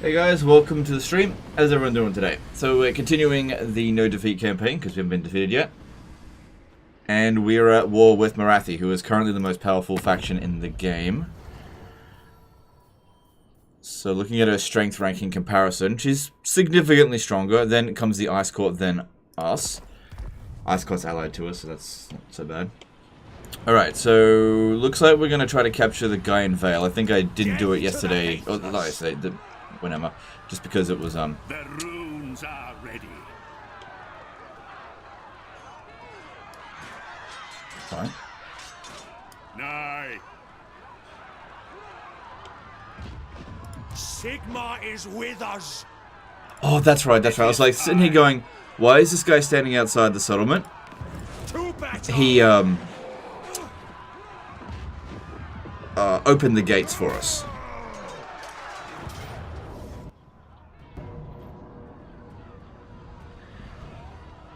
Hey guys, welcome to the stream. How's everyone doing today? So we're continuing the no defeat campaign because we haven't been defeated yet. And we're at war with Marathi, who is currently the most powerful faction in the game. So looking at her strength ranking comparison, she's significantly stronger. Then comes the Ice Court, then us. Ice Court's allied to us, so that's not so bad. Alright, so looks like we're going to try to capture the guy in Vale. I think I didn't do it yesterday, or not yesterday, whenever, just because it was, The runes are ready. Fine. Nay. Sigma is with us. Oh, that's right, that's right. I was like sitting here going, why is this guy standing outside the settlement? He, opened the gates for us.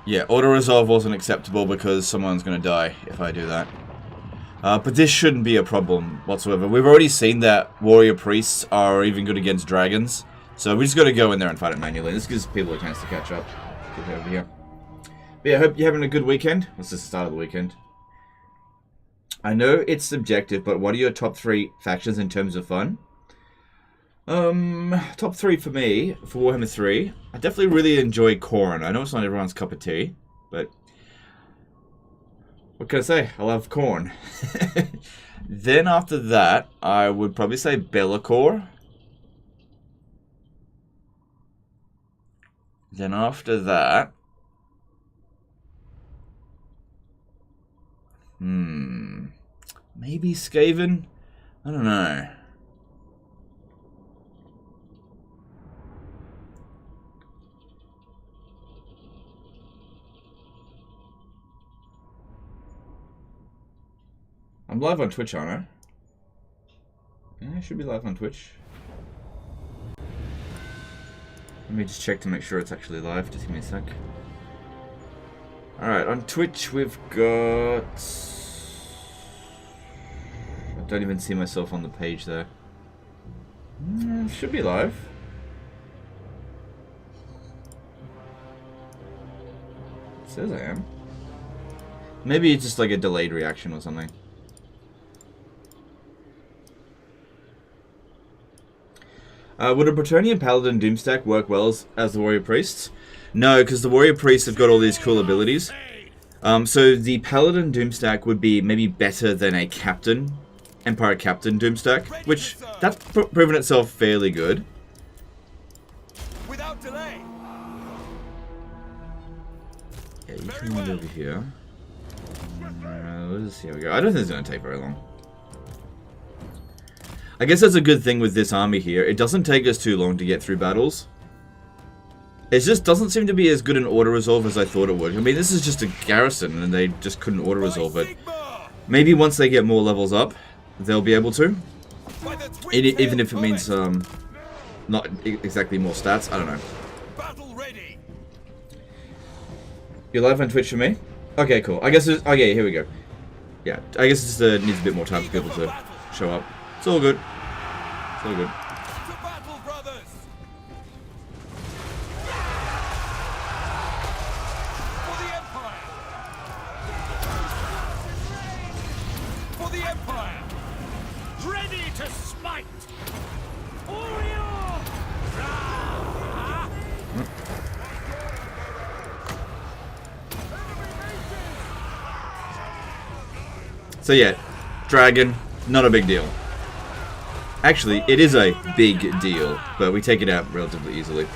Yeah, auto-resolve wasn't acceptable because someone's gonna die if I do that. But this shouldn't be a problem whatsoever. We've already seen that warrior priests are even good against dragons. So we just gotta go in there and fight it manually. This gives people a chance to catch up. Get over here. But yeah, I hope you're having a good weekend. This is the start of the weekend. I know it's subjective, but what are your top 3 factions in terms of fun? Top 3 for me, for Warhammer 3. I definitely really enjoy Khorne. I know it's not everyone's cup of tea, but what can I say? I love Khorne. Then after that, I would probably say Be'lakor. Then after that, maybe Skaven? I don't know. I'm live on Twitch, aren't I? Yeah, I should be live on Twitch. Let me just check to make sure it's actually live. Just give me a sec. Alright, on Twitch we've got... I don't even see myself on the page there. Should be live. It says I am. Maybe it's just like a delayed reaction or something. Would a Bretonnian Paladin Doomstack work well as the Warrior Priests? No, because the Warrior Priests have got all these cool abilities. So the Paladin Doomstack would be maybe better than a Captain, Empire Captain Doomstack, which that's proven itself fairly good. Without delay. Yeah, you can move over here. Let's see how we go. I don't think it's going to take very long. I guess that's a good thing with this army here. It doesn't take us too long to get through battles. It just doesn't seem to be as good an auto-resolve as I thought it would. I mean, this is just a garrison, and they just couldn't auto-resolve it. Maybe once they get more levels up, they'll be able to. Even if it means, not exactly more stats. I don't know. You're live on Twitch for me? Okay, cool. I guess it's... Okay, here we go. Yeah, I guess it just needs a bit more time for people to show up. It's all good. It's all good. To battle, brothers! For the Empire! For the Empire! Ready to smite! Warrior! So yeah, dragon, not a big deal. Actually, it is a big deal, but we take it out relatively easily.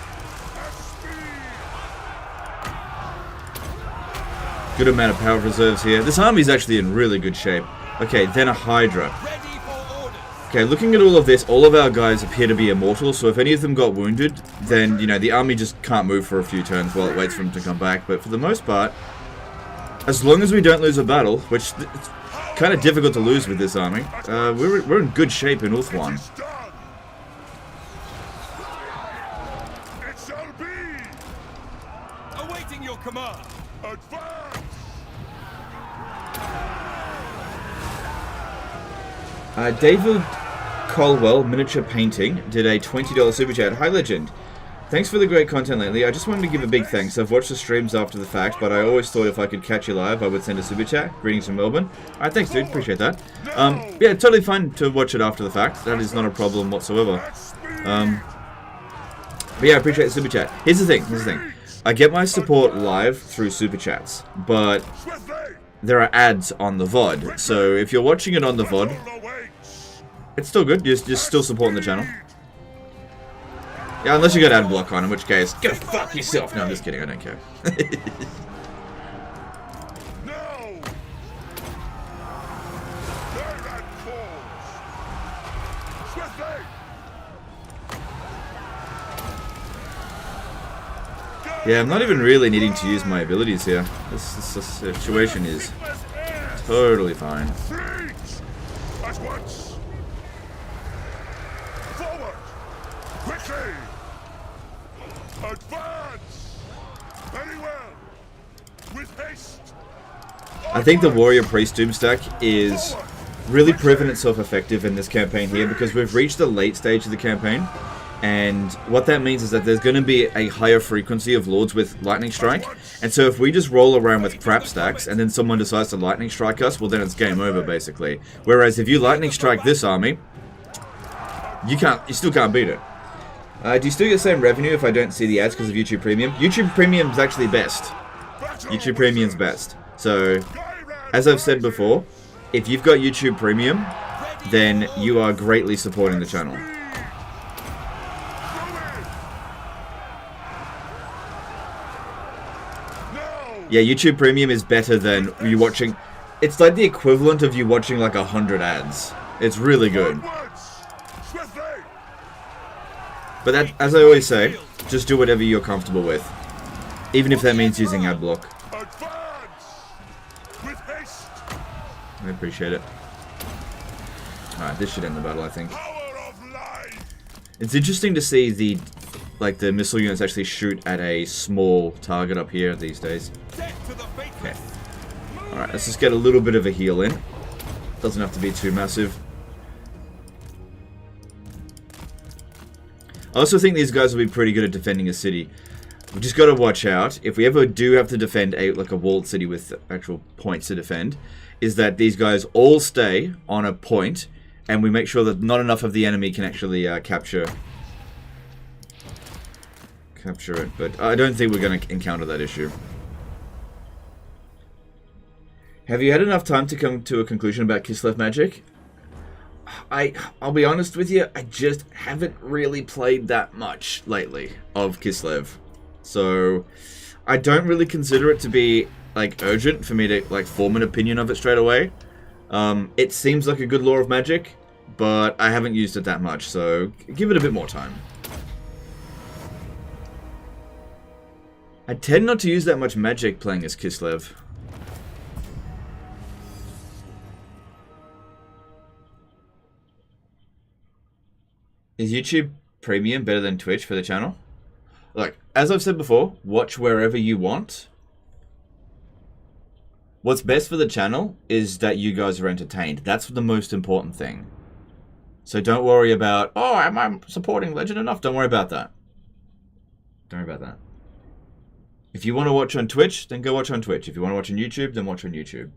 Good amount of power reserves here. This army is actually in really good shape. Okay, then a Hydra. Okay, looking at all of this, all of our guys appear to be immortal, so if any of them got wounded, then, you know, the army just can't move for a few turns while it waits for them to come back. But for the most part, as long as we don't lose a battle, which... it's kind of difficult to lose with this army. We're in good shape in Ulthuan. It shall be. Awaiting your command. Advance. David Colwell Miniature Painting did a $20 super chat. Hi, Legend. Thanks for the great content lately. I just wanted to give a big thanks. I've watched the streams after the fact, but I always thought if I could catch you live, I would send a super chat. Greetings from Melbourne. Alright, thanks, dude. Appreciate that. Yeah, totally fine to watch it after the fact. That is not a problem whatsoever. But yeah, I appreciate the super chat. Here's the thing. I get my support live through super chats, but there are ads on the VOD. So if you're watching it on the VOD, it's still good. You're still supporting the channel. Yeah, unless you got ad block on, in which case, go fuck yourself. No, I'm just kidding. I don't care. Yeah, I'm not even really needing to use my abilities here. This situation is totally fine. Forward! Quickly! Advance! Very well! With haste! I think the Warrior Priest Doomstack is really proven itself effective in this campaign here because we've reached the late stage of the campaign. And what that means is that there's going to be a higher frequency of Lords with Lightning Strike. And so if we just roll around with crap stacks and then someone decides to Lightning Strike us, well then it's game over basically. Whereas if you Lightning Strike this army, you still can't beat it. Do you still get the same revenue if I don't see the ads because of YouTube Premium? YouTube Premium is actually best. YouTube Premium's best. So, as I've said before, if you've got YouTube Premium, then you are greatly supporting the channel. Yeah, YouTube Premium is better than you watching... It's like the equivalent of you watching like 100 ads. It's really good. But that, as I always say, just do whatever you're comfortable with. Even if that means using ad block. I appreciate it. Alright, this should end the battle, I think. It's interesting to see the missile units actually shoot at a small target up here these days. Okay. Alright, let's just get a little bit of a heal in. Doesn't have to be too massive. I also think these guys will be pretty good at defending a city. We've just got to watch out. If we ever do have to defend a walled city with actual points to defend, is that these guys all stay on a point, and we make sure that not enough of the enemy can actually capture it. But I don't think we're going to encounter that issue. Have you had enough time to come to a conclusion about Kislev magic? I'll be honest with you, I just haven't really played that much lately of Kislev. So, I don't really consider it to be, urgent for me to, form an opinion of it straight away. It seems like a good lore of magic, but I haven't used it that much, so give it a bit more time. I tend not to use that much magic playing as Kislev. Is YouTube Premium better than Twitch for the channel? Look, as I've said before, watch wherever you want. What's best for the channel is that you guys are entertained. That's the most important thing. So don't worry about, oh, am I supporting Legend enough? Don't worry about that. Don't worry about that. If you want to watch on Twitch, then go watch on Twitch. If you want to watch on YouTube, then watch on YouTube.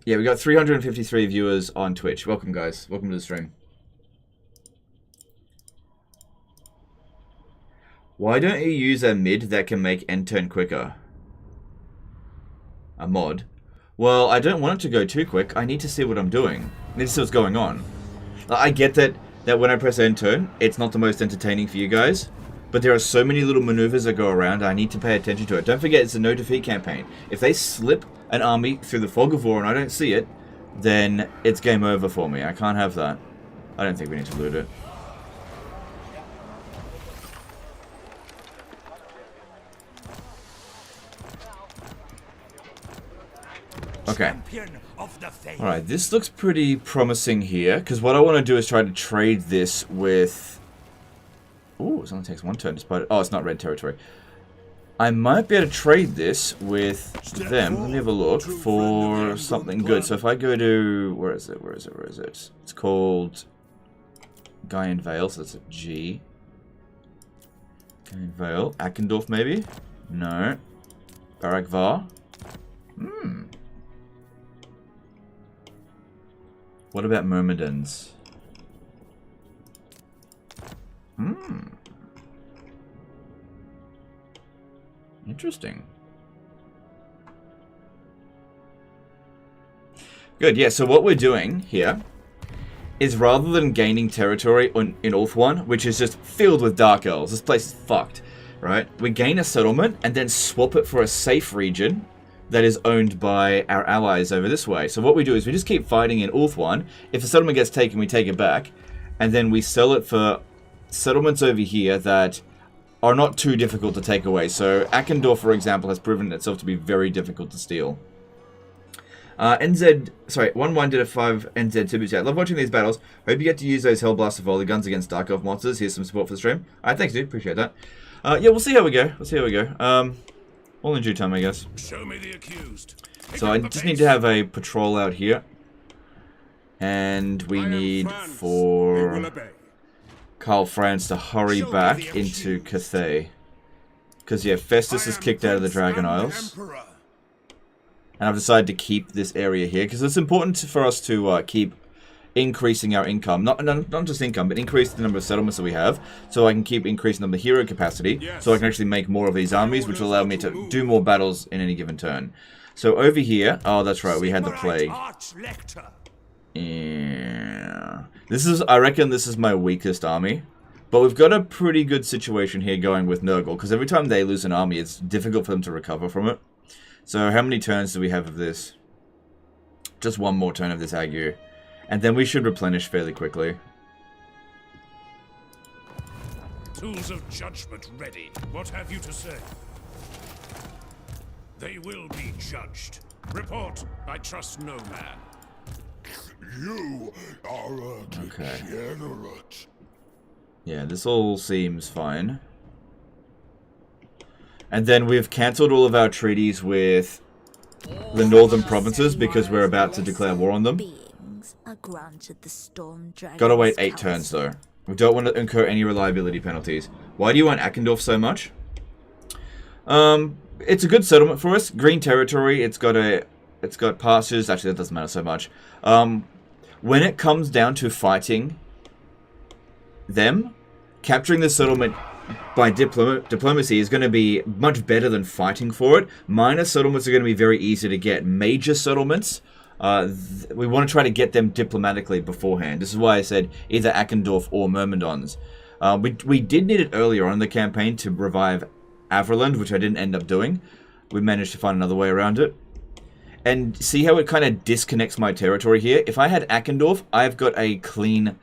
Yeah, we got 353 viewers on Twitch. Welcome, guys. Welcome to the stream. Why don't you use a mid that can make end turn quicker? A mod? Well, I don't want it to go too quick. I need to see what I'm doing. I need to see what's going on. I get that when I press end turn, it's not the most entertaining for you guys. But there are so many little maneuvers that go around, I need to pay attention to it. Don't forget, it's a no defeat campaign. If they slip an army through the fog of war and I don't see it, then it's game over for me. I can't have that. I don't think we need to loot it. Okay. Alright, this looks pretty promising here, because what I want to do is try to trade this with... Ooh, it only takes one turn despite it. Oh, it's not red territory. I might be able to trade this with them. Let me have a look for something good. So if I go to... Where is it? Where is it? Where is it? It's called Guy in Vale, so that's a G. Guy in Vale. Akendorf, maybe? No. Baragvar. What about Myrmidons? Interesting. Good, yeah, so what we're doing here is rather than gaining territory in Ulthuan, which is just filled with Dark Elves, this place is fucked, right? We gain a settlement and then swap it for a safe region that is owned by our allies over this way. So what we do is we just keep fighting in Ulthuan. If a settlement gets taken, we take it back, and then we sell it for settlements over here that are not too difficult to take away. So Akendorf, for example, has proven itself to be very difficult to steal. Sorry, 1-1 did a 5 NZ Super Chat. Love watching these battles. Hope you get to use those Hellblaster volley guns against Dark Elf monsters. Here's some support for the stream. Alright, thanks dude, appreciate that. Yeah, we'll see how we go. All in due time, I guess. Show me the accused. So I just need to have a patrol out here. And we need for Karl Franz to hurry back into Cathay. Because, yeah, Festus is kicked out of the Dragon Isles. And I've decided to keep this area here. Because it's important for us to keep increasing our income. Not just income, but increase the number of settlements that we have. So I can keep increasing the hero capacity. So I can actually make more of these armies, which will allow me to do more battles in any given turn. So over here... Oh, that's right, we had the plague. Yeah. I reckon this is my weakest army. But we've got a pretty good situation here going with Nurgle. Because every time they lose an army, it's difficult for them to recover from it. So how many turns do we have of this? Just one more turn of this ague. And then we should replenish fairly quickly. Tools of judgment ready. What have you to say? They will be judged. Report. I trust no man. You are a degenerate. Yeah, this all seems fine. And then we've cancelled all of our treaties with the northern provinces because we're about to declare war on them. Gotta wait 8 turns though. We don't want to incur any reliability penalties. Why do you want Akendorf so much? It's a good settlement for us. Green territory. It's got pastures. Actually, that doesn't matter so much. When it comes down to fighting them, capturing the settlement by diplomacy is going to be much better than fighting for it. Minor settlements are going to be very easy to get. Major settlements, we want to try to get them diplomatically beforehand. This is why I said either Akendorf or Myrmidons. We did need it earlier on in the campaign to revive Averland, which I didn't end up doing. We managed to find another way around it. And see how it kind of disconnects my territory here? If I had Akendorf, I've got a clean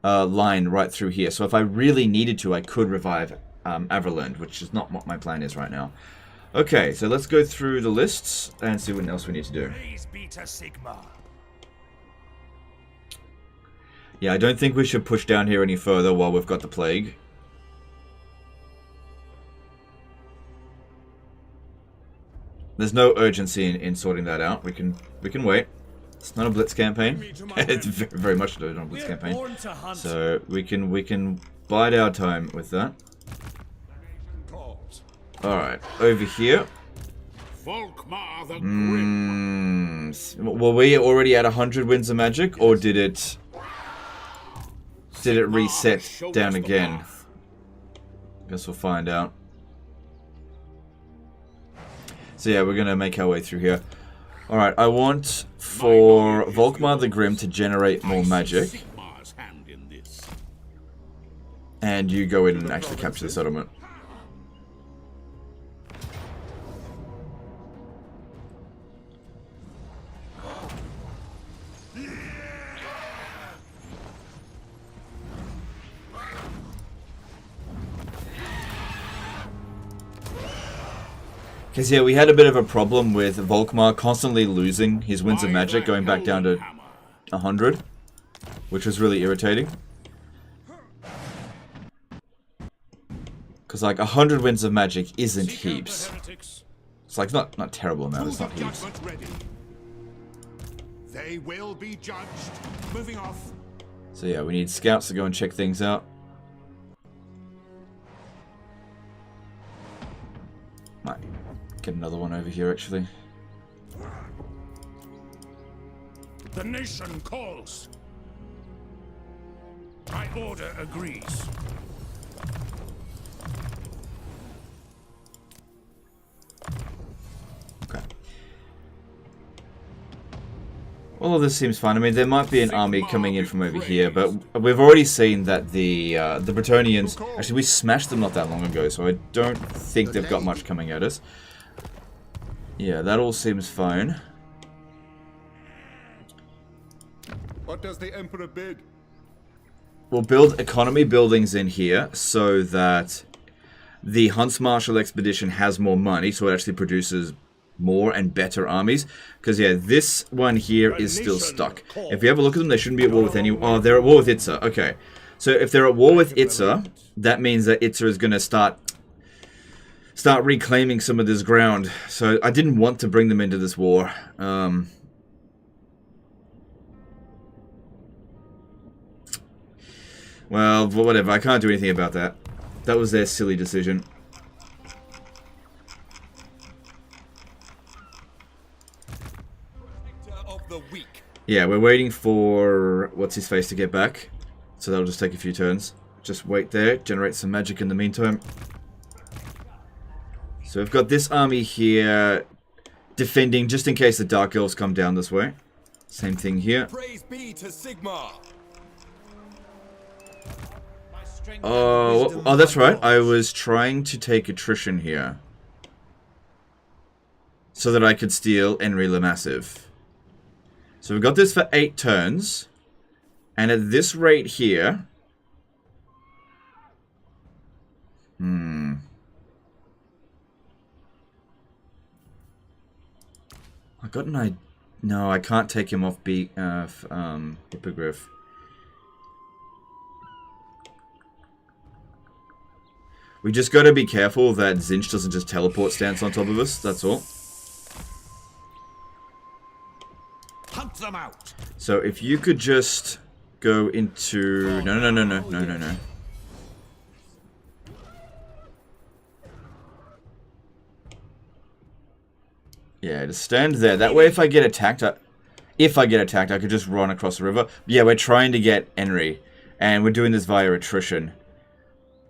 line right through here. So if I really needed to, I could revive Averland, which is not what my plan is right now. Okay, so let's go through the lists and see what else we need to do. Yeah, I don't think we should push down here any further while we've got the plague. There's no urgency in sorting that out. We can wait. It's not a blitz campaign. It's very much not a blitz campaign. So we can bide our time with that. Alright, over here. Were we already at 100 winds of magic, or did it reset down again? Guess we'll find out. So yeah, we're gonna make our way through here. Alright, I want for Volkmar the Grim to generate more magic. And you go in and actually capture the settlement. Because, yeah, we had a bit of a problem with Volkmar constantly losing his Winds of Magic, going back down to 100, which was really irritating. Because like 100 winds of magic isn't heaps. It's like not terrible amount, it's not heaps. They will be judged. Moving off. So yeah, we need scouts to go and check things out. Might get another one over here actually. The nation calls. My order agrees. Okay. All of this seems fine. I mean, there might be an army coming in from over here, but we've already seen that the Bretonnians... Actually, we smashed them not that long ago, so I don't think they've got much coming at us. Yeah, that all seems fine. What does the Emperor bid? We'll build economy buildings in here so that the Hunts Marshal expedition has more money, so it actually produces more and better armies. Because, yeah, this one here is still stuck. If you have a look at them, they shouldn't be at war with any... Oh, they're at war with Itza. Okay. So if they're at war with Itza, that means that Itza is going to start reclaiming some of this ground. So I didn't want to bring them into this war. Well, whatever. I can't do anything about that. That was their silly decision. Yeah, we're waiting for what's-his-face to get back. So that'll just take a few turns. Just wait there. Generate some magic in the meantime. So we've got this army here defending just in case the Dark Elves come down this way. Same thing here. Praise be to Sigmar. Oh, that's right. I was trying to take attrition here. So that I could steal Enri Le Massive. So we've got this for 8 turns. And at this rate here... I got an idea. No, I can't take him off Hippogriff. We just got to be careful that Zinch doesn't just teleport stance on top of us, that's all. Hunt them out. So if you could just go into... No. Yeah, just stand there. That way if I get attacked, I could just run across the river. Yeah, we're trying to get Enri, and we're doing this via attrition.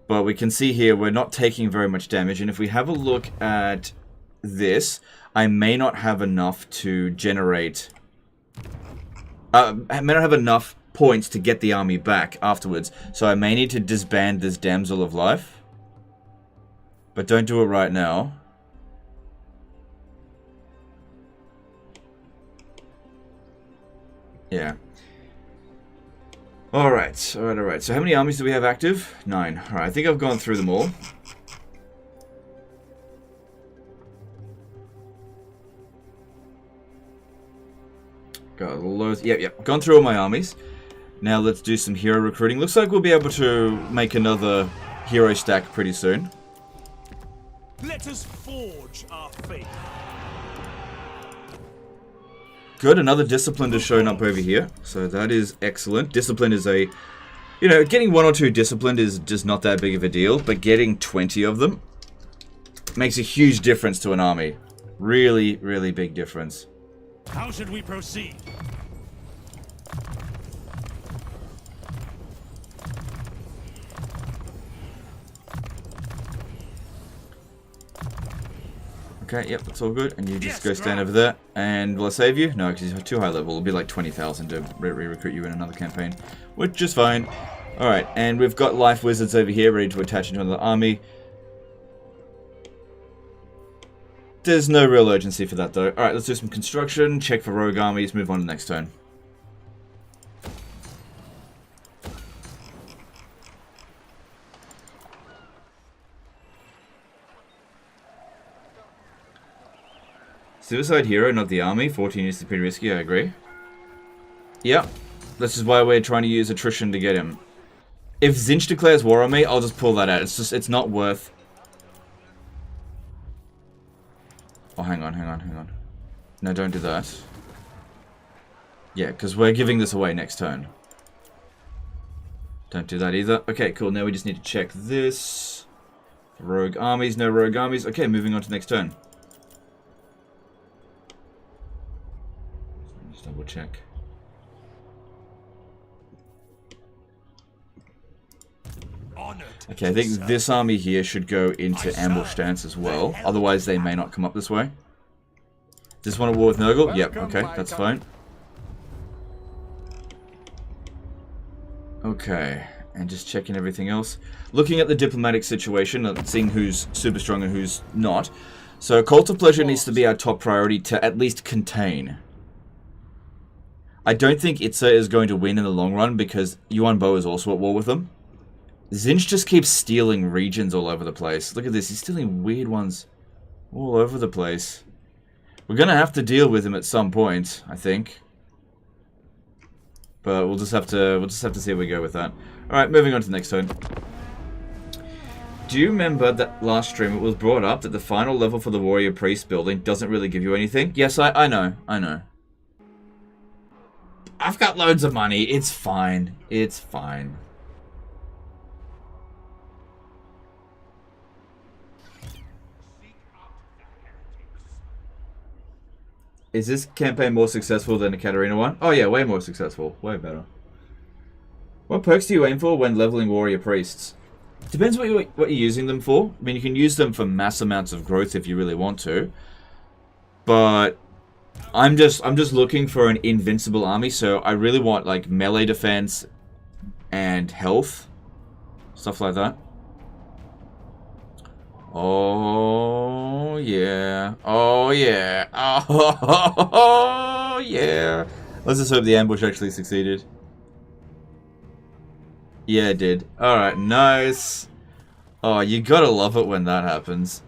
But we can see here we're not taking very much damage, and if we have a look at this, I may not have enough to generate... I may not have enough points to get the army back afterwards, so I may need to disband this Damsel of Life. But don't do it right now. Yeah. Alright. So how many armies do we have active? 9. Alright, I think I've gone through them all. Got loads. Yep. Gone through all my armies. Now let's do some hero recruiting. Looks like we'll be able to make another hero stack pretty soon. Let us forge our fate. Good, another discipline has shown up over here. So that is excellent. Discipline is a... You know, getting 1 or 2 disciplined is just not that big of a deal. But getting 20 of them makes a huge difference to an army. Really, really big difference. How should we proceed? Okay, yep, that's all good. And you just go stand over there. And will I save you? No, because you're too high level. It'll be like 20,000 to re-recruit you in another campaign. Which is fine. Alright, and we've got Life Wizards over here ready to attach into another army. There's no real urgency for that though. Alright, let's do some construction, check for rogue armies, move on to the next turn. Suicide hero, not the army. 14 is pretty risky, I agree. Yep. This is why we're trying to use attrition to get him. If Zinch declares war on me, I'll just pull that out. It's not worth... Oh, hang on. No, don't do that. Yeah, because we're giving this away next turn. Don't do that either. Okay, cool. Now we just need to check this. Rogue armies, no rogue armies. Okay, moving on to next turn. Just double check. Okay, I think this army here should go into ambush stance as well. Otherwise, they may not come up this way. Just want a war with Nurgle? Yep, okay, that's fine. Okay, and just checking everything else. Looking at the diplomatic situation, seeing who's super strong and who's not. So, Cult of Pleasure needs to be our top priority to at least contain. I don't think Itza is going to win in the long run because Yuan Bo is also at war with them. Zinch just keeps stealing regions all over the place. Look at this, he's stealing weird ones all over the place. We're gonna have to deal with him at some point, I think. But we'll just have to see how we go with that. Alright, moving on to the next turn. Do you remember that last stream it was brought up that the final level for the Warrior Priest building doesn't really give you anything? Yes, I know. I've got loads of money, it's fine. It's fine. Is this campaign more successful than the Katarina one? Oh yeah, way more successful. Way better. What perks do you aim for when leveling warrior priests? Depends what you're using them for. I mean, you can use them for mass amounts of growth if you really want to. But I'm just looking for an invincible army, so I really want like melee defense and health. Stuff like that. Oh yeah. Oh yeah. Oh yeah. Let's just hope the ambush actually succeeded. Yeah, it did. Alright, nice. Oh, you gotta love it when that happens.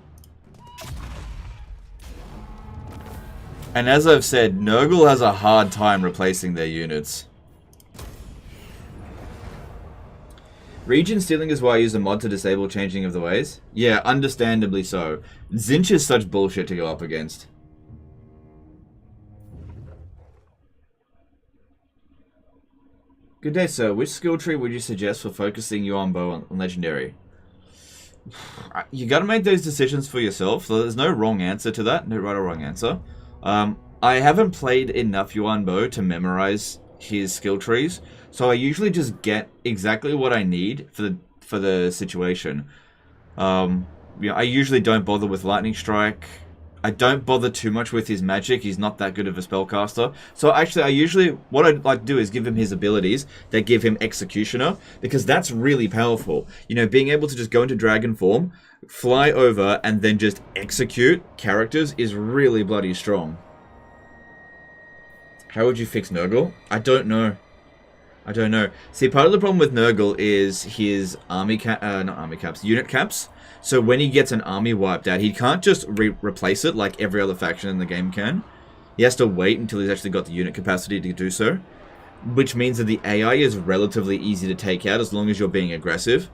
And as I've said, Nurgle has a hard time replacing their units. Region stealing is why I use a mod to disable changing of the ways. Yeah, understandably so. Zinch is such bullshit to go up against. Good day, sir. Which skill tree would you suggest for focusing Yuan Bo on Legendary? You gotta make those decisions for yourself. So there's no wrong answer to that. No right or wrong answer. I haven't played enough Yuan Bo to memorize his skill trees. So I usually just get exactly what I need for the situation. I usually don't bother with Lightning Strike. I don't bother too much with his magic. He's not that good of a spellcaster. So actually, what I'd like to do is give him his abilities that give him Executioner, because that's really powerful. You know, being able to just go into dragon form, fly over, and then just execute characters is really bloody strong. How would you fix Nurgle? I don't know. See, part of the problem with Nurgle is his unit caps. So when he gets an army wiped out, he can't just replace it like every other faction in the game can. He has to wait until he's actually got the unit capacity to do so. Which means that the AI is relatively easy to take out as long as you're being aggressive.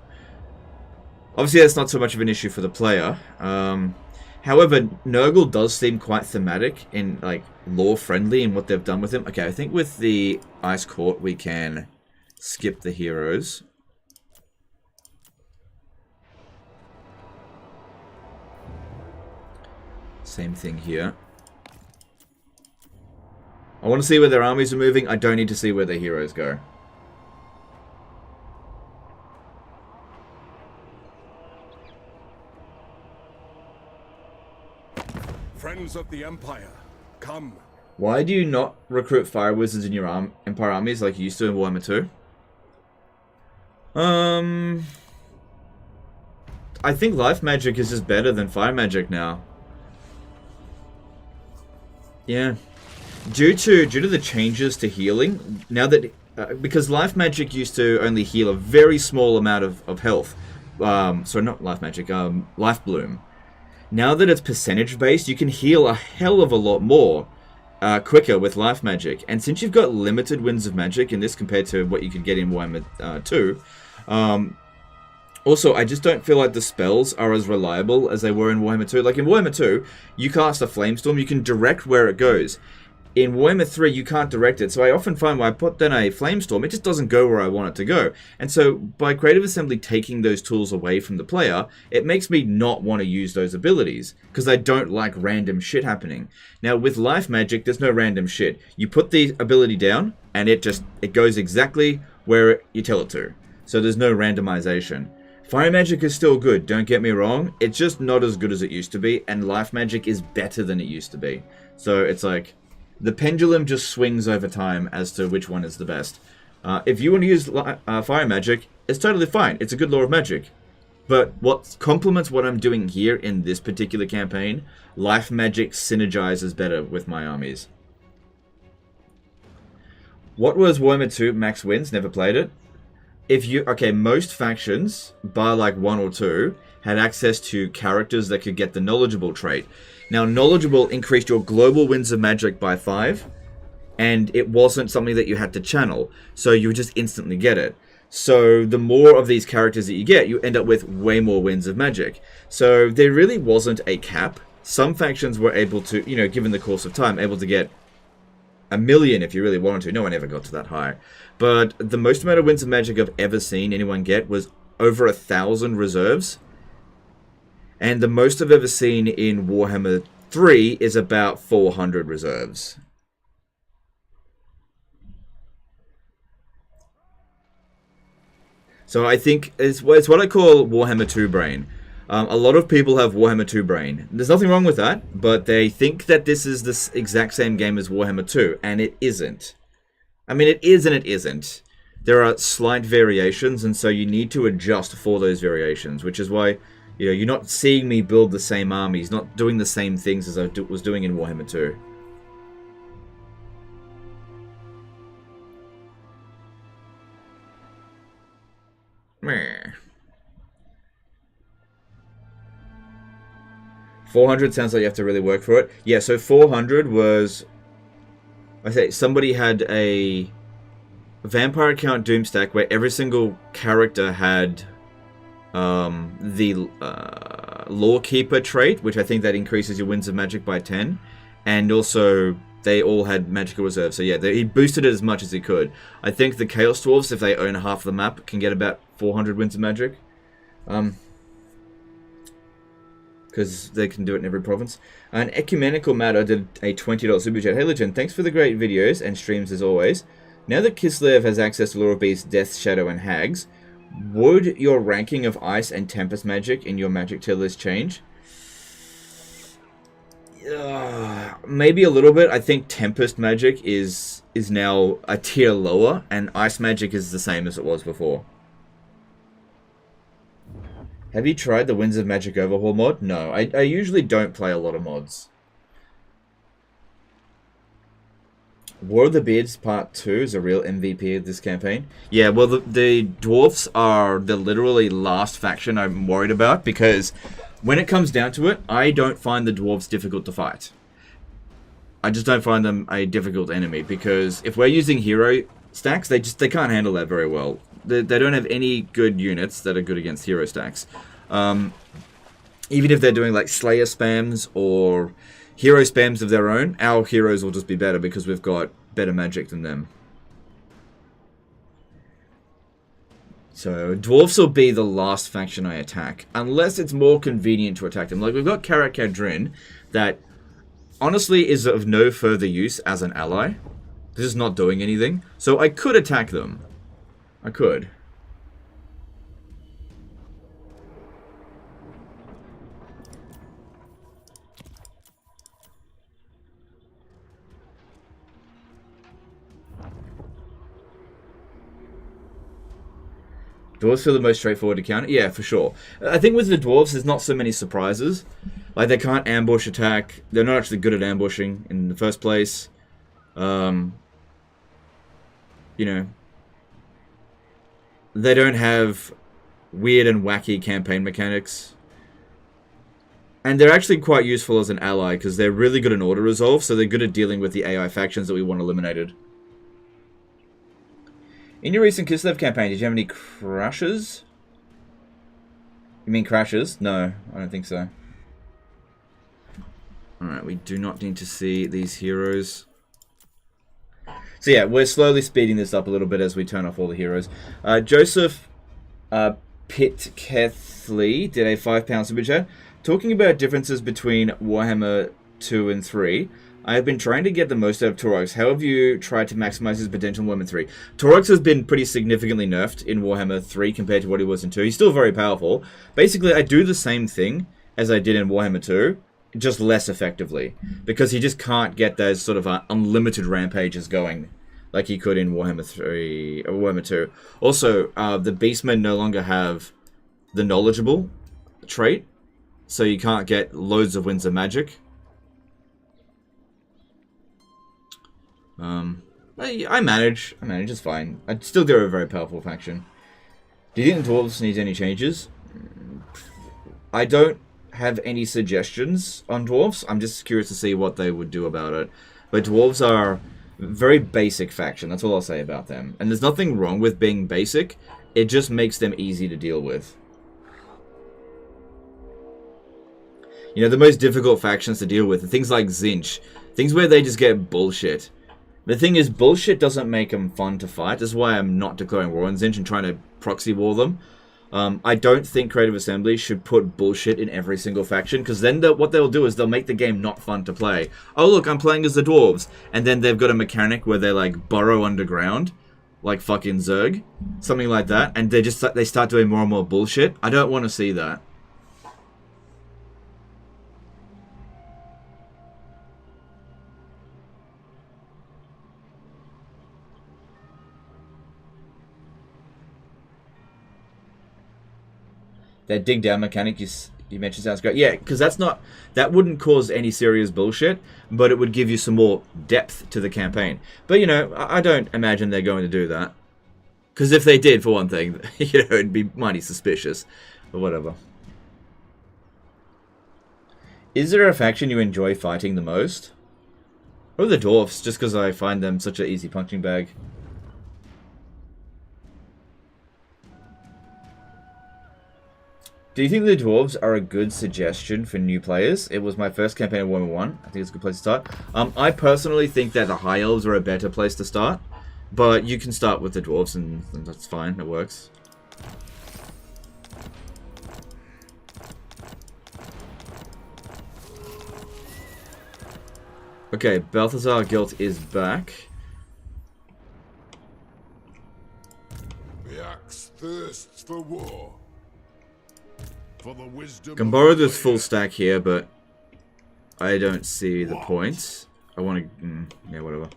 Obviously, that's not so much of an issue for the player. However, Nurgle does seem quite thematic and like lore-friendly in what they've done with him. Okay, I think with the Ice Court we can skip the heroes. Same thing here. I want to see where their armies are moving. I don't need to see where their heroes go. Friends of the Empire, come. Why do you not recruit fire wizards in your Empire armies like you used to in Warhammer 2? I think life magic is just better than fire magic now. Yeah. Due to the changes to healing, now that because life magic used to only heal a very small amount of health. Sorry, not life magic, life bloom. Now that it's percentage based, you can heal a hell of a lot more quicker with life magic. And since you've got limited winds of magic in this compared to what you could get in Warhammer 2, Also, I just don't feel like the spells are as reliable as they were in Warhammer 2. Like in Warhammer 2, you cast a Flamestorm, you can direct where it goes. In Warhammer 3, you can't direct it, so I often find when I put down a Flamestorm, it just doesn't go where I want it to go. And so, by Creative Assembly taking those tools away from the player, it makes me not want to use those abilities, because I don't like random shit happening. Now, with Life Magic, there's no random shit. You put the ability down, and it goes exactly where you tell it to. So there's no randomization. Fire Magic is still good, don't get me wrong, it's just not as good as it used to be, and Life Magic is better than it used to be. So it's like, the pendulum just swings over time as to which one is the best. If you want to use Fire Magic, it's totally fine. It's a good law of magic. But what complements what I'm doing here in this particular campaign, Life Magic synergizes better with my armies. What was Warhammer 2 max wins? Never played it. Most factions, bar like 1 or 2, had access to characters that could get the knowledgeable trait. Now, knowledgeable increased your global wins of magic by 5, and it wasn't something that you had to channel, so you would just instantly get it. So the more of these characters that you get, you end up with way more wins of magic. So there really wasn't a cap. Some factions were able to, given the course of time, able to get 1 million if you really wanted to. No one ever got to that high. But the most amount of wins of magic I've ever seen anyone get was over 1,000 reserves. And the most I've ever seen in Warhammer 3 is about 400 reserves. So I think it's what I call Warhammer 2 brain. A lot of people have Warhammer 2 brain. There's nothing wrong with that, but they think that this is the exact same game as Warhammer 2, and it isn't. I mean, it is and it isn't. There are slight variations, and so you need to adjust for those variations, which is why you're not seeing me build the same armies, not doing the same things as I was doing in Warhammer 2. Meh. 400 sounds like you have to really work for it. Yeah, so 400 was... somebody had a Vampire Count Doom stack where every single character had the Lawkeeper trait, which I think that increases your wins of magic by 10. And also, they all had magical reserves. So yeah, he boosted it as much as he could. I think the Chaos Dwarves, if they own half the map, can get about 400 wins of magic. Because they can do it in every province. An Ecumenical Matter did a $20 super chat. Hey Legend, thanks for the great videos and streams as always. Now that Kislev has access to Lore of Beasts, Death, Shadow, and Hags, would your ranking of Ice and Tempest magic in your magic tier list change? Maybe a little bit. I think Tempest magic is now a tier lower, and Ice magic is the same as it was before. Have you tried the Winds of Magic Overhaul mod? No, I usually don't play a lot of mods. War of the Beards Part 2 is a real MVP of this campaign. Yeah, well, the Dwarfs are the literally last faction I'm worried about, because when it comes down to it, I don't find the Dwarves difficult to fight. I just don't find them a difficult enemy, because if we're using hero stacks, they can't handle that very well. They don't have any good units that are good against hero stacks. Even if they're doing like Slayer spams or hero spams of their own, our heroes will just be better because we've got better magic than them. So Dwarfs will be the last faction I attack, unless it's more convenient to attack them. Like we've got Karak Kadrin that honestly is of no further use as an ally. This is not doing anything. So I could attack them. I could. Dwarves feel the most straightforward to counter? Yeah, for sure. I think with the Dwarves, there's not so many surprises. Like, they can't ambush attack. They're not actually good at ambushing in the first place. You know, they don't have weird and wacky campaign mechanics. And they're actually quite useful as an ally, because they're really good in order resolve, so they're good at dealing with the AI factions that we want eliminated. In your recent Kislev campaign, did you have any crashes? You mean crashes? No, I don't think so. Alright, we do not need to see these heroes. So yeah, we're slowly speeding this up a little bit as we turn off all the heroes. Joseph Pitketley did a £5 super chat. Talking about differences between Warhammer 2 and 3, I have been trying to get the most out of Torox. How have you tried to maximize his potential in Warhammer 3? Torox has been pretty significantly nerfed in Warhammer 3 compared to what he was in 2. He's still very powerful. Basically, I do the same thing as I did in Warhammer 2, just less effectively. Because he just can't get those sort of unlimited rampages going like he could in Warhammer 3 or Warhammer 2. Also, the Beastmen no longer have the knowledgeable trait, so you can't get loads of Winds of Magic. I manage. It's fine. I'd still go a very powerful faction. Do you think the Dwarves need any changes? I don't have any suggestions on Dwarves. I'm just curious to see what they would do about it. But Dwarves are a very basic faction. That's all I'll say about them. And there's nothing wrong with being basic. It just makes them easy to deal with. You know, the most difficult factions to deal with are things like Zinch. Things where they just get bullshit. The thing is, bullshit doesn't make them fun to fight. That's why I'm not declaring war on Zinch and trying to proxy war them. I don't think Creative Assembly should put bullshit in every single faction, because then what they'll do is they'll make the game not fun to play. Oh look, I'm playing as the Dwarves, and then they've got a mechanic where they like burrow underground, like fucking Zerg, something like that, and they start doing more and more bullshit. I don't want to see that. That dig down mechanic you mentioned sounds great. Yeah, because that wouldn't cause any serious bullshit, but it would give you some more depth to the campaign. But, you know, I don't imagine they're going to do that. Because if they did, for one thing, you know, it'd be mighty suspicious. But whatever. Is there a faction you enjoy fighting the most? Or the Dwarfs, just because I find them such an easy punching bag. Do you think the Dwarves are a good suggestion for new players? It was my first campaign of Warhammer 1. I think it's a good place to start. I personally think that the High Elves are a better place to start. But you can start with the Dwarves and that's fine. It works. Okay, Balthazar Guilt is back. The axe thirsts for war. For the wisdom Can borrow this full stack here, but I don't see the point. I want to... yeah, whatever.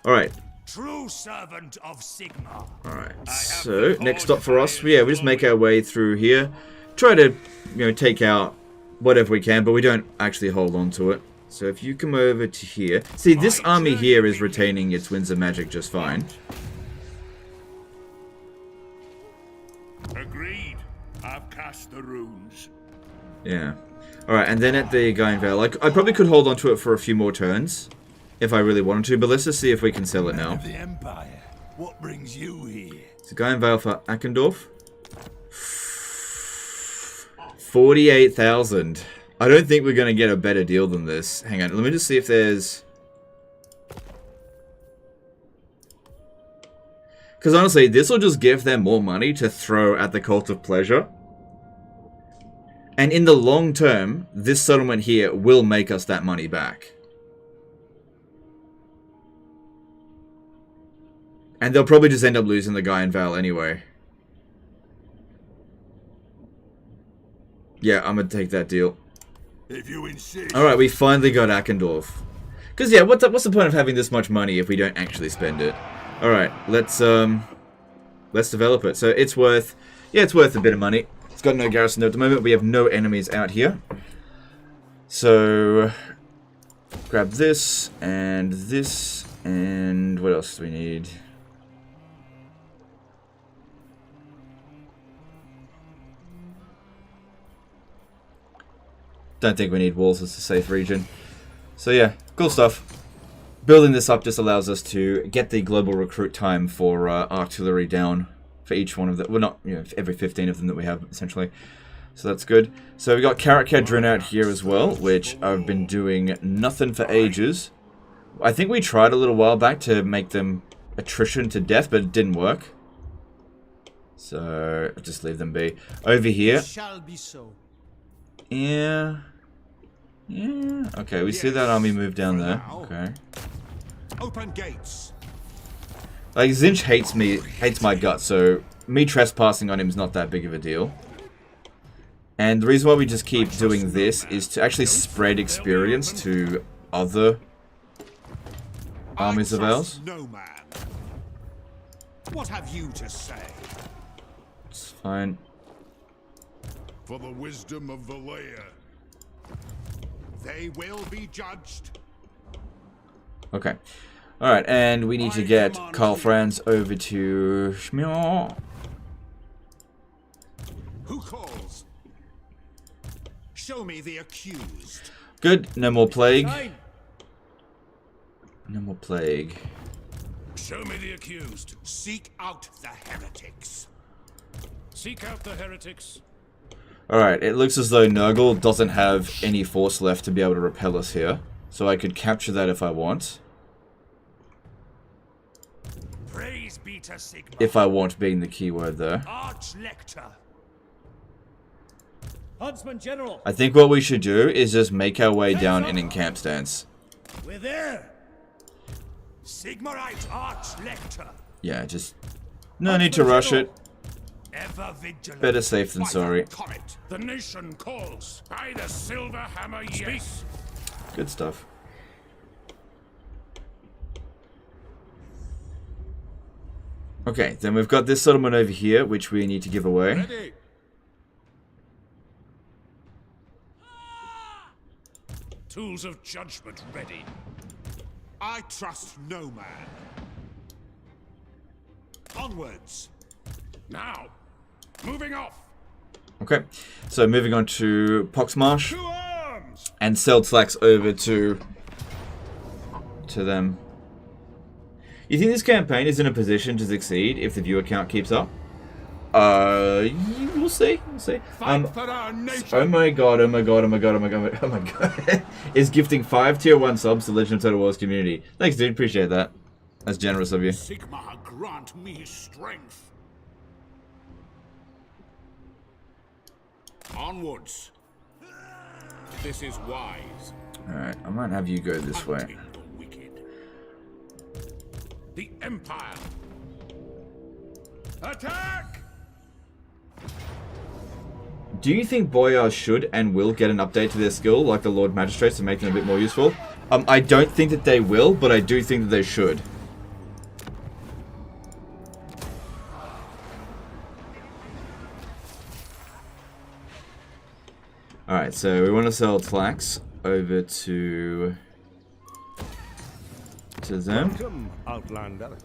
Alright. True servant of Sigma. Alright, so next stop for us, yeah, we just make our way through here. Try to, you know, take out whatever we can, but we don't actually hold on to it. So if you come over to here... See, this army here is retaining its Winds of Magic just fine. Agreed. I've cast the runes. Yeah. Alright, and then at the Guy in Vale, like, I probably could hold on to it for a few more turns. If I really wanted to, but let's just see if we can sell it now. The Empire. What brings you here? So Guy in Vale for Akendorf. 48,000. I don't think we're going to get a better deal than this. Hang on, let me just see if there's... Because honestly, this will just give them more money to throw at the Cult of Pleasure. And in the long term, this settlement here will make us that money back. And they'll probably just end up losing the Guy in Vale anyway. Yeah, I'm going to take that deal. If you insist. Alright, we finally got Akendorf. Because, yeah, what's the point of having this much money if we don't actually spend it? Alright, let's develop it. So it's worth... Yeah, it's worth a bit of money. It's got no garrison at the moment. We have no enemies out here. So... Grab this, and what else do we need? Don't think we need walls as a safe region. So yeah, cool stuff. building this up just allows us to get the global recruit time for artillery down for each one of the, well, not, you know, every 15 of them that we have, essentially. So that's good. So we got Carrot Cadrin out here as well, which I've been doing nothing for ages. I think we tried a little while back to make them attrition to death, but it didn't work. So I'll just leave them be. Over here. Shall be so. Yeah. Yeah. Okay, we see that army move down there. Okay. Open gates. Like, Zinch hates my guts, so me trespassing on him is not that big of a deal. And the reason why we just keep doing this is to actually spread experience to other armies of ours. No man. What have you to say? It's fine. For the wisdom of the layer, they will be judged. Okay. Alright, and we need to get Karl Franz over to Schmier. Who calls? Show me the accused. Good, no more plague. No more plague. Show me the accused. Seek out the heretics. Seek out the heretics. Alright, it looks as though Nurgle doesn't have any force left to be able to repel us here. So I could capture that if I want. Praise be to Sigmar. If I want being the keyword there. Archlector. Huntsman General. I think what we should do is just make our way down in encamp stance. We're there. Sigmarite Archlector. Yeah, just... no need to rush it. Ever vigilant. Better safe than sorry. Comet. The nation calls. By the silver hammer, yes. Good stuff. Okay, then we've got this settlement over here, which we need to give away. Ready. Tools of judgment ready. I trust no man. Onwards. Now, moving off. Okay, so moving on to Poxmarsh. To arms. And Seldslax over to them. You think this campaign is in a position to succeed if the viewer count keeps up? We'll see. We'll see. Fight for our nation. Oh my god, oh my god, oh my god, oh my god, oh my god. Is gifting 5 tier 1 subs to Legend of Total War's community. Thanks, dude. Appreciate that. That's generous of you. Sigmar, grant me strength. Onwards. This is wise. Alright, I might have you go this way. Hunting the wicked. The Empire. Attack! Do you think Boyars should and will get an update to their skill, like the Lord Magistrates, to make them a bit more useful? I don't think that they will, but I do think that they should. Alright, so we want to sell Tlax over to them. Welcome, Outlander.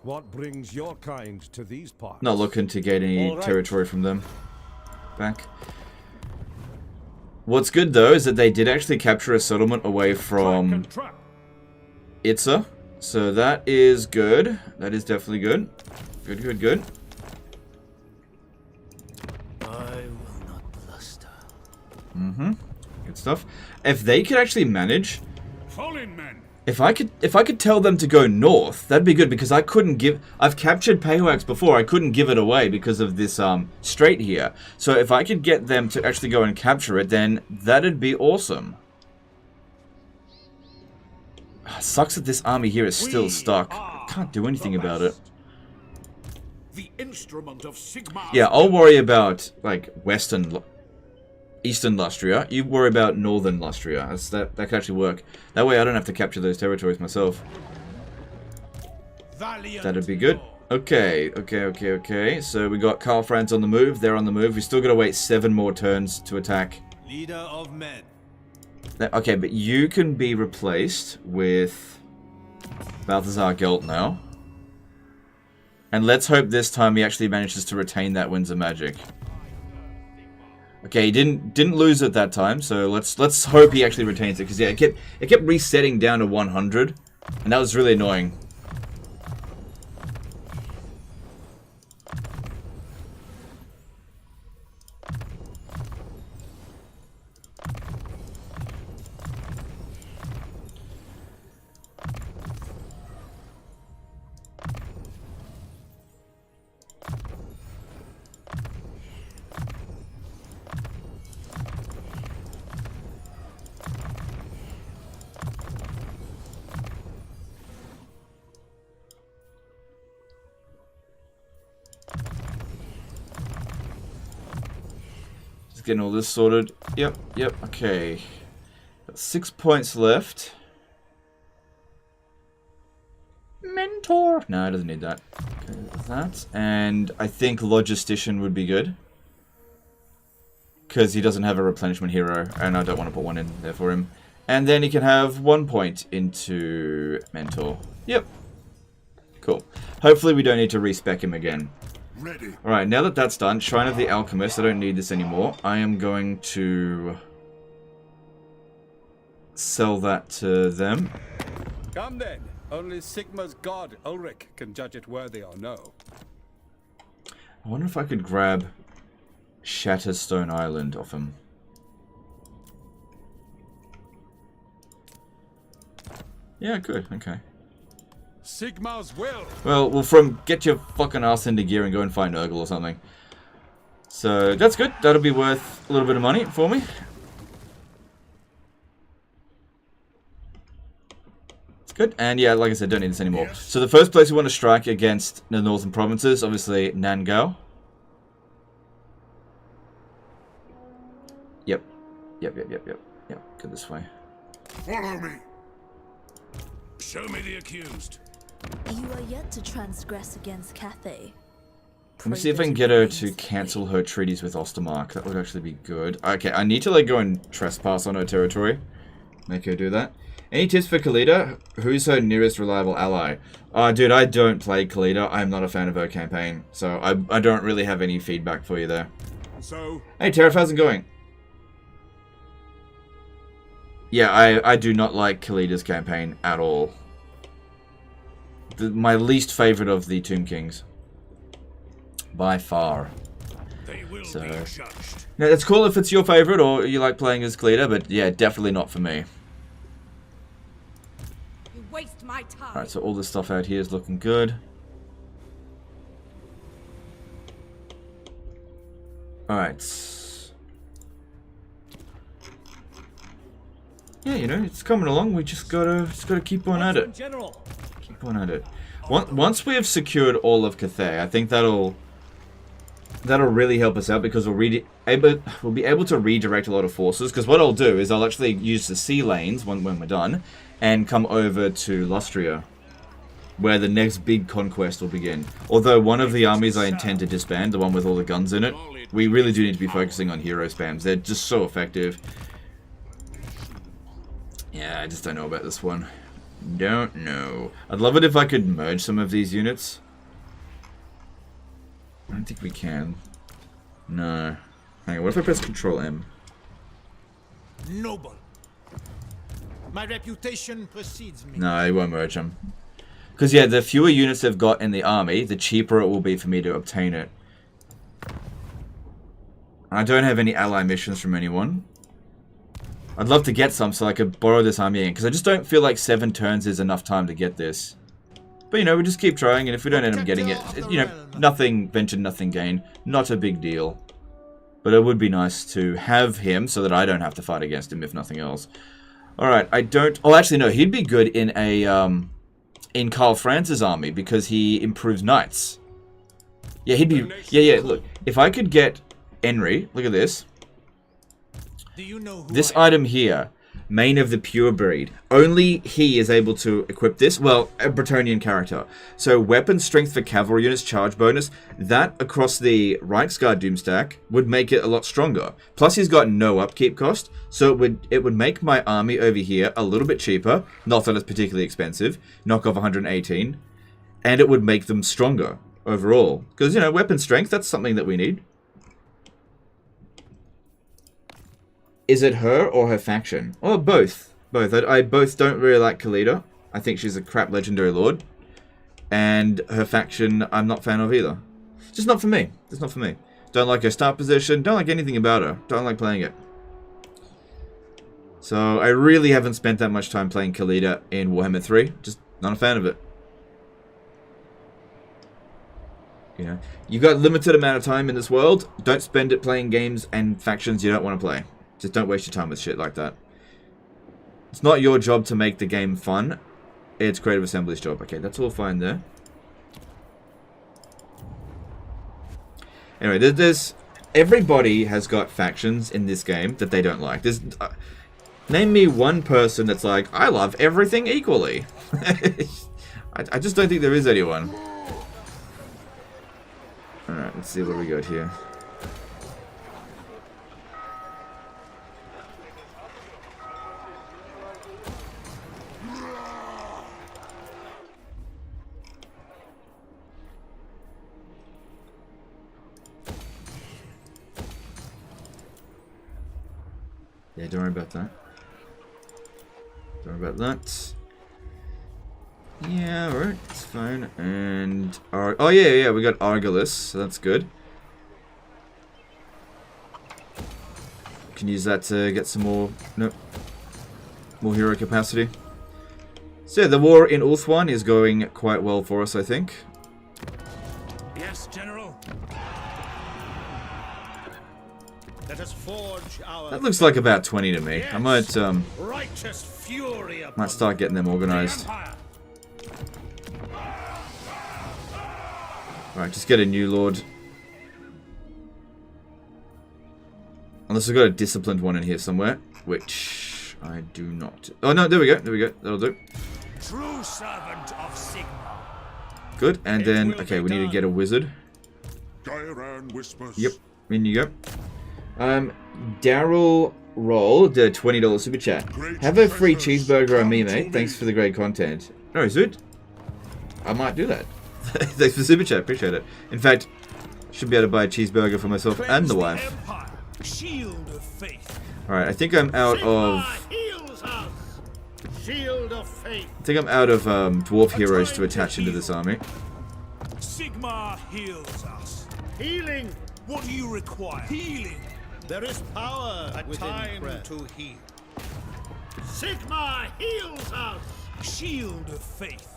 What brings your kind to these parts? Not looking to get any All right. territory from them back. What's good though is that they did actually capture a settlement away from Itza. So that is good. That is definitely good. Good, good, good. I will not bluster. Mm-hmm. Good stuff. If they could actually manage... Fallen men. If I could tell them to go north, that'd be good, because I couldn't give... I've captured Paywax before, I couldn't give it away because of this strait here. So if I could get them to actually go and capture it, then that'd be awesome. Sucks that this army here is still stuck. I can't do anything about it. The instrument of Sigmar. Yeah, I'll worry about, like, Eastern Lustria. You worry about Northern Lustria. That can actually work. That way I don't have to capture those territories myself. That'd be good. Okay, okay. So we got Karl Franz on the move. They're on the move. We still gotta wait 7 more turns to attack. Leader of men. Okay, but you can be replaced with Balthazar Gelt now. And let's hope this time he actually manages to retain that Winds of Magic. Okay, he didn't lose it that time, so let's hope he actually retains it, because yeah, it kept resetting down to 100, and that was really annoying. Getting all this sorted. Yep, okay. Got 6 points left. Mentor! No, it doesn't need that. Okay, that. And I think Logistician would be good. Because he doesn't have a replenishment hero, and I don't want to put one in there for him. And then he can have 1 point into Mentor. Yep. Cool. Hopefully we don't need to respec him again. Alright, now that that's done, Shrine of the Alchemist, I don't need this anymore. I am going to sell that to them. Come then. Only Sigma's god, Ulrich, can judge it worthy or no. I wonder if I could grab Shatterstone Island off him. Yeah, good, okay. Sigma's will. Well, from get your fucking ass into gear and go and find Nurgle or something. So, that's good. That'll be worth a little bit of money for me. It's good. And yeah, like I said, don't need this anymore. Yes. So the first place we want to strike against the northern provinces, obviously Nangao. Yep. Go this way. Follow me. Show me the accused. You are yet to transgress against Cathay. Let me see if I can get her to cancel her treaties with Ostermark. That would actually be good. Okay, I need to like go and trespass on her territory. Make her do that. Any tips for Khalida? Who's her nearest reliable ally? Dude, I don't play Khalida. I'm not a fan of her campaign. So I don't really have any feedback for you there. So, hey, Tariff, how's it going? Yeah, I do not like Khalida's campaign at all. My least favorite of the Tomb Kings. By far. they will So, be judged. now, it's cool if it's your favorite or you like playing as Khalida, but yeah, definitely not for me. You waste my time. Alright, so all this stuff out here is looking good. Alright. Yeah, you know, it's coming along. We just gotta keep on at it. General. Keep on at it. Once we have secured all of Cathay, I think that'll really help us out because we'll be able to redirect a lot of forces. Because what I'll do is I'll actually use the sea lanes when we're done, and come over to Lustria, where the next big conquest will begin. Although one of the armies I intend to disband, the one with all the guns in it, we really do need to be focusing on hero spams. They're just so effective. Yeah, I just don't know about this one. Don't know. I'd love it if I could merge some of these units. I don't think we can. No. Hang on, what if I press Control M? Noble. My reputation precedes me. No, I won't merge them. Because, yeah, the fewer units they've got in the army, the cheaper it will be for me to obtain it. I don't have any ally missions from anyone. I'd love to get some so I could borrow this army in, because I just don't feel like 7 turns is enough time to get this. But, you know, we just keep trying, and if we don't end up getting it, you know, nothing ventured, nothing gained. Not a big deal. But it would be nice to have him so that I don't have to fight against him, if nothing else. Alright, I don't... Oh, actually, no, he'd be good in a, in Karl Franz's army, because he improves knights. Yeah, he'd be... Yeah, look, if I could get Henry, look at this. Do you know who This item here, Mane of the Pure Breed, only he is able to equip this. Well, a Bretonnian character. So weapon strength for cavalry units, charge bonus, that across the Reichsguard Doomstack would make it a lot stronger. Plus he's got no upkeep cost, so it would make my army over here a little bit cheaper, not that it's particularly expensive, knock off 118, and it would make them stronger overall. Because, you know, weapon strength, that's something that we need. Is it her or her faction? Oh, both. Both. I both don't really like Khalida. I think she's a crap legendary lord. And her faction, I'm not a fan of either. Just not for me. Just not for me. Don't like her start position. Don't like anything about her. Don't like playing it. So I really haven't spent that much time playing Khalida in Warhammer 3. Just not a fan of it. You know, you got limited amount of time in this world. Don't spend it playing games and factions you don't want to play. Just don't waste your time with shit like that. It's not your job to make the game fun. It's Creative Assembly's job. Okay, that's all fine there. Anyway, there's everybody has got factions in this game that they don't like. There's name me one person that's like, I love everything equally. I just don't think there is anyone. Alright, let's see what we got here. Yeah, don't worry about that. Don't worry about that. Yeah, alright, it's fine. And oh yeah, we got Argalus, so that's good. Can use that to get some more more hero capacity. So yeah, the war in Ulthuan is going quite well for us, I think. Yes, General. Let us forge our That looks like about 20 to me. I might righteous fury upon might start getting them organized. Empire. Alright, just get a new lord. Unless we've got a disciplined one in here somewhere, which I do not. Oh no, there we go, that'll do. True servant of Sigma. Good, and then, okay, we need to get a wizard. Gairan whispers. Yep, in you go. Daryl Roll, the $20 super chat. Have a free cheeseburger on me, mate. Thanks for the great content. No, Zoot. I might do that. Thanks for the super chat, appreciate it. In fact, should be able to buy a cheeseburger for myself and the wife. Empire. Shield of faith. Alright, I think I'm out of... Heals us. Shield of faith. I think I'm out of dwarf heroes to attach into this army. Sigma heals us. Healing. What do you require? Healing. There is power within time prayer. to heal. Sigma heals us. Shield of faith.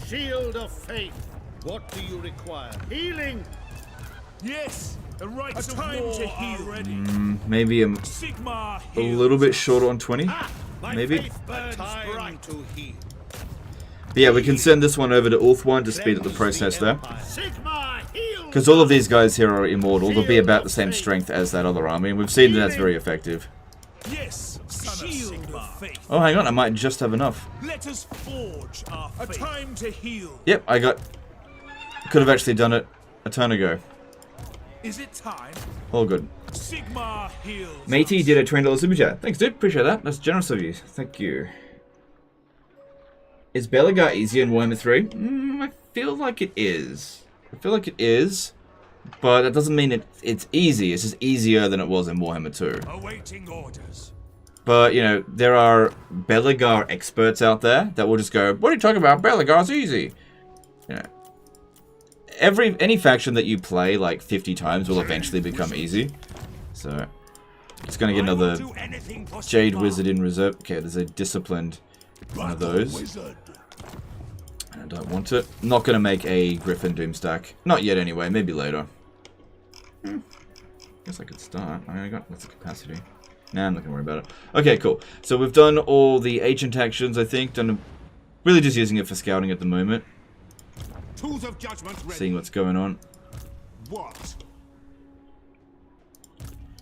Shield of faith. What do you require? Healing. Yes. The rights of war to heal. Ready. Maybe I'm Sigma a heals. little bit shorter on 20. My Maybe. faith burns Time bright to heal. But yeah, we can send this one over to Ulthuan to speed up the process there. Sigma heals. Because all of these guys here are immortal. They'll be about the same strength as that other army. And we've seen that that's very effective. Yes. Shield of faith. Oh, hang on. I might just have enough. Let us forge our faith. A time to heal. Yep, I got... Could have actually done it a turn ago. Is it time? All good. Sigma heals. Matey did a $20 super chat. Thanks, dude. Appreciate that. That's generous of you. Thank you. Is Belagar easier in Warhammer 3? I feel like it is. I feel like it is. But that doesn't mean it's easy. It's just easier than it was in Warhammer 2. Awaiting orders. But, you know, there are Belagar experts out there that will just go, what are you talking about? Belagar's easy. You know, any faction that you play like 50 times will eventually become easy. So, it's going to get another Jade Wizard in reserve. Okay, there's a disciplined one of those. I don't want it. Not going to make a Griffin Doomstack. Not yet anyway, maybe later. Guess I could start. I got lots of capacity. Nah, I'm not going to worry about it. Okay, cool. So we've done all the ancient actions, I think. Really just using it for scouting at the moment. Tools of judgment ready. Seeing what's going on. What?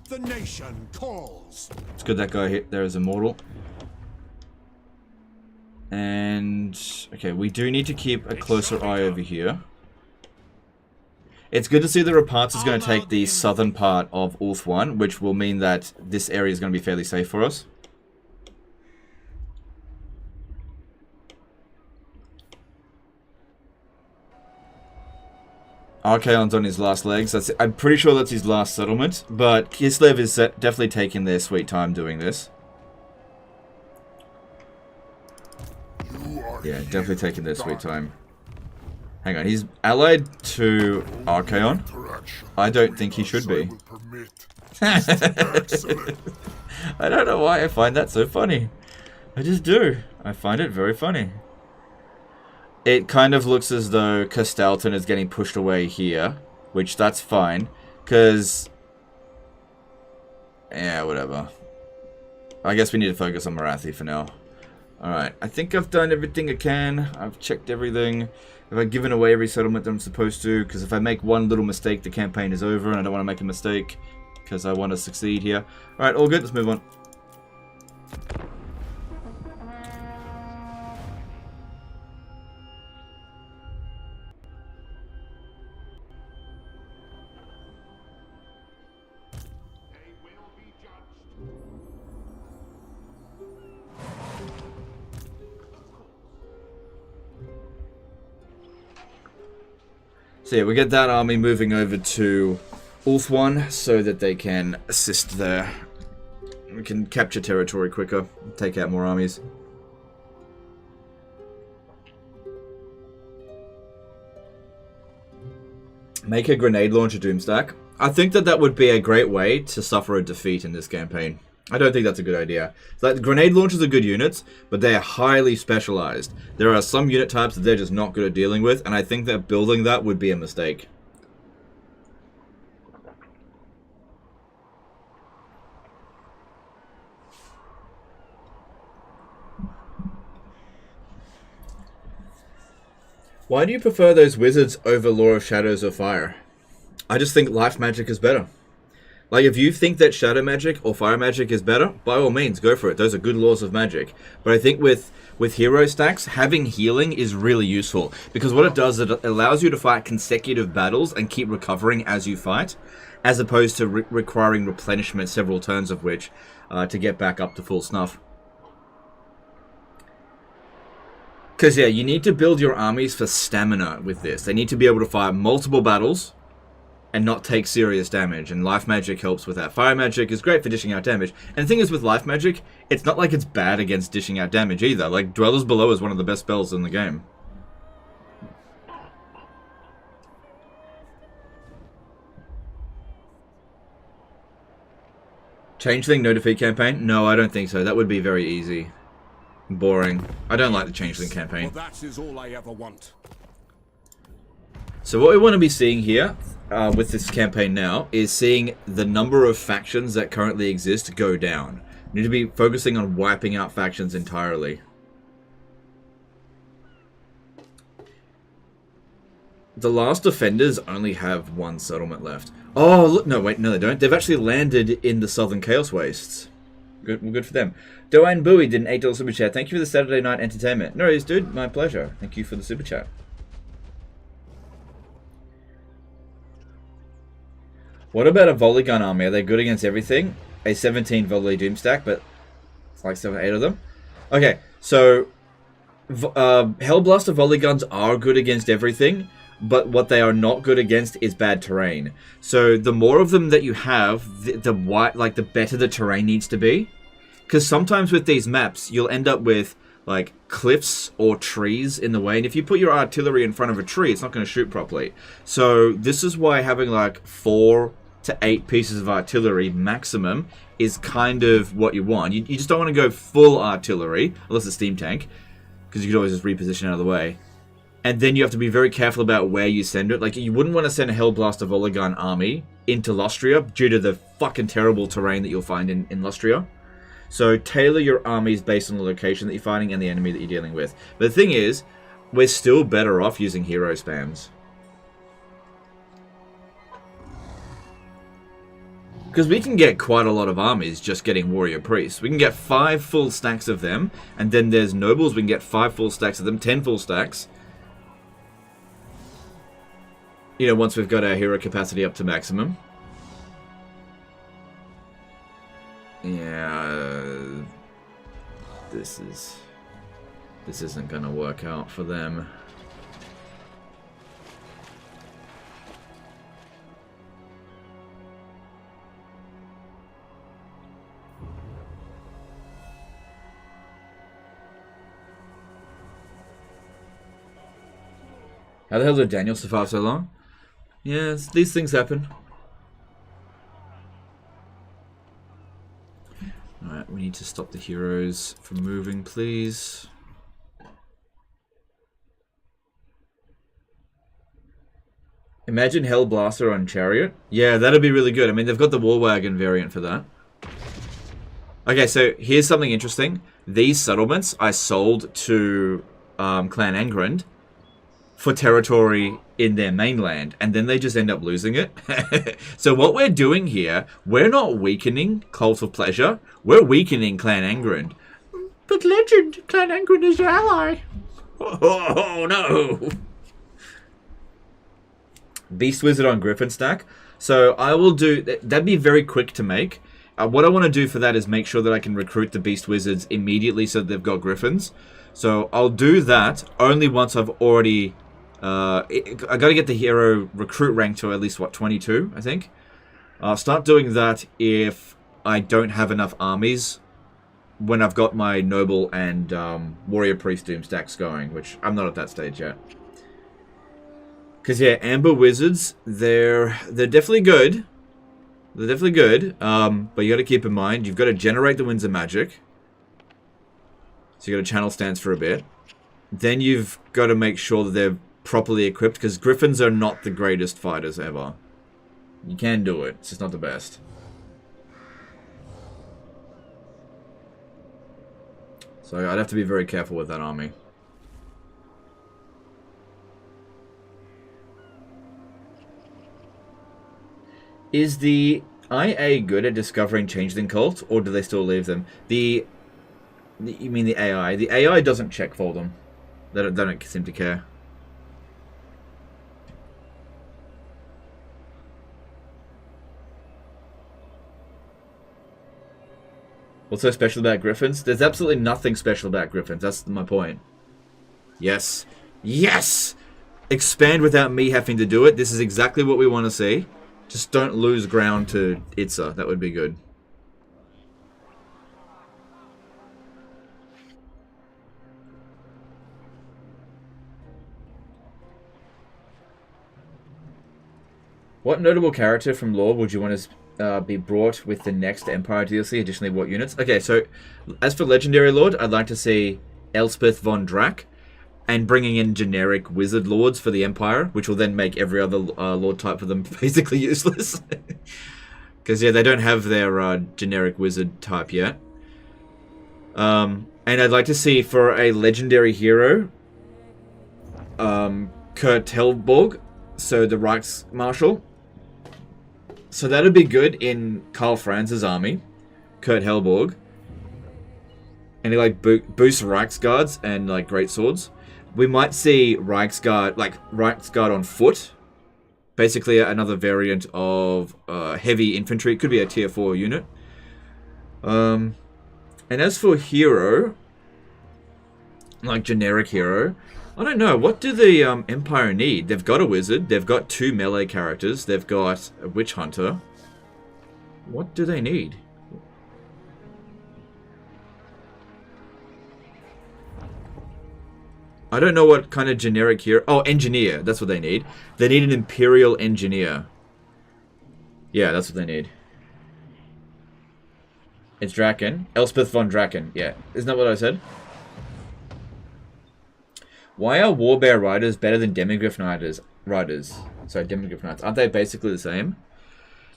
The nation calls. It's good that guy hit there is immortal. And... okay, we do need to keep a closer eye over here. It's good to see that Raparts is going to take the southern part of Ulthuan, which will mean that this area is going to be fairly safe for us. Archaon's on his last legs. I'm pretty sure that's his last settlement, but Kislev is definitely taking their sweet time doing this. Yeah, definitely taking their sweet time. Hang on, he's allied to Archaon. I don't think he should be. I don't know why I find that so funny. I just do. I find it very funny. It kind of looks as though Castalton is getting pushed away here, which that's fine, because... yeah, whatever. I guess we need to focus on Marathi for now. Alright, I think I've done everything I can. I've checked everything. Have I given away every settlement that I'm supposed to? Because if I make one little mistake, the campaign is over, and I don't want to make a mistake, because I want to succeed here. Alright, all good, let's move on. So yeah, we get that army moving over to Ulthuan so that they can assist there. We can capture territory quicker, take out more armies. Make a grenade launcher doomstack. I think that would be a great way to suffer a defeat in this campaign. I don't think that's a good idea. Like, grenade launchers are good units, but they are highly specialized. There are some unit types that they're just not good at dealing with, and I think that building that would be a mistake. Why do you prefer those wizards over Law of Shadows or Fire? I just think life magic is better. Like, if you think that shadow magic or fire magic is better, by all means, go for it. Those are good laws of magic. But I think with hero stacks, having healing is really useful. Because what it does, it allows you to fight consecutive battles and keep recovering as you fight, as opposed to requiring replenishment, several turns of which, to get back up to full snuff. Because, yeah, you need to build your armies for stamina with this. They need to be able to fight multiple battles and not take serious damage, and life magic helps with that. Fire magic is great for dishing out damage, and the thing is with life magic, it's not like it's bad against dishing out damage either. Like, Dwellers Below is one of the best spells in the game. Changeling no defeat campaign? No, I don't think so. That would be very easy. Boring. I don't like the Changeling campaign. Well, that is all I ever want. So what we want to be seeing here, with this campaign now, is seeing the number of factions that currently exist go down. We need to be focusing on wiping out factions entirely. The last defenders only have one settlement left. Oh, look, no, wait, no they don't. They've actually landed in the Southern Chaos Wastes. Good for them. Doane Bowie did an $8 super chat. Thank you for the Saturday night entertainment. No worries, dude. My pleasure. Thank you for the super chat. What about a volley gun army? Are they good against everything? A 17 volley doomstack, but it's like 7 or 8 of them. Okay, so Hellblaster volley guns are good against everything, but what they are not good against is bad terrain. So the more of them that you have, the better the terrain needs to be. Because sometimes with these maps, you'll end up with like cliffs or trees in the way, and if you put your artillery in front of a tree, it's not going to shoot properly. So this is why having like 4 to 8 pieces of artillery maximum is kind of what you want. You just don't want to go full artillery, unless it's steam tank, because you could always just reposition out of the way. And then you have to be very careful about where you send it. Like, you wouldn't want to send a Hellblaster volley gun army into Lustria due to the fucking terrible terrain that you'll find in Lustria. So tailor your armies based on the location that you're fighting and the enemy that you're dealing with. But the thing is, we're still better off using hero spams. Because we can get quite a lot of armies just getting warrior priests. We can get 5 full stacks of them, and then there's nobles, we can get 5 full stacks of them, 10 full stacks. You know, once we've got our hero capacity up to maximum. Yeah, this isn't gonna work out for them. How the hell did Daniel survive so long? Yes, these things happen. Alright, we need to stop the heroes from moving, please. Imagine Hellblaster on Chariot. Yeah, that'd be really good. I mean, they've got the War Wagon variant for that. Okay, so here's something interesting. These settlements I sold to Clan Angrand for territory in their mainland, and then they just end up losing it. So what we're doing here, we're not weakening Cult of Pleasure, we're weakening Clan Angrand. But legend, Clan Angrand is your ally. Oh no! Beast Wizard on Griffin stack. So I will do, that'd be very quick to make. What I want to do for that is make sure that I can recruit the Beast Wizards immediately so that they've got Griffins. So I'll do that only once I've already... I got to get the hero recruit rank to at least, what, 22, I think? I'll start doing that if I don't have enough armies when I've got my Noble and Warrior Priest Doom stacks going, which I'm not at that stage yet. Because, yeah, Amber Wizards, they're definitely good. They're definitely good, but you got to keep in mind, you've got to generate the Winds of Magic. So you got to channel stance for a bit. Then you've got to make sure that they're properly equipped, because Griffins are not the greatest fighters ever. You can do it, it's just not the best. So I'd have to be very careful with that army. Is the IA good at discovering changeling cults, or do they still leave them? You mean the AI? The AI doesn't check for them. They don't seem to care. What's so special about Griffins? There's absolutely nothing special about Griffins. That's my point. Yes. Yes! Expand without me having to do it. This is exactly what we want to see. Just don't lose ground to Itza. That would be good. What notable character from lore would you want to be brought with the next Empire DLC? Additionally, what units? Okay, so as for Legendary Lord, I'd like to see Elspeth von Drack, and bringing in generic wizard lords for the Empire, which will then make every other lord type for them basically useless. Because, yeah, they don't have their generic wizard type yet. And I'd like to see, for a legendary hero, Kurt Helborg, so the Reichsmarschall. So that'd be good in Karl Franz's army, Kurt Helborg. And he, like, boosts Reichsguards and, like, great swords. We might see Reichsguard on foot. Basically another variant of heavy infantry. It could be a tier 4 unit. And as for hero, like generic hero, I don't know. What do the Empire need? They've got a wizard. They've got 2 melee characters. They've got a witch hunter. What do they need? I don't know what kind of generic hero... Oh, engineer. That's what they need. They need an Imperial engineer. Yeah, that's what they need. It's Draken. Elspeth von Draken. Yeah. Isn't that what I said? Why are Warbear Riders better than Demigryph Riders? Sorry, Demigryph Knights. Aren't they basically the same?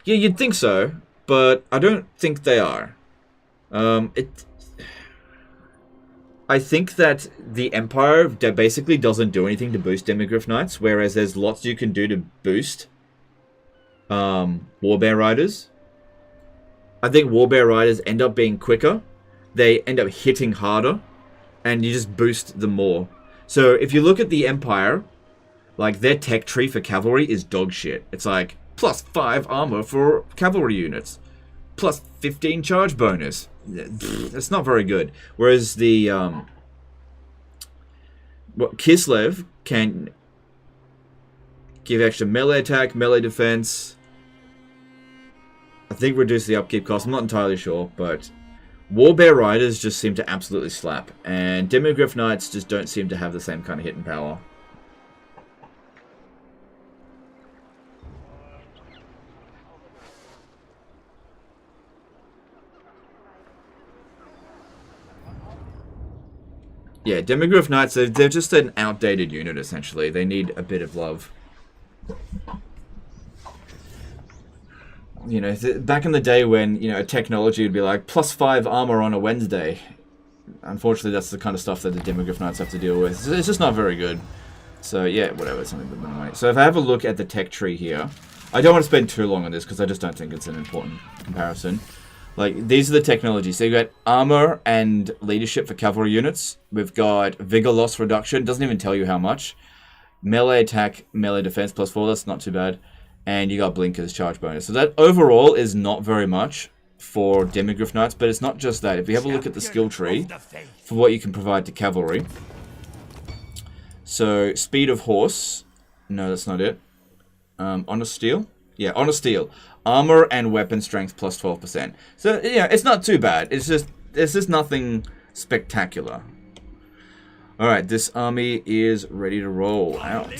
Yeah, you'd think so. But I don't think they are. I think that the Empire basically doesn't do anything to boost Demigryph Knights, whereas there's lots you can do to boost Warbear Riders. I think Warbear Riders end up being quicker, they end up hitting harder, and you just boost them more. So if you look at the Empire, like their tech tree for cavalry is dog shit. It's like plus 5 armor for cavalry units, plus 15 charge bonus. That's not very good. Whereas the Kislev can give extra melee attack, melee defense. I think reduce the upkeep cost. I'm not entirely sure, but Warbear Riders just seem to absolutely slap, and Demigryph Knights just don't seem to have the same kind of hitting power. Yeah, Demigryph Knights, they're just an outdated unit, essentially. They need a bit of love. You know, back in the day when, you know, technology would be like, +5 armor on a Wednesday. Unfortunately, that's the kind of stuff that the Demigryph Knights have to deal with. It's just not very good. So, yeah, whatever, it's something but money. So if I have a look at the tech tree here, I don't want to spend too long on this because I just don't think it's an important comparison. Like, these are the technologies. So you've got armor and leadership for cavalry units. We've got vigor loss reduction. Doesn't even tell you how much. Melee attack, melee defense +4. That's not too bad. And you got blinkers, charge bonus. So that overall is not very much for Demigryph Knights. But it's not just that. If you have a look at the skill tree for what you can provide to cavalry. So, speed of horse. No, that's not it. Honest steel? Yeah, honest steel. Armor and weapon strength +12%. So, yeah, it's not too bad. It's just nothing spectacular. Alright, this army is ready to roll out.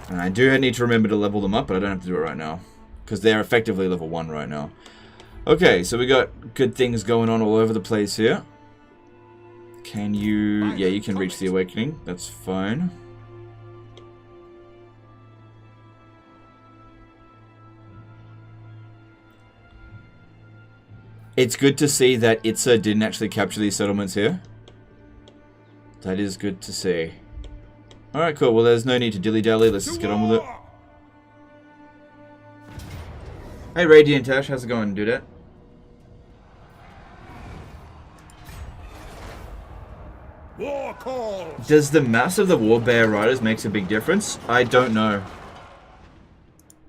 And I do need to remember to level them up, but I don't have to do it right now. Because they're effectively level 1 right now. Okay, so we got good things going on all over the place here. Can you... Yeah, you can reach the awakening. That's fine. It's good to see that Itza didn't actually capture these settlements here. That is good to see. Alright, cool. Well, there's no need to dilly-dally. Let's just get on with it. Hey, Radiant Ash. How's it going, dude? War calls. Does the mass of the Warbear Riders makes a big difference? I don't know.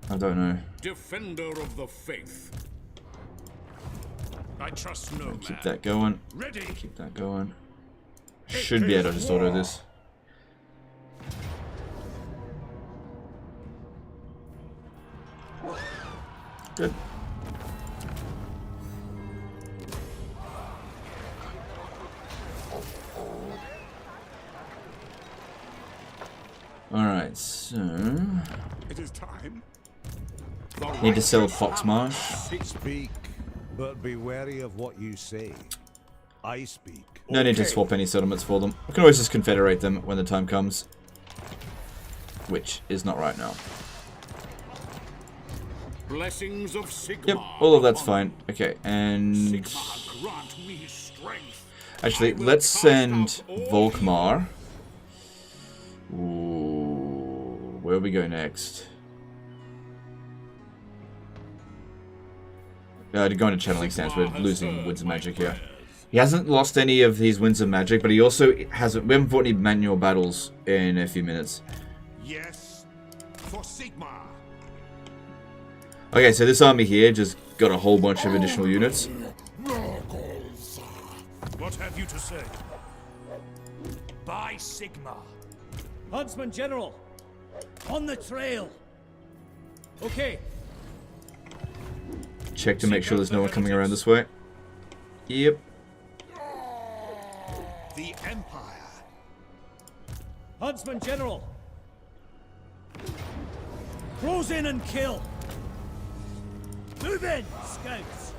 I don't know. Defender of the faith. I trust no man. Keep that going. Ready. Keep that going. Should be able to just auto this. Good. Alright, so... It is time. Need to sell Foxmarsh. Speak, but be wary of what you say. I speak. No need to swap any settlements for them. We can always just confederate them when the time comes. Which is not right now. Blessings of Sigmar. Yep, all of that's fine. Okay, and... Sigmar, grant me strength. Actually, let's send Volkmar. Ooh, where we go next? To go into channeling stance. We're losing Winds of Magic here. He hasn't lost any of his Winds of Magic, but he also hasn't... We haven't fought any manual battles in a few minutes. Yes, for Sigmar. Okay, so this army here just got a whole bunch of additional units. What have you to say? By Sigmar. Huntsman General, on the trail. Okay. Check to make sure there's no one coming around this way. Yep. The Empire. Huntsman General. Close in and kill. Move in, scouts.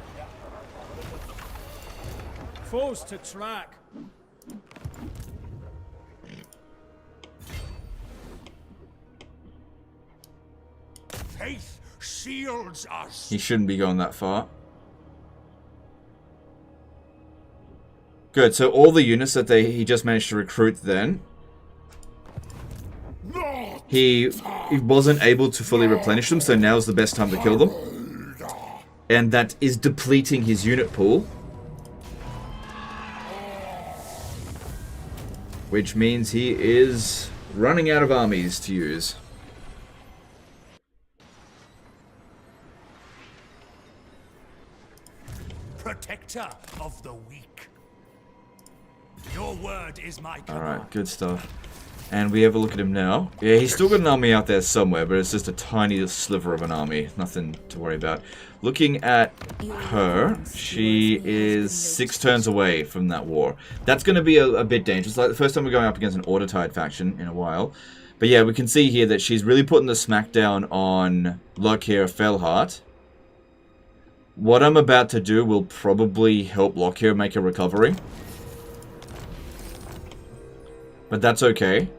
Foes to track. Faith shields us. He shouldn't be going that far. Good, so all the units that he just managed to recruit then, he wasn't able to fully replenish them, so now's the best time to kill them. And that is depleting his unit pool. Which means he is running out of armies to use. Protector of the weak. Your word is my command. Alright, good stuff. And we have a look at him now. Yeah, he's still got an army out there somewhere, but it's just a tiny sliver of an army. Nothing to worry about. Looking at her, she is 6 turns away from that war. That's going to be a bit dangerous. Like the first time we're going up against an Autotide faction in a while. But yeah, we can see here that she's really putting the smackdown on Lokir Felhart. What I'm about to do will probably help Lockyer make a recovery. But that's okay.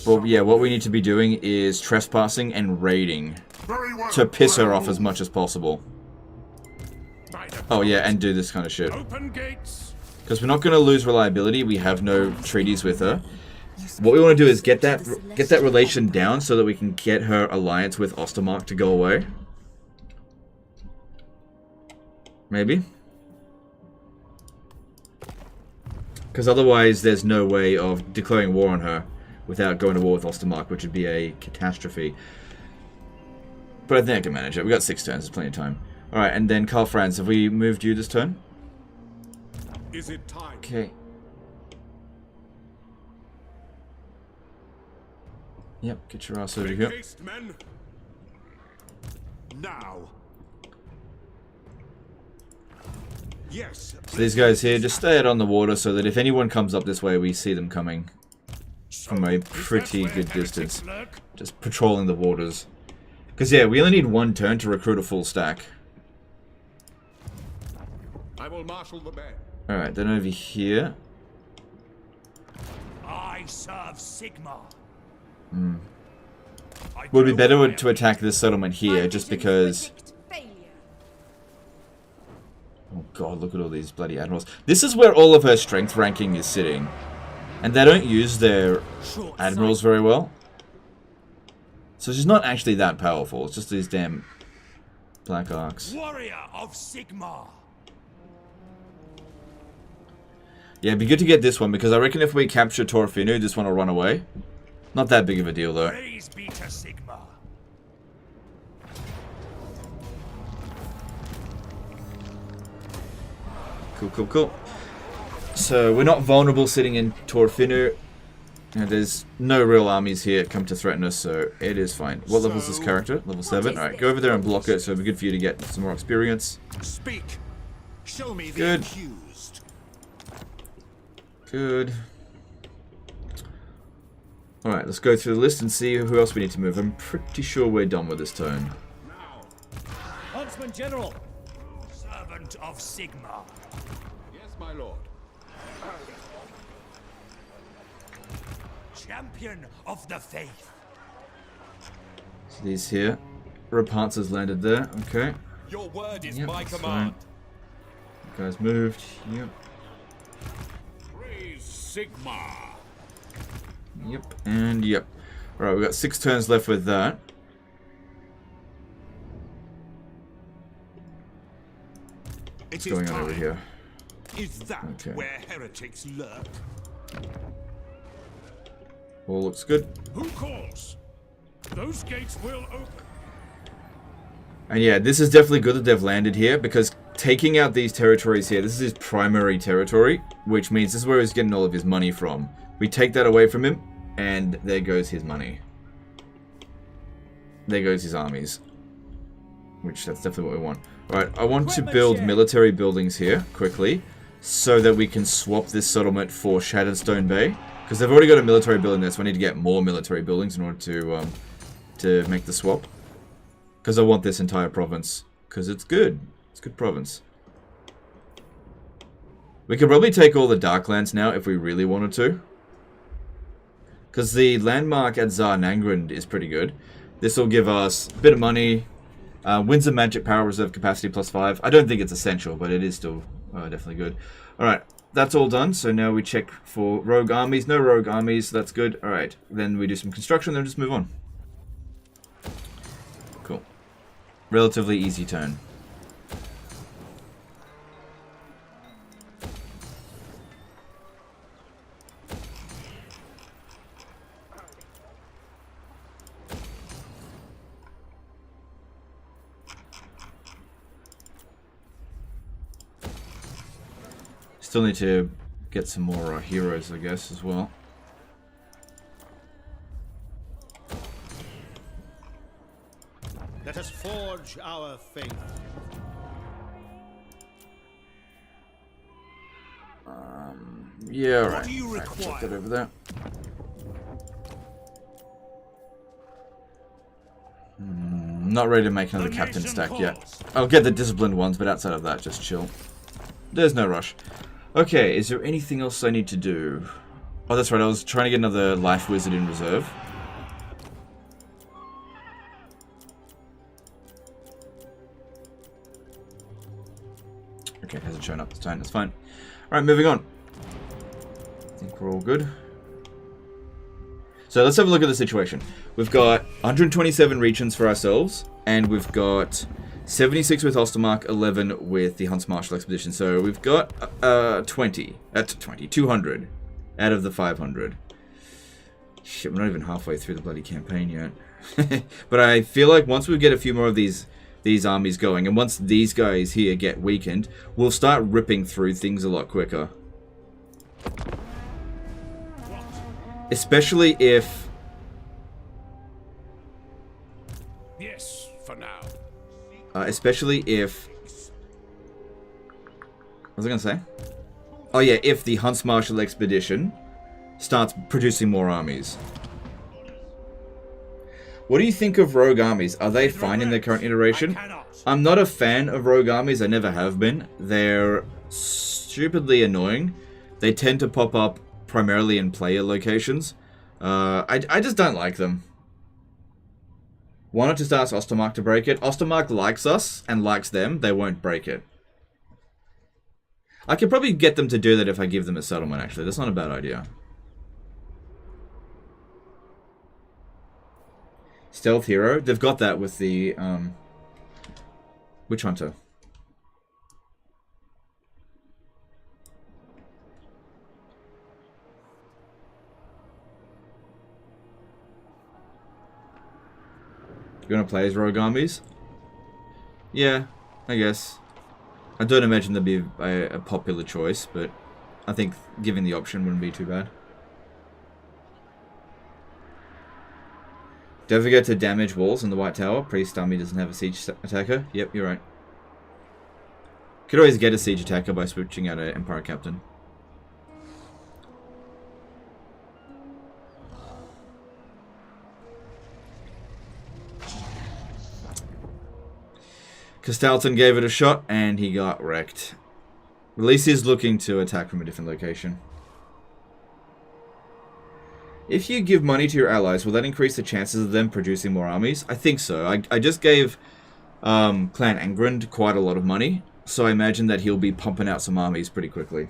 But yeah, what we need to be doing is trespassing and raiding to piss her off as much as possible. Oh yeah, and do this kind of shit. Because we're not going to lose reliability. We have no treaties with her. What we want to do is get that relation down so that we can get her alliance with Ostermark to go away. Maybe. Because otherwise there's no way of declaring war on her without going to war with Ostermark, which would be a catastrophe. But I think I can manage it. We got 6 turns, there's plenty of time. Alright, and then Karl Franz, have we moved you this turn? Is it time? Okay. Yep, get your ass over here. Haste, men. Now. Yes. So these guys here, just stay out on the water so that if anyone comes up this way, we see them coming from a pretty good distance. Just patrolling the waters. Because yeah, we only need 1 turn to recruit a full stack. I will marshal the men. Alright, then over here. I serve Sigma. Would be better to attack this settlement here, just because... Oh god, look at all these bloody admirals. This is where all of her strength ranking is sitting. And they don't use their admirals very well. So she's not actually that powerful, it's just these damn black arcs. Warrior of Sigma. Yeah, it'd be good to get this one, because I reckon if we capture Torfinu, this one will run away. Not that big of a deal, though. Praise be to Sigma. Cool, cool, cool. So, we're not vulnerable sitting in Torfinu. And there's no real armies here come to threaten us, so it is fine. What level is this character? Level 7. Alright, go over there and block it, so it'll be good for you to get some more experience. Speak. Show me the Good. accused. Good. Alright, let's go through the list and see who else we need to move. I'm pretty sure we're done with this turn. Huntsman General. Servant of Sigma. Yes, my lord. Champion of the faith. So these here. Rapunzel's landed there. Okay. Your word is Yep, my that's command. fine. You guys moved. Yep. Praise Sigma. Yep. And yep. Alright, we've got 6 turns left with that. What's going on over here? Is that Okay. where heretics lurk? All looks good. Who calls? Those gates will open. And yeah, this is definitely good that they've landed here, because taking out these territories here, this is his primary territory, which means this is where he's getting all of his money from. We take that away from him, and there goes his money. There goes his armies. Which, that's definitely what we want. Alright, I want to build military buildings here, quickly, so that we can swap this settlement for Shattered Stone Bay. Because they've already got a military building there, so I need to get more military buildings in order to make the swap. Because I want this entire province. Because it's good. It's a good province. We could probably take all the Darklands now if we really wanted to. Because the landmark at Tsar Nangrund is pretty good. This will give us a bit of money. Winds of Magic Power Reserve Capacity +5. I don't think it's essential, but it is still definitely good. Alright, that's all done. So now we check for rogue armies. No rogue armies, so that's good. Alright, then we do some construction, then just move on. Cool. Relatively easy turn. Still need to get some more heroes, I guess, as well. Let us forge our faith. Yeah, alright. What do you Alright, check require? that over there. Not ready to make another captain stack yet. I'll get the disciplined ones, but outside of that, just chill. There's no rush. Okay, is there anything else I need to do? Oh, that's right, I was trying to get another life wizard in reserve. Okay, hasn't shown up this time, that's fine. Alright, moving on. I think we're all good. So let's have a look at the situation. We've got 127 regions for ourselves, and we've got 76 with Ostermark, 11 with the Hunts Marshal Expedition. So we've got 200 out of the 500. Shit, we're not even halfway through the bloody campaign yet. But I feel like once we get a few more of these armies going, and once these guys here get weakened, we'll start ripping through things a lot quicker. Especially if... Yes, for now. especially if... What was I going to say? Oh yeah, if the Hunts Marshal Expedition starts producing more armies. What do you think of rogue armies? Are they fine in their current iteration? I'm not a fan of rogue armies, I never have been. They're stupidly annoying. They tend to pop up primarily in player locations. I just don't like them. Why not just ask Ostermark to break it? Ostermark likes us and likes them. They won't break it. I could probably get them to do that if I give them a settlement, actually. That's not a bad idea. Stealth Hero. They've got that with the Witch Hunter. You want to play as rogue armies? Yeah, I guess. I don't imagine there'd be a popular choice, but I think giving the option wouldn't be too bad. Don't forget to damage walls in the White Tower. Priest army doesn't have a siege attacker. Yep, you're right. Could always get a siege attacker by switching out an Empire Captain. Castalton gave it a shot, and he got wrecked. At least he's looking to attack from a different location. If you give money to your allies, will that increase the chances of them producing more armies? I think so. I just gave Clan Angrand quite a lot of money, so I imagine that he'll be pumping out some armies pretty quickly.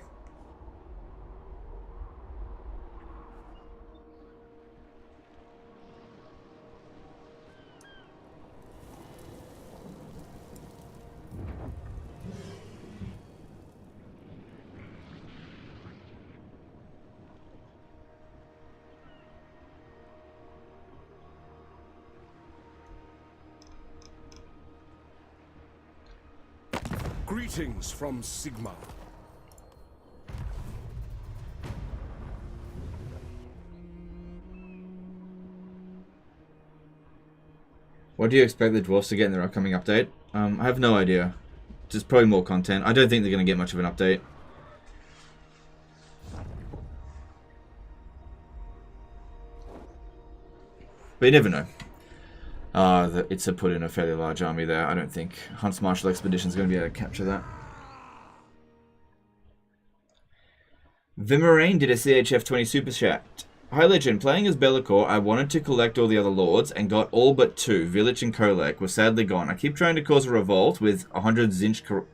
Greetings from Sigma. What do you expect the dwarves to get in their upcoming update? I have no idea. Just probably more content. I don't think they're going to get much of an update. But you never know. It's a put in a fairly large army there. I don't think Hunts Marshal Expedition is going to be able to capture that. Vimarain did a CHF20 super chat. Hi Legend, playing as Bellicor, I wanted to collect all the other lords and got all but 2, Village and Kolek, were sadly gone. I keep trying to cause a revolt with 100 Zinch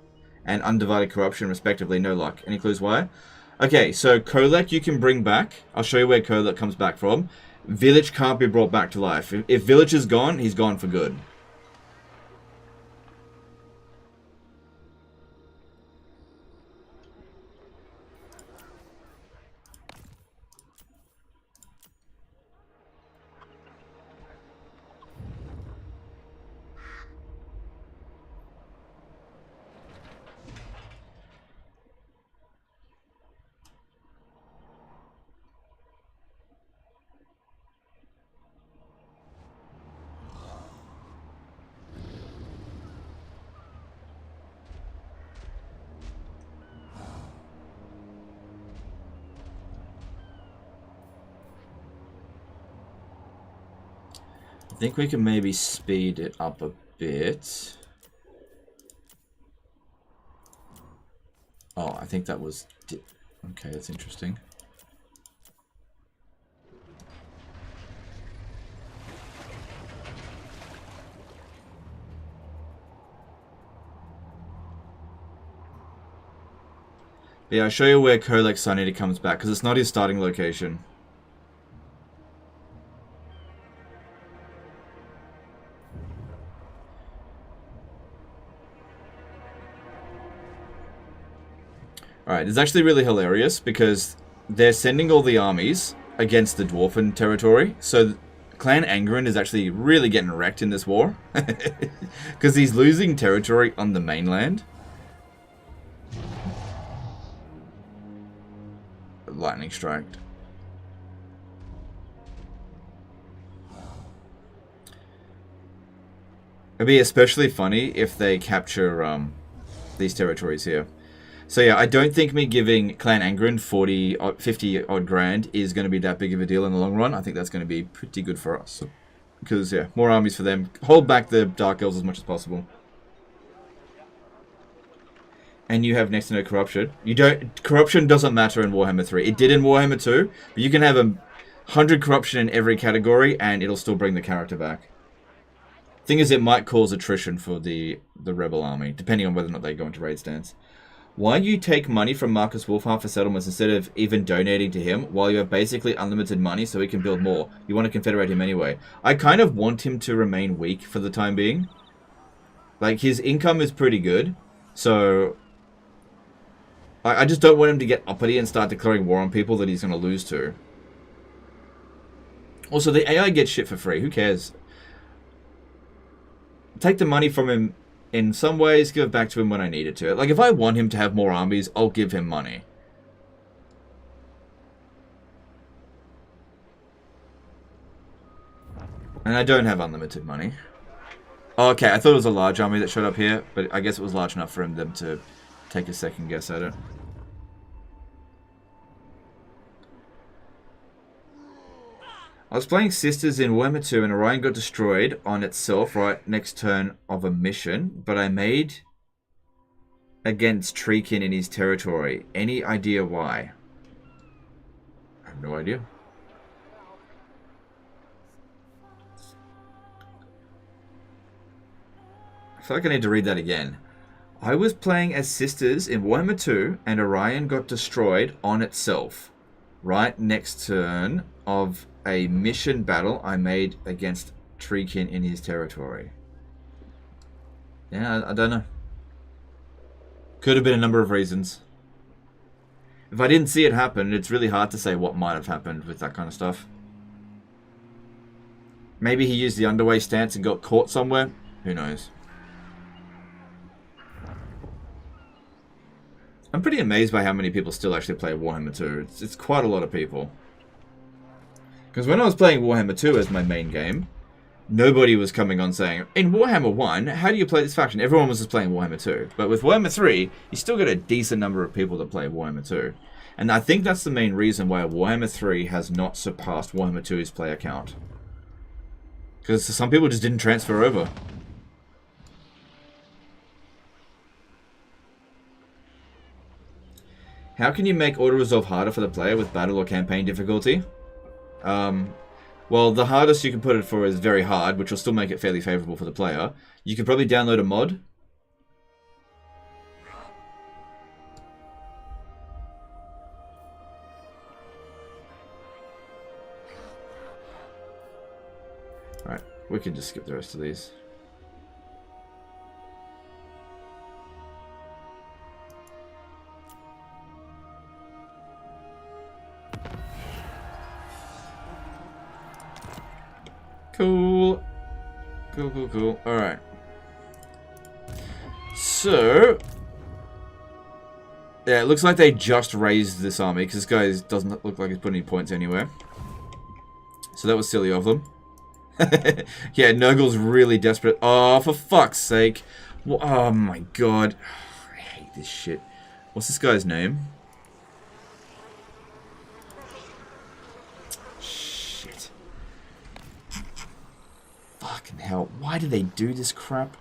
and Undivided Corruption respectively, no luck. Any clues why? Okay, so Kolek you can bring back. I'll show you where Kolek comes back from. Village can't be brought back to life. If Village is gone, he's gone for good. think we can maybe speed it up a bit. Oh, I think that was... Okay, that's interesting. Yeah, I'll show you where Kolek Sanity comes back, because it's not his starting location. Alright, it's actually really hilarious, because they're sending all the armies against the Dwarfen territory, so Clan Angren is actually really getting wrecked in this war. Because he's losing territory on the mainland. Lightning strike. It'd be especially funny if they capture these territories here. So yeah, I don't think me giving Clan Angren 50 odd grand is going to be that big of a deal in the long run. I think that's going to be pretty good for us. Because yeah, more armies for them. Hold back the Dark Elves as much as possible. And you have next to no corruption. You don't. Corruption doesn't matter in Warhammer 3. It did in Warhammer 2, but you can have 100 corruption in every category, and it'll still bring the character back. Thing is, it might cause attrition for the rebel army, depending on whether or not they go into raid stance. Why do you take money from Marcus Wolfhard for settlements instead of even donating to him, while you have basically unlimited money so he can build more? You want to confederate him anyway. I kind of want him to remain weak for the time being. Like, his income is pretty good, so... I just don't want him to get uppity and start declaring war on people that he's going to lose to. Also, the AI gets shit for free. Who cares? Take the money from him in some ways, give it back to him when I need it to. Like, if I want him to have more armies, I'll give him money. And I don't have unlimited money. Oh, okay, I thought it was a large army that showed up here, but I guess it was large enough for them to take a second guess at it. I was playing Sisters in Warhammer 2 and Orion got destroyed on itself right next turn of a mission, but I made against Treekin in his territory. Any idea why? I have no idea. I feel like I need to read that again. I was playing as Sisters in Warhammer 2 and Orion got destroyed on itself right next turn of a mission battle I made against Treekin in his territory. Yeah, I don't know. Could have been a number of reasons. If I didn't see it happen, it's really hard to say what might have happened with that kind of stuff. Maybe he used the underway stance and got caught somewhere. Who knows? I'm pretty amazed by how many people still actually play Warhammer 2. It's quite a lot of people. Because when I was playing Warhammer 2 as my main game, nobody was coming on saying, in Warhammer 1, how do you play this faction? Everyone was just playing Warhammer 2. But with Warhammer 3, you still got a decent number of people that play Warhammer 2. And I think that's the main reason why Warhammer 3 has not surpassed Warhammer 2's player count. Because some people just didn't transfer over. How can you make auto-resolve harder for the player with battle or campaign difficulty? Well, the hardest you can put it for is very hard, which will still make it fairly favorable for the player. You can probably download a mod. Alright, we can just skip the rest of these. Cool. Cool. Alright. So... yeah, it looks like they just raised this army, because this guy doesn't look like he's put any points anywhere. So that was silly of them. Yeah, Nurgle's really desperate. Oh, for fuck's sake. Oh my god. I hate this shit. What's this guy's name? Fucking hell. Why do they do this crap?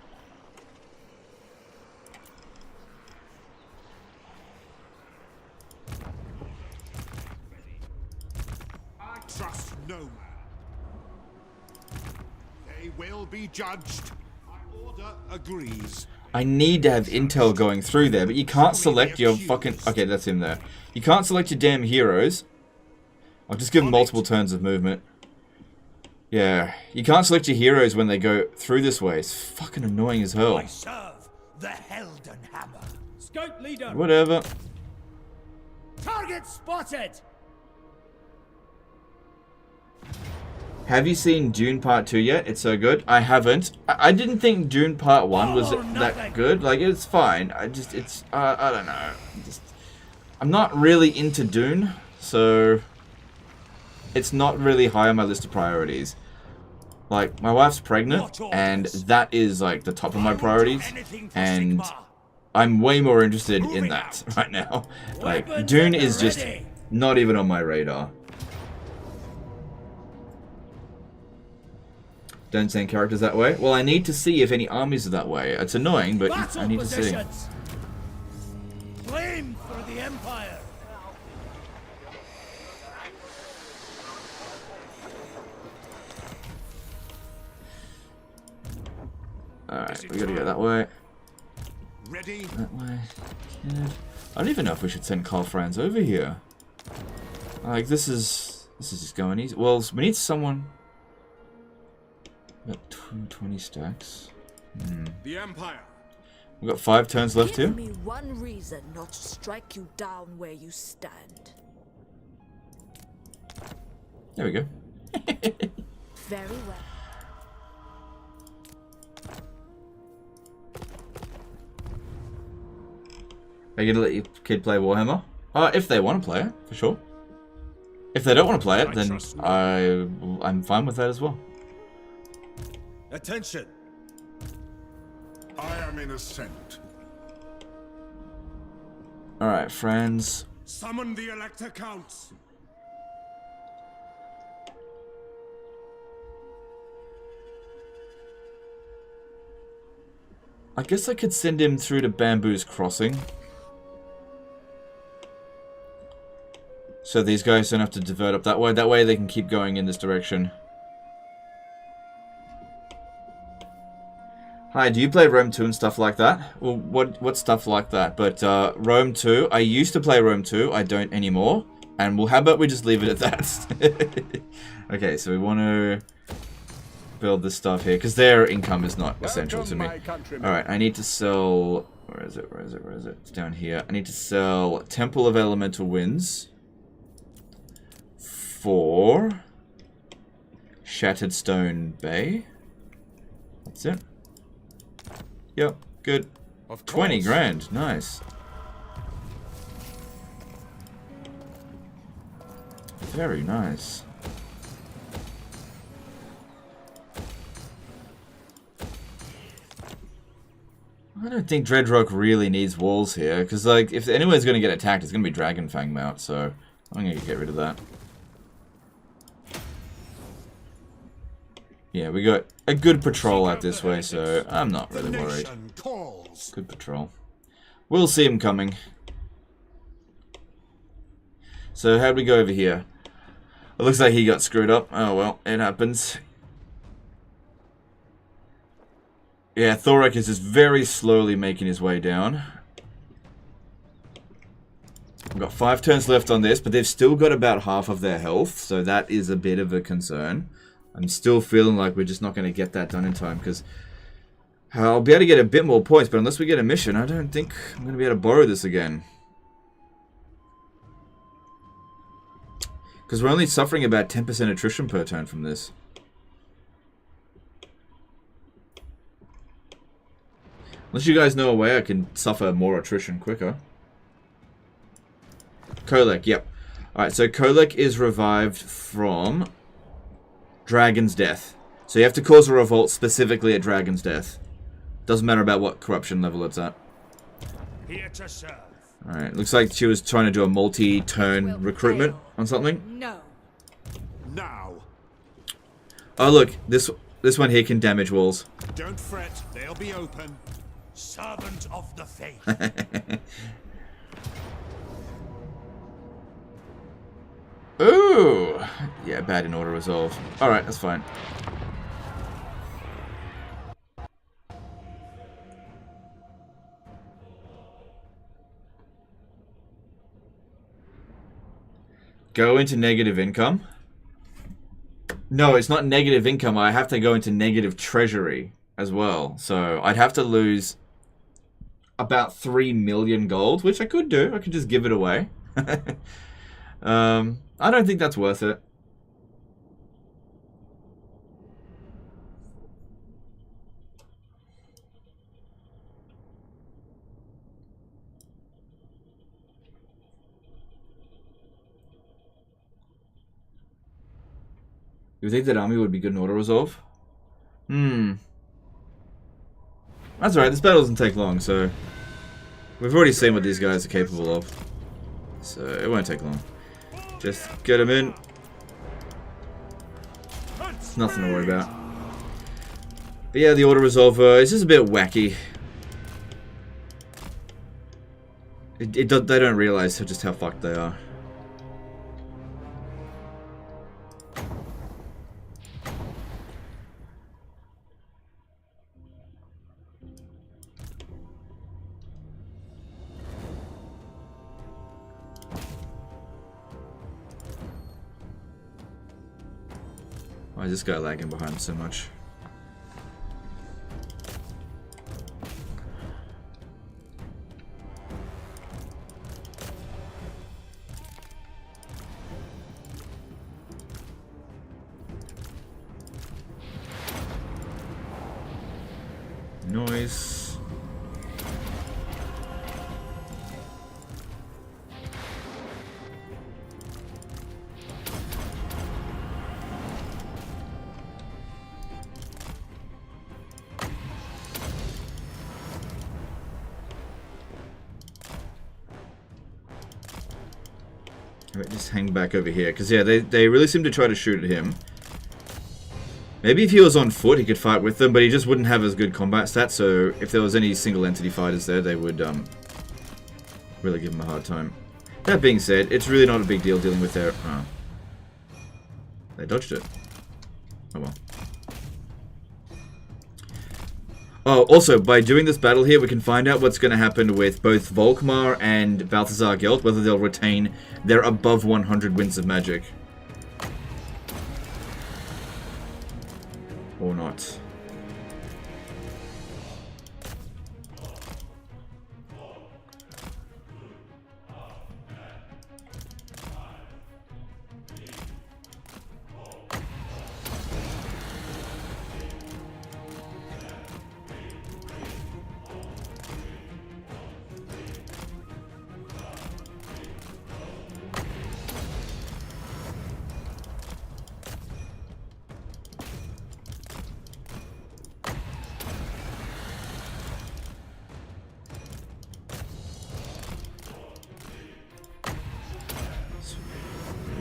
I trust no man. They will be judged. My order agrees. I need to have intel going through there, but you can't select your fucking... Okay, that's him there. You can't select your damn heroes. I'll just give them multiple turns of movement. Yeah, you can't select your heroes when they go through this way. It's fucking annoying as hell. I serve the Helden Hammer. Scout leader. Whatever. Target spotted. Have you seen Dune Part 2 yet? It's so good. I haven't. I didn't think Dune Part 1 was that good. Like, it's fine. I don't know. I'm not really into Dune, so it's not really high on my list of priorities. Like, my wife's pregnant, and that is, like, the top of my priorities, and I'm way more interested in that right now. Like, Dune is just not even on my radar. Don't send characters that way. Well, I need to see if any armies are that way. It's annoying, but I need to see. Flame for the Empire. Alright, we gotta go that way. Ready? That way. Yeah. I don't even know if we should send Karl Franz over here. Like, this is just going easy. Well, we need someone... Got 20 stacks. The Empire. We've got 5 turns left Give here. me one reason not to strike you down where you stand. There we go. Very well. Are you gonna let your kid play Warhammer? If they want to play it, for sure. If they don't want to play it, then I'm fine with that as well. Attention! I am innocent. Alright, friends. Summon the Elector Counts. I guess I could send him through to Bamboo's Crossing. So these guys don't have to divert up that way. That way they can keep going in this direction. Hi, do you play Rome 2 and stuff like that? Well, what stuff like that? But Rome 2, I used to play Rome 2, I don't anymore. And well, how about we just leave it at that? Okay, so we want to build this stuff here, because their income is not essential to me. Alright, I need to sell... Where is it? It's down here. I need to sell Temple of Elemental Winds for Shattered Stone Bay. That's it. Yep, good. 20 grand, nice. Very nice. I don't think Dreadrock really needs walls here, because like, if anyone's going to get attacked, it's going to be Dragonfang Mount, so I'm going to get rid of that. Yeah, we got a good patrol out this way, so I'm not really worried. Good patrol. We'll see him coming. So how'd we go over here? It looks like he got screwed up. Oh well, it happens. Yeah, Thorek is just very slowly making his way down. We've got 5 turns left on this, but they've still got about half of their health, so that is a bit of a concern. I'm still feeling like we're just not going to get that done in time, because I'll be able to get a bit more points, but unless we get a mission, I don't think I'm going to be able to borrow this again. Because we're only suffering about 10% attrition per turn from this. Unless you guys know a way I can suffer more attrition quicker. Kolek, yep. Alright, so Kolek is revived from Dragon's Death. So you have to cause a revolt specifically at Dragon's Death. Doesn't matter about what corruption level it's at. Here to serve. Alright, looks like she was trying to do a multi-turn recruitment on something. No. Now. Oh look, this This one here can damage walls. Don't fret, they'll be open. Servant of the faith. Ooh! Yeah, bad in auto resolve. Alright, that's fine. Go into negative income? No, it's not negative income. I have to go into negative treasury as well. So I'd have to lose about 3 million gold, which I could do. I could just give it away. I don't think that's worth it. You think that army would be good in auto-resolve? That's alright, this battle doesn't take long, so... We've already seen what these guys are capable of. So, it won't take long. Just get them in. It's nothing to worry about. But yeah, the auto-resolve is just a bit wacky. They don't realize just how fucked they are. Why is this guy lagging behind so much? Noise. Alright, just hang back over here, because yeah, they really seem to try to shoot at him. Maybe if he was on foot, he could fight with them, but he just wouldn't have as good combat stats, so if there was any single entity fighters there, they would really give him a hard time. That being said, it's really not a big deal dealing with their... Oh. They dodged it. Oh well. Oh, also, by doing this battle here, we can find out what's going to happen with both Volkmar and Balthazar Gelt, whether they'll retain their above 100 Winds of Magic. Or not.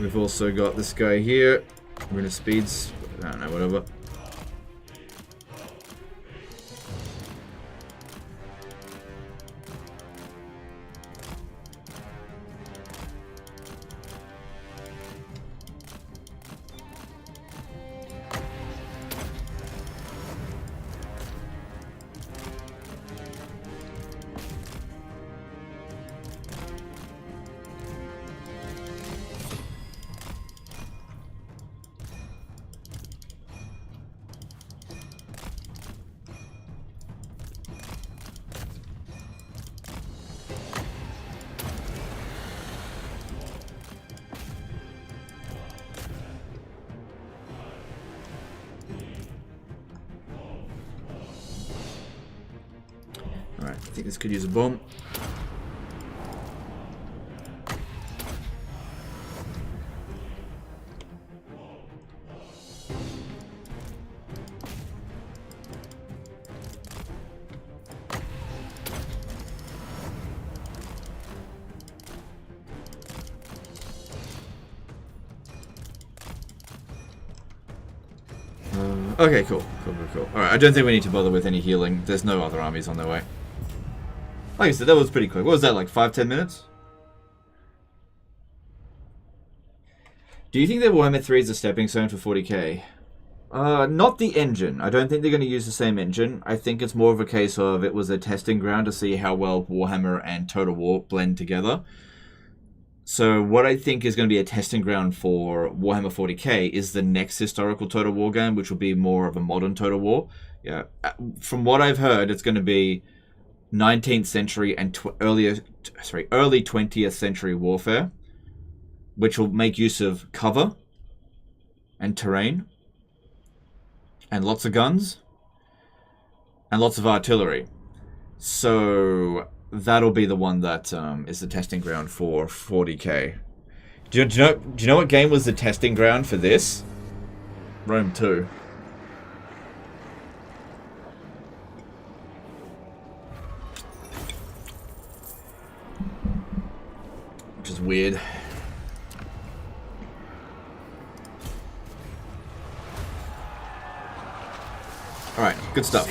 We've also got this guy here. We're gonna speeds. I don't know, whatever. Alright, I think this could use a bomb. Okay, cool. Alright, I don't think we need to bother with any healing. There's no other armies on their way. Like I said, that was pretty quick. What was that, like 5-10 minutes? Do you think that Warhammer 3 is a stepping stone for 40k? Not the engine. I don't think they're going to use the same engine. I think it's more of a case of it was a testing ground to see how well Warhammer and Total War blend together. So what I think is going to be a testing ground for Warhammer 40k is the next historical Total War game, which will be more of a modern Total War. Yeah, from what I've heard, it's going to be 19th century and early 20th century warfare, which will make use of cover and terrain and lots of guns and lots of artillery. So that'll be the one that is the testing ground for 40k. Do you know what game was the testing ground for this? Rome 2. Which is weird. Alright, good stuff.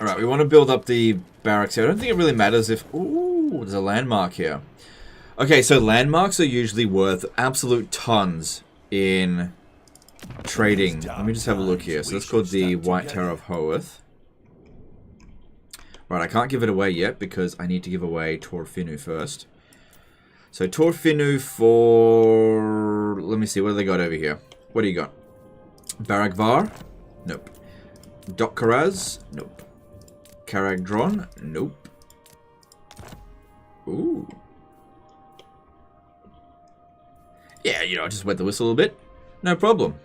Alright, we want to build up the barracks here. I don't think it really matters if... Ooh, there's a landmark here. Okay, so landmarks are usually worth absolute tons in trading. Let me just have a look here. So that's called the White Tower of Hoeth. Right, I can't give it away yet because I need to give away Tor Finu first. So Tor Finu for... Let me see, what do they got over here? What do you got? Baragvar? Nope. Dokkaraz? Nope. Karagdron? Nope. Ooh. Yeah, you know, I just wet the whistle a little bit. No problem.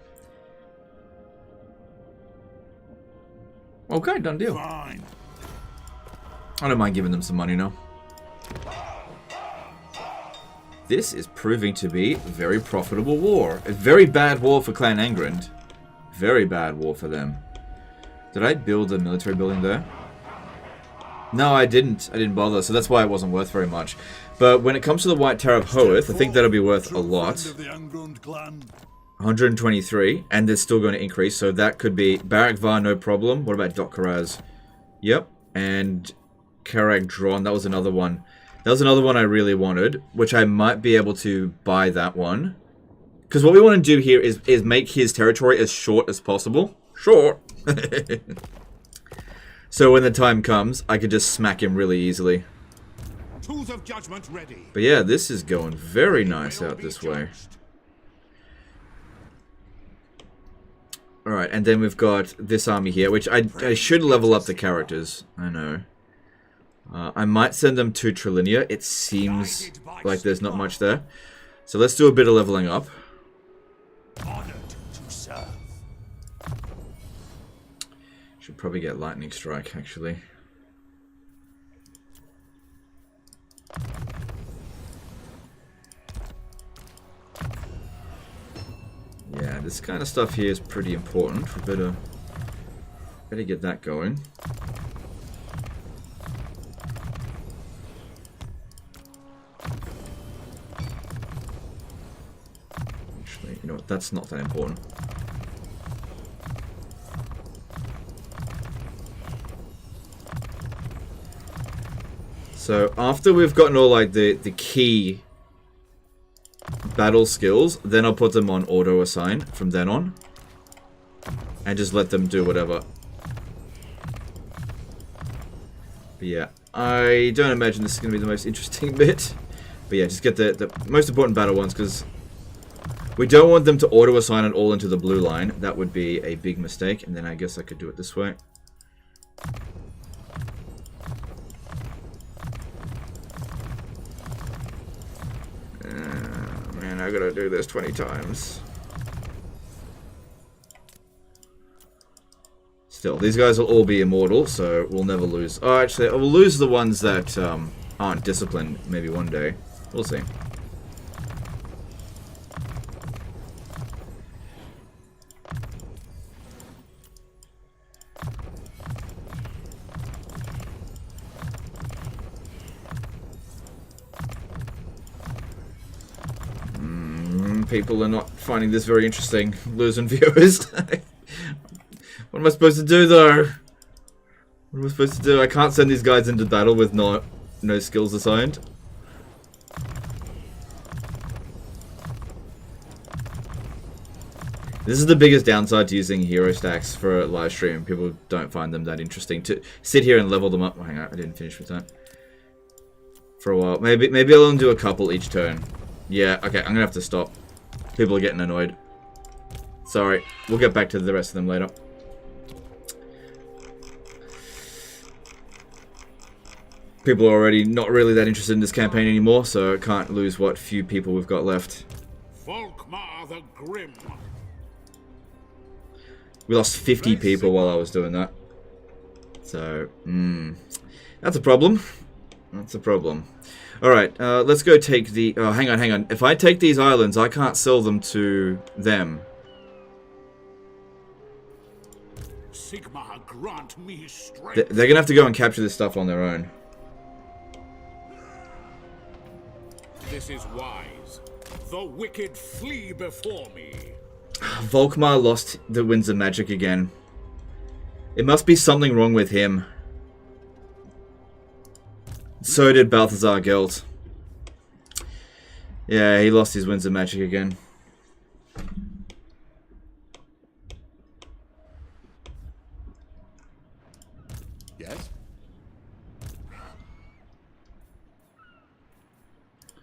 Okay, done deal. Fine. I don't mind giving them some money now. This is proving to be a very profitable war. A very bad war for Clan Angrand. Very bad war for them. Did I build a military building there? No, I didn't. I didn't bother, so that's why it wasn't worth very much. But when it comes to the White Tower of Hoeth, I think that'll be worth a lot. 123, and it's still going to increase, so that could be Baragvar, no problem. What about Dokkaraz? Yep, and Karagdron, that was another one. That was another one I really wanted, which I might be able to buy that one. Because what we want to do here is make his territory as short as possible. Short! So when the time comes, I could just smack him really easily. Tools of judgment ready. But yeah, this is going very nice out this way. Alright, and then we've got this army here, which I should level up the characters. I know. I might send them to Trilinia. It seems like there's not much there. So let's do a bit of leveling up. Honored to serve. Should probably get Lightning Strike, actually. Yeah, this kind of stuff here is pretty important. We better get that going. Actually, you know what? That's not that important. So after we've gotten all like the key battle skills, then I'll put them on auto assign from then on. And just let them do whatever. But yeah, I don't imagine this is going to be the most interesting bit. But yeah, just get the most important battle ones, because we don't want them to auto assign it all into the blue line. That would be a big mistake. And then I guess I could do it this way. Man, I gotta do this 20 times. Still, these guys will all be immortal, so we'll never lose. Oh, actually, we'll lose the ones that aren't disciplined maybe one day. We'll see. People are not finding this very interesting, losing viewers. What am I supposed to do, though? What am I supposed to do? I can't send these guys into battle with no skills assigned. This is the biggest downside to using hero stacks for a live stream. People don't find them that interesting. To sit here and level them up. Oh, hang on, I didn't finish with that. For a while. Maybe I'll only do a couple each turn. Yeah, okay, I'm gonna have to stop. People are getting annoyed. Sorry, we'll get back to the rest of them later. People are already not really that interested in this campaign anymore, so I can't lose what few people we've got left. Volkmar the Grim. We lost 50 people while I was doing that. So, that's a problem. That's a problem. Alright, let's go take the... Oh, hang on. If I take these islands, I can't sell them to them. Sigmar, grant me strength. They're gonna have to go and capture this stuff on their own. This is wise. The wicked flee before me. Volkmar lost the Winds of Magic again. It must be something wrong with him. So did Balthazar Gelt. Yeah, he lost his Winds of Magic again. Yes?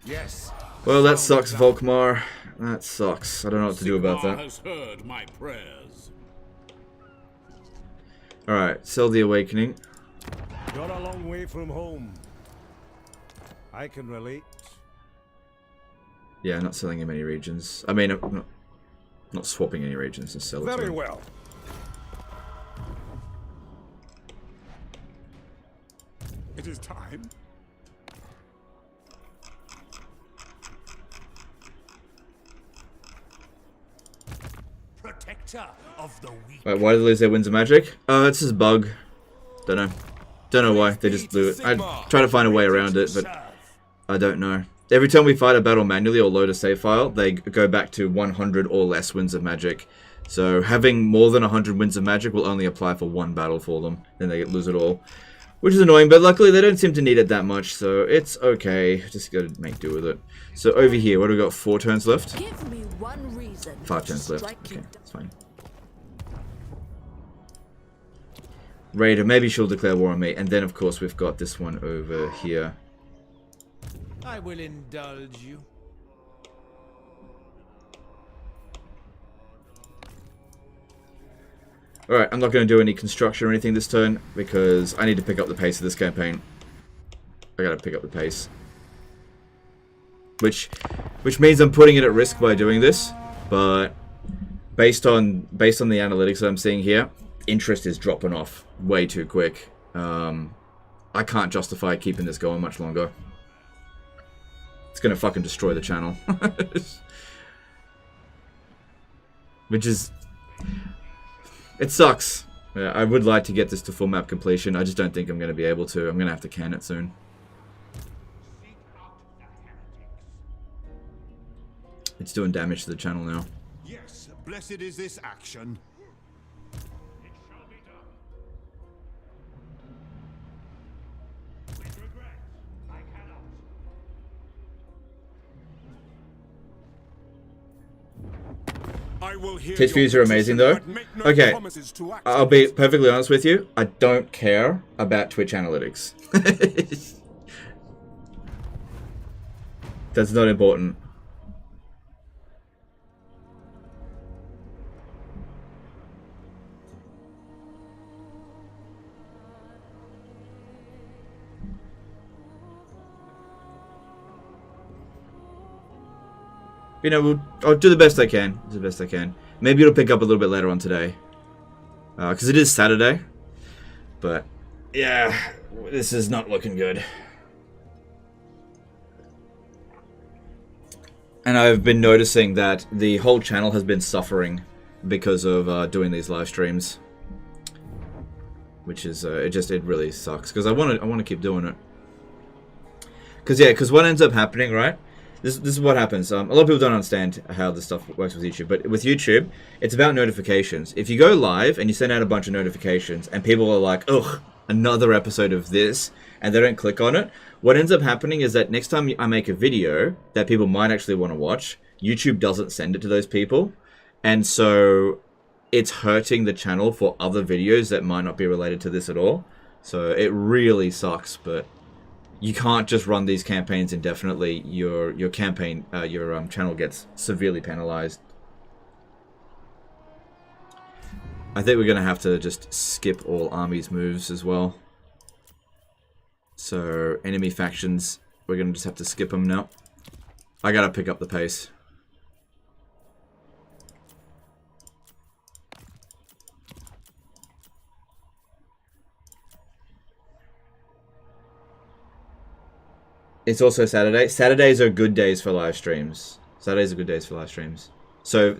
Yes. Well, that sucks, Volkmar. That sucks. I don't know what to do about that. Has heard my prayers. Alright, sell the Awakening. You're a long way from home. I can relate. Yeah, not selling him any regions. I mean, not swapping any regions, just sell it to Very him. well. It is time. Protector of the weak. Wait, why did they lose their Winds of Magic? It's just a bug. Don't know. Don't know why. They just blew it. I try to find a way around it, but I don't know. Every time we fight a battle manually or load a save file, they go back to 100 or less Winds of Magic. So having more than 100 Winds of Magic will only apply for one battle for them. Then they lose it all. Which is annoying, but luckily they don't seem to need it that much, so it's okay. Just gotta make do with it. So over here, what do we got? 4 turns left? Give me one reason. 5 turns left. Strike Okay, you that's fine. Raider, maybe she'll declare war on me. And then, of course, we've got this one over here. I will indulge you. Alright, I'm not going to do any construction or anything this turn, because I need to pick up the pace of this campaign. I gotta pick up the pace. Which means I'm putting it at risk by doing this, but based on the analytics that I'm seeing here, interest is dropping off way too quick. I can't justify keeping this going much longer. It's gonna fucking destroy the channel. Which is... It sucks. Yeah, I would like to get this to full map completion. I just don't think I'm going to be able to. I'm going to have to can it soon. It's doing damage to the channel now. Yes, blessed is this action. It shall be done. With regret, I cannot. I will hear Twitch views are amazing though. Okay, I'll be perfectly honest with you. I don't care about Twitch analytics. That's not important. You know, I'll do the best I can. Do the best I can. Maybe it'll pick up a little bit later on today. Because it is Saturday. But, yeah, this is not looking good. And I've been noticing that the whole channel has been suffering because of doing these live streams. Which is, it really sucks. Because I want to keep doing it. Because what ends up happening, right? This is what happens. A lot of people don't understand how this stuff works with YouTube, but with YouTube, it's about notifications. If you go live and you send out a bunch of notifications, and people are like, "Ugh, another episode of this," and they don't click on it, what ends up happening is that next time I make a video that people might actually want to watch, YouTube doesn't send it to those people, and so it's hurting the channel for other videos that might not be related to this at all. So it really sucks, but you can't just run these campaigns indefinitely. Your channel gets severely penalized. I think we're gonna have to just skip all armies moves as well. So enemy factions, we're gonna just have to skip them now. I gotta pick up the pace. It's also Saturday. Saturdays are good days for live streams. Saturdays are good days for live streams. So,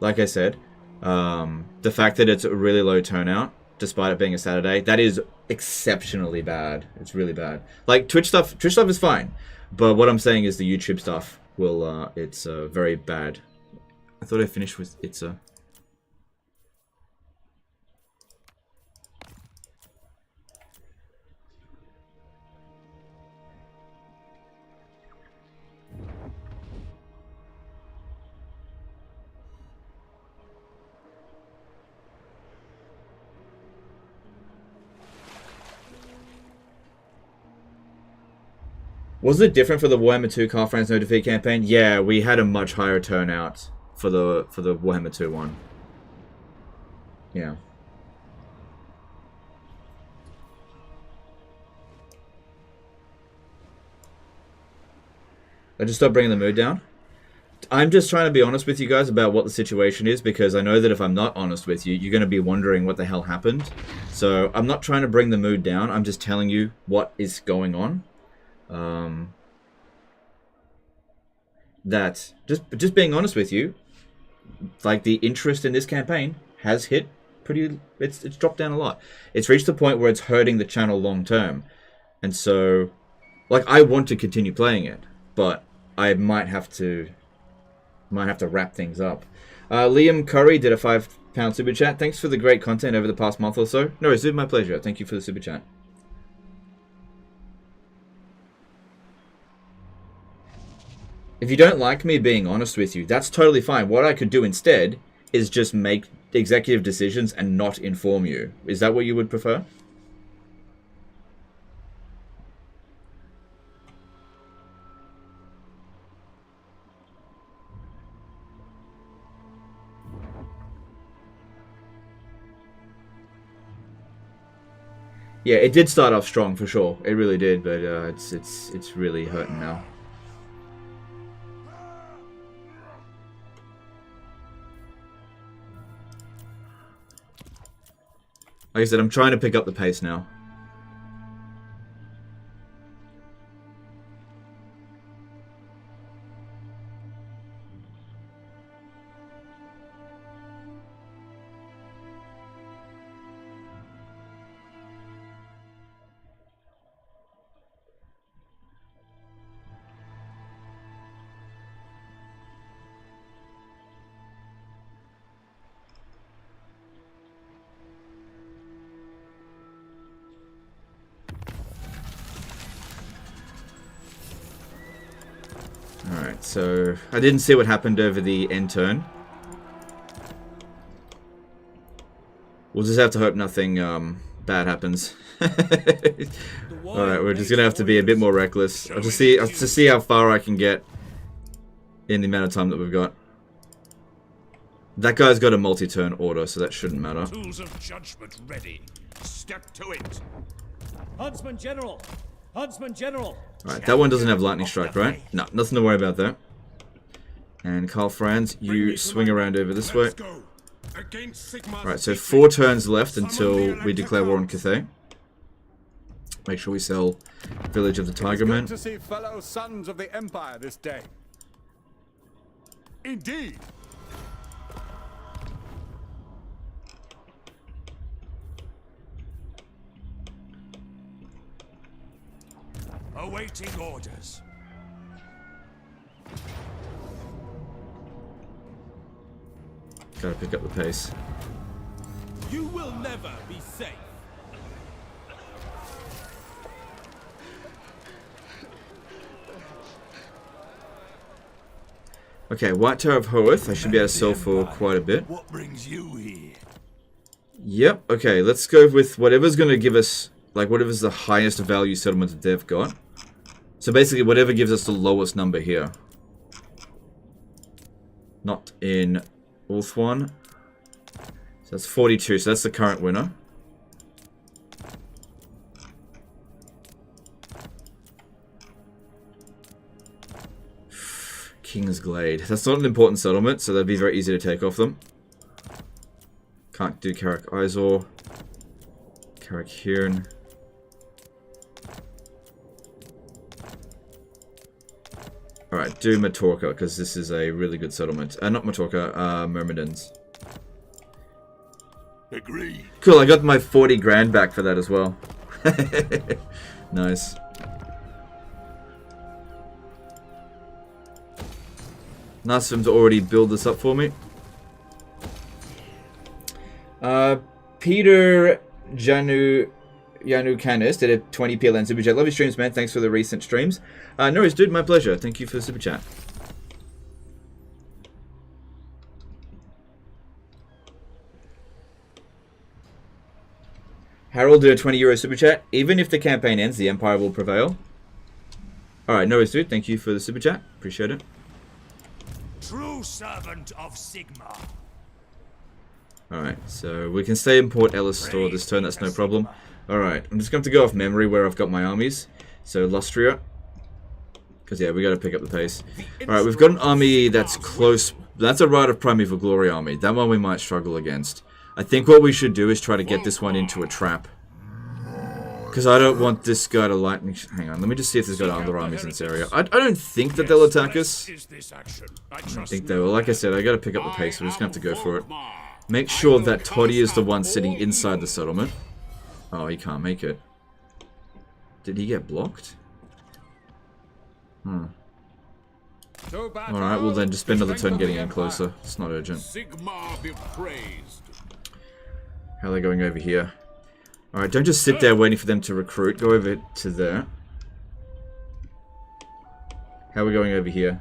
like I said, the fact that it's a really low turnout, despite it being a Saturday, that is exceptionally bad. It's really bad. Like, Twitch stuff is fine. But what I'm saying is the YouTube stuff will, it's very bad. I thought I finished with Itza. Was it different for the Warhammer 2 Karl Franz No Defeat campaign? Yeah, we had a much higher turnout for the Warhammer 2 one. Yeah. I just stopped bringing the mood down. I'm just trying to be honest with you guys about what the situation is, because I know that if I'm not honest with you, you're going to be wondering what the hell happened. So I'm not trying to bring the mood down. I'm just telling you what is going on. That just being honest with you, like, the interest in this campaign has hit pretty, it's dropped down a lot. It's reached the point where it's hurting the channel long term, and so, like, I want to continue playing it, but I might have to wrap things up. Liam Curry did a £5 super chat. Thanks for the great content over the past month or so. No, it's been my pleasure. Thank you for the super chat. If you don't like me being honest with you, that's totally fine. What I could do instead is just make executive decisions and not inform you. Is that what you would prefer? Yeah, it did start off strong for sure. It really did, but it's really hurting now. Like I said, I'm trying to pick up the pace now. Alright, so I didn't see what happened over the end turn. We'll just have to hope nothing bad happens. Alright, we're just gonna have to be a bit more reckless. I'll just see how far I can get in the amount of time that we've got. That guy's got a multi-turn order, so that shouldn't matter. Tools of judgment ready. Step to it. Huntsman General! Huntsman General! Alright, that one doesn't have lightning strike, right? No, nothing to worry about there. And Karl Franz, you swing around over this way. Alright, so 4 turns left until we declare war on Cathay. Make sure we sell Village of the Tiger Men. To see fellow sons of the Empire this day. Indeed. Awaiting orders. Gotta pick up the pace. You will never be safe. Okay, White Tower of Hoeth. I should be able to sell for quite a bit. What brings you here? Yep, okay, let's go with whatever's going to give us, like, whatever's the highest value settlement that they've got. So basically, whatever gives us the lowest number here. Not in Ulthuan. So that's 42, so that's the current winner. King's Glade. That's not an important settlement, so that'd be very easy to take off them. Can't do Karak Izor. Karak Hirn. Alright, do Matorka, because this is a really good settlement. Not Matorka, Myrmidons. Agreed. Cool, I got my 40 grand back for that as well. Nice. Nice of him to already build this up for me. Peter Yanukanis did a 20 PLN super chat. Love your streams, man. Thanks for the recent streams. No worries, dude. My pleasure. Thank you for the super chat. Harold did a 20 euro super chat. Even if the campaign ends, the Empire will prevail. Alright, no worries, dude. Thank you for the super chat. Appreciate it. True servant of Sigma. Alright, so we can stay in Port Ellis store this turn, that's no problem. Alright, I'm just going to go off memory where I've got my armies. So, Lustria. Because, yeah, we got to pick up the pace. Alright, we've got an army that's close. That's a Rite of Primeval Glory army. That one we might struggle against. I think what we should do is try to get this one into a trap. Because I don't want this guy to lightning... Hang on, let me just see if there's got other armies in this area. I don't think that they'll attack us. I don't think they will. Like I said, I got to pick up the pace. We're just going to have to go for it. Make sure that Toddy is the one sitting inside the settlement. Oh, he can't make it. Did he get blocked? Alright, well then just spend another turn getting in closer. It's not urgent. Sigma be praised. How are they going over here? Alright, don't just sit there waiting for them to recruit. Go over to there. How are we going over here?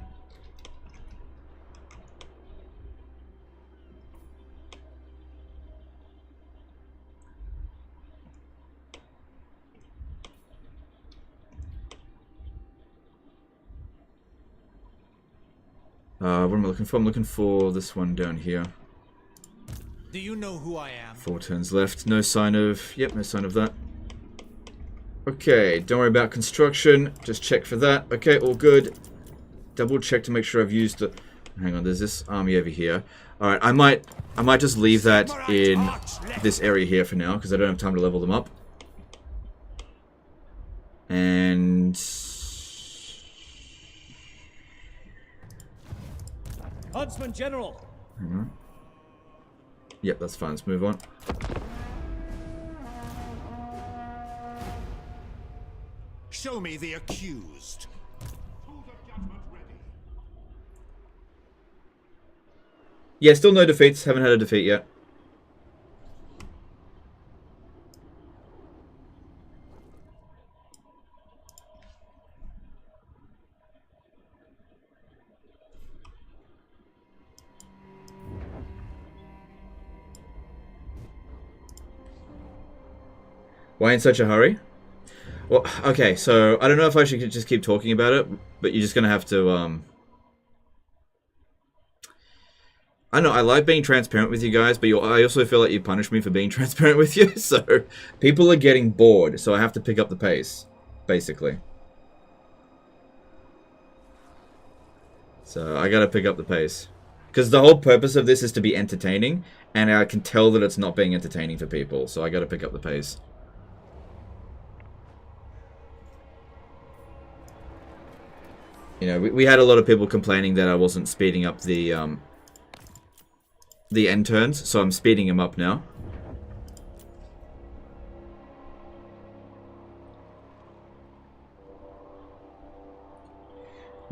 What am I looking for? I'm looking for this one down here. Do you know who I am? 4 turns left. No sign of... Yep, no sign of that. Okay, don't worry about construction. Just check for that. Okay, all good. Double check to make sure I've used the... Hang on, there's this army over here. Alright, I might just leave that in this area here for now, because I don't have time to level them up. And... Huntsman General. Hang on. Yep, that's fine. Let's move on. Show me the accused. Yeah, still no defeats. Haven't had a defeat yet. Why in such a hurry? Well, okay, so I don't know if I should just keep talking about it, but you're just gonna have to, I don't know, I like being transparent with you guys, but I also feel like you punish me for being transparent with you, so people are getting bored, so I have to pick up the pace, basically. So I gotta pick up the pace. Because the whole purpose of this is to be entertaining, and I can tell that it's not being entertaining for people, so I gotta pick up the pace. You know, we had a lot of people complaining that I wasn't speeding up the end turns, so I'm speeding them up now.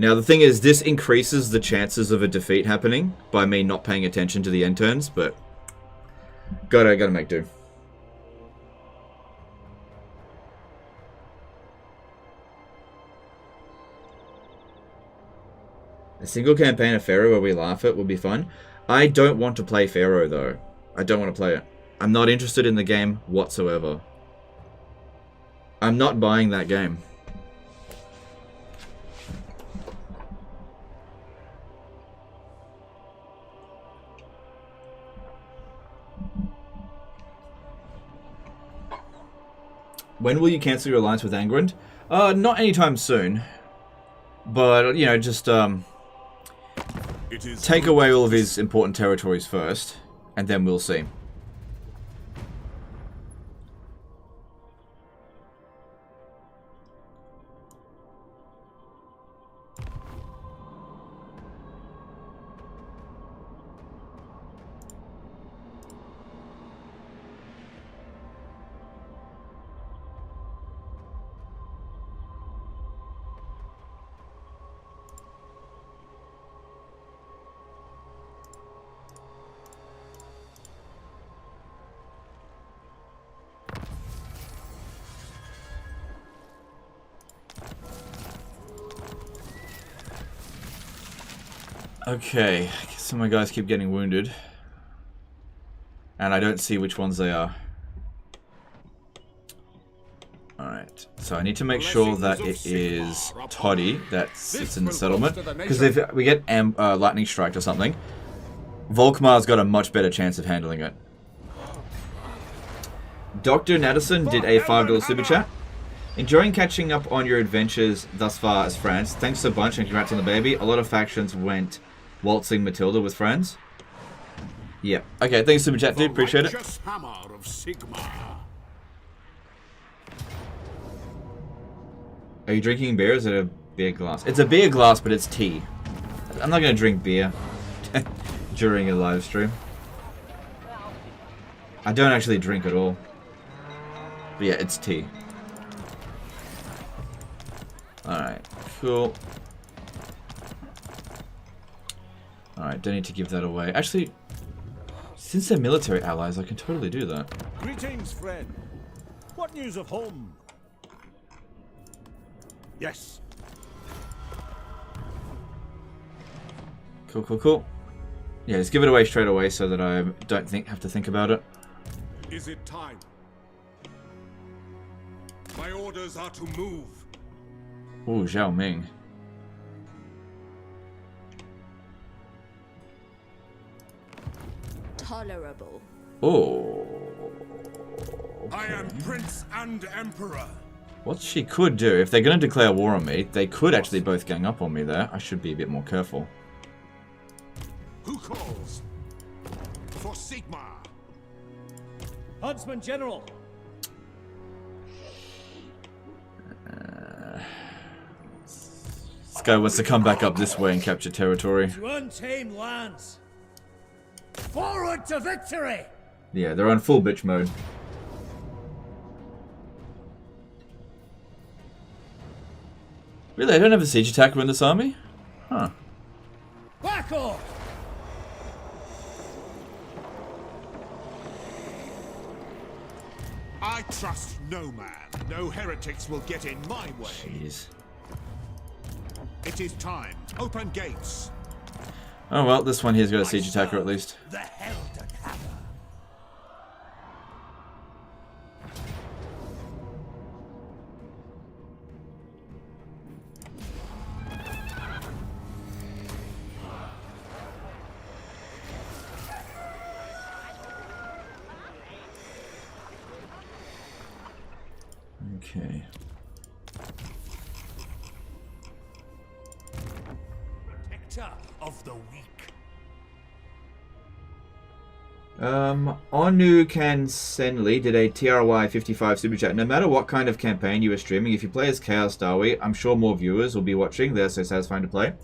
Now the thing is, this increases the chances of a defeat happening by me not paying attention to the end turns, but gotta make do. A single campaign of Pharaoh where we laugh at would be fun. I don't want to play Pharaoh though. I don't want to play it. I'm not interested in the game whatsoever. I'm not buying that game. When will you cancel your alliance with Angwin? Not anytime soon. But, you know, just take away all of his important territories first, and then we'll see. Okay, some of my guys keep getting wounded. And I don't see which ones they are. Alright, so I need to make sure that it is Toddy that sits in the settlement. Because if we get lightning striked or something, Volkmar's got a much better chance of handling it. Dr. Naderson did a $5 super chat. Enjoying catching up on your adventures thus far as Franz. Thanks a bunch and congrats on the baby. A lot of factions went waltzing Matilda with friends. Yep. Okay, thanks super chat, dude. Appreciate it. Are you drinking beer or is it a beer glass? It's a beer glass, but it's tea. I'm not going to drink beer during a live stream. I don't actually drink at all. But yeah, it's tea. Alright, cool. Alright, don't need to give that away. Actually, since they're military allies, I can totally do that. Greetings, friend. What news of home? Yes. Cool, cool, cool. Yeah, just give it away straight away so that I don't have to think about it. Is it time? My orders are to move. Ooh, Zhao Ming. Tolerable. Oh. I am Prince and Emperor. What she could do, if they're going to declare war on me, they could actually both gang up on me there. I should be a bit more careful. Who calls? For Sigma. Huntsman General. This guy wants to come back up this way and capture territory. To untamed lands. Forward to victory. Yeah, they're on full bitch mode. Really? I don't have a siege attacker in this army? Huh. Back off. I trust no man. No heretics will get in my way. Jeez. It is time. Open gates. Oh well, this one here's got a siege attacker at least. The Helden Hammer. Okay. Protector of the weak. Onu Kansenli did a TRY 55 super chat. No matter what kind of campaign you are streaming, if you play as Chaos Darwy, I'm sure more viewers will be watching. They're so satisfying to play.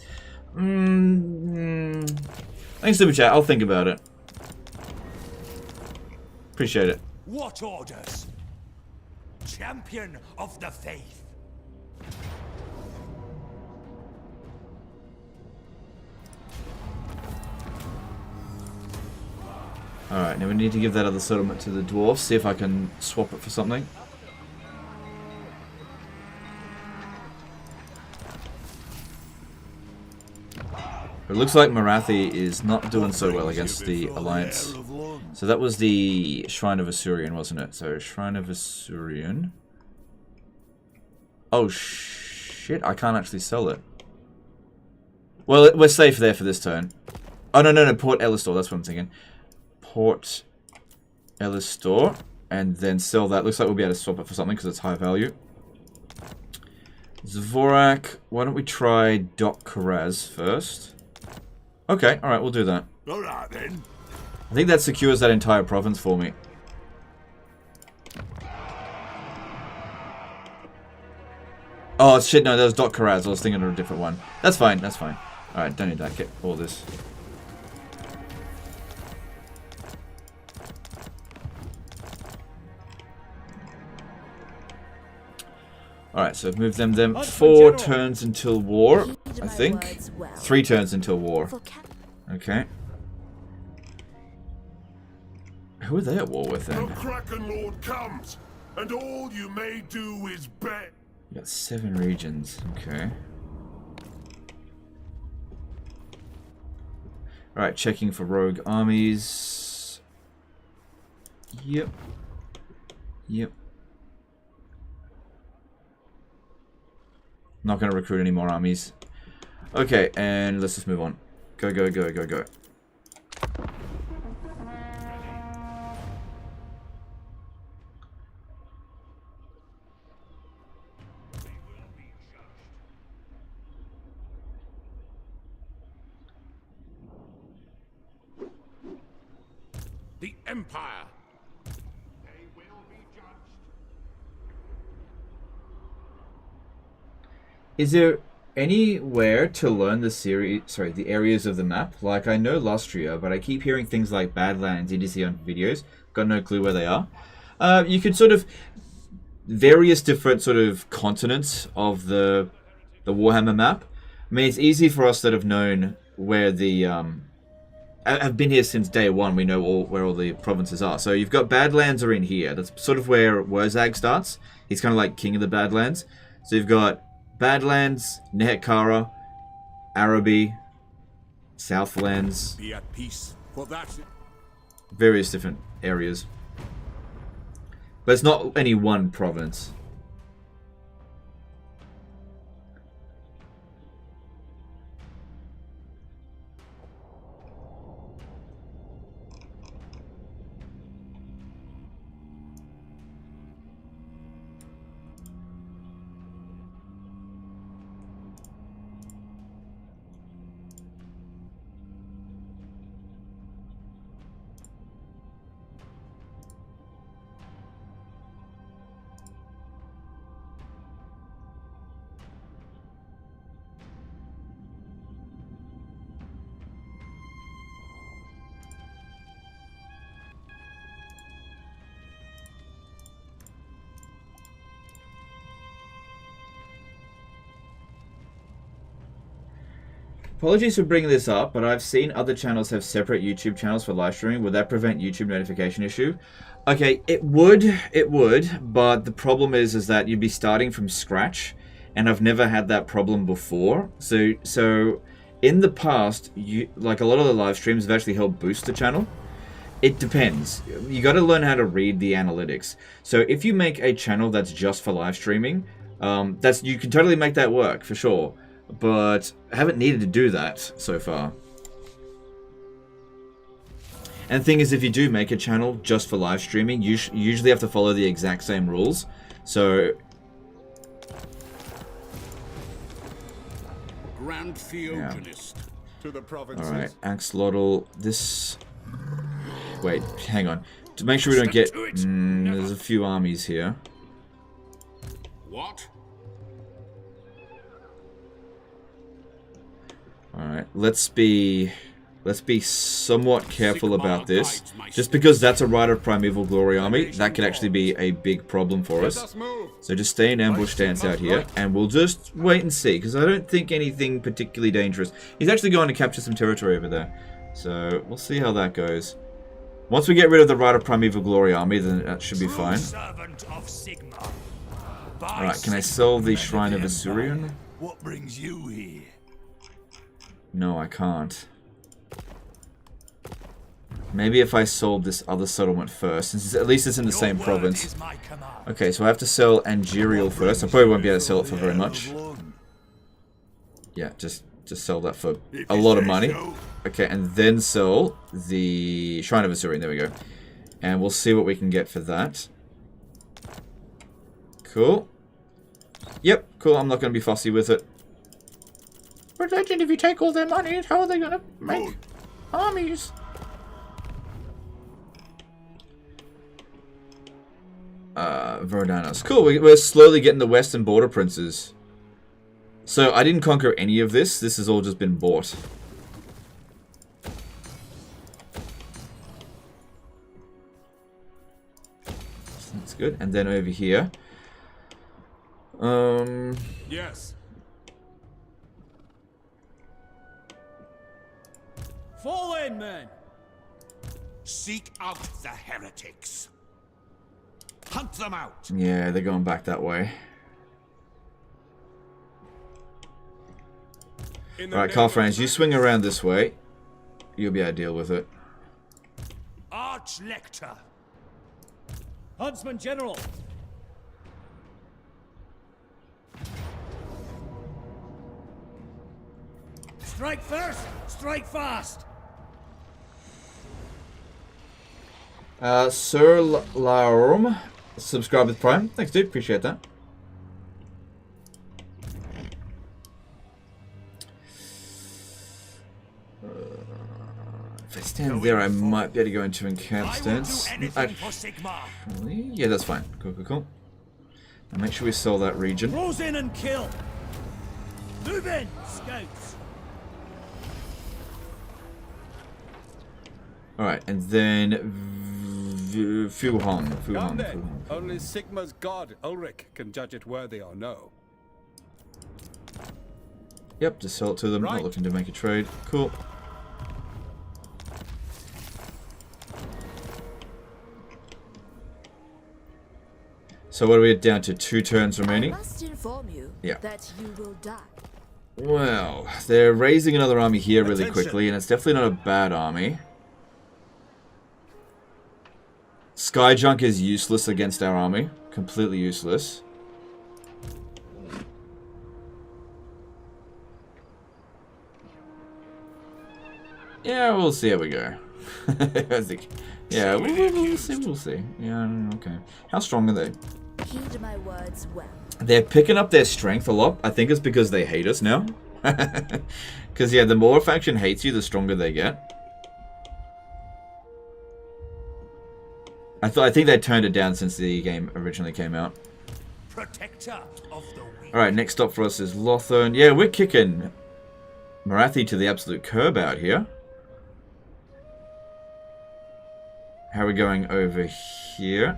Thanks super chat. I'll think about it. Appreciate it. What orders? Champion of the faith. Alright, now we need to give that other settlement to the dwarves, see if I can swap it for something. It looks like Marathi is not doing so well against the Alliance. So that was the Shrine of Assyrian, wasn't it? So, Shrine of Assyrian. Oh, shit, I can't actually sell it. Well, we're safe there for this turn. Oh, no, Port Elistor, that's what I'm thinking. Port Elistor, and then sell that. Looks like we'll be able to swap it for something because it's high value. Zvorak, why don't we try Dok Karaz first? Okay, alright, we'll do that. Alright then. I think that secures that entire province for me. Oh, shit, no, that was Dok Karaz. I was thinking of a different one. That's fine, that's fine. Alright, don't need that. Get all this. Alright, so move them 4 turns until war, I think. 3 turns until war. Okay. Who are they at war with then? The Kraken Lord comes, and all you may do is bet. You got 7 regions, okay. Alright, checking for rogue armies. Yep. Not going to recruit any more armies. Okay, and let's just move on. Go. The Empire. They will be judged. Is there anywhere to learn the areas of the map? Like, I know Lostria, but I keep hearing things like Badlands, EDC on videos. Got no clue where they are. You could sort of various different sort of continents of the Warhammer map. I mean, it's easy for us that have known where the I've been here since day one. We know where all the provinces are. So you've got Badlands are in here. That's sort of where Wurzag starts. He's kind of like king of the Badlands. So you've got Badlands, Nehetkara, Araby, Southlands. Be at peace, for that's it. Various different areas. But it's not any one province. Apologies for bringing this up, but I've seen other channels have separate YouTube channels for live streaming. Would that prevent YouTube notification issue? Okay, it would, but the problem is that you'd be starting from scratch, and I've never had that problem before. So in the past, like a lot of the live streams have actually helped boost the channel. It depends. You got to learn how to read the analytics. So if you make a channel that's just for live streaming, you can totally make that work for sure. But I haven't needed to do that so far. And the thing is, if you do make a channel just for live streaming, you usually have to follow the exact same rules. So Grand Theogenist to the provinces. alright, Axolotl, this... Wait, hang on. To make sure we don't get... there's a few armies here. What? Alright, let's be somewhat careful about this. Just because that's a Rite of Primeval Glory army, that could actually be a big problem for us. So just stay in ambush stance out here, and we'll just wait and see, because I don't think anything particularly dangerous. He's actually going to capture some territory over there. So we'll see how that goes. Once we get rid of the Rite of Primeval Glory army, then that should be fine. Servant of Sigma. Alright, can I sell the Shrine of Assyrian? What brings you here? No, I can't. Maybe if I sold this other settlement first, since at least it's in the same province. Okay, so I have to sell Angerial first. I probably won't be able to sell it for very much. Yeah, just sell that for a lot of money. Okay, and then sell the Shrine of Assyrian. There we go. And we'll see what we can get for that. Cool. Yep, cool. I'm not going to be fussy with it. Religion, if you take all their money, how are they going to make armies? Verdanos. Cool, we're slowly getting the western border princes. So, I didn't conquer any of this. This has all just been bought. That's good. And then over here. Yes. Fall in, men. Seek out the heretics. Hunt them out. Yeah, they're going back that way. Alright, Karl Franz, you swing around this way. You'll be able to deal with it. Arch-Lector. Huntsman General. Strike first, strike fast. Sir Larum, subscribe with Prime. Thanks, dude. Appreciate that. If I stand there, I might be able to go into encamp stance. Actually, yeah, that's fine. Cool, cool, cool. Now make sure we sell that region. Close in and kill. Move in, scouts. Alright, and then Fu Hong. Only Sigma's god, Ulrich, can judge it worthy or no. Yep, just sell it to them. Not looking to make a trade. Cool. So what are we down to? 2 turns remaining? I must inform you that you will die. Well, they're raising another army here really quickly, and it's definitely not a bad army. Skyjunk is useless against our army. Completely useless. Yeah, we'll see how we go. I think. Yeah, we'll see. Yeah, okay. How strong are they? Heed my words well. They're picking up their strength a lot. I think it's because they hate us now. Because, yeah, the more a faction hates you, the stronger they get. I think they turned it down since the game originally came out. Protector of the weak. Alright, next stop for us is Lothern. Yeah, we're kicking Marathi to the absolute curb out here. How are we going over here?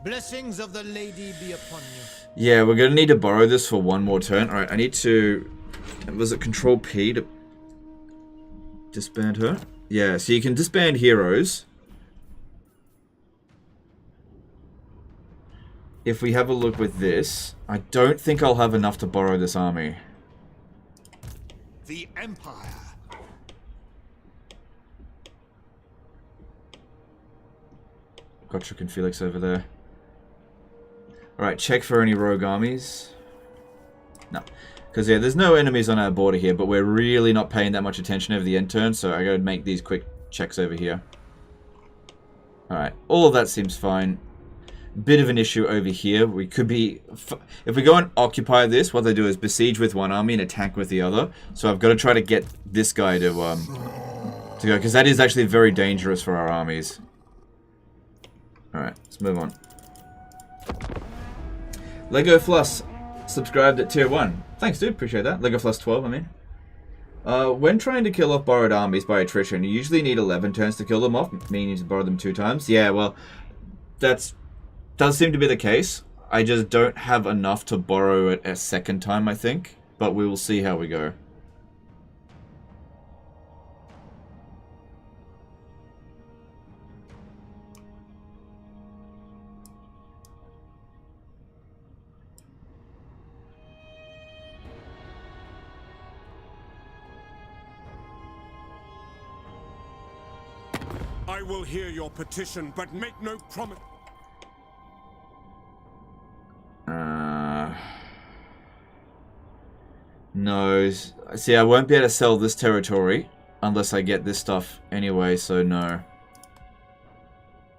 Blessings of the lady be upon you. Yeah, we're going to need to borrow this for one more turn. Alright, I need to... Was it Control P to disband her? Yeah, so you can disband heroes. If we have a look with this, I don't think I'll have enough to borrow this army. The Empire. Gotrek and Felix over there. Alright, check for any rogue armies. No. Because, yeah, there's no enemies on our border here, but we're really not paying that much attention over the end turn, so I gotta make these quick checks over here. Alright, all of that seems fine. Bit of an issue over here. We could be... If we go and occupy this, what they do is besiege with one army and attack with the other. So I've got to try to get this guy to go, because that is actually very dangerous for our armies. Alright, let's move on. Lego Floss subscribed at tier 1. Thanks, dude. Appreciate that. Lego Floss 12, I mean. When trying to kill off borrowed armies by attrition, you usually need 11 turns to kill them off, meaning to borrow them 2 times. Yeah, well, does seem to be the case. I just don't have enough to borrow it a second time, I think. But we will see how we go. I will hear your petition, but make no promise. No. See, I won't be able to sell this territory unless I get this stuff anyway, so no.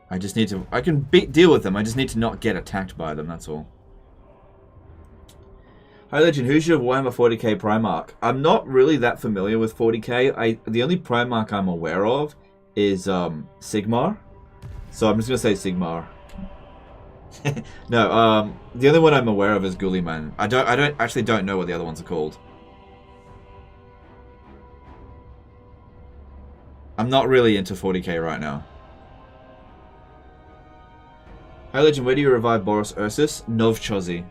I just need to... I can deal with them, I just need to not get attacked by them, that's all. Hi Legend, who's your Warhammer 40k Primarch? I'm not really that familiar with 40k. The only Primarch I'm aware of is Sigmar. So I'm just going to say Sigmar. No, the only one I'm aware of is Guliman. I actually don't know what the other ones are called. I'm not really into 40k right now. Hi Legend, where do you revive Boris Ursus? Novchozy.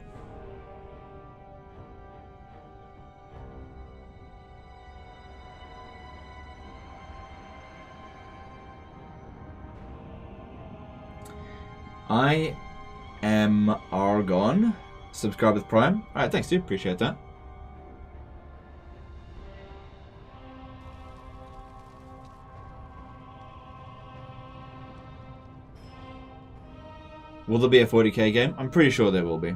I am Argon. Subscribe with Prime. Alright, thanks dude, appreciate that. Will there be a 40k game? I'm pretty sure there will be.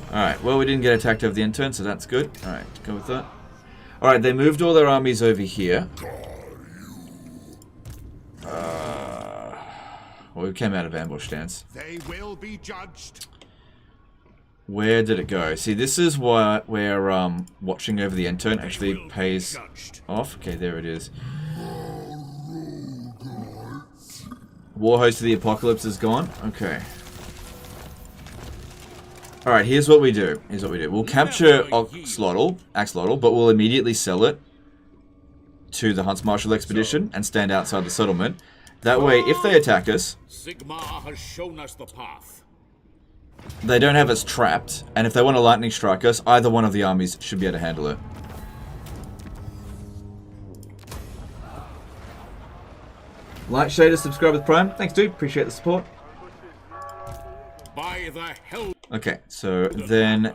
Alright, well we didn't get attacked over the intern, so that's good. Alright, go with that. Alright, they moved all their armies over here. Well, we came out of ambush stance. They will be judged. Where did it go? See, this is where watching over the intern actually pays off. Okay, there it is. Warhost of the Apocalypse is gone. Okay. Alright, here's what we do. We'll capture Axolotl, but we'll immediately sell it to the Hunts Marshal Expedition and stand outside the settlement. That way, if they attack us, Sigmar has shown us the path. they don't have us trapped, and if they want to lightning strike us, either one of the armies should be able to handle it. Light Shader, subscribe with Prime. Thanks, dude. Appreciate the support. By the hell. Okay, so then...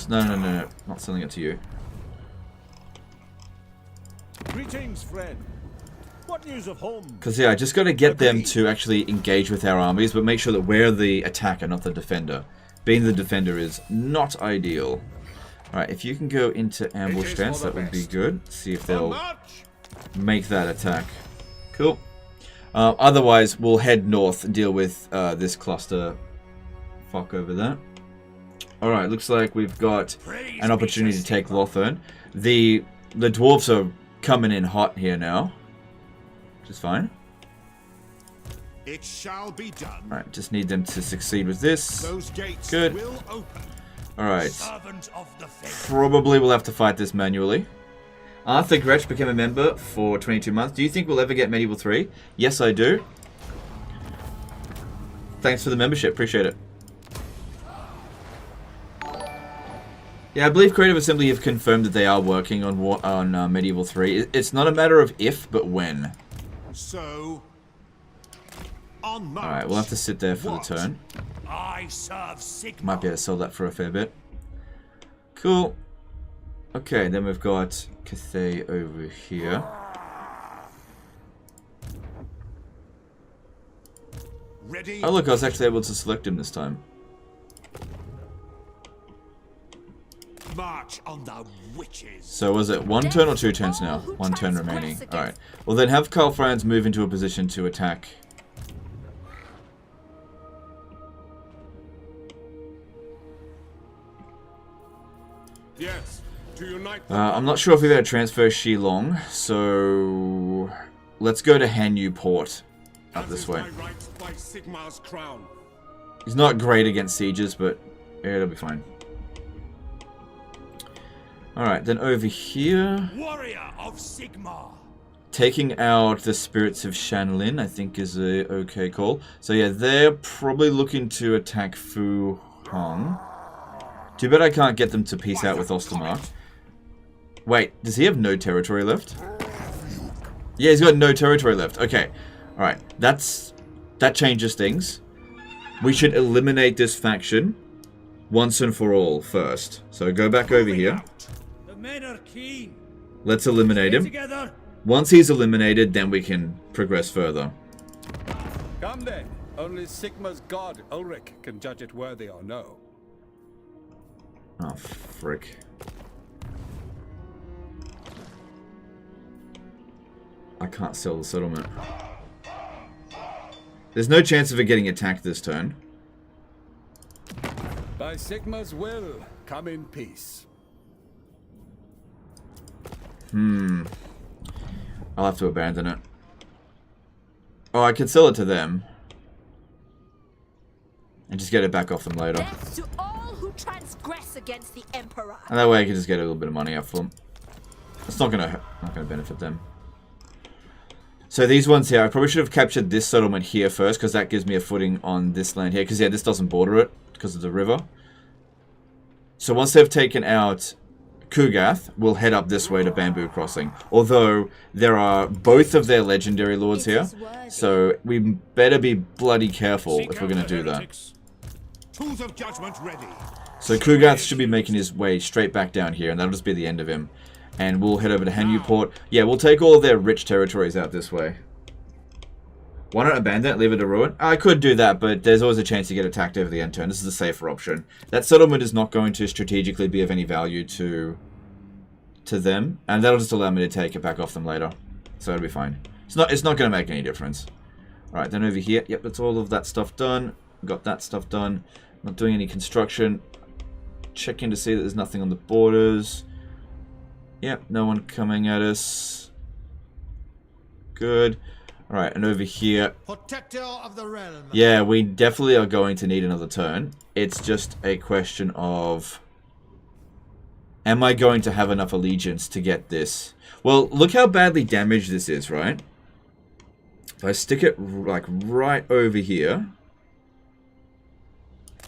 No. Not selling it to you. Greetings, friend. What news of home? Because, yeah, I just got to get them to actually engage with our armies, but make sure that we're the attacker, not the defender. Being the defender is not ideal. Alright, if you can go into ambush stance, that would be good. See if they'll make that attack. Cool. Otherwise, we'll head north and deal with this cluster fuck over there. Alright, looks like we've got an opportunity to take Lothern. The dwarves are coming in hot here now. Which is fine. It shall be done. Alright, just need them to succeed with this. Those gates Good. will open. Alright. Servant of the faith. Probably we'll have to fight this manually. Arthur Gretsch became a member for 22 months. Do you think we'll ever get Medieval 3? Yes, I do. Thanks for the membership. Appreciate it. Yeah, I believe Creative Assembly have confirmed that they are working on Medieval 3. It's not a matter of if, but when. So, on march. Alright, we'll have to sit there for the turn. I serve Sigmar. Might be able to sell that for a fair bit. Cool. Okay, then we've got Cathay over here. Ready? Oh look, I was actually able to select him this time. March on the witches. So was it 1 turn or 2 turns now? 1 turn remaining. Alright. Well then have Karl Franz move into a position to attack. Yes. To unite. I'm not sure if we've got to transfer Shilong, so let's go to Hanyu Port up this way. My right by Sigmar's crown. He's not great against sieges, but yeah, it'll be fine. Alright, then over here, Warrior of Sigmar. taking out the Spirits of Shanlin, I think is a okay call. So yeah, they're probably looking to attack Fu Hong. Too bad I can't get them to peace out with Ostermark. Wait, does he have no territory left? Yeah, he's got no territory left. Okay, alright, that's that changes things. We should eliminate this faction once and for all first. So go back over here. The men are keen. Let's eliminate him. Together. Once he's eliminated, then we can progress further. Come then. Only Sigma's god, Ulrich, can judge it worthy or no. Oh, frick. I can't sell the settlement. There's no chance of it getting attacked this turn. By Sigma's will, come in peace. I'll have to abandon it. Oh, I could sell it to them. And just get it back off them later. Death to all who transgress against the Emperor. And that way I can just get a little bit of money out for them. It's not gonna benefit them. So these ones here, I probably should have captured this settlement here first, because that gives me a footing on this land here. Because yeah, this doesn't border it, because of the river. So once they've taken out Kugath, we'll head up this way to Bamboo Crossing. Although, there are both of their legendary lords here. So we better be bloody careful if we're going to do that. Tools of judgment ready. So Kugath should be making his way straight back down here, and that'll just be the end of him. And we'll head over to Hanuport. Yeah, we'll take all of their rich territories out this way. Why not abandon it, leave it to ruin? I could do that, but there's always a chance to get attacked over the end turn. This is a safer option. That settlement is not going to strategically be of any value to them, and that'll just allow me to take it back off them later. So it'll be fine. It's not going to make any difference. Alright, then over here, yep, that's all of that stuff done. Got that stuff done. Not doing any construction. Checking to see that there's nothing on the borders. Yep, no one coming at us. Good. Alright, and over here. Protector of the realm. Yeah, we definitely are going to need another turn. It's just a question of, am I going to have enough allegiance to get this? Well, look how badly damaged this is, right? If I stick it like right over here,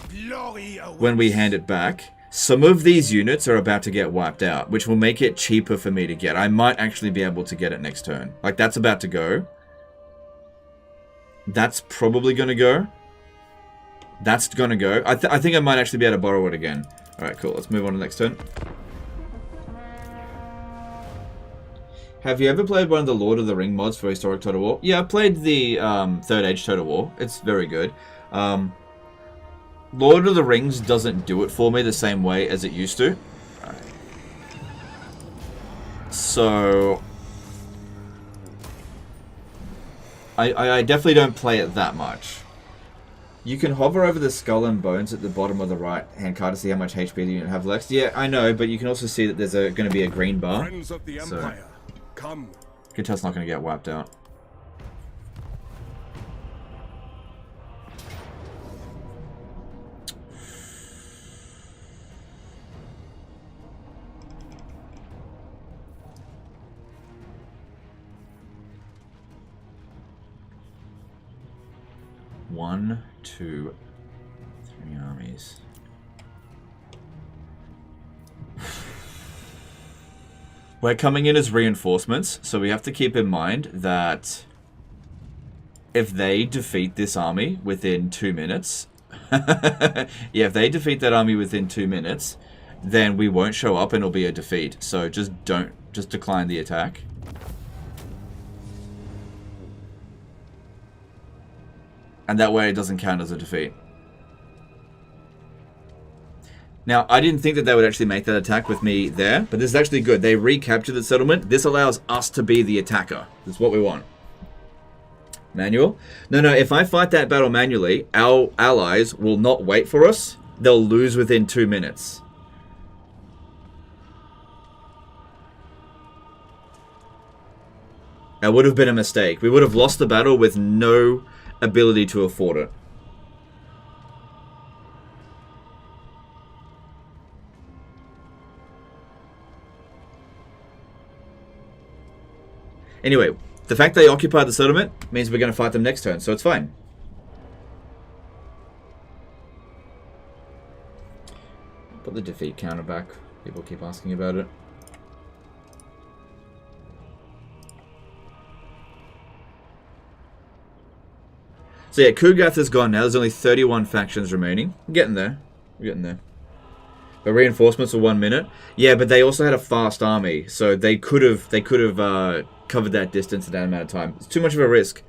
Glory awaits. when we hand it back, some of these units are about to get wiped out, which will make it cheaper for me to get. I might actually be able to get it next turn. Like, that's about to go. That's probably going to go. That's going to go. I think I might actually be able to borrow it again. Alright, cool. Let's move on to the next turn. Have you ever played one of the Lord of the Ring mods for Historic Total War? Yeah, I played the Third Age Total War. It's very good. Lord of the Rings doesn't do it for me the same way as it used to. So I definitely don't play it that much. You can hover over the skull and bones at the bottom of the right hand card to see how much HP the unit have left. Yeah, I know, but you can also see that there's going to be a green bar. Friends of the Empire, come. You can tell it's not going to get wiped out. One, two, three armies. We're coming in as reinforcements, so we have to keep in mind that if they defeat this army within 2 minutes, yeah, if they defeat that army within 2 minutes, then we won't show up and it'll be a defeat. So just decline the attack. And that way it doesn't count as a defeat. Now, I didn't think that they would actually make that attack with me there, but this is actually good. They recaptured the settlement. This allows us to be the attacker. This is what we want. Manual? No, if I fight that battle manually, our allies will not wait for us. They'll lose within 2 minutes. That would have been a mistake. We would have lost the battle with no ability to afford it. Anyway, the fact they occupied the settlement means we're going to fight them next turn, so it's fine. Put the defeat counter back. People keep asking about it. So yeah, Kugath is gone now. There's only 31 factions remaining. We're getting there. We're getting there. The reinforcements were 1 minute. Yeah, but they also had a fast army, so they could have covered that distance in that amount of time. It's too much of a risk.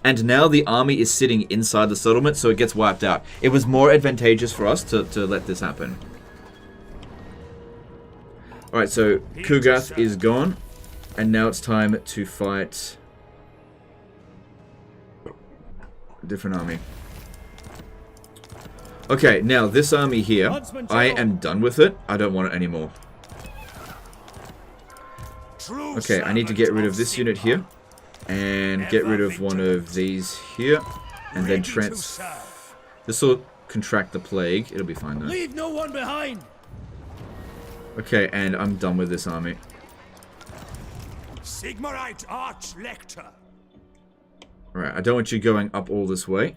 And now the army is sitting inside the settlement, so it gets wiped out. It was more advantageous for us to let this happen. Alright, so Kugath is gone. And now it's time to fight a different army. Okay, now this army here, I am done with it. I don't want it anymore. Okay, I need to get rid of this unit here. And get rid of one of these here. And then this will contract the plague. It'll be fine though. Leave no one behind. Okay, and I'm done with this army. Sigmarite Archlector. Alright, I don't want you going up all this way.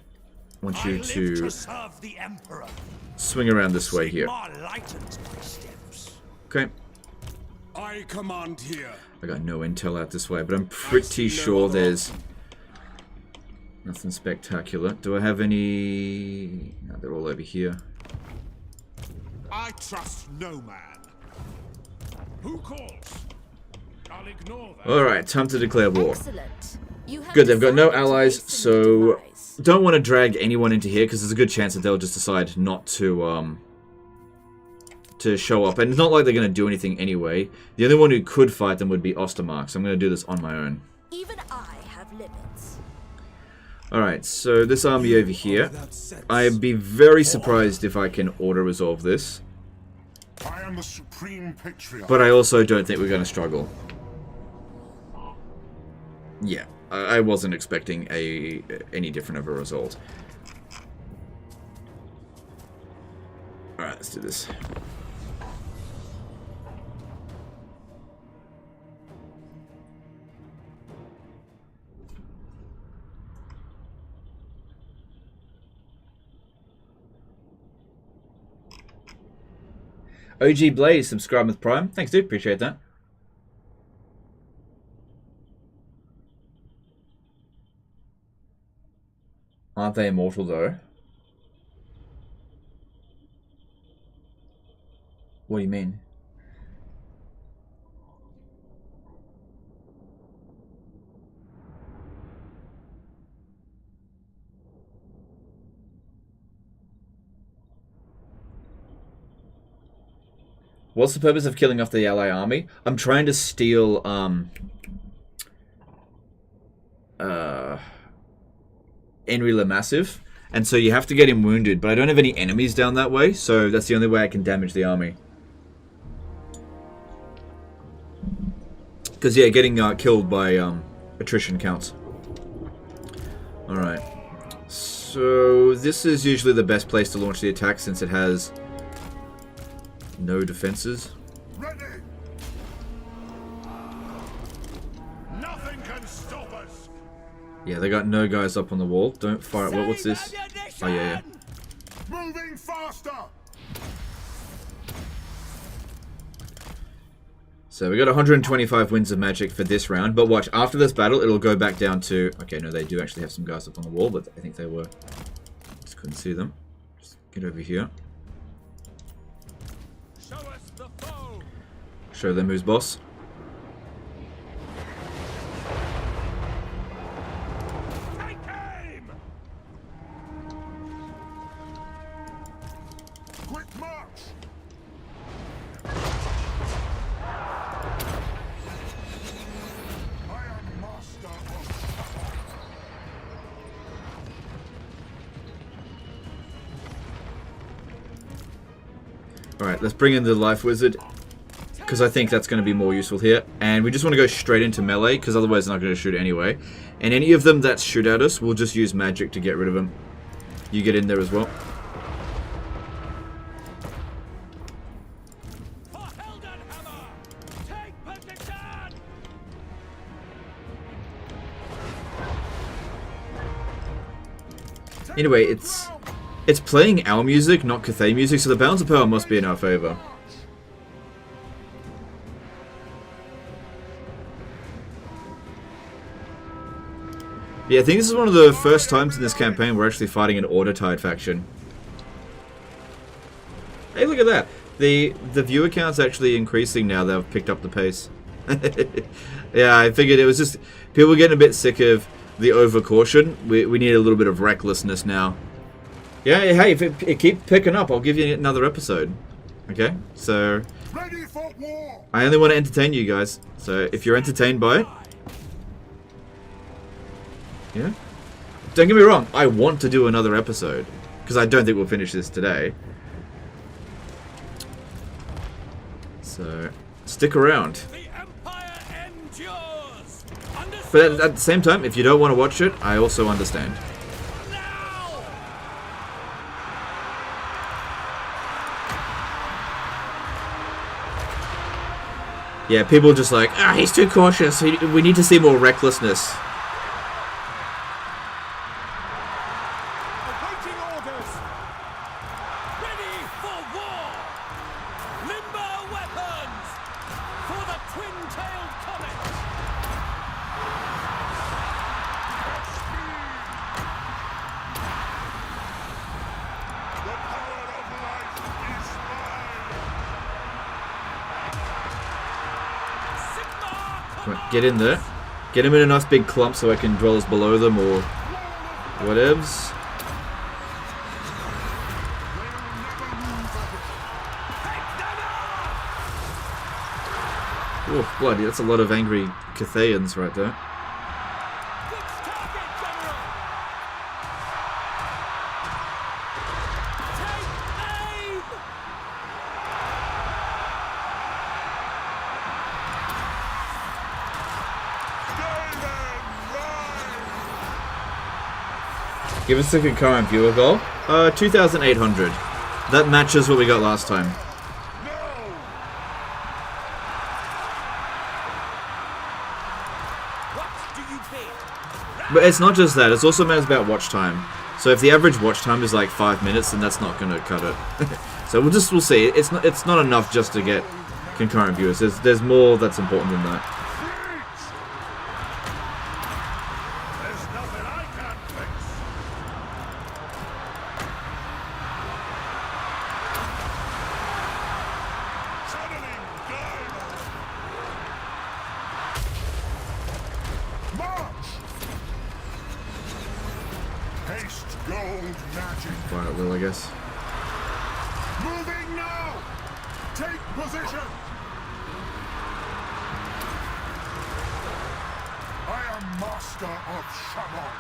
I want you to serve the Emperor. swing around this way here. Okay. I command here. I got no intel out this way, but I'm pretty sure there's nothing spectacular. Do I have any... No, they're all over here. I trust no man. Who calls? I'll ignore that. Alright, time to declare war. Excellent. You have Good, they've got no decided to allies, hasten so your demise. don't want to drag anyone into here, because there's a good chance that they'll just decide not to show up. And it's not like they're going to do anything anyway. The only one who could fight them would be Ostermark, so I'm going to do this on my own. Even I have limits. Alright, so this army over here, I'd be very surprised if I can auto-resolve this. I am the supreme patriarch. But I also don't think we're going to struggle. Yeah, I wasn't expecting any different of a result. Alright, let's do this. OG Blaze, subscribe with Prime. Thanks, dude. Appreciate that. Aren't they immortal, though? What do you mean? What's the purpose of killing off the ally army? I'm trying to steal, Henry Le Massive, and so you have to get him wounded, but I don't have any enemies down that way, so that's the only way I can damage the army. Because, yeah, getting killed by attrition counts. Alright. So, this is usually the best place to launch the attack since it has no defenses. Ready. Nothing can stop us. Yeah, they got no guys up on the wall. Don't fire it. What's this? Oh, yeah. Moving faster. So we got 125 winds of magic for this round, but watch, after this battle, it'll go back down to... Okay, no, they do actually have some guys up on the wall, but I think they were... Just couldn't see them. Just get over here. Show us the foe. Show them who's boss. Take aim. Quick march. I am master of... Alright, let's bring in the Life Wizard, because I think that's going to be more useful here. And we just want to go straight into melee, because otherwise they're not going to shoot anyway. And any of them that shoot at us, we'll just use magic to get rid of them. You get in there as well. Anyway, it's playing our music, not Cathay music, so the balance of power must be in our favor. Yeah, I think this is one of the first times in this campaign we're actually fighting an order-tied faction. Hey, look at that. The viewer count's actually increasing now that I've picked up the pace. Yeah, I figured it was just... People were getting a bit sick of the over-caution. We need a little bit of recklessness now. Yeah, hey, if it keeps picking up, I'll give you another episode. Okay? So... Ready for war! I only want to entertain you guys. So, if you're entertained by it... Yeah? Don't get me wrong, I want to do another episode. Because I don't think we'll finish this today. So, stick around. The Empire endures. But at the same time, if you don't want to watch it, I also understand. Now! Yeah, people are just like, he's too cautious. We need to see more recklessness. Awaiting orders. Ready for war. Limber weapons for the twin-tailed comet. The power of life is mine! Sigma Come on, get in there. Get him in a nice big clump so I can dwellers below them or whatevs. Oh, bloody, that's a lot of angry Cathayans right there. Fix target, General. Take aim. Give us a concurrent viewer goal. 2,800. That matches what we got last time. What do you fear? But it's not just that, it's also matters about watch time. So if the average watch time is like 5 minutes, then that's not gonna cut it. So we'll see. It's not enough just to get concurrent viewers. There's more that's important than that. There's nothing I can't fix! Channeling diamond! March! Haste gold magic! Fire at will, I guess. Moving now! Take position! I am master of Shaman.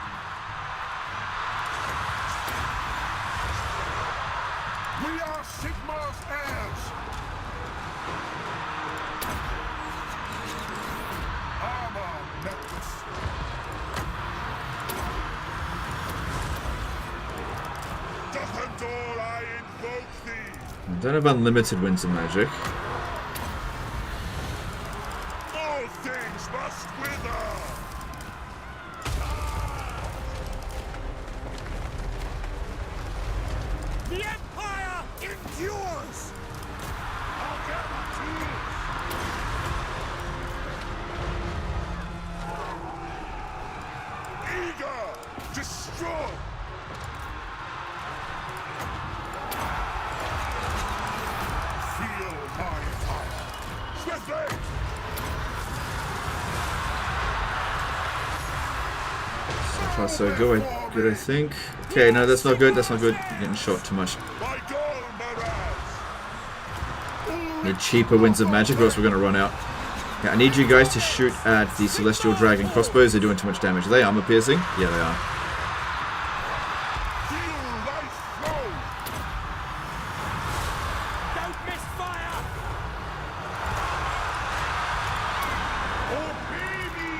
We are Sigma's heirs. Armor necklace. Doesn't all I invoke thee? I don't have unlimited winter magic. All things must wither. The Empire endures. I'll get my tears. Eager, destroy. Feel my fire. Swiftly. So far so good, I think. Okay, no, that's not good. That's not good. I'm getting shot too much. My goal, Mirage. Need cheaper winds of magic, or else we're gonna run out. Yeah, I need you guys to shoot at the Celestial Dragon crossbows. They're doing too much damage. Are they armor piercing? Yeah, they are. Feel life flow. Don't miss fire. Obey me.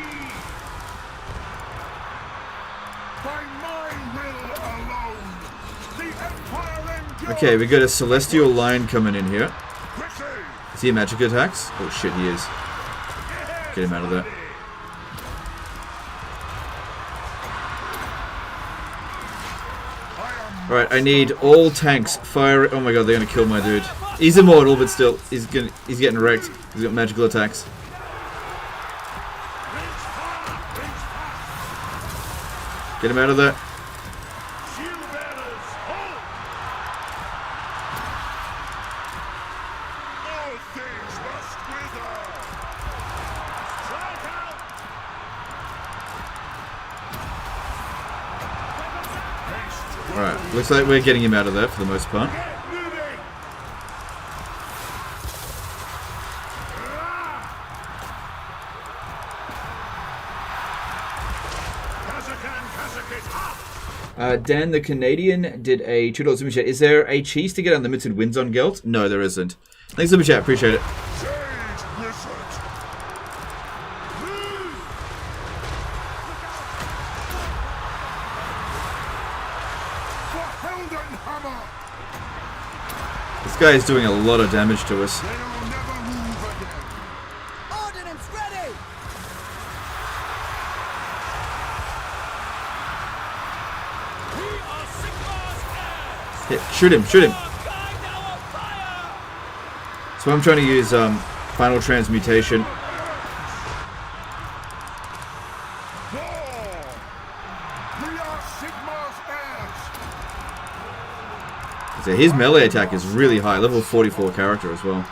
By my will alone, the Empire endures. Okay, we got a Celestial line coming in here. Quickly. Is he a magic attacks? Oh shit, he is. Get him out of there. Alright, I need all tanks fire. Oh my god, they're gonna kill my dude. He's immortal, but still, he's getting wrecked. He's got magical attacks. Get him out of there. Shield bearers, hold! All things must wither! Strike out! Alright, looks like we're getting him out of there for the most part. Get moving! Dan the Canadian did a $2 super chat. Is there a cheese to get unlimited wins on Gelt? No, there isn't. Thanks super chat, appreciate it. Sage wizard! Move! For Heldenhammer! This guy is doing a lot of damage to us. They'll never move again! Ordnance ready! We are Sigmar's heirs. Hit. Shoot him, shoot him. Our guide now on fire. So I'm trying to use final transmutation. War! We are Sigmar's heirs! So his melee attack is really high, level 44 character as well.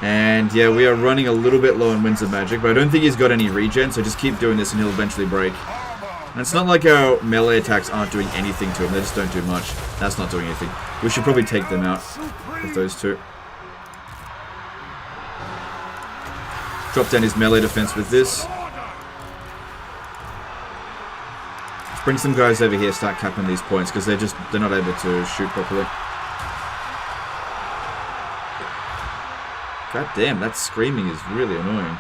And yeah, we are running a little bit low on Winds of Magic, but I don't think he's got any regen, so just keep doing this and he'll eventually break. And it's not like our melee attacks aren't doing anything to him, they just don't do much. That's not doing anything. We should probably take them out with those two. Drop down his melee defense with this. Let's bring some guys over here, start capping these points, because they're not able to shoot properly. God damn, that screaming is really annoying.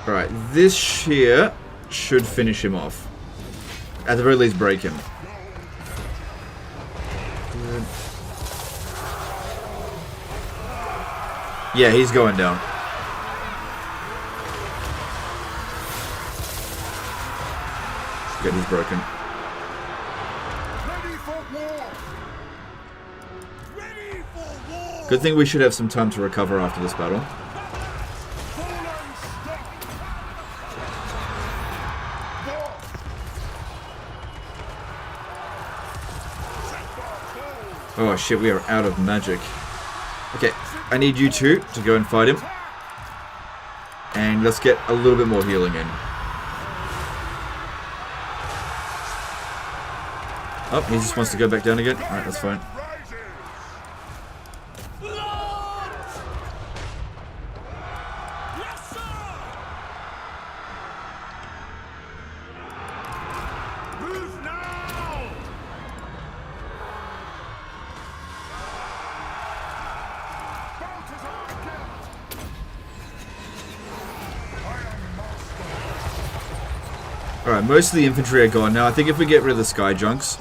Alright, this here should finish him off. At the very least, break him. Good. Yeah, he's going down. Good, he's broken. Ready for war! Ready for war! Good thing we should have some time to recover after this battle. Oh shit, we are out of magic. Okay, I need you two to go and fight him. And let's get a little bit more healing in. Oh, he just wants to go back down again. Alright, that's fine. Yes, sir. Move now! Alright, most of the infantry are gone now. I think if we get rid of the sky junks,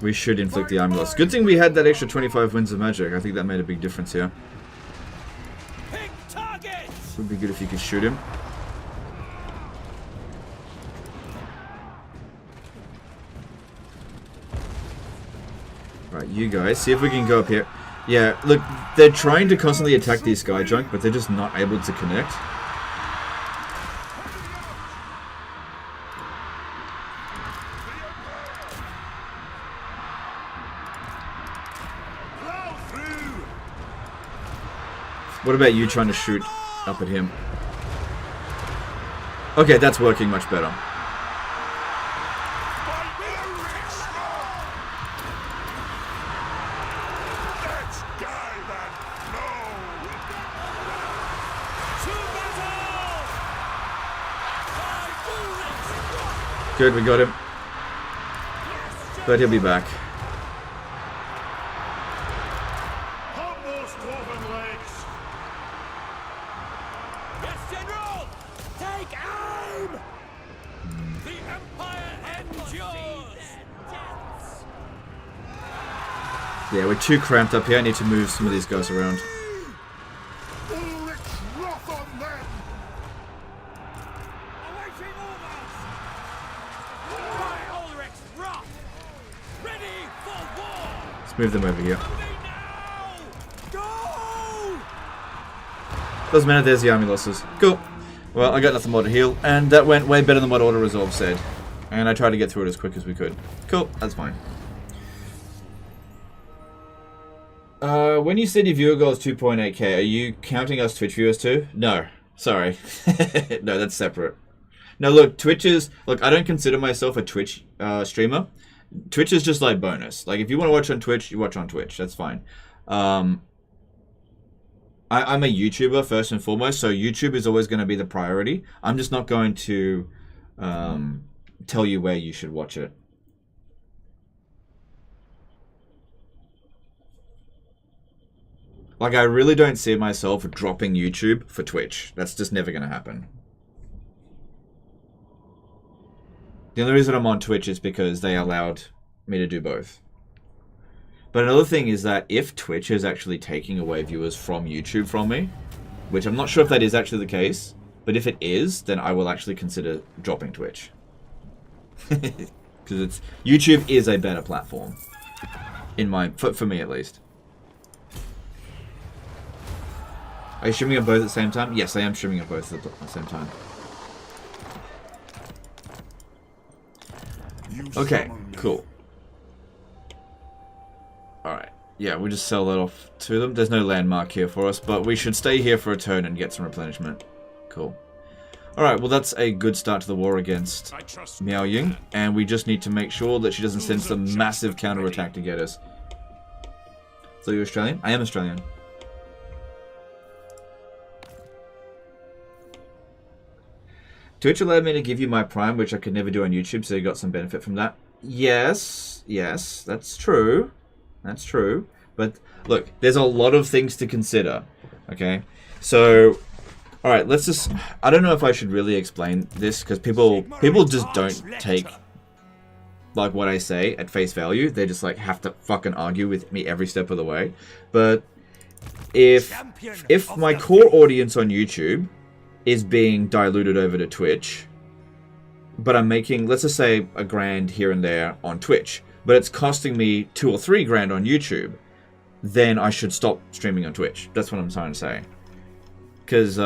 we should inflict the army loss. Good thing we had that extra 25 winds of magic. I think that made a big difference here. Pick target. Would be good if you could shoot him. Right, you guys, see if we can go up here. Yeah, look, they're trying to constantly attack these sky junk, but they're just not able to connect. What about you trying to shoot up at him? Okay, that's working much better. Good, we got him. But he'll be back. Almost over Yeah, we're too cramped up here. I need to move some of these guys around. Ulrich's wrath on them! Awaiting orders! By Ulrich's wrath! Ready for war! Let's move them over here. Moving now! Go! Doesn't matter, there's the army losses. Cool. Well, I got nothing more to heal, and that went way better than what Auto Resolve said. And I tried to get through it as quick as we could. Cool, that's fine. When you said your viewer goal is 2.8k, are you counting us Twitch viewers too? No. Sorry. No, that's separate. No, look, Twitch is... Look, I don't consider myself a Twitch streamer. Twitch is just like bonus. Like, if you want to watch on Twitch, you watch on Twitch. That's fine. I'm a YouTuber first and foremost, so YouTube is always going to be the priority. I'm just not going to tell you where you should watch it. Like, I really don't see myself dropping YouTube for Twitch. That's just never going to happen. The only reason I'm on Twitch is because they allowed me to do both. But another thing is that if Twitch is actually taking away viewers from YouTube from me, which I'm not sure if that is actually the case, but if it is, then I will actually consider dropping Twitch. Because YouTube is a better platform. For me at least. Are you streaming on both at the same time? Yes, I am streaming on both at the same time. Okay, cool. Alright. Yeah, we'll just sell that off to them. There's no landmark here for us, but we should stay here for a turn and get some replenishment. Cool. Alright, well that's a good start to the war against Miao Ying, and we just need to make sure that she doesn't send some massive counterattack to get us. So you're Australian? I am Australian. Twitch allowed me to give you my Prime, which I could never do on YouTube, so you got some benefit from that. Yes, that's true. That's true. But, look, there's a lot of things to consider, okay? So, alright, let's just... I don't know if I should really explain this, because people just don't take, like, what I say at face value. They just, like, have to fucking argue with me every step of the way. But, if my core audience on YouTube is being diluted over to Twitch, but I'm making, let's just say, $1,000 here and there on Twitch, but it's costing me $2 or $3 on YouTube, then I should stop streaming on Twitch. That's what I'm trying to say. Because,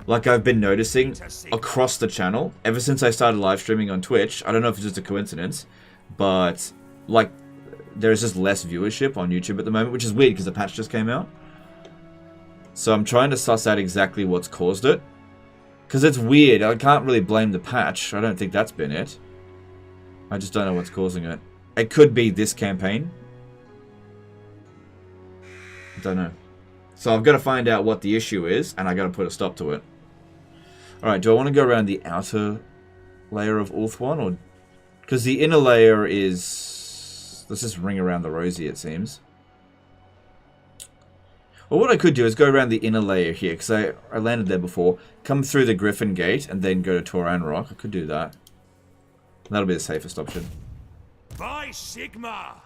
like I've been noticing across the channel, ever since I started live streaming on Twitch, I don't know if it's just a coincidence, but, like, there's just less viewership on YouTube at the moment, which is weird because the patch just came out. So I'm trying to suss out exactly what's caused it. Because it's weird. I can't really blame the patch. I don't think that's been it. I just don't know what's causing it. It could be this campaign. I don't know. So I've got to find out what the issue is, and I got to put a stop to it. Alright, do I want to go around the outer layer of Ulthuan? Or... because the inner layer is... let's just ring around the rosy, it seems. Well, what I could do is go around the inner layer here, because I landed there before. Come through the Griffin Gate, and then go to Toran Rock. I could do that. That'll be the safest option. By Sigma!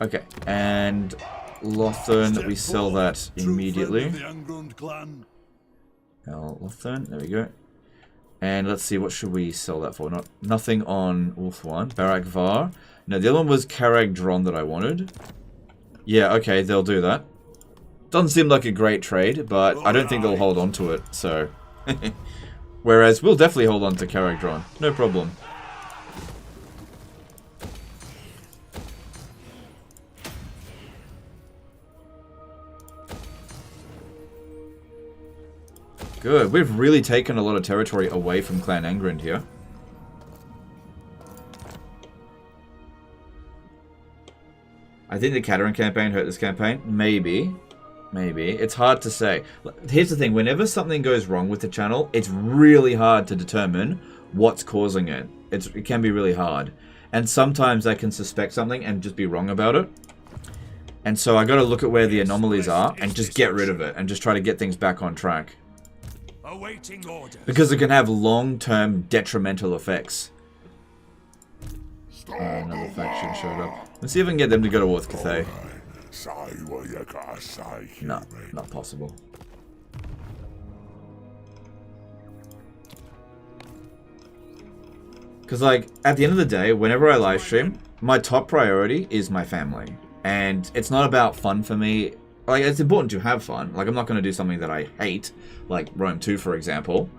Okay, and Lothern, we sell that immediately. Lothern, there we go. And let's see, what should we sell that for? Nothing on Ulthuan. Barak Var. No, the other one was Karag Dron that I wanted. Yeah, okay, they'll do that. Doesn't seem like a great trade, but I don't think they'll hold on to it, so... Whereas, we'll definitely hold on to Karag Dron. No problem. Good. We've really taken a lot of territory away from Clan Angrind here. I think the Kataran campaign hurt this campaign. Maybe. Maybe. It's hard to say. Here's the thing. Whenever something goes wrong with the channel, it's really hard to determine what's causing it. it can be really hard. And sometimes I can suspect something and just be wrong about it. And so I got to look at where the anomalies are and just get rid of it and just try to get things back on track. Awaiting orders. Because it can have long-term detrimental effects. Another faction showed up. Let's see if I can get them to go to war with Cathay. No, not possible. Because, like, at the end of the day, whenever I live stream, my top priority is my family. And it's not about fun for me. Like, it's important to have fun. Like, I'm not going to do something that I hate, like Rome 2, for example.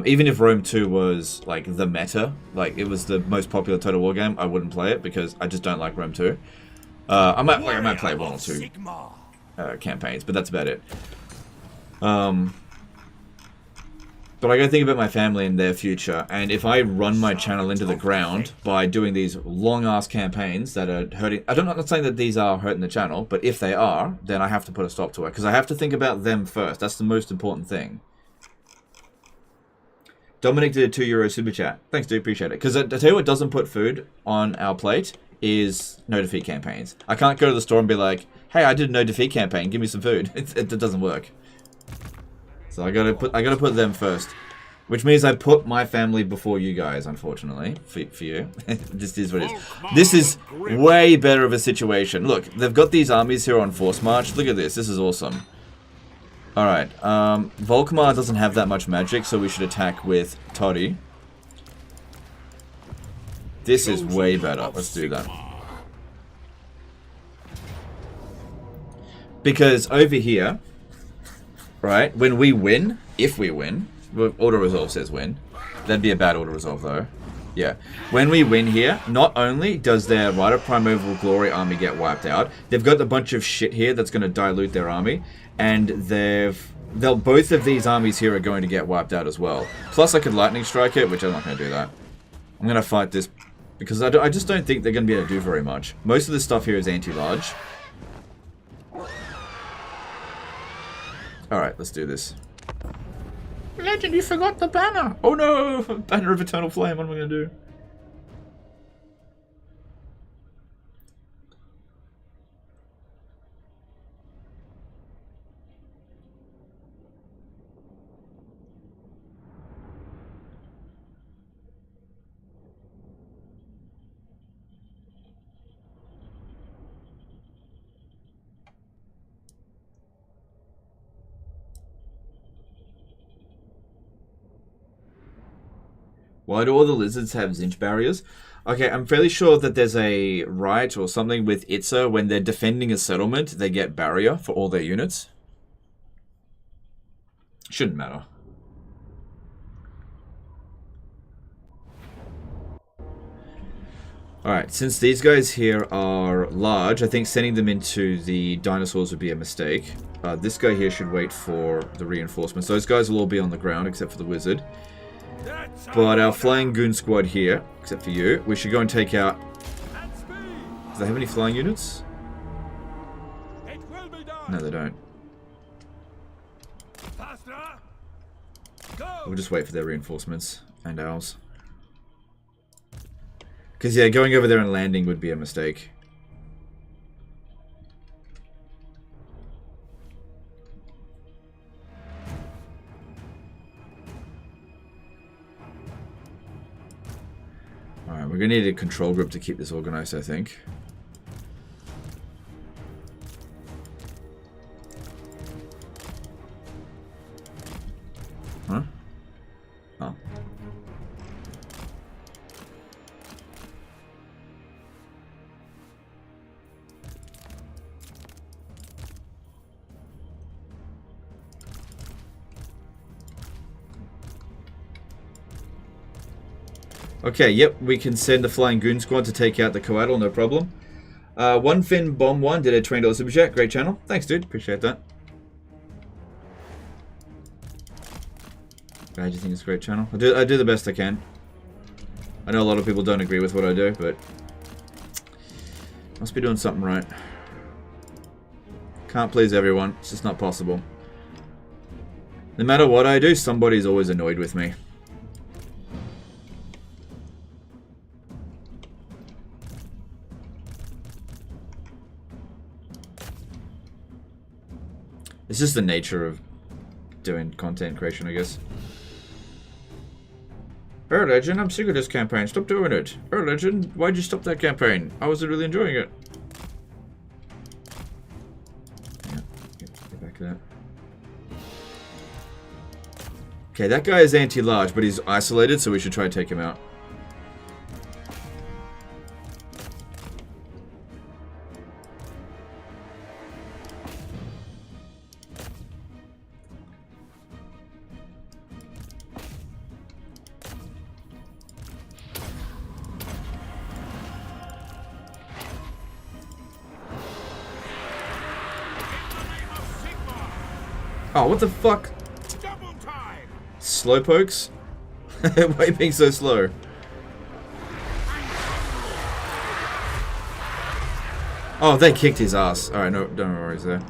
Even if Rome 2 was, like, the meta, like, it was the most popular Total War game, I wouldn't play it because I just don't like Rome 2. I might play 1 or 2 campaigns, but that's about it. But I gotta think about my family and their future, and if I run my channel into the ground by doing these long-ass campaigns that are hurting... I'm not saying that these are hurting the channel, but if they are, then I have to put a stop to it, because I have to think about them first. That's the most important thing. Dominic did a €2 super chat. Thanks, dude. Appreciate it. Because I tell you what doesn't put food on our plate is no defeat campaigns. I can't go to the store and be like, hey, I did a no defeat campaign. Give me some food. It doesn't work. So I gotta put them first, which means I put my family before you guys. Unfortunately, for you, this is what it is. This is way better of a situation. Look, they've got these armies here on force march. Look at this. This is awesome. All right, Volkmar doesn't have that much magic, so we should attack with Toddy. This is way better. Let's do that. Because over here, right, when we win, if we win, auto-resolve says win. That'd be a bad auto-resolve, though. Yeah. When we win here, not only does their Rite of Primeval Glory army get wiped out, they've got a bunch of shit here that's going to dilute their army, and both of these armies here are going to get wiped out as well. Plus, I could Lightning Strike it, which I'm not going to do that. I'm going to fight this, because I just don't think they're going to be able to do very much. Most of this stuff here is anti-large. Alright, let's do this. Legend, you forgot the banner! Oh no! Banner of Eternal Flame, what am I going to do? Why do all the lizards have Zinch barriers? Okay, I'm fairly sure that there's a right or something with Itza. When they're defending a settlement, they get barrier for all their units. Shouldn't matter. Alright, since these guys here are large, I think sending them into the dinosaurs would be a mistake. This guy here should wait for the reinforcements. Those guys will all be on the ground except for the wizard. But our flying goon squad here, except for you, we should go and take out... Do they have any flying units? No, they don't. We'll just wait for their reinforcements and ours. Because, yeah, going over there and landing would be a mistake. Alright, we're going to need a control group to keep this organized, I think. Huh? Oh. Okay, yep, we can send the Flying Goon Squad to take out the Coatl, no problem. One Fin Bomb 1 did a $20 super chat. Great channel. Thanks, dude. Appreciate that. Glad you think it's a great channel. I do the best I can. I know a lot of people don't agree with what I do, but must be doing something right. Can't please everyone. It's just not possible. No matter what I do, somebody's always annoyed with me. It's just the nature of doing content creation, I guess. Oh, Legend, I'm sick of this campaign. Stop doing it. Oh, Legend, why'd you stop that campaign? I was really enjoying it. Yeah, get back to that. Okay, that guy is anti-large, but he's isolated, so we should try and take him out. Oh, what the fuck? Slowpokes? Why are you being so slow? Oh, they kicked his ass. Alright, no, don't worry there.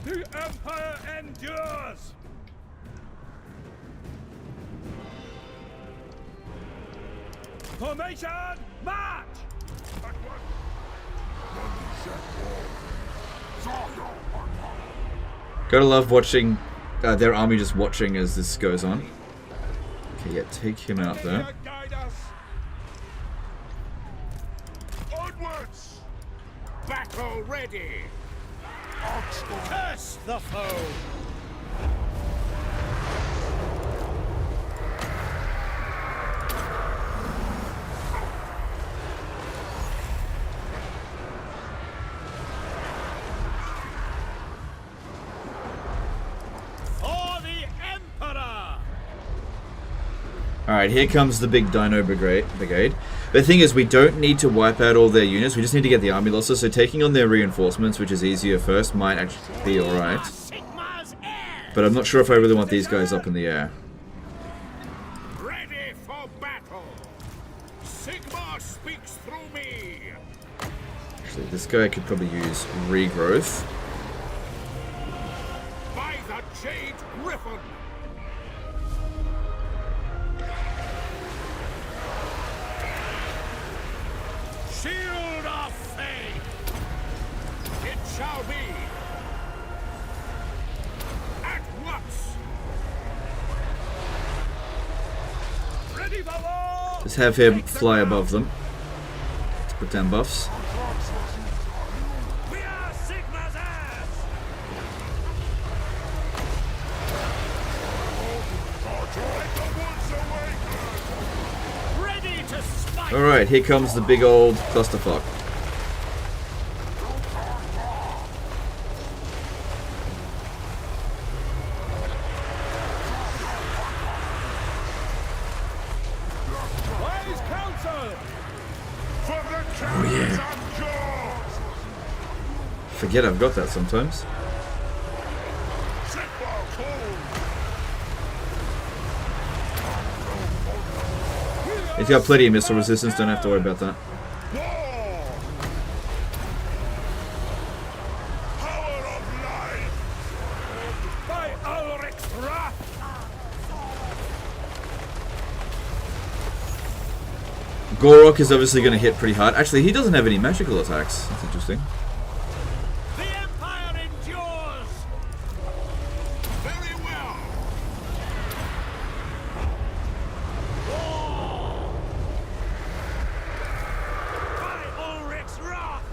The Empire endures! Formation, march! Gotta love watching their army just watching as this goes on. Okay, yeah, take him out there. Onwards! Battle ready! Curse the foe! Alright, here comes the big Dino Brigade. The thing is, we don't need to wipe out all their units, we just need to get the army losses, so taking on their reinforcements, which is easier first, might actually be alright. But I'm not sure if I really want these guys up in the air. Ready for battle! Sigma speaks through me! Actually, this guy could probably use regrowth. By the Jade Griffin! Shield of Faith! It shall be! At once! Ready for war! Just have him fly above them to put down buffs. We are Sigma's heirs! Ready to spike! Alright, here comes the big old clusterfuck. Wise counsel! Oh yeah. Forget I've got that sometimes. He's got plenty of missile resistance, don't have to worry about that. By Ulrich's wrath! Gorok is obviously going to hit pretty hard. Actually, he doesn't have any magical attacks. That's interesting. The Empire endures! Very well! By Ulrich's wrath!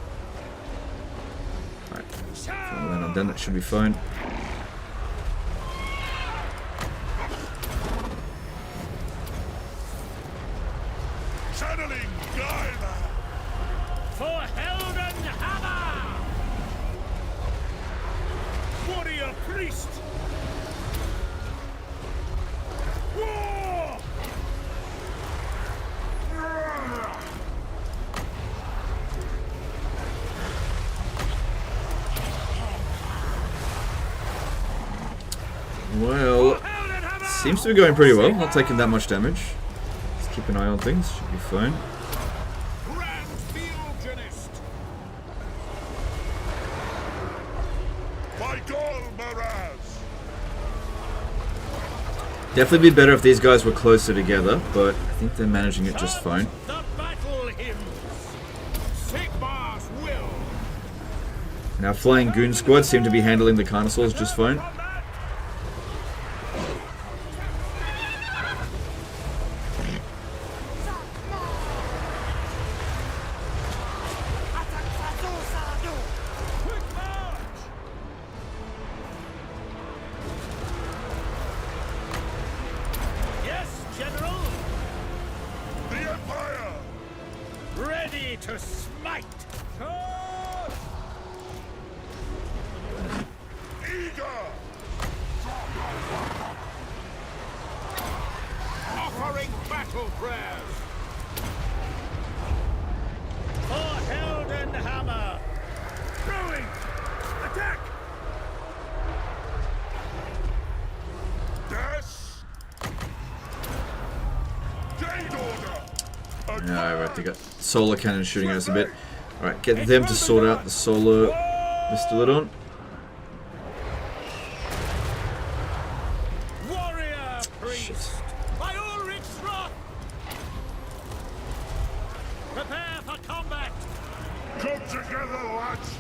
Alright. When I'm done, that should be fine. Channeling Gaia! For Helden Hammer! Warrior Priest! War! Well, seems to be going pretty well. Not taking that much damage. Just keep an eye on things. Should be fine. Grand Fieldgenist! By Gol Maraz! Definitely be better if these guys were closer together, but I think they're managing it just fine. The battle hymns! Sigmar's will! Our flying goon squad seem to be handling the Carnosaurs just fine. Yes, General. The Empire! Ready to smite. Eager! Offering battle prayers. For Heldenhammer. Rowing! Attack! Yes! Jade order! Alright, they got solar cannons shooting at us a bit. Alright, get them to sort out the solar Misthalodon. Warrior priest. By Ulrich's wrath. Prepare for combat. Come together, lads!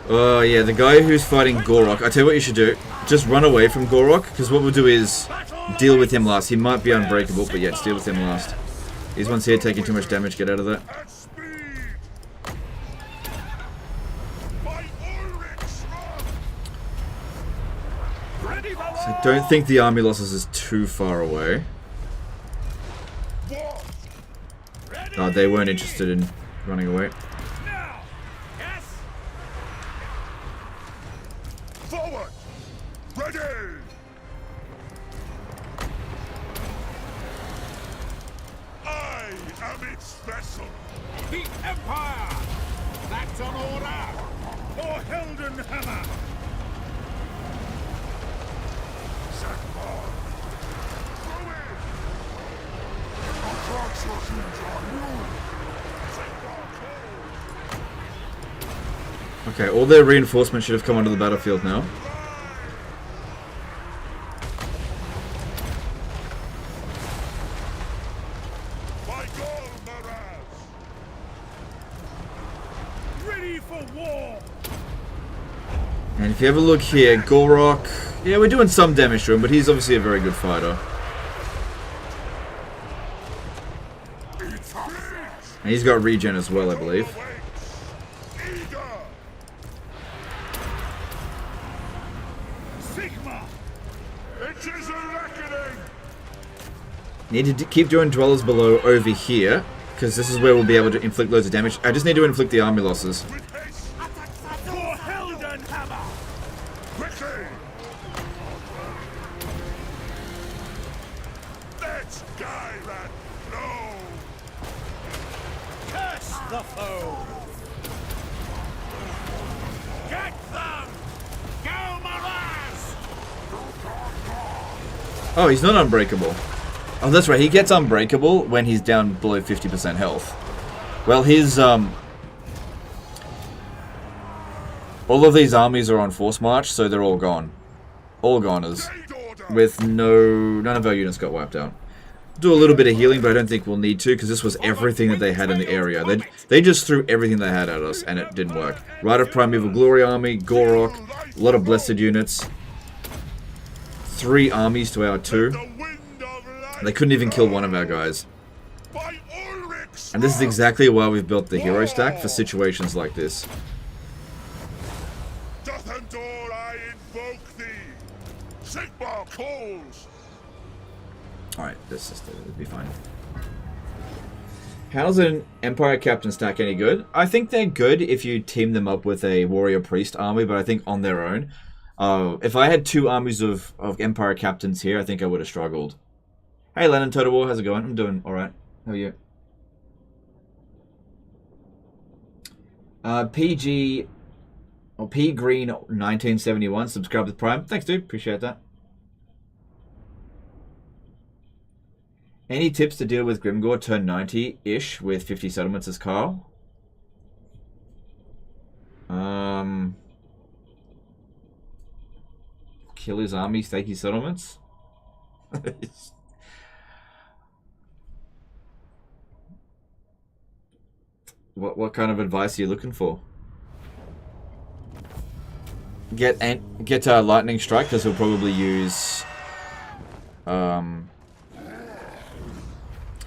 Oh yeah, the guy who's fighting Gorok, I tell you what you should do. Just run away from Gorok, because what we'll do is deal with him last. He might be unbreakable, but yeah, just deal with him last. These ones here taking too much damage, get out of there. At speed! By Ulrich's wrath! Ready for I don't think the army losses is too far away. war! Oh, they weren't interested in running away. Now. Yes. Forward! Ready! I am its vessel! The Empire. That's an order. For Heldenhammer! Sakmar! Through it! Atrocities are new! Okay, all their reinforcements should have come onto the battlefield now. By Gol Maraz! Ready for war. And if you have a look here, Gorok, yeah, we're doing some damage to him, but he's obviously a very good fighter. And he's got regen as well, I believe. Eager! Sigma. It is a reckoning! Need to keep doing Dwellers Below over here, because this is where we'll be able to inflict loads of damage. I just need to inflict the army losses. With haste! For Heldenhammer. Quickly! Let's guy that blow! Curse the foe. Get them. Go Maraz. Oh, he's not unbreakable. Oh, that's right. He gets unbreakable when he's down below 50% health. Well, his all of these armies are on force march, so they're all gone. All goners. Jade order! With none of our units got wiped out. Do a little bit of healing, but I don't think we'll need to, because this was everything that they had in the area. They just threw everything they had at us, and it didn't work. Rite of Primeval Glory army, Gorok, a lot of blessed units. 3 armies to our 2. The wind of life! They couldn't even kill one of our guys. By Ulrich's And this is wrath! exactly why we've built the hero stack, for situations like this. Doth endure I invoke thee! Sigmar calls! Alright, it'll be fine. How's an Empire Captain stack any good? I think they're good if you team them up with a Warrior Priest army, but I think on their own. If I had 2 armies of Empire Captains here, I think I would have struggled. Hey Lennon Total War, how's it going? I'm doing alright. How are you? PG... or P Green 1971, subscribe with Prime. Thanks dude, appreciate that. Any tips to deal with Grimgore turn 90-ish with 50 settlements as Karl? Kill his army, stake his settlements? What kind of advice are you looking for? Get lightning strike, because he'll probably use.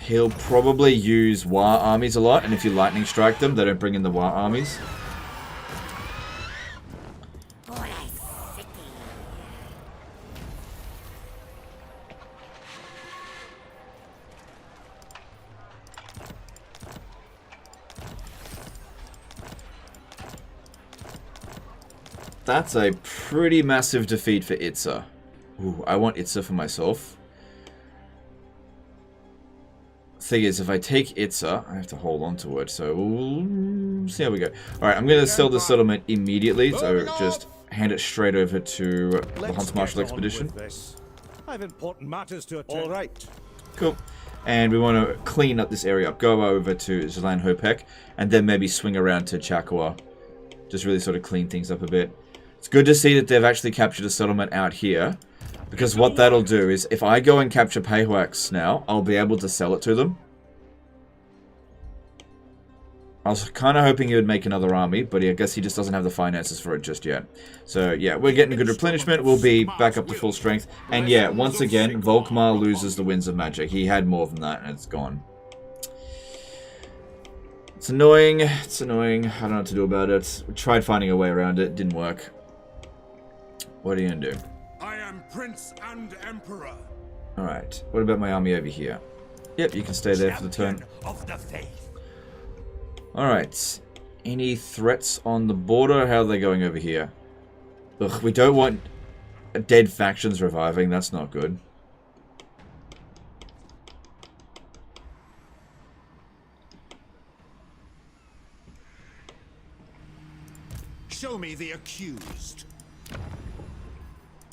He'll probably use war armies a lot, and if you lightning strike them, they don't bring in the war armies. That's a pretty massive defeat for Itza. Ooh, I want Itza for myself. Thing is, if I take Itza, I have to hold on to it, so we'll see how we go. Alright, I'm going to sell the settlement immediately, so just hand it straight over to the Hunts Martial Expedition. I have important matters to attend. All right. Cool. And we want to clean up this area up. Go over to Zlan Hopek, and then maybe swing around to Chakwa. Just really sort of clean things up a bit. It's good to see that they've actually captured a settlement out here. Because what that'll do is, if I go and capture Paywax now, I'll be able to sell it to them. I was kind of hoping he would make another army, but I guess he just doesn't have the finances for it just yet. So yeah, we're getting a good replenishment. We'll be back up to full strength. And yeah, once again, Volkmar loses the Winds of Magic. He had more than that, and it's gone. It's annoying. It's annoying. I don't know what to do about it. We tried finding a way around it. Didn't work. What are you going to do? I am Prince and Emperor. Alright. What about my army over here? Yep, you can stay there for the turn. Of the faith. Alright. Any threats on the border? How are they going over here? Ugh, we don't want dead factions reviving. That's not good. Show me the accused.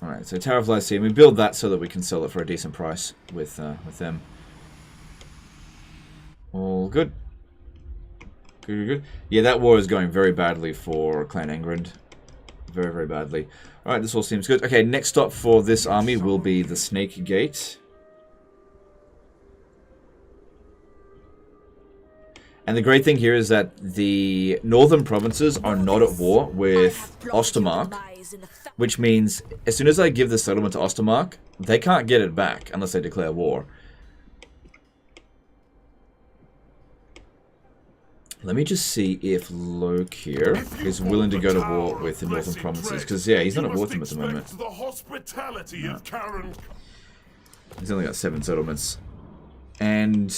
Alright, so Tower of Lyceum. We build that so that we can sell it for a decent price with them. All good. Good. Yeah, that war is going very badly for Clan Engrand. Very, very badly. Alright, this all seems good. Okay, next stop for this army will be the Snake Gate. And the great thing here is that the northern provinces are not at war with Ostermark, which means as soon as I give the settlement to Ostermark, they can't get it back unless they declare war. Let me just see if Lokir is willing to go to war with the northern provinces, because yeah, he's not at war with them at the moment. The hospitality of Karen. He's only got 7 settlements, and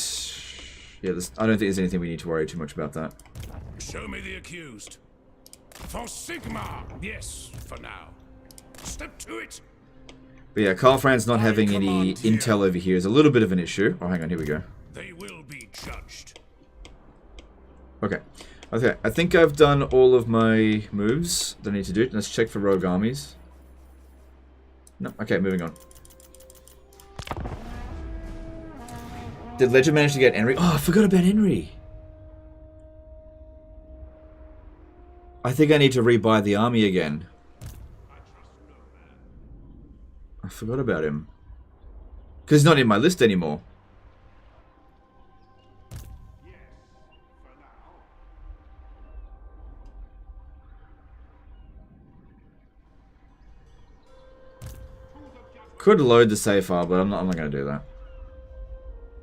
yeah, I don't think there's anything we need to worry too much about that. Show me the accused. For Sigma, yes, for now. Step to it. But yeah, Karl Franz not having any intel over here is a little bit of an issue. Oh, hang on, here we go. They will be judged. Okay, I think I've done all of my moves that I need to do. Let's check for rogue armies. No, okay, moving on. Did Ledger manage to get Henry? Oh, I forgot about Henry. I think I need to rebuy the army again. I forgot about him. Because he's not in my list anymore. Could load the save file, but I'm not going to do that.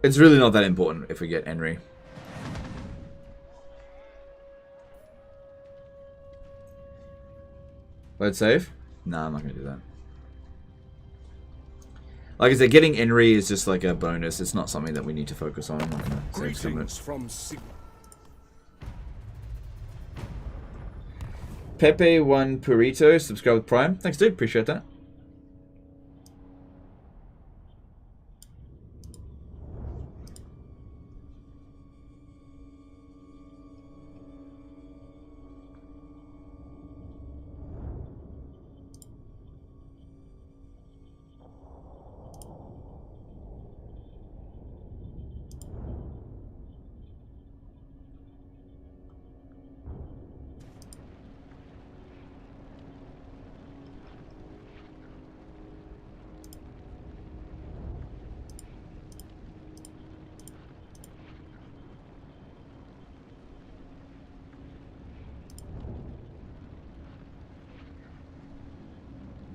It's really not that important if we get Henry. Load save? Nah, I'm not going to do that. Like I said, getting Henry is just like a bonus. It's not something that we need to focus on. I'm not going to save summit. From Sigma. Pepe1 Purito, subscribe with Prime. Thanks, dude. Appreciate that.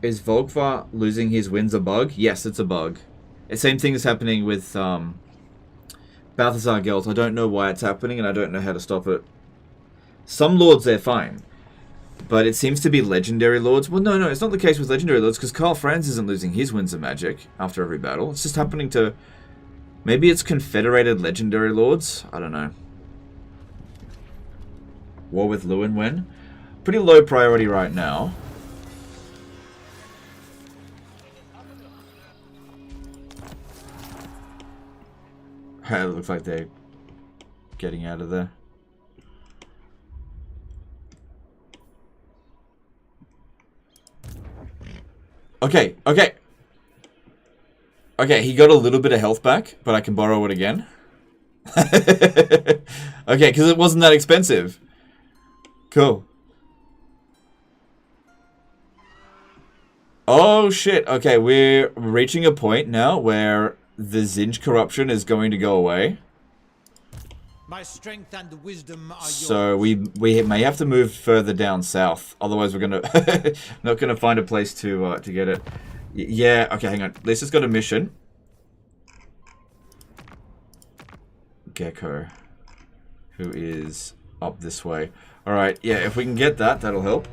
Is Volkvar losing his wins a bug? Yes, it's a bug. The same thing is happening with Balthazar Gelt. I don't know why it's happening, and I don't know how to stop it. Some lords, they're fine. But it seems to be legendary lords. Well, no, it's not the case with legendary lords, because Karl Franz isn't losing his Winds of Magic after every battle. It's just happening to... Maybe it's confederated legendary lords? I don't know. War with Lewin when? Pretty low priority right now. It looks like they're getting out of there. Okay. Okay, he got a little bit of health back, but I can borrow it again. Okay, because it wasn't that expensive. Cool. Oh shit, okay, we're reaching a point now where the Zinj corruption is going to go away. My strength and wisdom are So yours. we may have to move further down south. Otherwise we're gonna not gonna find a place to get it. Yeah, okay, hang on. Lisa's got a mission. Gecko, who is up this way. Alright, yeah, if we can get that, that'll help.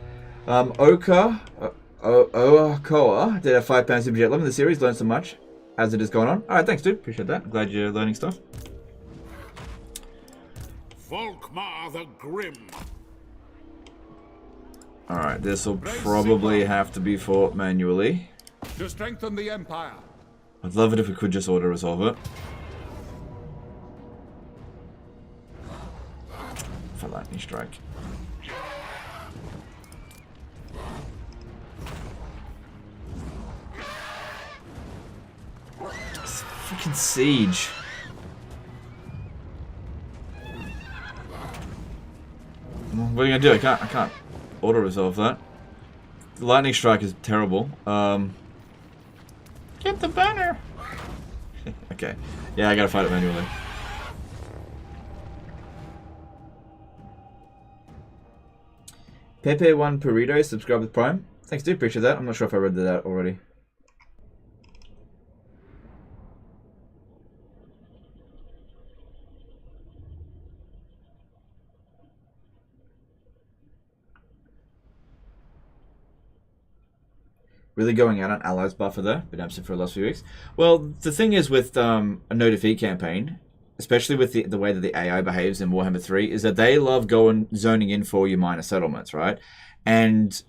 Oka Oakoa did a £5 super chat. Loving the series, learned so much as it is going on. Alright, thanks dude, appreciate that. Glad you're learning stuff. Volkmar the Grim. Alright, this will probably have to be fought manually. To strengthen the Empire. I'd love it if we could just auto-resolve it. For lightning strike. It's freaking siege. What are you gonna do? I can't auto-resolve that. The lightning strike is terrible. Get the banner! Okay. Yeah, I gotta fight it manually. Pepe1 Burrito, subscribe with Prime. Thanks, dude. Appreciate that. I'm not sure if I read that out already. Really going out on allies buffer there. Been absent for the last few weeks. Well, the thing is with a no defeat campaign, especially with the way that the AI behaves in Warhammer 3, is that they love zoning in for your minor settlements, right? And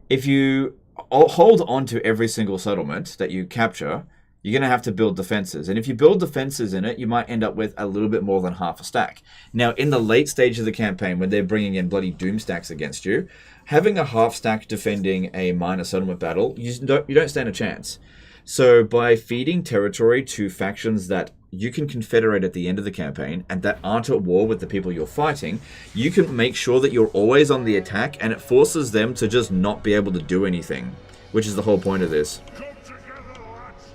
if you hold on to every single settlement that you capture, you're going to have to build defenses. And if you build defenses in it, you might end up with a little bit more than half a stack. Now, in the late stage of the campaign, when they're bringing in bloody doom stacks against you, having a half stack defending a minor settlement battle, you don't stand a chance. So by feeding territory to factions that you can confederate at the end of the campaign and that aren't at war with the people you're fighting, you can make sure that you're always on the attack, and it forces them to just not be able to do anything, which is the whole point of this. Come together, lads.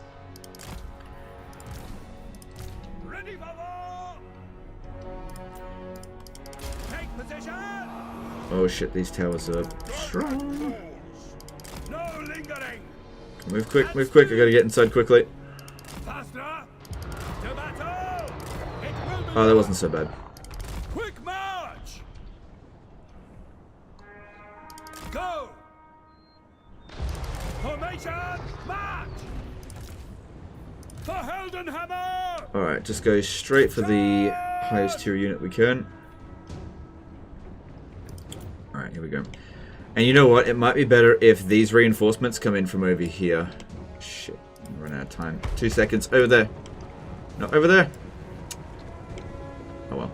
Ready for war! Take position! Oh shit, these towers are strong. No lingering! Move quick, I gotta get inside quickly. Faster! To battle! It will be Oh, that wasn't so bad. quick march! Go! Formation! March! For Heldenhammer! Alright, just go straight for the highest tier unit we can. Alright, here we go. And you know what? It might be better if these reinforcements come in from over here. Shit, I'm running out of time. 2 seconds. Over there. No, over there. Oh well.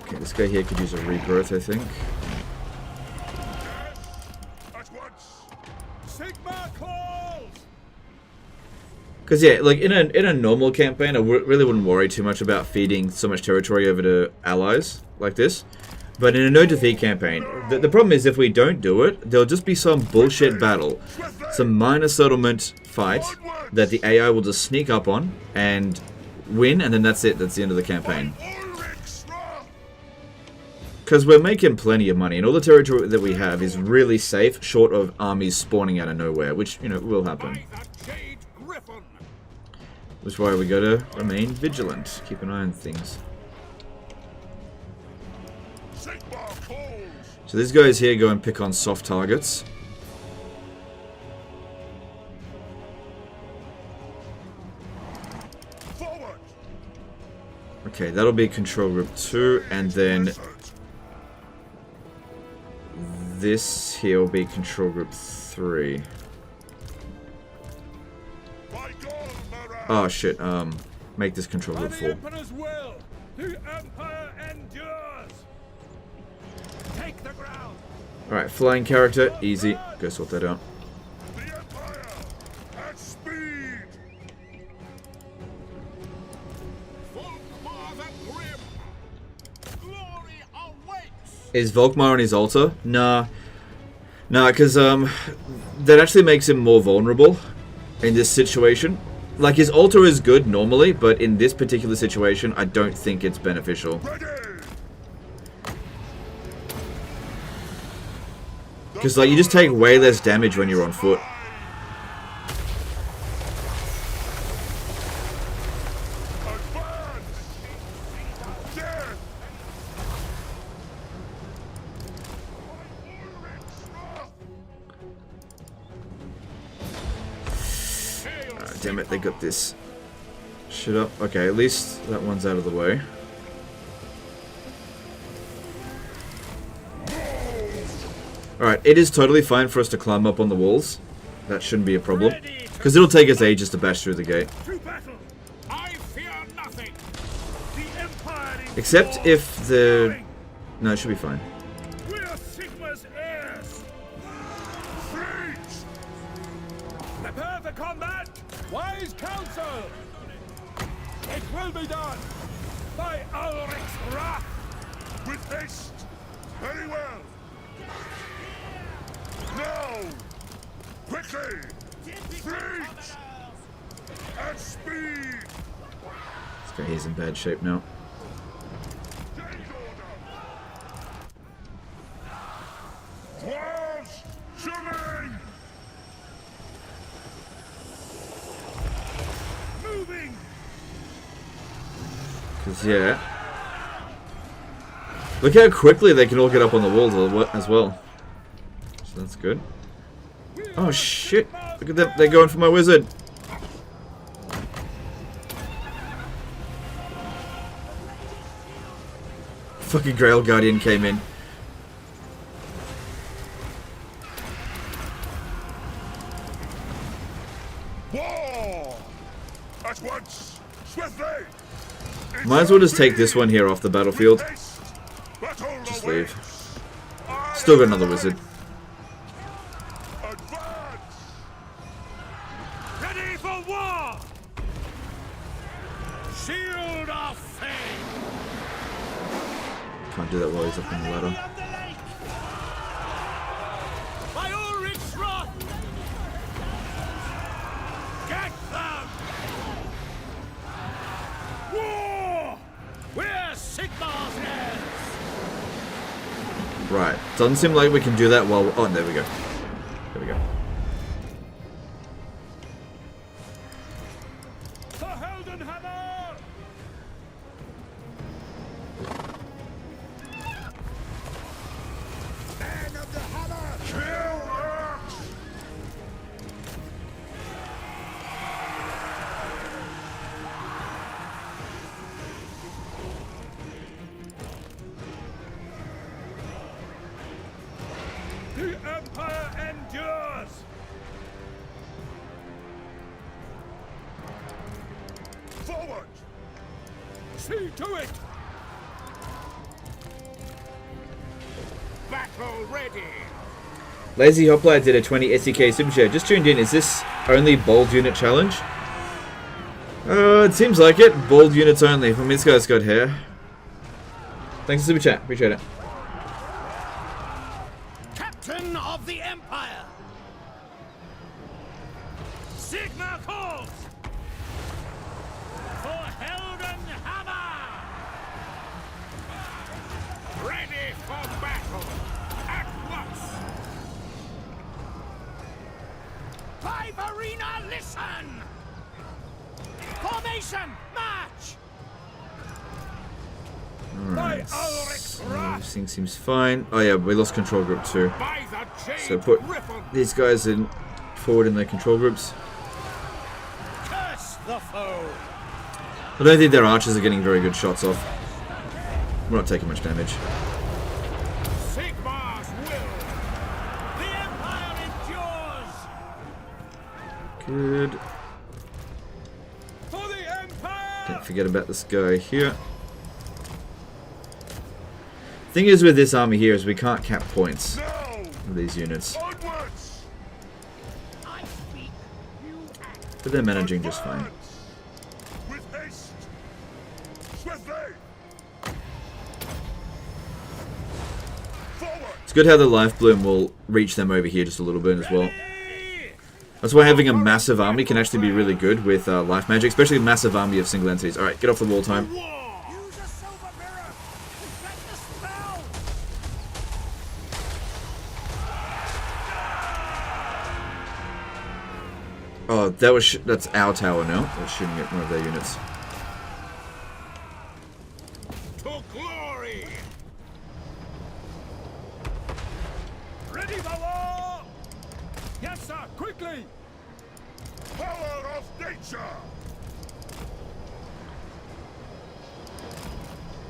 Okay, this guy here could use a regrowth, I think. At once. Sigma calls! Because yeah, like in a normal campaign, I really wouldn't worry too much about feeding so much territory over to allies like this. But in a no defeat campaign, the problem is if we don't do it, there'll just be some bullshit battle, some minor settlement fight that the AI will just sneak up on, and win, and then that's it. That's the end of the campaign. Because we're making plenty of money, and all the territory that we have is really safe, short of armies spawning out of nowhere, which, you know, will happen. Which is why we gotta remain vigilant. Keep an eye on things. So these guys here go and pick on soft targets. Okay, that'll be control group 2, and then this here will be control group 3. Oh shit, make this control group 4. Alright, flying character, easy. Go sort that out. Is Volkmar on his altar? Nah. Nah, because that actually makes him more vulnerable in this situation. Like, his altar is good normally, but in this particular situation, I don't think it's beneficial. Because, like, you just take way less damage when you're on foot. Damn it, they got this shit up. Okay, at least that one's out of the way. Alright, it is totally fine for us to climb up on the walls. That shouldn't be a problem. Because it'll take us ages to bash through the gate. Except if the... No, it should be fine. Prepare for combat! Wise counsel! It will be done! By Ulrich's wrath! With haste! Very well! Now! Quickly! Reach! At speed! This guy is in bad shape now. Walls! Shooting! Moving! Because, yeah. Look how quickly they can all get up on the walls as well. So that's good. Oh shit! Look at them, they're going for my wizard! Fucking Grail Guardian came in. War! At once! Swiftly! Might as well just take this one here off the battlefield. Just leave. Still got another wizard. Ready for war! Shield of fame! Can't do that while he's up on the ladder. By Ulrich's wrath! Get them! War! We're Sigmar's heirs! Right. Doesn't seem like we can do that while... Oh, there we go. There we go. The Heldenhammer! Man of the hammer! Kill Axe! The Empire endures! Forward! See to it! Battle ready! Lazy Hoplite did a 20 SEK super chat. Just tuned in. Is this only bold unit challenge? It seems like it. Bold units only. I mean, this guy's got hair. Thanks for super chat. Appreciate it. Captain of the Empire! Sigma calls! For Heldenhammer! Ready for battle! At once! Five Arena, listen! Formation, march! Alright, so everything seems fine. Oh yeah, we lost control group too. By the So jade put griffin! these guys in forward in their control groups. Curse the foe! I don't think their archers are getting very good shots off. We're not taking much damage. Sigmar's will! The Empire endures! Good. For the Empire! Don't forget about this guy here. Thing is with this army here is we can't cap points No! with these units. Onwards! I speak, you act. But they're managing just fine. With haste! Swiftly! Forward! It's good how the life bloom will reach them over here just a little bit as well. That's why having a massive army can actually be really good with life magic, especially a massive army of single entities. Alright, get off the wall time. Use a silver mirror! Effect the spell! Oh, that's our tower now. We're shooting at one of their units. To glory! Ready for war! Yes, sir, quickly! Power of nature!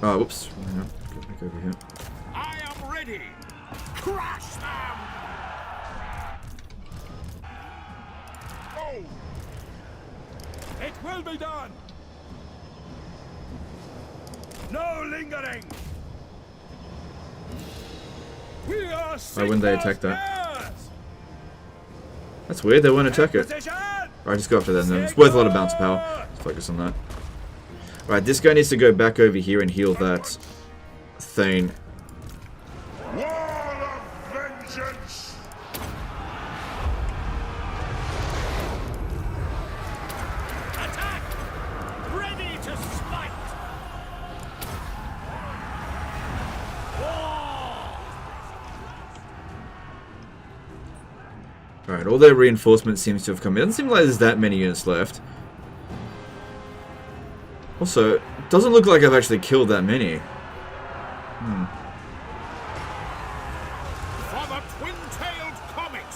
Oh, whoops. Hang on. Get back over here. I am ready! Crush them! Oh! It will be done! No lingering! We are Why wouldn't they attack that? heirs! That's weird, they won't attack it. Position! Alright, just go after them then. It's worth a lot of bounce power. Let's focus on that. Alright, this guy needs to go back over here and heal that Thane. Wall of vengeance! Attack! Ready to smite! War! Alright, all their reinforcements seems to have come in. It doesn't seem like there's that many units left. Also, it doesn't look like I've actually killed that many. For the twin-tailed comet!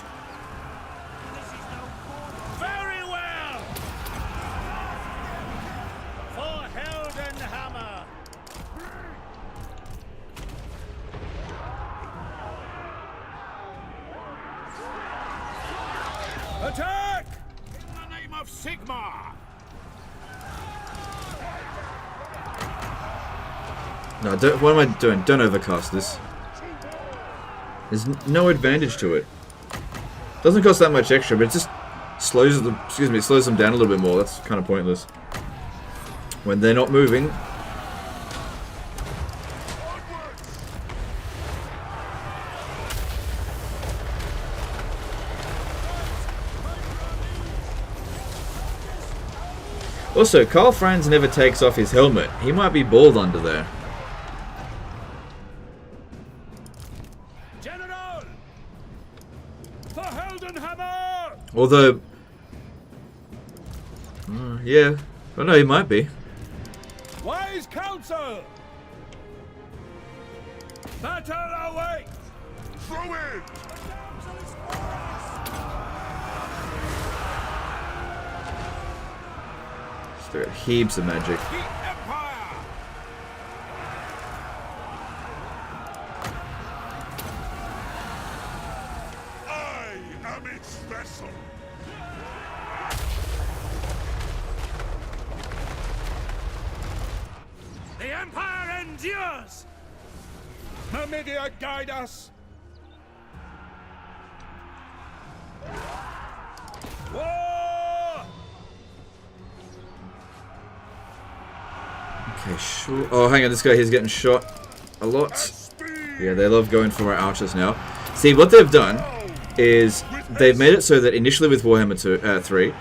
Very well! For Heldenhammer! Attack! In the name of Sigmar! No, what am I doing? Don't overcast this. There's no advantage to it. Doesn't cost that much extra, but it just slows them. Excuse me, it slows them down a little bit more. That's kind of pointless. When they're not moving. Also, Karl Franz never takes off his helmet. He might be bald under there. General! For Heldenhammer! Although, yeah, well, no, he might be. Wise counsel! Battle awaits! Throw in! Just got heaps of magic. The Empire! I am its vessel! The Empire endures! Mamidia, guide us! War! Okay, sure. Oh, hang on, this guy here's getting shot a lot. Yeah, they love going for our archers now. See, what they've done is they've made it so that initially with Warhammer 3,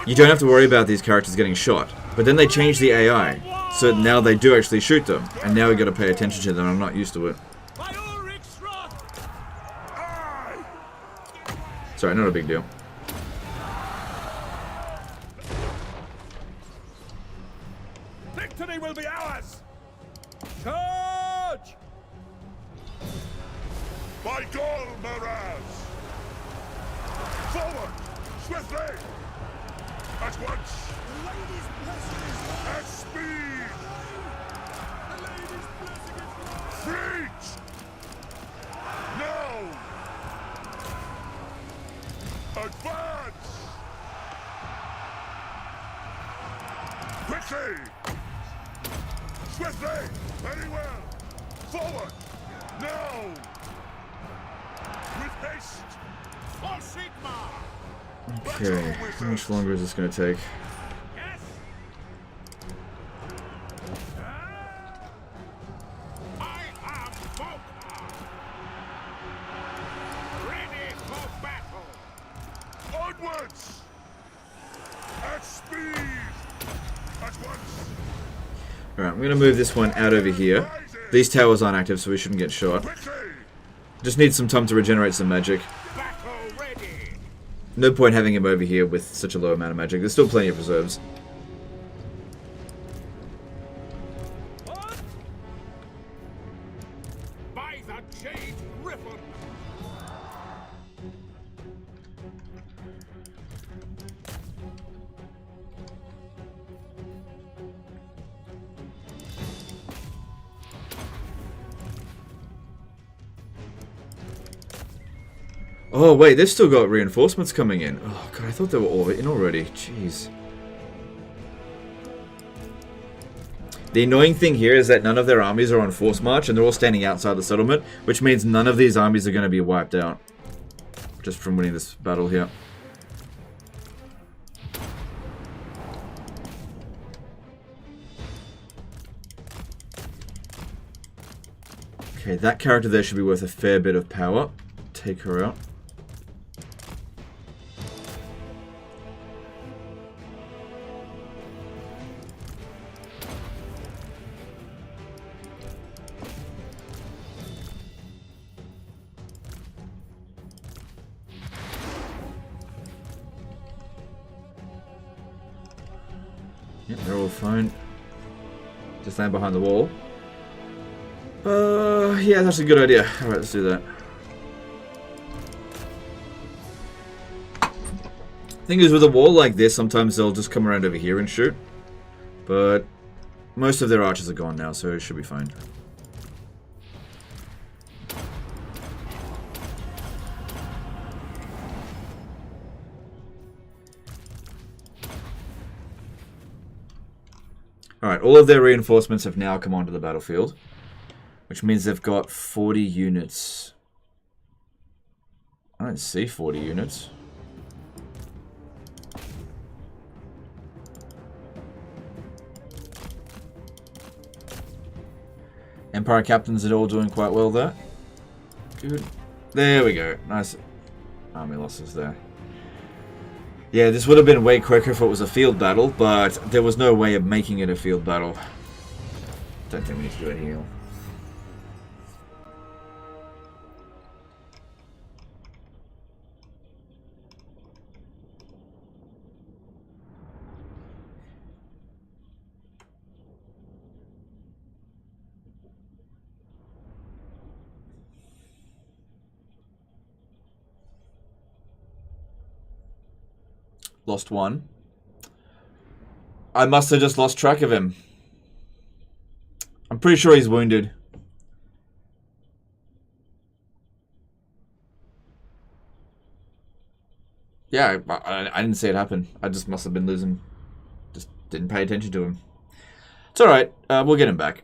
you don't have to worry about these characters getting shot. But then they changed the AI, so now they do actually shoot them, and now we got to pay attention to them. I'm not used to it. Sorry, not a big deal. Victory will be ours! Charge! By Gol Maraz! Forward! Swiftly! At once! The lady's blessing is mine! At speed! The lady's blessing is mine! Fleet! Now! Advance! Quickly! Swiftly! Very well! Forward! Now! With haste! For Sigma! Okay, how much longer is this going to take? Yes! I am Volkmar! Ready for battle! Onwards! At speed! At once! Alright, I'm going to move this one out over here. These towers aren't active, so we shouldn't get shot. Quickly! Just need some time to regenerate some magic. Battle ready! No point having him over here with such a low amount of magic. There's still plenty of reserves. By the Jade Griffin! Oh wait, they've still got reinforcements coming in. Oh god, I thought they were all in already. Jeez. The annoying thing here is that none of their armies are on force march and they're all standing outside the settlement, which means none of these armies are going to be wiped out. Just from winning this battle here. Okay, that character there should be worth a fair bit of power. Take her out. Yep, they're all fine. Just stand behind the wall. Yeah, that's a good idea. Alright, let's do that. Thing is, with a wall like this, sometimes they'll just come around over here and shoot. But most of their archers are gone now, so it should be fine. Alright, all of their reinforcements have now come onto the battlefield, which means they've got 40 units. I don't see 40 units. Empire captains are all doing quite well there. Good. There we go. Nice army losses there. Yeah, this would have been way quicker if it was a field battle, but there was no way of making it a field battle. Don't think we need to do a heal. Lost one. I must have just lost track of him. I'm pretty sure he's wounded. Yeah, I didn't see it happen. I just must have been losing. Just didn't pay attention to him. It's alright. We'll get him back.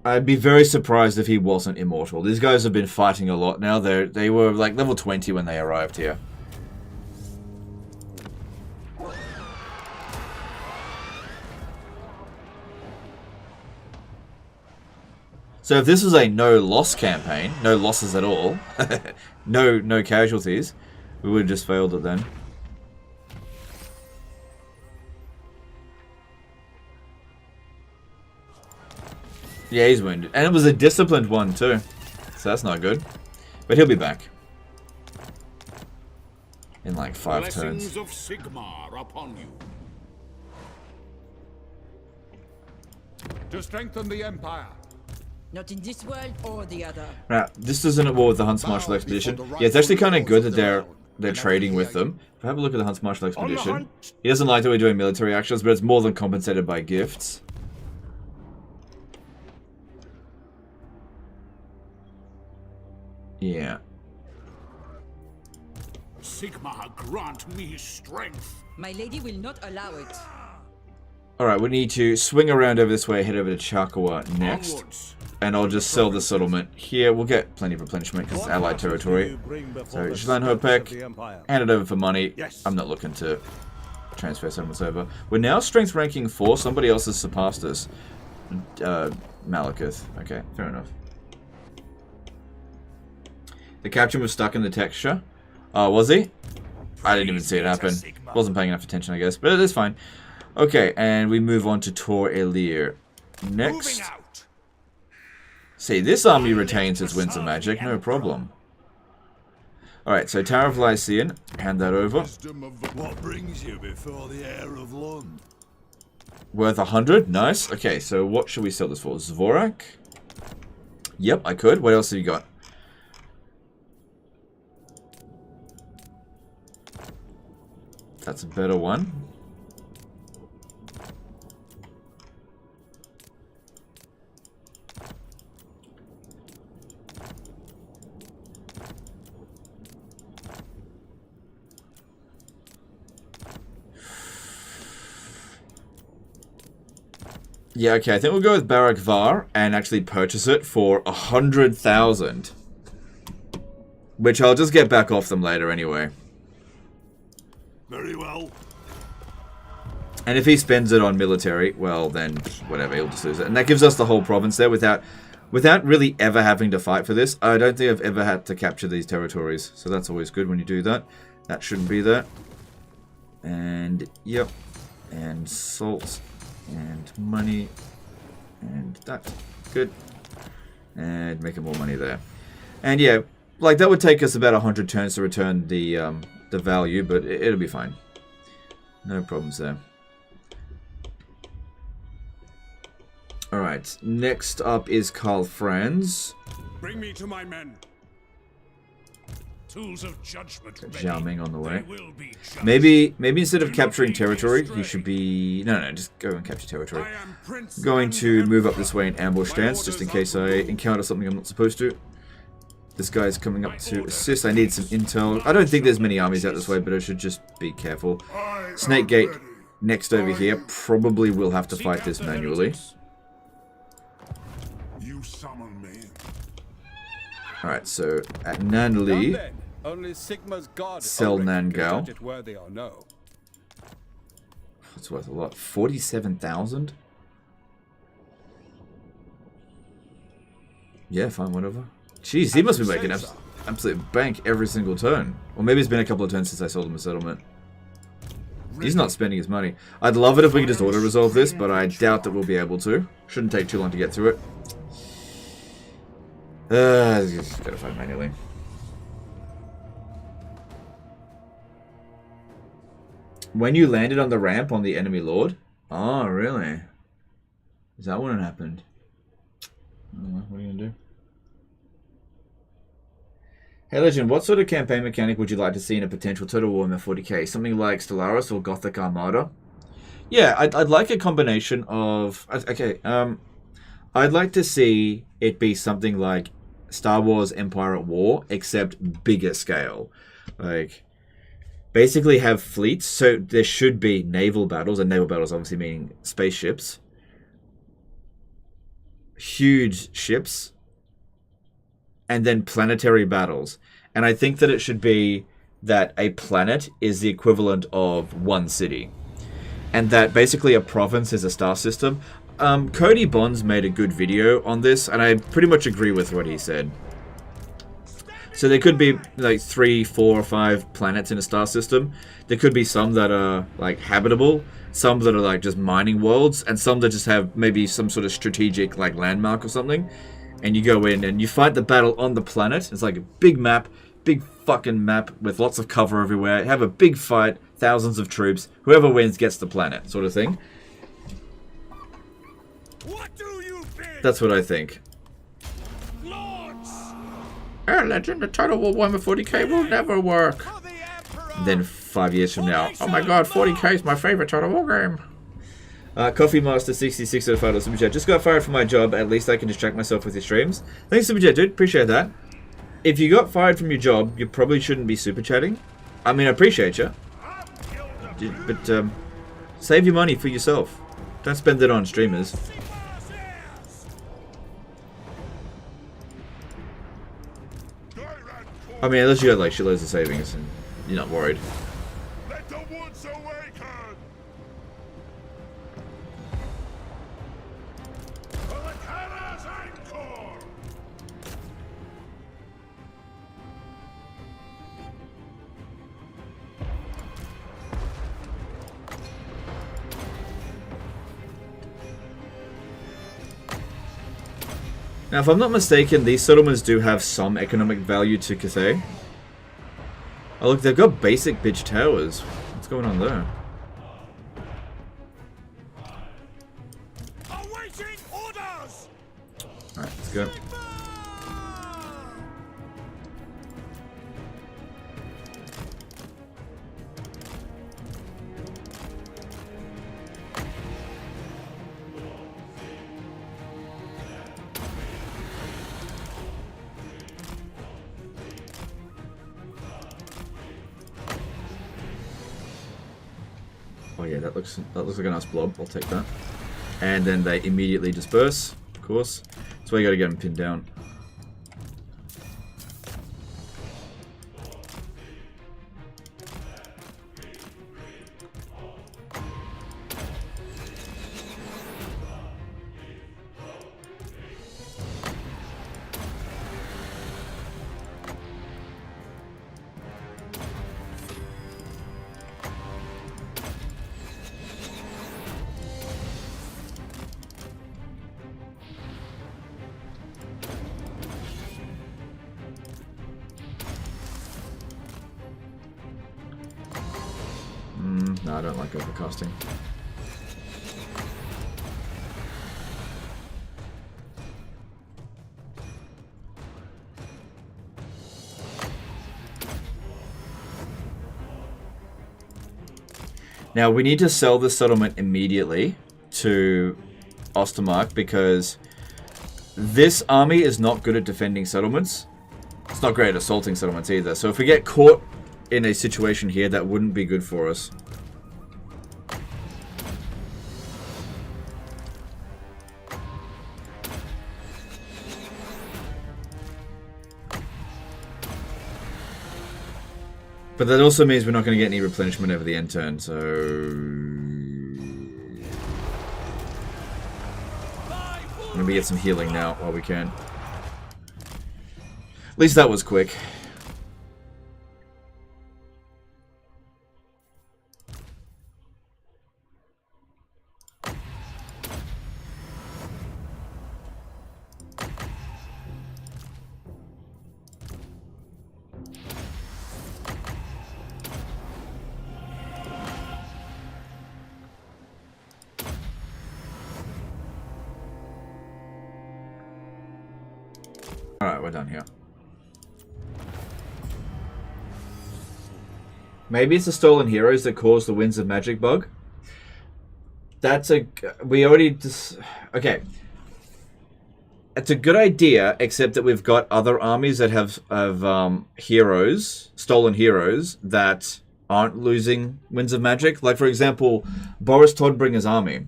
I'd be very surprised if he wasn't immortal. These guys have been fighting a lot now. They were like level 20 when they arrived here. So if this was a no-loss campaign, no losses at all, no casualties, we would have just failed it then. Yeah, he's wounded. And it was a disciplined one, too. So that's not good. But he'll be back. In like 5 turns. Blessings of Sigmar upon you. To strengthen the Empire. Not in this world or the other. Now, this isn't at war with the Hunts Martial Expedition. Yeah, it's actually kind of good that they're trading with them. If I have a look at the Hunts Martial Expedition, he doesn't like that we're doing military actions, but it's more than compensated by gifts. Yeah. Sigmar, grant me strength. My lady will not allow it. Alright, we need to swing around over this way, head over to Chakawa next. Onwards. And I'll just sell the settlement here. We'll get plenty of replenishment because it's allied territory. So, Shlan Hopek, hand it over for money. I'm not looking to transfer settlements over. We're now strength ranking 4. Somebody else has surpassed us. Malekith. Okay, fair enough. The captain was stuck in the texture. Was he? I didn't even see it happen. Wasn't paying enough attention, I guess. But it is fine. Okay, and we move on to Tor Elir. Next. See, this army retains its Winds of Magic, no problem. Alright, so Tower of Lycian, hand that over. What brings you before the heir of Lund? Worth 100, nice. Okay, so what should we sell this for? Zvorak? Yep, I could. What else have you got? That's a better one. Yeah, okay, I think we'll go with Barak Var and actually purchase it for 100,000. Which I'll just get back off them later anyway. Very well. And if he spends it on military, well then, whatever, he'll just lose it. And that gives us the whole province there without really ever having to fight for this. I don't think I've ever had to capture these territories. So that's always good when you do that. That shouldn't be there. And, yep. And salt. And money. And that. Good. And making more money there. And yeah, like that would take us about 100 turns to return the value, but it'll be fine. No problems there. Alright, next up is Karl Franz. Bring me to my men. Tools of judgment. Zhao Ming on the way. Maybe instead of capturing territory, he should be... No, just go and capture territory. I'm going to move up this way in ambush stance, just in case I encounter something I'm not supposed to. This guy's coming up to assist. I need some intel. I don't think there's many armies out this way, but I should just be careful. Snake Gate next over here. Probably will have to fight this manually. You summon me. Alright, so at Nanli, Only Sigma's god sell Nangal. it worthy or no. It's worth a lot. 47,000? Yeah, fine, whatever. Jeez, he must be making absolute bank every single turn. Or maybe it's been a couple of turns since I sold him a settlement. He's not spending his money. I'd love it if we could just auto-resolve this, but I doubt that we'll be able to. Shouldn't take too long to get through it. Just gotta fight manually. When you landed on the ramp on the enemy lord? Oh, really? Is that when it happened? I don't know. What are you gonna do? Hey Legend, what sort of campaign mechanic would you like to see in a potential Total Warhammer 40k? Something like Stellaris or Gothic Armada? Yeah, I'd like a combination of... Okay, I'd like to see it be something like Star Wars Empire at War, except bigger scale. Like, basically have fleets, so there should be naval battles, and naval battles obviously meaning spaceships. Huge ships. And then planetary battles. And I think that it should be that a planet is the equivalent of one city. And that basically a province is a star system. Cody Bonds made a good video on this, and I pretty much agree with what he said. So there could be like 3, 4, or 5 planets in a star system. There could be some that are like habitable, some that are like just mining worlds, and some that just have maybe some sort of strategic like landmark or something. And you go in and you fight the battle on the planet. It's like a big map, big fucking map with lots of cover everywhere. Have a big fight, thousands of troops. Whoever wins gets the planet, sort of thing. What do you bid? That's what I think. Lords! Our legend, the Total War Warhammer 40k will never work. For the Emperor! And then 5 years from now, oh my god, 40k is my favorite Total War game. Coffee Master 66 at $5 Super Chat. Just got fired from my job. At least I can distract myself with your streams. Thanks, Super Chat, dude. Appreciate that. If you got fired from your job, you probably shouldn't be super chatting. I mean, I appreciate you, but save your money for yourself. Don't spend it on streamers. I mean, unless you had like shitloads of savings and you're not worried. Let the woods awaken! For the Kara's Encore! Now, if I'm not mistaken, these settlements do have some economic value to Cathay. Oh, look, they've got basic bitch towers. What's going on there? Awaiting orders! Alright, let's go. Oh yeah, that looks like a nice blob. I'll take that. And then they immediately disperse, of course. That's why you gotta get them pinned down. No, I don't like overcasting. Now, we need to sell this settlement immediately to Ostermark because this army is not good at defending settlements. It's not great at assaulting settlements either. So if we get caught in a situation here, that wouldn't be good for us. But that also means we're not going to get any replenishment over the end turn, so... Maybe get some healing now while we can. At least that was quick. Alright, we're done here. Maybe it's the stolen heroes that caused the Winds of Magic bug. That's a... We already... Okay. It's a good idea, except that we've got other armies that have heroes, stolen heroes, that aren't losing Winds of Magic. Like, for example, Boris Todbringer's army.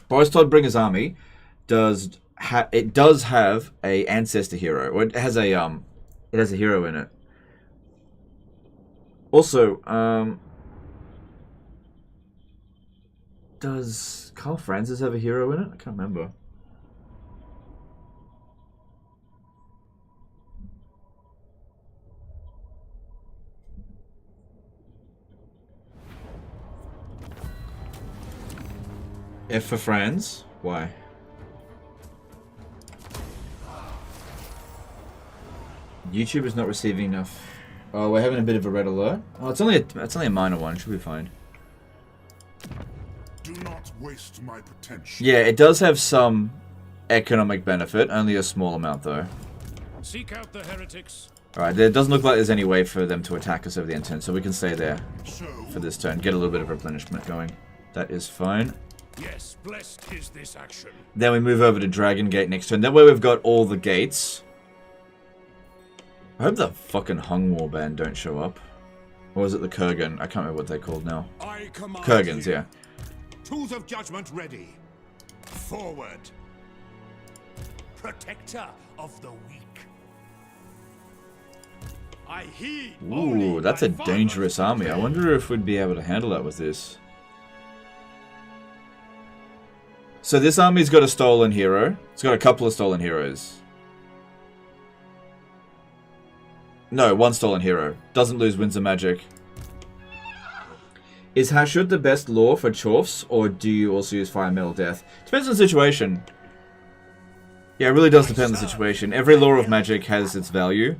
Boris Todbringer's army does... it does have a ancestor hero, or it has a hero in it. Also, does Karl Franz have a hero in it? I can't remember. F for Franz. Why? YouTube is not receiving enough. Oh, we're having a bit of a red alert. Oh, it's only a minor one. Should be fine. Do not waste my potential. Yeah, it does have some economic benefit. Only a small amount, though. Seek out the heretics. Alright, there doesn't look like there's any way for them to attack us over the end, so we can stay there for this turn. Get a little bit of replenishment going. That is fine. Yes, blessed is this action. Then we move over to Dragon Gate next turn. That way we've got all the gates. I hope the fucking Hung Warband don't show up. Or is it the Kurgan? I can't remember what they're called now. I command Kurgans, you. yeah. Tools of judgment ready. Forward. Protector of the weak. I heed. Ooh, that's a dangerous army. I wonder if we'd be able to handle that with this. So this army's got a stolen hero. It's got a couple of stolen heroes. No, one stolen hero. Doesn't lose Winds of Magic. Is Hashut the best lore for Chorfs, or do you also use Fire Metal Death? Depends on the situation. Yeah, it really does depend on the situation. Every lore of magic has its value.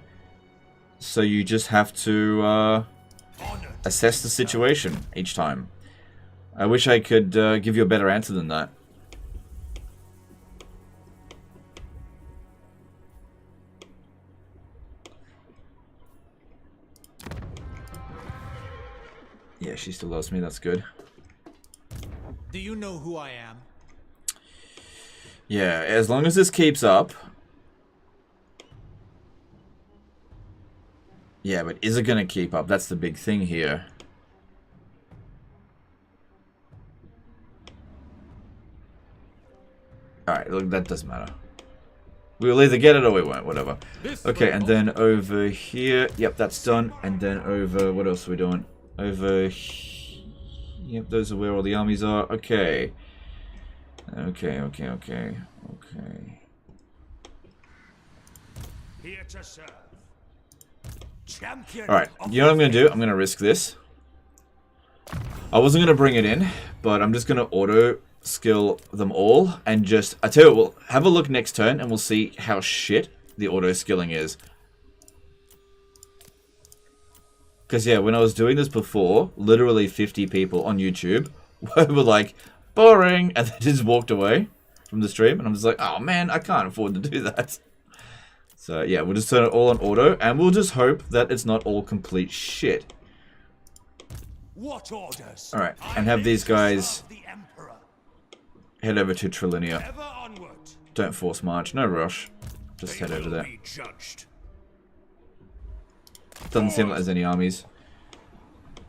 So you just have to assess the situation each time. I wish I could give you a better answer than that. Yeah, she still loves me, that's good. Do you know who I am? Yeah, as long as this keeps up. Yeah, but is it going to keep up? That's the big thing here. Alright, look, that doesn't matter. We'll either get it or we won't, whatever. Okay, and then over here. Yep, that's done. And then over, what else are we doing? Over here. Yep, those are where all the armies are. Okay. Okay. Here to serve. Champion. Alright, you know what I'm going to do? I'm going to risk this. I wasn't going to bring it in, but I'm just going to auto skill them all and just... I tell you what, we'll have a look next turn and we'll see how shit the auto skilling is. Because yeah, when I was doing this before, literally 50 people on YouTube were like, boring, and they just walked away from the stream, and I'm just like, oh man, I can't afford to do that. So yeah, we'll just turn it all on auto, and we'll just hope that it's not all complete shit. What orders? Alright, and have these guys head over to Trilinia. Don't force march, no rush. Just head over there. Doesn't seem like there's any armies.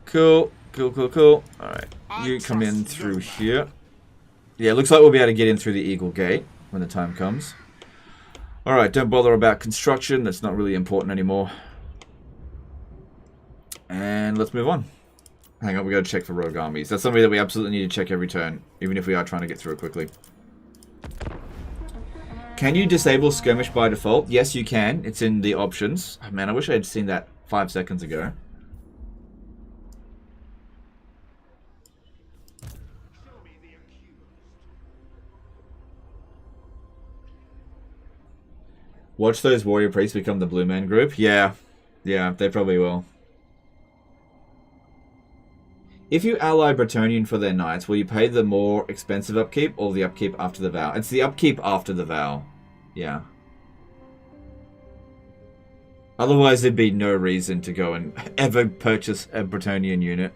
Cool. Alright, you come in through here. Yeah, looks like we'll be able to get in through the Eagle Gate when the time comes. Alright, don't bother about construction. That's not really important anymore. And let's move on. Hang on, we gotta check for rogue armies. That's something that we absolutely need to check every turn, even if we are trying to get through it quickly. Can you disable skirmish by default? Yes, you can. It's in the options. Oh, man, I wish I had seen that 5 seconds ago. Watch those warrior priests become the Blue Man group? Yeah, they probably will. If you ally Bretonnian for their knights, will you pay the more expensive upkeep or the upkeep after the vow? It's the upkeep after the vow. Yeah. Otherwise, there'd be no reason to go and ever purchase a Bretonnian unit.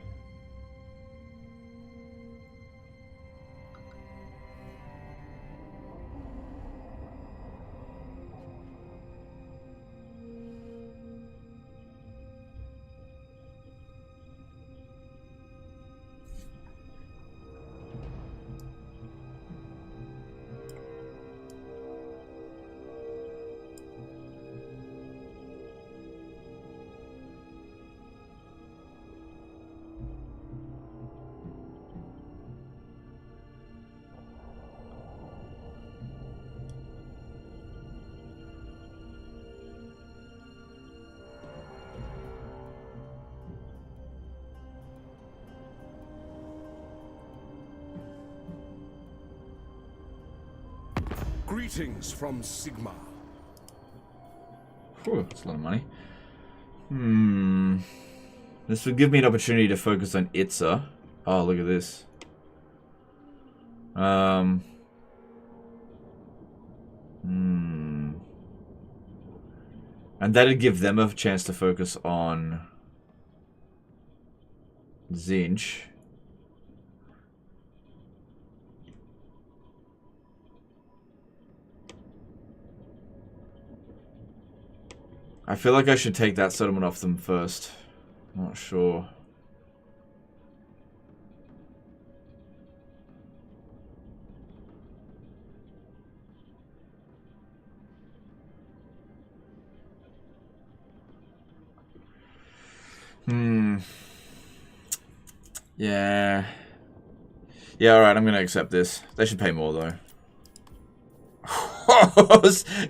Greetings from Sigma. Whew, that's a lot of money. This would give me an opportunity to focus on Itza. Oh, look at this. And that'd give them a chance to focus on Zinch. I feel like I should take that settlement off them first. I'm not sure. Yeah. Yeah, alright, I'm gonna accept this. They should pay more, though.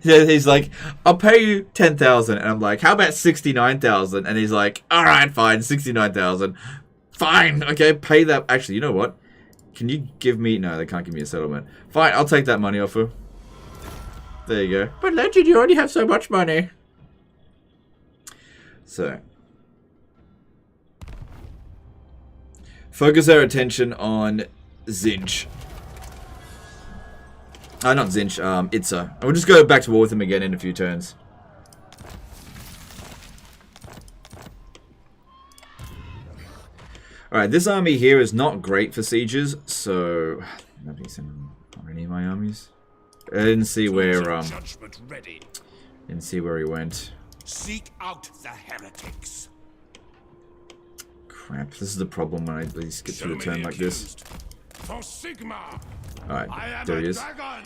He's like, I'll pay you 10,000, and I'm like, how about 69,000? And he's like, alright, fine, 69,000. Fine, okay, pay that. Actually, you know what? Can you give me... No, they can't give me a settlement. Fine, I'll take that money off you. There you go. But Legend, you already have so much money. So... focus our attention on Zinch. Not Zinch, Itza. And we'll just go back to war with him again in a few turns. Alright, this army here is not great for sieges, so... Nobody sent any of my armies. I didn't see where, didn't see where he went. Seek out the heretics. Crap, this is the problem when I skip through the turn like this. For Sigma. Alright, there he is. Dragon,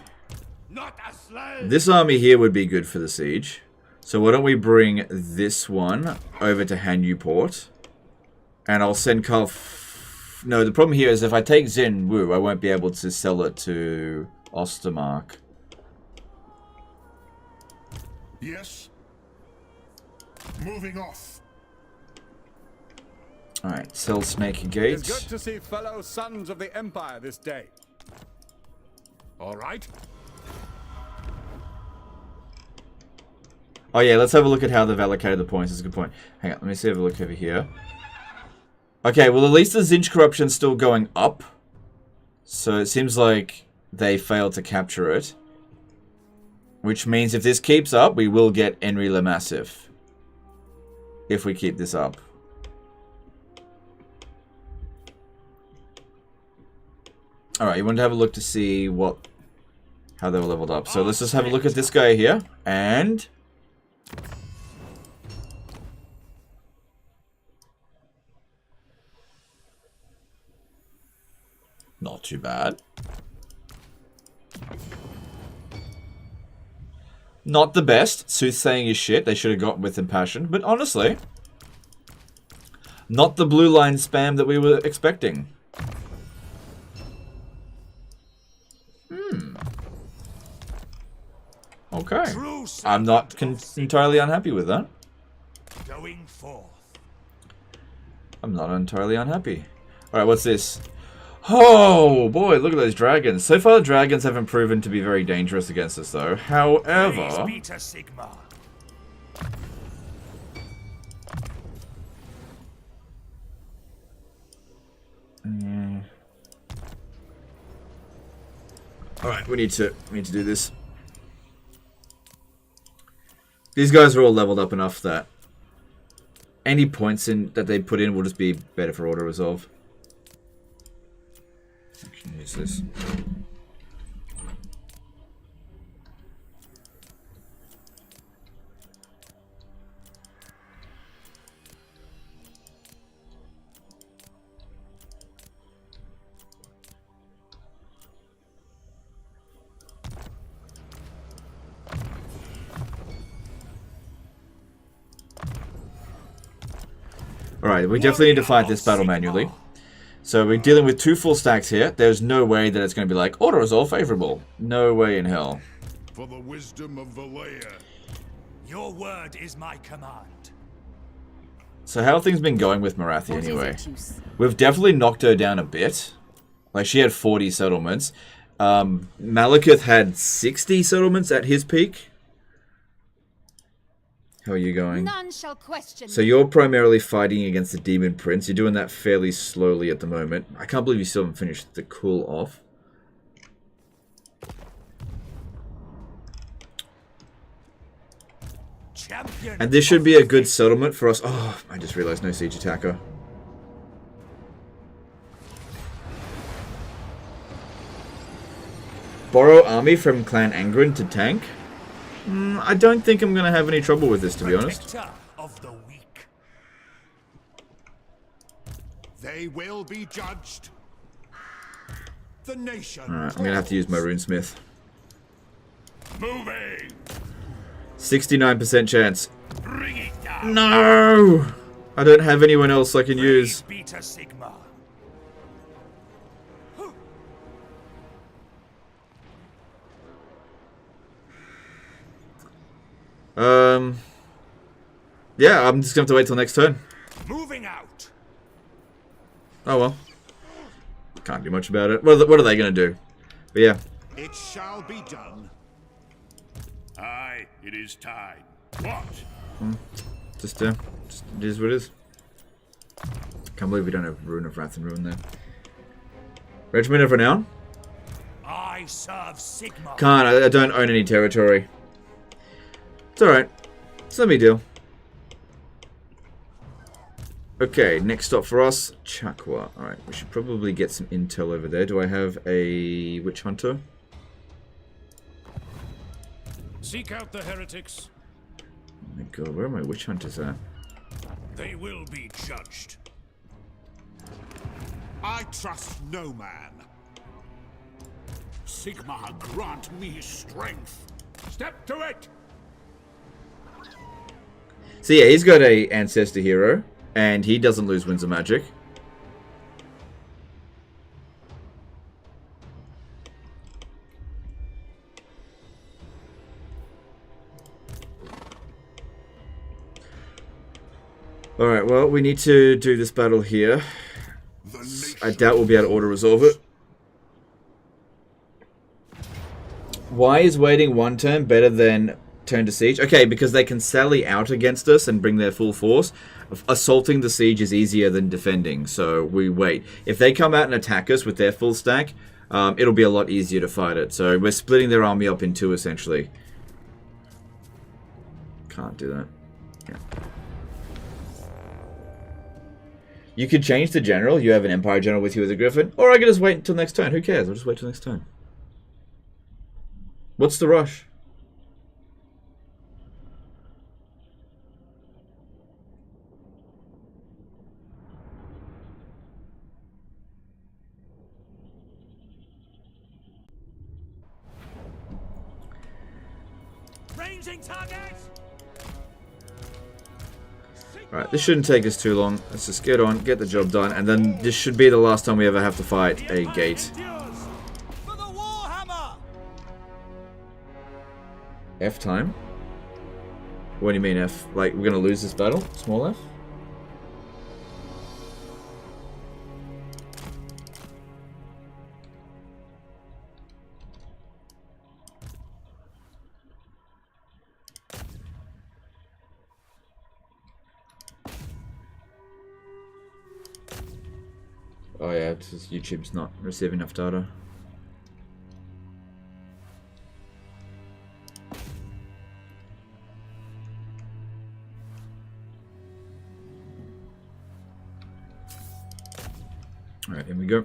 not a slave. This army here would be good for the siege. So why don't we bring this one over to Hanyu Port. And I'll send Karl... No, the problem here is if I take Xin Wu, I won't be able to sell it to Ostermark. Yes. Moving off. Alright, sell Snake Gate. It's good to see fellow sons of the Empire this day. All right. Oh yeah, let's have a look at how they've allocated the points. That's a good point. Hang on, let me see, have a look over here. Okay, well at least the Zinch corruption's still going up. So it seems like they failed to capture it. Which means if this keeps up, we will get Henry Le Massif. If we keep this up. Alright, you want to have a look to see how they were leveled up. So let's just have a look at this guy here. And... not too bad. Not the best. Soothsaying is shit. They should have got with Impassioned. But honestly, not the blue line spam that we were expecting. Okay. I'm not entirely unhappy with that. Going forth. I'm not entirely unhappy. Alright, what's this? Oh, boy, look at those dragons. So far, the dragons haven't proven to be very dangerous against us, though. However... Sigma. Alright, we need to do this. These guys are all leveled up enough that any points that they put in will just be better for auto resolve. I can use this. Alright, we definitely need to fight this battle manually. So we're dealing with 2 full stacks here. There's no way that it's going to be like, auto-resolve favorable. No way in hell. For the wisdom of Valea. Your word is my command. So how have things been going with Marathi anyway? We've definitely knocked her down a bit. Like, she had 40 settlements. Malekith had 60 settlements at his peak. How are you going? None shall question. So you're primarily fighting against the Demon Prince. You're doing that fairly slowly at the moment. I can't believe you still haven't finished the cool off. Champion. And this should be a good settlement for us. Oh, I just realized no siege attacker. Borrow army from Clan Angren to tank? I don't think I'm going to have any trouble with this, to be honest. Protector of the weak. They will be judged. The nation. Alright, I'm going to have to use my runesmith. Moving. 69% chance. Bring it down. No! I don't have anyone else I can use. Beta Sigma. Yeah, I'm just going to have to wait till next turn. Moving out. Oh well. Can't do much about it. What are they going to do? But yeah. It shall be done. Aye, it is time. What? Just it is what it is. Can't believe we don't have Rune of Wrath and Ruin there. Regiment of Renown? I serve Sigma. Can't. I don't own any territory. It's alright. It's no big deal. Okay, next stop for us, Chakwa. Alright, we should probably get some intel over there. Do I have a Witch Hunter? Seek out the heretics. Oh my god, where are my Witch Hunters at? They will be judged. I trust no man. Sigma, grant me strength. Step to it! So yeah, he's got a Ancestor hero, and he doesn't lose Winds of Magic. Alright, well, we need to do this battle here. I doubt we'll be able to auto-resolve it. Why is waiting one turn better than turn to siege? Okay, because they can sally out against us and bring their full force. Assaulting the siege is easier than defending, so we wait. If they come out and attack us with their full stack, it'll be a lot easier to fight it. So we're splitting their army up in two, essentially. Can't do that. Yeah. You could change the general. You have an Empire general with you as a Griffin. Or I could just wait until next turn. Who cares? I'll just wait till next turn. What's the rush? Ranging target. Alright, this shouldn't take us too long. Let's just get on, get the job done, and then this should be the last time we ever have to fight a gate. For the Warhammer. F time? What do you mean F? Like, we're gonna lose this battle? Small F? Oh yeah, it's just YouTube's not receiving enough data. Alright, here we go.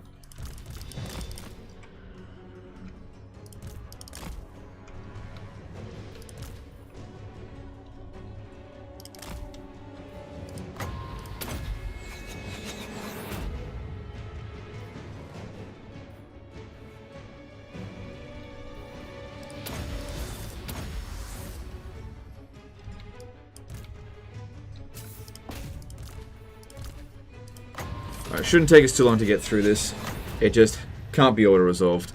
It shouldn't take us too long to get through this. It just can't be auto-resolved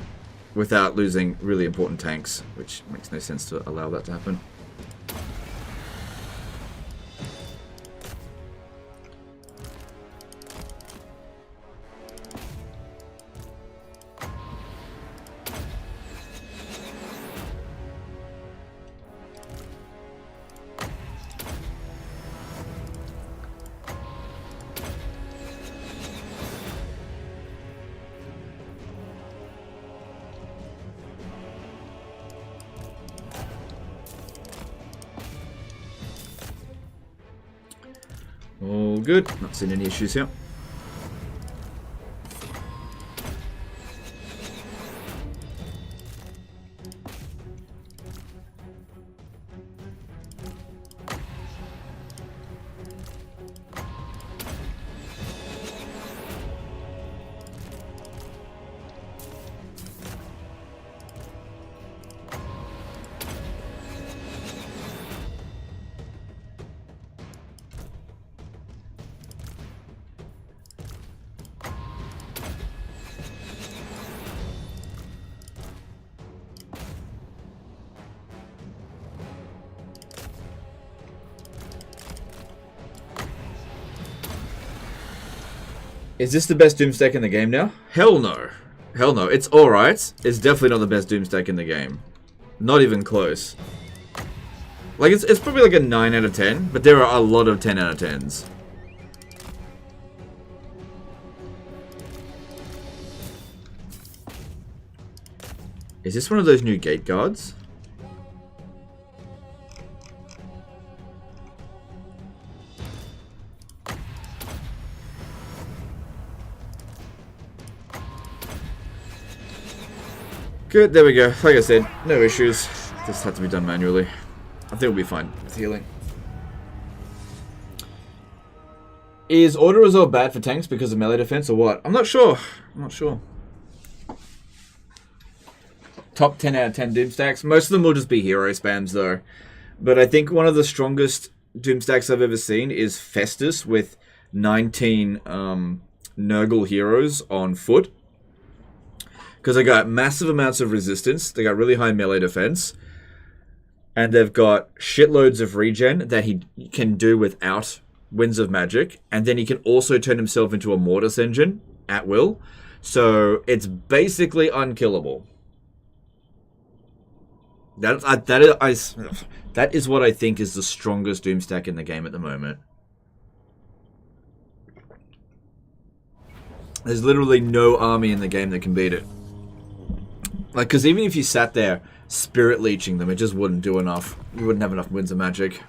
without losing really important tanks, which makes no sense to allow that to happen. good. Not seeing any issues here. Is this the best Doomstack in the game now? Hell no. Hell no. It's alright. It's definitely not the best Doomstack in the game. Not even close. Like, it's probably like a 9 out of 10, but there are a lot of 10 out of 10s. Is this one of those new gate guards? Good, there we go. Like I said, no issues. This had to be done manually. I think we'll be fine with healing. Is auto-resolve bad for tanks because of melee defense or what? I'm not sure. I'm not sure. Top 10 out of 10 Doomstacks. Most of them will just be hero spams though. But I think one of the strongest Doomstacks I've ever seen is Festus with 19 Nurgle heroes on foot. Because they got massive amounts of resistance, they got really high melee defense, and they've got shitloads of regen that he can do without Winds of Magic, and then he can also turn himself into a Mortis engine at will. So it's basically unkillable. That is what I think is the strongest Doomstack in the game at the moment. There's literally no army in the game that can beat it. Like, because even if you sat there spirit leeching them, it just wouldn't do enough. You wouldn't have enough Winds of Magic.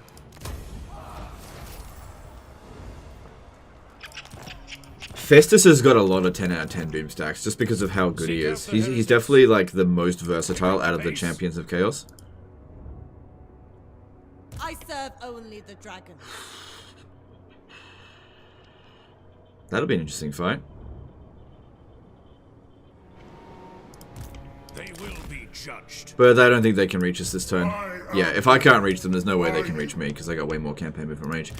Festus has got a lot of 10 out of 10 Doomstacks, just because of how good he is. He's definitely, like, the most versatile out of the Champions of Chaos. I serve only the dragon. That'll be an interesting fight. They will be judged. But I don't think they can reach us this turn. Yeah, if I can't reach them, there's no way they can reach me, because I got way more campaign movement range.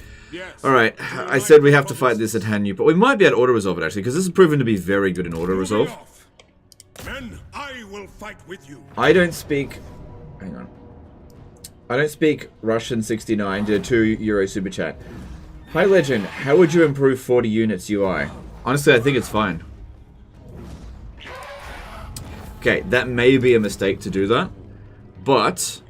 Alright, I said we have to fight this at Hanyu, but we might be able to auto-resolve it, actually, because this has proven to be very good in auto-resolve. Men, I will fight with you. I don't speak... Hang on. I don't speak Russian 69, did a €2 super chat. Hi Legend, how would you improve 40 units UI? Honestly, I think it's fine. Okay, that may be a mistake to do that, but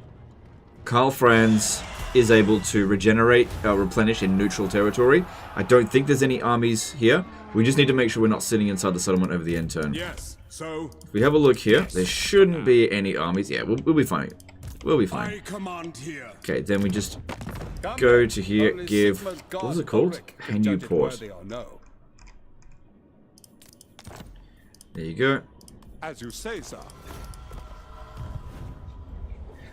Karl Franz is able to regenerate, replenish in neutral territory. I don't think there's any armies here. We just need to make sure we're not sitting inside the settlement over the end turn. Yes, so if we have a look here, there shouldn't be any armies. Yeah, we'll be fine. We'll be fine. I command here. Okay, then we just go to here, give... What was it called? Hanyu Port. There you go. As you say, sir.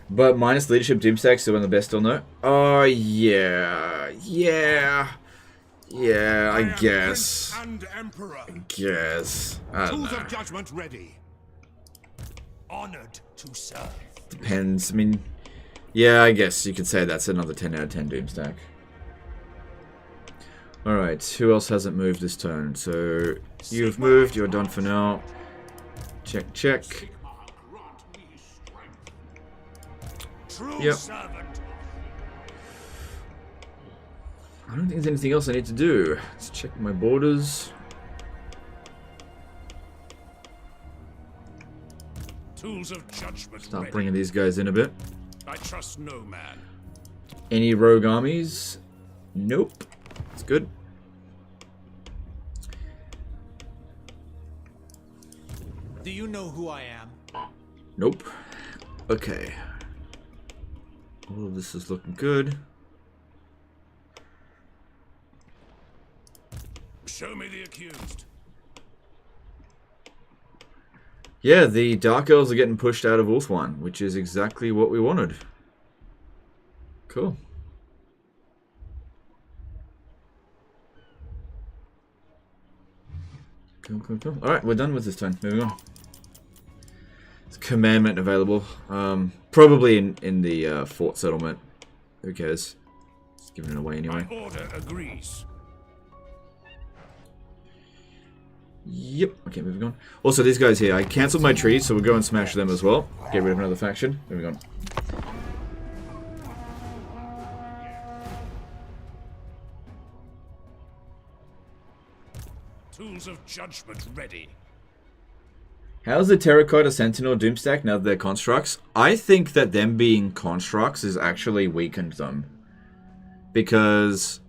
But minus leadership Doomstack, so one of the best, still no? Oh, yeah. Yeah. Yeah, I guess. And Emperor. I guess. I don't Tools know. of judgment ready. Honored to serve. Depends. I mean, yeah, I guess you could say that's another 10 out of 10 Doomstack. Alright, who else hasn't moved this turn? So, you've moved, you're done for now. Check, check. Yep. I don't think there's anything else I need to do. Let's check my borders. Tools of judgment. Start bringing these guys in a bit. I trust no man. Any rogue armies? Nope. It's good. Do you know who I am? Nope. Okay. All of this is looking good. Show me the accused. Yeah, the Dark Elves are getting pushed out of Ulthuan, which is exactly what we wanted. Cool. Cool. Alright, we're done with this turn. Moving on. There's a commandment available. Probably in the fort settlement. Who cares? Just giving it away anyway. My order agrees. Yep. Okay, moving on. Also, these guys here, I cancelled my trees, so we'll go and smash them as well. Get rid of another faction. Moving on. Tools of judgment ready. How's the Terracotta Sentinel Doomstack now that they're constructs? I think that them being constructs has actually weakened them. Because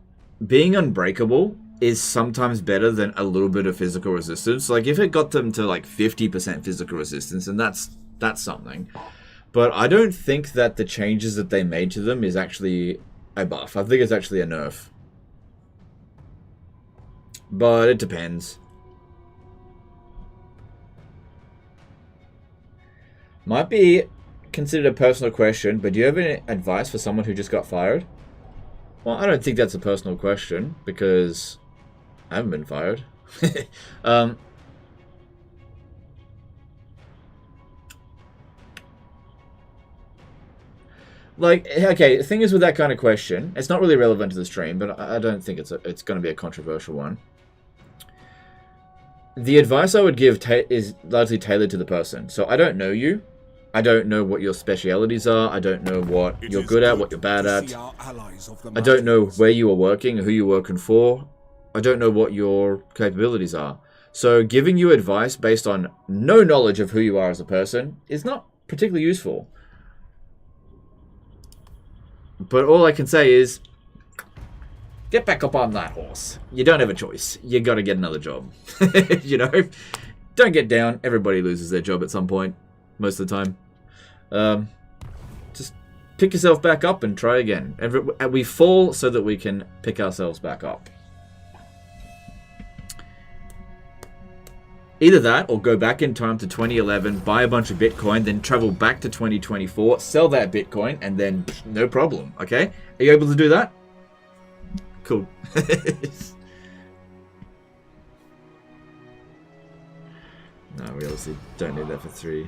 being unbreakable is sometimes better than a little bit of physical resistance. Like, if it got them to, like, 50% physical resistance, and that's something. But I don't think that the changes that they made to them is actually a buff. I think it's actually a nerf. But it depends. Might be considered a personal question, but do you have any advice for someone who just got fired? Well, I don't think that's a personal question, because I haven't been fired. Like, okay, the thing is with that kind of question, it's not really relevant to the stream, but I don't think it's going to be a controversial one. The advice I would give is largely tailored to the person. So I don't know you. I don't know what your specialities are. I don't know what you're good at, what you're bad at. I don't know where you are working, who you're working for. I don't know what your capabilities are. So giving you advice based on no knowledge of who you are as a person is not particularly useful. But all I can say is, get back up on that horse. You don't have a choice. You got to get another job. You know? Don't get down. Everybody loses their job at some point. Most of the time. Just pick yourself back up and try again. We fall so that we can pick ourselves back up. Either that, or go back in time to 2011, buy a bunch of Bitcoin, then travel back to 2024, sell that Bitcoin, and then no problem, okay? Are you able to do that? Cool. No, we obviously don't need that for 3.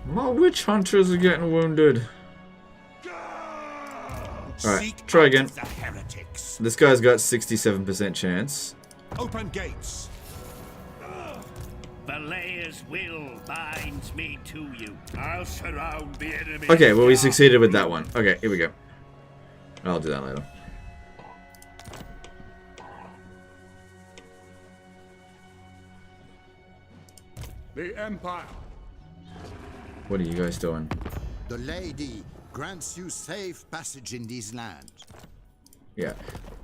My witch hunters are getting wounded. Alright, try again. This guy's got 67% chance. Open gates. Valaya's will binds me to you. I'll surround the enemy. Okay, well we succeeded with that one. Okay, here we go. I'll do that later. The Empire. What are you guys doing? The lady grants you safe passage in these lands. Yeah.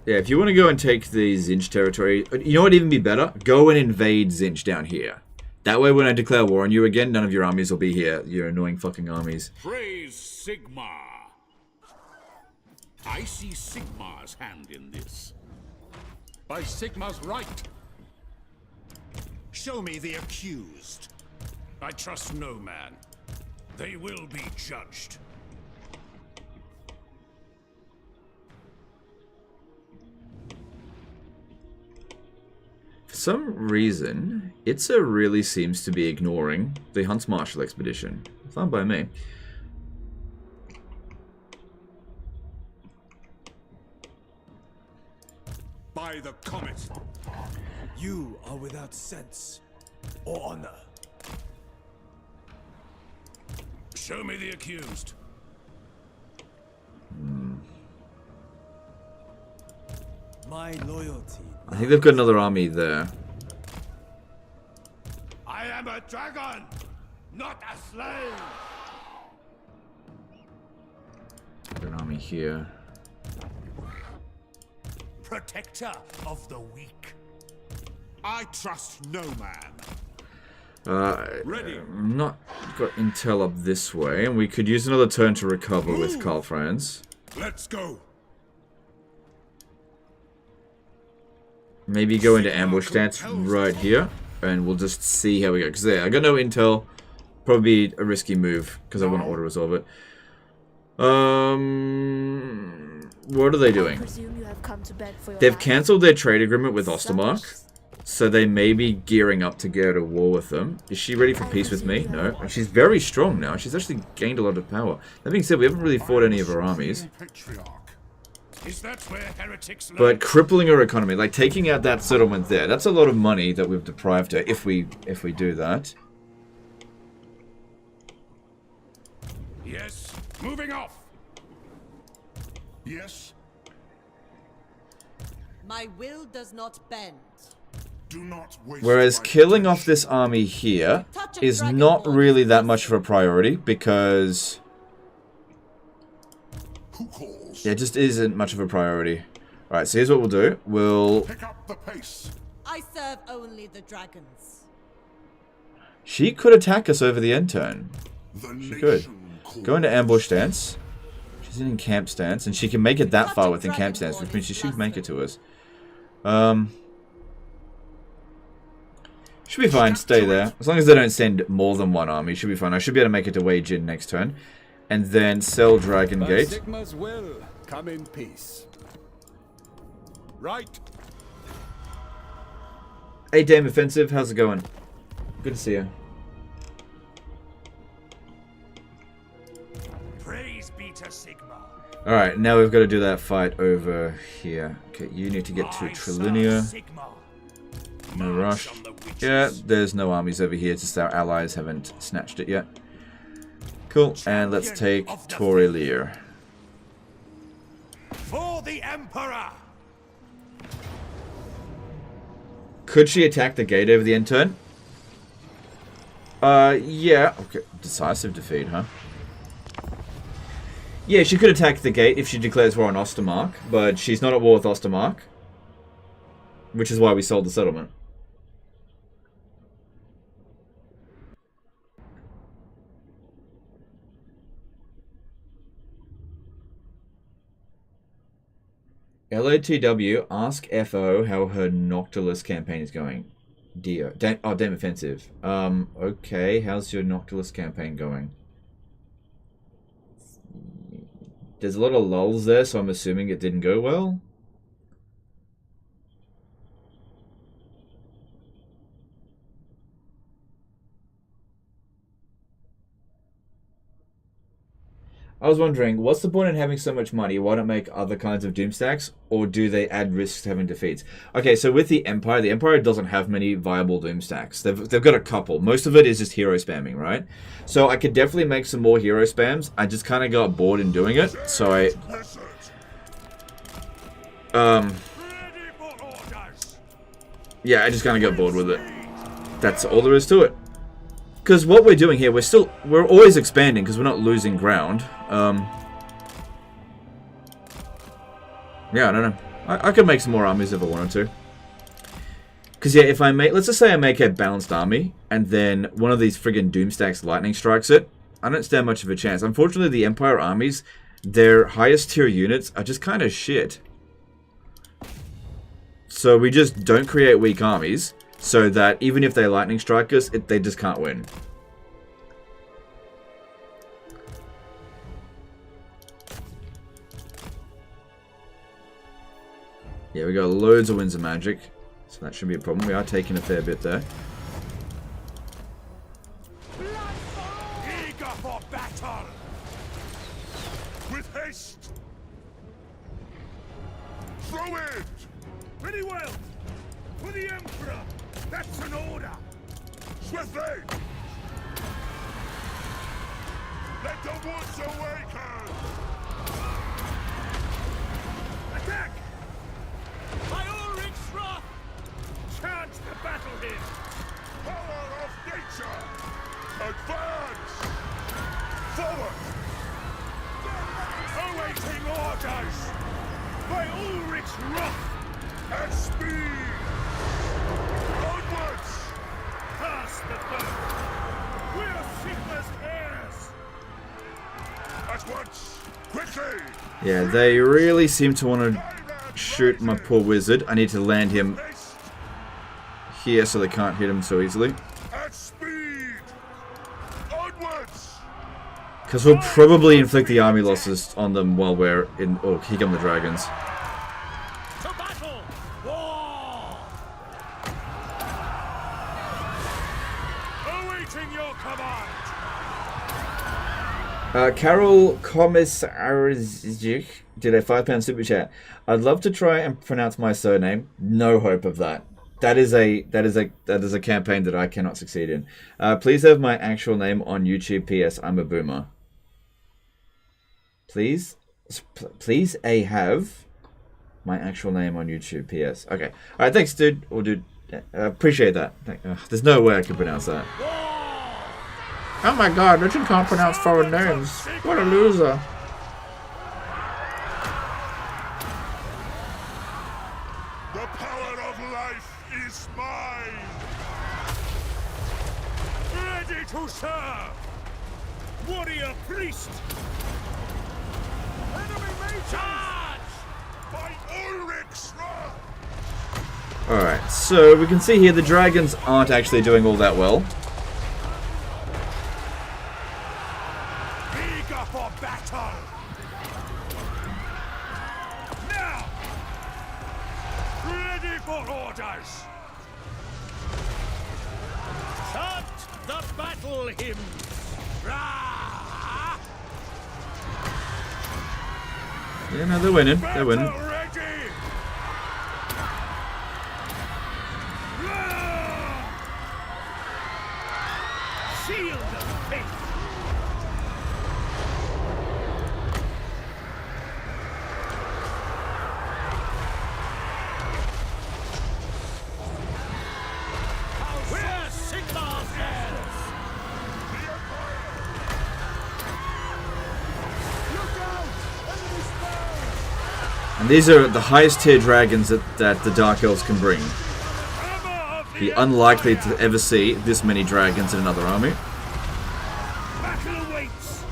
Yeah, if you want to go and take the Zinch territory, you know what would even be better? Go and invade Zinch down here. That way when I declare war on you again, none of your armies will be here. Your annoying fucking armies. Praise Sigma. I see Sigma's hand in this. By Sigma's right. Show me the accused. I trust no man. They will be judged. For some reason, Itza really seems to be ignoring the Hunts Marshal expedition. Fine by me. By the comet. You are without sense or honor. Show me the accused. My loyalty. I think they've got another army there. I am a dragon, not a slave. Got an army here. Protector of the weak. I trust no man. Not got intel up this way, and we could use another turn to recover with Karl Franz. Let's go. Maybe go into ambush stance right here, and we'll just see how we go. Because there, I got no intel. Probably a risky move, because I want to auto-resolve it. What are they doing? They've cancelled their trade agreement with Ostermark, so they may be gearing up to go to war with them. Is she ready for peace with me? No. She's very strong now. She's actually gained a lot of power. That being said, we haven't really fought any of her armies. Is that where heretics live? But crippling her economy, like taking out that settlement there, that's a lot of money that we've deprived her if we do that. Yes. Moving off. Yes. My will does not bend. Do not waste. Whereas killing off this army here is not really that much of a priority because yeah, it just isn't much of a priority. Alright, so here's what we'll do. We'll pick up the pace. I serve only the dragons. She could attack us over the end turn. She could. Go into ambush stance. She's in camp stance, and she can make it that far within camp stance, which means she should make it to us. Should be fine. Stay there. As long as they don't send more than one army, should be fine. I should be able to make it to Wei Jin next turn. And then sell Dragon Gate. Sigma's will come in peace. Right. Hey, Dame Offensive. How's it going? Good to see you. Praise be to Sigma. Alright, now we've got to do that fight over here. Okay, you need to get to Trilinia. No rush. Yeah, there's no armies over here, just our allies haven't snatched it yet. Cool, and let's take Tory Lear. For the Emperor! Could she attack the gate over the end turn? Yeah. Okay, decisive defeat, huh? Yeah, she could attack the gate if she declares war on Ostermark, but she's not at war with Ostermark. Which is why we sold the settlement. LOTW, ask FO how her Noctilus campaign is going. Dio. Damn offensive. Okay, how's your Noctilus campaign going? There's a lot of lulls there, so I'm assuming it didn't go well. I was wondering, what's the point in having so much money? Why not make other kinds of doom stacks? Or do they add risks to having defeats? Okay, so with the Empire doesn't have many viable doom stacks. They've got a couple. Most of it is just hero spamming, right? So I could definitely make some more hero spams. I just kind of got bored in doing it. So I... yeah, I just kind of got bored with it. That's all there is to it. Because what we're doing here, we're always expanding because we're not losing ground. Yeah, I don't know. I could make some more armies if I wanted to. Because yeah, if I make, let's just say I make a balanced army, and then one of these friggin' Doomstacks lightning strikes it, I don't stand much of a chance. Unfortunately, the Empire armies, their highest tier units are just kind of shit. So we just don't create weak armies. So that even if they lightning strike us, they just can't win. Yeah, we got loads of winds of magic. So that shouldn't be a problem. We are taking a fair bit there. Eager for battle! With haste. Throw it. Pretty well! For the Emperor! That's an order! Swiftly. Let the woods awaken. Attack! By Ulrich's wrath! Charge the battle here! Power of nature. Advance. Forward. Awaiting orders! By Ulrich's wrath! At speed. Onwards. Pass the boat! Yeah, they really seem to want to shoot my poor wizard. I need to land him here so they can't hit him so easily. At speed! Onwards! Because we'll probably inflict the army losses on them while we're in... Oh, here come the dragons. To battle! War! Awaiting your command! Karl Commissarzik did a £5 super chat. I'd love to try and pronounce my surname. No hope of that. That is a campaign that I cannot succeed in. Please have my actual name on YouTube. PS, I'm a boomer. Please have my actual name on YouTube. PS. Okay. All right. Thanks, dude. Or dude. Appreciate that. There's no way I can pronounce that. Oh my God! Richard can't pronounce foreign names. What a loser. The power of life is mine! Ready to serve! Warrior priest! Enemy mages! Charge! By Ulrich's wrath! Alright, so we can see here the dragons aren't actually doing all that well. Eager for battle! Now! Ready for orders! Chant the battle hymn! Rah! Yeah, no, they're winning. They're winning. Battle ready! Rah! Shield of faith! Where Sigmar's heirs! And these are the highest tier dragons that the Dark Elves can bring. Be unlikely to ever see this many dragons in another army. Battle awaits!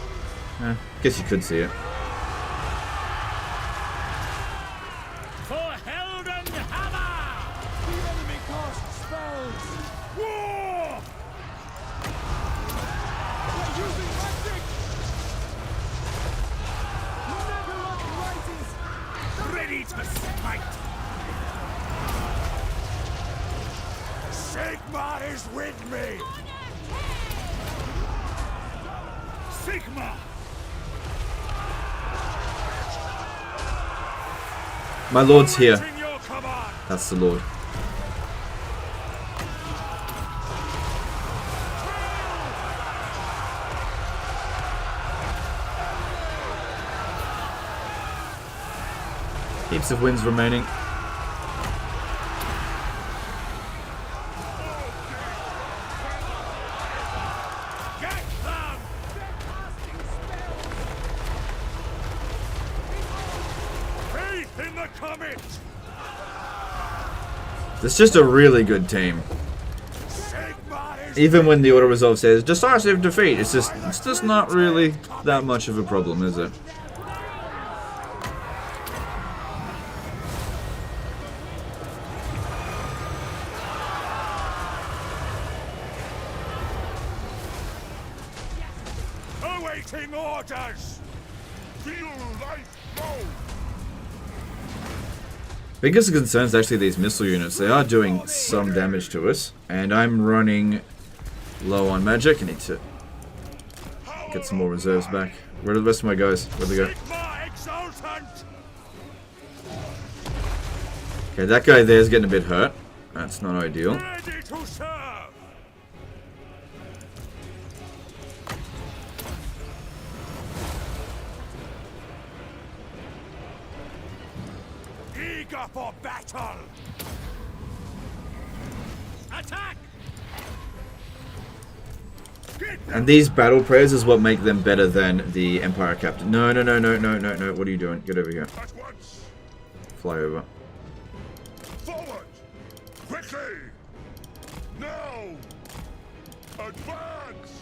Guess you could see it. For Helden Hammer! The enemy casts spells. War! They're using magic. Nebulous rises. Ready to smite! Sigma is with me! Sigma! My lord's here. Awaiting your command! That's the lord. Heaps of wins remaining. Get them! Faith in the comet! It's just a really good team. Sigma is Even when the auto resolve says decisive defeat, it's just not really that much of a problem, is it? awaiting orders! Feel life flow! Biggest concern is actually these missile units. They are doing some damage to us, and I'm running low on magic. I need to get some more reserves back. Where are the rest of my guys? Where'd they go? Sigma exultant! Okay, that guy there is getting a bit hurt. That's not ideal. Ready to serve! Eager for battle! Attack! And these battle prayers is what make them better than the Empire Captain. No, no, no, no, no, no, no. What are you doing? Get over here. At once! Fly over. Forward! Quickly! Now! Advance!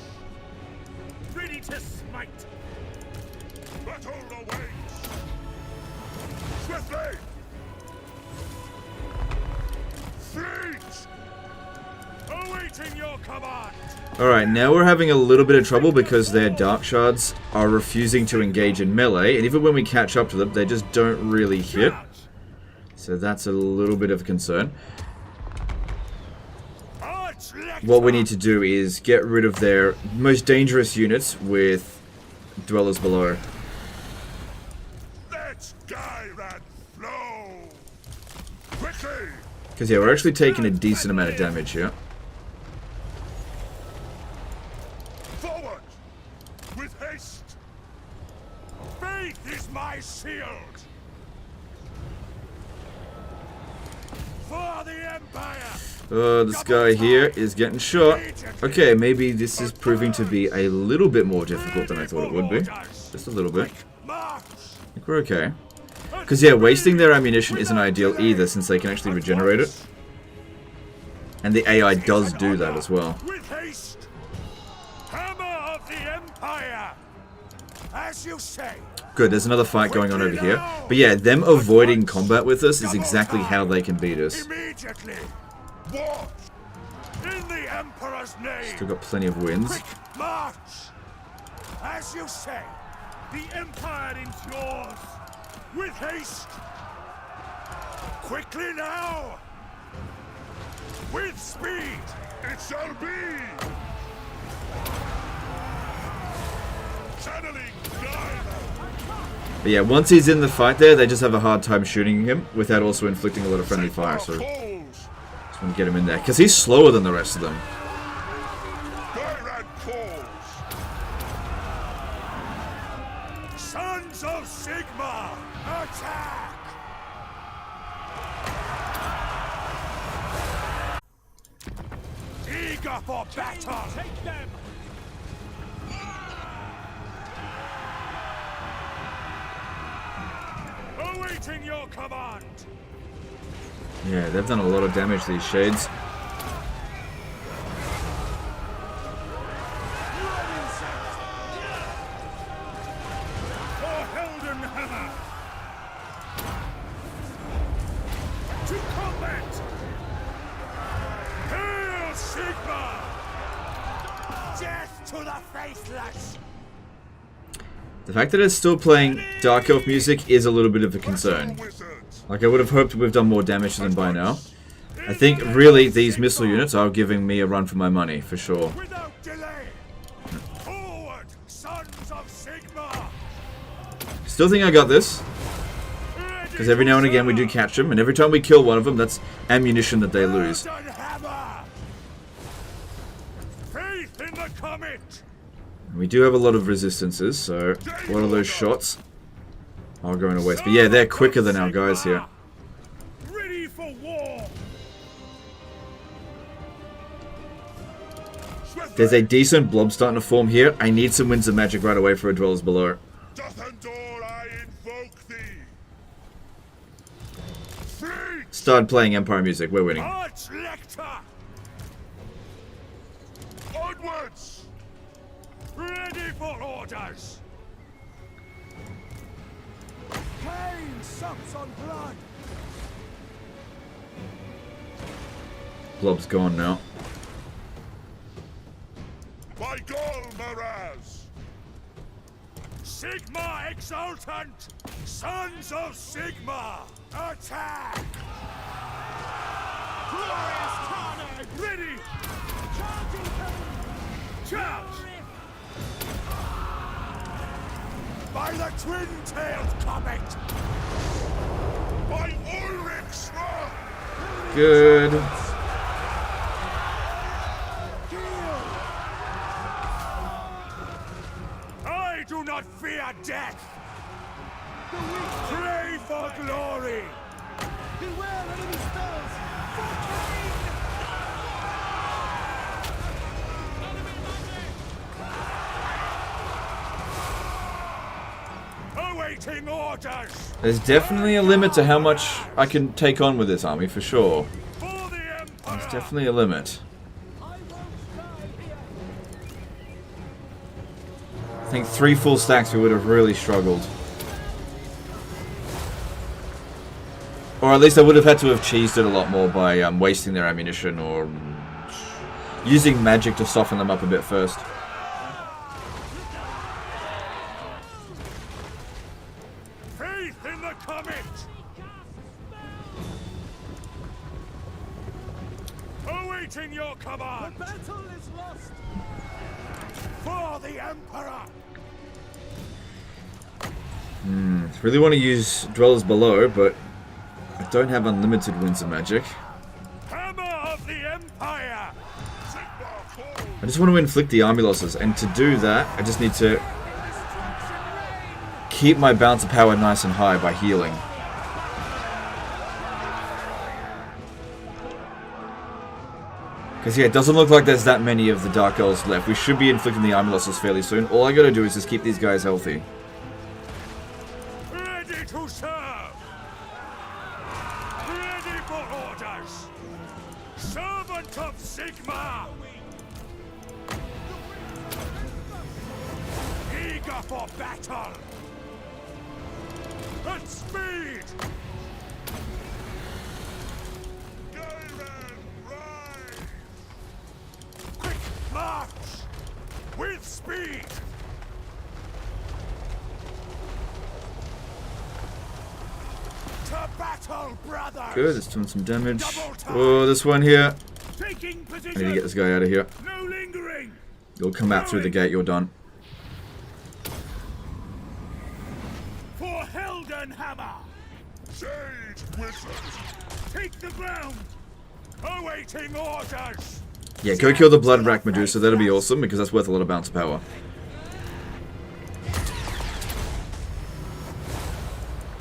Ready to smite! Battle awaits. Swiftly. Fleet. Awaiting your command. Alright, now we're having a little bit of trouble because their Dark Shards are refusing to engage in melee, and even when we catch up to them, they just don't really hit. So that's a little bit of a concern. What we need to do is get rid of their most dangerous units with Dwellers Below. Let's dive and flow. Quickly. Because yeah, we're actually taking a decent amount of damage here. Forward. With haste. Faith is my shield. For the Empire. This guy here is getting shot. Okay, maybe this is proving to be a little bit more difficult than I thought it would be. Just a little bit. I think we're okay. Because yeah, wasting their ammunition isn't ideal either, since they can actually regenerate it. And the AI does do that as well. With haste. Hammer of the Empire. As you say. Good, there's another fight going on over here. But yeah, them avoiding combat with us is exactly how they can beat us. Immediately. Watch. In the Emperor's name. Still got plenty of wins. Quick march. As you say. The Empire is yours. With haste. Quickly now. With speed. It shall be. Channeling dive. But yeah, once he's in the fight there, they just have a hard time shooting him without also inflicting a lot of friendly fire. So just want to get him in there. Because he's slower than the rest of them. Sons of Sigma, attack! Eager for battle! Take them! Awaiting your command! Yeah, they've done a lot of damage, these shades. To combat! Hail Sigma! Death to the faithless! The fact that it's still playing Dark Elf music is a little bit of a concern. Like, I would have hoped we've done more damage to them by now. I think, really, these missile units are giving me a run for my money, for sure. Without delay! Forward, sons of Sigma! Still think I got this. Because every now and again we do catch them, and every time we kill one of them, that's ammunition that they lose. Faith in the comet! We do have a lot of resistances, so a lot of those shots are going to waste. But yeah, they're quicker than our guys here. Ready for war! There's a decent blob starting to form here. I need some Winds of Magic right away for a Dwellers Below. Start playing Empire music. We're winning. Onwards! Ready for orders! Pain sucks on blood! Blob's gone now. By Gol Maraz! Sigma Exultant! Sons of Sigma! Attack! Glorious carnage! Ready! Charge! By the twin-tailed comet! By Ulrich's wrath! Good. I do not fear death! Pray for glory! Beware enemy spells! For awaiting orders! There's definitely a limit to how much I can take on with this army, for sure. For the Empire! There's definitely a limit. think 3 full stacks we would have really struggled. Or at least I would have had to have cheesed it a lot more by wasting their ammunition or using magic to soften them up a bit first. Faith in the comet! Awaiting your command! The battle is lost! For the Emperor! Really want to use Dwellers Below, but I don't have unlimited winds of magic. Hammer of the Empire! I just want to inflict the army losses, and to do that, I just need to keep my bounce of power nice and high by healing. Because yeah, it doesn't look like there's that many of the Dark Elves left. We should be inflicting the army losses fairly soon. All I gotta do is just keep these guys healthy. Ready to serve! Ready for orders! Servant of Sigma! Eager for battle! At speed! Quick march! With speed! To battle, brothers! Good, it's doing some damage. Oh, this one here. Taking I position! need to get this guy out of here. No lingering! You'll come out through the gate, you're done. For Heldenhammer! Sage wizard! Take the ground! Awaiting orders! Yeah, go kill the Blood Rack Medusa, that'll be awesome, because that's worth a lot of bounce of power.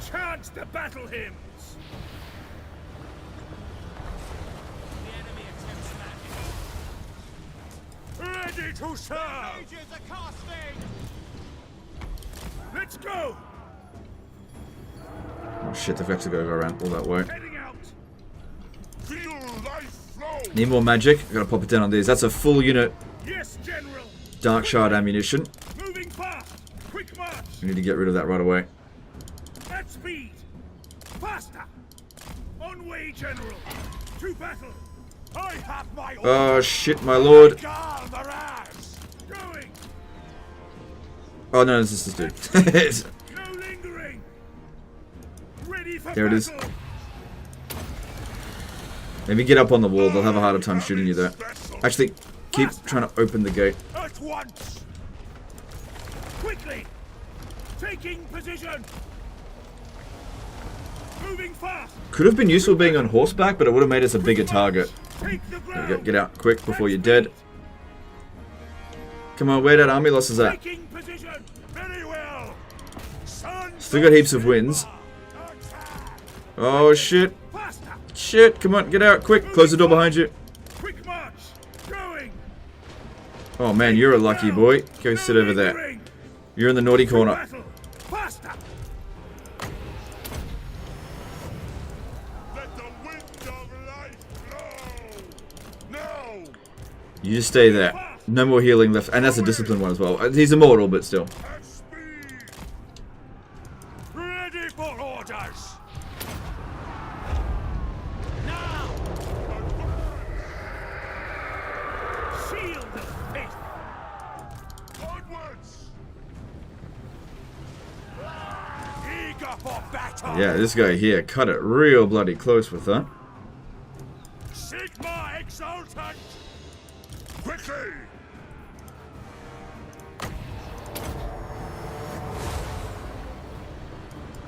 Chant the battle hymns! Ready to serve! Let's go! Oh shit, they've actually got to go around all that way. Heading out! Feel life flow! Need more magic, I gotta pop it down on these. That's a full unit Yes, General! Dark Shard ammunition. Moving fast! Quick march! We need to get rid of that right away. At speed! Faster! On way, General! To battle! I have my Oh shit, my lord. Galvaraz! Going! Oh no, this is this dude. No lingering! Ready for There it is. battle! Maybe get up on the wall, they'll have a harder time shooting you there. Actually, keep trying to open the gate. At once! Quickly! Taking position! Moving fast! Could have been useful being on horseback, but it would have made us a bigger target. Take the There we ground! go, get out quick before you're dead. Come on, where that army loss is at? Taking position! Very well! Sons Still got heaps of wins. attack! Oh shit. Faster! Shit, come on, get out quick. Close the door behind you. Quick march! Going! Oh man, you're a lucky boy. Go sit over there. Lingering! You're in the naughty corner. Battle! Faster! Let the wind of life blow! Now! You just stay there. No more healing left. And that's a disciplined one as well. He's immortal, but still. At speed! Ready for orders! Now! Shield of faith! Onwards! Eager for battle! Yeah, this guy here cut it real bloody close with that. Sigma exultant! Quickly!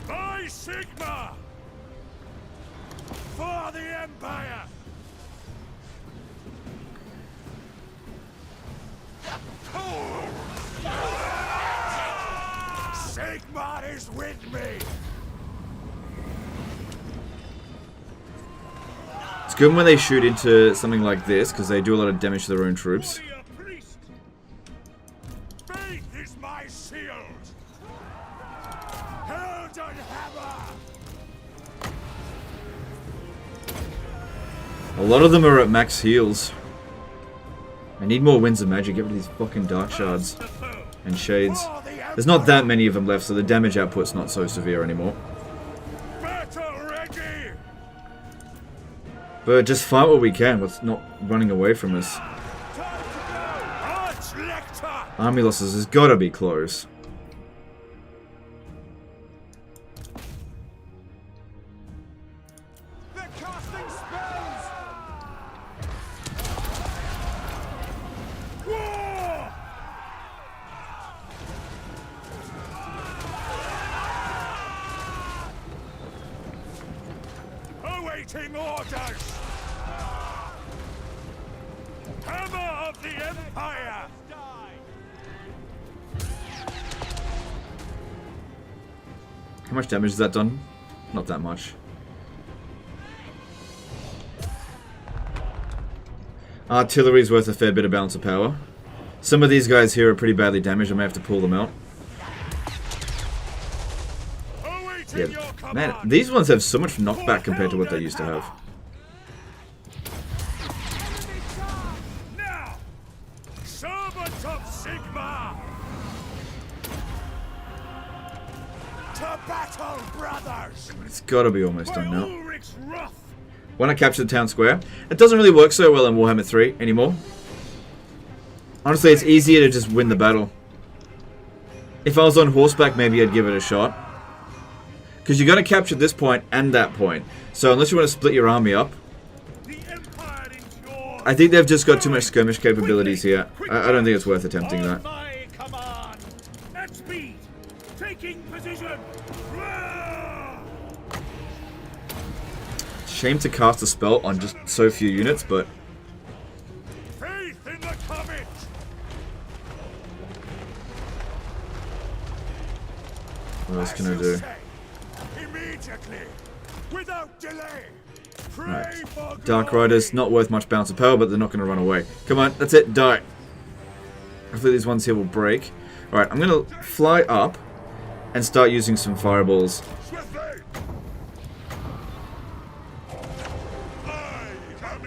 By Sigma! For the Empire! Sigma is with me! It's good when they shoot into something like this, because they do a lot of damage to their own troops. Warrior priest! Faith is my shield! Heldenhammer! A lot of them are at max heals. I need more winds of magic. Get rid of these fucking dark shards. The foe! and shades. There's not that many of them left, so the damage output's not so severe anymore. Battle ready. But just fight what we can. What's not running away from us? Arch Lecter. Army losses has got to be close. They're casting spells! War. Awaiting orders. Hammer of the Empire. How much damage has that done? Not that much. Artillery's worth a fair bit of balance of power. Some of these guys here are pretty badly damaged. I may have to pull them out. Awaiting your Yeah, command. man, these ones have so much knockback compared to what they used to have. Now, servants of Sigma. To battle, brothers. It's got to be almost By done now. Ulrich's wrath. When I capture the town square, it doesn't really work so well in Warhammer 3 anymore. Honestly, it's easier to just win the battle. If I was on horseback, maybe I'd give it a shot. Because you got to capture this point and that point. So unless you want to split your army up, The Empire endures. I think they've just got too much skirmish capabilities here. I don't think it's worth attempting On that. my command. At speed. Taking position. Shame to cast a spell on just so few units, but Faith in the comet. what else can I As you do? say, immediately, without delay. Pray Right. for Dark glory. Riders, not worth much balance of power, but they're not going to run away. Come on, that's it, die. Hopefully these ones here will break. Alright, I'm going to fly up and start using some fireballs. Swiftly. I am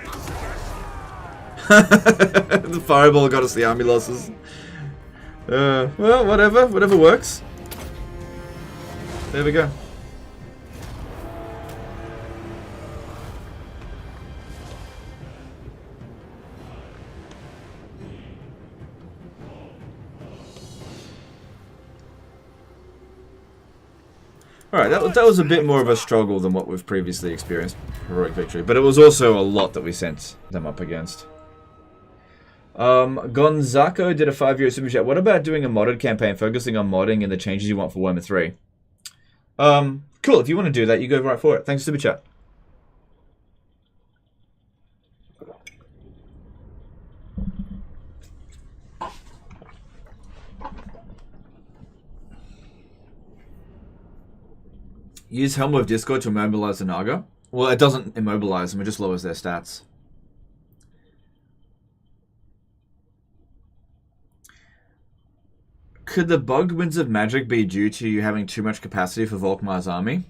in The fireball got us the army losses. Well, whatever works. There we go. Alright, that was a bit more of a struggle than what we've previously experienced. Heroic victory. But it was also a lot that we sent them up against. Gonzaco did a 5-year super chat. What about doing a modded campaign focusing on modding and the changes you want for Warhammer 3? Cool, if you want to do that, you go right for it. Thanks for super chat. Use Helm of Discord to immobilize the Naga. Well, it doesn't immobilize them, it just lowers their stats. Could the bugged Winds of Magic be due to you having too much capacity for Volkmar's army?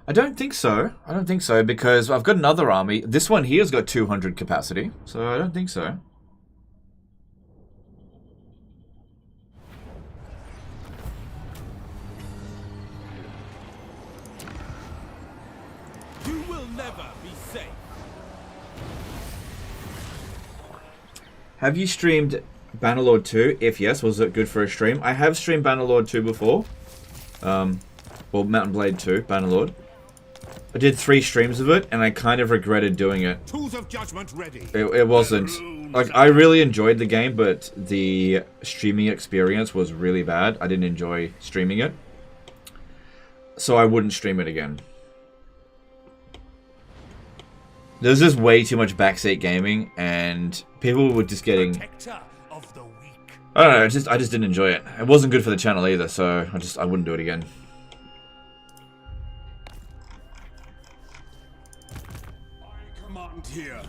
I don't think so. I don't think so, because I've got another army. This one here's got 200 capacity, so I don't think so. You will never be safe. Have you streamed Bannerlord 2? If yes, was it good for a stream? I have streamed Bannerlord 2 before. Well, Mountain Blade 2, Bannerlord. I did 3 streams of it, and I kind of regretted doing it. Tools of judgment ready. It wasn't... Like, I really enjoyed the game, but the streaming experience was really bad. I didn't enjoy streaming it. So I wouldn't stream it again. There's just way too much backseat gaming, and people were just getting... Protector of the weak. I don't know, I just didn't enjoy it. It wasn't good for the channel either, so I wouldn't do it again. I command here.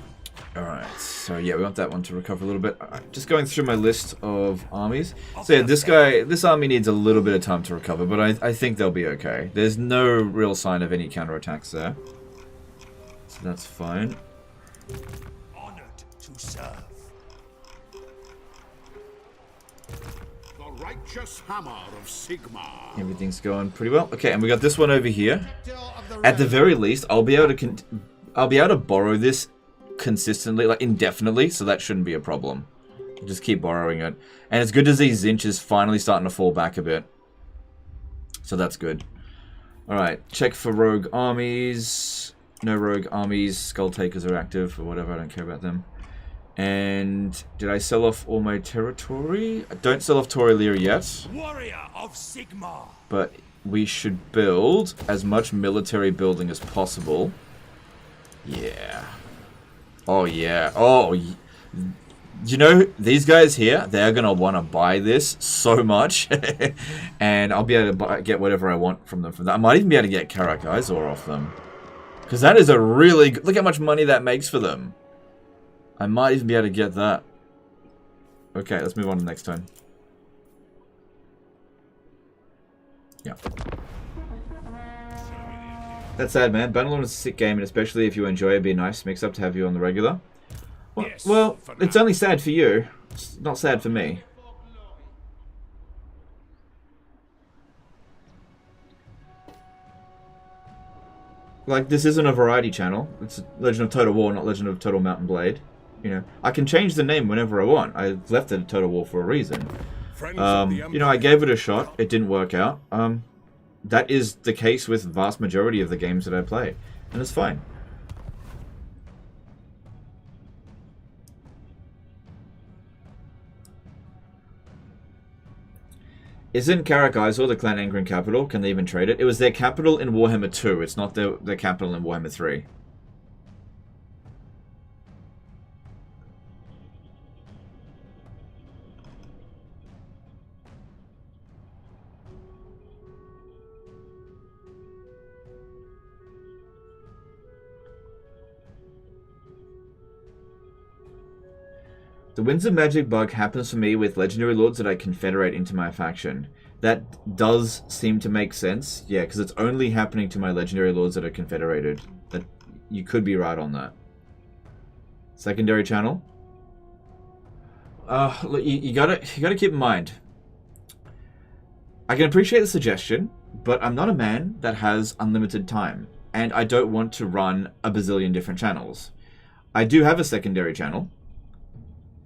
Alright, so yeah, we want that one to recover a little bit. Just going through my list of armies. So yeah, this army needs a little bit of time to recover, but I think they'll be okay. There's no real sign of any counterattacks there. So that's fine. Honored to serve. The righteous hammer of Sigmar. Everything's going pretty well. Okay, and we got this one over here. At the very least, I'll be able to borrow this consistently, like indefinitely, so that shouldn't be a problem. I'll just keep borrowing it. And it's good to see Zinch is finally starting to fall back a bit. So that's good. Alright, check for rogue armies. No rogue armies. Skull Takers are active or whatever, I don't care about them. And did I sell off all my territory? I don't sell off Torrelir yet. Warrior of Sigmar. But we should build as much military building as possible. Yeah. Oh yeah. Oh, you know, these guys here, they're going to want to buy this so much. And I'll be able to get whatever I want from them. I might even be able to get Karak Izor off them. Because that is a really good... Look how much money that makes for them. I might even be able to get that. Okay, let's move on to the next turn. Yeah. That's sad, man. Bannerlord is a sick game, and especially if you enjoy it, it'd be a nice mix-up to have you on the regular. Well, Yes, well for it's now. only sad for you. It's not sad for me. Like, this isn't a variety channel. It's Legend of Total War, not Legend of Total Mountain Blade. You know, I can change the name whenever I want. I left it at Total War for a reason. Friends of the You know, I gave it a shot. It didn't work out. That is the case with the vast majority of the games that I play. And it's fine. Isn't Karak Izor the clan Angren capital? Can they even trade it? It was their capital in Warhammer 2. It's not their capital in Warhammer 3. The Winds of Magic bug happens for me with Legendary Lords that I confederate into my faction. That does seem to make sense. Yeah, because it's only happening to my Legendary Lords that are confederated. That you could be right on that. Secondary channel. Look, you gotta keep in mind. I can appreciate the suggestion, but I'm not a man that has unlimited time, and I don't want to run a bazillion different channels. I do have a secondary channel.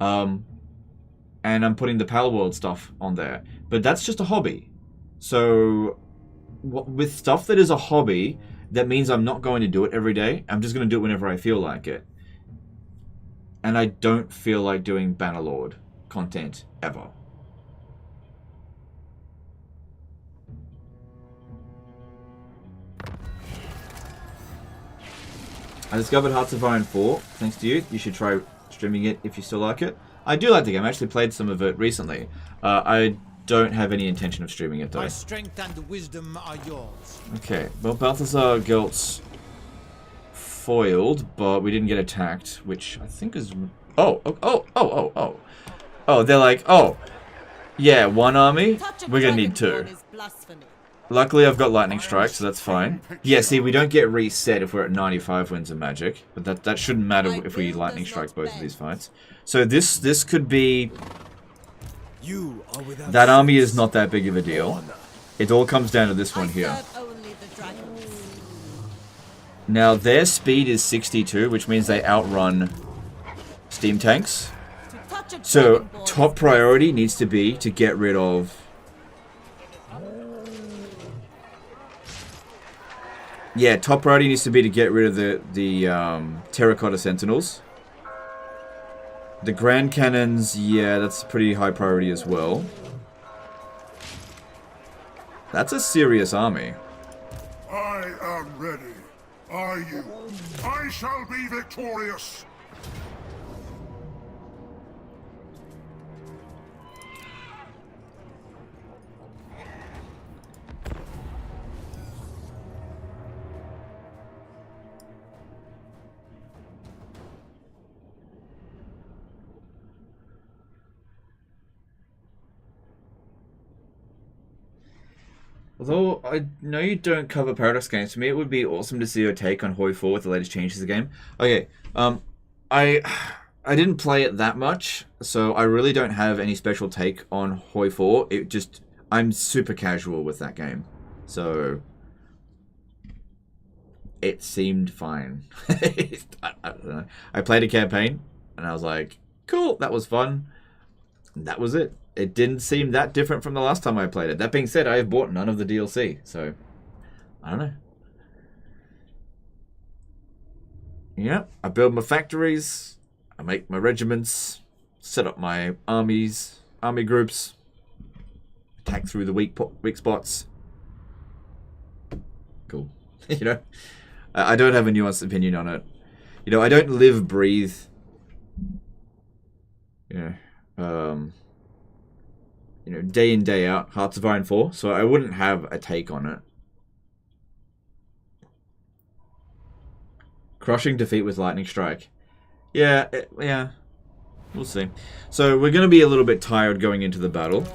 And I'm putting the Pal World stuff on there. But that's just a hobby. So, with stuff that is a hobby, that means I'm not going to do it every day. I'm just going to do it whenever I feel like it. And I don't feel like doing Bannerlord content ever. I discovered Hearts of Iron 4. Thanks to you. You should try streaming it if you still like it. I do like the game. I actually played some of it recently. I don't have any intention of streaming it though. My strength and wisdom are yours. Okay, well, Balthazar Gelt's foiled, but we didn't get attacked, which I think is... Oh, they're like, oh, yeah, one army, we're gonna need two. Luckily, I've got Lightning Strike, so that's fine. Yeah, see, we don't get reset if we're at 95 Winds of Magic, but that shouldn't matter if we Lightning Strike both of these fights. So this could be... That army is not that big of a deal. It all comes down to this one here. Now, their speed is 62, which means they outrun steam tanks. So, top priority needs to be to get rid of... Yeah, top priority needs to be to get rid of the Terracotta Sentinels. The Grand Cannons, yeah, that's pretty high priority as well. That's a serious army. I am ready. Are you? I shall be victorious. Although I know you don't cover Paradox games, for me it would be awesome to see your take on Hoi 4 with the latest changes to the game. Okay, I didn't play it that much, so I really don't have any special take on Hoi 4. I'm super casual with that game, so it seemed fine. I don't know. I played a campaign, and I was like, cool, that was fun. And that was it. It didn't seem that different from the last time I played it. That being said, I have bought none of the DLC, so I don't know. Yeah, I build my factories, I make my regiments, set up my army groups, attack through the weak spots. Cool. You know, I don't have a nuanced opinion on it. You know, I don't live, breathe, you know, day in, day out, Hearts of Iron 4, so I wouldn't have a take on it. Crushing defeat with lightning strike. Yeah, yeah. We'll see. So we're going to be a little bit tired going into the battle.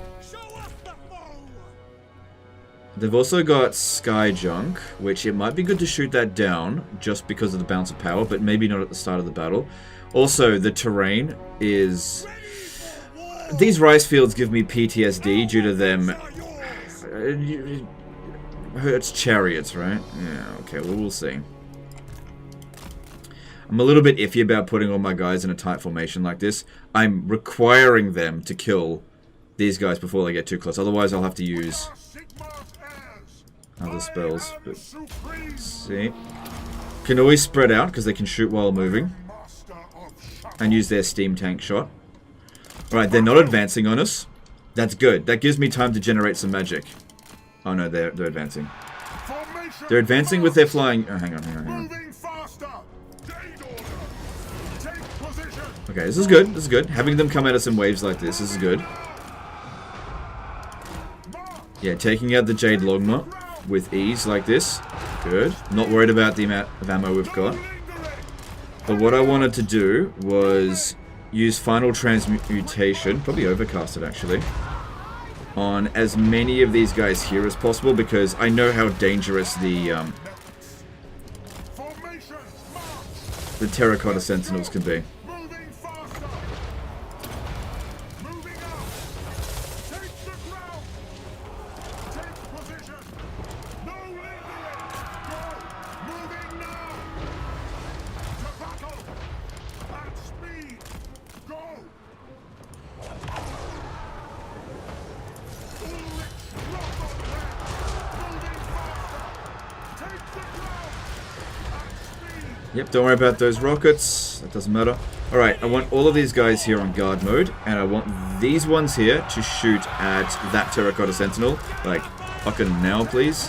They've also got Sky Junk, which it might be good to shoot that down just because of the bounce of power, but maybe not at the start of the battle. Also, the terrain is... These rice fields give me PTSD due to them... It's chariots, right? Yeah, okay, well, we'll see. I'm a little bit iffy about putting all my guys in a tight formation like this. I'm requiring them to kill these guys before they get too close. Otherwise, I'll have to use other spells. But see, can always spread out because they can shoot while moving and use their steam tank shot. All right, they're not advancing on us. That's good. That gives me time to generate some magic. Oh no, they're advancing. They're advancing with their flying. Oh, hang on. Okay, this is good. This is good. Having them come at us in waves like this is good. Yeah, taking out the Jade Logma with ease like this. Good. Not worried about the amount of ammo we've got. But what I wanted to do was use Final Transmutation, probably Overcast it actually, on as many of these guys here as possible because I know how dangerous the Terracotta Sentinels can be. Yep, don't worry about those rockets. That doesn't matter. Alright, I want all of these guys here on guard mode, and I want these ones here to shoot at that Terracotta Sentinel. Like, fucking now, please.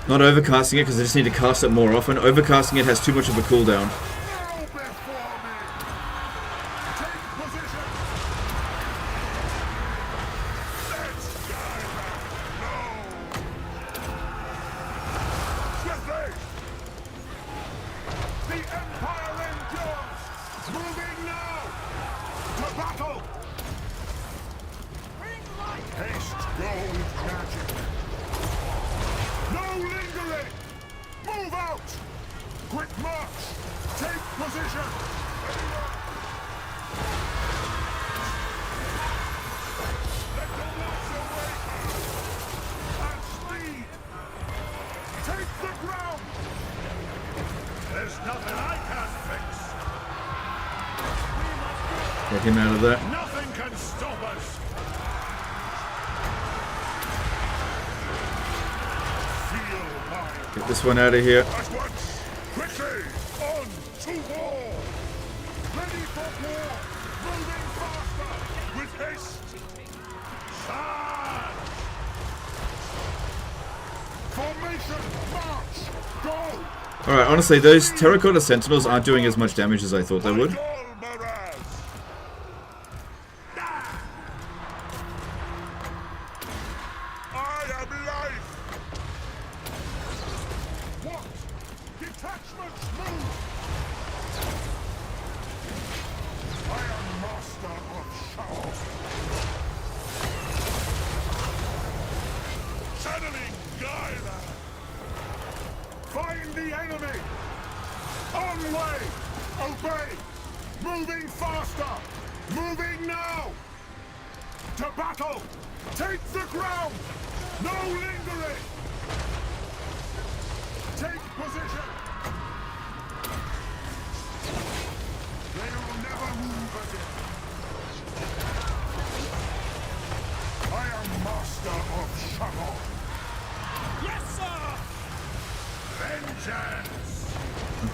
Not overcasting it because I just need to cast it more often. Overcasting it has too much of a cooldown. Get him out of there. Nothing can stop us. Get this one out of here. At once, quickly, on to war. Ready for war. Moving faster. With haste. Charge. Formation, march. Go. Alright, honestly, those Terracotta Sentinels aren't doing as much damage as I thought they would. Find the enemy! On way! Obey! Moving faster! Moving now! To battle! Take the ground! No lingering! Take position! They'll never move again! I am master of Shabbat! Yes, sir! Vengeance!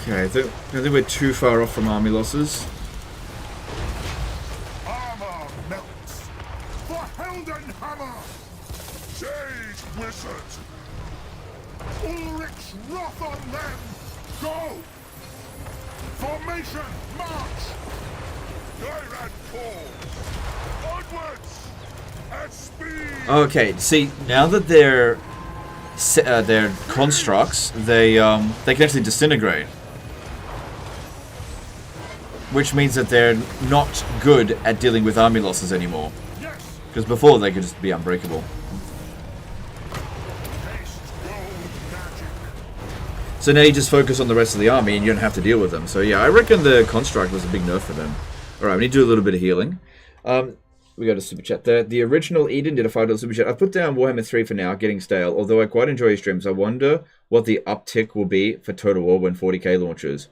Okay, I think we're too far off from army losses. Armor melts! For Heldenhammer! Sage Wizard! Ulrich's wrath on them! Go! Formation, march! Tyrant call! Onwards! At speed! Okay, see, now that they're constructs, they can actually disintegrate. Which means that they're not good at dealing with army losses anymore. Because before they could just be unbreakable. So now you just focus on the rest of the army and you don't have to deal with them. So yeah, I reckon the construct was a big nerf for them. Alright, we need to do a little bit of healing. We got a super chat there. The original Eden did a $5 super chat. I put down Warhammer 3 for now, getting stale. Although I quite enjoy his streams, I wonder what the uptick will be for Total War when 40k launches.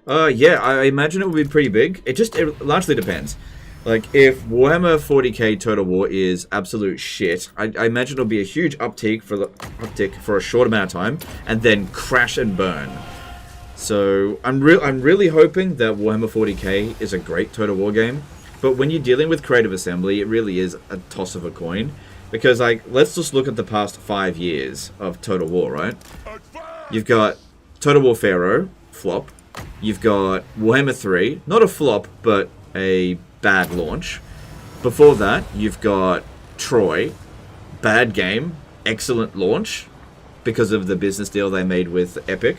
Yeah, I imagine it will be pretty big. It largely depends. Like, if Warhammer 40k Total War is absolute shit, I imagine it'll be a huge uptick for a short amount of time, and then crash and burn. So, I'm really hoping that Warhammer 40k is a great Total War game. But when you're dealing with Creative Assembly, it really is a toss of a coin. Because, like, let's just look at the past 5 years of Total War, right? You've got Total War Pharaoh, flop. You've got Warhammer 3, not a flop, but a bad launch. Before that, you've got Troy, bad game, excellent launch, because of the business deal they made with Epic.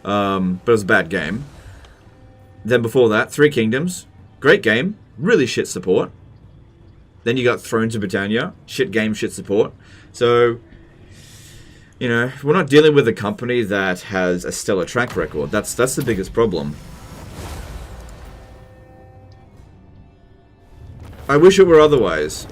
But it was a bad game. Then before that, Three Kingdoms, great game, really shit support. Then you got Thrones of Britannia, shit game, shit support. So, you know, we're not dealing with a company that has a stellar track record. That's the biggest problem. I wish it were otherwise.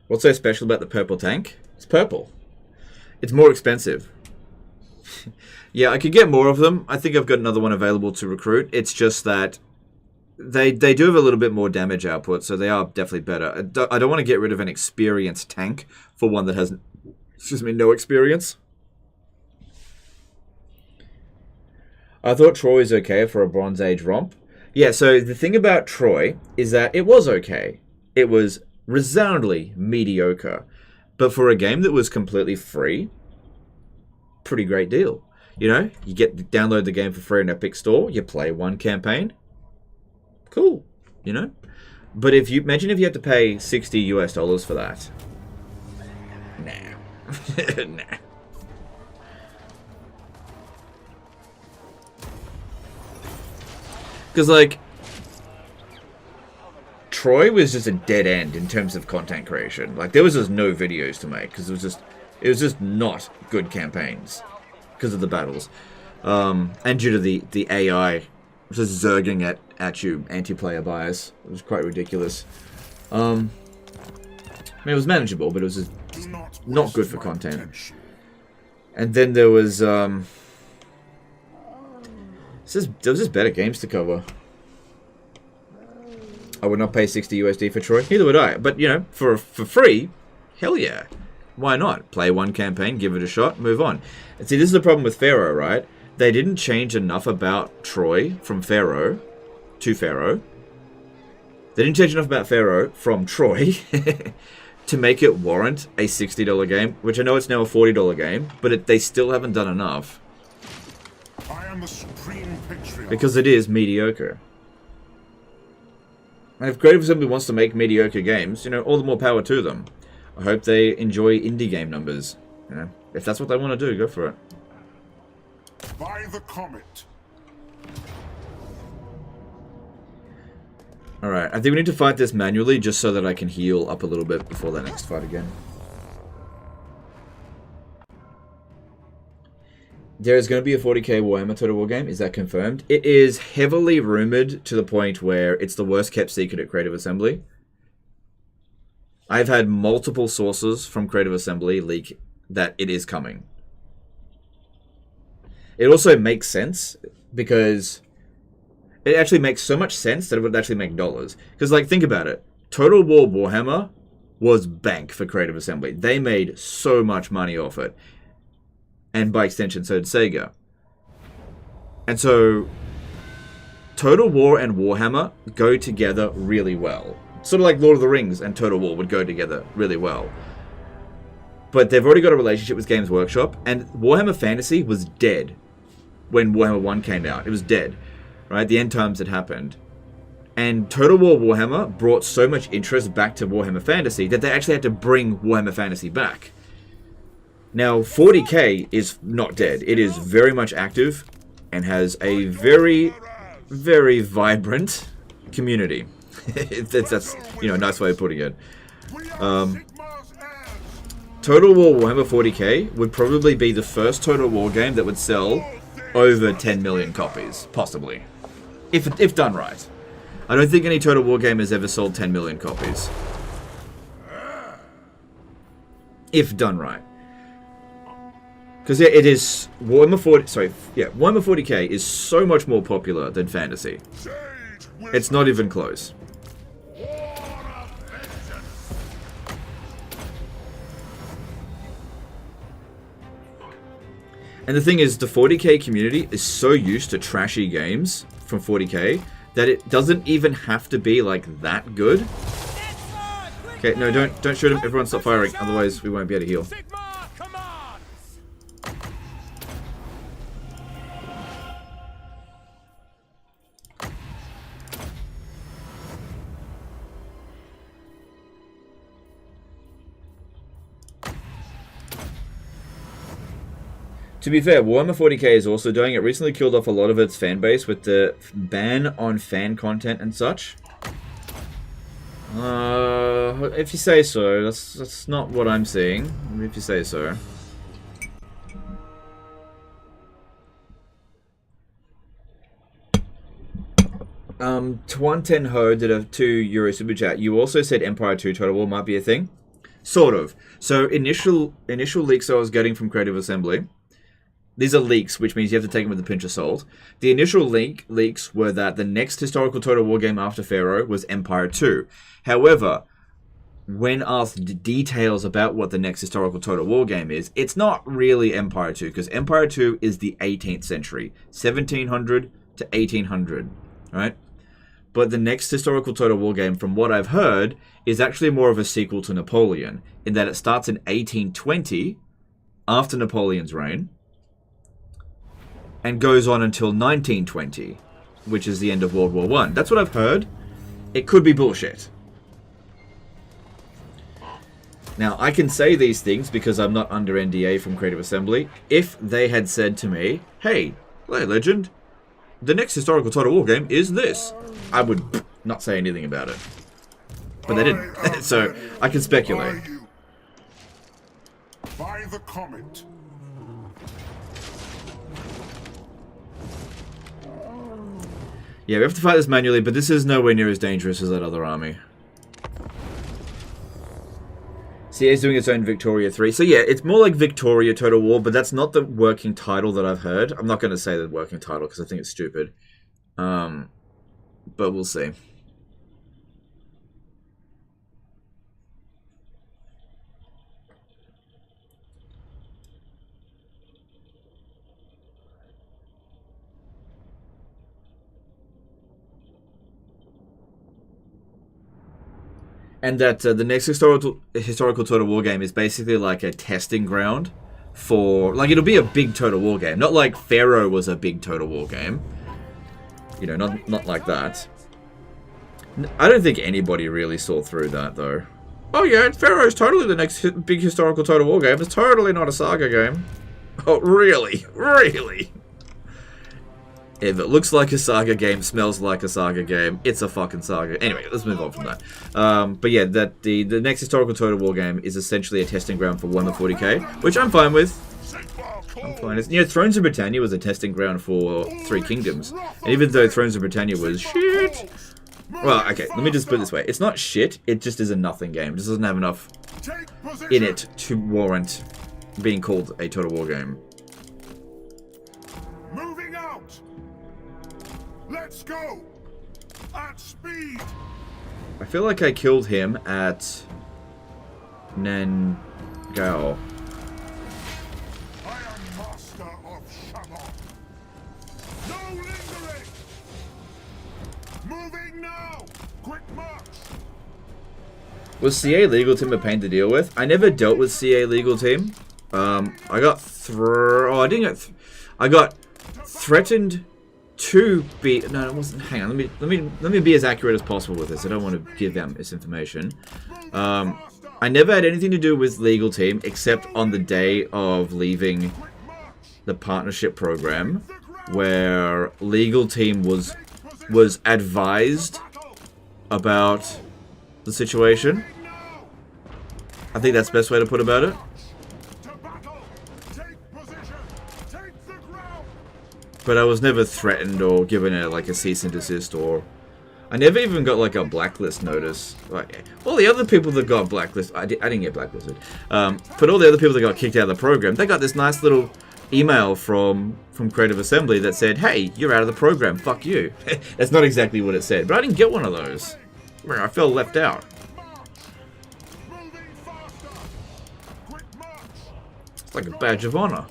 What's so special about the purple tank? It's purple. It's more expensive. Yeah, I could get more of them. I think I've got another one available to recruit. It's just that they do have a little bit more damage output, so they are definitely better. I don't want to get rid of an experienced tank for one that has, no experience. I thought Troy was okay for a Bronze Age romp. Yeah, so the thing about Troy is that it was okay. It was resoundingly mediocre. But for a game that was completely free, pretty great deal. You know, you download the game for free on Epic Store, you play one campaign. Cool, you know? But imagine if you had to pay $60 US for that. Nah. Nah. Because, like, Troy was just a dead end in terms of content creation. Like, there was just no videos to make because it was just not good campaigns because of the battles, and due to the AI just zerging at you, anti-player bias. It was quite ridiculous. I mean, it was manageable, but it was just not good for content. And then there was there was just better games to cover. I would not pay $60 USD for Troy. Neither would I. But, you know, for free, hell yeah. Why not? Play one campaign, give it a shot, move on. And see, this is the problem with Pharaoh, right? They didn't change enough about Troy from Pharaoh to Pharaoh They didn't change enough about Pharaoh from Troy to make it warrant a $60 game, which I know it's now a $40 game, but they still haven't done enough. I am the supreme patriarch. Because it is mediocre. And if Creative Assembly wants to make mediocre games, you know, all the more power to them. I hope they enjoy indie game numbers. You know, if that's what they want to do, go for it. By the comet. Alright, I think we need to fight this manually just so that I can heal up a little bit before that next fight again. There is going to be a 40k Warhammer Total War game. Is that confirmed? It is heavily rumored to the point where it's the worst kept secret at Creative Assembly. I've had multiple sources from Creative Assembly leak that it is coming. It also makes sense because it actually makes so much sense that it would actually make dollars. Because, like, think about it. Total War Warhammer was bank for Creative Assembly. They made so much money off it. And by extension, so did Sega. And so, Total War and Warhammer go together really well. Sort of like Lord of the Rings and Total War would go together really well. But they've already got a relationship with Games Workshop, and Warhammer Fantasy was dead when Warhammer 1 came out. It was dead, right? The end times had happened. And Total War Warhammer brought so much interest back to Warhammer Fantasy that they actually had to bring Warhammer Fantasy back. Now, 40k is not dead. It is very much active and has a very, very vibrant community. That's, you know, a nice way of putting it. Total War Warhammer 40k would probably be the first Total War game that would sell over 10 million copies, possibly. If done right. I don't think any Total War game has ever sold 10 million copies. If done right. Because yeah, it is Warhammer 40k is so much more popular than Fantasy. It's not even close. And the thing is, the 40k community is so used to trashy games from 40k that it doesn't even have to be like that good. Okay, no, don't shoot him. Everyone stop firing, otherwise we won't be able to heal. To be fair, Warhammer 40k is also doing it. Recently killed off a lot of its fan base with the ban on fan content and such. If you say so. That's not what I'm seeing. If you say so. Twan Ho did a €2 super chat. You also said Empire 2 Total War might be a thing. Sort of. So initial leaks I was getting from Creative Assembly. These are leaks, which means you have to take them with a pinch of salt. The initial leaks were that the next historical Total War game after Pharaoh was Empire 2. However, when asked details about what the next historical Total War game is, it's not really Empire 2, because Empire 2 is the 18th century, 1700 to 1800, right? But the next historical Total War game, from what I've heard, is actually more of a sequel to Napoleon, in that it starts in 1820, after Napoleon's reign, and goes on until 1920, which is the end of World War I. That's what I've heard. It could be bullshit. Now, I can say these things because I'm not under NDA from Creative Assembly. If they had said to me, hey, Legend, the next historical Total War game is this, I would not say anything about it. But they didn't. So, I can speculate. By the comet. Yeah, we have to fight this manually, but this is nowhere near as dangerous as that other army. CA is doing its own Victoria 3. So yeah, it's more like Victoria Total War, but that's not the working title that I've heard. I'm not going to say the working title because I think it's stupid. But we'll see. And that the next historical Total War game is basically like a testing ground for... Like, it'll be a big Total War game. Not like Pharaoh was a big Total War game. You know, not like that. I don't think anybody really saw through that, though. Oh yeah, Pharaoh's totally the next big historical Total War game. It's totally not a Saga game. Oh, really? Really? If it looks like a Saga game, smells like a Saga game, it's a fucking Saga. Anyway, let's move on from that. But yeah, that the next historical Total War game is essentially a testing ground for Warhammer 40k, which I'm fine with. I'm fine. You know, Thrones of Britannia was a testing ground for Three Kingdoms. And even though Thrones of Britannia was shit... Well, okay, let me just put it this way. It's not shit, it just is a nothing game. It just doesn't have enough in it to warrant being called a Total War game. Moving out. Let's go. At speed. I feel like I killed him at Nangao. I am master of Shamon. No lingering. Moving now. Quick march. Was CA Legal Team a pain to deal with? I never dealt with CA Legal Team. I got I got threatened to be... No, it wasn't... Hang on, let me be as accurate as possible with this. I don't want to give them misinformation. I never had anything to do with Legal Team except on the day of leaving the partnership program, where Legal Team was advised about the situation. I think that's the best way to put about it. But I was never threatened or given like a cease and desist, or I never even got like a blacklist notice. Like all the other people that got blacklisted, I didn't get blacklisted. But all the other people that got kicked out of the program, they got this nice little email from Creative Assembly that said, "Hey, you're out of the program. Fuck you." That's not exactly what it said, but I didn't get one of those. I felt left out. It's like a badge of honor.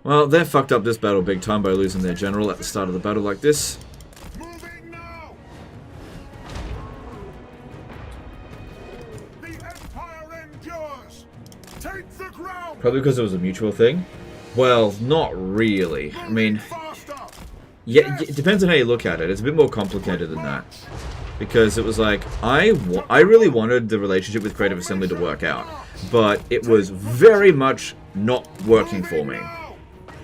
Well, they fucked up this battle big time by losing their general at the start of the battle like this. Moving now. The Empire endures. Take the ground. Probably because it was a mutual thing. Well, not really. I mean, yeah, it depends on how you look at it. It's a bit more complicated than that. Because it was like, I really wanted the relationship with Creative Assembly to work out. But it was very much not working for me.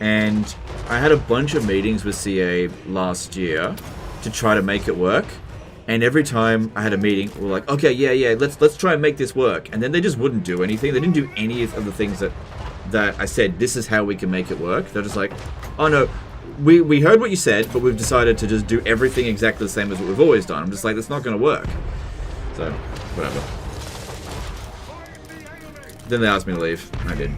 And I had a bunch of meetings with CA last year to try to make it work. And every time I had a meeting, we were like, okay, yeah, let's try and make this work. And then they just wouldn't do anything. They didn't do any of the things that I said, this is how we can make it work. They're just like, oh no, we heard what you said, but we've decided to just do everything exactly the same as what we've always done. I'm just like, that's not going to work. So, whatever. Then they asked me to leave. I did.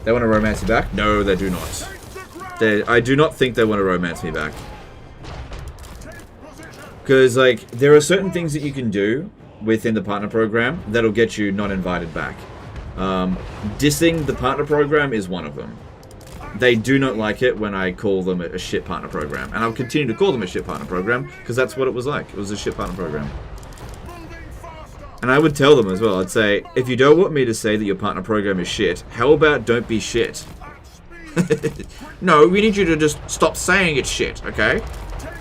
They want to romance me back? No, they do not. I do not think they want to romance me back. Because, like, there are certain things that you can do within the partner program that'll get you not invited back. Dissing the partner program is one of them. They do not like it when I call them a shit partner program. And I'll continue to call them a shit partner program, because that's what it was like. It was a shit partner program. And I would tell them as well, I'd say, if you don't want me to say that your partner program is shit, how about don't be shit? No, we need you to just stop saying it's shit, okay?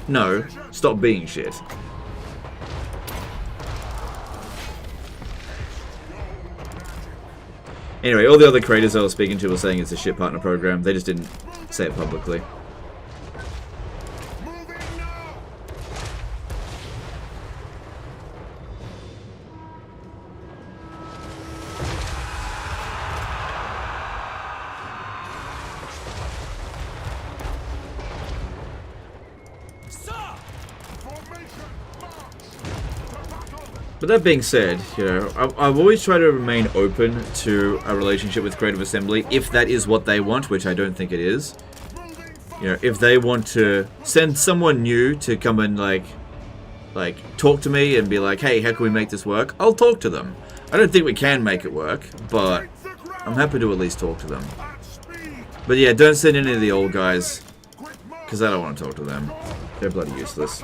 No, stop being shit. Anyway, all the other creators I was speaking to were saying it's a shit partner program. They just didn't say it publicly. But that being said, you know, I've always tried to remain open to a relationship with Creative Assembly, if that is what they want, which I don't think it is. You know, if they want to send someone new to come and, like talk to me and be like, hey, how can we make this work? I'll talk to them. I don't think we can make it work, but I'm happy to at least talk to them. But yeah, don't send any of the old guys, because I don't want to talk to them. They're bloody useless.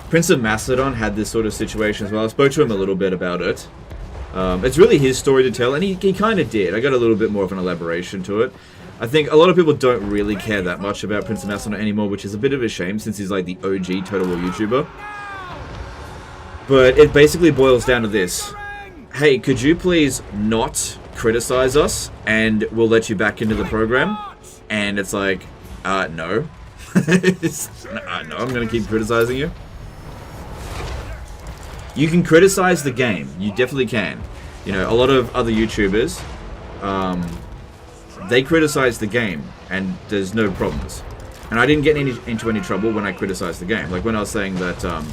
Prince of Macedon had this sort of situation as well. I spoke to him a little bit about it. It's really his story to tell, and he kind of did. I got a little bit more of an elaboration to it. I think a lot of people don't really care that much about Prince of Macedon anymore, which is a bit of a shame since he's like the OG Total War YouTuber. But it basically boils down to this. Hey, could you please not criticize us, and we'll let you back into the program? And it's like, no. No, I'm going to keep criticizing you. You can criticize the game. You definitely can. You know, a lot of other YouTubers, they criticize the game, and there's no problems. And I didn't get into any trouble when I criticized the game. Like when I was saying that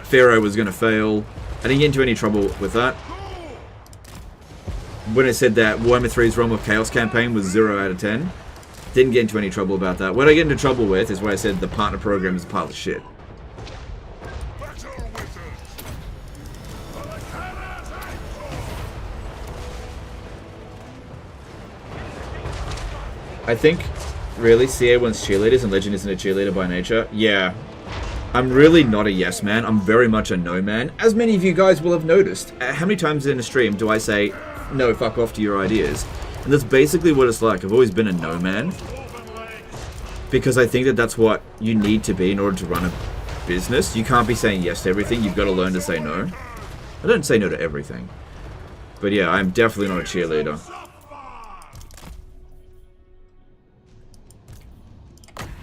Pharaoh was going to fail, I didn't get into any trouble with that. When I said that Warhammer 3's Realm of Chaos campaign was 0 out of 10, didn't get into any trouble about that. What I get into trouble with is where I said the partner program is a pile of shit. I think, really, CA wants cheerleaders and Legend isn't a cheerleader by nature. Yeah. I'm really not a yes man. I'm very much a no man. As many of you guys will have noticed. How many times in a stream do I say, no, fuck off to your ideas? And that's basically what it's like. I've always been a no man. Because I think that that's what you need to be in order to run a business. You can't be saying yes to everything. You've got to learn to say no. I don't say no to everything. But yeah, I'm definitely not a cheerleader.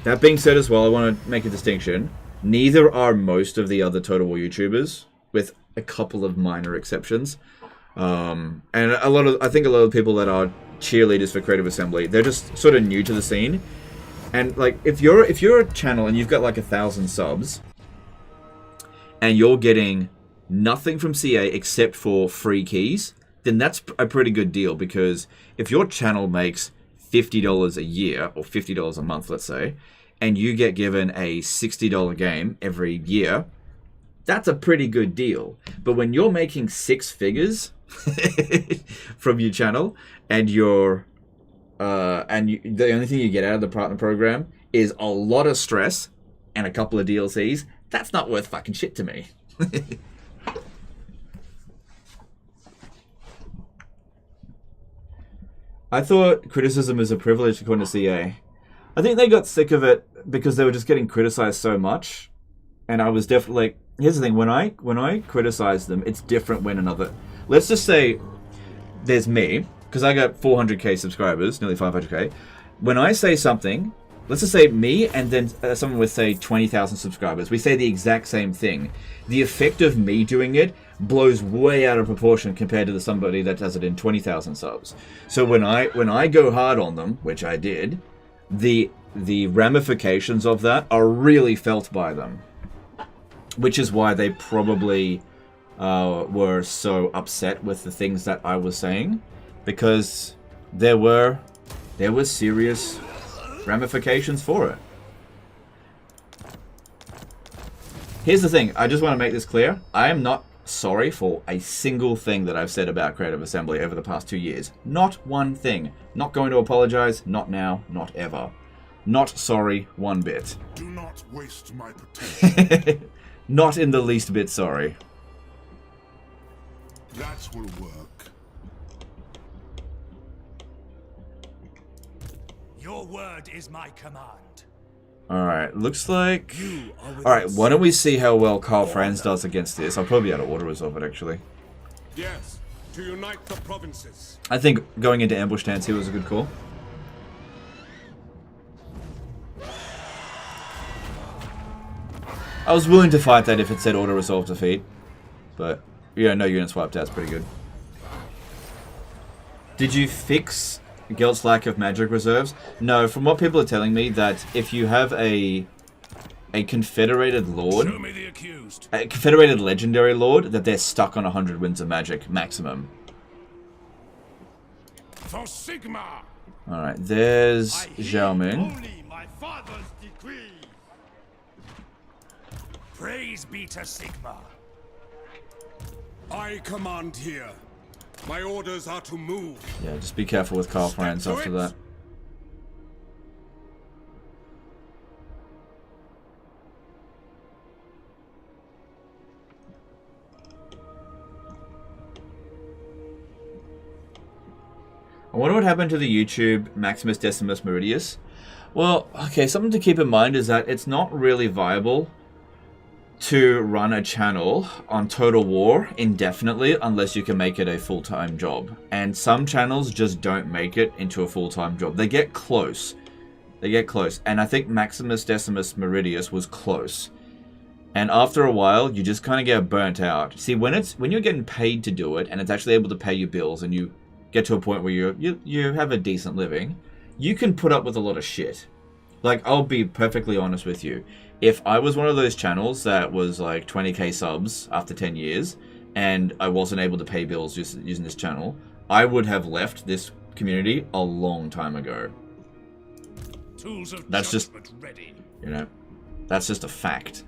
That being said as well, I want to make a distinction. Neither are most of the other Total War YouTubers, with a couple of minor exceptions. And I think a lot of people that are cheerleaders for Creative Assembly, they're just sort of new to the scene. And like, if you're a channel and you've got like 1,000 subs, and you're getting nothing from CA except for free keys, then that's a pretty good deal. Because if your channel makes $50 a year, or $50 a month, let's say, and you get given a $60 game every year, that's a pretty good deal. But when you're making 6 figures from your channel, and the only thing you get out of the partner program is a lot of stress and a couple of DLCs, that's not worth fucking shit to me. I thought criticism is a privilege according to CA. I think they got sick of it because they were just getting criticized so much. And I was definitely like, here's the thing, when I criticize them, it's different when another... Let's just say there's me, because I got 400k subscribers, nearly 500k. When I say something, let's just say me and then someone with, say, 20,000 subscribers. We say the exact same thing. The effect of me doing it blows way out of proportion compared to somebody that does it in 20,000 subs. So when I go hard on them, which I did, the ramifications of that are really felt by them, which is why they probably were so upset with the things that I was saying, because there were serious ramifications for it. Here's the thing, I just want to make this clear. I am not sorry for a single thing that I've said about Creative Assembly over the past 2 years. Not one thing. Not going to apologize, not now, not ever. Not sorry one bit. Do not waste my potential. Not in the least bit sorry. That will work. Your word is my command. Alright, looks like... Alright, why don't we see how well Karl Franz does against this? I'll probably be able to auto-resolve it, actually. Yes, to unite the provinces. I think going into ambush stance here was a good call. I was willing to fight that if it said auto-resolve defeat. But, yeah, no units wiped out, it's pretty good. Did you fix Gelt's lack of magic reserves? No, from what people are telling me, that if you have a confederated lord, Show me the accused. a confederated legendary lord, that they're stuck on 100 winds of magic maximum. For Sigma. Alright, there's Zhao Ming. Only my father's decree. Praise be to Sigma. I command here. My orders are to move. Yeah, just be careful with Karl Franz after that. I wonder what happened to the YouTube Maximus Decimus Meridius. Well, okay, something to keep in mind is that it's not really viable to run a channel on Total War indefinitely unless you can make it a full-time job. And some channels just don't make it into a full-time job. They get close. They get close. And I think Maximus Decimus Meridius was close. And after a while, you just kind of get burnt out. See, when you're getting paid to do it and it's actually able to pay your bills and you get to a point where you have a decent living, you can put up with a lot of shit. Like, I'll be perfectly honest with you. If I was one of those channels that was like 20k subs after 10 years and I wasn't able to pay bills just using this channel, I would have left this community a long time ago. That's just, you know, that's just a fact.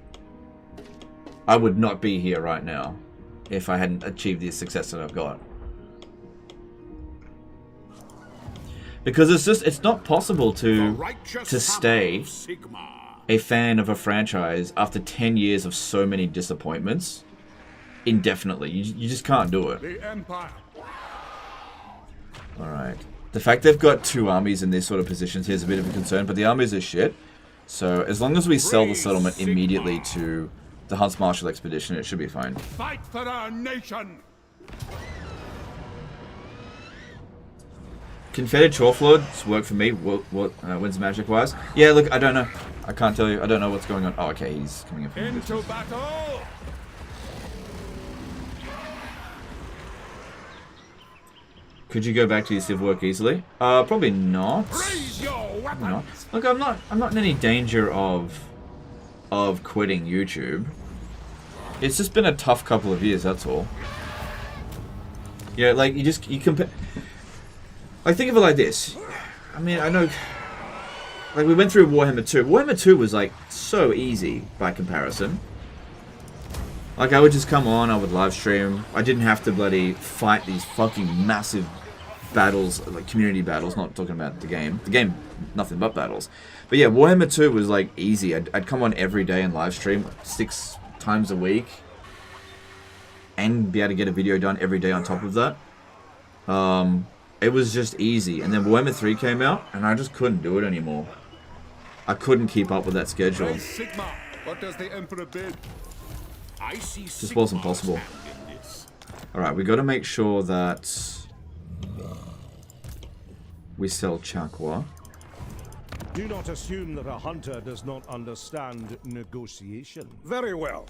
I would not be here right now if I hadn't achieved the success that I've got. Because it's not possible to stay a fan of a franchise after 10 years of so many disappointments indefinitely. You just can't do it. The Empire. Alright. The fact they've got 2 armies in these sort of positions here is a bit of a concern, but the armies are shit. So as long as we sell the settlement immediately to the Hunts Marshall expedition, it should be fine. Fight for our nation. Confetted Chorflords work for me. Wins magic wise. Yeah, look, I don't know. I can't tell you. I don't know what's going on. Oh, okay, he's coming in from Into battle. Could you go back to your civ work easily? Probably not. Raise your weapons. Look, I'm not in any danger of quitting YouTube. It's just been a tough couple of years, that's all. Yeah, like you compare. Like, think of it like this. I mean, I know, like, we went through Warhammer 2. Warhammer 2 was, like, so easy by comparison. Like, I would just come on, I would live stream. I didn't have to bloody fight these fucking massive battles, like, community battles. Not talking about the game. The game, nothing but battles. But yeah, Warhammer 2 was, like, easy. I'd come on every day and live stream, like, 6 times a week. And be able to get a video done every day on top of that. It was just easy. And then Warhammer 3 came out, and I just couldn't do it anymore. I couldn't keep up with that schedule. Hey, Sigma, what does the Emperor bid? I see Just wasn't possible. Alright, we got to make sure that we sell Chakwa. Do not assume that a hunter does not understand negotiation. Very well.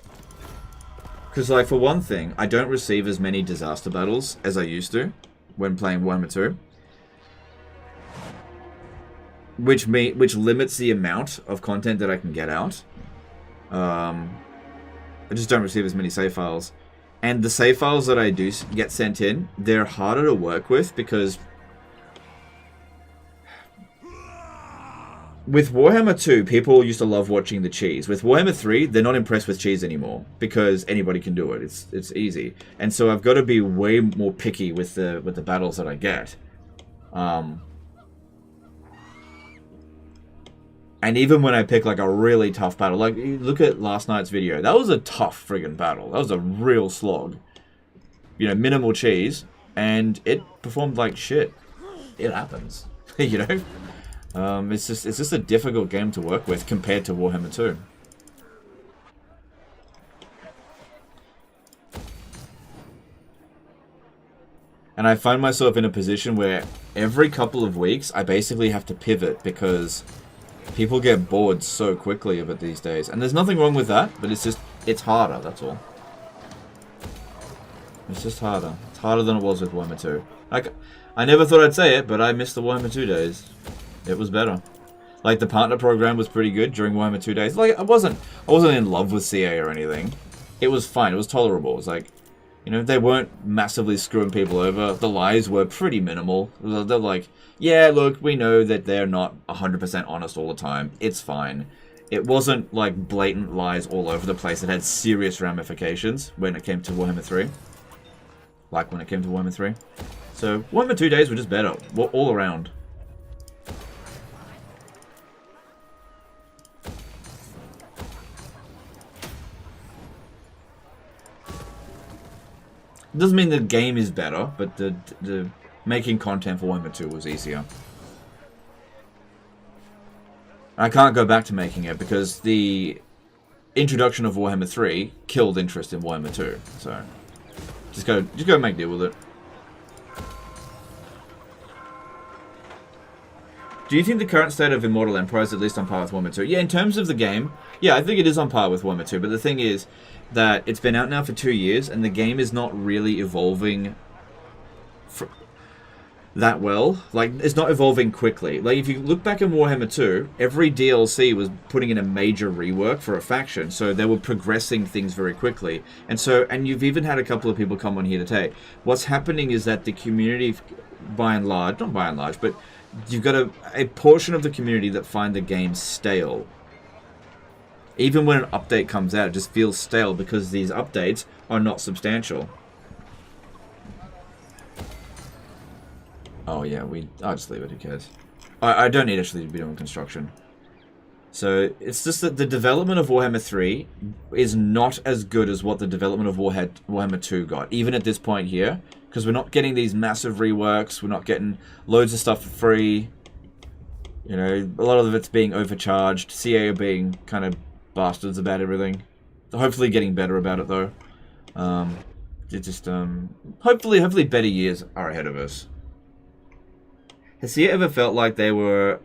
Because, like, for one thing, I don't receive as many disaster battles as I used to when playing Warhammer 2. Which limits the amount of content that I can get out. I just don't receive as many save files. And the save files that I do get sent in, they're harder to work with because with Warhammer 2, people used to love watching the cheese. With Warhammer 3, they're not impressed with cheese anymore because anybody can do it. It's easy. And so I've got to be way more picky with the battles that I get. And even when I pick like a really tough battle, like look at last night's video. That was a tough friggin' battle. That was a real slog. You know, minimal cheese, and it performed like shit. It happens, you know. It's just a difficult game to work with compared to Warhammer 2. And I find myself in a position where every couple of weeks I basically have to pivot because people get bored so quickly of it these days. And there's nothing wrong with that, but it's harder, that's all. It's just harder. It's harder than it was with Warhammer 2. I never thought I'd say it, but I miss the Warhammer 2 days. It was better. Like, the partner program was pretty good during Warhammer 2 days. Like, I wasn't in love with CA or anything. It was fine. It was tolerable. It was like, you know, they weren't massively screwing people over. The lies were pretty minimal. They're like, yeah, look, we know that they're not 100% honest all the time. It's fine. It wasn't, like, blatant lies all over the place. It had serious ramifications when it came to Warhammer 3. like when it came to Warhammer 3. So Warhammer 2 days were just better, all around. Doesn't mean the game is better, but the making content for Warhammer 2 was easier. I can't go back to making it because the introduction of Warhammer 3 killed interest in Warhammer 2. So just go make deal with it. Do you think the current state of Immortal Empires is at least on par with Warhammer 2? Yeah, in terms of the game, yeah, I think it is on par with Warhammer 2. But the thing is that it's been out now for 2 years, and the game is not really evolving that well. Like, it's not evolving quickly. Like, if you look back in Warhammer 2, every DLC was putting in a major rework for a faction, so they were progressing things very quickly. And you've even had a couple of people come on here today. What's happening is that the community, by and large, not by and large, but you've got a portion of the community that find the game stale. Even when an update comes out, it just feels stale because these updates are not substantial. Oh yeah, I'll just leave it, who cares? I don't need actually to be doing construction. So, it's just that the development of Warhammer 3 is not as good as what the development of Warhammer 2 got, even at this point here. Because we're not getting these massive reworks, we're not getting loads of stuff for free. You know, a lot of it's being overcharged. CA are being kind of bastards about everything. Hopefully getting better about it though. Hopefully better years are ahead of us. Has CA ever felt like they were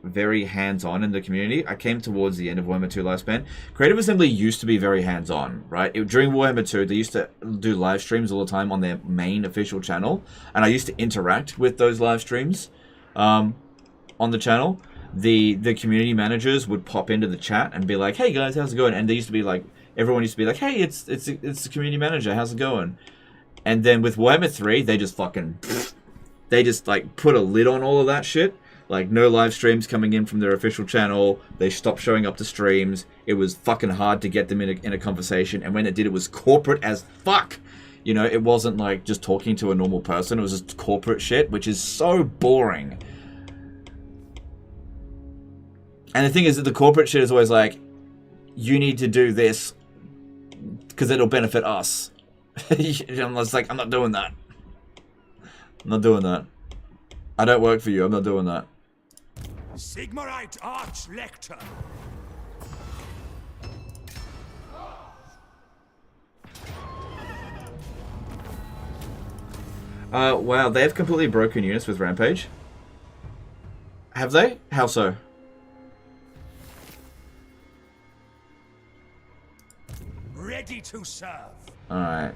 very hands-on in the community? I came towards the end of Warhammer 2 lifespan. Creative Assembly used to be very hands-on, right? During Warhammer 2, they used to do live streams all the time on their main official channel, and I used to interact with those live streams on the channel. The community managers would pop into the chat and be like, "Hey guys, how's it going?" And they used to be like, everyone used to be like, "Hey, it's the community manager, how's it going?" And then with Warhammer 3, they just like put a lid on all of that shit. Like, no live streams coming in from their official channel. They stopped showing up to streams. It was fucking hard to get them in a conversation. And when it did, it was corporate as fuck. You know, it wasn't like just talking to a normal person. It was just corporate shit, which is so boring. And the thing is that the corporate shit is always like, you need to do this because it'll benefit us. I'm just like, I'm not doing that. I'm not doing that. I don't work for you. I'm not doing that. Sigmarite Arch-Lector. Wow, they've completely broken units with Rampage. Have they? How so? Ready to serve. Alright.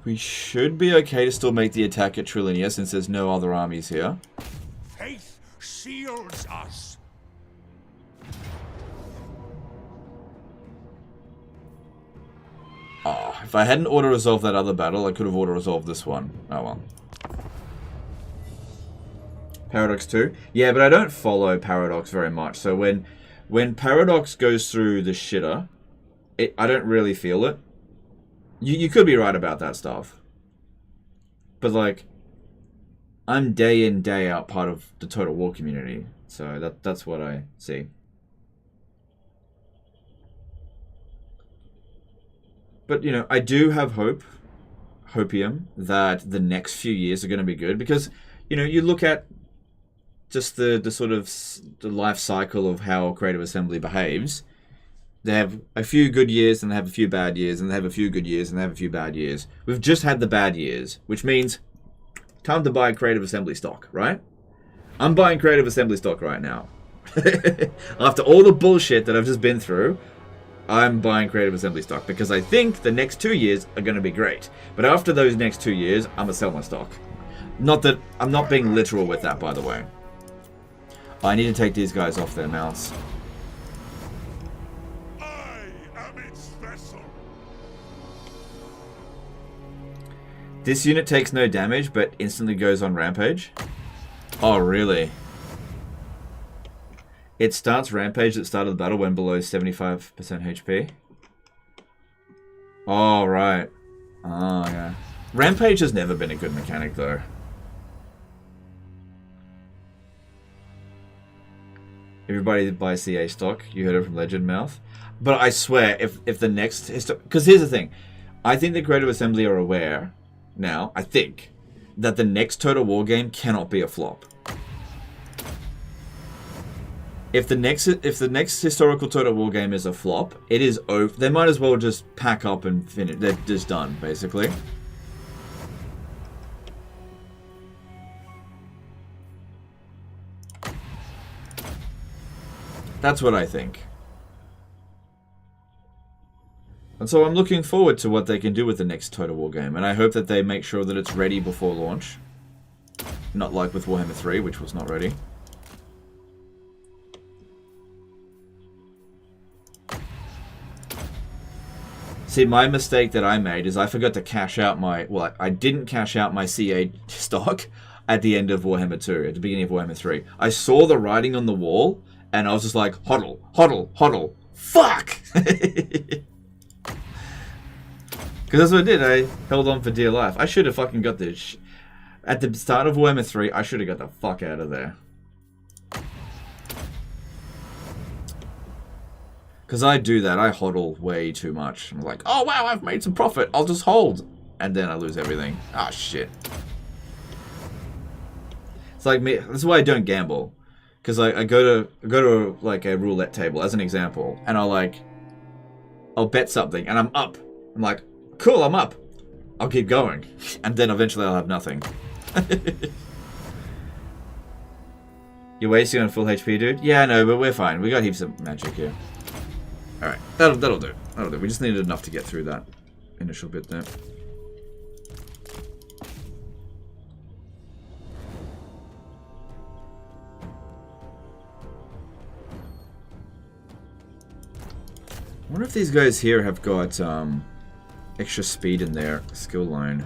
We should be okay to still make the attack at Trilinia since there's no other armies here. Faith shields us. Oh, if I hadn't auto-resolved that other battle, I could have auto-resolved this one. Oh well. Paradox 2? Yeah, but I don't follow Paradox very much, so when Paradox goes through the shitter, I don't really feel it. You could be right about that stuff. But like, I'm day in, day out part of the Total War community, so that's what I see. But, you know, I do have hopium, that the next few years are going to be good. Because, you know, you look at just the sort of the life cycle of how Creative Assembly behaves. They have a few good years, and they have a few bad years, and they have a few good years, and they have a few bad years. We've just had the bad years, which means time to buy Creative Assembly stock, right? I'm buying Creative Assembly stock right now. After all the bullshit that I've just been through, I'm buying Creative Assembly stock because I think the next 2 years are going to be great. But after those next 2 years, I'm going to sell my stock. Not that I'm not being literal with that, by the way. I need to take these guys off their mounts. I am its vessel. This unit takes no damage, but instantly goes on Rampage. Oh, really? It starts Rampage at the start of the battle when below 75% HP. Oh, right. Oh, yeah. Rampage has never been a good mechanic, though. Everybody that buys CA stock, you heard it from Legend Mouth. But I swear, if the next... Because here's the thing. I think the Creative Assembly are aware now, I think, that the next Total War game cannot be a flop. If the next historical Total War game is a flop, it is over. They might as well just pack up and finish. They're just done, basically. That's what I think. And so I'm looking forward to what they can do with the next Total War game, and I hope that they make sure that it's ready before launch. Not like with Warhammer 3, which was not ready. See, my mistake that I made is I forgot to cash out my... Well, I didn't cash out my CA stock at the end of Warhammer 2, at the beginning of Warhammer 3. I saw the writing on the wall, and I was just like, hodl, hodl, hodl. Fuck! Because that's what I did. I held on for dear life. I should have fucking got this. At the start of Warhammer 3, I should have got the fuck out of there. Because I do that. I hodl way too much. I'm like, oh wow, I've made some profit. I'll just hold. And then I lose everything. Ah, shit. It's like me. That's why I don't gamble. Because I go to like a roulette table as an example, and I'll bet something, and I'm up. I'm like, cool, I'm up. I'll keep going, and then eventually I'll have nothing. You're wasting on full HP, dude? Yeah, I know, but we're fine. We got heaps of magic here. All right, that'll do. That'll do. We just needed enough to get through that initial bit there. I wonder if these guys here have got extra speed in their skill line.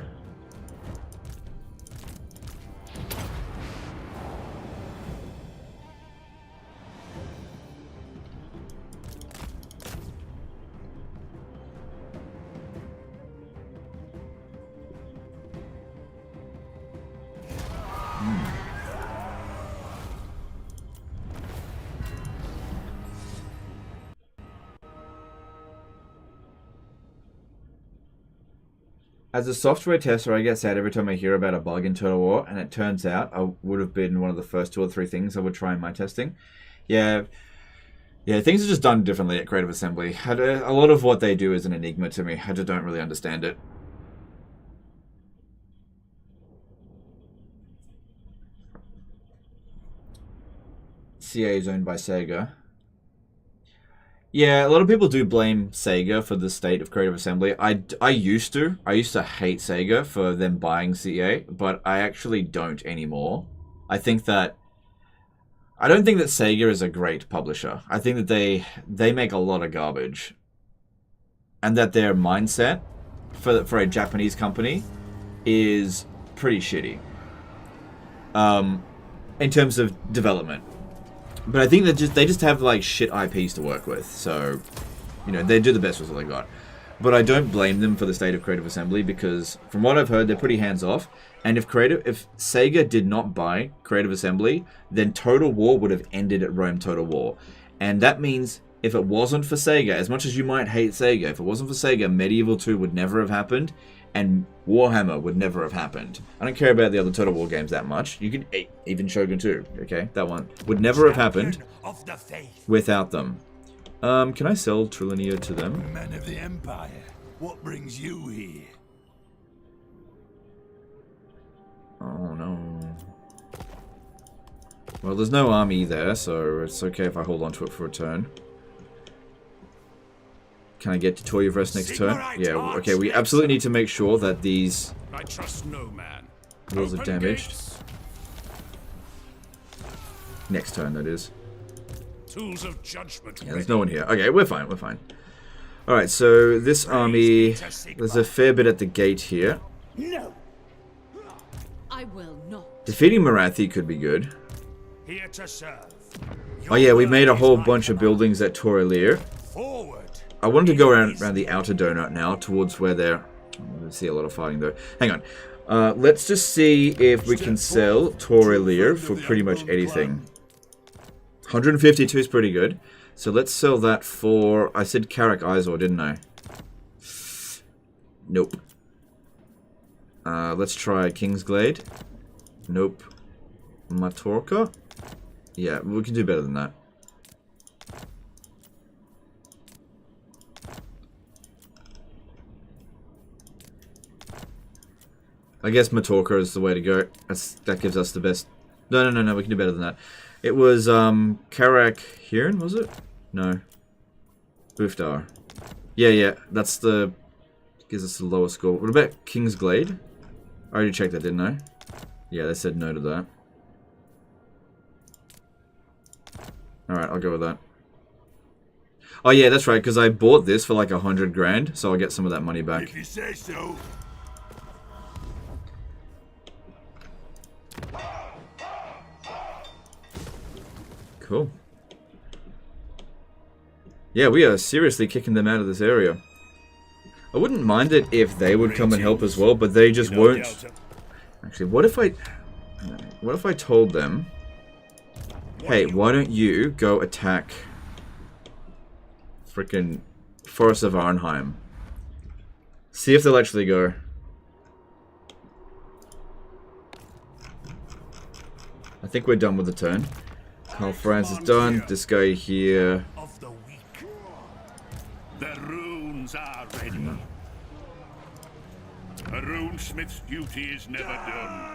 As a software tester, I get sad every time I hear about a bug in Total War, and it turns out I would have been one of the first 2 or 3 things I would try in my testing. Yeah, things are just done differently at Creative Assembly. A lot of what they do is an enigma to me. I just don't really understand it. CA is owned by Sega. Yeah, a lot of people do blame Sega for the state of Creative Assembly. I used to hate Sega for them buying CA, but I actually don't anymore. I don't think that Sega is a great publisher. I think that they make a lot of garbage, and that their mindset for a Japanese company is pretty shitty. In terms of development. But I think that they just have like shit IPs to work with, so you know they do the best with what they got. But I don't blame them for the state of Creative Assembly because, from what I've heard, they're pretty hands off. And if Sega did not buy Creative Assembly, then Total War would have ended at Rome Total War, and that means if it wasn't for Sega, as much as you might hate Sega, if it wasn't for Sega, Medieval 2 would never have happened, and Warhammer would never have happened. I don't care about the other Total War games that much. You can even Shogun 2, okay? That one would never have happened without them. Can I sell Trilinea to them? Men of the Empire, what brings you here? Oh no. Well, there's no army there, so it's okay if I hold on to it for a turn. Can I get to Toyoverse next turn? Yeah, okay, we absolutely need to make sure that these I trust no man. rules are damaged. Next turn, that is. Tools of judgment. Yeah, there's no one here. Okay, we're fine, we're fine. Alright, so this army, there's a fair bit at the gate here. No. I will not. Defeating Marathi could be good. Here to serve. Oh yeah, we made a whole bunch of buildings at Torelir. Forward. I wanted to go around the outer donut now, towards where they're I see a lot of fighting though. Hang on. Let's just see if we can sell Torelier for pretty much anything. 152 is pretty good. So let's sell that for... I said Karak Izor, didn't I? Nope. Let's try Kingsglade. Nope. Matorka? Yeah, we can do better than that. I guess Matorka is the way to go. That gives us the best... No, we can do better than that. It was, Karak Hiran, was it? No. Bufdar. Yeah, that's the... Gives us the lowest score. What about Kingsglade? I already checked that, didn't I? Yeah, they said no to that. Alright, I'll go with that. Oh yeah, that's right, because I bought this for like 100 grand, so I'll get some of that money back. If you say so. Cool. Yeah, we are seriously kicking them out of this area. I wouldn't mind it if they would come and help as well, but they just won't. Actually, what if I told them, hey, why don't you go attack frickin' Forest of Arnheim? See if they'll actually go. I think we're done with the turn. Karl Franz is done. This guy here. Of the weak. The runes are ready. A runesmith's duty is never done.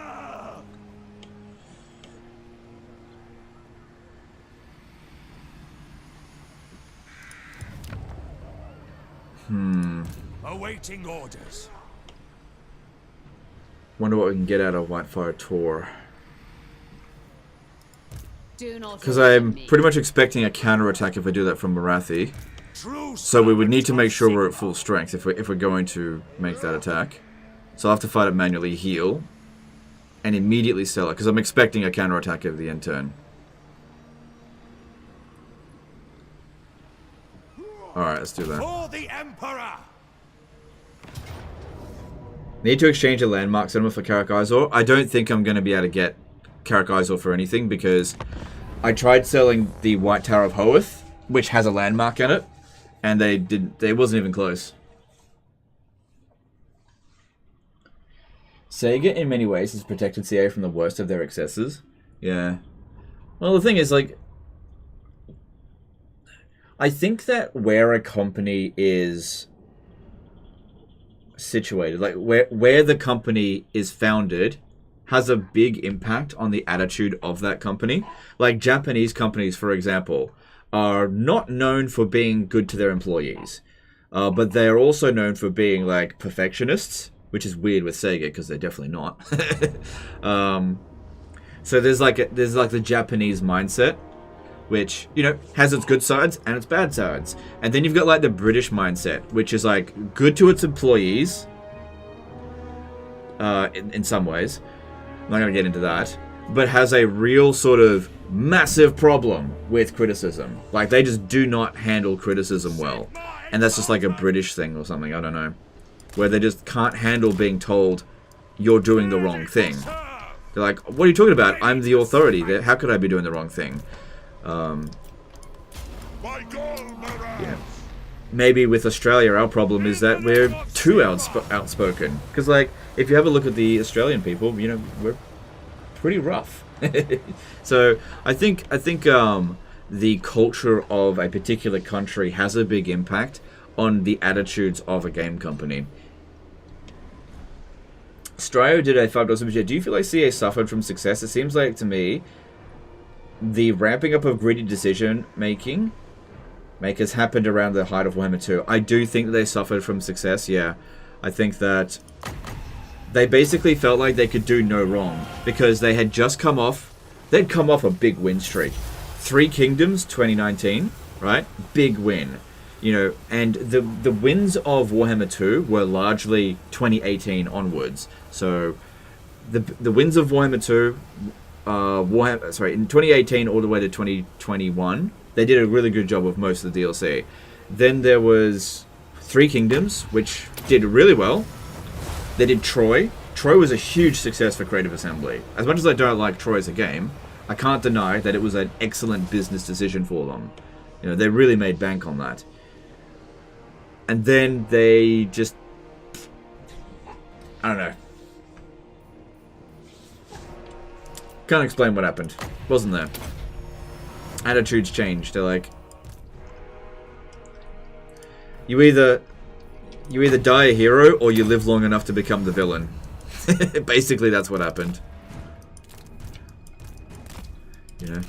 Awaiting orders. Wonder what we can get out of Whitefire Tor. Because I'm pretty much expecting a counterattack if we do that from Marathi. So we would need to make sure we're at full strength if we're going to make that attack. So I'll have to fight it manually, heal, and immediately sell it, because I'm expecting a counterattack over the end turn. Alright, let's do that. For the Emperor! Need to exchange a landmark settlement for Karak Izor. I don't think I'm going to be able to get Karak Izor for anything, because I tried selling the White Tower of Hoeth, which has a landmark in it, and they wasn't even close. Sega, in many ways, has protected CA from the worst of their excesses. Yeah. Well, the thing is, like, I think that where a company is situated, like where the company is founded, has a big impact on the attitude of that company. Like Japanese companies, for example, are not known for being good to their employees, but they're also known for being like perfectionists, which is weird with Sega because they're definitely not. So there's like the Japanese mindset, which, you know, has its good sides and its bad sides. And then you've got like the British mindset, which is like good to its employees in some ways. I'm not going to get into that, but has a real sort of massive problem with criticism. Like they just do not handle criticism well. And that's just like a British thing or something, I don't know. Where they just can't handle being told you're doing the wrong thing. They're like, what are you talking about? I'm the authority. How could I be doing the wrong thing? Yeah. Maybe with Australia, our problem is that we're too outspoken. Because, like, if you have a look at the Australian people, you know, we're pretty rough. So I think the culture of a particular country has a big impact on the attitudes of a game company. Strio did a $5 super chat. Do you feel like CA suffered from success? It seems like to me the ramping up of greedy decision makers happened around the height of Warhammer 2. I do think that they suffered from success, yeah. I think that they basically felt like they could do no wrong because they had just come off a big win streak. 3 Kingdoms 2019, right? Big win. You know, and the wins of Warhammer 2 were largely 2018 onwards. So the wins of Warhammer 2 in 2018 all the way to 2021, they did a really good job of most of the DLC. Then there was 3 Kingdoms, which did really well. They did Troy. Troy was a huge success for Creative Assembly. As much as I don't like Troy as a game, I can't deny that it was an excellent business decision for them. You know, they really made bank on that. And then they just... I don't know. Can't explain what happened. Wasn't there. Attitudes changed. They're like... You either die a hero, or you live long enough to become the villain. Basically, that's what happened. You know?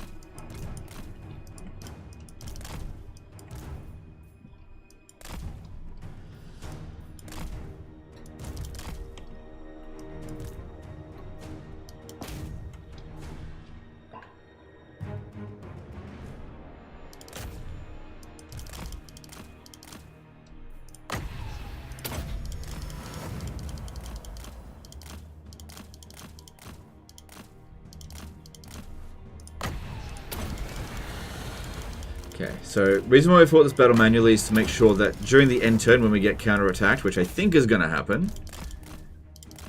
Okay, so reason why we fought this battle manually is to make sure that during the end turn when we get counterattacked, which I think is going to happen,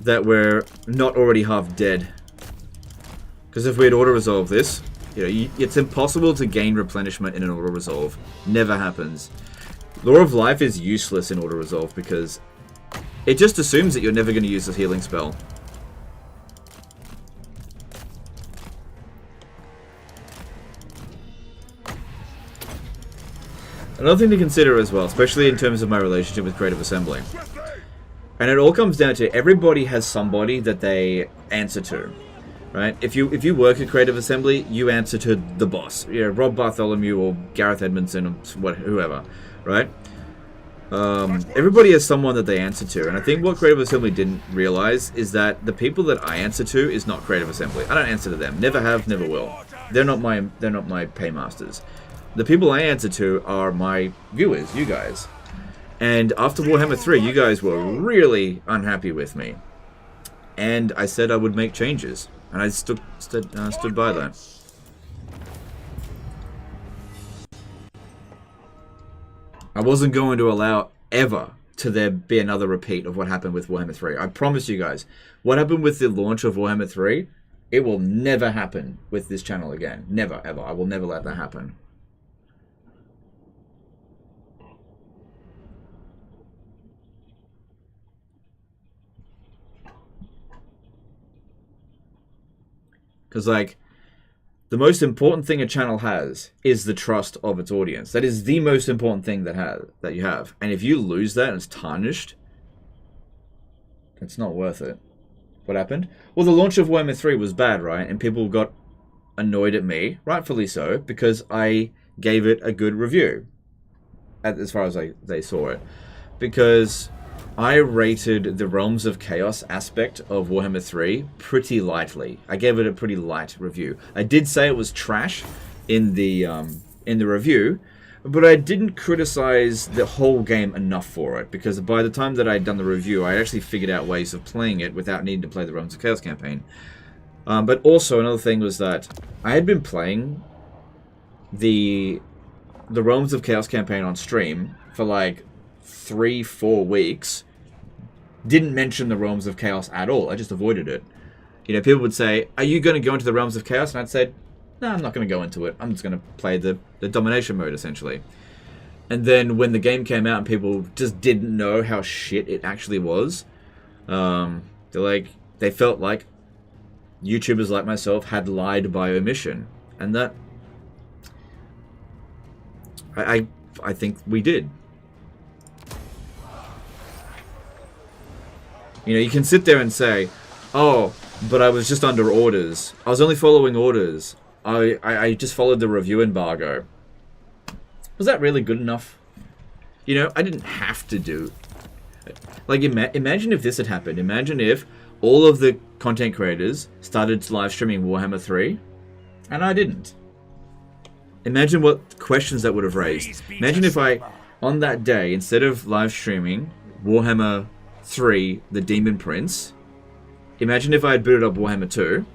that we're not already half dead. Because if we had auto-resolve this, you know, it's impossible to gain replenishment in an auto-resolve. Never happens. Law of Life is useless in auto-resolve because it just assumes that you're never going to use the healing spell. Another thing to consider as well, especially in terms of my relationship with Creative Assembly. And it all comes down to everybody has somebody that they answer to. Right? If you work at Creative Assembly, you answer to the boss. You know, Rob Bartholomew or Gareth Edmondson or whoever. Right? Everybody has someone that they answer to. And I think what Creative Assembly didn't realize is that the people that I answer to is not Creative Assembly. I don't answer to them. Never have, never will. They're not my paymasters. The people I answer to are my viewers, you guys. And after Warhammer 3, you guys were really unhappy with me. And I said I would make changes. And I stood by that. I wasn't going to allow ever to there be another repeat of what happened with Warhammer 3. I promise you guys, what happened with the launch of Warhammer 3, it will never happen with this channel again. Never, ever. I will never let that happen. Because, like, the most important thing a channel has is the trust of its audience. That is the most important thing that you have. And if you lose that and it's tarnished, it's not worth it. What happened? Well, the launch of Warhammer 3 was bad, right? And people got annoyed at me, rightfully so, because I gave it a good review, as far as they saw it. Because I rated the Realms of Chaos aspect of Warhammer 3 pretty lightly. I gave it a pretty light review. I did say it was trash in the review, but I didn't criticize the whole game enough for it, because by the time that I'd done the review, I actually figured out ways of playing it without needing to play the Realms of Chaos campaign. But also another thing was that I had been playing the Realms of Chaos campaign on stream for like 3-4 weeks. Didn't mention the Realms of Chaos at all. I just avoided it. You know, people would say, are you going to go into the Realms of Chaos? And I'd say, no, I'm not going to go into it. I'm just going to play the domination mode, essentially. And then when the game came out and people just didn't know how shit it actually was, they felt like YouTubers like myself had lied by omission. And that, I think we did. You know, you can sit there and say, oh, but I was just under orders. I was only following orders. I just followed the review embargo. Was that really good enough? You know, I didn't have to do... Like, imagine if this had happened. Imagine if all of the content creators started live streaming Warhammer 3, and I didn't. Imagine what questions that would have raised. Imagine if I, on that day, instead of live streaming Warhammer 3, the Demon Prince, imagine if I had booted up Warhammer 2,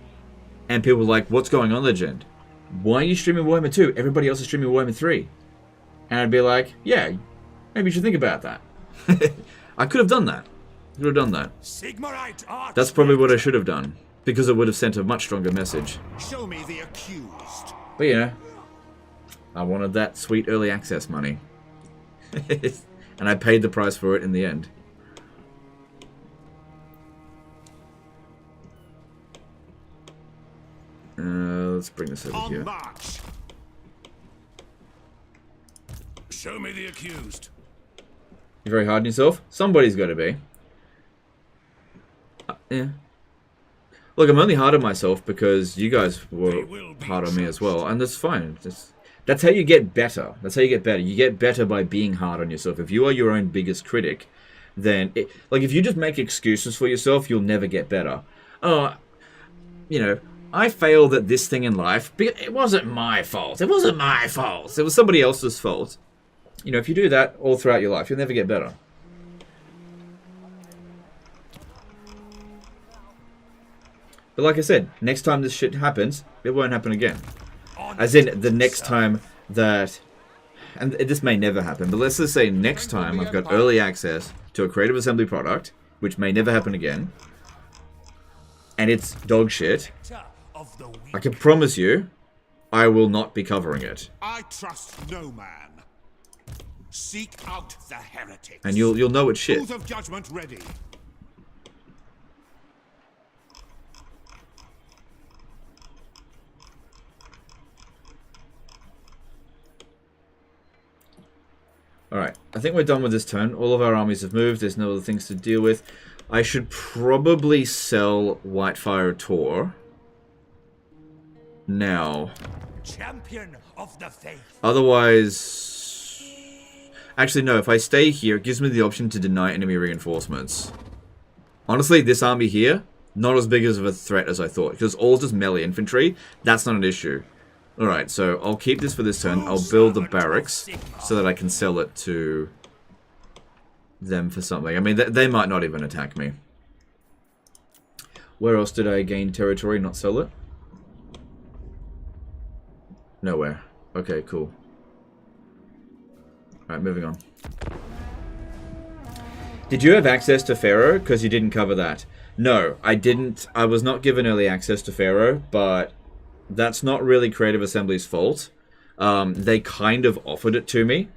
and people were like, what's going on, Legend? Why are you streaming Warhammer 2? Everybody else is streaming Warhammer 3. And I'd be like, yeah, maybe you should think about that. I could have done that. Could have done that. Sigmarite art. That's probably what I should have done, because it would have sent a much stronger message. Show me the accused. But yeah, I wanted that sweet early access money. And I paid the price for it in the end. Let's bring this over here. March. Show me the accused. You're very hard on yourself? Somebody's got to be. Yeah. Look, I'm only hard on myself because you guys were hard on me as well, and that's fine. That's how you get better. That's how you get better. You get better by being hard on yourself. If you are your own biggest critic, then... like, if you just make excuses for yourself, you'll never get better. Oh, you know, I failed at this thing in life, but it wasn't my fault. It wasn't my fault. It was somebody else's fault. You know, if you do that all throughout your life, you'll never get better. But like I said, next time this shit happens, it won't happen again. As in, the next time that... and this may never happen, but let's just say next time I've got early access to a Creative Assembly product, which may never happen again, and it's dog shit, I can promise you, I will not be covering it. I trust no man. Seek out the heretics. And you'll know it's shit. Tools of judgment ready. Alright, I think we're done with this turn. All of our armies have moved. There's no other things to deal with. I should probably sell Whitefire Tor now. Champion of the faith. Otherwise... actually, no. If I stay here, it gives me the option to deny enemy reinforcements. Honestly, this army here, not as big of a threat as I thought. Because all just melee infantry, that's not an issue. Alright, so I'll keep this for this turn. I'll build the barracks so that I can sell it to them for something. I mean, they might not even attack me. Where else did I gain territory, not sell it? Nowhere. Okay, cool. Alright, moving on. Did you have access to Pharaoh? Because you didn't cover that. No, I didn't. I was not given early access to Pharaoh, but... that's not really Creative Assembly's fault. They kind of offered it to me.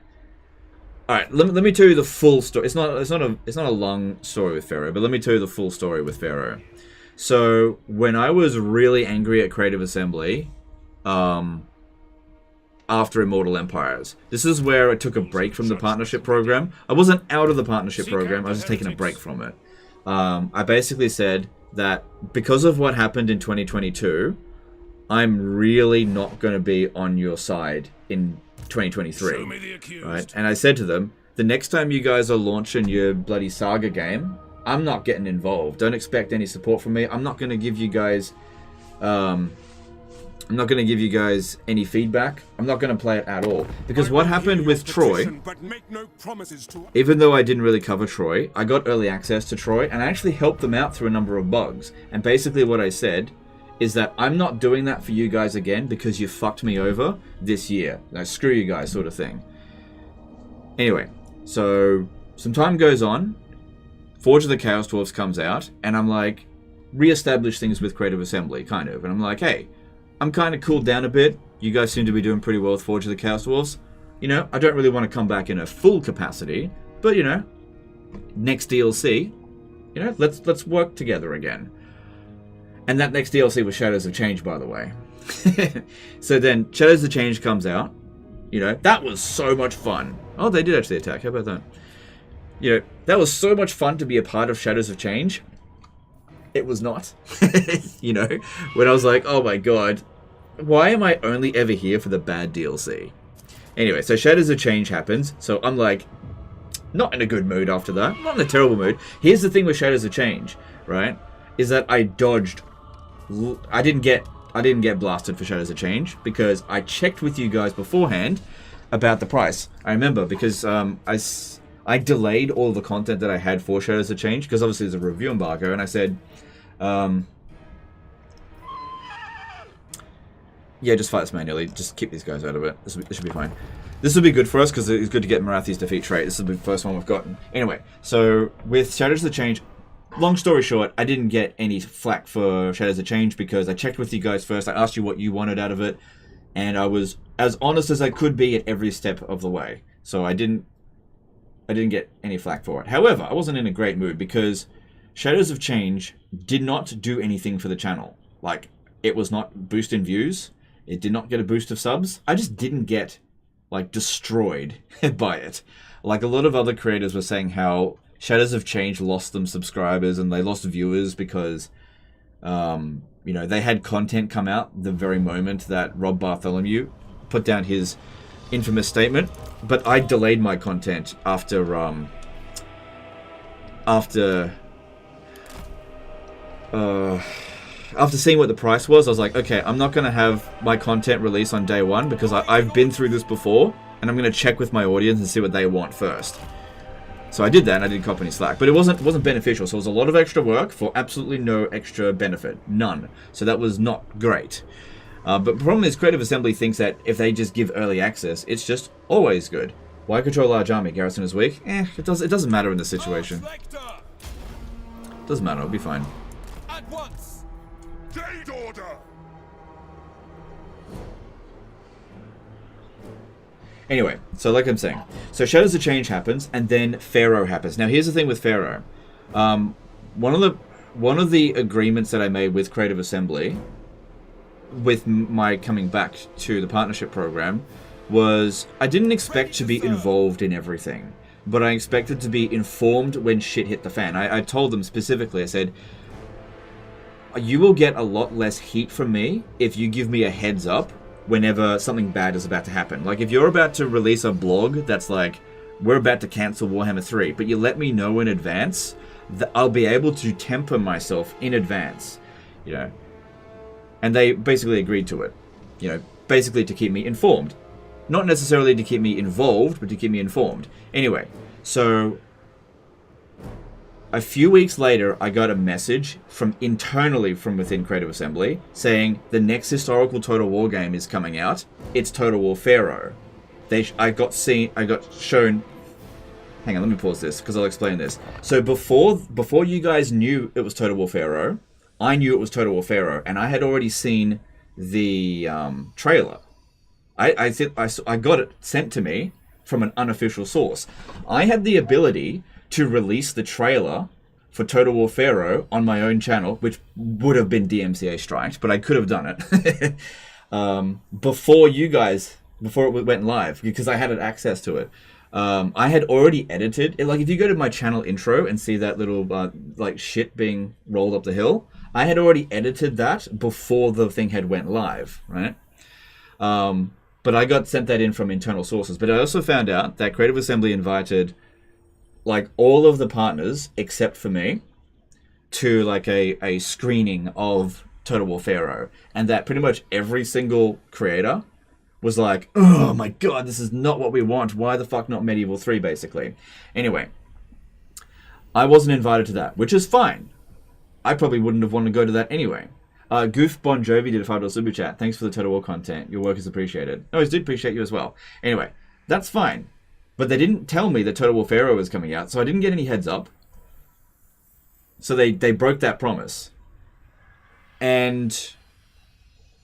All right, let me tell you the full story. It's not a long story with Pharaoh, but let me tell you the full story with Pharaoh. So when I was really angry at Creative Assembly, after Immortal Empires, this is where I took a break from the partnership program. I wasn't out of the partnership program. I was just taking a break from it. I basically said that because of what happened in 2022. I'm really not going to be on your side in 2023, right? And I said to them, the next time you guys are launching your bloody Saga game, I'm not getting involved. Don't expect any support from me. I'm not going to give you guys, any feedback. I'm not going to play it at all. Because what happened with Troy, even though I didn't really cover Troy, I got early access to Troy, and I actually helped them out through a number of bugs. And basically what I said is that I'm not doing that for you guys again because you fucked me over this year. Like, screw you guys, sort of thing. Anyway, so some time goes on. Forge of the Chaos Dwarves comes out, and I'm like, re-establish things with Creative Assembly, kind of. And I'm like, hey, I'm kind of cooled down a bit. You guys seem to be doing pretty well with Forge of the Chaos Dwarves. You know, I don't really want to come back in a full capacity, but, you know, next DLC, you know, let's work together again. And that next DLC was Shadows of Change, by the way. So then, Shadows of Change comes out. You know, that was so much fun. Oh, they did actually attack. How about that? You know, that was so much fun to be a part of Shadows of Change. It was not. You know, when I was like, oh my god, why am I only ever here for the bad DLC? Anyway, so Shadows of Change happens. So I'm like, not in a good mood after that. Not in a terrible mood. Here's the thing with Shadows of Change, right? Is that I dodged... I didn't get blasted for Shadows of Change because I checked with you guys beforehand about the price. I remember because I delayed all the content that I had for Shadows of Change because obviously there's a review embargo, and I said, yeah, just fight this manually. Just keep these guys out of it. This should be fine. This will be good for us because it's good to get Marathi's defeat trait. This is the first one we've gotten. Anyway, so with Shadows of Change, long story short, I didn't get any flack for Shadows of Change because I checked with you guys first. I asked you what you wanted out of it, and I was as honest as I could be at every step of the way. So I didn't get any flack for it. However, I wasn't in a great mood because Shadows of Change did not do anything for the channel. Like, it was not boosting views. It did not get a boost of subs. I just didn't get, like, destroyed by it. Like, a lot of other creators were saying how Shadows of Change lost them subscribers and they lost viewers because, you know, they had content come out the very moment that Rob Bartholomew put down his infamous statement. But I delayed my content after seeing what the price was. I was like, okay, I'm not going to have my content release on day one because I've been through this before, and I'm going to check with my audience and see what they want first. So I did that, and I didn't cop any slack. But it wasn't beneficial, so it was a lot of extra work for absolutely no extra benefit. None. So that was not great. But the problem is Creative Assembly thinks that if they just give early access, it's just always good. Why control large army? Garrison is weak? It doesn't matter in this situation. Doesn't matter, it'll be fine. At once. Date order. Anyway, so like I'm saying, so Shadows of Change happens, and then Pharaoh happens. Now here's the thing with Pharaoh. One of the agreements that I made with Creative Assembly, with my coming back to the partnership program, was I didn't expect to be involved in everything, but I expected to be informed when shit hit the fan. I told them specifically, I said, you will get a lot less heat from me if you give me a heads up whenever something bad is about to happen. Like, if you're about to release a blog that's like, we're about to cancel Warhammer 3, but you let me know in advance, that I'll be able to temper myself in advance, you know. And they basically agreed to it, you know, basically to keep me informed. Not necessarily to keep me involved, but to keep me informed. Anyway, so a few weeks later, I got a message from internally from within Creative Assembly saying the next historical Total War game is coming out. It's Total War Pharaoh. I got shown. Hang on, let me pause this because I'll explain this. So before you guys knew it was Total War Pharaoh, I knew it was Total War Pharaoh, and I had already seen the trailer. I got it sent to me from an unofficial source. I had the ability to release the trailer for Total War Pharaoh on my own channel, which would have been DMCA striked, but I could have done it before it went live, because I had access to it. I had already edited it. Like, if you go to my channel intro and see that little like shit being rolled up the hill, I had already edited that before the thing had went live, right? But I got sent that in from internal sources. But I also found out that Creative Assembly invited like all of the partners except for me to like a screening of Total War Pharaoh, and that pretty much every single creator was like, oh my god, this is not what we want. Why the fuck not Medieval 3, basically? Anyway, I wasn't invited to that, which is fine. I probably wouldn't have wanted to go to that anyway. Goof Bon Jovi did a $5 super chat. Thanks for the Total War content. Your work is appreciated. No, I did appreciate you as well. Anyway, that's fine. But they didn't tell me that Total War Pharaoh was coming out, so I didn't get any heads up. So they broke that promise. And,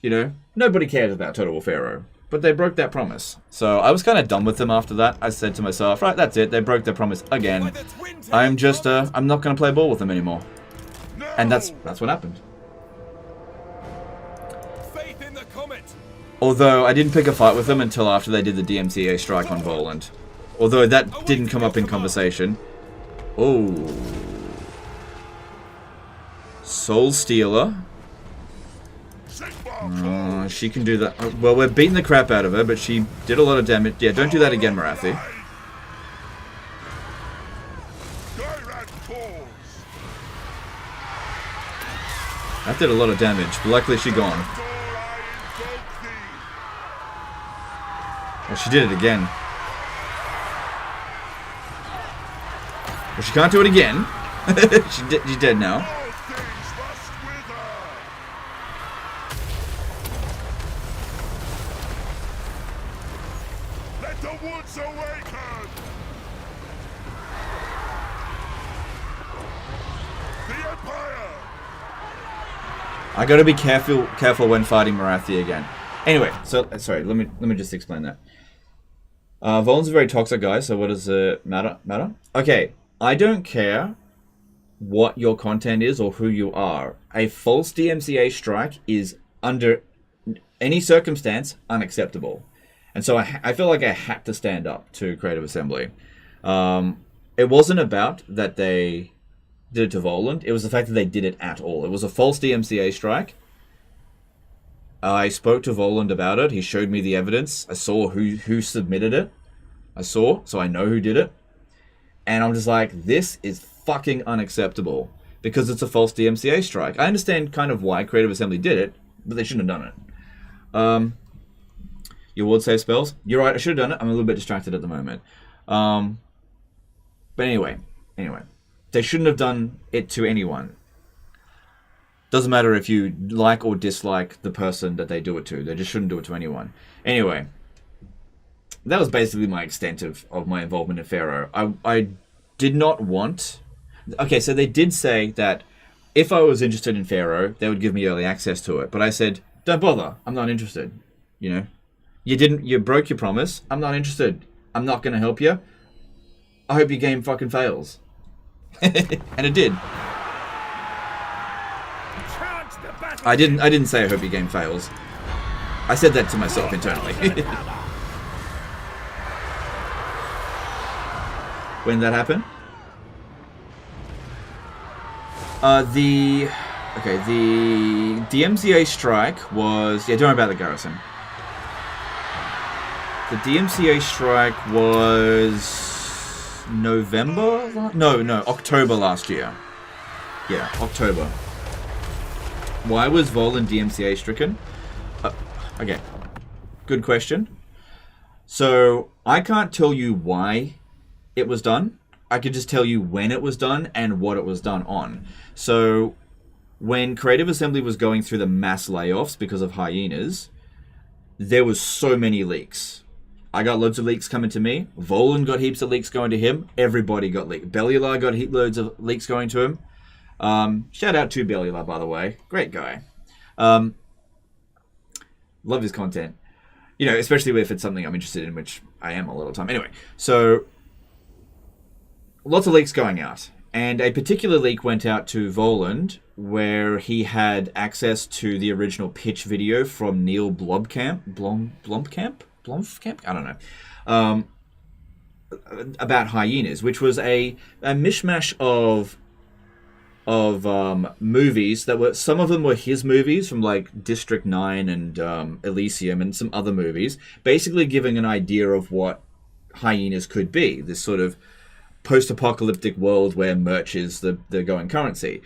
you know, nobody cares about Total War Pharaoh. But they broke that promise. So I was kind of done with them after that. I said to myself, right, that's it. They broke their promise again. I'm just, I'm not going to play ball with them anymore. And that's what happened. Faith in the comet. Although I didn't pick a fight with them until after they did the DMCA strike on Voland. Although that didn't come up in conversation. Oh. Soul Stealer. She can do that. Well, we're beating the crap out of her, but she did a lot of damage. Yeah, don't do that again, Marathi. That did a lot of damage, but luckily she gone. Well, she did it again. Well, she can't do it again. She's dead now. Empire! I gotta be careful when fighting Marathi again. Anyway, so sorry, let me just explain that. Volan's a very toxic guy, so what does it matter? Okay, I don't care what your content is or who you are. A false DMCA strike is under any circumstance unacceptable. And so I feel like I had to stand up to Creative Assembly. It wasn't about that they did it to Voland. It was the fact that they did it at all. It was a false DMCA strike. I spoke to Voland about it. He showed me the evidence. I saw who submitted it. So I know who did it. And I'm just like, this is fucking unacceptable because it's a false DMCA strike. I understand kind of why Creative Assembly did it, but they shouldn't have done it. Your ward save spells? You're right, I should have done it. I'm a little bit distracted at the moment. But anyway. They shouldn't have done it to anyone. Doesn't matter if you like or dislike the person that they do it to. They just shouldn't do it to anyone. Anyway. That was basically my extent of my involvement in Pharaoh. I did not want... Okay, so they did say that if I was interested in Pharaoh, they would give me early access to it. But I said, don't bother. I'm not interested. You know? You broke your promise. I'm not interested. I'm not going to help you. I hope your game fucking fails. And it did. I didn't say I hope your game fails. I said that to myself internally. When did that happen? The DMCA strike was... Yeah, don't worry about the garrison. The DMCA strike was... November? No, October last year. Yeah, October. Why was Volan DMCA stricken? Okay, good question. So, I can't tell you why it was done. I could just tell you when it was done and what it was done on. So, when Creative Assembly was going through the mass layoffs because of hyenas, there was so many leaks. I got loads of leaks coming to me. Volan got heaps of leaks going to him. Everybody got leaks. Bellular got loads of leaks going to him. Shout out to Bellular, by the way. Great guy. Love his content. You know, especially if it's something I'm interested in, which I am a lot of the time. Anyway, so lots of leaks going out. And a particular leak went out to Voland where he had access to the original pitch video from Neil Blomkamp? I don't know. About hyenas, which was a mishmash of movies that were... Some of them were his movies from like District 9 and Elysium and some other movies, basically giving an idea of what hyenas could be. This sort of post-apocalyptic world where merch is the going currency.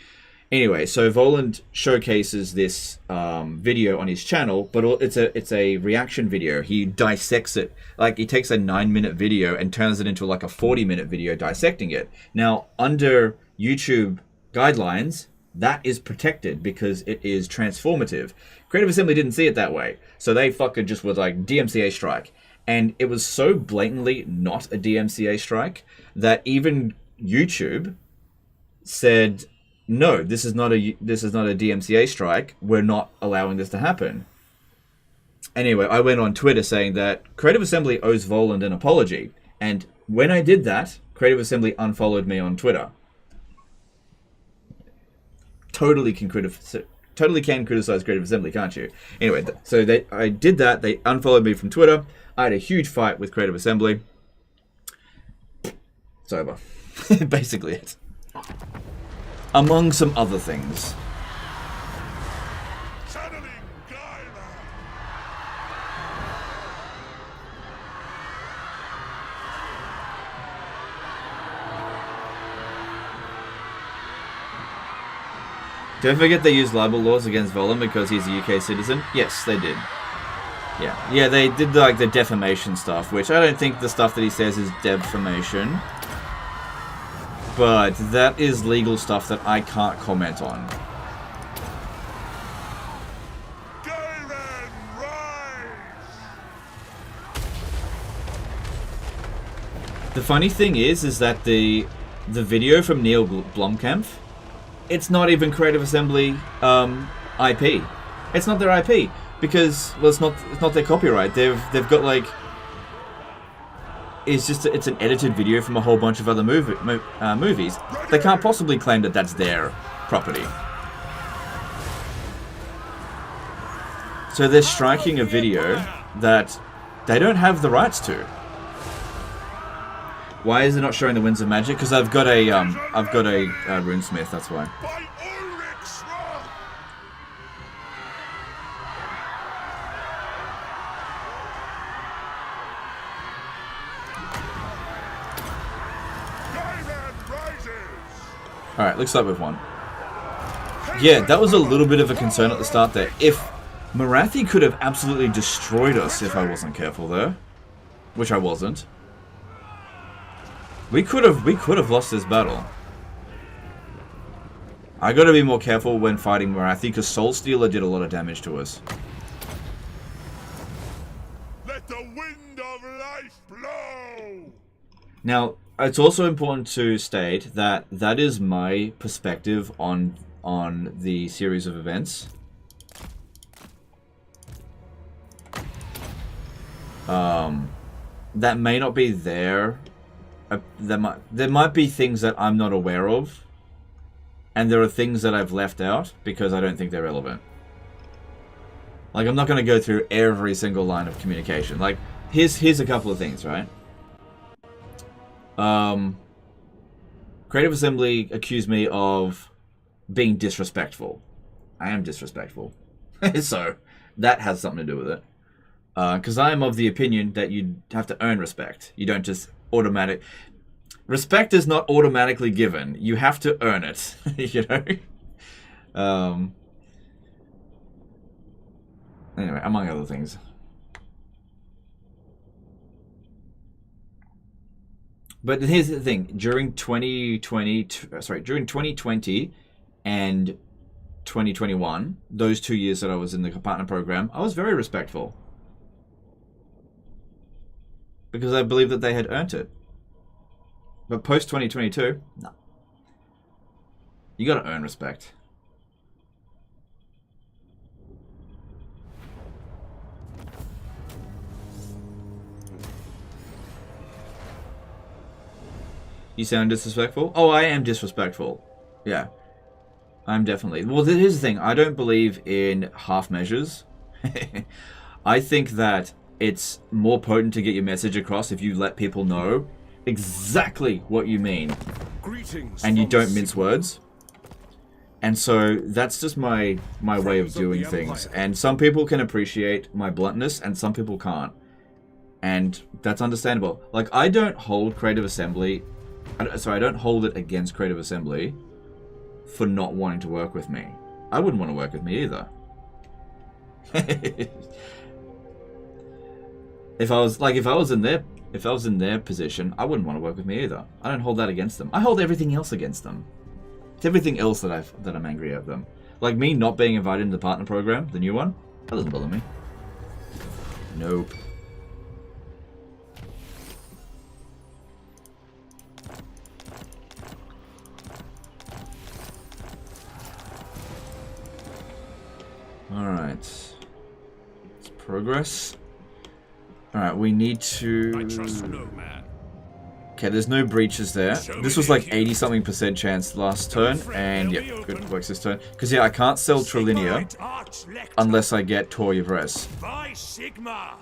Anyway, so Voland showcases this video on his channel, but it's a reaction video. He dissects it. Like, he takes a 9-minute video and turns it into like a 40-minute video dissecting it. Now, under YouTube guidelines, that is protected because it is transformative. Creative Assembly didn't see it that way. So they fucking just was like, DMCA strike. And it was so blatantly not a DMCA strike that even YouTube said, no, this is not a DMCA strike. We're not allowing this to happen. Anyway, I went on Twitter saying that Creative Assembly owes Voland an apology. And when I did that, Creative Assembly unfollowed me on Twitter. Totally can criticize Creative Assembly, can't you? Anyway, so I did that. They unfollowed me from Twitter. I had a huge fight with Creative Assembly. It's over. Basically it. Among some other things. Channeling Gaia! Don't forget they used libel laws against Volan because he's a UK citizen. Yes, they did. Yeah, they did like the defamation stuff, which I don't think the stuff that he says is defamation. But that is legal stuff that I can't comment on. Gaiman, rise! The funny thing is that the video from Neil Blomkamp it's not even Creative Assembly IP. It's not their IP because well, it's not their copyright. They've got like it's an edited video from a whole bunch of other movies. They can't possibly claim that that's their property. So they're striking a video that they don't have the rights to. Why is it not showing the Winds of Magic? Because I've got a runesmith. That's why. All right, looks like we've won. Yeah, that was a little bit of a concern at the start there. If Marathi could have absolutely destroyed us if I wasn't careful there, which I wasn't. We could have lost this battle. I got to be more careful when fighting Marathi because Soul Stealer did a lot of damage to us. Let the wind of life blow. Now, it's also important to state that that is my perspective on the series of events. That may not be there. There might be things that I'm not aware of, and there are things that I've left out because I don't think they're relevant. Like, I'm not going to go through every single line of communication. Like, here's a couple of things, right? Creative Assembly accused me of being disrespectful. I am disrespectful. So, that has something to do with it. Because I am of the opinion that you have to earn respect. You don't just automatic... Respect is not automatically given. You have to earn it, you know? Anyway, among other things. But here's the thing. During 2020 and 2021, those 2 years that I was in the partner program, I was very respectful. Because I believe that they had earned it. But post 2022, no. You gotta earn respect. You sound disrespectful? Oh, I am disrespectful. Yeah. I'm definitely. Well, here's the thing. I don't believe in half measures. I think that it's more potent to get your message across if you let people know exactly what you mean. And you don't mince words. And so that's just my way of doing things. And some people can appreciate my bluntness and some people can't. And that's understandable. Like, I don't hold Creative Assembly... Sorry, I don't hold it against Creative Assembly for not wanting to work with me. I wouldn't want to work with me either. If I was in their position, I wouldn't want to work with me either. I don't hold that against them. I hold everything else against them. It's everything else that I'm angry at them. Like me not being invited into the partner program, the new one, that doesn't bother me. Nope. Alright. Let's progress. Alright, we need to... I trust no man. Okay, there's no breaches there. This was like 80-something% chance last turn, and yep, good works this turn. Because yeah, I can't sell Trilinia unless I get Toria Vress. By Sigma.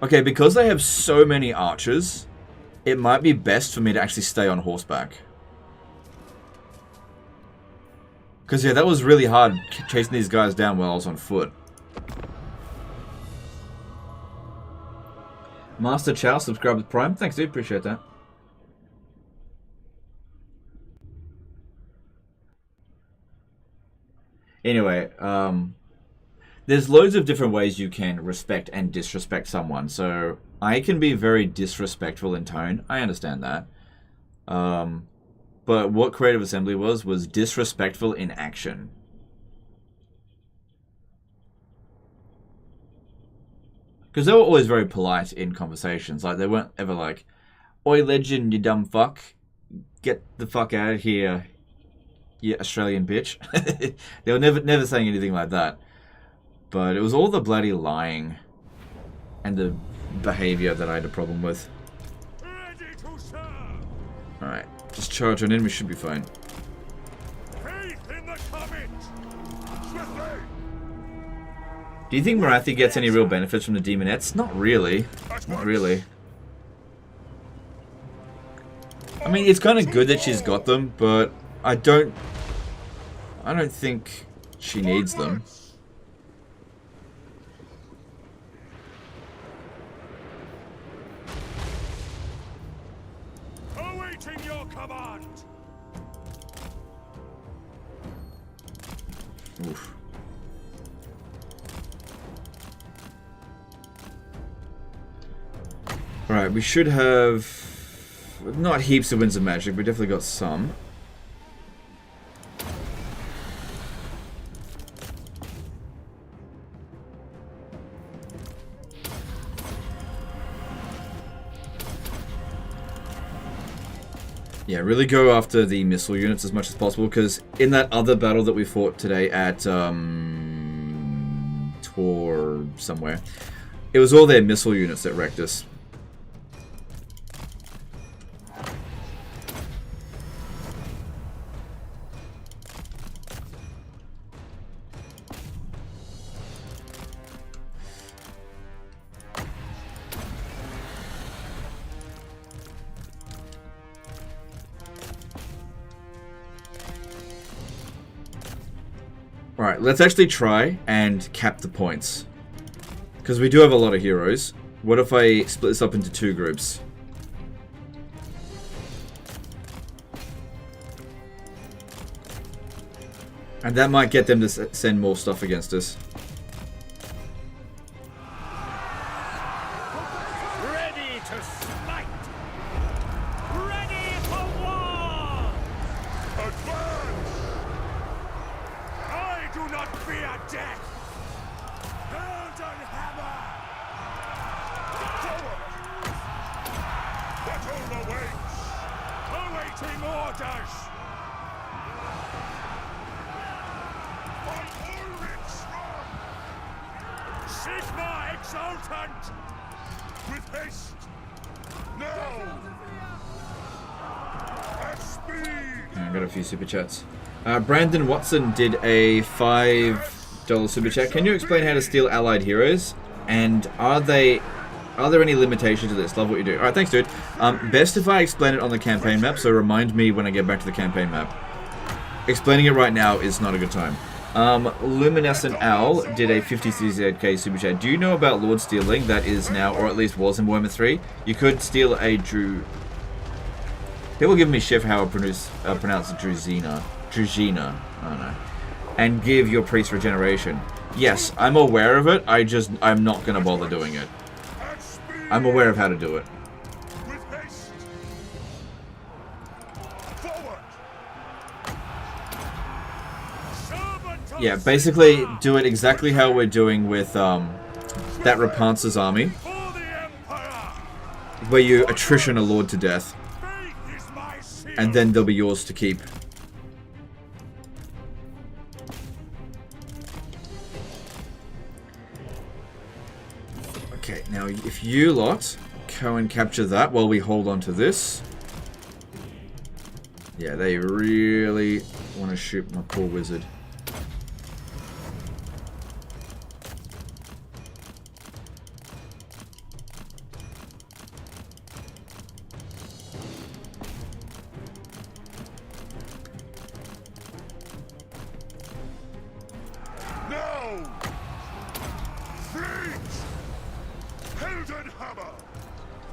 Okay, because they have so many archers, it might be best for me to actually stay on horseback. Because, yeah, that was really hard chasing these guys down while I was on foot. Master Chow subscribed with Prime. Thanks, dude. Appreciate that. Anyway, there's loads of different ways you can respect and disrespect someone. So, I can be very disrespectful in tone. I understand that. But what Creative Assembly was disrespectful in action. Because they were always very polite in conversations. Like, they weren't ever like, "Oi, legend, you dumb fuck. Get the fuck out of here, you Australian bitch." They were never saying anything like that. But it was all the bloody lying and the behavior that I had a problem with. Alright, just charge on in, we should be fine. Do you think Marathi gets any real benefits from the Demonettes? Not really. Not really. I mean, it's kind of good that she's got them, but I don't think she needs them. Awaiting your command. Oof. Alright, we should have not heaps of Winds of Magic, but definitely got some. Yeah, really go after the missile units as much as possible, because in that other battle that we fought today at Tor somewhere, it was all their missile units that wrecked us. Alright, let's actually try and cap the points. Because we do have a lot of heroes. What if I split this up into 2 groups? And that might get them to send more stuff against us. Ready to smite! Ready for war! Advance! I do not fear death! Golden hammer! Forward! Battle awaits! Awaiting orders! Sigma exultant! With haste! Now! At speed! I got a few super chats. Brandon Watson did a $5 super chat. Can you explain how to steal allied heroes? And are there any limitations to this? Love what you do. Alright, thanks, dude. Best if I explain it on the campaign map, so remind me when I get back to the campaign map. Explaining it right now is not a good time. Luminescent Owl did a 53k super chat. Do you know about Lord Stealing? That is now, or at least was in Warhammer 3. You could steal a People give me shit for how I pronounce Druzina. Druzina. I don't know. And give your priest regeneration. Yes, I'm aware of it. I'm not gonna bother doing it. I'm aware of how to do it. Yeah, basically do it exactly how we're doing with that Rapunzel's army, where you attrition a lord to death, and then they'll be yours to keep. Okay, now if you lot go and capture that while we hold on to this. Yeah, they really want to shoot my poor wizard.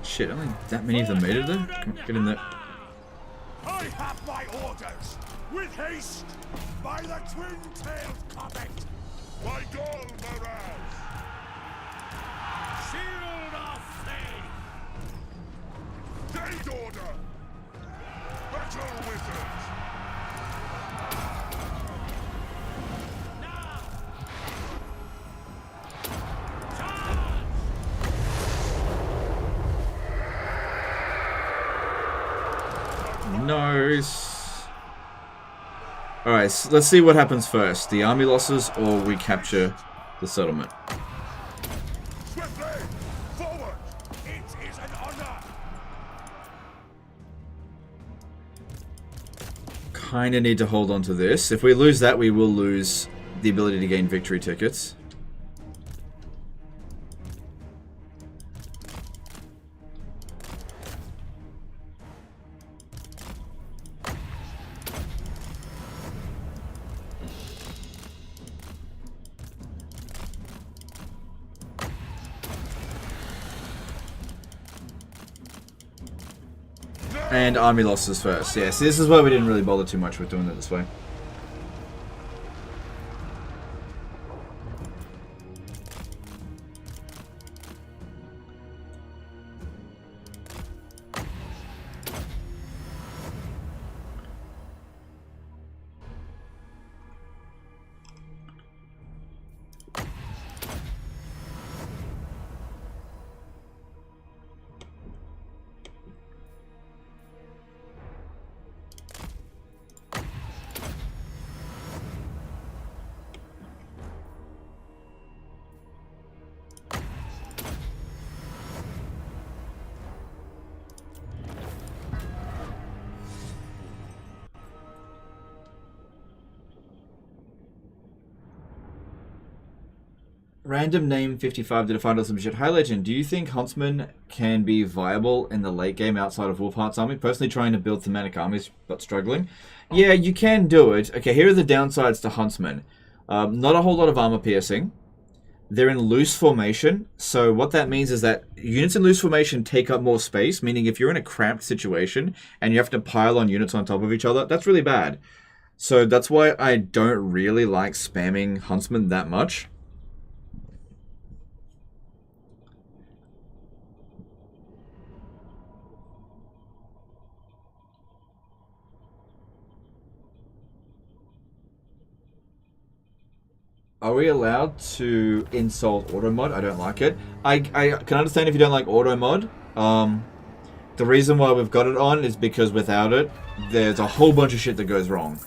Shit, I don't think that many of them made it there. Come on, get in there. I have my orders! With haste! By the twin-tailed comet! By Gol Maraz! Shield of faith! Date order! Battle wizards! Now! Charge! Nice. Alright, so let's see what happens first. The army losses or we capture the settlement. Swiftly! Forward! It is an honor! Kinda need to hold on to this. If we lose that, we will lose the ability to gain victory tickets. And army losses first. Yeah, so this is why we didn't really bother too much with doing it this way. Random name 55 did a final submission. Hi Legend, do you think Huntsman can be viable in the late game outside of Wolfheart's army? Personally trying to build thematic armies but struggling. Yeah, you can do it. Okay, here are the downsides to Huntsman. Not a whole lot of armor piercing. They're in loose formation, so what that means is that units in loose formation take up more space, meaning if you're in a cramped situation and you have to pile on units on top of each other, that's really bad. So that's why I don't really like spamming Huntsman that much. Are we allowed to insult auto mod? I don't like it. I can understand if you don't like auto mod. The reason why we've got it on is because without it, there's a whole bunch of shit that goes wrong.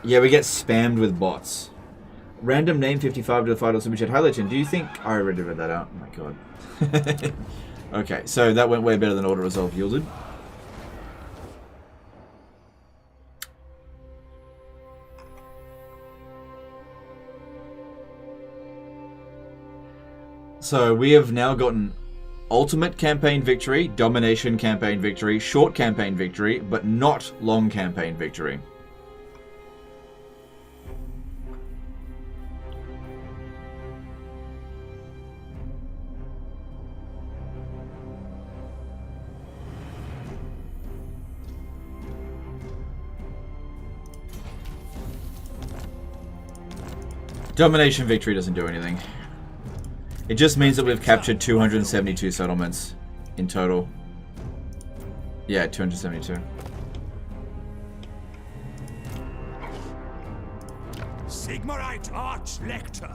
Yeah, we get spammed with bots. Random name 55 to the final submission. Hi Legend, do you think... I already read that out. Oh my god. Okay, so that went way better than auto resolve yielded. So we have now gotten ultimate campaign victory, domination campaign victory, short campaign victory, but not long campaign victory. Domination victory doesn't do anything. It just means that we've captured 272 settlements in total. Yeah, 272. Sigmarite Arch Lector.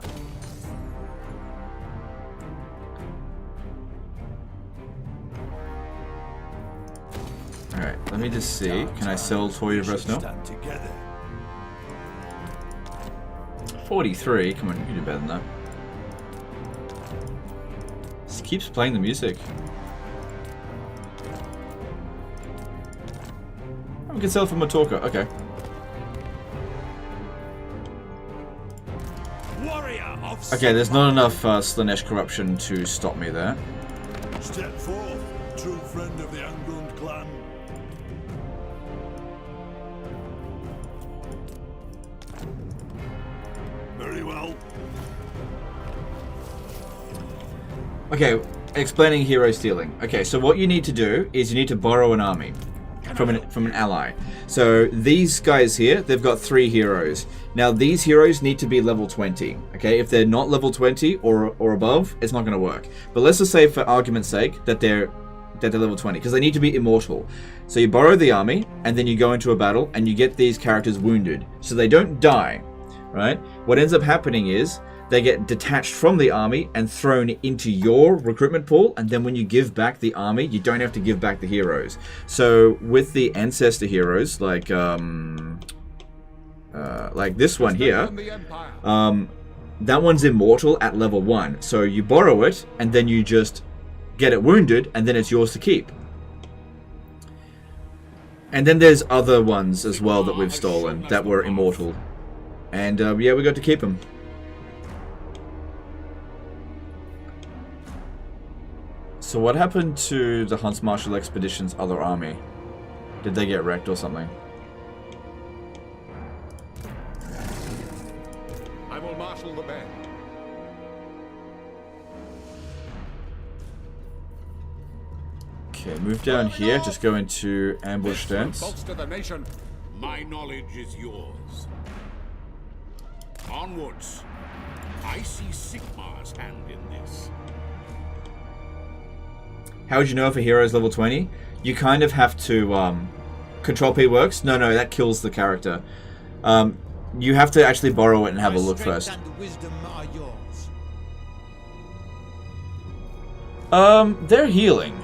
Alright, let me just see. Can I sell Toy Reverse now? 43? Come on, you can do better than that. Just keeps playing the music. Oh, we can sell from a talker. Okay. Okay, there's not enough Slanesh corruption to stop me there. Step forth, true friend of the Angrund clan. Very well. Okay, explaining hero stealing. Okay, so what you need to do is you need to borrow an army from an ally. So these guys here, they've got 3 heroes. Now these heroes need to be level 20. Okay, if they're not level 20 or above, it's not going to work. But let's just say, for argument's sake, that they're level 20 because they need to be immortal. So you borrow the army and then you go into a battle and you get these characters wounded, so they don't die. Right? What ends up happening is they get detached from the army and thrown into your recruitment pool, and then when you give back the army, you don't have to give back the heroes. So with the ancestor heroes, like this one here, that one's immortal at level 1. So you borrow it, and then you just get it wounded, and then it's yours to keep. And then there's other ones as well that we've stolen that were immortal. And yeah, we got to keep them. So what happened to the Hunts Martial Expedition's other army? Did they get wrecked or something? I will marshal the band. Okay, move down here. Just go into ambush stance. Bolster the nation. My knowledge is yours. Onwards. I see Sigmar's hand in this. How would you know if a hero is level 20? You kind of have to... Control P works? No, no, that kills the character. You have to actually borrow it and have a look first. And wisdom are yours. They're healing.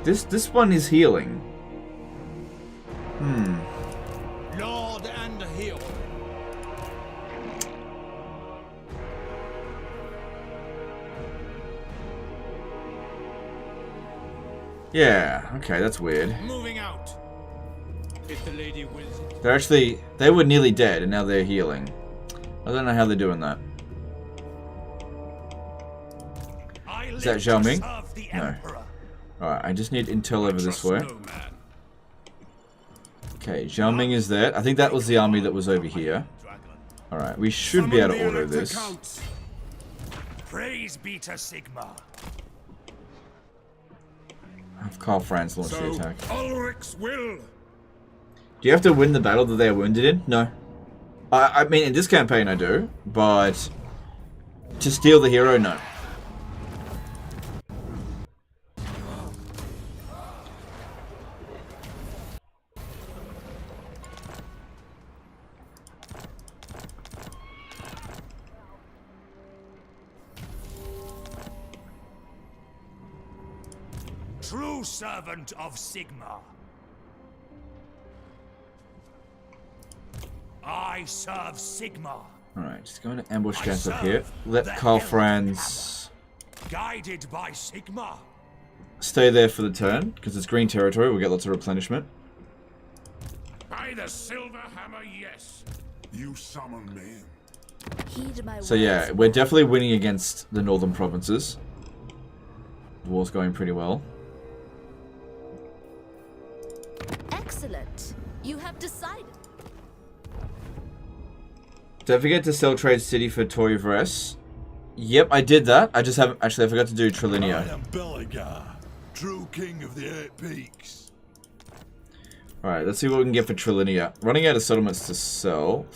This one is healing. Lord and hero. Yeah, okay, that's weird. Moving out. If the lady wills it. They were nearly dead and now they're healing. I don't know how they're doing that. Is that Zhao Ming? No. Alright, I just need intel over this way. Okay, Zhao Ming is there. I think that was the army that was over here. Alright, we should be able to auto this. Praise be to Sigmar. Have Karl Franz launch the attack. Ulrich's will. Do you have to win the battle that they are wounded in? No. I mean, in this campaign I do, but to steal the hero, no. True servant of Sigmar. I serve Sigmar. Alright, just going to ambush stance up here. Let Karl Franz Guided by Sigmar. stay there for the turn, because it's green territory, we'll get lots of replenishment. By the silver hammer, yes. You summon me. Heed my So yeah, we're definitely winning against the northern provinces. The war's going pretty well. Excellent. You have decided. Don't forget to sell Trade City for Tory Vress. Yep, I did that. I just haven't... Actually, I forgot to do Trilinio. I am Beligar, true king of the 8 peaks. Alright, let's see what we can get for Trilinio. Running out of settlements to sell.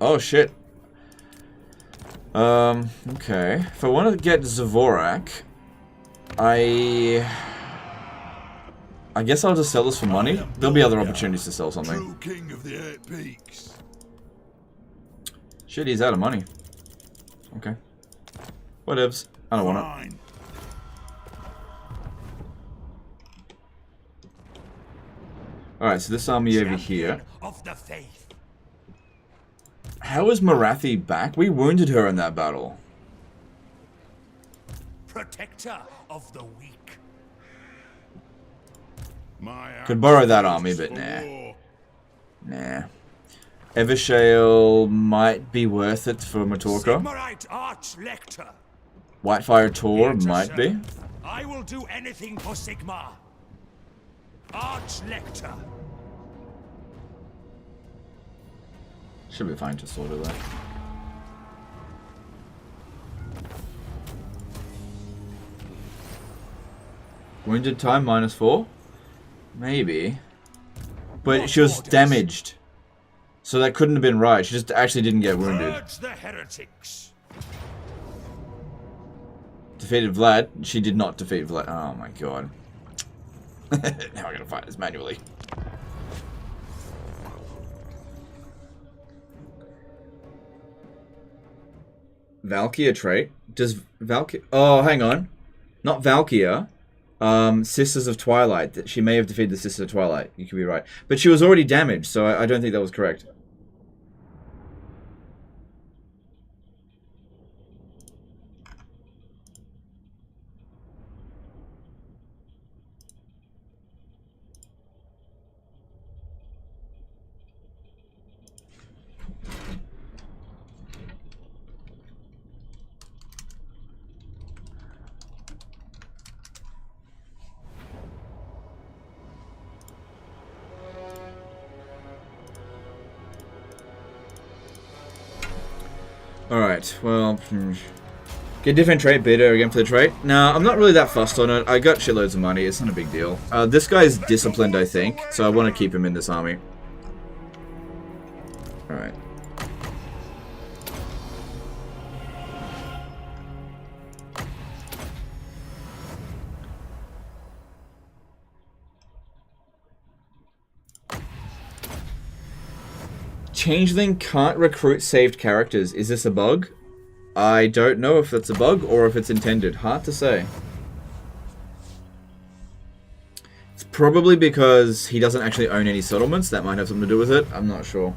Oh, shit. Okay. If I want to get Zavorak, I guess I'll just sell this for money. There'll be other opportunities to sell something. True king of the 8 peaks. Shit, he's out of money. Okay. Whatevs. I don't want it. Fine. Alright, so this army over here. Of the faith. How is Marathi back? We wounded her in that battle. Protector of the weak. My Could borrow that army, but nah. war. Nah. Evershale might be worth it for Matorka. Sigmarite Arch-Lector. Whitefire Tor Here to might be. serve. I will do anything for Sigmar. Arch-Lector. Should be fine to sort of that. Wounded time -4? Maybe. But she was damaged. So that couldn't have been right. She just actually didn't get wounded. Purge the heretics. Defeated Vlad. She did not defeat Vlad. Oh my god. Now I gotta fight this manually. Valkyria trait? Does Valkyria... Oh, hang on. Not Valkyria. Sisters of Twilight. She may have defeated the Sisters of Twilight. You could be right. But she was already damaged, so I don't think that was correct. Alright, well... Get different trait, beta again for the trait. Now, I'm not really that fussed on it. I got shitloads of money, it's not a big deal. This guy's disciplined, I think, so I want to keep him in this army. Alright. Changeling can't recruit saved characters. Is this a bug? I don't know if that's a bug or if it's intended. Hard to say. It's probably because he doesn't actually own any settlements. That might have something to do with it. I'm not sure.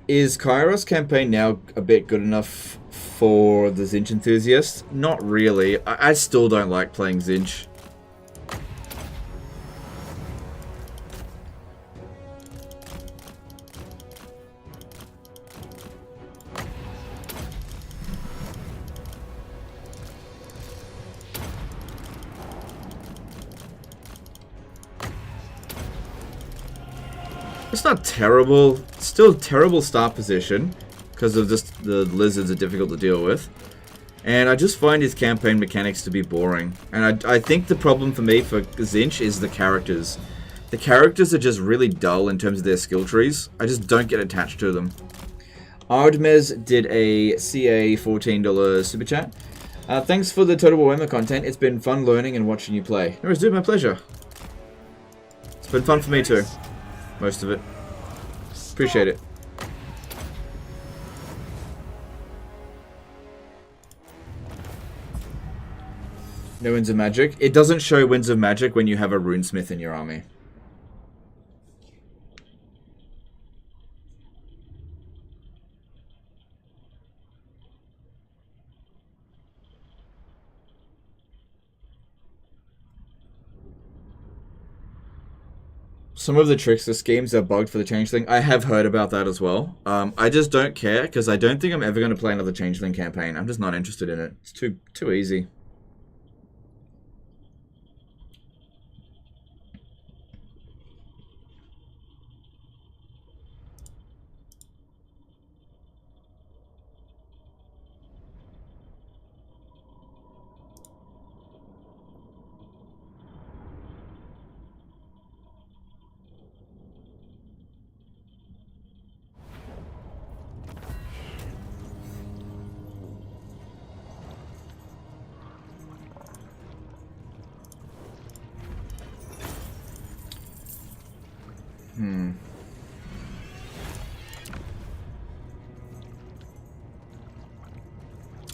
Is Kairos campaign now a bit good enough for the Zinch enthusiasts? Not really. I still don't like playing Zinch. It's not terrible. Still terrible start position because of just the lizards are difficult to deal with. And I just find his campaign mechanics to be boring. And I think the problem for me for Zinch is the characters. The characters are just really dull in terms of their skill trees. I just don't get attached to them. Ardmez did a CA $14 super chat. Thanks for the Total Warhammer content. It's been fun learning and watching you play. No worries, dude, my pleasure. It's been fun for me too. Most of it. Appreciate it. No Winds of Magic. It doesn't show Winds of Magic when you have a runesmith in your army. Some of the tricks, the schemes are bugged for the Changeling. I have heard about that as well. I just don't care because I don't think I'm ever going to play another Changeling campaign. I'm just not interested in it. It's too easy.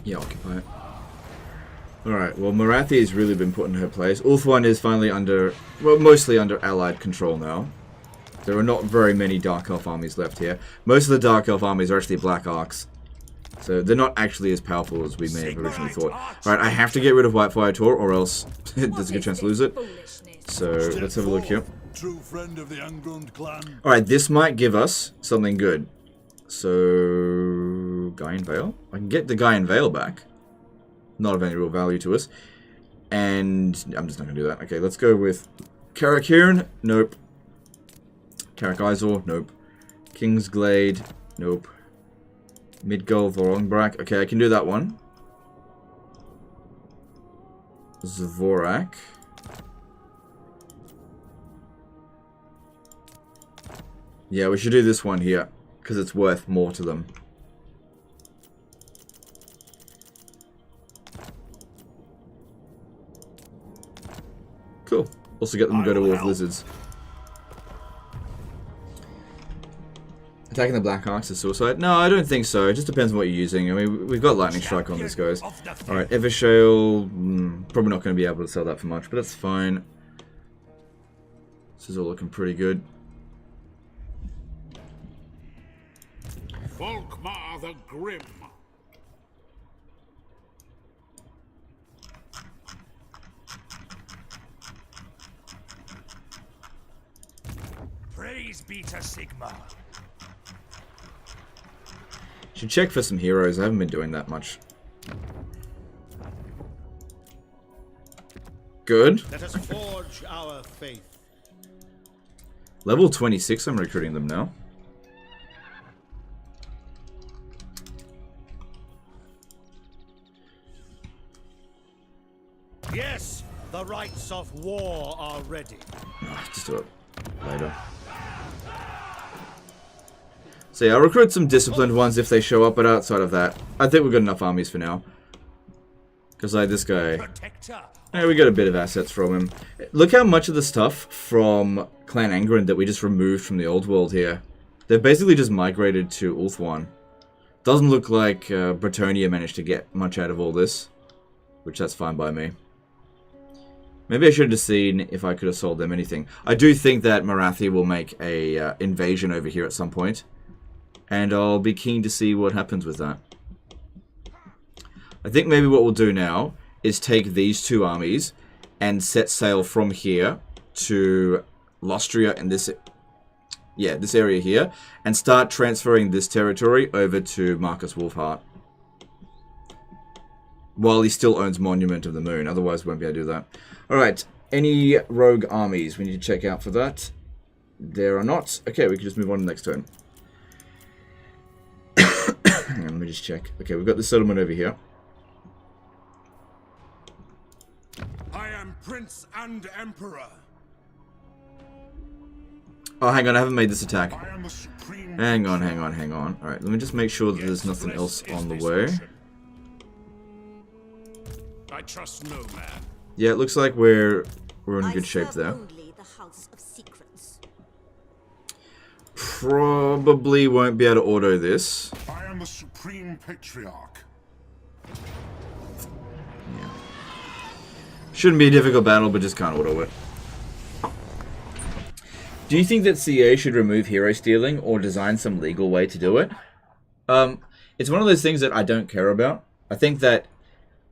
Yeah, occupy it. Alright, well, Marathi has really been put in her place. Ulthuan is finally under, well, mostly under Allied control now. There are not very many Dark Elf armies left here. Most of the Dark Elf armies are actually Black Arcs. So they're not actually as powerful as we may have originally thought. Alright, I have to get rid of Whitefire Tor or else there's a good chance to lose it. So let's have a look here. Alright, this might give us something good. So, Guy in Vale. I can get the Guy in Vale back. Not of any real value to us. And I'm just not going to do that. Okay, let's go with Karakirn? Nope. Karak Izor? Nope. Kingsglade? Nope. Midgol Vorongbrak? Okay, I can do that one. Zvorak. Yeah, we should do this one here, because it's worth more to them. Cool. Also get them to go to war with lizards. Attacking the Black Arcs is suicide? No, I don't think so. It just depends on what you're using. I mean, we've got Lightning Strike on these guys. Alright, Evershale. Probably not going to be able to sell that for much, but that's fine. This is all looking pretty good. Volkmar the Grim. Praise be to Sigma. Should check for some heroes. I haven't been doing that much. Good. Let us forge our faith. Level 26, I'm recruiting them now. Yes, the rites of war are ready. Just do it later. So yeah, I'll recruit some disciplined ones if they show up, but outside of that, I think we've got enough armies for now. Because like this guy, yeah, we got a bit of assets from him. Look how much of the stuff from Clan Angren that we just removed from the old world here. They've basically just migrated to Ulthuan. Doesn't look like Bretonnia managed to get much out of all this, which that's fine by me. Maybe I should have seen if I could have sold them anything. I do think that Marathi will make a invasion over here at some point. And I'll be keen to see what happens with that. I think maybe what we'll do now is take these two armies and set sail from here to Lostria and this area here, and start transferring this territory over to Marcus Wolfheart. While he still owns Monument of the Moon, otherwise we won't be able to do that. Alright, any rogue armies we need to check out for that? There are not. Okay, we can just move on to the next turn. Hang on, let me just check. Okay, we've got the settlement over here. I am Prince and Emperor. Oh, hang on, I haven't made this attack. I am the supreme. Hang on. Alright, let me just make sure that there's nothing else on the way. I trust no man. Yeah, it looks like we're in good shape there. Only the House of Secrets. Probably won't be able to auto this. I am the supreme patriarch. Yeah. Shouldn't be a difficult battle, but just can't auto it. Do you think that CA should remove hero stealing or design some legal way to do it? It's one of those things that I don't care about. I think that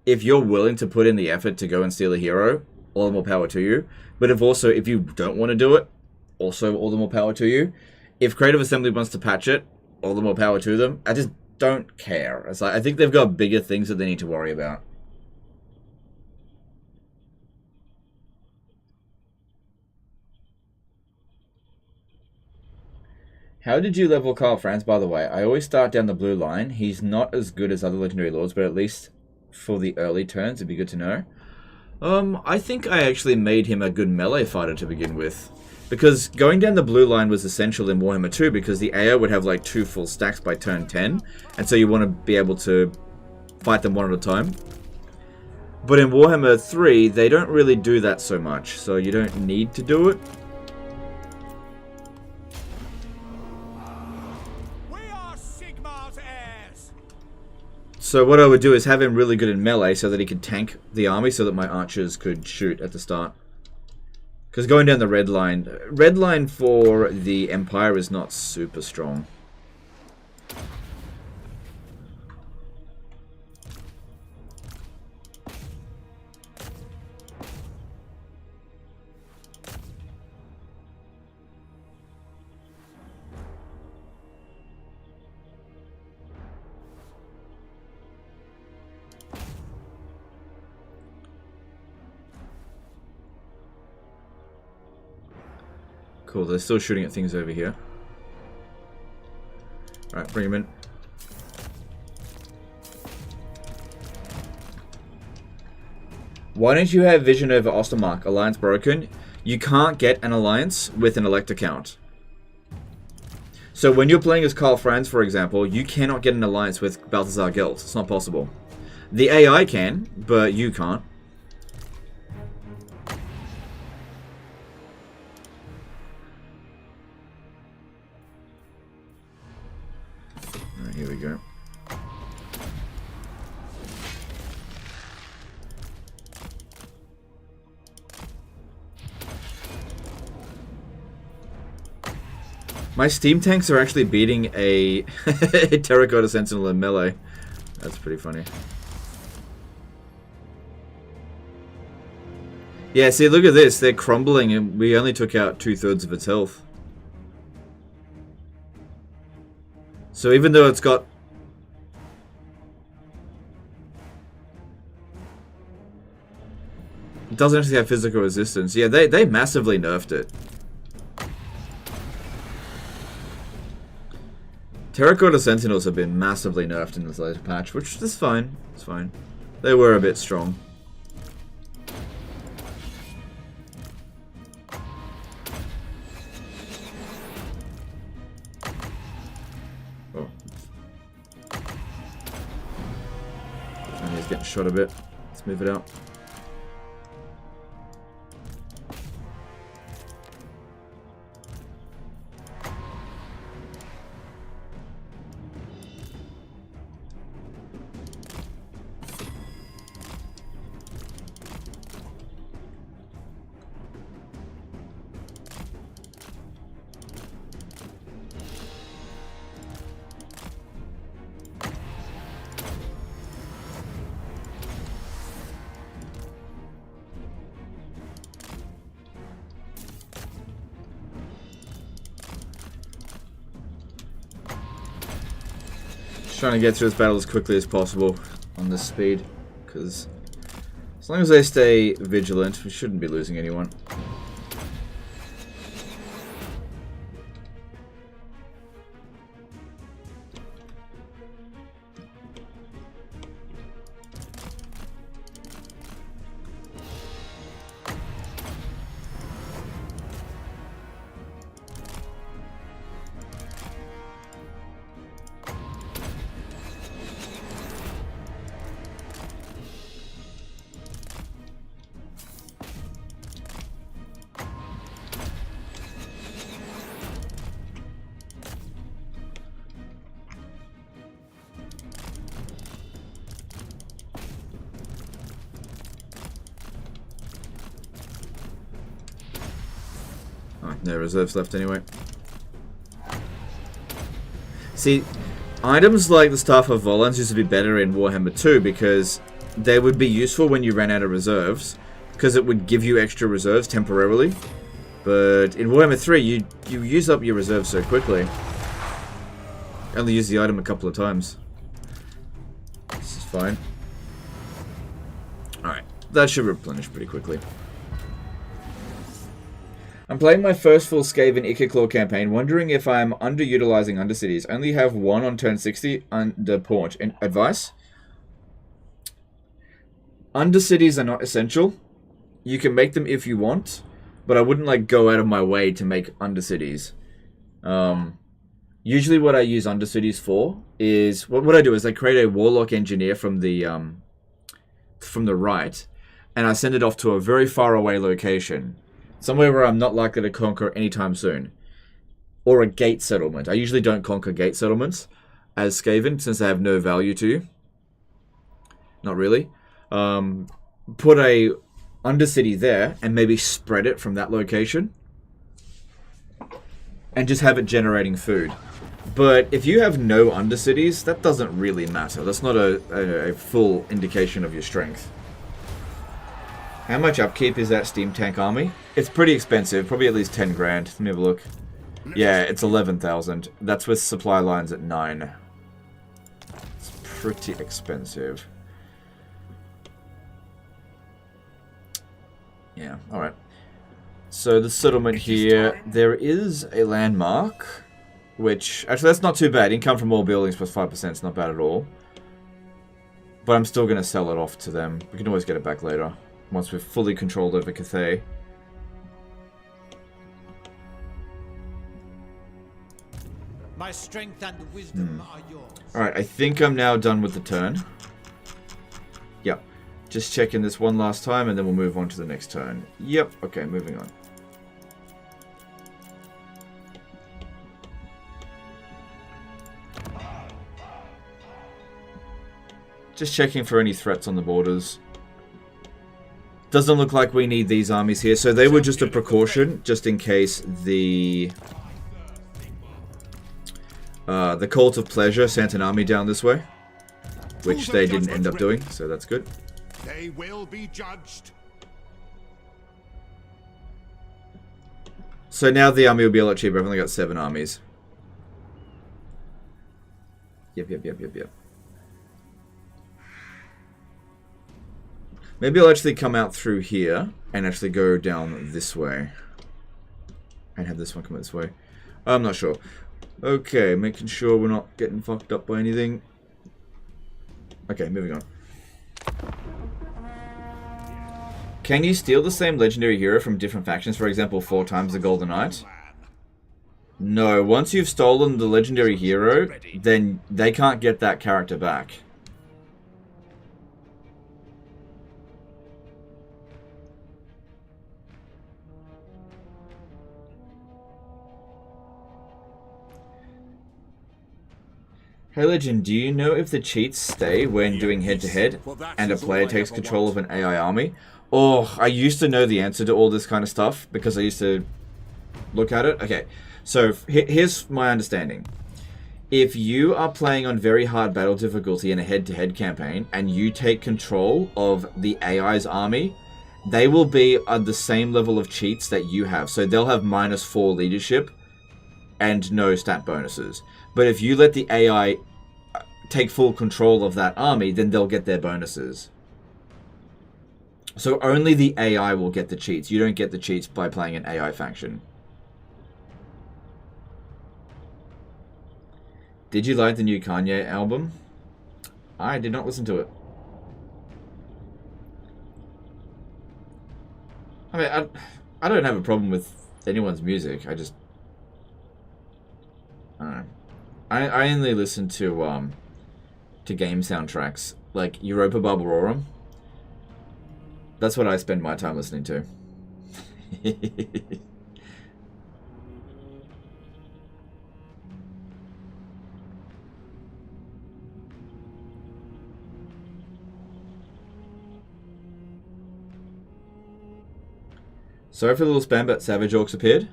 if you're willing to put in the effort to go and steal a hero, all the more power to you. But if you don't want to do it, also all the more power to you. If Creative Assembly wants to patch it, all the more power to them. I just don't care. It's like, I think they've got bigger things that they need to worry about. How did you level Karl Franz, by the way? I always start down the blue line. He's not as good as other Legendary Lords, but at least for the early turns, it'd be good to know. I think I actually made him a good melee fighter to begin with. Because going down the blue line was essential in Warhammer 2, because the AO would have like 2 full stacks by turn 10. And so you want to be able to fight them one at a time. But in Warhammer 3, they don't really do that so much, so you don't need to do it. So what I would do is have him really good in melee so that he could tank the army so that my archers could shoot at the start. Because going down the red line for the Empire is not super strong. Cool, they're still shooting at things over here. Alright, bring him in. Why don't you have vision over Ostermark? Alliance broken. You can't get an alliance with an elect account. So when you're playing as Karl Franz, for example, you cannot get an alliance with Balthazar Gelt. It's not possible. The AI can, but you can't. Alright, here we go. My steam tanks are actually beating a Terracotta Sentinel in melee. That's pretty funny. Yeah, see, look at this. They're crumbling and we only took out 2/3 of its health. So even though it's got... It doesn't actually have physical resistance. Yeah, they massively nerfed it. Terracotta Sentinels have been massively nerfed in this later patch, which is fine. It's fine. They were a bit strong. Oh. And he's getting shot a bit. Let's move it out. Trying to get through this battle as quickly as possible on this speed, because as long as they stay vigilant, we shouldn't be losing anyone. No reserves left anyway. See, items like the Staff of Volans used to be better in Warhammer 2 because they would be useful when you ran out of reserves, because it would give you extra reserves temporarily. But in Warhammer 3, you use up your reserves so quickly. Only use the item a couple of times. This is fine. Alright, that should replenish pretty quickly. I'm playing my first full Skaven Ikiclaw campaign, wondering if I'm underutilizing Undercities. Only have one on turn 60 under Paunch. Advice? Undercities are not essential. You can make them if you want, but I wouldn't like go out of my way to make Undercities. Usually what I use Undercities for is... What I do is I create a Warlock Engineer from the right, and I send it off to a very far away location. Somewhere where I'm not likely to conquer anytime soon. Or a gate settlement. I usually don't conquer gate settlements as Skaven, since they have no value to you. Not really. Put a Undercity there, and maybe spread it from that location. And just have it generating food. But if you have no Undercities, that doesn't really matter. That's not a full indication of your strength. How much upkeep is that Steam Tank army? It's pretty expensive, probably at least 10 grand. Let me have a look. Yeah, it's 11,000. That's with supply lines at 9. It's pretty expensive. Yeah, alright. So the settlement here, there is a landmark, which, actually that's not too bad. Income from all buildings plus 5% is not bad at all. But I'm still going to sell it off to them. We can always get it back later, once we've fully controlled over Cathay. My strength and wisdom are yours. Alright, I think I'm now done with the turn. Yep. Just checking this one last time and then we'll move on to the next turn. Yep, okay, moving on. Just checking for any threats on the borders. Doesn't look like we need these armies here, so they were just a precaution, just in case the Cult of Pleasure sent an army down this way, which they didn't end up doing, so that's good. They will be judged. So now the army will be a lot cheaper. I've only got 7 armies. Yep. Maybe I'll actually come out through here and actually go down this way. And have this one come out this way. I'm not sure. Okay, making sure we're not getting fucked up by anything. Okay, moving on. Can you steal the same legendary hero from different factions? For example, 4 times the Golden Knight? No, once you've stolen the legendary hero, then they can't get that character back. Hey Legend, do you know if the cheats stay when doing head-to-head and a player takes control of an AI army? Oh, I used to know the answer to all this kind of stuff because I used to look at it. Okay, so here's my understanding. If you are playing on very hard battle difficulty in a head-to-head campaign and you take control of the AI's army, they will be at the same level of cheats that you have. So they'll have -4 leadership and no stat bonuses. But if you let the AI take full control of that army, then they'll get their bonuses. So only the AI will get the cheats. You don't get the cheats by playing an AI faction. Did you like the new Kanye album? I did not listen to it. I mean, I don't have a problem with anyone's music. I just... I don't know. I only listen to game soundtracks, like Europa Barbarorum. That's what I spend my time listening to. Sorry for the little spam, but Savage Orcs appeared.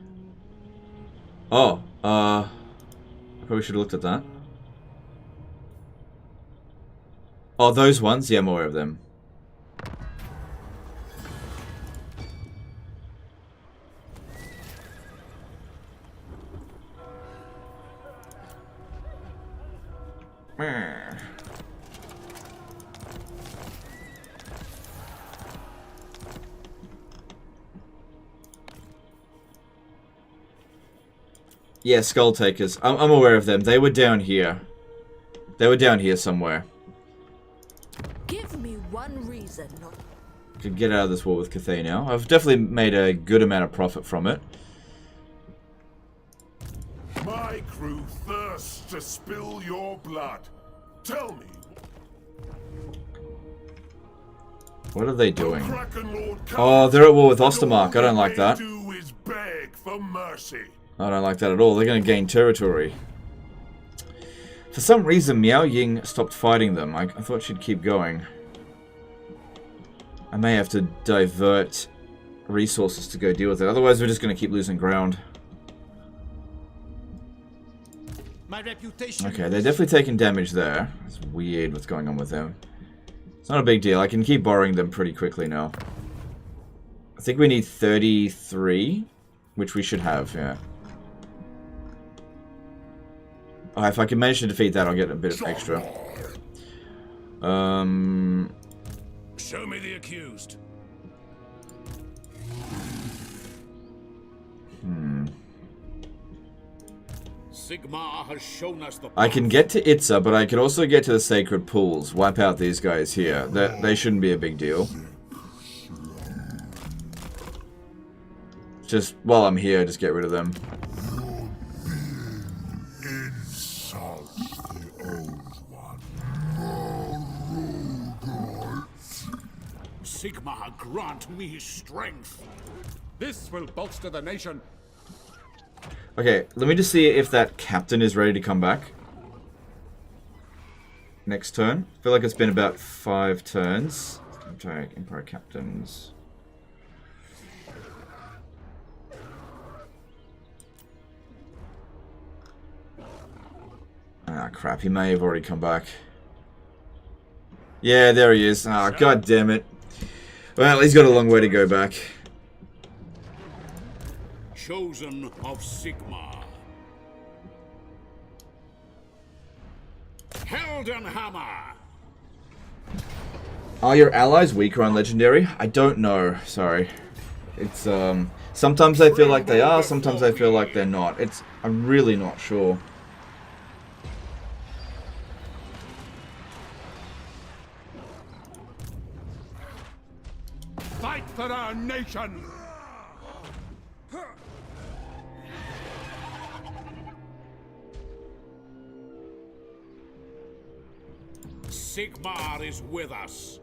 Oh, I probably should have looked at that. Oh, those ones? Yeah, I'm aware of them. Yeah, Skull Takers. I'm aware of them. They were down here. They were down here somewhere. Give me one reason. Could get out of this war with Cathay now. I've definitely made a good amount of profit from it. My crew thirsts to spill your blood. Tell me. What are they doing? Oh, they're at war with Ostermark. I don't like that. Do is beg for mercy. I don't like that at all. They're going to gain territory. For some reason, Miao Ying stopped fighting them. I thought she'd keep going. I may have to divert resources to go deal with it. Otherwise, we're just going to keep losing ground. My reputation. Okay, they're definitely taking damage there. It's weird what's going on with them. It's not a big deal. I can keep borrowing them pretty quickly now. I think we need 33, which we should have, yeah. Oh, if I can manage to defeat that, I'll get a bit of extra. Show me the accused. Sigmar has shown us the I can get to Itza, but I could also get to the Sacred Pools. Wipe out these guys here. They shouldn't be a big deal. Just, while I'm here, just get rid of them. Sigmar, grant me strength. This will bolster the nation. Okay, let me just see if that captain is ready to come back. Next turn. I feel like it's been about 5 turns. I'm trying Empire Captains. Ah, crap. He may have already come back. Yeah, there he is. Ah, god damn it. Well, he's got a long way to go back. Chosen of Sigmar. Heldenhammer. Are your allies weaker on Legendary? I don't know. Sorry. It's, sometimes I feel like they are, sometimes I feel like they're not. I'm really not sure. Fight for our nation! Sigmar is with us.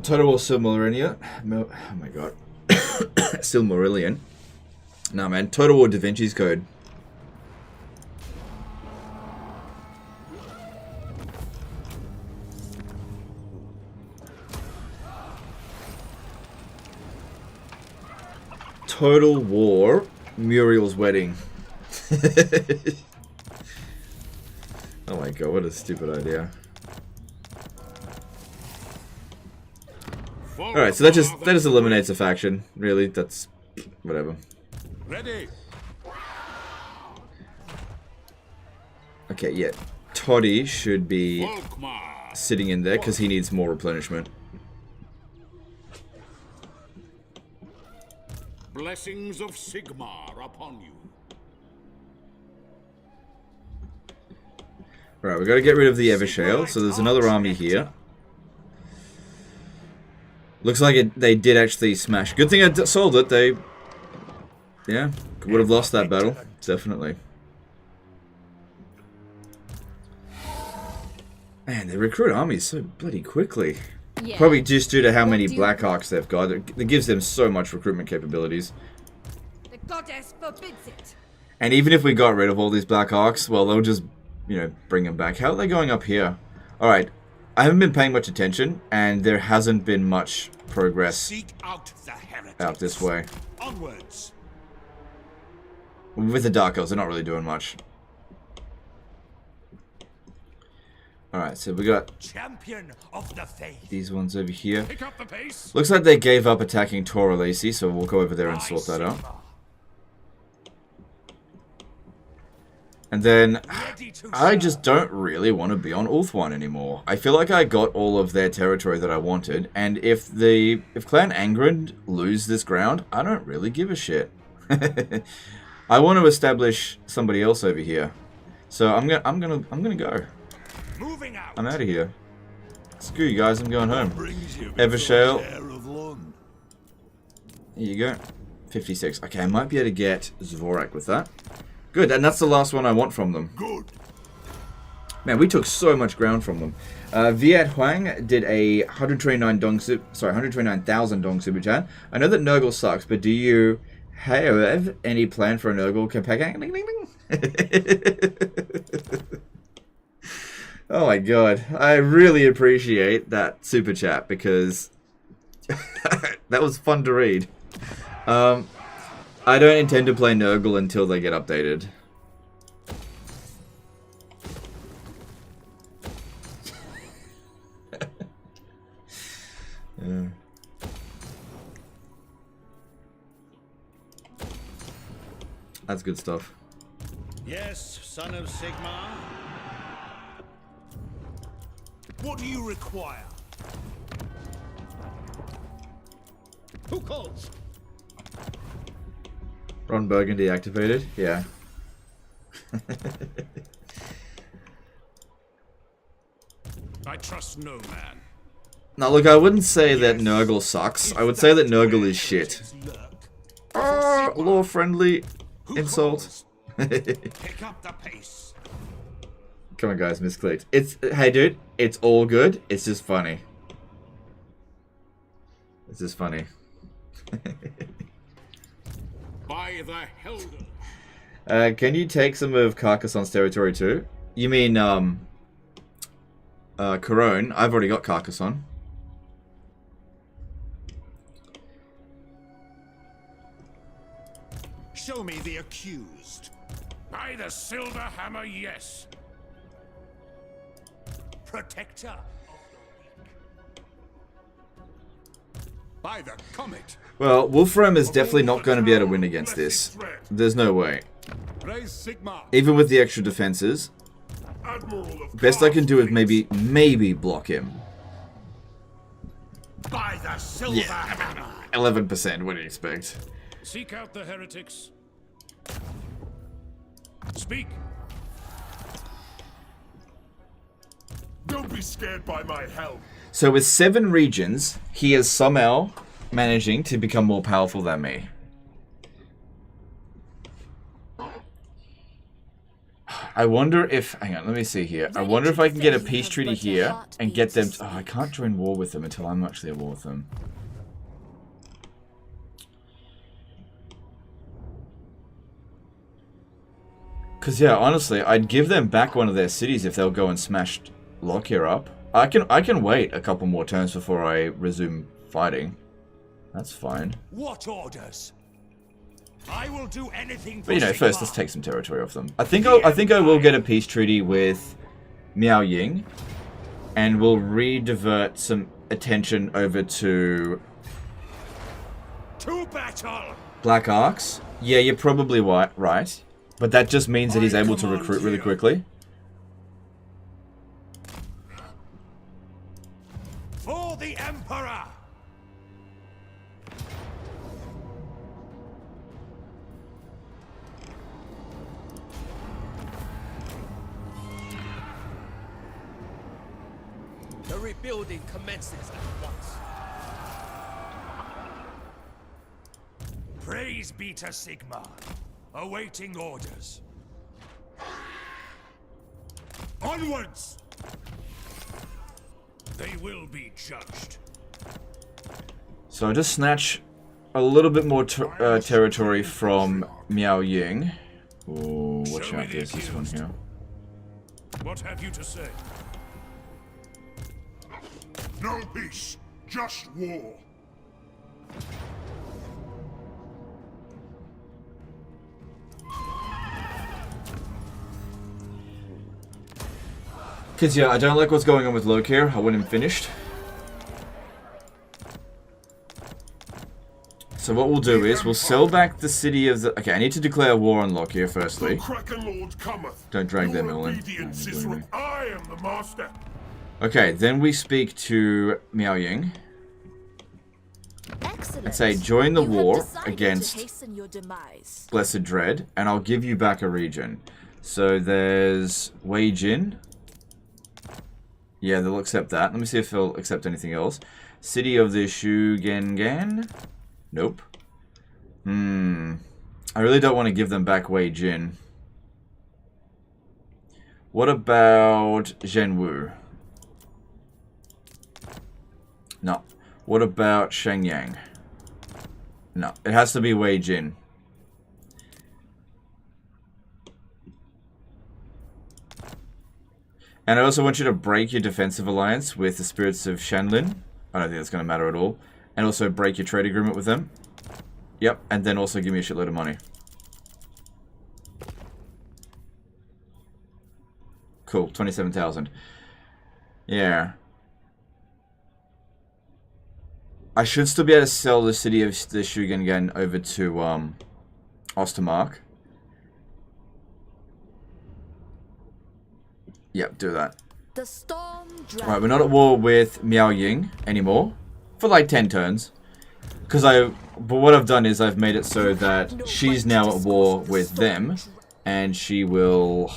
Total War Silmarillion. Oh my god. Silmarillion. No man, Total War Da Vinci's Code. Total War Muriel's Wedding. Oh my god, what a stupid idea. Alright, so that just eliminates a faction. Really, that's whatever. Ready. Okay, yeah. Toddy should be sitting in there because he needs more replenishment. Blessings of Sigmar upon you. Right, we got to get rid of the Evershale, so there's another army here. Looks like they did actually smash. Good thing I sold it. They, yeah, would have lost that battle, definitely. Man, they recruit armies so bloody quickly. Yeah. Probably just due to how many Blackhawks they've got. It gives them so much recruitment capabilities. The goddess forbids it. And even if we got rid of all these Blackhawks, well, they'll just, you know, bring them back. How are they going up here? Alright, I haven't been paying much attention, and there hasn't been much progress Seek out the heretics. Out this way. Onwards. With the Dark Elves, they're not really doing much. Alright, so we got Champion of the faith. These ones over here. Pick up the pace. Looks like they gave up attacking Tor Lacey, so we'll go over there and sort that out. And then, I just don't really want to be on Ulthuan anymore. I feel like I got all of their territory that I wanted, and if Clan Angren lose this ground, I don't really give a shit. I want to establish somebody else over here, so I'm gonna go. Moving out. I'm out of here. Screw you guys, I'm going home. Evershale. Here you go. 56. Okay, I might be able to get Zvorak with that. Good, and that's the last one I want from them. Good. Man, we took so much ground from them. Viet Huang did a 129,000 dong super chat. I know that Nurgle sucks, but do you have any plan for a Nurgle campaign? Oh my god, I really appreciate that super chat because that was fun to read. I don't intend to play Nurgle until they get updated. Yeah. That's good stuff. Yes, son of Sigmar. What do you require? Who calls? Ron Burgundy activated? Yeah. I trust no man. Now look, I wouldn't say that Nurgle sucks. I would say that Nurgle is shit. Law-friendly insult. Pick up the pace. Come on, guys, misclicked. Hey, dude, it's all good. It's just funny. It's just funny. By the Helder. Can you take some of Carcassonne's territory too? You mean, Corone? I've already got Carcassonne. Show me the accused. By the Silver Hammer, yes. Protector of the weak. By the comet. Well, Wolfram is definitely not going to be able to win against this. There's no way. Even with the extra defenses. Best I can do is maybe block him. By the Silver Hammer. 11%, what do you expect? Seek out the heretics. Speak. Don't be scared by my help. So with 7 regions, he is somehow managing to become more powerful than me. I wonder if... Hang on, let me see here. I wonder if I can get a peace treaty here and get them... Oh, I can't join war with them until I'm actually at war with them. Because, yeah, honestly, I'd give them back one of their cities if they'll go and smash Lockyer up. I can wait a couple more turns before I resume fighting. That's fine. What orders? I will do anything for But, you know, first let's take some territory off them. I think I will get a peace treaty with Miao Ying, and we'll re-divert some attention over to battle. Black Arcs. Yeah, you're probably right. But that just means that he's able to recruit really quickly. For the Emperor. The rebuilding commences at once. Praise be to Sigmar. Awaiting orders. Onwards! They will be judged. So I just snatch a little bit more territory from Miao Ying. Oh, watch out, there's this one here. What have you to say? No peace, just war. Because, yeah, I don't like what's going on with Lockyer. I want him finished. So what we'll do is, we'll sell back the city of the... Okay, I need to declare war on Lockyer, firstly. Don't drag them all in. I am the master. Okay, then we speak to Miao Ying. Excellent. And say, join the You have war decided to against hasten your demise. Blessed Dread, and I'll give you back a region. So there's Wei Jin. Yeah, they'll accept that. Let me see if they'll accept anything else. City of the Shugengan? Nope. I really don't want to give them back Wei Jin. What about Zhenwu? No. What about Shenyang? No. It has to be Wei Jin. And I also want you to break your defensive alliance with the Spirits of Shanlin. I don't think that's going to matter at all. And also break your trade agreement with them. Yep, and then also give me a shitload of money. Cool, 27,000. Yeah. I should still be able to sell the city of the Shugengan over to Ostermark. Yep, do that. The storm Alright, we're not at war with Miao Ying anymore. For like 10 turns. But what I've done is I've made it so that she's now at war with them, and she will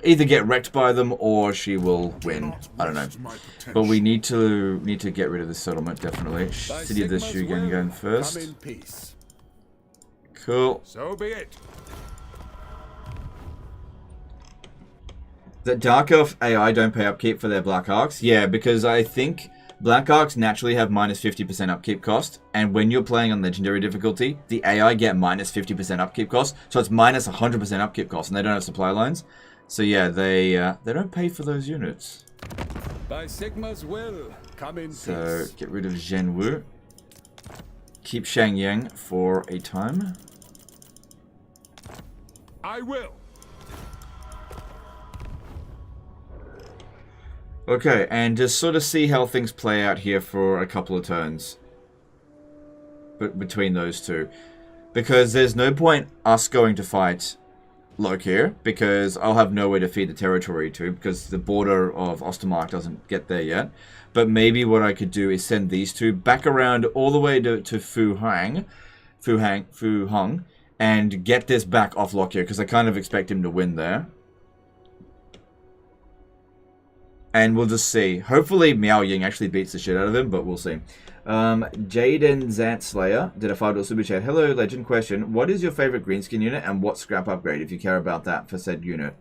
either get wrecked by them or she will win. I don't know. But we need to get rid of this settlement, definitely. City of the Shugen going first. Cool. So be it. The Dark Elf AI don't pay upkeep for their Black Arcs? Yeah, because I think Black Arcs naturally have minus 50% upkeep cost, and when you're playing on Legendary difficulty, the AI get minus 50% upkeep cost, so it's minus 100% upkeep cost, and they don't have supply lines. So yeah, they don't pay for those units. By Sigma's will, come in So peace. get rid of Zhen Wu. Keep Shang Yang for a time. I will. Okay, and just sort of see how things play out here for a couple of turns. But between those two. Because there's no point us going to fight Lokir, because I'll have nowhere to feed the territory to, because the border of Ostermark doesn't get there yet. But maybe what I could do is send these two back around all the way to Fu Hong, and get this back off Lokir, because I kind of expect him to win there. And we'll just see. Hopefully Miao Ying actually beats the shit out of him, but we'll see. Jaden Zant Slayer did a $5 super chat. Hello, legend question. What is your favorite greenskin unit and what scrap upgrade, if you care about that for said unit?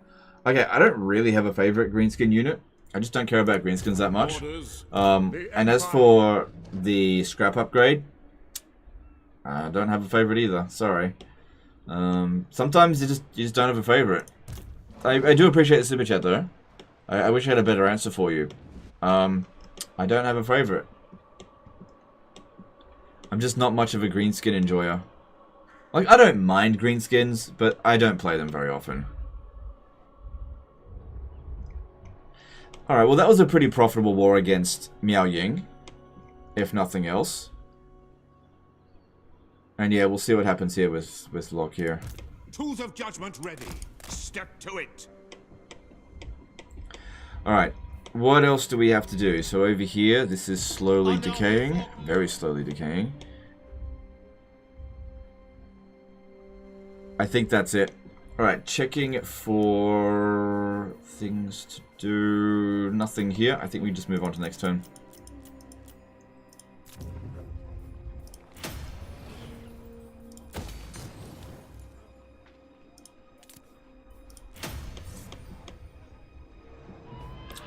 Okay, I don't really have a favorite greenskin unit. I just don't care about greenskins that much. And as for the scrap upgrade, I don't have a favorite either. Sorry. Sometimes you just don't have a favorite. I do appreciate the super chat though. I wish I had a better answer for you. I don't have a favorite. I'm just not much of a greenskin enjoyer. Like, I don't mind greenskins, but I don't play them very often. Alright, well that was a pretty profitable war against Miao Ying, if nothing else. And yeah, we'll see what happens here with Locke here. Tools of judgment ready. Step to it. Alright, what else do we have to do? So over here, this is slowly decaying. Very slowly decaying. I think that's it. Alright, checking for things to do. Nothing here. I think we just move on to the next turn.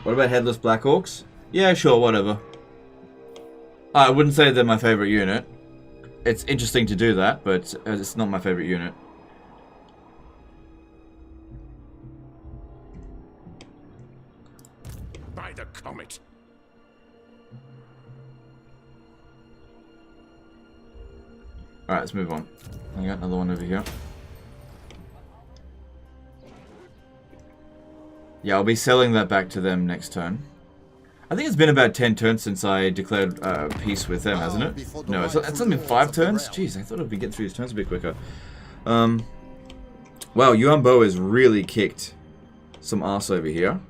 What about Headless Black Orcs? Yeah, sure, whatever. I wouldn't say they're my favorite unit. It's interesting to do that, but it's not my favorite unit. By the comet. Alright, let's move on. I got another one over here. Yeah, I'll be selling that back to them next turn. I think it's been about 10 turns since I declared peace with them, hasn't it? No, it's only been 5 turns? Jeez, I thought I'd be getting through these turns a bit quicker. Wow, Yuan Bo has really kicked some ass over here.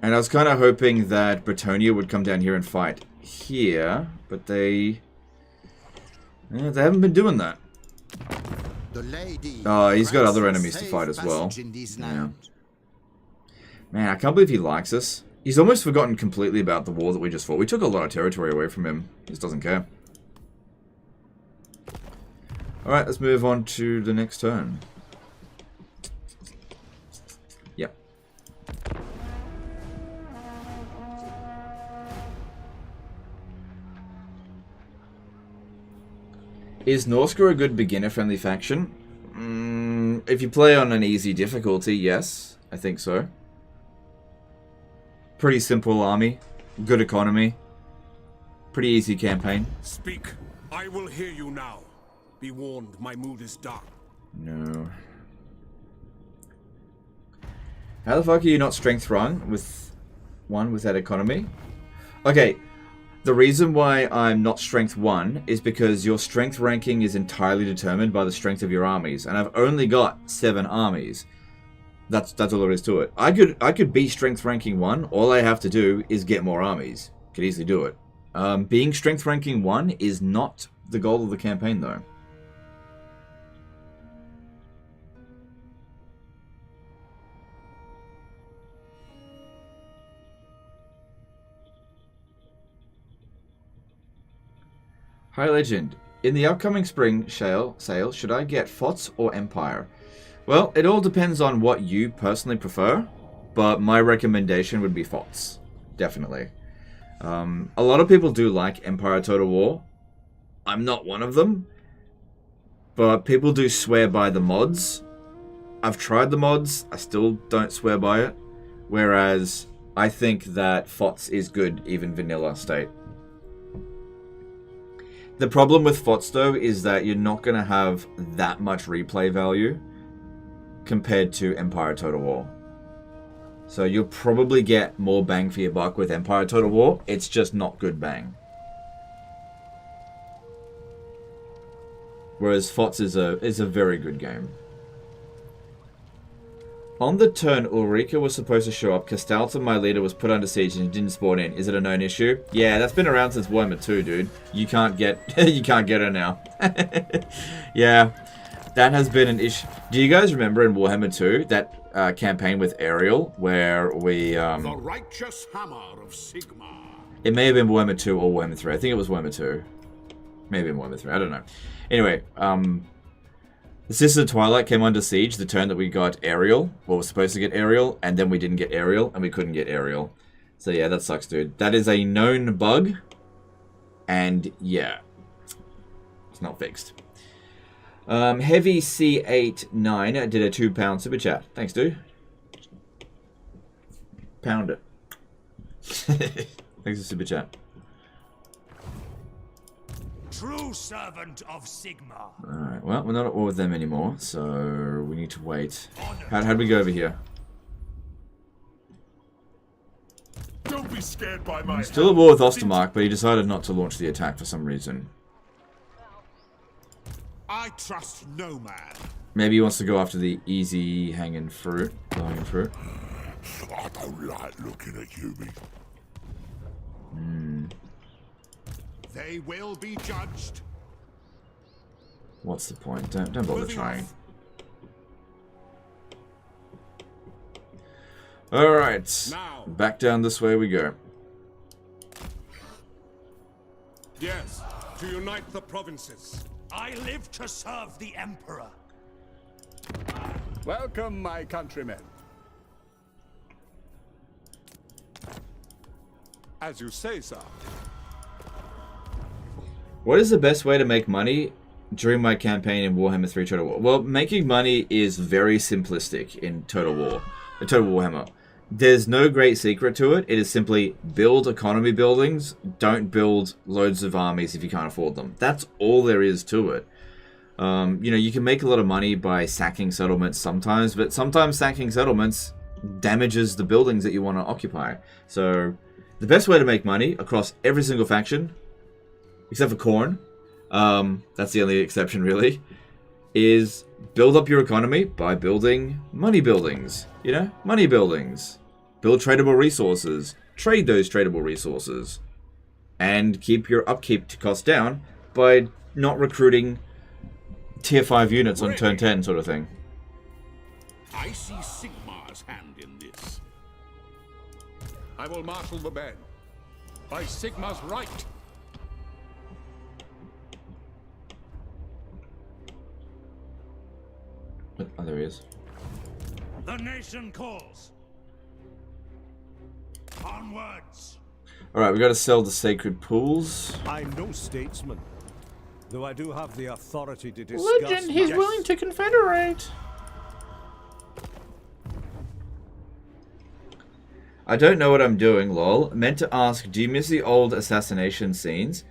And I was kind of hoping that Bretonia would come down here and fight here, but they haven't been doing that. Oh, he's got other enemies to fight as well. Yeah. Man, I can't believe he likes us. He's almost forgotten completely about the war that we just fought. We took a lot of territory away from him. He just doesn't care. Alright, let's move on to the next turn. Yep. Is Norska a good beginner-friendly faction? If you play on an easy difficulty, yes. I think so. Pretty simple army. Good economy. Pretty easy campaign. Speak. I will hear you now. Be warned, my mood is dark. No. How the fuck are you not strength run with one with that economy? Okay. The reason why I'm not strength 1 is because your strength ranking is entirely determined by the strength of your armies, and I've only got 7 armies. That's all there is to it. I could be strength ranking 1. All I have to do is get more armies. Could easily do it. Being strength ranking 1 is not the goal of the campaign, though. Hi Legend, in the upcoming spring sale, should I get FOTS or Empire? Well, it all depends on what you personally prefer, but my recommendation would be FOTS, definitely. A lot of people do like Empire Total War. I'm not one of them, but people do swear by the mods. I've tried the mods, I still don't swear by it, whereas I think that FOTS is good, even vanilla state. The problem with FOTS, though, is that you're not going to have that much replay value compared to Empire Total War. So you'll probably get more bang for your buck with Empire Total War. It's just not good bang. Whereas FOTS is a very good game. On the turn Ulrika was supposed to show up, Castalta, my leader, was put under siege and didn't spawn in. Is it a known issue? Yeah, that's been around since Warhammer 2, dude. You can't get you can't get her now. Yeah, that has been an issue. Do you guys remember in Warhammer 2 that campaign with Ariel where we The righteous hammer of Sigma. It may have been Warhammer 2 or Warhammer 3. I think it was Warhammer 2. Maybe in Warhammer 3. I don't know. Anyway, the Sisters of Twilight came under siege the turn that we got Ariel. Well, we're supposed to get Ariel, and then we didn't get Ariel, and we couldn't get Ariel. So yeah, that sucks, dude. That is a known bug, and yeah, it's not fixed. Heavy C89 did a £2 super chat. Thanks, dude. Pound it. Thanks for super chat. True servant of Sigma. Alright, well, we're not at war with them anymore, so we need to wait. How'd we go over here? Don't be scared by my Still at war with Ostermark, but he decided not to launch the attack for some reason. I trust no man. Maybe he wants to go after the easy hanging fruit. Low-hanging fruit. I don't like looking at you. They will be judged. What's the point? Don't bother trying. Alright. Back down this way we go. Yes, to unite the provinces. I live to serve the Emperor. Welcome, my countrymen. As you say, sir. What is the best way to make money during my campaign in Warhammer 3 Total War? Well, making money is very simplistic in Total Warhammer. There's no great secret to it. It is simply build economy buildings, don't build loads of armies if you can't afford them. That's all there is to it. You know, you can make a lot of money by sacking settlements sometimes, but sometimes sacking settlements damages the buildings that you want to occupy. So the best way to make money across every single faction, except for Khorne, that's the only exception really, is build up your economy by building money buildings. You know, money buildings. Build tradable resources. Trade those tradable resources. And keep your upkeep costs down by not recruiting tier 5 units on turn 10 sort of thing. I see Sigmar's hand in this. I will marshal the men. By Sigma's right. Oh, there he is. The nation calls. Onwards. Alright, we got to sell the sacred pools. I'm no statesman, though I do have the authority to discuss. Legend, he's willing to confederate. I don't know what I'm doing, lol. Meant to ask, do you miss the old assassination scenes?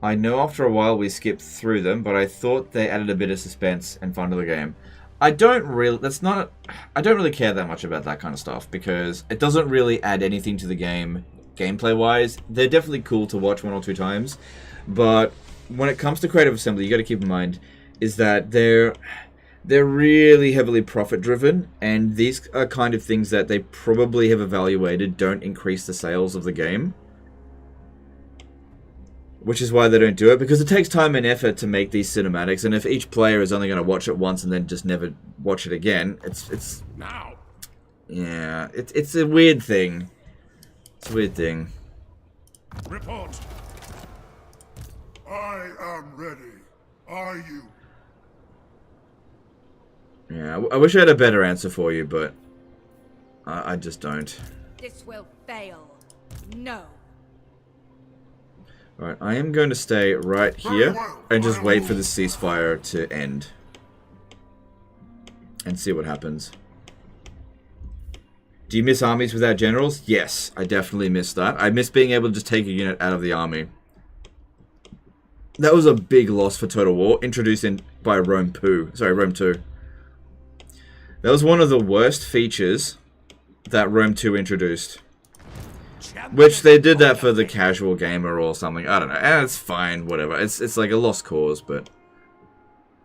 I know after a while we skipped through them, but I thought they added a bit of suspense and fun to the game. I don't really care that much about that kind of stuff because it doesn't really add anything to the game gameplay-wise. They're definitely cool to watch 1 or 2 times, but when it comes to Creative Assembly, you got to keep in mind is that they're really heavily profit-driven, and these are kind of things that they probably have evaluated don't increase the sales of the game. which is why they don't do it, because it takes time and effort to make these cinematics, and if each player is only going to watch it once and then just never watch it again, it's Now. yeah, it's a weird thing. It's a weird thing. Report. I am ready. Are you? Yeah, I wish I had a better answer for you, but I just don't. This will fail. No. Alright, I am going to stay right here and just wait for the ceasefire to end. And see what happens. Do you miss armies without generals? Yes, I definitely miss that. I miss being able to just take a unit out of the army. That was a big loss for Total War, introduced in by Rome 2. That was one of the worst features that Rome 2 introduced. Which they did that for the casual gamer or something. I don't know. And it's fine, whatever. It's like a lost cause, but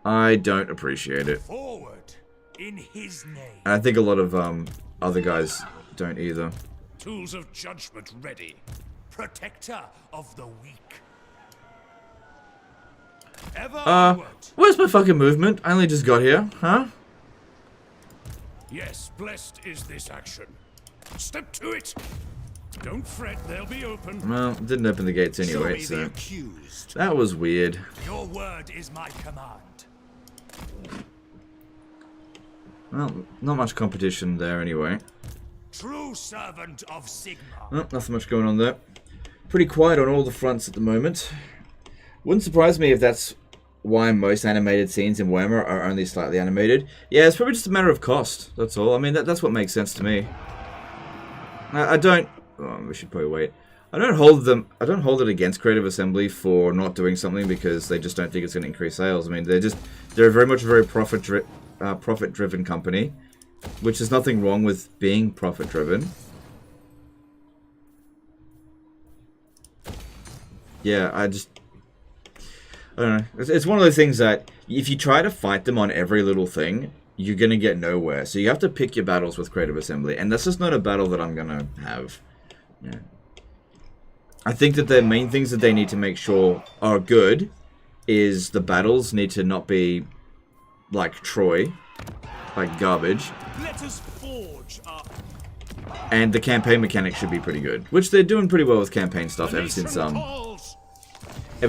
I don't appreciate it. Forward in his name. And I think a lot of other guys don't either. Tools of judgment ready. Protector of the weak. Ever onward. Where's my fucking movement? I only just got here, huh? Yes, blessed is this action. Step to it. Don't fret, they'll be open. Well, didn't open the gates anyway, so that was weird. Your word is my command. Well, not much competition there anyway. True servant of Sigma. Oh, nothing much going on there. Pretty quiet on all the fronts at the moment. Wouldn't surprise me if that's why most animated scenes in Warhammer are only slightly animated. Yeah, it's probably just a matter of cost, that's all. I mean, that's what makes sense to me. I don't... Oh, we should probably wait. I don't hold it against Creative Assembly for not doing something because they just don't think it's going to increase sales. I mean, they're very much a very profit-driven company, which is nothing wrong with being profit-driven. Yeah, I don't know. It's one of those things that if you try to fight them on every little thing, you're going to get nowhere. So you have to pick your battles with Creative Assembly, and that's just not a battle that I'm going to have. Yeah. I think that the main things that they need to make sure are good is the battles need to not be like Troy, like garbage. Let us forge up. And the campaign mechanics should be pretty good, which they're doing pretty well with campaign stuff ever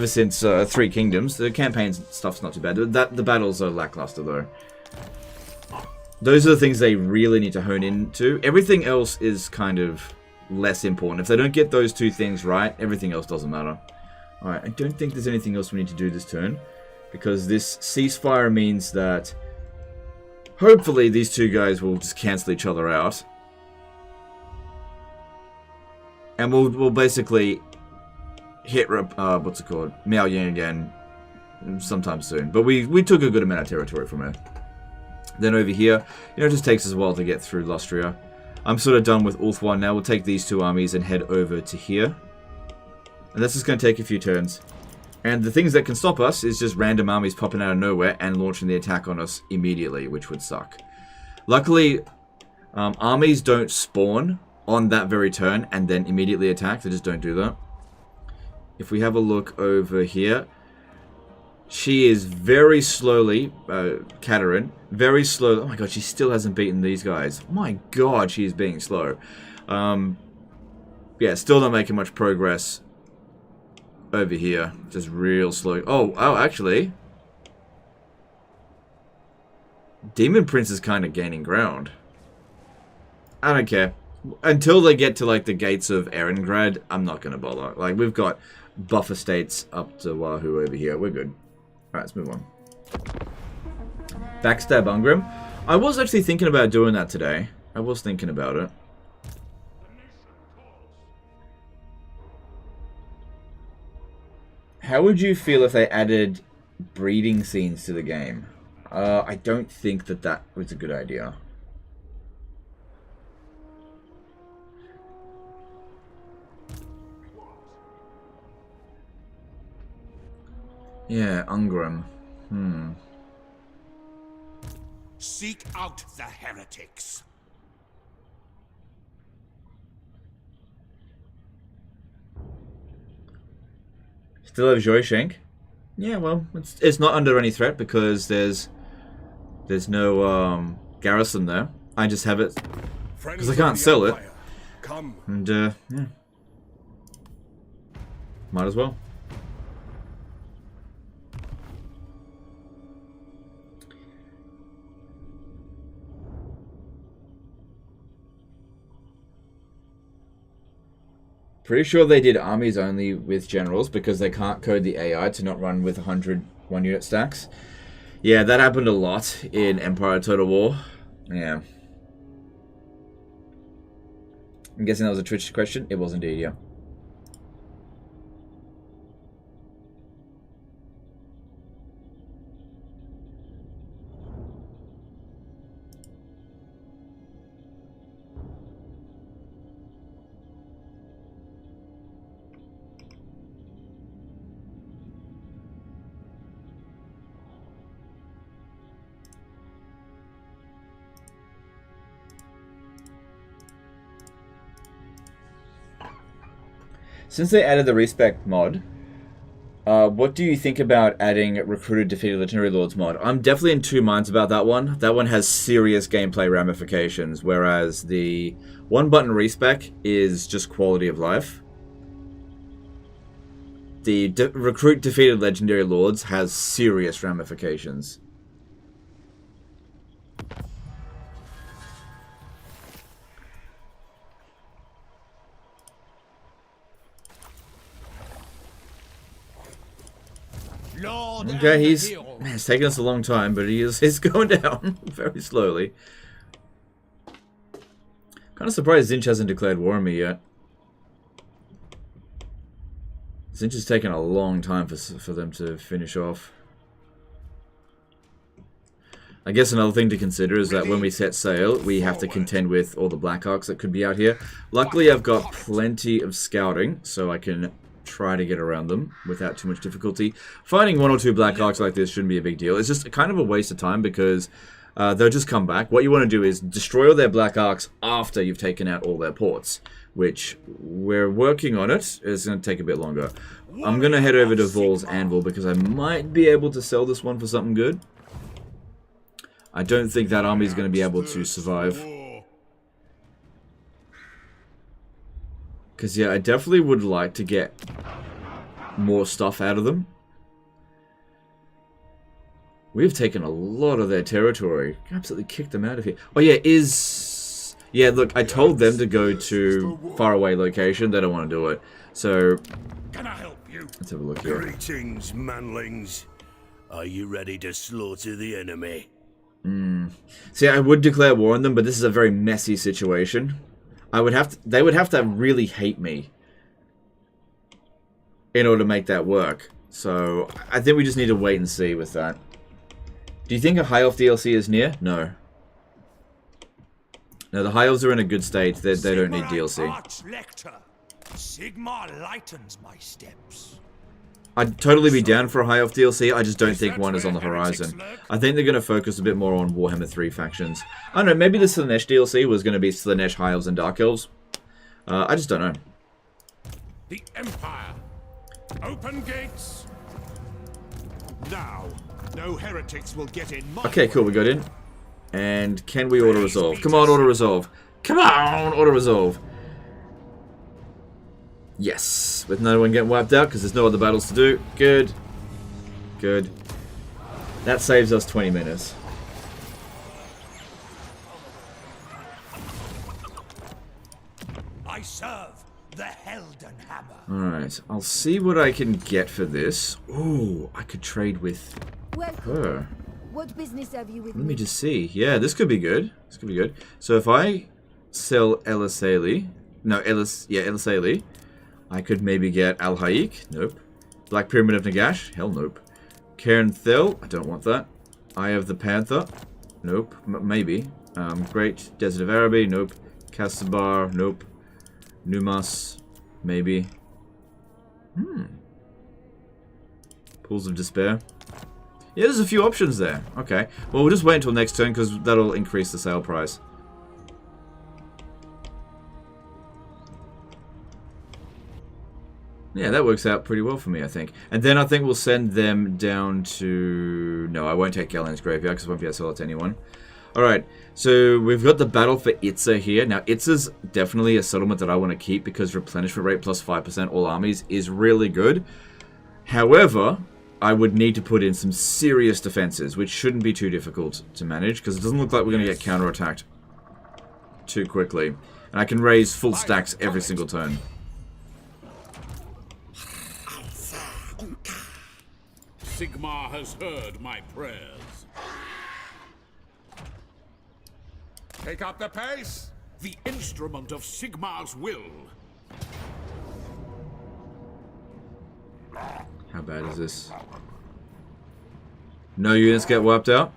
since Three Kingdoms. The campaign stuff's not too bad. The battles are lackluster though. Those are the things they really need to hone into. Everything else is kind of less important. If they don't get those two things right, everything else doesn't matter. Alright, I don't think there's anything else we need to do this turn, because this ceasefire means that hopefully these two guys will just cancel each other out. And we'll basically hit, what's it called? Miao Ying again sometime soon. But we took a good amount of territory from her. Then over here, it just takes us a while to get through Lustria. I'm sort of done with Ulthuan now. We'll take these two armies and head over to here. And that's just going to take a few turns. And the things that can stop us is just random armies popping out of nowhere and launching the attack on us immediately, which would suck. Luckily, armies don't spawn on that very turn and then immediately attack. They just don't do that. If we have a look over here, she is very slowly, Katerin, very slow. Oh my god, she still hasn't beaten these guys. My god, she is being slow. Yeah, still not making much progress over here. Just real slow. Oh, actually. Demon Prince is kind of gaining ground. I don't care. Until they get to, like, the gates of Erengrad, I'm not going to bother. Like, we've got buffer states up to Wahoo over here. We're good. Alright, let's move on. Backstab Ungrim. I was actually thinking about doing that today. I was thinking about it. How would you feel if they added breeding scenes to the game? I don't think that was a good idea. Yeah, Ungrim. Seek out the heretics. Still have Joy Shank. Yeah, well, it's not under any threat because there's no garrison there. I just have it because I can't sell it. Come. And yeah, might as well. Pretty sure they did armies only with generals because they can't code the AI to not run with 100 1-unit stacks. Yeah, that happened a lot in Empire Total War. Yeah. I'm guessing that was a Twitch question? It was indeed, yeah. Since they added the respec mod, what do you think about adding recruited defeated legendary lords mod? I'm definitely in two minds about that one. That one has serious gameplay ramifications, whereas the one button respec is just quality of life. The recruit defeated legendary lords has serious ramifications. Okay, it's taken us a long time, but he's going down very slowly. Kind of surprised Zinch hasn't declared war on me yet. Zinch has taken a long time for them to finish off. I guess another thing to consider is that when we set sail, we have to contend with all the Black Arcs that could be out here. Luckily, I've got plenty of scouting, so I can try to get around them without too much difficulty. Finding one or two Black Arcs like this shouldn't be a big deal. It's just kind of a waste of time because they'll just come back. What you want to do is destroy all their Black Arcs after you've taken out all their ports, which we're working on it. It's going to take a bit longer. I'm going to head over to Vol's Anvil because I might be able to sell this one for something good. I don't think that army is going to be able to survive. Because, yeah, I definitely would like to get more stuff out of them. We've taken a lot of their territory. Absolutely kicked them out of here. Oh, yeah, yeah, look, I told them to go to faraway location. They don't want to do it. So, Can I help you? Let's have a look here. Greetings, manlings. Are you ready to slaughter the enemy? See, I would declare war on them, but this is a very messy situation. They would have to really hate me in order to make that work. So, I think we just need to wait and see with that. Do you think a High Elf DLC is near? No. No, the High Elves are in a good state. They don't need DLC. Sigmar lightens my steps. I'd totally be down for a High Elf DLC. I just don't think one is on the horizon. I think they're going to focus a bit more on Warhammer 3 factions. I don't know, maybe the Slaanesh DLC was going to be Slaanesh, High Elves, and Dark Elves. I just don't know. The Empire. Open gates. Now, no heretics will get in. Okay, cool, we got in. And can we auto-resolve? Come on, auto-resolve. Come on, auto-resolve. Yes, with no one getting wiped out because there's no other battles to do. Good. Good. That saves us 20 minutes. I serve the Helden Hammer. Alright, I'll see what I can get for this. Ooh, I could trade with her. What business have you with Let me just see. Yeah, this could be good. This could be good. So if I sell Elisali, Elisali, I could maybe get Al Haik. Nope. Black Pyramid of Nagash. Hell nope. Cairn Thel. I don't want that. Eye of the Panther. Nope. Maybe. Great Desert of Araby. Nope. Casabar. Nope. Numas. Maybe. Pools of Despair. Yeah, there's a few options there. Okay. Well, we'll just wait until next turn because that'll increase the sale price. Yeah, that works out pretty well for me, I think. And then I think we'll send them down to... No, I won't take Gallen's Graveyard because I won't be able to sell it to anyone. Alright, so we've got the battle for Itza here. Now, Itza's definitely a settlement that I want to keep because replenishment rate plus 5% all armies is really good. However, I would need to put in some serious defenses, which shouldn't be too difficult to manage because it doesn't look like we're going to get counterattacked too quickly. And I can raise full stacks every single turn. Sigmar has heard my prayers. Take up the pace. The instrument of Sigmar's will. How bad is this? No units get wiped out?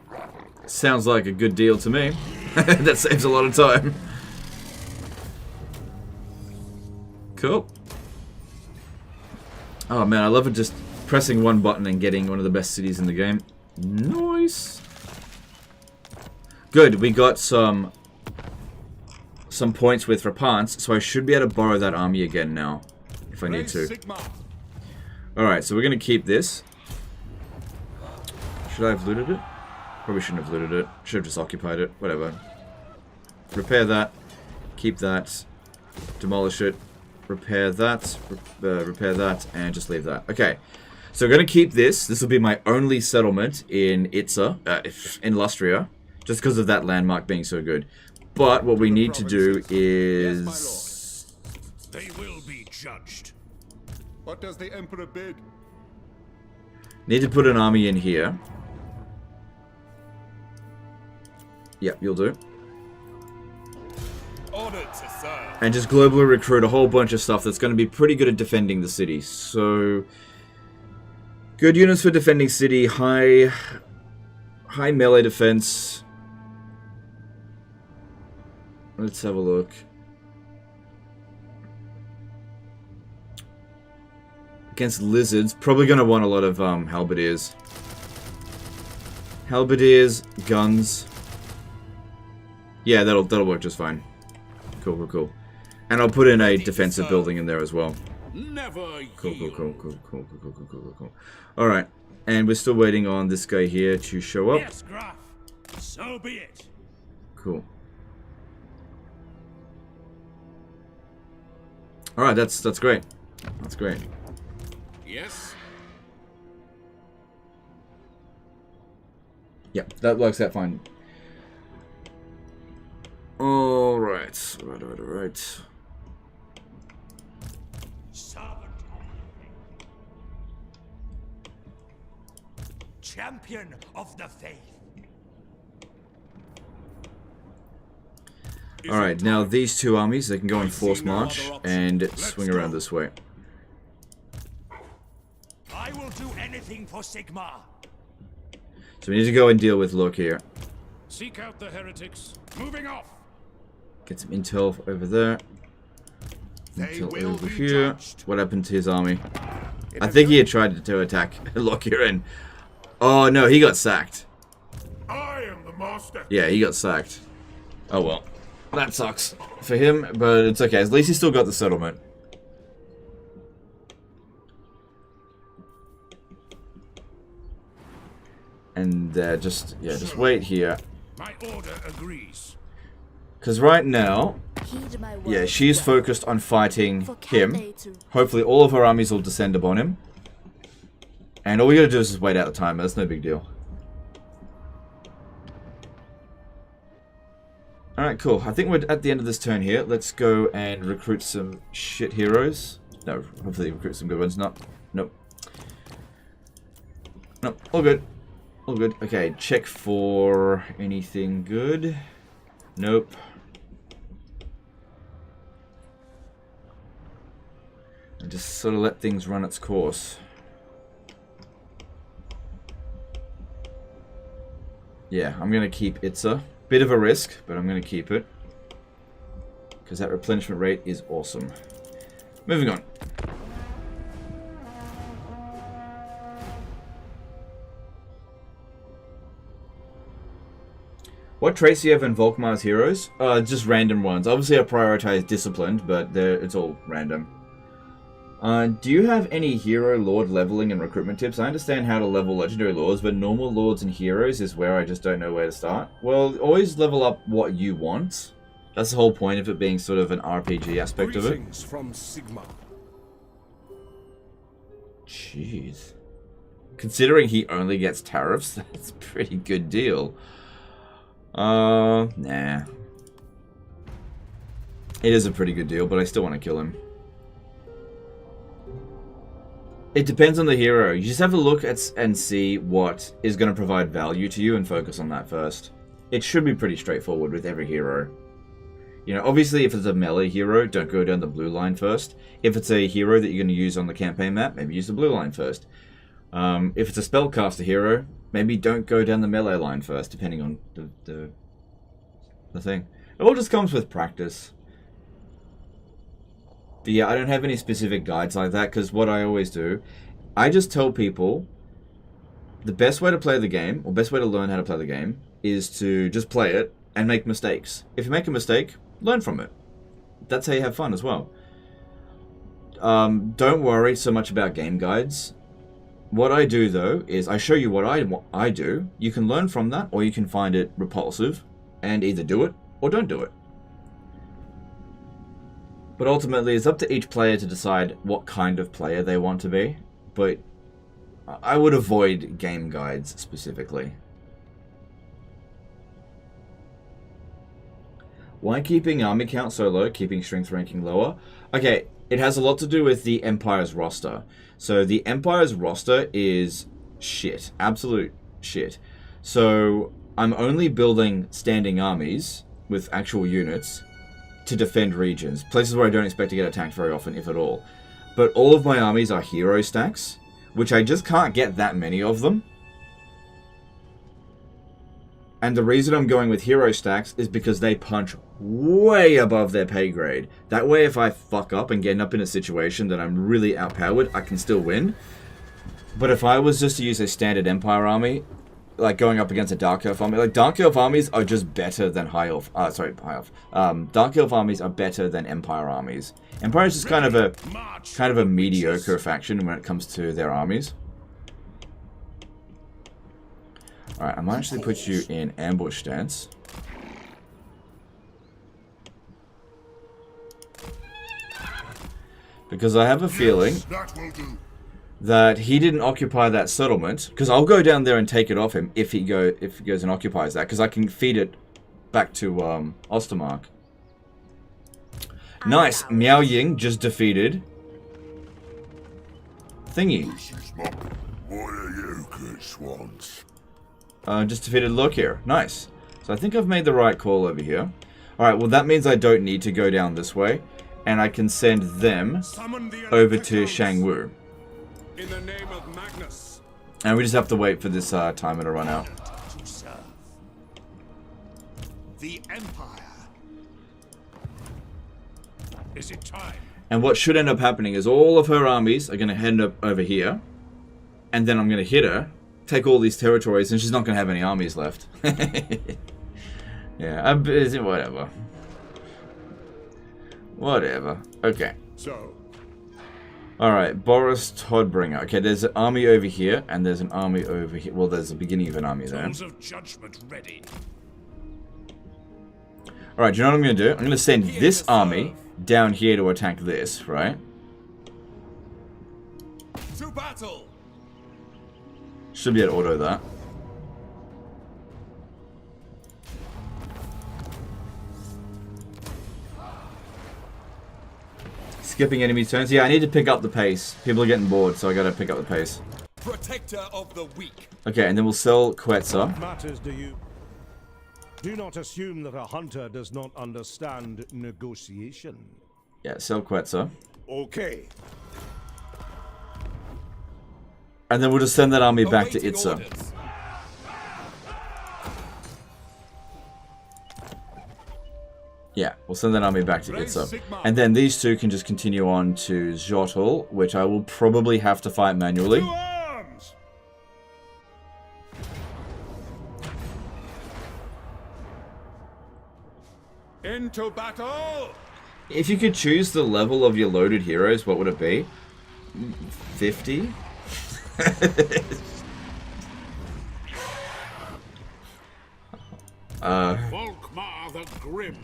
Sounds like a good deal to me. That saves a lot of time. Cool. Oh man, I love it just pressing one button and getting one of the best cities in the game. Nice. Good, we got some points with Rapance, so I should be able to borrow that army again now, if I need to. Alright, so we're going to keep this. Should I have looted it? Probably shouldn't have looted it. Should have just occupied it. Whatever. Repair that. Keep that. Demolish it. Repair that. Repair that. And just leave that. Okay. So we're going to keep this. This will be my only settlement in Itza, in Lustria, just because of that landmark being so good. But what we need to do is... They will be judged. What does the Emperor bid? Need to put an army in here. Yep, you'll do. Ordered to serve. And just globally recruit a whole bunch of stuff that's going to be pretty good at defending the city. So... Good units for defending city, high melee defense. Let's have a look. Against lizards, probably going to want a lot of halberdiers. Halberdiers, guns. Yeah, that'll work just fine. Cool. And I'll put in a defensive building in there as well. Never Cool. Alright, and we're still waiting on this guy here to show up. Yes, Graf. So be it. Cool. Alright, that's great. That's great. Yes. Yep, that works out fine. Alright. Right. Champion of the faith. Alright, now these two armies, they can go in force march and swing around this way. I will do anything for Sigmar. So we need to go and deal with Look here. Seek out the heretics. Moving off. Get some intel over there. Intel over here. What happened to his army? I think he had tried to attack Look here and... Oh no, he got sacked. I am the master. Yeah, he got sacked. Oh well. That sucks for him, but it's okay. At least he still got the settlement. And just wait here. My order agrees. Because right now, yeah, she's focused on fighting him. Hopefully all of her armies will descend upon him. And all we gotta do is just wait out the time. That's no big deal. Alright, cool. I think we're at the end of this turn here. Let's go and recruit some shit heroes. No, hopefully recruit some good ones. Nope. Nope, all good. All good. Okay, check for anything good. Nope. And just sort of let things run its course. Yeah, I'm going to keep Itza. Bit of a risk, but I'm going to keep it. Because that replenishment rate is awesome. Moving on. What traits do you have in Volkmar's heroes? Just random ones. Obviously I prioritize disciplined, but it's all random. Do you have any hero lord leveling and recruitment tips? I understand how to level legendary lords, but normal lords and heroes is where I just don't know where to start. Well, always level up what you want. That's the whole point of it being sort of an RPG aspect of it. From Sigma. Jeez. Considering he only gets tariffs, that's a pretty good deal. Nah. It is a pretty good deal, but I still want to kill him. It depends on the hero. You just have to look at and see what is going to provide value to you and focus on that first. It should be pretty straightforward with every hero. You know, obviously if it's a melee hero, don't go down the blue line first. If it's a hero that you're going to use on the campaign map, maybe use the blue line first. If it's a spellcaster hero, maybe don't go down the melee line first, depending on the thing. It all just comes with practice. But yeah, I don't have any specific guides like that, because what I always do, I just tell people the best way to play the game, or best way to learn how to play the game, is to just play it and make mistakes. If you make a mistake, learn from it. That's how you have fun as well. Don't worry so much about game guides. What I do, though, is I show you what I do. You can learn from that, or you can find it repulsive and either do it or don't do it. But ultimately, it's up to each player to decide what kind of player they want to be. But I would avoid game guides specifically. Why keeping army count so low, keeping strength ranking lower? Okay, it has a lot to do with the Empire's roster. So the Empire's roster is shit. Absolute shit. So I'm only building standing armies with actual units to defend regions. Places where I don't expect to get attacked very often, if at all. But all of my armies are hero stacks, which I just can't get that many of them. And the reason I'm going with hero stacks is because they punch way above their pay grade. That way, if I fuck up and get up in a situation that I'm really outpowered, I can still win. But if I was just to use a standard Empire army, like going up against a Dark Elf army, like Dark Elf armies are just better than High Elf. Dark Elf armies are better than Empire armies. Empire is just kind of a mediocre faction when it comes to their armies. Alright, I might actually put you in ambush stance. Because I have a feeling that he didn't occupy that settlement. Because I'll go down there and take it off him if he goes and occupies that. Because I can feed it back to Ostermark. Nice. Miao Ying just defeated Thingy. What are you good swans? Just defeated Lokir. Nice. So I think I've made the right call over here. Alright, well that means I don't need to go down this way. And I can send them over to Shangwu. In the name of Magnus. And we just have to wait for this timer to run out. The Empire. Is it time? And what should end up happening is all of her armies are going to head up over here. And then I'm going to hit her, take all these territories, and she's not going to have any armies left. Yeah, whatever. Whatever. Okay. So. Alright, Boris Toddbringer. Okay, there's an army over here, and there's an army over here. Well, there's the beginning of an army there. Tools of judgment ready. Alright, do you know what I'm going to do? I'm going to send this army down here to attack this, right? To battle. Should be able to auto that. Skipping enemy turns. Yeah, I need to pick up the pace. People are getting bored, so I gotta pick up the pace. Protector of the weak. Okay, and then we'll sell Quetzal. Matters do you? Do not assume that a hunter does not understand negotiation. Yeah, sell Quetzal. Okay. And then we'll just send that army back to Itza. Orders. Yeah, we'll send that army back to Itza. And then these two can just continue on to Zhotl, which I will probably have to fight manually. To arms! Into battle! If you could choose the level of your loaded heroes, what would it be? 50? Volkmar the Grim.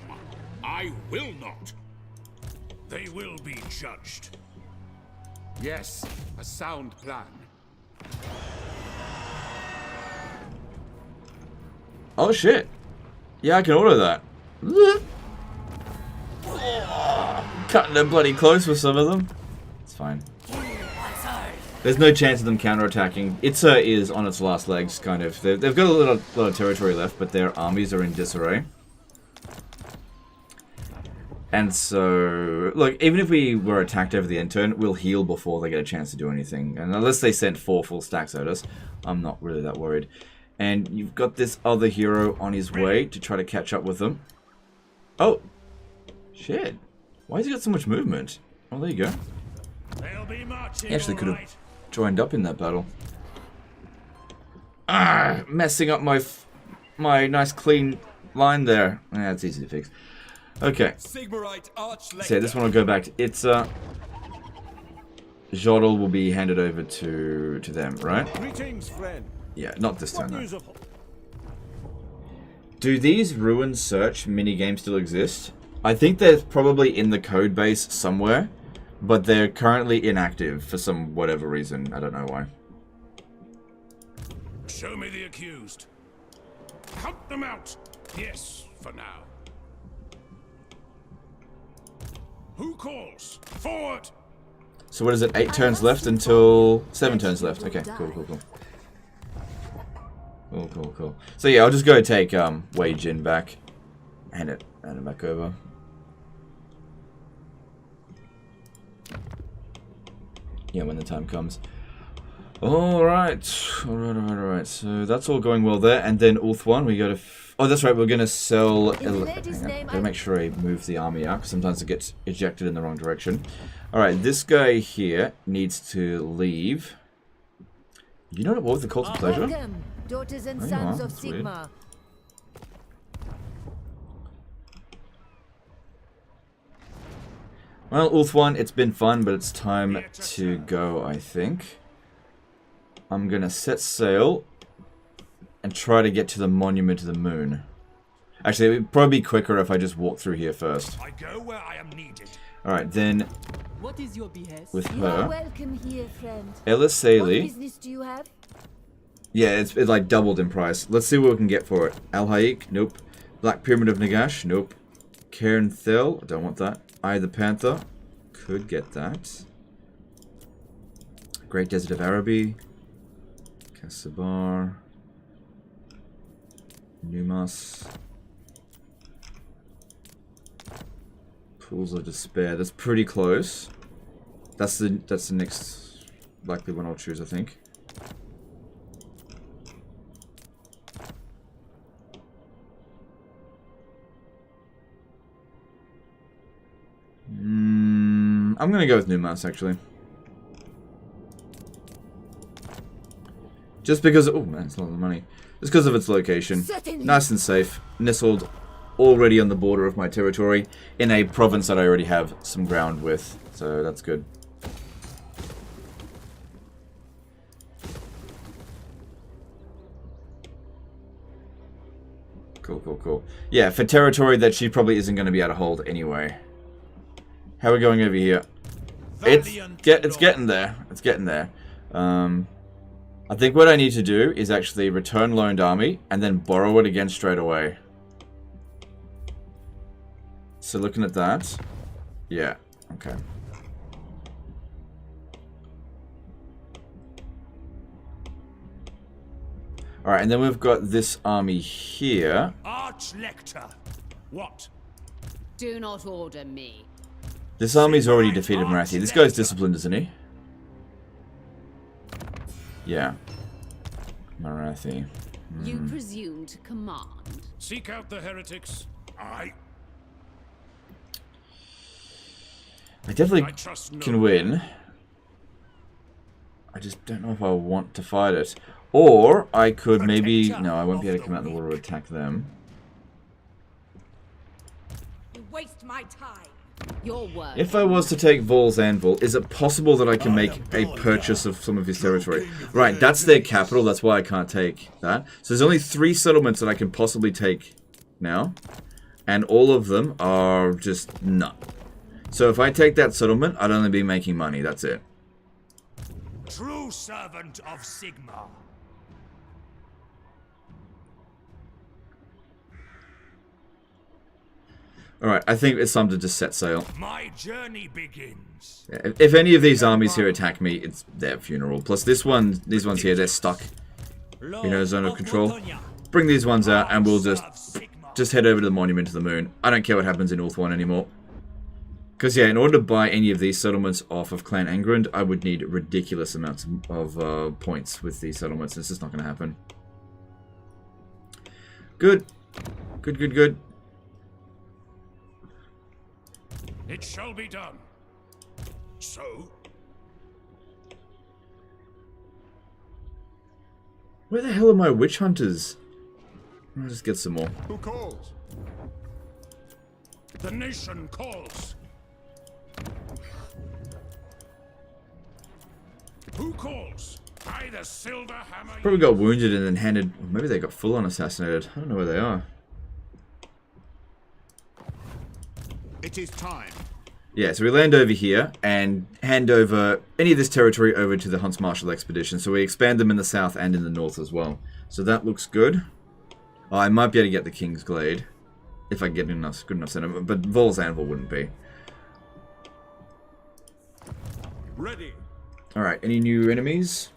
I will not. They will be judged. Yes, a sound plan. Oh shit. Yeah, I can order that. Cutting it bloody close with some of them. It's fine. There's no chance of them counterattacking. Itza is on its last legs, kind of. They've got a lot of territory left, but their armies are in disarray. And so, look, even if we were attacked over the end turn, we'll heal before they get a chance to do anything. And unless they sent 4 full stacks at us, I'm not really that worried. And you've got this other hero on his way to try to catch up with them. Oh! Shit. Why has he got so much movement? Oh, there you go. They'll be marching. He actually could have joined up in that battle. Ah! Messing up my nice clean line there. It's easy to fix. Okay. So yeah, this one will go back to Itza. Jodl will be handed over to them, right? Greetings, friend. Yeah, not this time. News of... Do these ruin search minigames still exist? I think they're probably in the code base somewhere, but they're currently inactive for some whatever reason. I don't know why. Show me the accused. Count them out. Yes, for now. Who calls? Forward! So what is it? 8 turns left until 7 turns left. Okay, cool. Cool. So yeah, I'll just go take Wei Jin back. Hand it back over. Yeah, when the time comes. Alright. So that's all going well there. And then Ulth 1, we go to... Oh, that's right, we're going to sell... Gotta make sure I move the army out, because sometimes it gets ejected in the wrong direction. Alright, this guy here needs to leave. You know what with the Cult of Pleasure? Welcome, daughters and sons of Sigmar. Well, Ulth 1, it's been fun, but it's time to go, I think. I'm gonna set sail and try to get to the Monument of the Moon. Actually, it would probably be quicker if I just walk through here first. I go where I am needed. Alright, then What is your behest? with You are her, welcome here, friend. Ella What Saley. business do you have? Yeah, it's like doubled in price. Let's see what we can get for it. Al Haik, nope. Black Pyramid of Nagash, nope. Cairn Thel, I don't want that. Eye of the Panther, could get that. Great Desert of Araby. Kasabar. Numas. Pools of Despair. That's pretty close. That's the next likely one I'll choose, I think. I'm gonna go with Numas, actually. Just because... Oh, man, it's a lot of money. Just because of its location. Certainly. Nice and safe. Nestled already on the border of my territory. In a province that I already have some ground with. So, that's good. Cool. Yeah, for territory that she probably isn't going to be able to hold anyway. How are we going over here? It's getting there. It's getting there. I think what I need to do is actually return loaned army and then borrow it again straight away. So looking at that, yeah, okay. All right, and then we've got this army here. Archlector. What? Do not order me. This army's already defeated Marathi. This guy's disciplined, isn't he? Yeah. Marathi. You presume to command. Seek out the heretics. I definitely can win. I just don't know if I want to fight it. Or I could maybe... No, I won't be able to come out in the water to attack them. You waste my time. Your word. If I was to take Vol's Anvil, is it possible that I can make a purchase of some of his territory? Right, that's their capital, that's why I can't take that. So there's only 3 settlements that I can possibly take now. And all of them are just none. So if I take that settlement, I'd only be making money, that's it. True servant of Sigmar. Alright, I think it's time to just set sail. My journey begins. Yeah, if any of these armies here attack me, it's their funeral. Plus these ones here, they're stuck in a zone of control. Bring these ones out and we'll just head over to the Monument to the Moon. I don't care what happens in Ulthuan anymore. Because yeah, in order to buy any of these settlements off of Clan Angrand, I would need ridiculous amounts of points with these settlements. It's just not going to happen. Good. Good, good, good. It shall be done. So, Where the hell are my witch hunters? I'll just get some more. who calls? The nation calls. Who calls? I, the Silver Hammer. Probably got wounded and then handed... Maybe they got full-on assassinated. I don't know where they are. It is time. Yeah, so we land over here and hand over any of this territory over to the Hunts Marshal Expedition. So we expand them in the south and in the north as well. So that looks good. Oh, I might be able to get the King's Glade. If I get enough, good enough sentiment. But Vol's Anvil wouldn't be. Ready. Alright, any new enemies?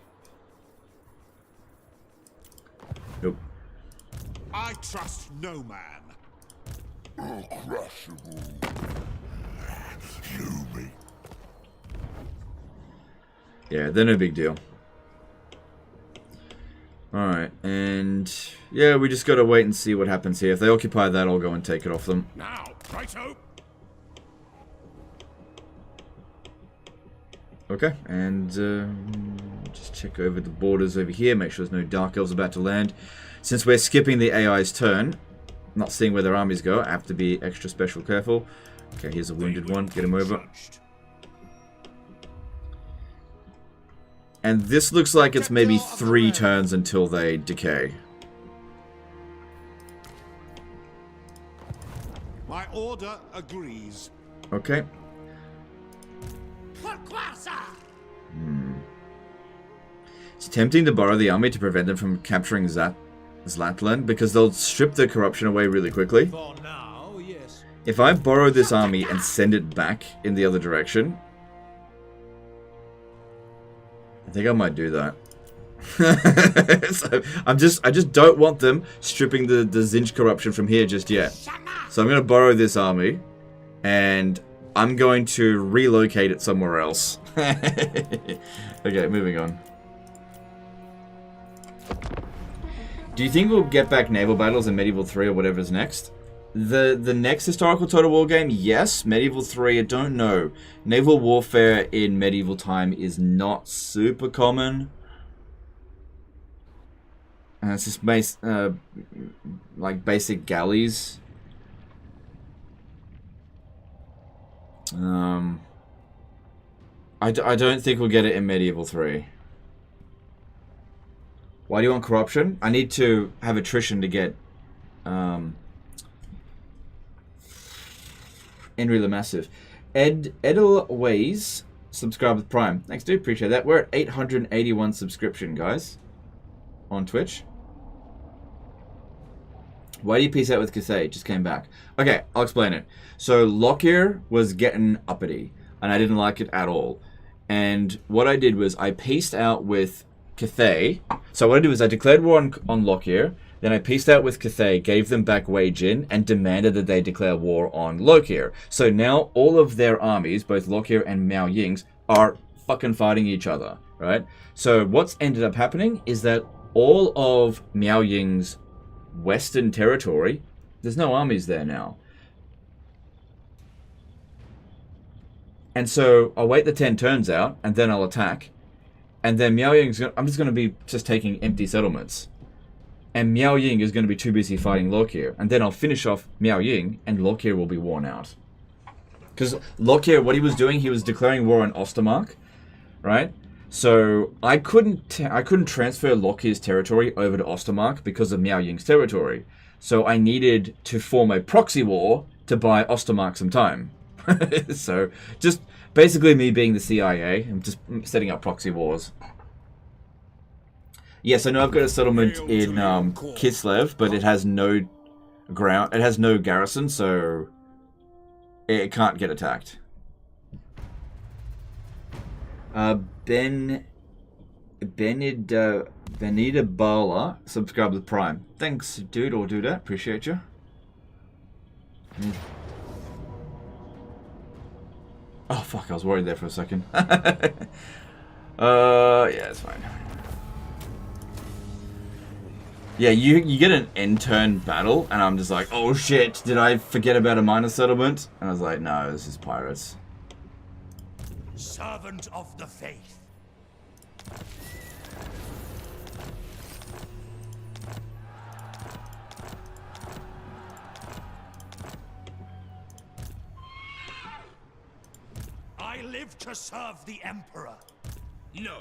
Nope. I trust no man. Yeah, they're no big deal. Alright, and yeah, we just gotta wait and see what happens here. If they occupy that, I'll go and take it off them. Now, righto. Okay, and just check over the borders over here, make sure there's no Dark Elves about to land. Since we're skipping the AI's turn, not seeing where their armies go, I have to be extra special careful. Okay, here's a wounded one, get him over. And this looks like it's maybe 3 turns until they decay. My order agrees. Okay. It's tempting to borrow the army to prevent them from capturing Zlatland, because they'll strip their corruption away really quickly. For now, yes. If I borrow this army and send it back in the other direction, I think I might do that. So I just don't want them stripping the Zinj corruption from here just yet. So I'm going to borrow this army, and I'm going to relocate it somewhere else. Okay, moving on. Do you think we'll get back naval battles in Medieval 3 or whatever's next? The next historical Total War game, yes. Medieval 3, I don't know. Naval warfare in medieval time is not super common. It's just like basic galleys. I don't think we'll get it in Medieval 3. Why do you want corruption? I need to have attrition to get Henry the Massive. Edelways subscribe with Prime. Thanks, dude. Appreciate that. We're at 881 subscription, guys, on Twitch. Why do you peace out with Cathay? Just came back. Okay, I'll explain it. So Lockyer was getting uppity, and I didn't like it at all. And what I did was I peaced out with Cathay. So what I did was I declared war on Lockyer. Then I peaced out with Cathay, gave them back Wage In, and demanded that they declare war on Lockyer. So now all of their armies, both Lockyer and Miao Ying's, are fucking fighting each other, right? So what's ended up happening is that all of Miao Ying's western territory, there's no armies there now. And so I'll wait the 10 turns out, and then I'll attack. And then Miao Ying's, I'm just going to be just taking empty settlements. And Miao Ying is going to be too busy fighting Lockyer. And then I'll finish off Miao Ying, and Lockyer will be worn out. Because Lockyer, what he was doing, he was declaring war on Ostermark, right? So I couldn't transfer Lockyer's territory over to Ostermark because of Miao Ying's territory. So I needed to form a proxy war to buy Ostermark some time. So just basically me being the CIA, I'm just setting up proxy wars. Yes, I know I've got a settlement in Kislev, but it has no ground. It has no garrison, so it can't get attacked. Benita Bala subscribed with Prime. Thanks, dude or dudette. Appreciate you. Oh fuck! I was worried there for a second. Yeah, it's fine. Yeah, you get an end turn battle, and I'm just like, oh shit! Did I forget about a minor settlement? And I was like, no, this is pirates. Servant of the faith. I live to serve the Emperor. No.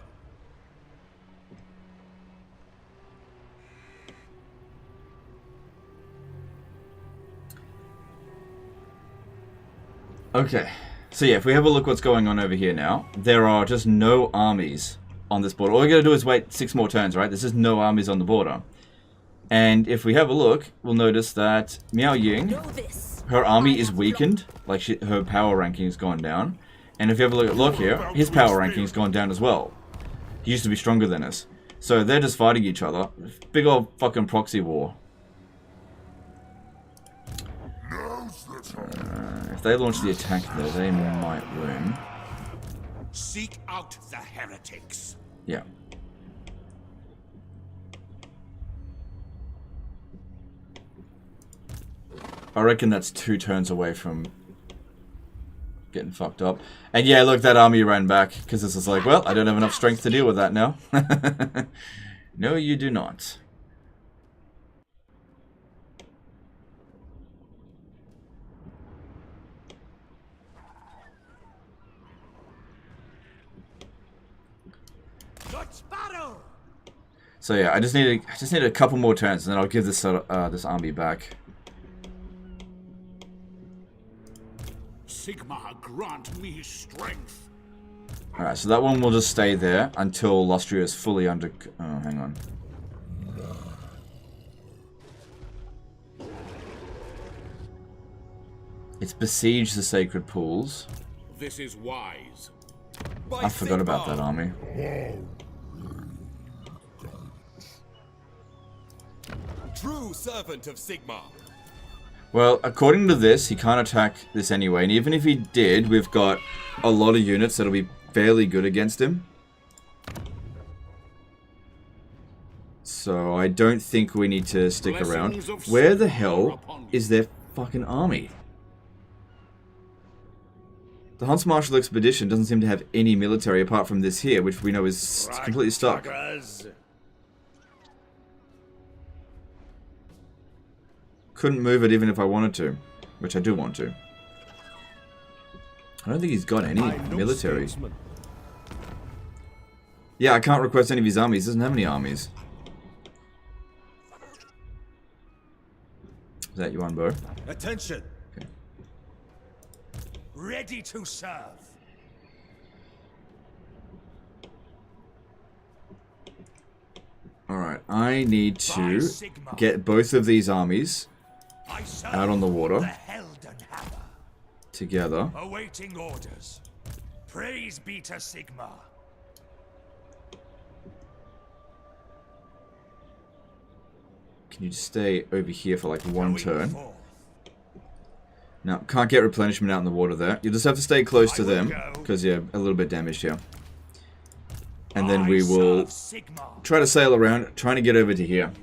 Okay. So yeah, if we have a look what's going on over here now, there are just no armies on this border. All we gotta do is wait 6 more turns, right? There's just no armies on the border. And if we have a look, we'll notice that Miao Ying, her army is weakened, like her power ranking's gone down. And if you have a look at Lockyer, his power ranking's gone down as well. He used to be stronger than us. So they're just fighting each other. Big old fucking proxy war. If they launch the attack though, they might win. Seek out the heretics. Yeah. I reckon that's 2 turns away from getting fucked up. And yeah, look, that army ran back because this is like, well, I don't have enough strength to deal with that now. No, you do not. So yeah, I just need a couple more turns, and then I'll give this this army back. Sigma, grant me strength. All right, so that one will just stay there until Lustria is fully under. Oh, hang on. It's besiege the sacred pools. This is wise. I forgot about that army. True servant of Sigma. Well, according to this, he can't attack this anyway, and even if he did, we've got a lot of units that'll be fairly good against him. So I don't think we need to stick around. Where the hell is their fucking army? The Hunts Marshal Expedition doesn't seem to have any military apart from this here, which we know is completely stuck. Couldn't move it even if I wanted to, which I do want to. I don't think he's got any military. Yeah, I can't request any of his armies. He doesn't have any armies. Is that you on, Bo? Attention. Okay. Ready to serve. Alright, I need to get both of these armies out on the water together. Awaiting orders. Praise be to Sigma. Can you just stay over here for like 1 turn? Now, can't get replenishment out in the water there. You just have to stay close to them, because you're a little bit damaged here. And then we will try to sail around, trying to get over to here.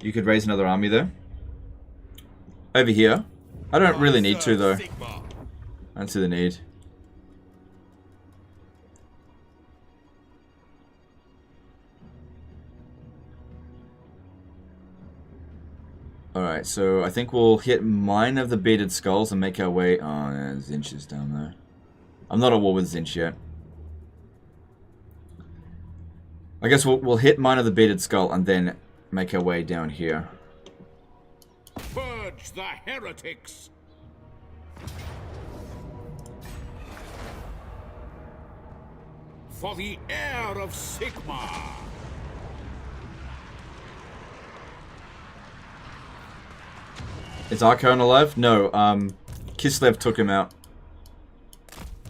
You could raise another army there. Over here. I don't really need to, though. I don't see the need. Alright, so I think we'll hit mine of the bearded skulls and make our way... Oh, yeah, Zinch is down there. I'm not at war with Zinch yet. I guess we'll hit mine of the bearded skull and then make our way down here. Purge the heretics! For the heir of Sigmar! Is Archon alive? No, Kislev took him out.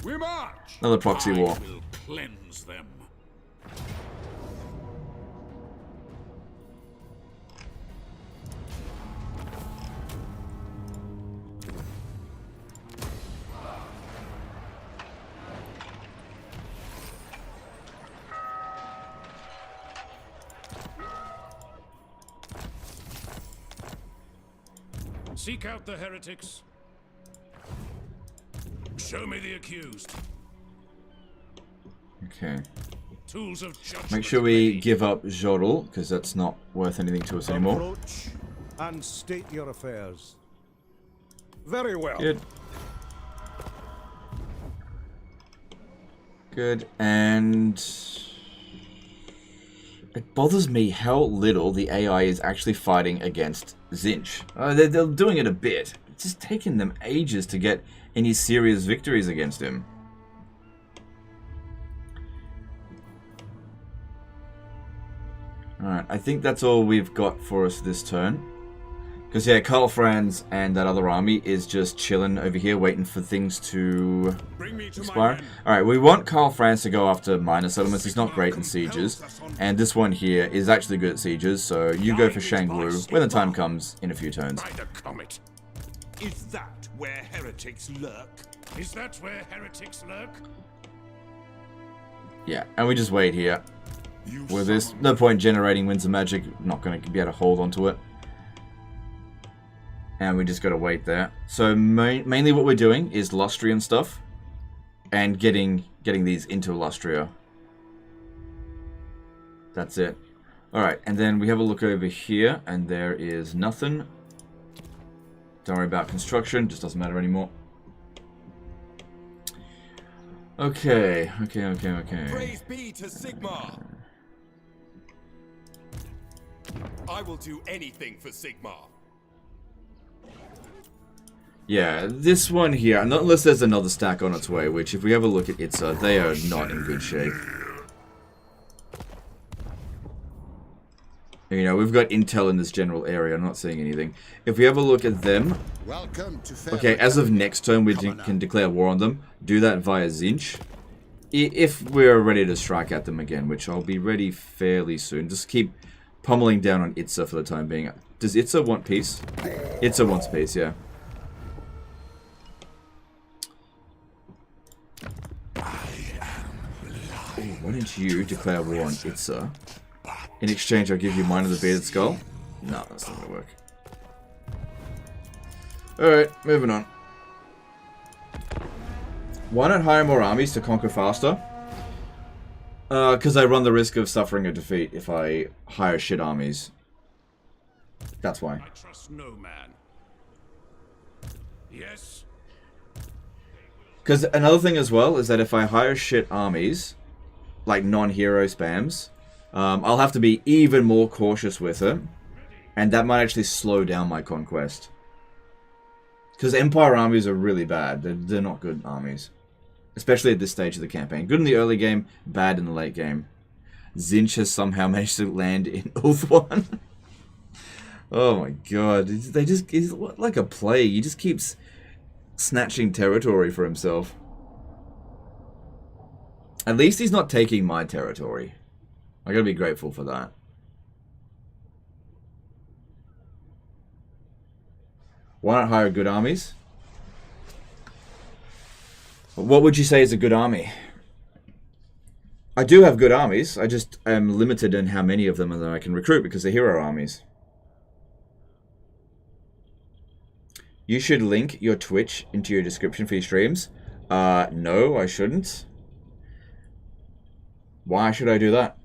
We march! Another proxy war. I will cleanse them. Seek out the heretics. Show me the accused. Okay. Tools of judgment. Make sure we give up Jodl, because that's not worth anything to us anymore. Approach and state your affairs. Very well. Good. Good, and... It bothers me how little the AI is actually fighting against Zinch. They're doing it a bit. It's just taking them ages to get any serious victories against him. Alright, I think that's all we've got for us this turn. Because, yeah, Karl Franz and that other army is just chilling over here, waiting for things to expire. Alright, we want Karl Franz to go after minor settlements. He's not great in sieges. And this one here is actually good at sieges, so you go for Shangwu when the time comes in a few turns. Is that where heretics lurk? Is that where heretics lurk? Yeah, and we just wait here. With this, no point generating Winds of Magic, not going to be able to hold onto it. And we just got to wait there. So mainly what we're doing is Lustrian stuff. And getting these into Lustria. That's it. Alright, and then we have a look over here. And there is nothing. Don't worry about construction. Just doesn't matter anymore. Okay. Praise be to Sigmar. I will do anything for Sigmar. Yeah, this one here, not unless there's another stack on its way, which if we have a look at Itza, they are not in good shape. You know, we've got intel in this general area, I'm not seeing anything. If we have a look at them... Welcome to okay, as of next turn we can declare war on them. Do that via Zinch. If we're ready to strike at them again, which I'll be ready fairly soon. Just keep pummeling down on Itza for the time being. Does Itza want peace? Itza wants peace, yeah. Why don't you declare war on Itza? In exchange, I'll give you mine of the bearded skull. No, that's not gonna work. Alright, moving on. Why not hire more armies to conquer faster? Because I run the risk of suffering a defeat if I hire shit armies. That's why. I trust no man. Yes. Because another thing as well is that if I hire shit armies, like non-hero spams, I'll have to be even more cautious with it, and that might actually slow down my conquest. Because Empire armies are really bad. They're not good armies. Especially at this stage of the campaign. Good in the early game, bad in the late game. Zinch has somehow managed to land in Ulthuan. Oh my god. He's like a plague. He just keeps snatching territory for himself. At least he's not taking my territory. I gotta be grateful for that. Why not hire good armies? What would you say is a good army? I do have good armies. I just am limited in how many of them that I can recruit because they're hero armies. You should link your Twitch into your description for your streams. No, I shouldn't. Why should I do that?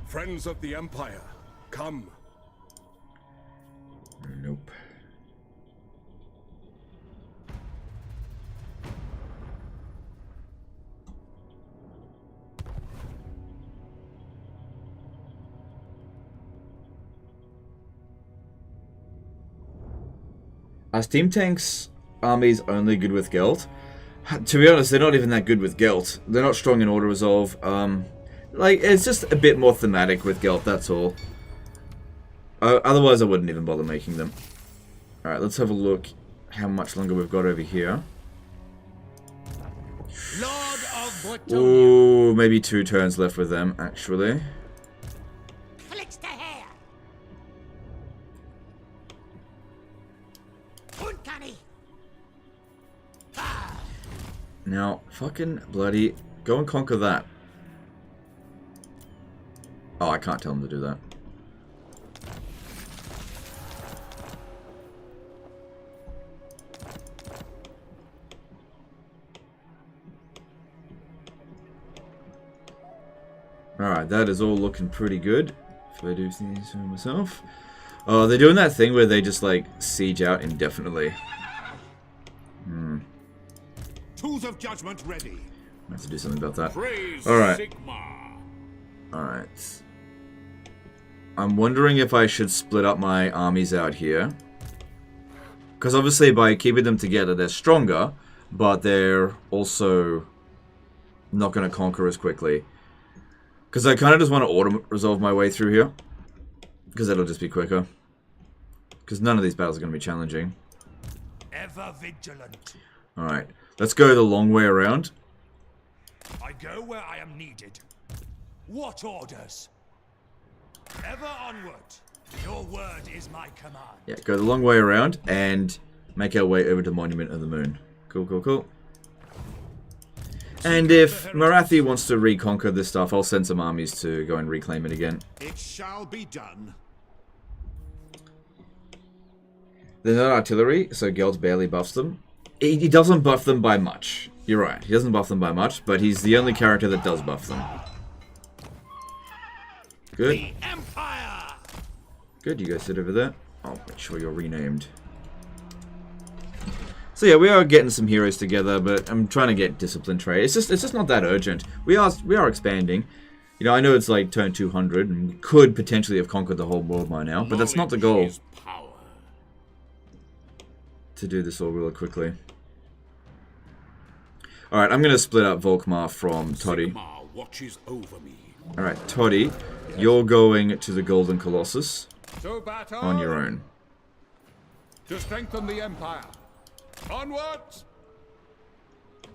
Friends of the Empire, come. Nope. Are Steam Tank's armies only good with Gelt? To be honest, they're not even that good with Gelt. They're not strong in auto resolve. Like, it's just a bit more thematic with Gelt, that's all. Otherwise, I wouldn't even bother making them. Alright, let's have a look how much longer we've got over here. Lord of Bretonia. Ooh, maybe 2 turns left with them, actually. Clicks to hair. Uncanny. Now, fucking bloody, go and conquer that. Oh, I can't tell him to do that. Alright, that is all looking pretty good. If I do things for myself. Oh, they're doing that thing where they just, like, siege out indefinitely. Tools of judgment ready. I have to do something about that. Praise Alright. Sigma. Alright. I'm wondering if I should split up my armies out here. Because obviously by keeping them together, they're stronger, but they're also not going to conquer as quickly. Because I kind of just want to auto-resolve my way through here. Because that'll just be quicker. Because none of these battles are going to be challenging. Ever vigilant. Alright, let's go the long way around. I go where I am needed. What orders? Ever onward. Your word is my command. Yeah, go the long way around and make our way over to Monument of the Moon. Cool, cool, cool. And if Marathi wants to reconquer this stuff, I'll send some armies to go and reclaim it again. It shall be done. They're not artillery, so Gelt barely buffs them. He doesn't buff them by much. You're right, he doesn't buff them by much, but he's the only character that does buff them. Good. The Empire. Good, you guys sit over there. I'll make sure you're renamed. So yeah, we are getting some heroes together, but I'm trying to get discipline trade. It's just not that urgent. We are expanding. You know, I know it's like turn 200 and we could potentially have conquered the whole world by now, but that's not the goal. To do this all really quickly. Alright, I'm gonna split up Volkmar from Toddy. Watches over me. Alright, Toddy, you're going to the Golden Colossus To battle. on your own. To strengthen the Empire. Onward!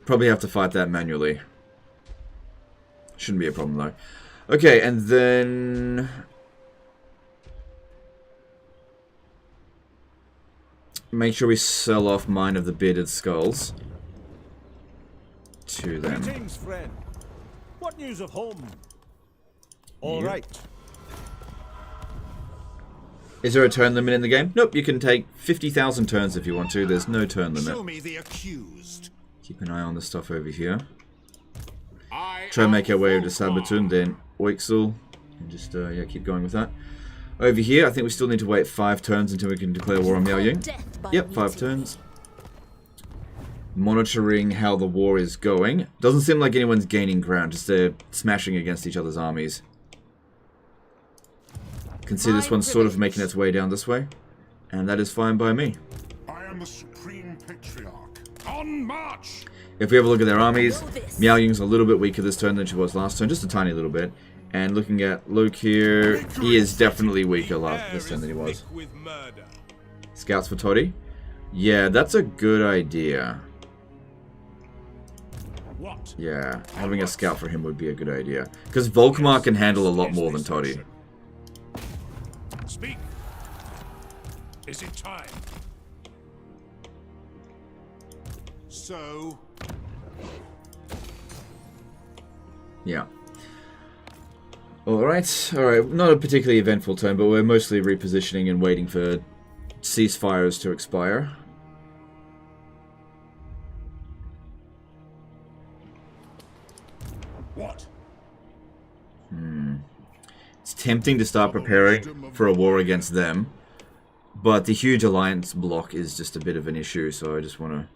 Probably have to fight that manually. Shouldn't be a problem though. Okay, and then make sure we sell off Mine of the Bearded Skulls to them. Greetings, friend. What news of home? All Yep. right. Is there a turn limit in the game? Nope, you can take 50,000 turns if you want to. There's no turn Show limit. me the accused. Keep an eye on the stuff over here. Try and make our way over to Sabatun, then Oixel. And just, yeah, keep going with that. Over here, I think we still need to wait 5 turns until we can declare war on Miao Ying. Yep, 5 turns. Monitoring how the war is going. Doesn't seem like anyone's gaining ground, just they're smashing against each other's armies. Can see this one's sort of making its way down this way. And that is fine by me. I am the Supreme Patriarch. On march! If we have a look at their armies, Miao Ying's a little bit weaker this turn than she was last turn, just a tiny little bit. And looking at Luke here, he is definitely weaker this turn than he was. Scouts for Toddy? Yeah, that's a good idea. What? Yeah, having a scout for him would be a good idea. Because Volkmar can handle a lot more than Toddy. Speak. Is it time? So, Yeah. Alright, not a particularly eventful turn, but we're mostly repositioning and waiting for ceasefires to expire. what? It's tempting to start preparing for a war against them, but the huge alliance block is just a bit of an issue, so I just want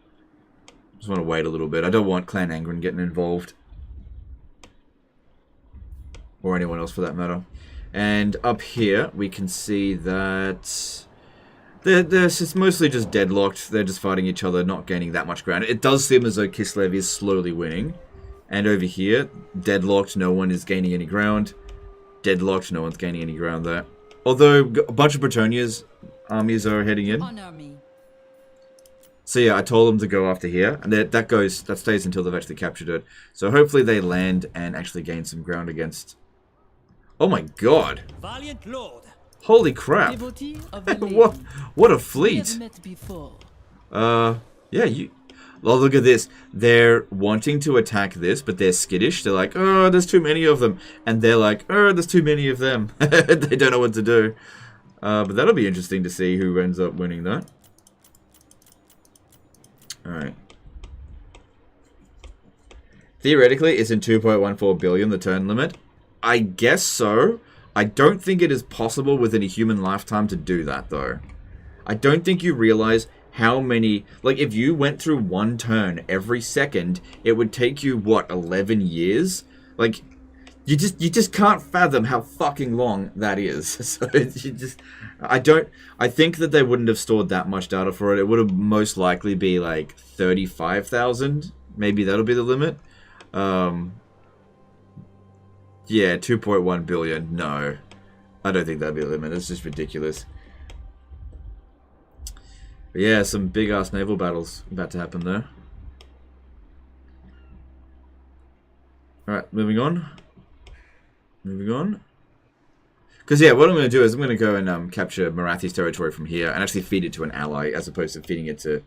to wait a little bit. I don't want Clan Angren getting involved. Or anyone else for that matter. And up here, we can see that it's mostly just deadlocked. They're just fighting each other, not gaining that much ground. It does seem as though Kislev is slowly winning. And over here, deadlocked, no one is gaining any ground. Deadlocked, no one's gaining any ground there. Although, a bunch of Bretonia's armies are heading in. Honor me. So yeah, I told them to go after here. And that stays until they've actually captured it. So hopefully they land and actually gain some ground against... Oh my god! Valiant Lord. Holy crap! What a fleet! Yeah, you... Oh, look at this. They're wanting to attack this, but they're skittish. They're like, oh, there's too many of them. And they're like, oh, there's too many of them. They don't know what to do. But that'll be interesting to see who ends up winning that. Alright. Theoretically, isn't 2.14 billion the turn limit? I guess so. I don't think it is possible within a human lifetime to do that, though. I don't think you realize how many... Like, if you went through one turn every second, it would take you, what, 11 years? Like, you just can't fathom how fucking long that is. So, you just... I think that they wouldn't have stored that much data for it. It would have most likely be, like, 35,000. Maybe that'll be the limit. Yeah, 2.1 billion. No. I don't think that'd be the limit. That's just ridiculous. But yeah, some big-ass naval battles about to happen there. Alright, moving on. Moving on. Because, yeah, what I'm going to do is I'm going to go and capture Marathi's territory from here and actually feed it to an ally as opposed to feeding it to...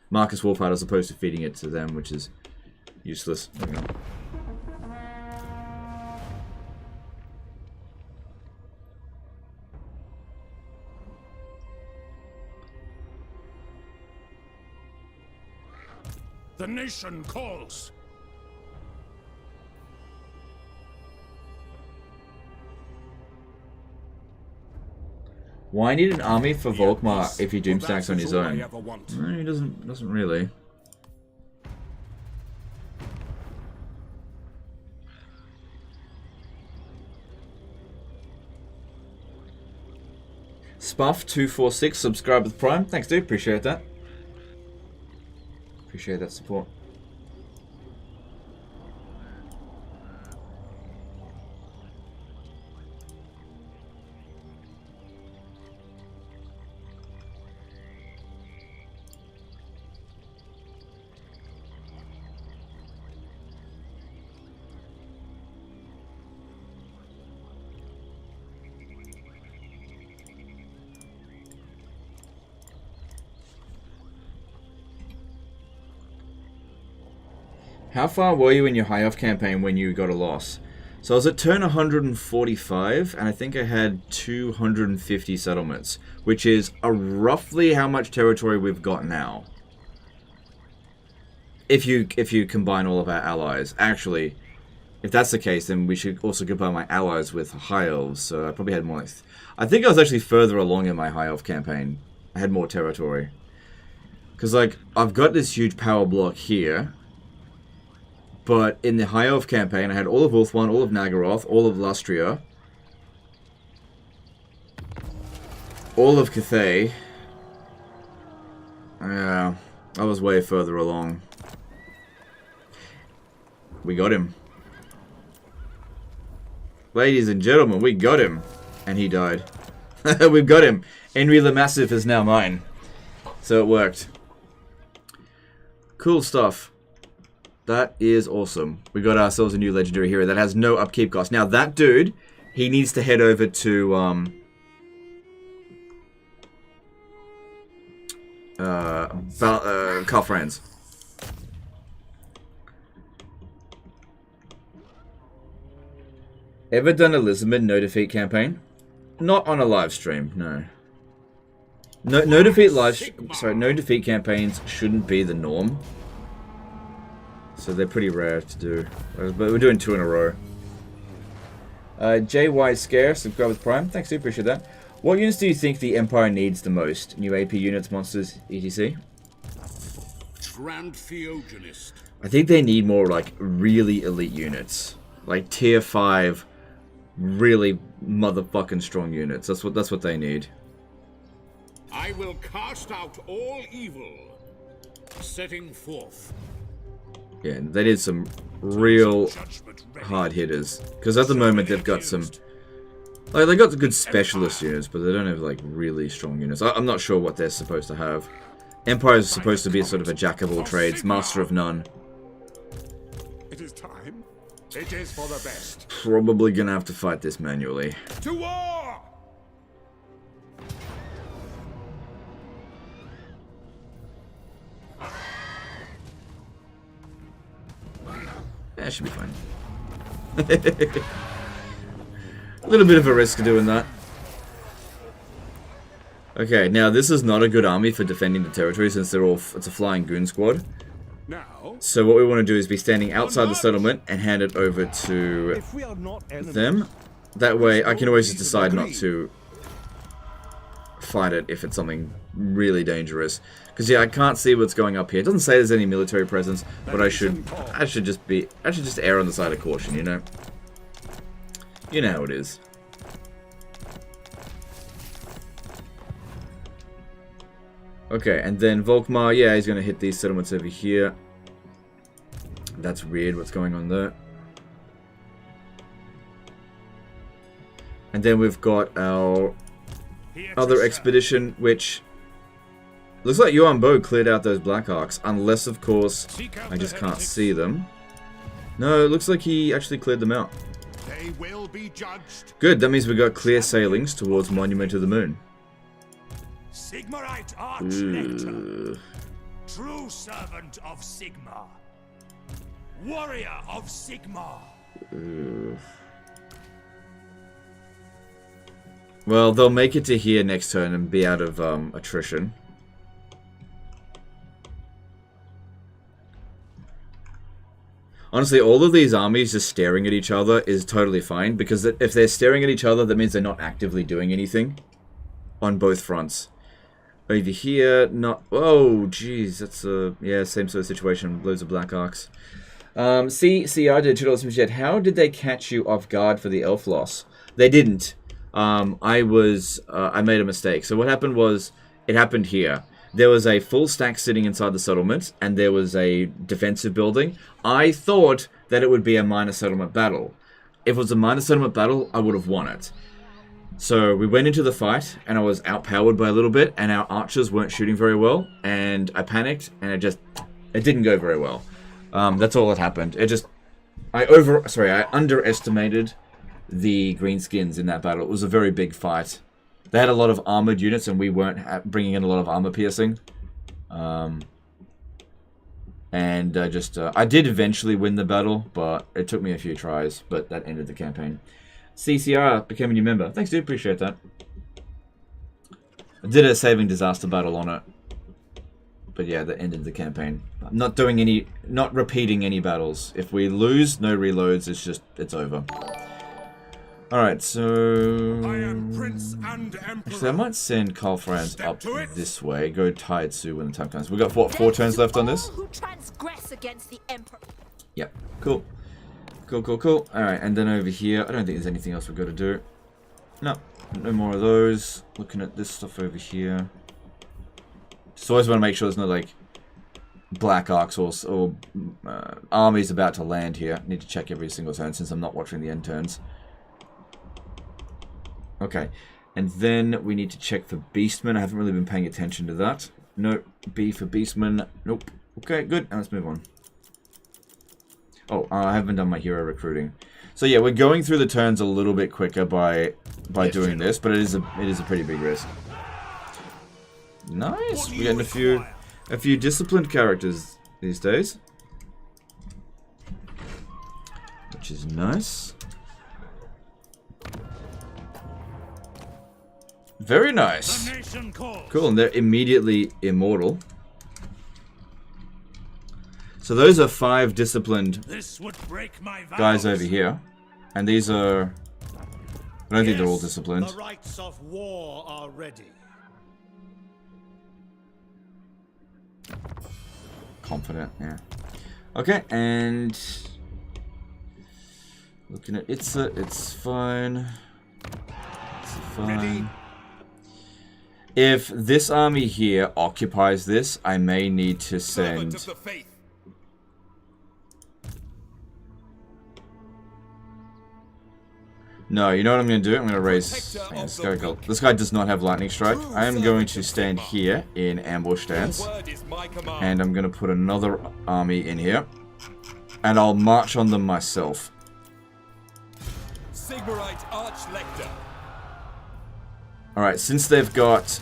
Marcus Wolfhard as opposed to feeding it to them, which is useless. The nation calls. Why need an army for Volkmar if he doomstacks on his own? No, he doesn't really. Spuff246 subscribe with Prime. Thanks, dude. Appreciate that. Appreciate that support. How far were you in your high off campaign when you got a loss? So I was at turn 145, and I think I had 250 settlements, which is roughly how much territory we've got now. If you combine all of our allies. Actually, if that's the case, then we should also combine my allies with high elves, so I probably had more like... I think I was actually further along in my high elf campaign. I had more territory. Because, like, I've got this huge power block here... But in the High Elf campaign, I had all of Ulthuan, all of Nagaroth, all of Lustria, all of Cathay. Yeah, I was way further along. We got him. Ladies and gentlemen, we got him. And he died. We've got him. Henry the Massive is now mine. So it worked. Cool stuff. That is awesome. We got ourselves a new legendary hero that has no upkeep cost. Now that dude, he needs to head over to Karl Franz. Ever done a Lisbon no defeat campaign? Not on a live stream, no. No defeat campaigns shouldn't be the norm. So they're pretty rare to do. But we're doing 2 in a row. JY Scare, subscribe with Prime. Thanks, dude. Appreciate that. What units do you think the Empire needs the most? New AP units, monsters, etc. Transfusionist. I think they need more like really elite units, like tier 5, really motherfucking strong units. That's what they need. I will cast out all evil. Setting forth. Yeah, they need some real hard hitters, because at the moment they've got some, like they got the good specialist units, but they don't have like really strong units. I'm not sure what they're supposed to have. Empire is supposed to be sort of a jack of all trades, master of none. It is time. It is for the best. Probably gonna have to fight this manually. To war! That should be fine. A little bit of a risk doing that. Okay, now this is not a good army for defending the territory since it's a flying goon squad. Now, so what we want to do is be standing outside the settlement and hand it over to them. That way I can always just decide not to fight it if it's something really dangerous. Because yeah, I can't see what's going up here. It doesn't say there's any military presence, but I should just err on the side of caution, you know? You know how it is. Okay, and then Volkmar, yeah, he's going to hit these settlements over here. That's weird, what's going on there. And then we've got our other expedition, which looks like Yuan Bo cleared out those Black Arcs, unless, of course, I just can't see them. No, it looks like he actually cleared them out. They will be judged. Good, that means we got clear sailings towards Monument of the Moon. Sigmarite Archlector, true servant of Sigmar, warrior of Sigmar. Well, they'll make it to here next turn and be out of attrition. Honestly, all of these armies just staring at each other is totally fine, because if they're staring at each other, that means they're not actively doing anything on both fronts. Over here, not... Oh, jeez, that's a... Yeah, same sort of situation. Loads of Black Arcs. CR did $2 How did they catch you off guard for the elf loss? They didn't. I made a mistake. So what happened was, it happened here. There was a full stack sitting inside the settlement, and there was a defensive building. I thought that it would be a minor settlement battle. If it was a minor settlement battle, I would have won it. So we went into the fight, and I was outpowered by a little bit, and our archers weren't shooting very well, and I panicked, and it didn't go very well. That's all that happened. I underestimated the greenskins in that battle. It was a very big fight. They had a lot of armored units, and we weren't bringing in a lot of armor piercing. I did eventually win the battle, but it took me a few tries, but that ended the campaign. CCR became a new member. Thanks, dude. Appreciate that. I did a saving disaster battle on it. But yeah, that ended the campaign. I'm not repeating any battles. If we lose, no reloads. It's over. Alright, so... I am Prince and Emperor. Actually, I might send Karl Franz up this way. Go Taitsu when the time comes. We've got, what, 4 turns left on this? Who transgress against the Emperor. Yep, cool. Cool. Alright, and then over here, I don't think there's anything else we've got to do. No more of those. Looking at this stuff over here. Just always want to make sure there's no, like, Black Arcs or armies about to land here. Need to check every single turn since I'm not watching the end turns. Okay, and then we need to check for Beastmen. I haven't really been paying attention to that. Nope, B for Beastmen. Nope. Okay, good. Now let's move on. Oh, I haven't done my hero recruiting. So yeah, we're going through the turns a little bit quicker by doing this, but it is a pretty big risk. Nice. We're getting a few disciplined characters these days, which is nice. Very nice. Cool, and they're immediately immortal. So those are 5 disciplined guys over here. And these are I don't think they're all Yes, disciplined. The rights of war are ready. Confident, yeah. Okay, and looking at Itza, it's fine. It's fine. If this army here occupies this, I may need to send. No, you know what I'm going to do? I'm going to raise... This guy does not have lightning strike. I am going to stand here in ambush stance. And I'm going to put another army in here. And I'll march on them myself. Sigmarite Archlector. Alright, since they've got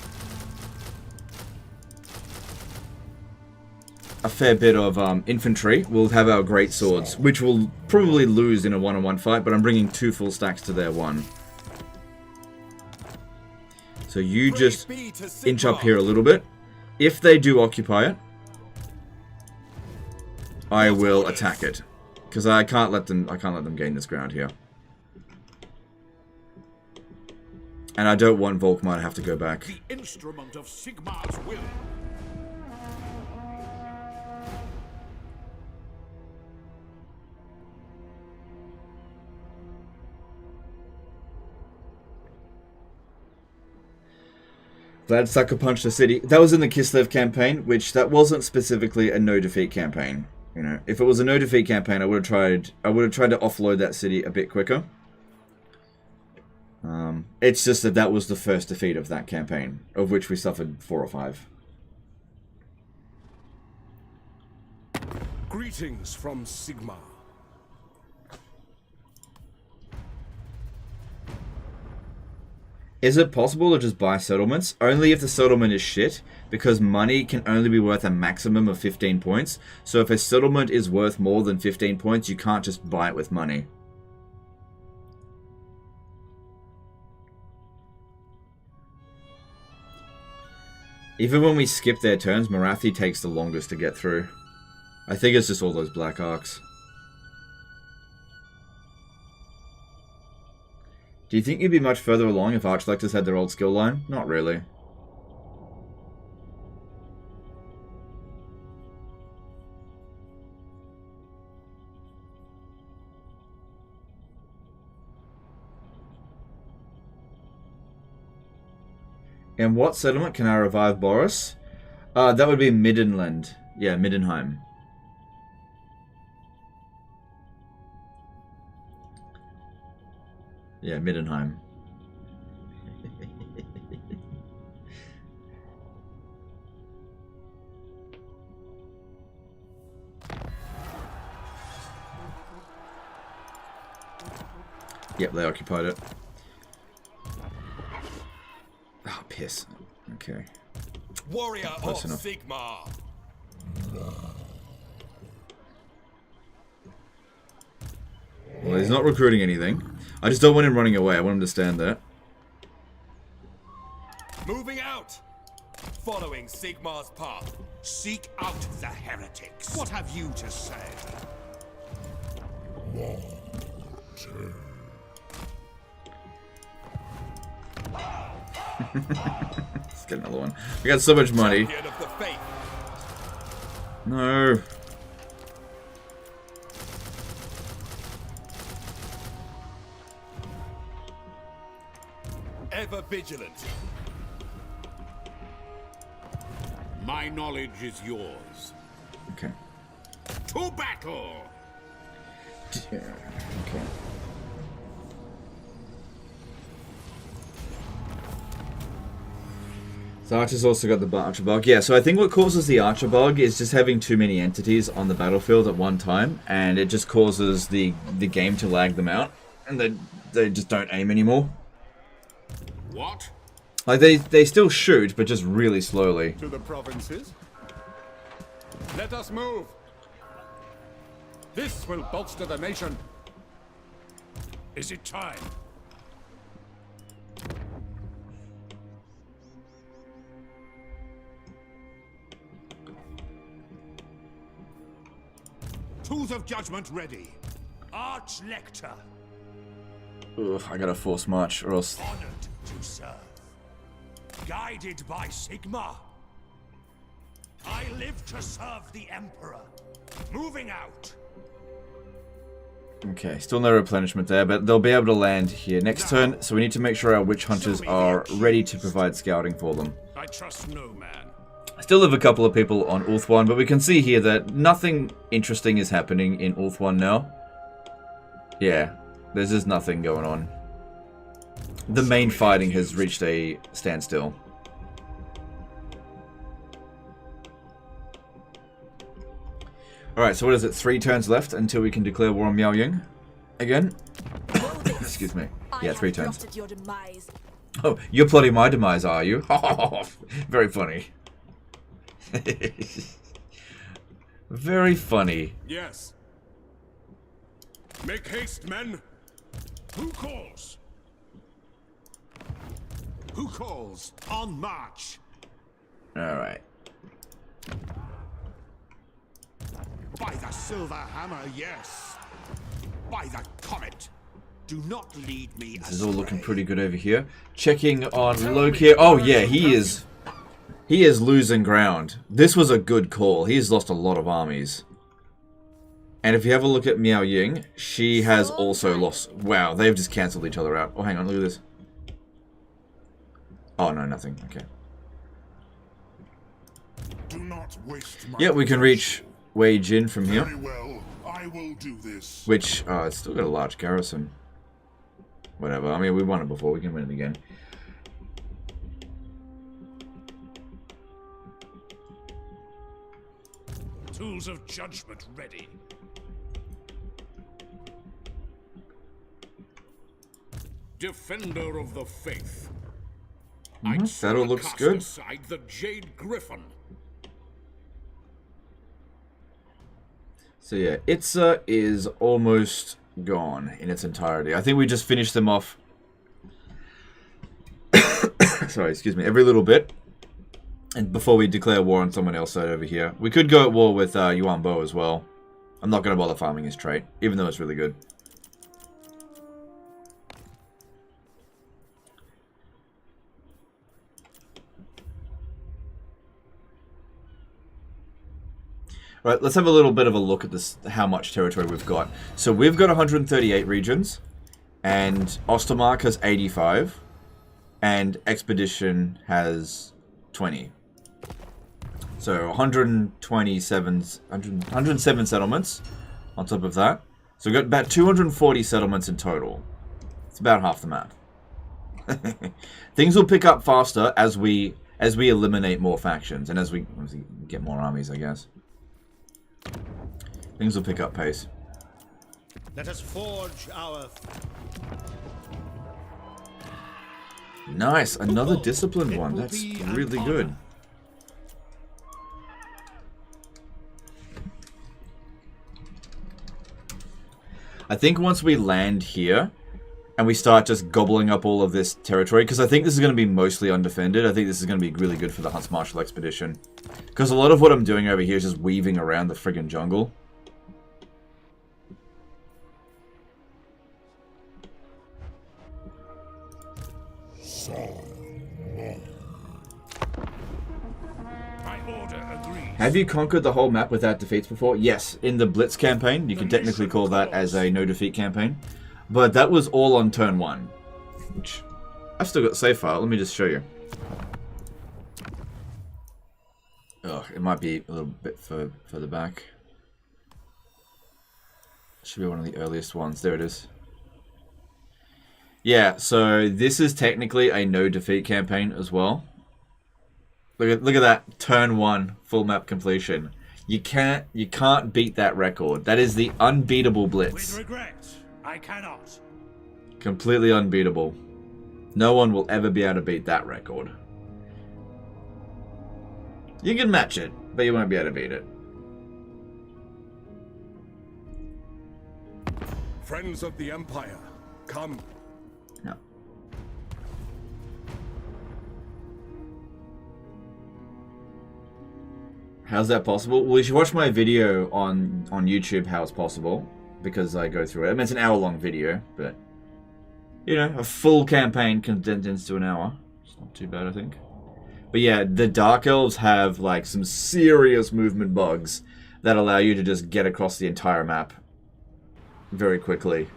a fair bit of infantry, we'll have our great swords, which we'll probably lose in a one-on-one fight, but I'm bringing 2 full stacks to their 1. So you just inch up here a little bit. If they do occupy it, I will attack it, because I can't let them gain this ground here. And I don't want Volkmar to have to go back. The instrument of Sigmar's will. Vlad Sucker Punch the city. That was in the Kislev campaign, which that wasn't specifically a no defeat campaign. You know, if it was a no defeat campaign, I would have tried to offload that city a bit quicker. It's just that that was the first defeat of that campaign, of which we suffered 4 or 5. Greetings from Sigmar. Is it possible to just buy settlements? Only if the settlement is shit, because money can only be worth a maximum of 15 points. So if a settlement is worth more than 15 points, you can't just buy it with money. Even when we skip their turns, Marathi takes the longest to get through. I think it's just all those black arcs. Do you think you'd be much further along if Archlectors had their old skill line? Not really. And what settlement can I revive Boris? That would be Middenland. Yeah, Middenheim. Yeah, Middenheim. Yep, they occupied it. Oh, piss. Okay. Warrior Close of enough. Sigmar. Well, he's not recruiting anything. I just don't want him running away. I want him to stand there. Moving out. Following Sigmar's path. Seek out the heretics. What have you to say? Let's get another one. We got so much money. Champion of the faith. No. Ever vigilant. My knowledge is yours. Okay. To battle! Yeah, okay. So Archer's also got the Archer bug. Yeah, so I think what causes the Archer bug is just having too many entities on the battlefield at one time, and it just causes the game to lag them out, and they just don't aim anymore. What? Like, they still shoot, but just really slowly. To the provinces. Let us move. This will bolster the nation. Is it time? Tools of judgment ready. Archlector. Ugh, I gotta force march or else... Honored to serve. Guided by Sigma. I live to serve the Emperor. Moving out. Okay, still no replenishment there, but they'll be able to land here next turn, so we need to make sure our witch hunters are ready to provide scouting for them. I trust no man. I still have a couple of people on Ulth 1, but we can see here that nothing interesting is happening in Ulth 1 now. Yeah, there's just nothing going on. The main fighting has reached a standstill. Alright, so what is it? 3 turns left until we can declare war on Miao Ying again? Excuse me. Yeah, 3 turns. Oh, you're plotting my demise, are you? Very funny. Very funny. Yes. Make haste, men. Who calls? Who calls? On march. Alright. By the silver hammer, yes. By the comet. Do not lead me This is all looking pretty good over here. Checking on Loki. Oh yeah, he is losing ground. This was a good call. He's lost a lot of armies. And if you have a look at Miao Ying, she has also lost... Wow, they've just cancelled each other out. Oh, hang on, look at this. Oh, no, nothing. Okay. Do not waste my Yeah, we can reach Wei Jin from here. Very well, I will do this. Which, it's still got a large garrison. Whatever. I mean, we won it before. We can win it again. Tools of judgment ready. Defender of the faith. That all looks good. Aside the Jade Griffin. So yeah, Itza is almost gone in its entirety. I think we just finished them off. Sorry, excuse me. Every little bit. And before we declare war on someone else over here. We could go at war with Yuan Bo as well. I'm not going to bother farming his trait, even though it's really good. Right, let's have a little bit of a look at this, how much territory we've got. So we've got 138 regions, and Ostermark has 85, and Expedition has 20. So 107 settlements on top of that. So we've got about 240 settlements in total. It's about half the map. Things will pick up faster as we eliminate more factions, and as we get more armies, I guess. Things will pick up pace. Let us forge our... Nice, another disciplined one. That's really good. I think once we land here and we start just gobbling up all of this territory, because I think this is going to be mostly undefended. I think this is going to be really good for the Hunts Martial Expedition. Because a lot of what I'm doing over here is just weaving around the friggin' jungle. Have you conquered the whole map without defeats before? Yes, in the Blitz campaign. You can technically call that as a no-defeat campaign. But that was all on turn 1. Which, I've still got the save file. Let me just show you. Oh, it might be a little bit further back. Should be one of the earliest ones. There it is. Yeah, so this is technically a no-defeat campaign as well. Look at that, turn 1, full map completion. You can't beat that record. That is the unbeatable Blitz. With regret, I cannot. Completely unbeatable. No one will ever be able to beat that record. You can match it, but you won't be able to beat it. Friends of the Empire, come. No. How's that possible? Well, you should watch my video on YouTube how it's possible, because I go through it. I mean, it's an hour-long video, but You know, a full campaign condensed into an hour. It's not too bad, I think. But yeah, the Dark Elves have like some serious movement bugs that allow you to just get across the entire map very quickly.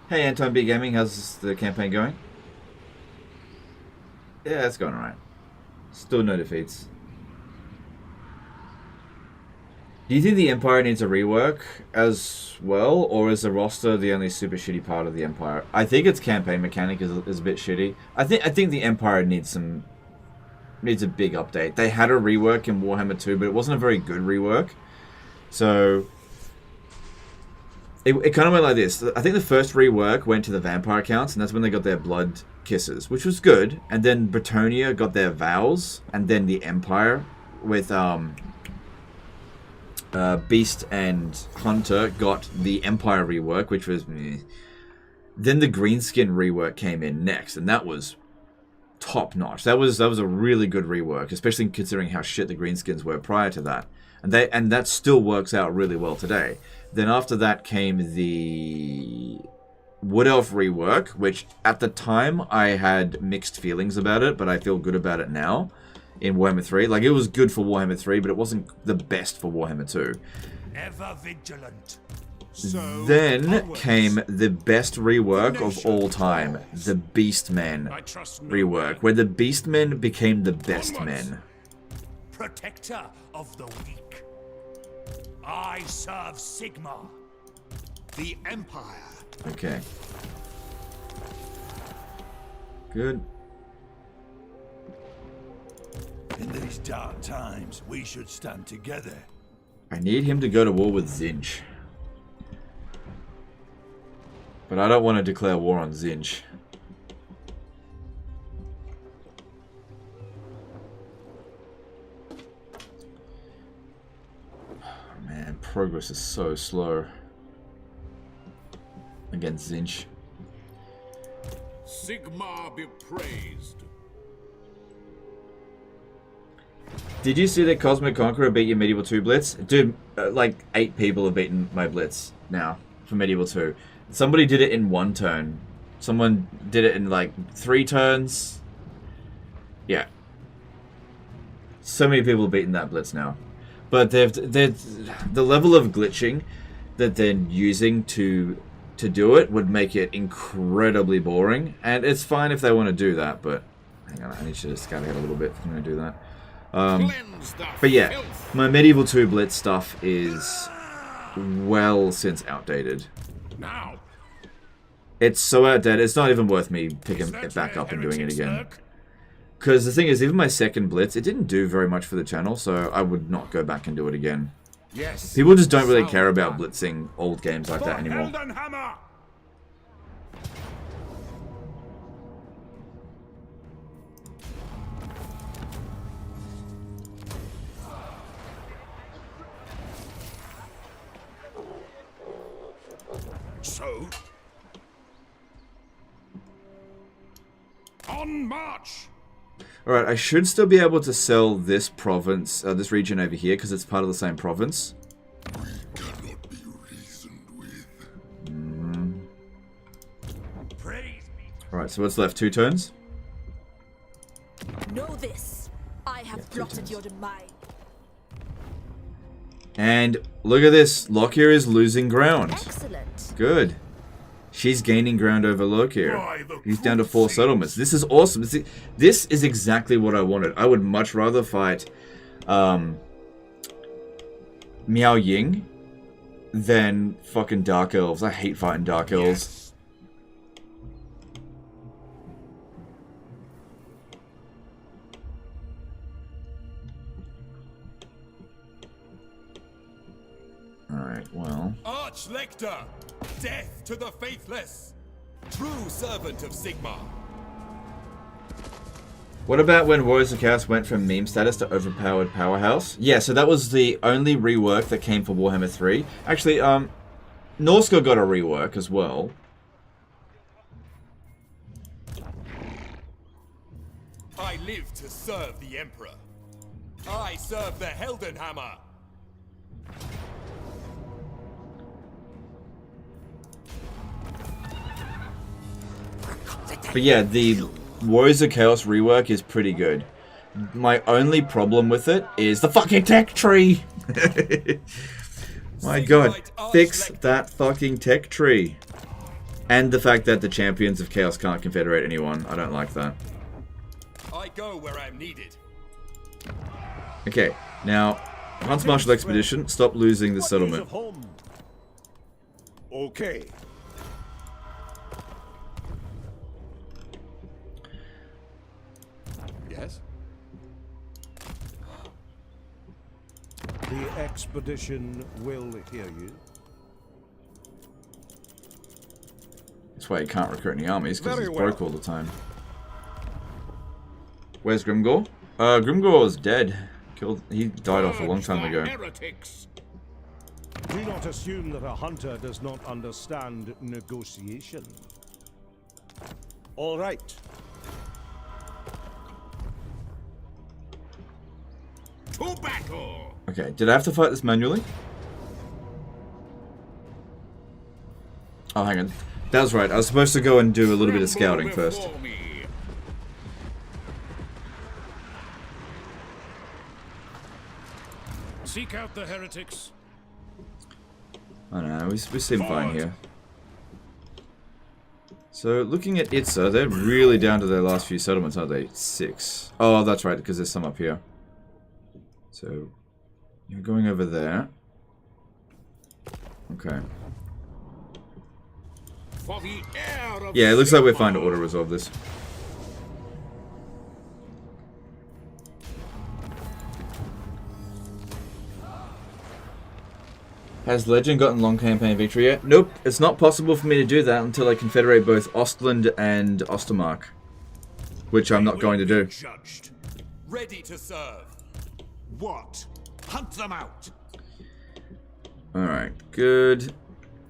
Hey Anton B Gaming, how's the campaign going? Yeah, it's going alright. Still no defeats. Do you think the Empire needs a rework as well, or is the roster the only super shitty part of the Empire? I think its campaign mechanic is a bit shitty. I think the Empire needs a big update. They had a rework in Warhammer 2, but it wasn't a very good rework. So it kind of went like this. I think the first rework went to the vampire counts, and that's when they got their blood kisses, which was good. And then Bretonia got their vows, and then the Empire with Beast and Hunter got the Empire rework, which was meh. Then the Greenskin rework came in next, and that was top notch. That was a really good rework, especially considering how shit the Greenskins were prior to that. And that still works out really well today. Then after that came the Wood Elf rework, which at the time I had mixed feelings about it, but I feel good about it now. In Warhammer 3. Like, it was good for Warhammer 3, but it wasn't the best for Warhammer 2. Ever vigilant. Then came the best rework of all time, the Beastmen rework, where the Beastmen became the best men. Protector of the weak. I serve Sigma. The Empire. Okay. Good. In these dark times, we should stand together. I need him to go to war with Zinj. But I don't want to declare war on Zinj. Man, progress is so slow against Zinj. Sigma be praised. Did you see that Cosmic Conqueror beat your Medieval 2 Blitz? Dude, like 8 people have beaten my Blitz now for Medieval 2. Somebody did it in 1 turn. Someone did it in like 3 turns. Yeah. So many people have beaten that Blitz now. But the level of glitching that they're using to do it would make it incredibly boring. And it's fine if they want to do that, but hang on, I need to scout ahead a little bit if I'm going to do that. But yeah, my Medieval 2 Blitz stuff is well since outdated. Now, it's so outdated, it's not even worth me picking it back up and doing it again. Because the thing is, even my second Blitz, it didn't do very much for the channel, so I would not go back and do it again. yes. People just don't really care about blitzing old games like that anymore. So, on march. Alright, I should still be able to sell this province, this region over here, because it's part of the same province. We cannot be reasoned with. Alright, so what's left? 2 turns? Know this. I have plotted your demise. And look at this. Lockyer is losing ground. Excellent. Good. She's gaining ground over Lockyer. He's down to 4 settlements. This is awesome. This is exactly what I wanted. I would much rather fight Miao Ying than fucking Dark Elves. I hate fighting Dark Elves. Alright, well. Arch-Lector, death to the faithless, true servant of Sigma. What about when Warriors of Chaos went from meme status to overpowered powerhouse? Yeah, so that was the only rework that came for Warhammer 3. Actually, Norska got a rework as well. I live to serve the Emperor. I serve the Heldenhammer. But yeah, the Warriors of Chaos rework is pretty good. My only problem with it is the fucking tech tree! My god, fix that fucking tech tree. And the fact that the champions of Chaos can't confederate anyone. I don't like that. I go where I'm needed. Okay, now, Hunts Martial Expedition, stop losing the settlement. Okay. Yes? The expedition will hear you. That's why you can't recruit any armies, because he's broke all the time. Where's Grimgor? Grimgor is dead. He died off a long time ago. Do not assume that a hunter does not understand negotiation. All right. To battle. Okay, did I have to fight this manually? Oh, hang on. That was right. I was supposed to go and do a little bit of scouting first. Seek out the heretics. I don't know, we seem fine here. So, looking at Itza, they're really down to their last few settlements, aren't they? 6. Oh, that's right, because there's some up here. So, you're going over there. Okay. For the heir of Yeah, it looks like we're fine to auto-resolve this. Has Legend gotten long campaign victory yet? Nope, it's not possible for me to do that until I confederate both Ostland and Ostermark. Which I'm not going to do. Judged. Ready to serve. What? Hunt them out. Alright, good.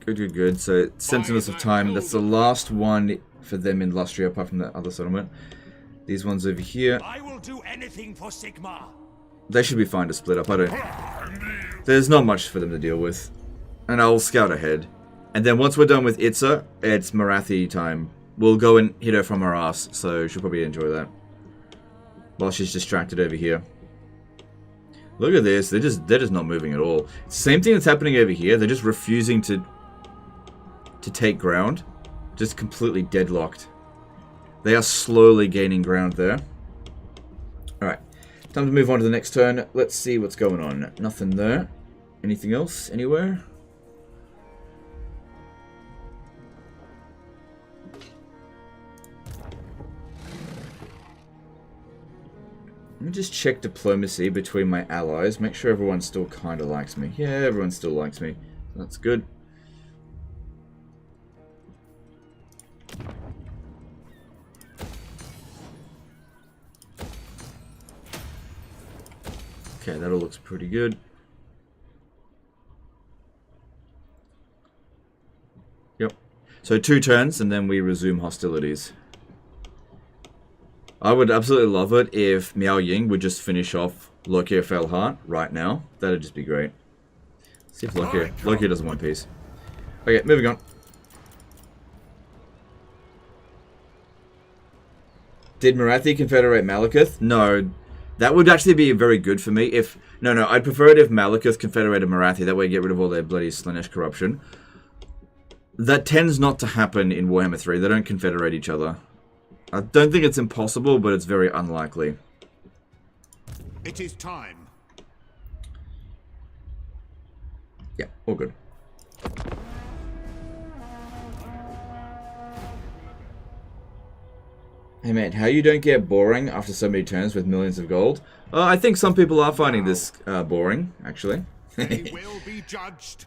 Good. So, Sentinels of Time, that's the last one for them in Lustria, apart from that other settlement. These ones over here. I will do anything for Sigmar. They should be fine to split up. There's not much for them to deal with. And I'll scout ahead. And then once we're done with Itza, it's Marathi time. We'll go and hit her from her ass, so she'll probably enjoy that. While she's distracted over here. Look at this. They're just not moving at all. Same thing that's happening over here. They're just refusing to take ground. Just completely deadlocked. They are slowly gaining ground there. Alright. Time to move on to the next turn. Let's see what's going on. Nothing there. Anything else? Anywhere? Let me just check diplomacy between my allies. Make sure everyone still kind of likes me. Yeah, everyone still likes me. That's good. Okay, that all looks pretty good. Yep. So 2 turns and then we resume hostilities. I would absolutely love it if Miao Ying would just finish off Lokia Felheart right now. That'd just be great. See if Lokia doesn't want peace. Okay, moving on. Did Marathi confederate Malekith? No. That would actually be very good for me if... No, I'd prefer it if Malekith confederated Marathi. That way you get rid of all their bloody Slaanesh corruption. That tends not to happen in Warhammer 3. They don't confederate each other. I don't think it's impossible, but it's very unlikely. It is time. Yeah, all good. Hey mate, how you don't get boring after so many turns with millions of gold? I think some people are finding this boring, actually. They will be judged.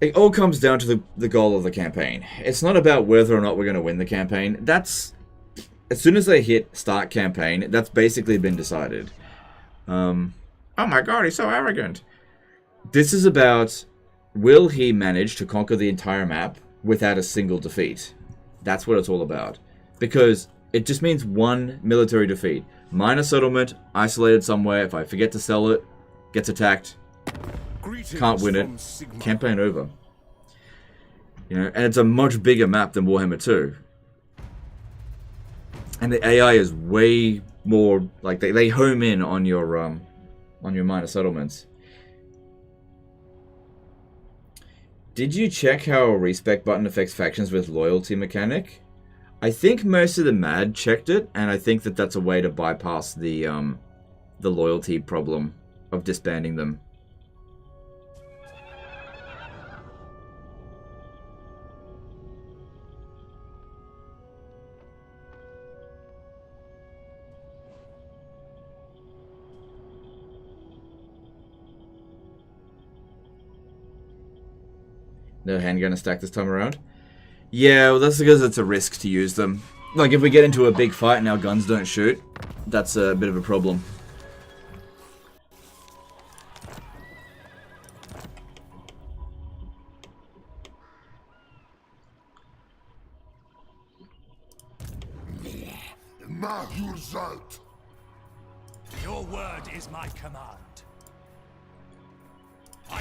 It all comes down to the goal of the campaign. It's not about whether or not we're going to win the campaign. That's... As soon as they hit start campaign, that's basically been decided. Oh my god, he's so arrogant. This is about, will he manage to conquer the entire map without a single defeat? That's what it's all about. Because it just means one military defeat. Minor settlement, isolated somewhere. If I forget to sell it, gets attacked. Can't win it. Campaign over. You know, and it's a much bigger map than Warhammer 2. And the AI is way more like they home in on your minor settlements. Did you check how a respec button affects factions with loyalty mechanic? I think most of the MAD checked it, and I think that that's a way to bypass the loyalty problem of disbanding them. No handgun stack this time around? Yeah, well that's because it's a risk to use them. Like if we get into a big fight and our guns don't shoot, that's a bit of a problem. Your word is my command.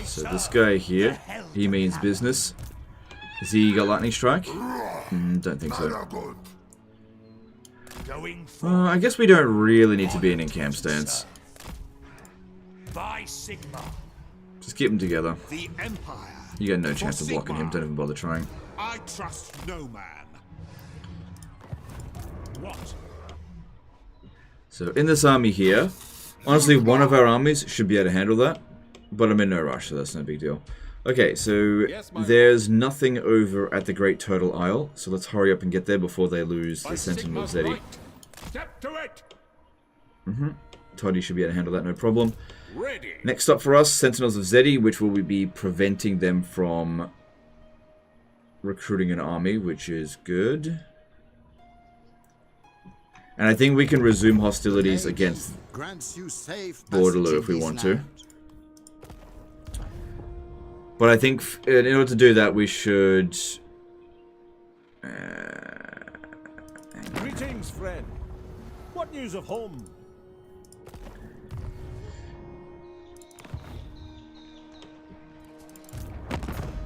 So this guy here, he means business. Has he got lightning strike? Don't think so. I guess we don't really need to be in camp stance. Just keep them together. You got no chance of blocking him, don't even bother trying. I trust no man. What? So in this army here, honestly one of our armies should be able to handle that. But I'm in no rush, so that's no big deal. Okay, so there's nothing over at the Great Turtle Isle, so let's hurry up and get there before they lose the Sentinel of Zeddy. Step to it. Toddy should be able to handle that, no problem. Next up for us, Sentinels of Zeddy, which will be preventing them from recruiting an army, which is good. And I think we can resume hostilities against Bordeloo if we want to. But I think in order to do that, we should... Greetings, friend. What news of home?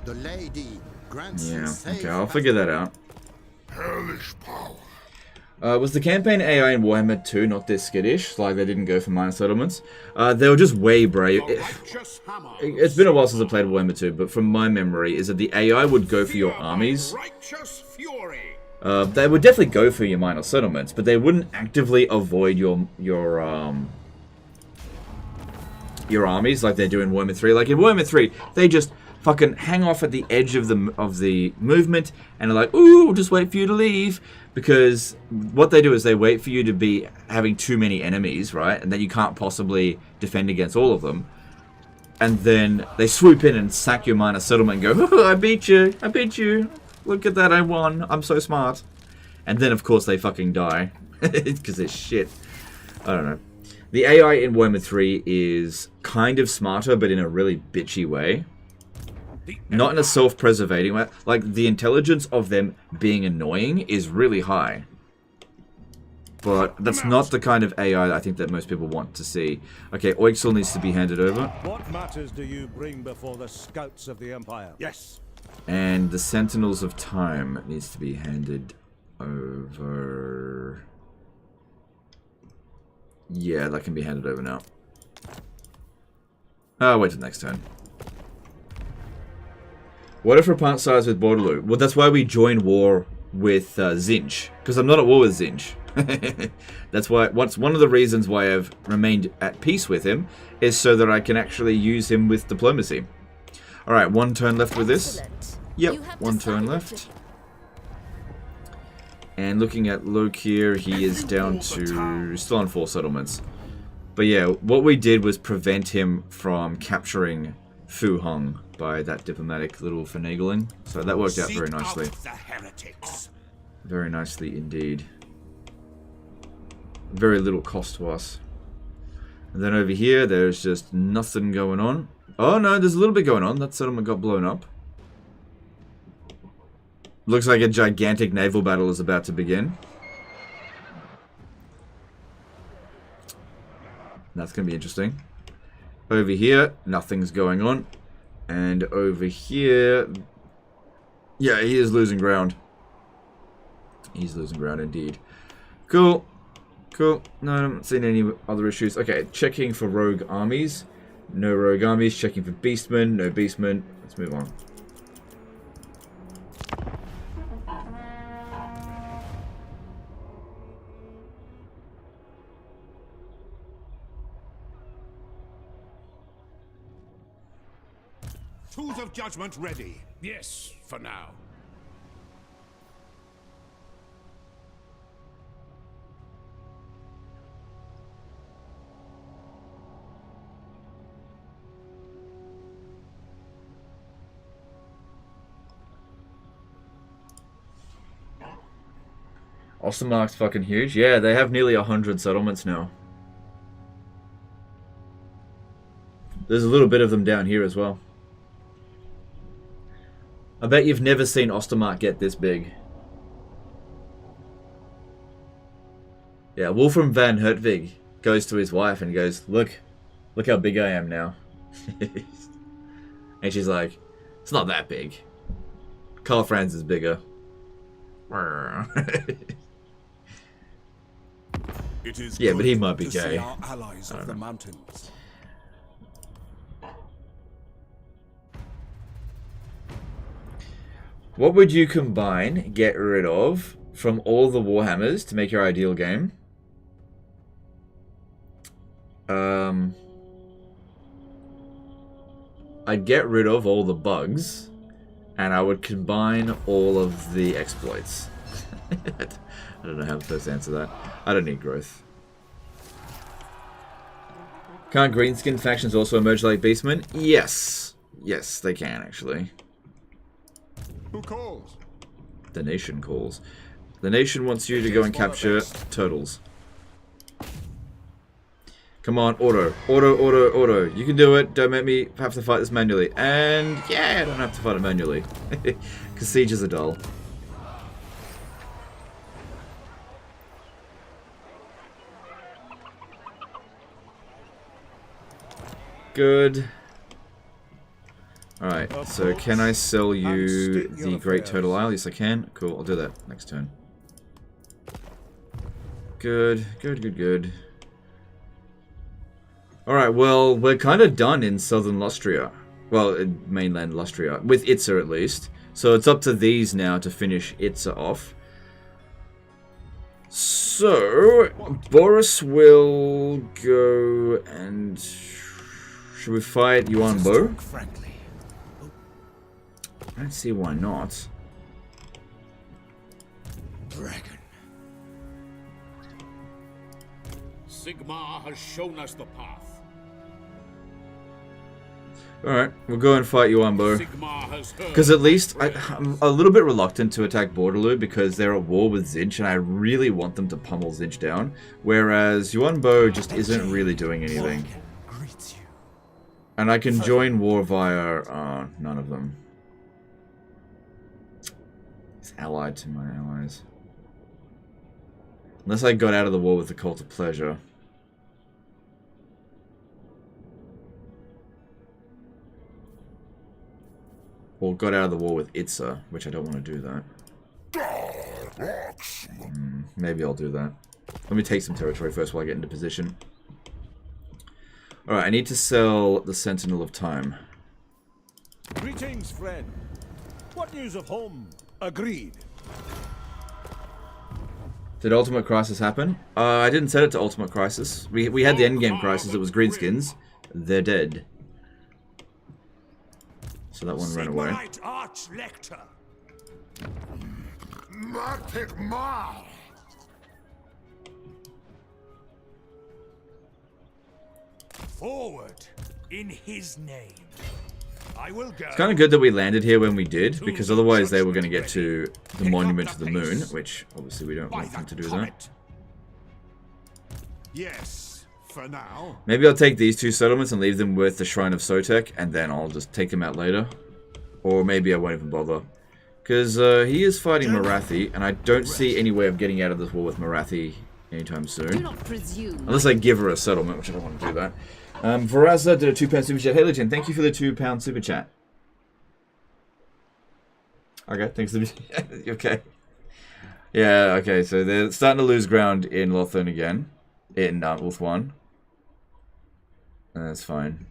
The lady grants you safe. Okay, I'll figure that out. Hellish power. Was the campaign AI in Warhammer 2 not this skittish? Like they didn't go for minor settlements? They were just way brave. It's been a while since I played Warhammer 2, but from my memory is that the AI would go for your armies. They would definitely go for your minor settlements, but they wouldn't actively avoid your armies like they do in Warhammer 3. Like in Warhammer 3, they just fucking hang off at the edge of the movement and are like, ooh, just wait for you to leave. Because what they do is they wait for you to be having too many enemies, right? And then you can't possibly defend against all of them. And then they swoop in and sack your minor settlement and go, oh, I beat you, I beat you. Look at that, I won, I'm so smart. And then of course they fucking die. Because they're shit. I don't know. The AI in Warhammer 3 is kind of smarter, but in a really bitchy way. Not in a self-preservating way. Like, the intelligence of them being annoying is really high. But that's not the kind of AI that I think that most people want to see. Okay, Oixel needs to be handed over. What matters do you bring before the scouts of the Empire? Yes. And the Sentinels of Time needs to be handed over. Yeah, that can be handed over now. Oh, wait till next turn. What if we're part size with Bordeloo? Well, that's why we joined war with Zinj. Because I'm not at war with Zinj. That's why. One of the reasons why I've remained at peace with him is so that I can actually use him with diplomacy. Alright, one turn left with this. Yep, one turn left. And looking at Loke here, he is down to... still on 4 settlements. But yeah, what we did was prevent him from capturing Fu Hong by that diplomatic little finagling. So that worked out very nicely. Very nicely indeed. Very little cost to us. And then over here, there's just nothing going on. Oh no, there's a little bit going on. That settlement got blown up. Looks like a gigantic naval battle is about to begin. That's going to be interesting. Over here, nothing's going on. And over here... Yeah, he is losing ground. He's losing ground indeed. Cool. Cool. No, I haven't seen any other issues. Okay, checking for rogue armies. No rogue armies. Checking for beastmen. No beastmen. Let's move on. Tools of judgment ready. Yes, for now. Ostermark's fucking huge. Yeah, they have nearly 100 settlements now. There's a little bit of them down here as well. I bet you've never seen Ostermark get this big. Yeah, Wolfram van Hertwig goes to his wife and goes, look how big I am now. And she's like, it's not that big. Karl Franz is bigger. It is yeah, but he good might be to see gay. our allies of the mountains. What would you combine, get rid of, from all the Warhammers to make your ideal game? I'd get rid of all the bugs, and I would combine all of the exploits. I don't know how I'm supposed to answer that. I don't need growth. Can't greenskin factions also emerge like beastmen? Yes. Yes, they can, actually. Who calls? The nation calls. The nation wants you to go and capture turtles. Come on, auto. Auto, auto, auto. You can do it. Don't make me have to fight this manually. And yeah, I don't have to fight it manually. Because sieges are dull. Good. Alright, so can I sell you the Great Turtle Isle? Yes, I can. Cool, I'll do that next turn. Good, good, good, good. Alright, well, we're kind of done in southern Lustria. Well, in mainland Lustria. With Itza, at least. So it's up to these now to finish Itza off. So, Boris will go and... Should we fight Yuan Bo? I don't see why not. Dragon. Sigmar has shown us the path. Alright, we'll go and fight Yuan Bo. Because at least, I'm a little bit reluctant to attack Bordeloo because they're at war with Zinch and I really want them to pummel Zinch down. Whereas Yuan Bo just isn't really doing anything. And I can join war via none of them. It's allied to my allies. Unless I got out of the war with the Cult of Pleasure. Or got out of the war with Itza, which I don't want to do that. Maybe I'll do that. Let me take some territory first while I get into position. Alright, I need to sell the Sentinel of Time. Greetings, friend. What news of home? Agreed. Did Ultimate Crisis happen? I didn't set it to Ultimate Crisis. We had the endgame crisis, it was Greenskins. They're dead. So that one ran away. Forward in his name. I will go. It's kind of good that we landed here when we did, because otherwise they were going to get to the Monument to the Moon, which obviously we don't want them to do that. Yes, for now. Maybe I'll take these two settlements and leave them with the Shrine of Sotek, and then I'll just take them out later. Or maybe I won't even bother. Because he is fighting Marathi, and I don't see any way of getting out of this war with Marathi anytime Do soon. not presume. Unless I give her a settlement, which I don't want to do that. Veraza did a £2 super chat. Hey, Legend, thank you for the £2 super chat. Okay, thanks for the... Okay. Yeah, okay, so they're starting to lose ground in Lothern again. In Wolf 1. That's fine.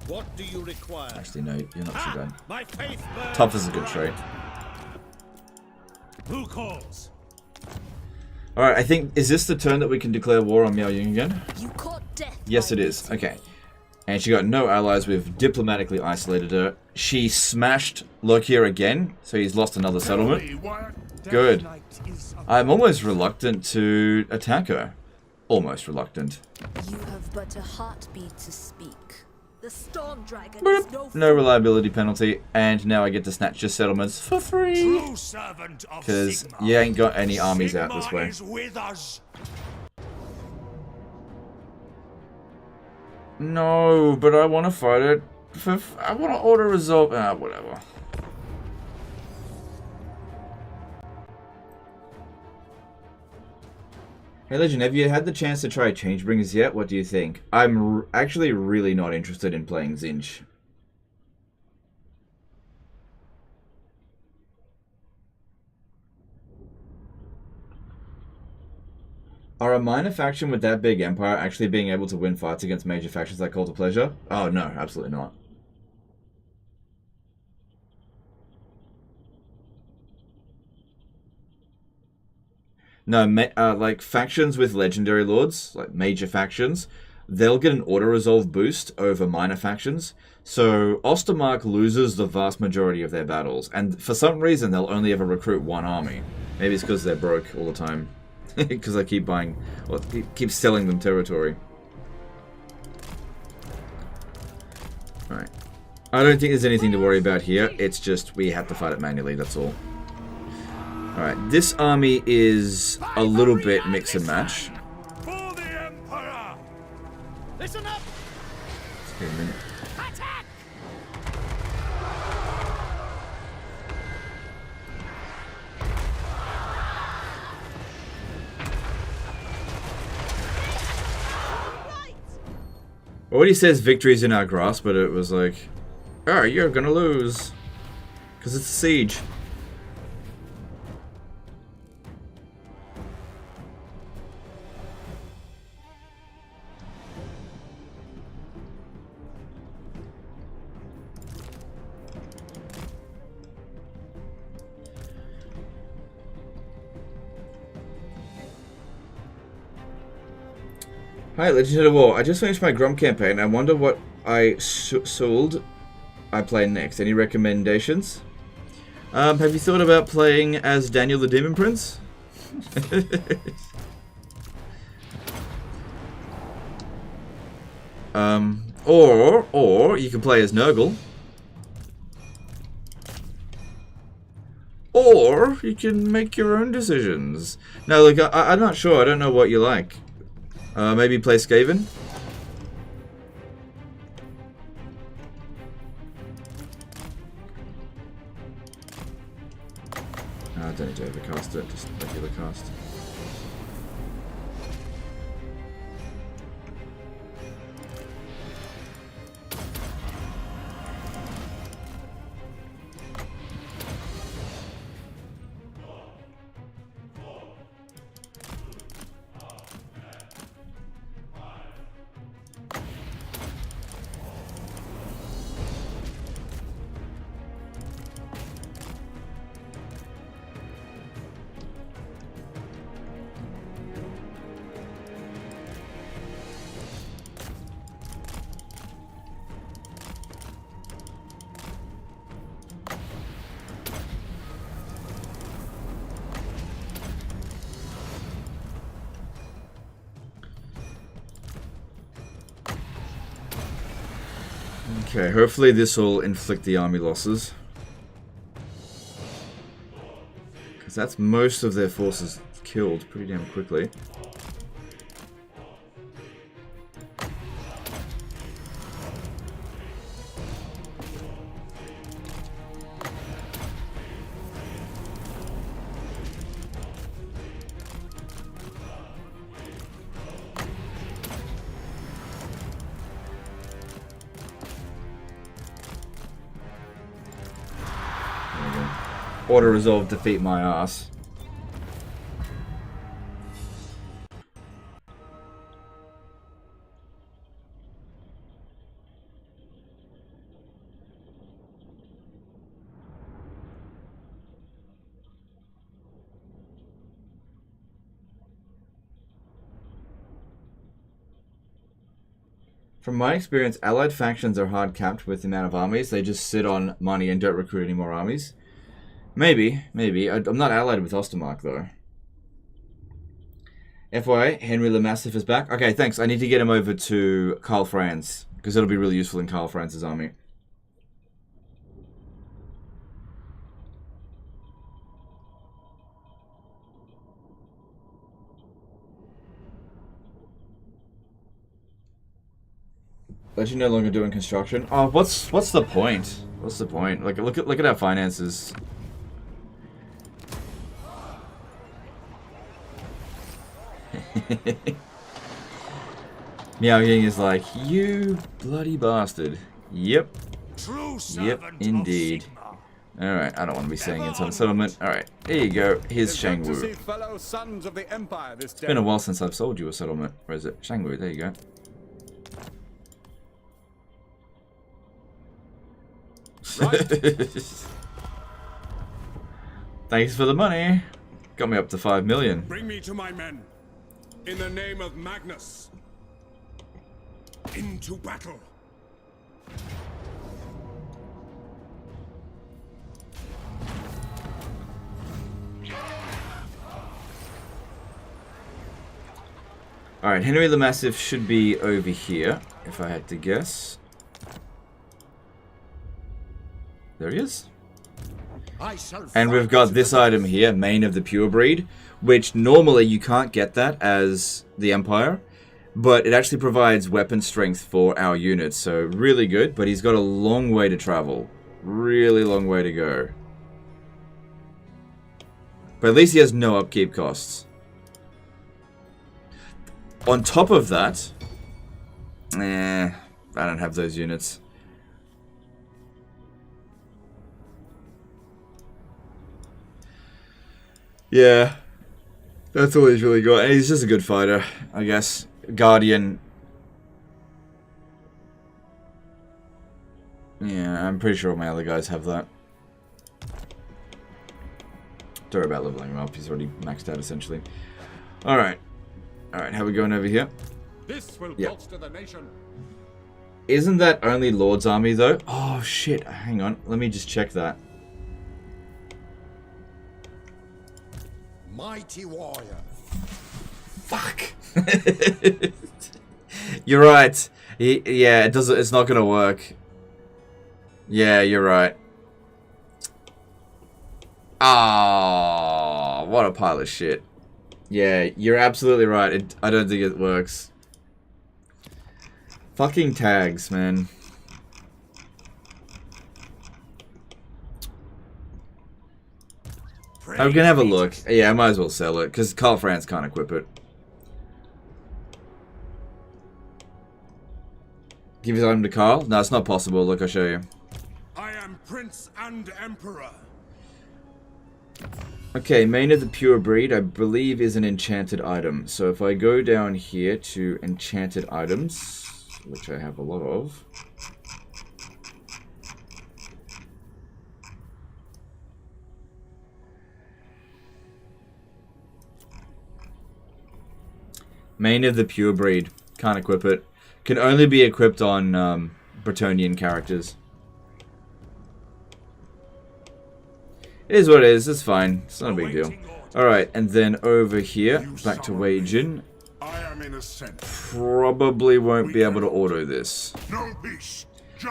What do you require? Actually, no, you're not too bad. My faith burns. Tough is a good trait. Who calls? Alright, I think... Is this the turn that we can declare war on Miao Ying again? You caught death. Yes, it is. Okay. And she got no allies. We've diplomatically isolated her. She smashed Lokier again, so he's lost another settlement. Good. I'm almost reluctant to attack her. Almost reluctant. You have but a heartbeat to speak. The storm dragon Boop. is no No reliability penalty, and now I get to snatch your settlements for free. True servant of Because Sigmar. you ain't got any armies out this way. Sigmar is with us. No, but I want to fight it. I want to auto resolve. Whatever. Hey Legend, have you had the chance to try Changebringers yet? What do you think? I'm actually really not interested in playing Zinch. Are a minor faction with that big empire actually being able to win fights against major factions like Cult of Pleasure? Oh no, absolutely not. No, like factions with legendary lords, like major factions, they'll get an auto-resolve boost over minor factions. So Ostermark loses the vast majority of their battles, and for some reason they'll only ever recruit one army. Maybe it's because they're broke all the time. Because I keep buying, or keep selling them territory. Alright. I don't think there's anything to worry about here. It's just we have to fight it manually, that's all. Alright, this army is a little bit mix and match. For the Emperor! Listen up! Just give me a minute. Attack! Already says victory's in our grasp, but it was like, oh, you're gonna lose. Because it's a siege. Hi, Legend of the War. I just finished my Grom campaign. I wonder what I sold I play next. Any recommendations? Have you thought about playing as Daniel the Demon Prince? Or you can play as Nurgle. Or you can make your own decisions. No, look, I'm not sure. I don't know what you like. Maybe play Skaven? I don't need to overcast it, just regular cast. Okay, hopefully this will inflict the army losses. Because that's most of their forces killed pretty damn quickly. auto-resolve defeat my ass. From my experience, allied factions are hard capped with the amount of armies. They just sit on money and don't recruit any more armies. Maybe. I'm not allied with Ostermark, though. FYI, Henry Le Massif is back. Okay, thanks. I need to get him over to Karl Franz, because it'll be really useful in Karl Franz's army. Legend no longer doing construction. Oh, what's the point? What's the point? Like, look at our finances. Meow Ying is like, you bloody bastard. Yep. Yep, indeed. Alright, I don't want to be saying it's on settlement. Alright, there you go. Here's Shangwu. It's been a while since I've sold you a settlement. Where is it? Shangwu, there you go. Thanks for the money. Got me up to 5 million. Bring me to my men. In the name of Magnus. Into battle. Alright, Henry the Massive should be over here, if I had to guess. There he is. And we've got this item here, Mane of the Pure Breed, which normally you can't get that as the Empire, but it actually provides weapon strength for our units, so really good, but he's got a long way to travel. Really long way to go. But at least he has no upkeep costs. On top of that, I don't have those units. Yeah, that's all he's really got. And he's just a good fighter, I guess. Guardian. Yeah, I'm pretty sure all my other guys have that. Don't worry about leveling him up. He's already maxed out, essentially. Alright. Alright, how are we going over here? This will bolster the nation. Isn't that only Lord's army, though? Oh, shit. Hang on. Let me just check that. Mighty warrior. Fuck. You're right. Yeah, it doesn't. It's not gonna work. Yeah, you're right. Ah, what a pile of shit. Yeah, you're absolutely right. I don't think it works. Fucking tags, man. I'm gonna have a look. Yeah, I might as well sell it, because Karl Franz can't equip it. Give his item to Karl? No, it's not possible. Look, I'll show you. I am Prince and Emperor. Okay, Mane of the Pure Breed, I believe, is an enchanted item. So if I go down here to enchanted items, which I have a lot of. Mane of the Pure Breed. Can't equip it. Can only be equipped on Bretonnian characters. It is what it is. It's fine. It's not a big deal. Alright, and then over here, back to Wagen. Probably won't be able to auto this.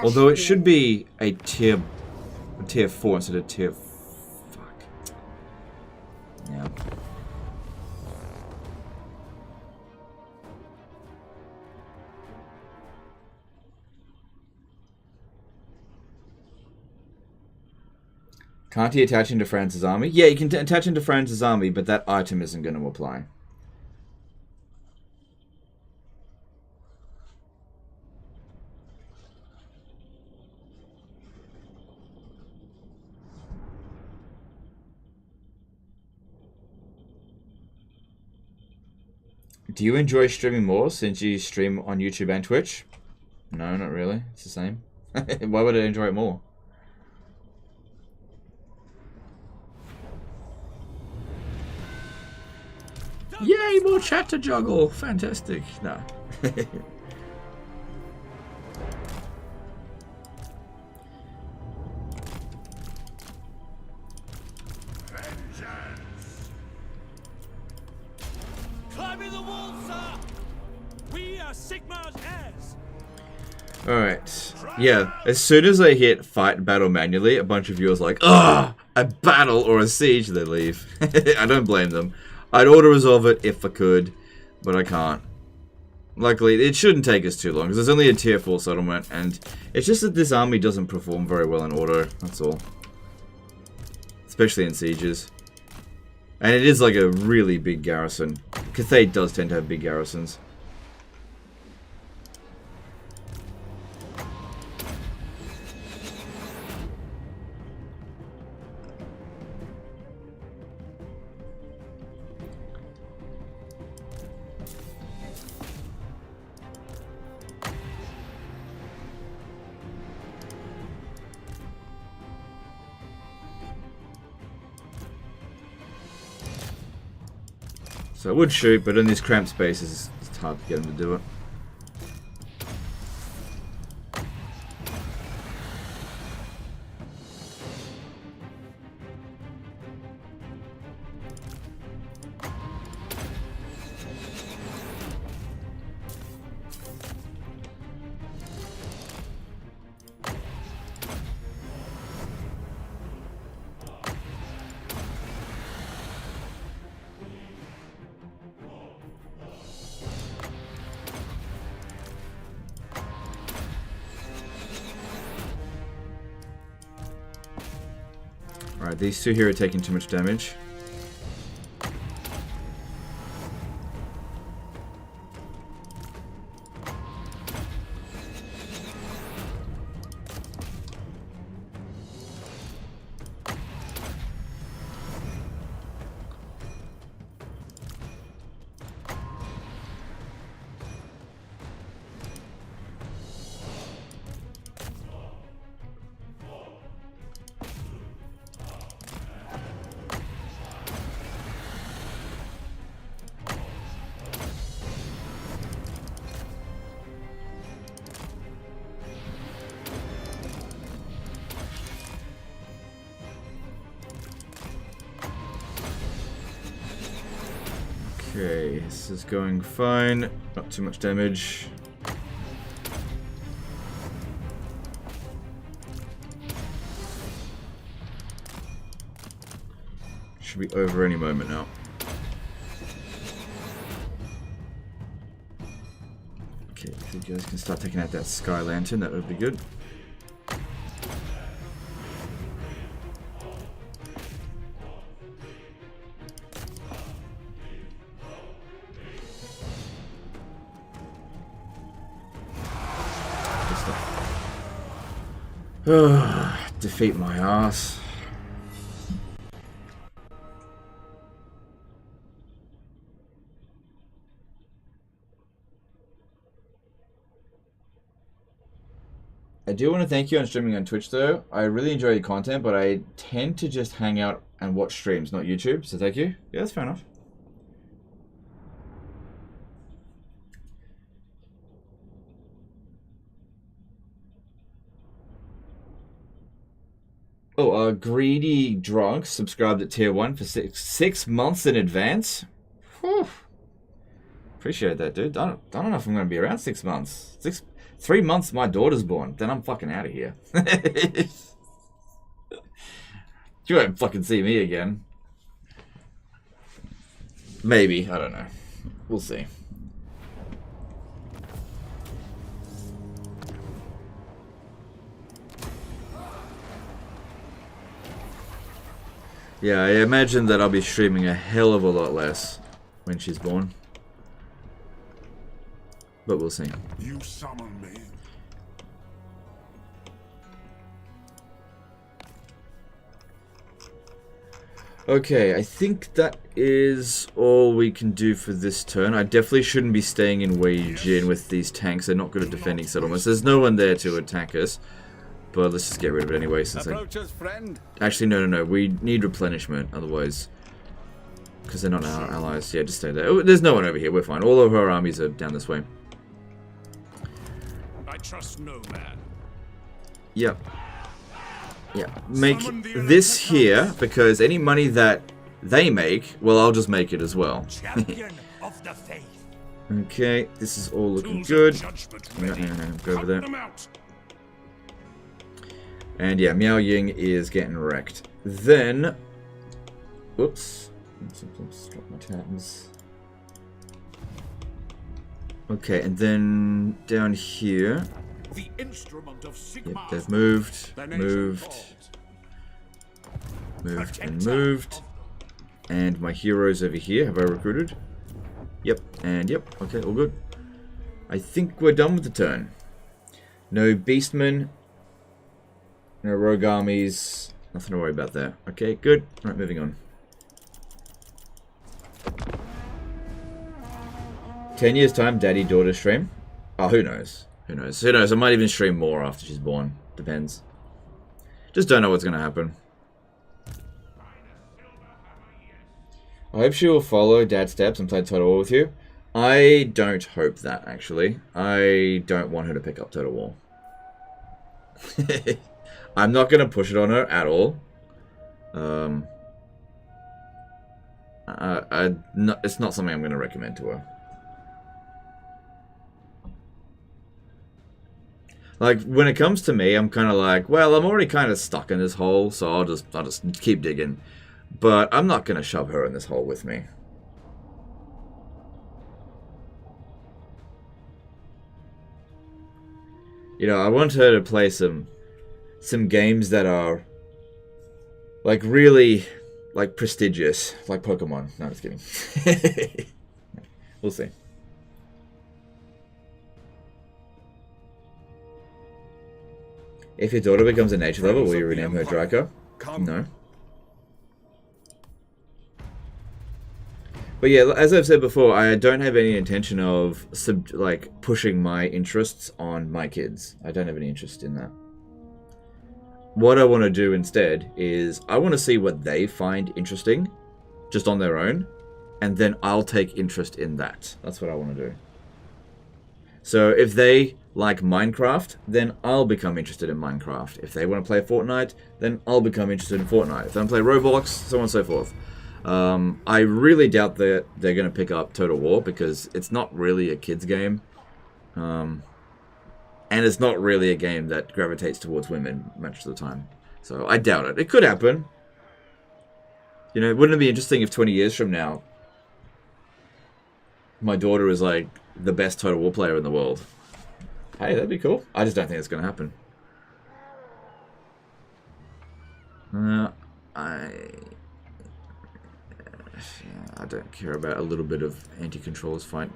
Although it should be a tier 4 instead of tier... Fuck. Yeah. Can't he attach into Franz's army? Yeah, you can attach into Franz's army, but that item isn't going to apply. Do you enjoy streaming more since you stream on YouTube and Twitch? No, not really. It's the same. Why would I enjoy it more? Yay, more chat to juggle. Fantastic. No. Climbing the wall, sir! We are Sigmar's heirs! Alright. Yeah, as soon as I hit fight battle manually, a bunch of viewers are like, ugh, a battle or a siege, they leave. I don't blame them. I'd auto-resolve it if I could, but I can't. Luckily, it shouldn't take us too long, because there's only a tier 4 settlement, and it's just that this army doesn't perform very well in auto, that's all. Especially in sieges. And it is like a really big garrison. Cathay does tend to have big garrisons. So I would shoot, but in these cramped spaces, it's hard to get them to do it. Alright, these two here are taking too much damage. Okay, this is going fine. Not too much damage. Should be over any moment now. Okay, if you guys can start taking out that sky lantern, that would be good. Defeat my ass. I do want to thank you on streaming on Twitch though. I really enjoy your content, but I tend to just hang out and watch streams, not YouTube, so thank you. Yeah, that's fair enough. Oh, Greedy Drunk subscribed at tier 1 for six months in advance. Whew. Appreciate that, dude. I don't know if I'm going to be around 6 months. 3 months my daughter's born. Then I'm fucking out of here. You won't fucking see me again. Maybe. I don't know. We'll see. Yeah, I imagine that I'll be streaming a hell of a lot less when she's born. But we'll see. You summon me. Okay, I think that is all we can do for this turn. I definitely shouldn't be staying in Wei Jin with these tanks. They're not good at defending settlements. There's no one there to attack us. But let's just get rid of it anyway, since Actually, no. We need replenishment, otherwise... Because they're not our allies. Yeah, just stay there. Oh, there's no one over here. We're fine. All of our armies are down this way. I trust no man. Yep. Yeah, make this here, because any money that they make, well, I'll just make it as well. Okay, this is all looking good. No, go over there. And yeah, Miao Ying is getting wrecked. Then, oops, drop my tabs. Okay, and then down here. The instrument of Sigmar. Yep, they've moved, moved. And my heroes over here, have I recruited? Yep, and yep, okay, all good. I think we're done with the turn. No beastmen, no rogue armies, nothing to worry about there. Okay, good. Right, moving on. 10 years time, daddy-daughter stream? Oh, who knows? Who knows? Who knows? I might even stream more after she's born. Depends. Just don't know what's going to happen. I hope she will follow Dad's steps and play Total War with you. I don't hope that, actually. I don't want her to pick up Total War. I'm not going to push it on her at all. It's not something I'm going to recommend to her. Like, when it comes to me, I'm kind of like, well, I'm already kind of stuck in this hole, so I'll just keep digging. But I'm not going to shove her in this hole with me. You know, I want her to play some games that are, like, really, like, prestigious. Like Pokemon. No, I'm just kidding. We'll see. If your daughter becomes a nature lover, will you rename her Draco? No. But yeah, as I've said before, I don't have any intention of pushing my interests on my kids. I don't have any interest in that. What I want to do instead is I want to see what they find interesting, just on their own, and then I'll take interest in that. That's what I want to do. So if they like Minecraft, then I'll become interested in Minecraft. If they want to play Fortnite, then I'll become interested in Fortnite. If they want to play Roblox, so on and so forth. I really doubt that they're going to pick up Total War, because it's not really a kid's game. And it's not really a game that gravitates towards women much of the time. So I doubt it. It could happen. You know, wouldn't it be interesting if 20 years from now, my daughter is like the best Total War player in the world? Hey, that'd be cool. I just don't think it's going to happen. I don't care about a little bit of anti-controllers fight.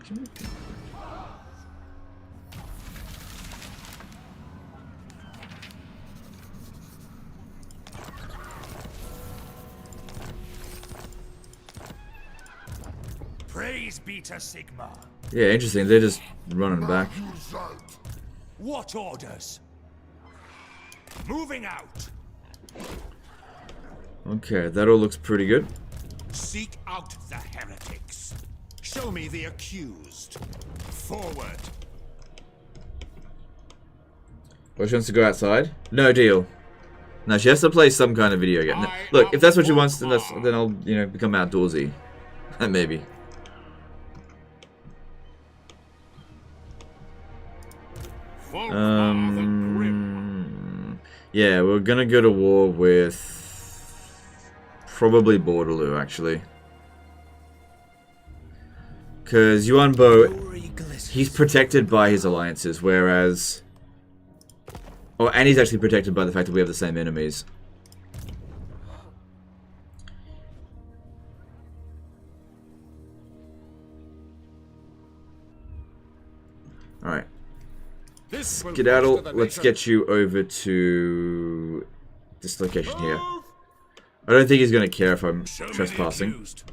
Praise be to Sigmar. Yeah, interesting. They're just running back. What orders? Moving out. Okay, that all looks pretty good. Seek out the heretics. Show me the accused. Forward. Or she wants to go outside? No deal. No, she has to play some kind of video game. No, look, if that's what she wants, then I'll, you know, become outdoorsy. Maybe. Yeah, we're gonna go to war with probably Bordeloo, actually. Because Yuan Bo, he's protected by his alliances, whereas... Oh, and he's actually protected by the fact that we have the same enemies. Alright. Skedaddle, let's get you over to this location here. I don't think he's going to care if I'm So many trespassing. accused.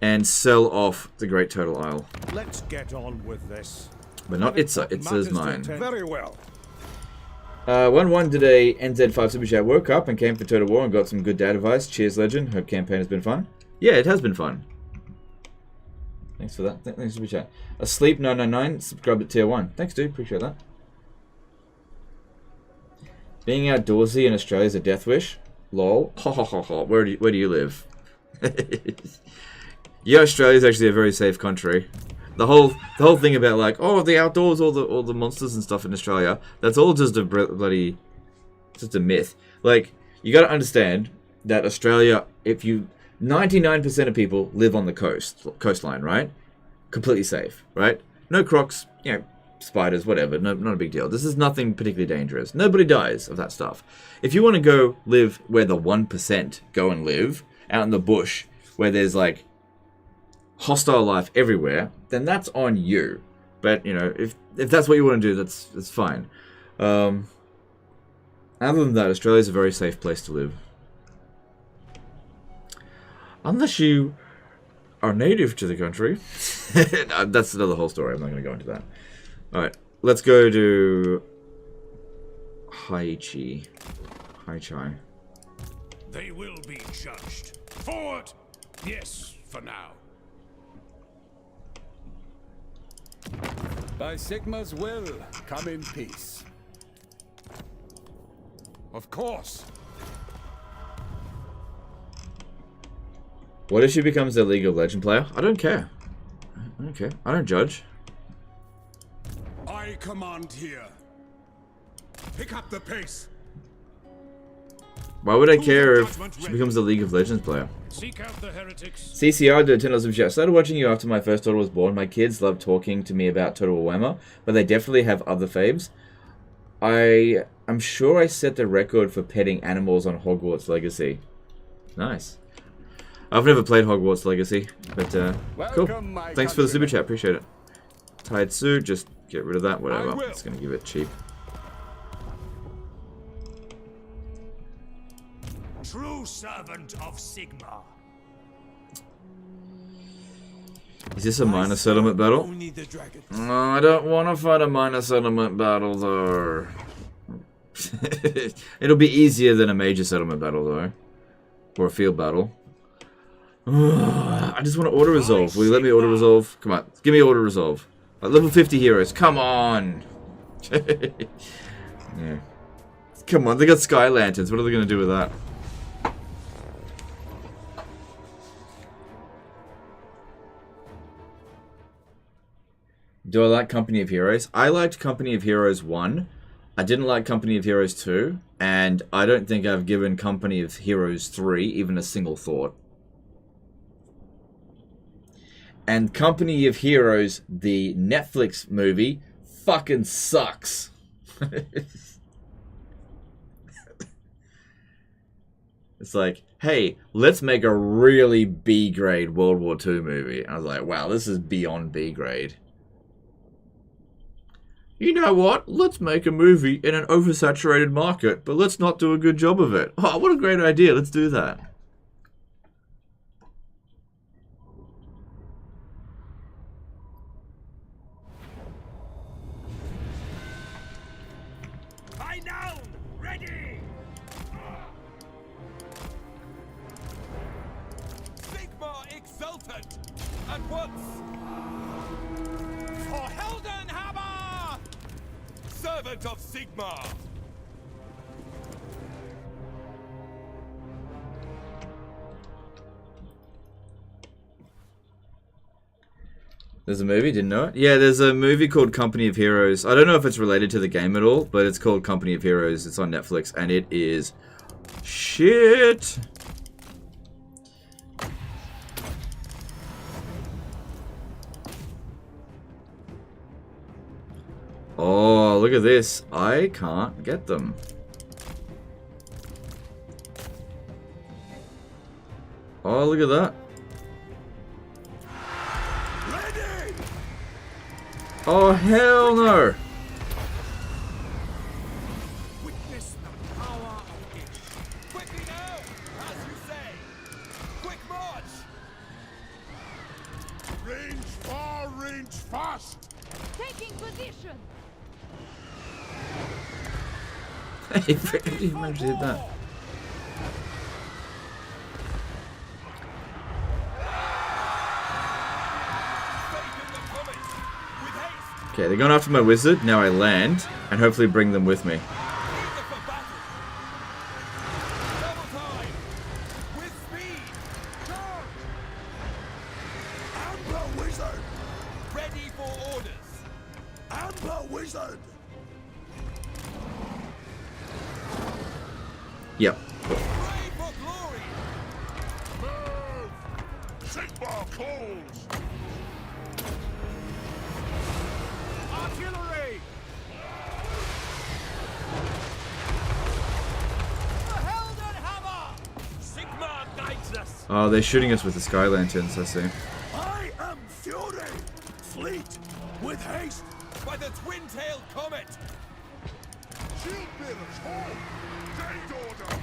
And sell off the Great Turtle Isle. Let's get on with this. But not Itza. Itza's mine. Very well. 1-1 today. NZ5 Super Chat. Woke up and came for Total War and got some good dad advice. Cheers, legend. Hope campaign has been fun. Yeah, it has been fun. Thanks for that. Thanks, Super Chat. Asleep 999. Subscribed at tier 1. Thanks, dude. Appreciate that. Being outdoorsy in Australia is a death wish. Lol. Ha ha ha ha. Where do you live? Yeah, Australia is actually a very safe country. The whole thing about like, oh, the outdoors, all the monsters and stuff in Australia, that's all just a bloody, just a myth. Like, you got to understand that Australia, 99% of people live on the coastline, right? Completely safe, right? No crocs, spiders, whatever, not a big deal. This is nothing particularly dangerous. Nobody dies of that stuff. If you want to go live where the 1% go and live, out in the bush, where there's like hostile life everywhere, then that's on you. But if that's what you want to do, that's fine. Other than that, Australia's a very safe place to live, unless you are native to the country. That's another whole story. I'm not going to go into that. All right, let's go to Haichi. They will be judged. Forward! Yes, for now. By Sigma's will, come in peace. Of course. What if she becomes a League of Legends player? I don't care. I don't judge. I command here. Pick up the pace. Why would I care if she becomes a League of Legends player? Seek out the heretics. CCR did $10 of chat. Started watching you after my first daughter was born. My kids love talking to me about Total Warhammer, but they definitely have other faves. I'm sure I set the record for petting animals on Hogwarts Legacy. Nice. I've never played Hogwarts Legacy, but cool. Thanks for the super chat. Appreciate it. Tied suit. Just get rid of that. Whatever. It's gonna give it cheap. True servant of Sigma. Is this a minor settlement battle? I don't want to fight a minor settlement battle, though. It'll be easier than a major settlement battle, though. Or a field battle. I just want to auto-resolve. Will you let me auto-resolve? Come on, give me auto-resolve. Like level 50 heroes, come on! Yeah. Come on, they got sky lanterns. What are they going to do with that? Do I like Company of Heroes? I liked Company of Heroes 1. I didn't like Company of Heroes 2. And I don't think I've given Company of Heroes 3 even a single thought. And Company of Heroes, the Netflix movie, fucking sucks. It's like, hey, let's make a really B-grade World War II movie. And I was like, wow, this is beyond B-grade. You know what? Let's make a movie in an oversaturated market, but let's not do a good job of it. Oh, what a great idea. Let's do that. By now, ready! Sigma exultant! At once! For Heldenhammer! Servant of Sigma! There's a movie, didn't know it? Yeah, there's a movie called Company of Heroes. I don't know if it's related to the game at all, but it's called Company of Heroes. It's on Netflix, and it is shit. Oh, look at this. I can't get them. Oh, look at that. Oh, hell no! Witness the power of it. Quickly now, as you say. He managed to hit that. Okay, they're going after my wizard. Now I land and hopefully bring them with me. Yep. Sigmar calls! Artillery! Sigmar guides us! Oh, they're shooting us with the sky lanterns, I see. I am Fury! Fleet! With haste! By the twin-tailed comet! Shield bearers, home! Date order!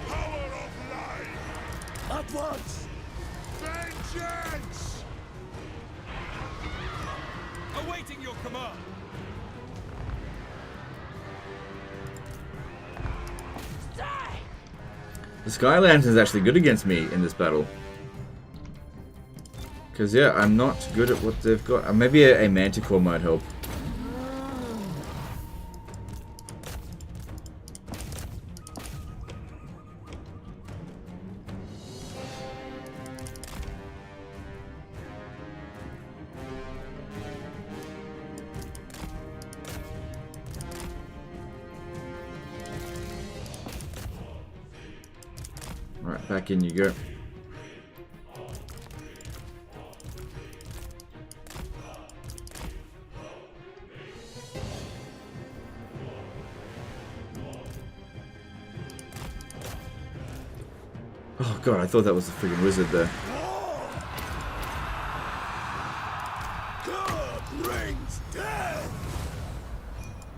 Power of light! At once! Vengeance! Awaiting your command! The sky lantern's actually good against me in this battle. Because, yeah, I'm not good at what they've got. Maybe a manticore might help. Alright, back in you go. Oh god, I thought that was the freaking wizard there. God brings death!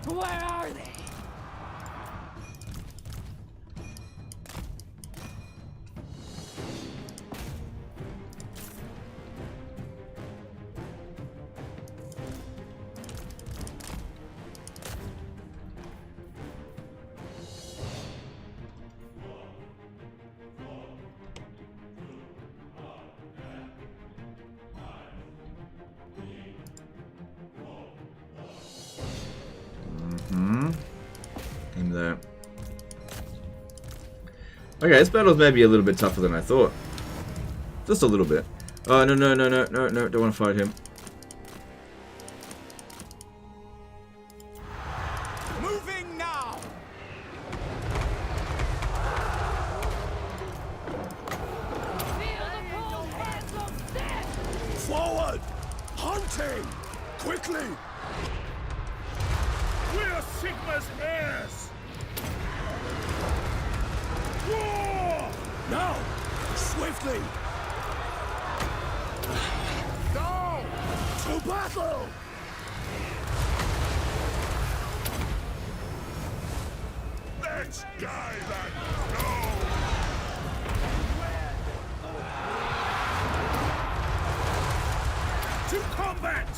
Where are they? In there. Okay, this battle's maybe a little bit tougher than I thought. Just a little bit. Oh, no, don't want to fight him. Moving now! Forward! Hunting! Quickly! We're Sigma's heirs! War! Now! Swiftly! Now! To battle! Let's guide that snow! To combat!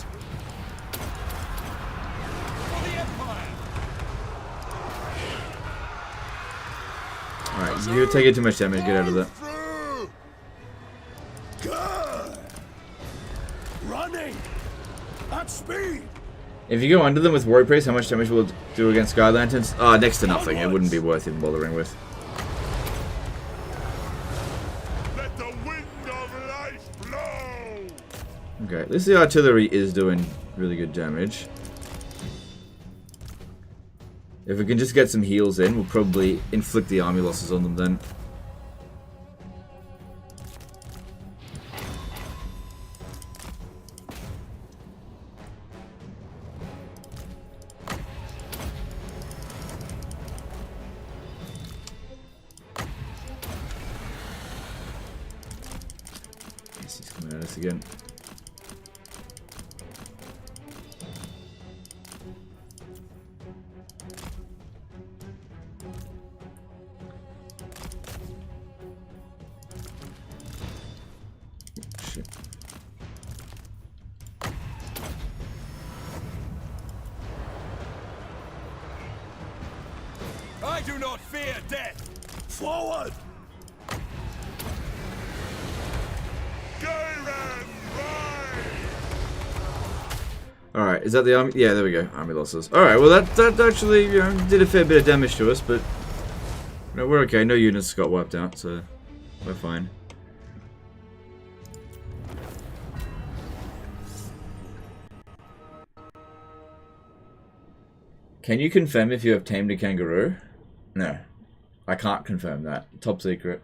For the Empire! Alright, you're taking too much damage, get out of there. Through! Good! Running! At speed! If you go under them with Warrior Priest, how much damage will it do against Sky Lanterns? Ah, next to nothing. It wouldn't be worth even bothering with. Let the wind of life blow! Okay, at least the artillery is doing really good damage. If we can just get some heals in, we'll probably inflict the army losses on them then. Yes, he's coming at us again. do not fear death. Forward! Alright, is that the army? Yeah, there we go. Army losses. Alright, well that actually, you know, did a fair bit of damage to us, but no, we're okay. No units got wiped out, so we're fine. Can you confirm if you have tamed a kangaroo? No. I can't confirm that. Top secret.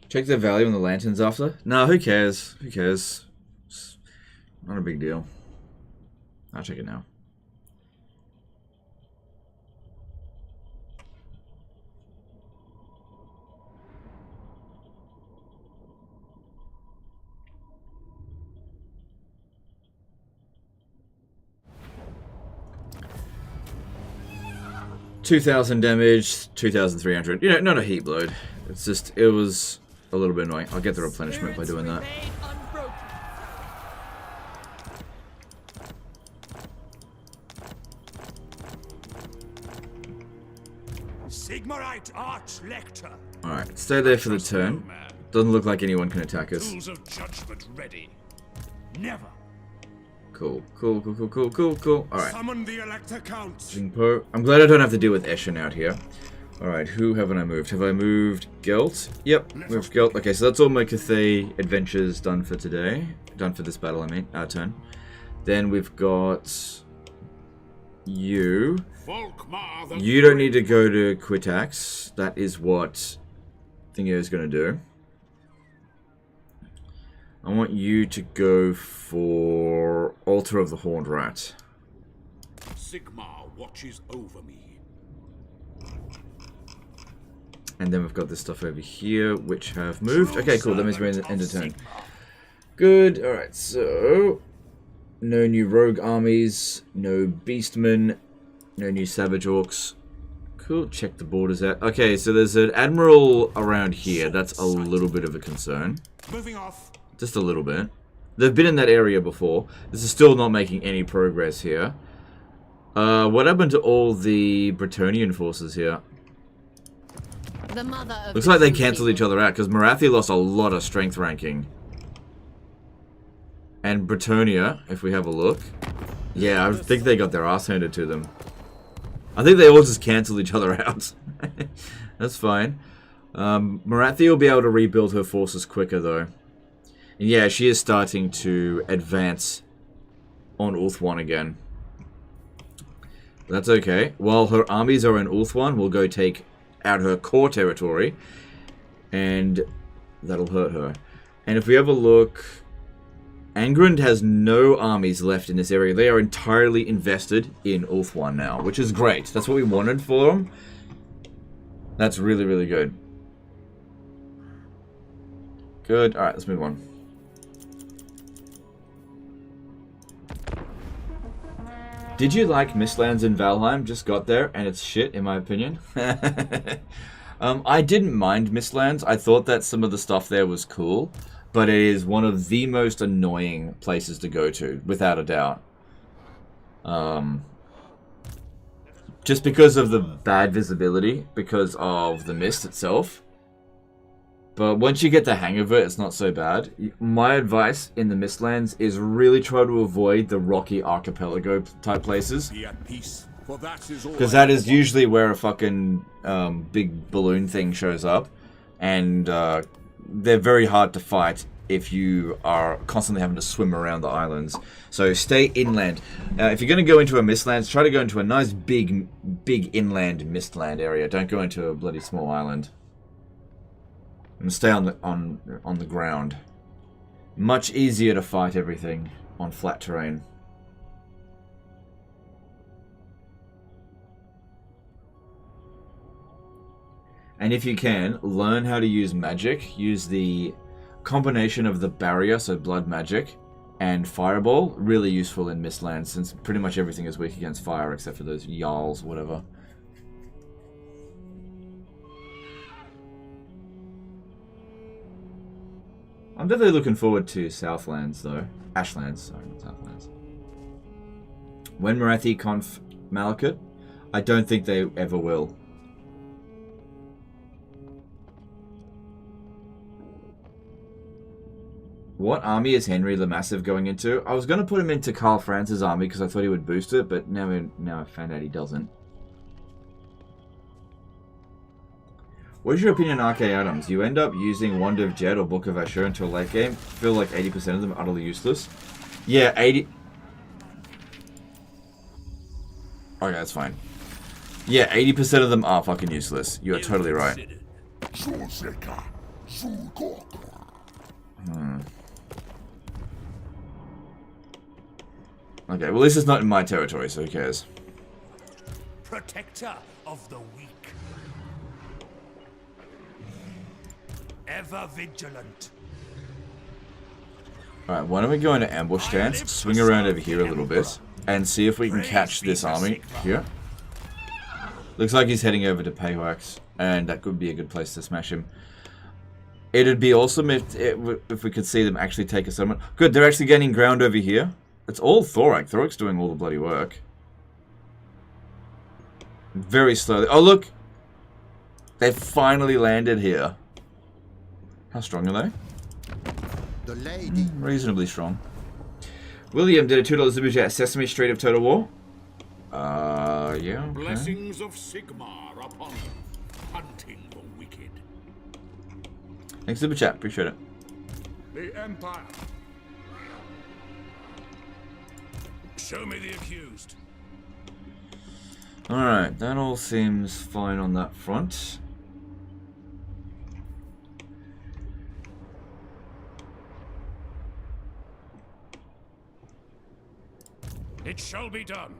Check the value on the lanterns after? No, who cares? Who cares? It's not a big deal. I'll check it now. $2,000 damage, 2,300. You know, not a heap load. It's just, it was a little bit annoying. I'll get the replenishment by doing that. Sigmarite Arch-Lector. Alright, stay there for the turn. Doesn't look like anyone can attack us. Tools of judgment ready. Never. Cool, cool, cool, cool, cool, cool, cool. Alright. Summon the Elector Count. Jingpo. I'm glad I don't have to deal with Eshin out here. Alright, who haven't I moved? Have I moved Gelt? Yep, moved Gelt. Okay, so that's all my Cathay adventures done for today. Done for this battle, I mean, our turn. Then we've got you. You don't need to go to Quitax. That is what Thingo is going to do. I want you to go for Altar of the Horned Rat. Sigmar watches over me. And then we've got this stuff over here, which have moved. Okay, cool. That means we're in the end of turn. Good. Alright, so no new rogue armies, no beastmen, no new savage orcs. Cool. Check the borders out. Okay, so there's an admiral around here. That's a little bit of a concern. Moving off. Just a little bit. They've been in that area before. This is still not making any progress here. What happened to all the Bretonnian forces here? The mother of Looks like they cancelled each other out because Marathi lost a lot of strength ranking. And Bretonnia, if we have a look. Yeah, I think they got their ass handed to them. I think they all just cancelled each other out. That's fine. Marathi will be able to rebuild her forces quicker though. And yeah, she is starting to advance on Ulthuan again. That's okay. While her armies are in Ulthuan, we'll go take out her core territory. And that'll hurt her. And if we have a look, Angrand has no armies left in this area. They are entirely invested in Ulthuan now, which is great. That's what we wanted for them. That's really, really good. Good. Alright, let's move on. Did you like Mistlands in Valheim? Just got there, and it's shit, in my opinion. I didn't mind Mistlands. I thought that some of the stuff there was cool, but it is one of the most annoying places to go to, without a doubt. Just because of the bad visibility, because of the mist itself. But once you get the hang of it, it's not so bad. My advice in the Mistlands is really try to avoid the rocky archipelago type places. Because that is usually where a fucking big balloon thing shows up. And they're very hard to fight if you are constantly having to swim around the islands. So stay inland. If you're going to go into a Mistlands, try to go into a nice big inland Mistland area. Don't go into a bloody small island. And stay on the ground. Much easier to fight everything on flat terrain. And if you can, learn how to use magic. Use the combination of the barrier, so blood magic, and Fireball, really useful in Mistlands since pretty much everything is weak against fire except for those Jarls, whatever. I'm definitely looking forward to Southlands though. Ashlands, sorry, not Southlands. When Marathi conf Malakut? I don't think they ever will. What army is Henry the Massive going into? I was going to put him into Karl Franz's army because I thought he would boost it, but now I found out he doesn't. What's your opinion on RK items? You end up using Wand of Jet or Book of Ashur until late game. Feel like 80% of them are utterly useless. Yeah, 80... Okay, that's fine. Yeah, 80% of them are fucking useless. You are totally right. Okay, well, this is not in my territory, so who cares? Protector of the weak. Ever vigilant. Alright, why don't we go into ambush stance, swing around over here a little bit, and see if we can catch this army here. Looks like he's heading over to Paywax, and that could be a good place to smash him. It'd be awesome if we could see them actually take a settlement. Good, they're actually gaining ground over here. It's all Thorak. Thorak's doing all the bloody work. Very slowly. Oh, look! They finally landed here. How strong are they? The lady. Reasonably strong. William did a $2 super chat. Sesame Street of Total War? Yeah. Okay. Blessings of Sigmar upon hunting the wicked. Thanks super chat. Appreciate it. The Empire. Show me the accused. Alright, that all seems fine on that front. It shall be done.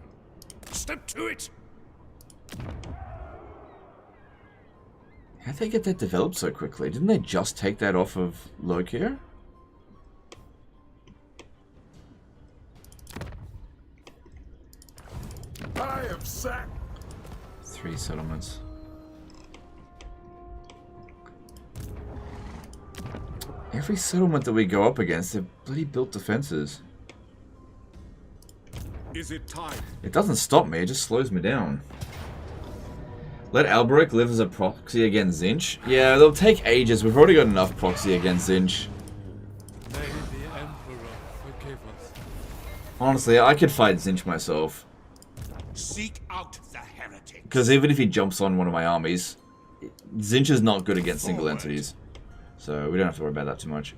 Step to it. How'd they get that developed so quickly? Didn't they just take that off of Lokir? I have sacked 3 settlements. Every settlement that we go up against, they've bloody built defenses. Is it time? It doesn't stop me, it just slows me down. Let Alberic live as a proxy against Zinch. Yeah, they'll take ages. We've already got enough proxy against Zinch. May the Emperor forgive us. Honestly, I could fight Zinch myself. Seek out the heretic. Because even if he jumps on one of my armies, Zinch is not good against single entities. So we don't have to worry about that too much.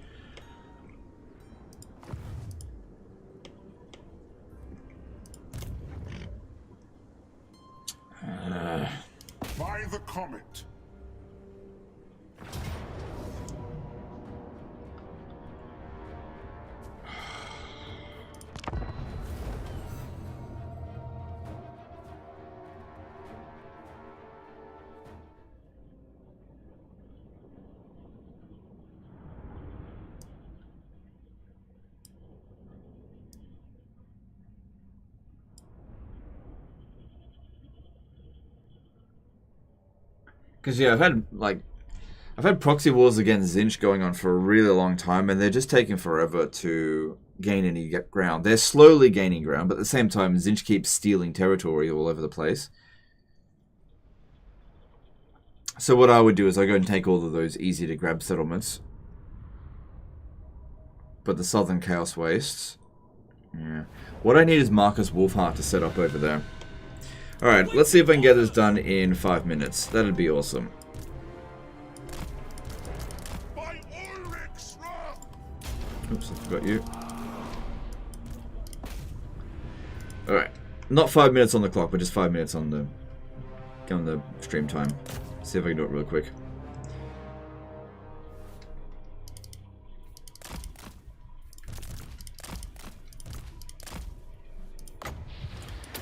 By the comet. Because yeah, I've had proxy wars against Zinch going on for a really long time, and they're just taking forever to gain any ground. They're slowly gaining ground, but at the same time, Zinch keeps stealing territory all over the place. So what I would do is I go and take all of those easy to grab settlements. But the Southern Chaos Wastes, yeah. What I need is Marcus Wolfheart to set up over there. Alright, let's see if I can get this done in 5 minutes. That'd be awesome. Oops, I forgot you. Alright. Not 5 minutes on the clock, but just 5 minutes on the stream time. See if I can do it real quick.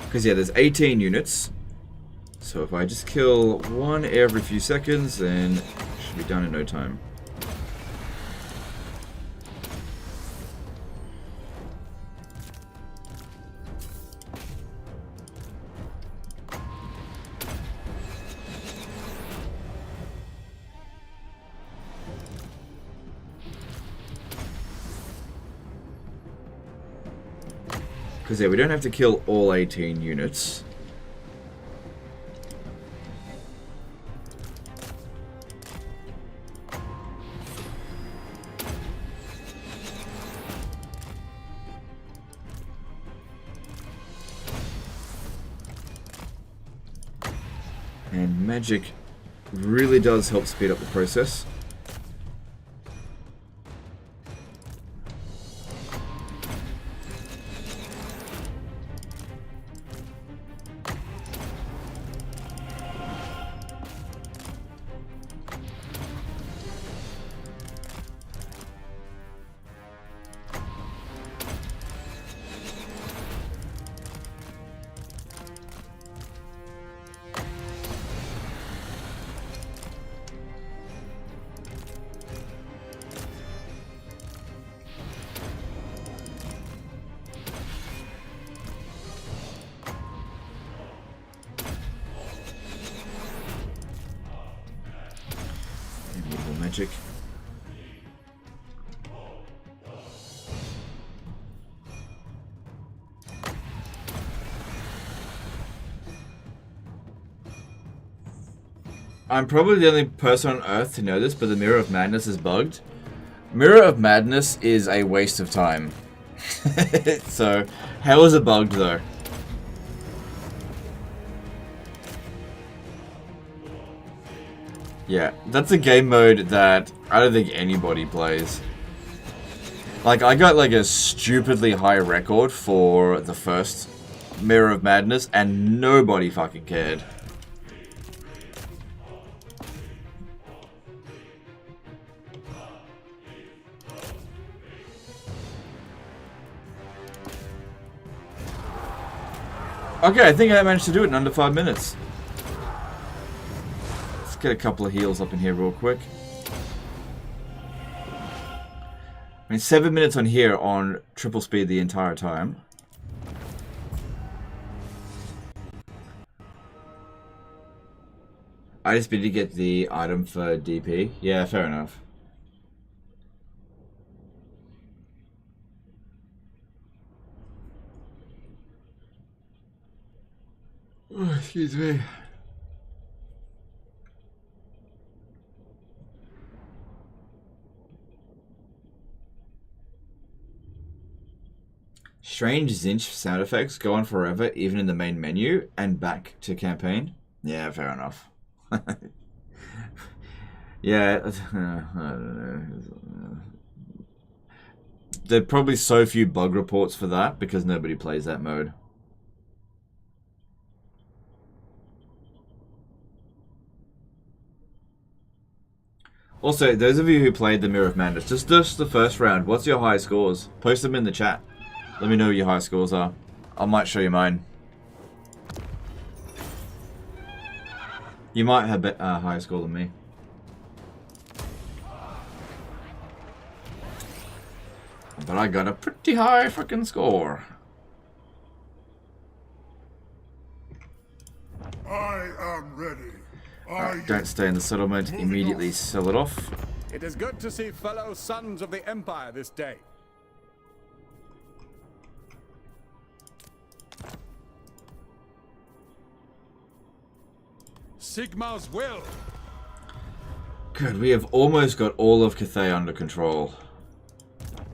Because yeah, there's 18 units. So if I just kill one every few seconds, then it should be done in no time. Because yeah, we don't have to kill all 18 units. And magic really does help speed up the process. Magic. I'm probably the only person on Earth to know this, but the Mirror of Madness is bugged. Mirror of Madness is a waste of time. So, how is it bugged though? Yeah, that's a game mode that I don't think anybody plays. Like, I got like a stupidly high record for the first Mirror of Madness, and nobody fucking cared. Okay, I think I managed to do it in under 5 minutes. Let's get a couple of heals up in here real quick. I mean, 7 minutes on here on triple speed the entire time. I just need to get the item for DP. Yeah, fair enough. Oh, excuse me. Strange Zinch sound effects go on forever, even in the main menu, and back to campaign. Yeah, fair enough. Yeah, I don't know. There are probably so few bug reports for that, because nobody plays that mode. Also, those of you who played the Mirror of Madness, just the first round, what's your high scores? Post them in the chat. Let me know what your high scores are. I might show you mine. You might have a higher score than me. But I got a pretty high freaking score. I am ready. Right, don't stay in the settlement. Immediately sell it off. It is good to see fellow sons of the Empire this day. Sigmar's will. Good, we have almost got all of Cathay under control.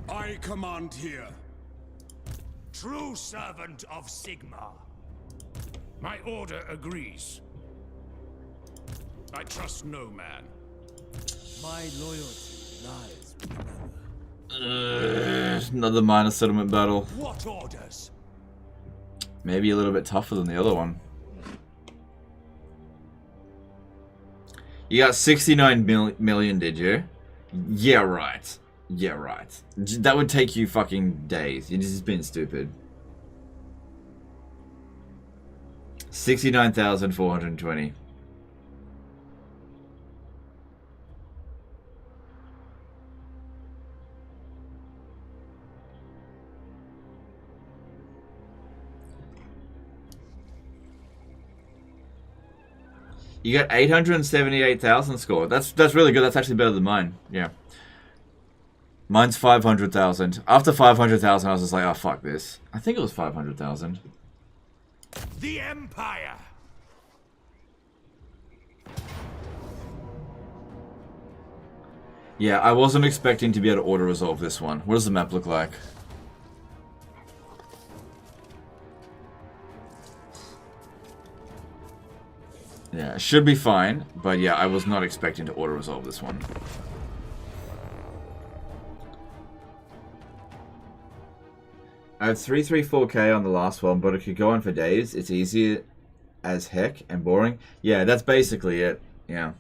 I command here. True servant of Sigmar. My order agrees. I trust no man. My loyalty lies with another. Another minor settlement battle. What orders? Maybe a little bit tougher than the other one. You got 69 million, did you? Yeah, right. Yeah, right. That would take you fucking days. You're just being stupid. 69,420. You got 878,000 score. That's really good. That's actually better than mine. Yeah. Mine's 500,000. After 500,000, I was just like, oh, fuck this. I think it was 500,000. The Empire! Yeah, I wasn't expecting to be able to auto-resolve this one. What does the map look like? Yeah, it should be fine, but yeah, I was not expecting to auto-resolve this one. I have 334k on the last one, but it could go on for days. It's easy as heck and boring. Yeah, that's basically it. Yeah.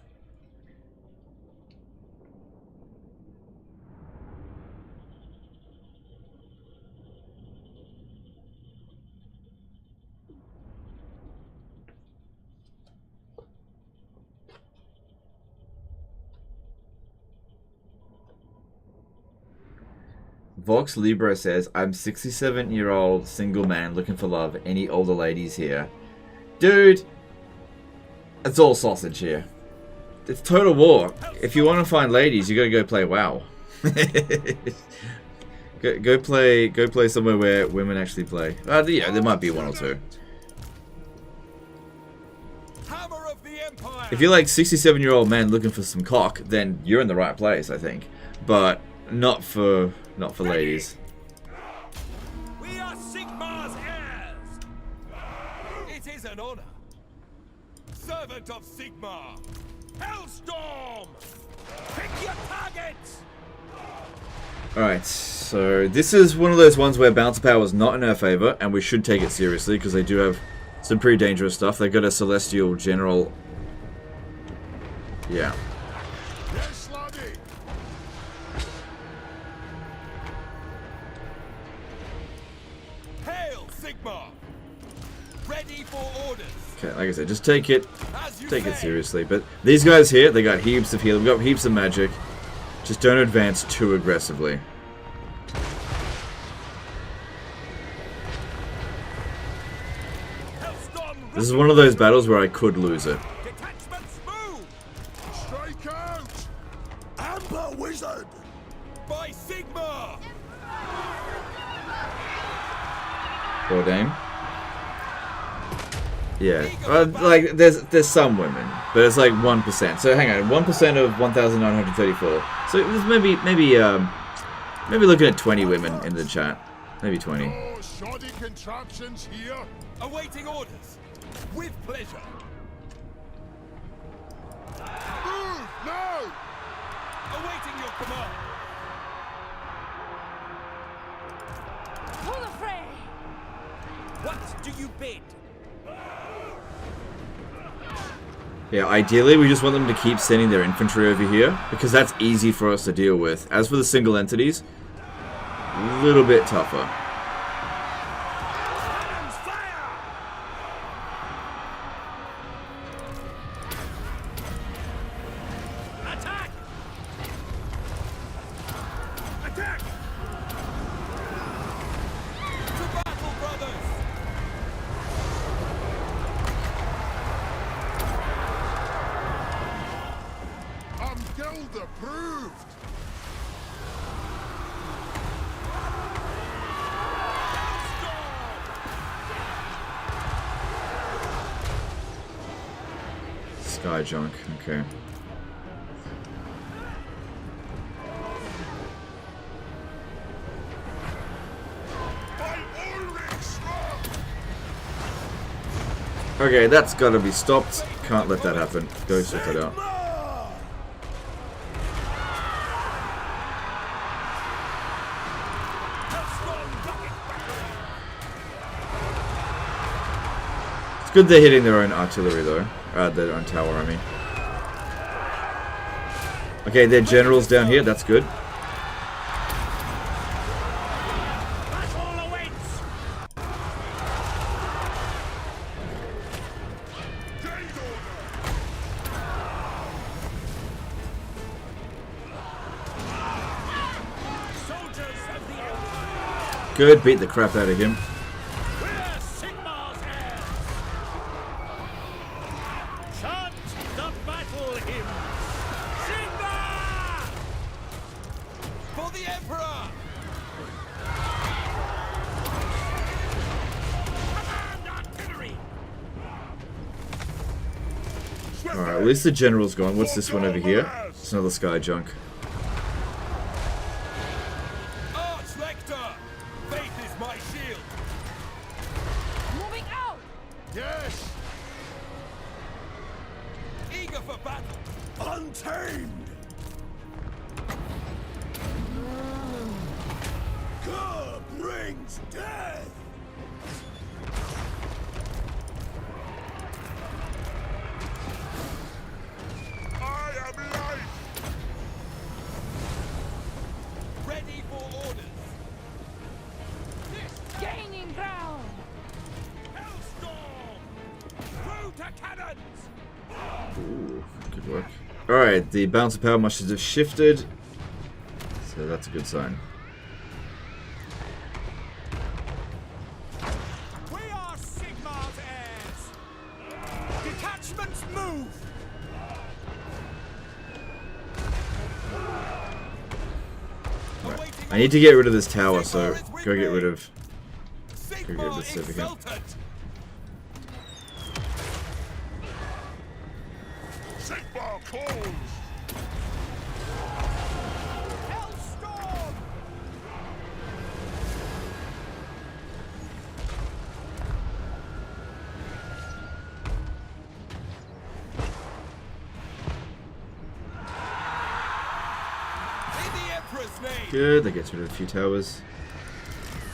Vox Libra says, I'm 67-year-old single man looking for love. Any older ladies here? Dude, it's all sausage here. It's Total War. If you want to find ladies, you gotta go play WoW. go play somewhere where women actually play. Yeah, there might be one or two. If you're like 67-year-old man looking for some cock, then you're in the right place, I think. But not for ladies. We are Sigmar's heirs. It is an honor. Servant of Sigmar. Hellstorm. Pick your targets. Alright, so this is one of those ones where bounce power is not in our favor, and we should take it seriously because they do have some pretty dangerous stuff. They got a Celestial General. Yeah. Yes, laddie. Hail, Sigmar. Ready for orders. Okay, like I said, just take it seriously. But these guys here, they got heaps of healing, got heaps of magic. Just don't advance too aggressively. This is one of those battles where I could lose it. Strike out! Amber Wizard! By Sigmar! Poor Dame. Yeah, like there's some women, but it's like 1%. So hang on, 1% of 1,934. So it was maybe looking at 20 women in the chat, maybe 20. Oh, shoddy contraptions here. Awaiting orders. With pleasure. Move now! Awaiting your command. Pull the fray. What do you bid? Yeah, ideally we just want them to keep sending their infantry over here, because that's easy for us to deal with. As for the single entities, a little bit tougher. Attack! Attack! To battle, brothers! I'm guild approved. Sky junk, okay. Okay, that's gotta be stopped. Can't let that happen. Go sort it out. It's good they're hitting their own artillery though. Their own tower, I mean. Okay, their generals down here, that's good. Good, beat the crap out of him. Chant the battle hymn. For the Emperor! Alright, at least the general's gone. What's this one over here? It's another sky junk. Arch-Lector! Faith is my shield! Moving out! Yes! Eager for battle! Untamed! God brings death! I am life! Ready for orders! Gaining ground! Hellstorm! Through to cannons! Ooh, good work. Alright, the balance of power must have shifted. So that's a good sign. We are Sigmar's heirs! Detachments move! Right. I need to get rid of this tower, so go get rid of Sigmar this over here. exultant! Sigmar calls! Hellstorm! In the Emperor's name! Good, that gets rid of a few towers.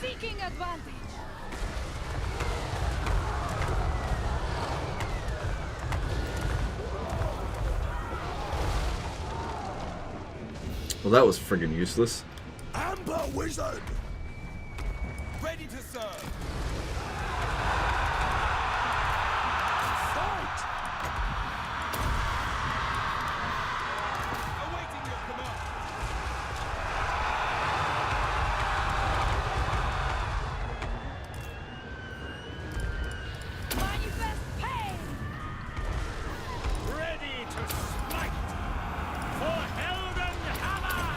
Seeking advantage! Well, that was friggin' useless. Amber Wizard! Ready to serve! Fight! Awaiting your command! Manifest pain! Ready to smite! For Helden Hammer!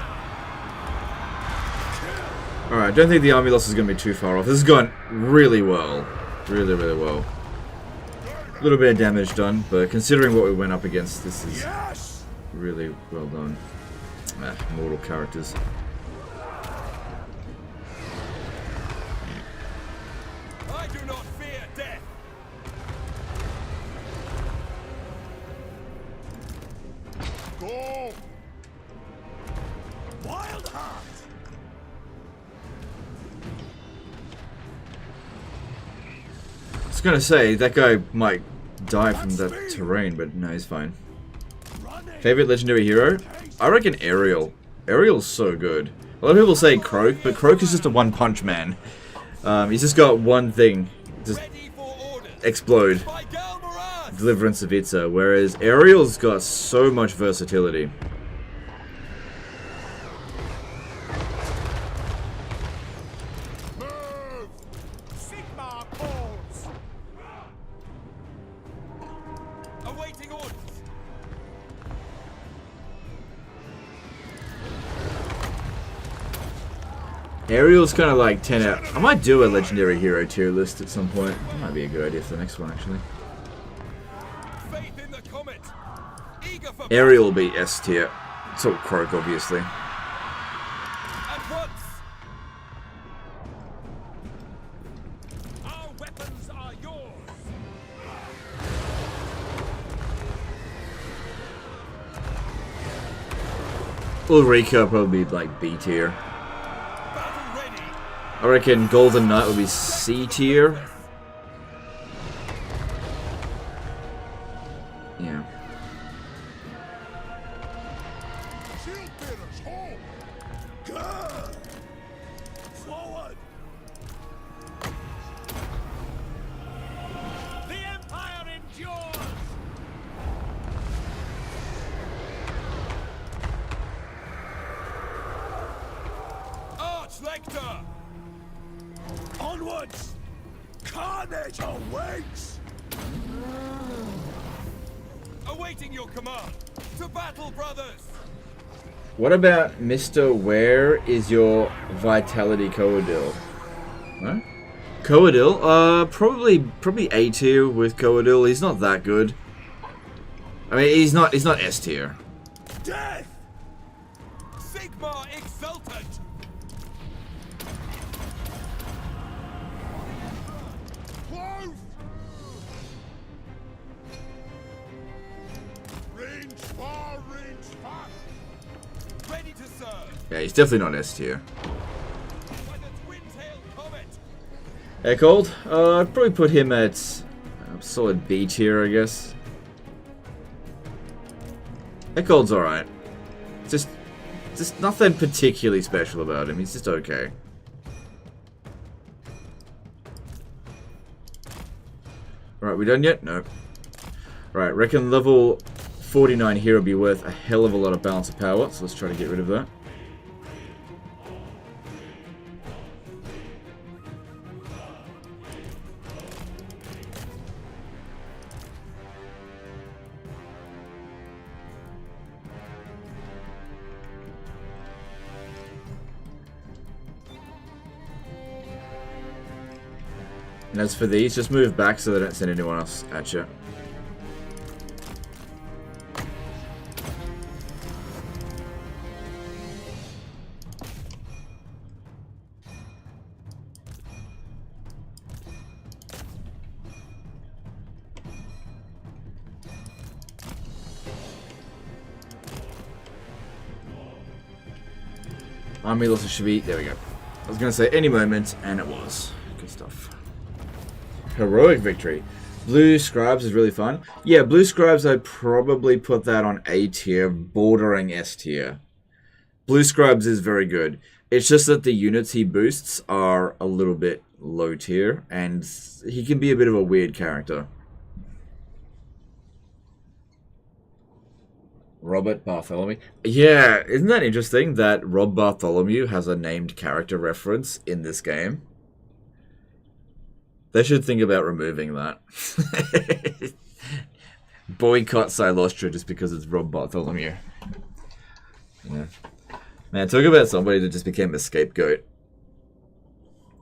Alright, I don't think the army loss is going to be too far off. This has gone really well. Really, really well. A little bit of damage done, but considering what we went up against, this is Yes! really well done. Mortal characters. I do not fear death! Go! Wild Heart! I was going to say, that guy might die from that terrain, but no, he's fine. Running! Favorite legendary hero? I reckon Ariel. Ariel's so good. A lot of people say Croak, but Croak is just a one-punch man. He's just got one thing. Just Ready for orders! explode. By Galmarad! Deliverance of Itza, whereas Ariel's got so much versatility. Move! Sigmar calls! Awaiting orders! Ariel's kind of like 10 out. I might do a legendary hero tier list at some point. That might be a good idea for the next one, actually. Faith in the comet! Eager for Ariel will be S tier. So Croak, obviously. at once! Our weapons are yours! Ulrika will probably be like B tier. Battle ready! I reckon Golden Knight will be C tier. Yeah. Shield bearers, hold! Good! Forward! The Empire endures! Arch-Lector! Onwards! Carnage awaits! Awaiting your command! To battle, brothers! What about Mr. Where is your Vitality Coadil? Huh? Coadil? Probably A tier with Coadil. He's not that good. I mean, he's not S tier. Death! Sigma exultant! Close! Range far, range fast! Ready to serve! Yeah, he's definitely not S tier. By the twin-tailed comet! Echold? I'd probably put him at solid B tier, I guess. Echold's alright. Just nothing particularly special about him. He's just okay. Alright, we done yet? No. Alright, reckon level 49 here will be worth a hell of a lot of balance of power, so let's try to get rid of that. And as for these, just move back so they don't send anyone else at you. Army losses should be... There we go. I was going to say any moment, and it was. Good stuff. Heroic victory. Blue Scribes is really fun. Yeah, Blue Scribes, I'd probably put that on A tier, bordering S tier. Blue Scribes is very good. It's just that the units he boosts are a little bit low tier, and he can be a bit of a weird character. Robert Bartholomew. Yeah, isn't that interesting that Rob Bartholomew has a named character reference in this game? They should think about removing that. Boycott Silostra just because it's Rob Bartholomew. Yeah. Man, talk about somebody that just became a scapegoat.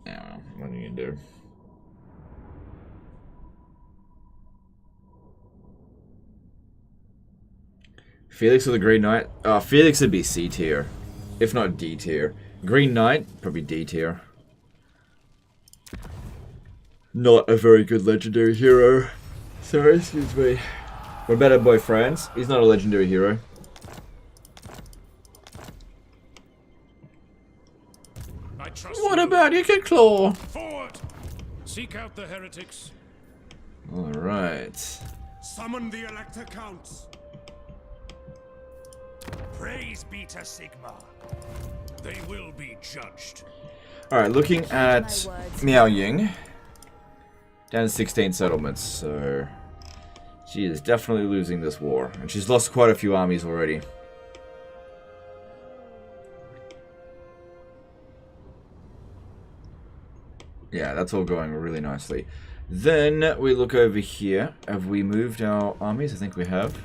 Yeah, well, what are you gonna do? Felix or the Green Knight? Felix would be C tier. If not D tier. Green Knight, probably D tier. Not a very good legendary hero. Sorry, excuse me. What about our boy Franz? He's not a legendary hero. I trust What you. about you can claw? Forward! Seek out the heretics. Alright. Summon the Elector Counts. Praise be to Sigma. They will be judged. Alright, looking at Miao Ying. Down to 16 settlements, so she is definitely losing this war. And she's lost quite a few armies already. Yeah, that's all going really nicely. Then we look over here. Have we moved our armies? I think we have.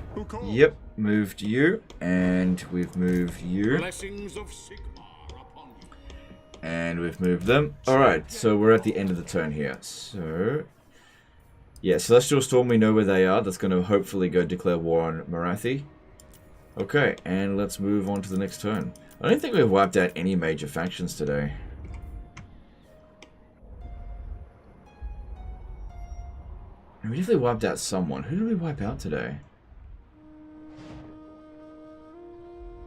Yep, moved you. And we've moved you. Blessings of Sigma upon you. And we've moved them. Alright, so we're at the end of the turn here. So... yeah, Celestial Storm, we know where they are. That's going to hopefully go declare war on Marathi. Okay, and let's move on to the next turn. I don't think we've wiped out any major factions today. We definitely wiped out someone. Who did we wipe out today?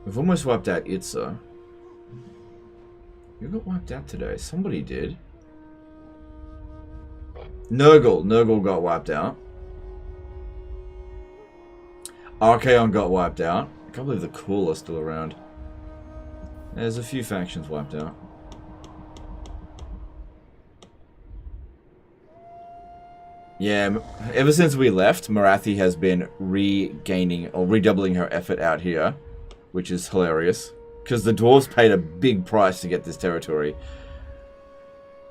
We've almost wiped out Itza. Who got wiped out today? Somebody did. Nurgle got wiped out. Archaon got wiped out. I can't believe the Cool are still around. There's a few factions wiped out. Yeah, ever since we left, Marathi has been regaining or redoubling her effort out here, which is hilarious. Because the dwarves paid a big price to get this territory,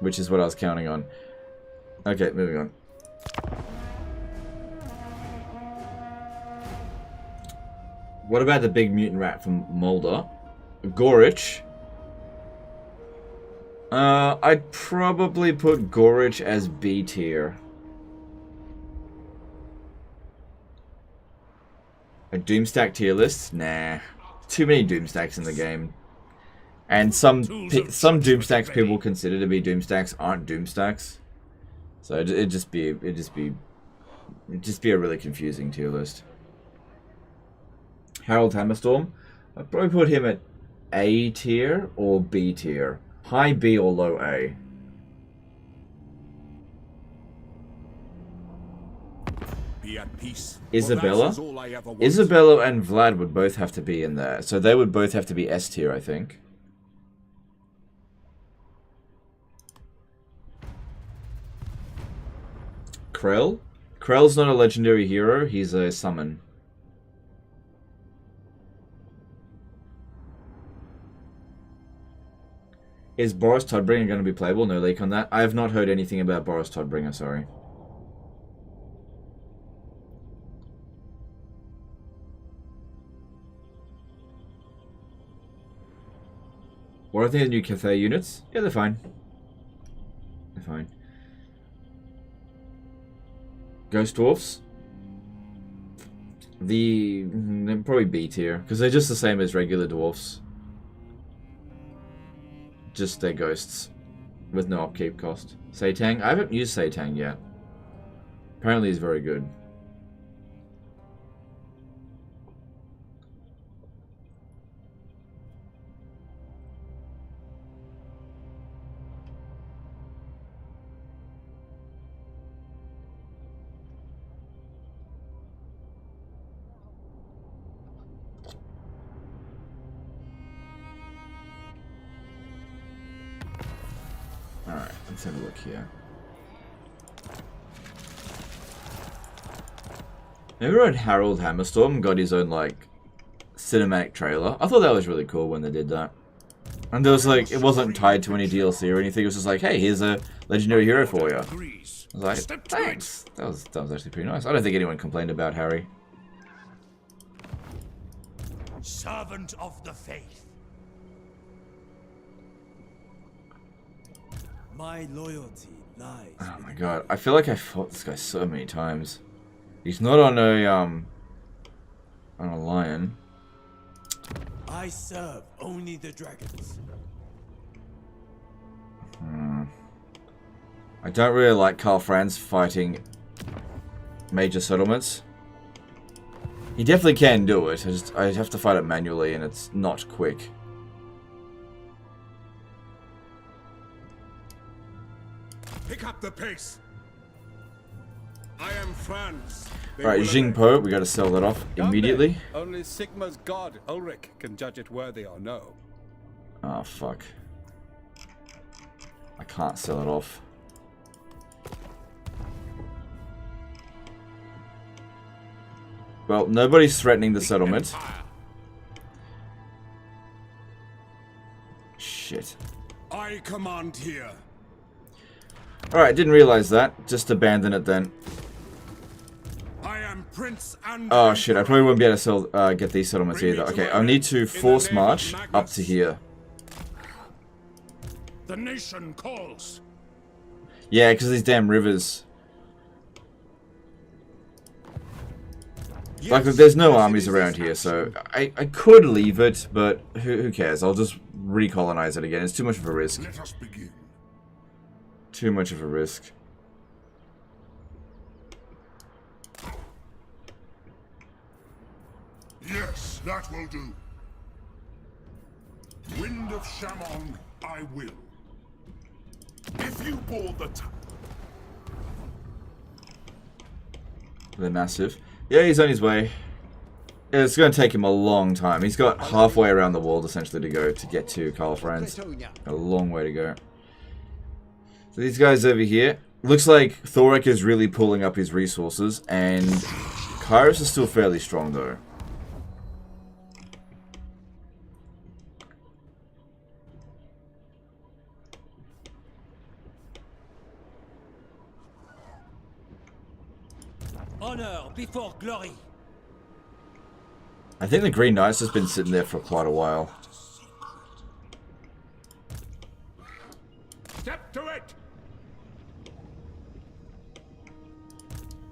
which is what I was counting on. Okay, moving on. What about the big mutant rat from Mulder? Gorich. I'd probably put Gorich as B tier. A Doomstack tier list? Nah. Too many Doomstacks in the game. And some Doomstacks people consider to be Doomstacks aren't Doomstacks. So it'd just be a really confusing tier list. Harold Hammerstorm, I'd probably put him at A tier or B tier. High B or low A. Be at peace. Isabella? Isabella and Vlad would both have to be in there. So they would both have to be S tier, I think. Krell? Krell's not a legendary hero, he's a summon. Is Boris Todbringer going to be playable? No leak on that. I have not heard anything about Boris Todbringer, sorry. What are the new Cathay units? Yeah, they're fine. They're fine. Ghost Dwarfs? They're probably B tier, because they're just the same as regular dwarfs. Just they're ghosts with no upkeep cost. Satang? I haven't used Satang yet. Apparently he's very good. Alright, let's have a look here. Remember when Harold Hammerstorm got his own, like, cinematic trailer? I thought that was really cool when they did that. And there was, like, it wasn't tied to any DLC or anything. It was just like, hey, here's a legendary hero for you. I was like, thanks. That was actually pretty nice. I don't think anyone complained about Harry. Servant of the faith. My loyalty lies. Oh my god, I feel like I fought this guy so many times. He's not on a lion. I serve only the dragons. I don't really like Karl Franz fighting major settlements. He definitely can do it. I have to fight it manually, and it's not quick. Pick up the pace. I am Franz. Alright, Jingpo, we gotta sell that off immediately. Only Sigma's god, Ulrich, can judge it worthy or no. Oh, fuck. I can't sell it off. Well, nobody's threatening the settlement. Shit. I command here. Alright, didn't realize that. Just abandon it then. I am Prince and Oh shit, I probably won't be able to sell, get these settlements either. Okay, I'll need to force march up to here. The nation calls. Yeah, because these damn rivers. Like, there's no armies around here, so I could leave it, but who cares? I'll just recolonize it again. It's too much of a risk. Let us begin. Too much of a risk. Yes, that will do. Wind of Shammon, I will. If you board the town. They're massive. Yeah, he's on his way. It's going to take him a long time. He's got halfway around the world, essentially, to go to get to Karl Franz. A long way to go. So these guys over here. Looks like Thorek is really pulling up his resources, and Kairos is still fairly strong, though. Honor before glory. I think the Green Knight's just been sitting there for quite a while. Step to it.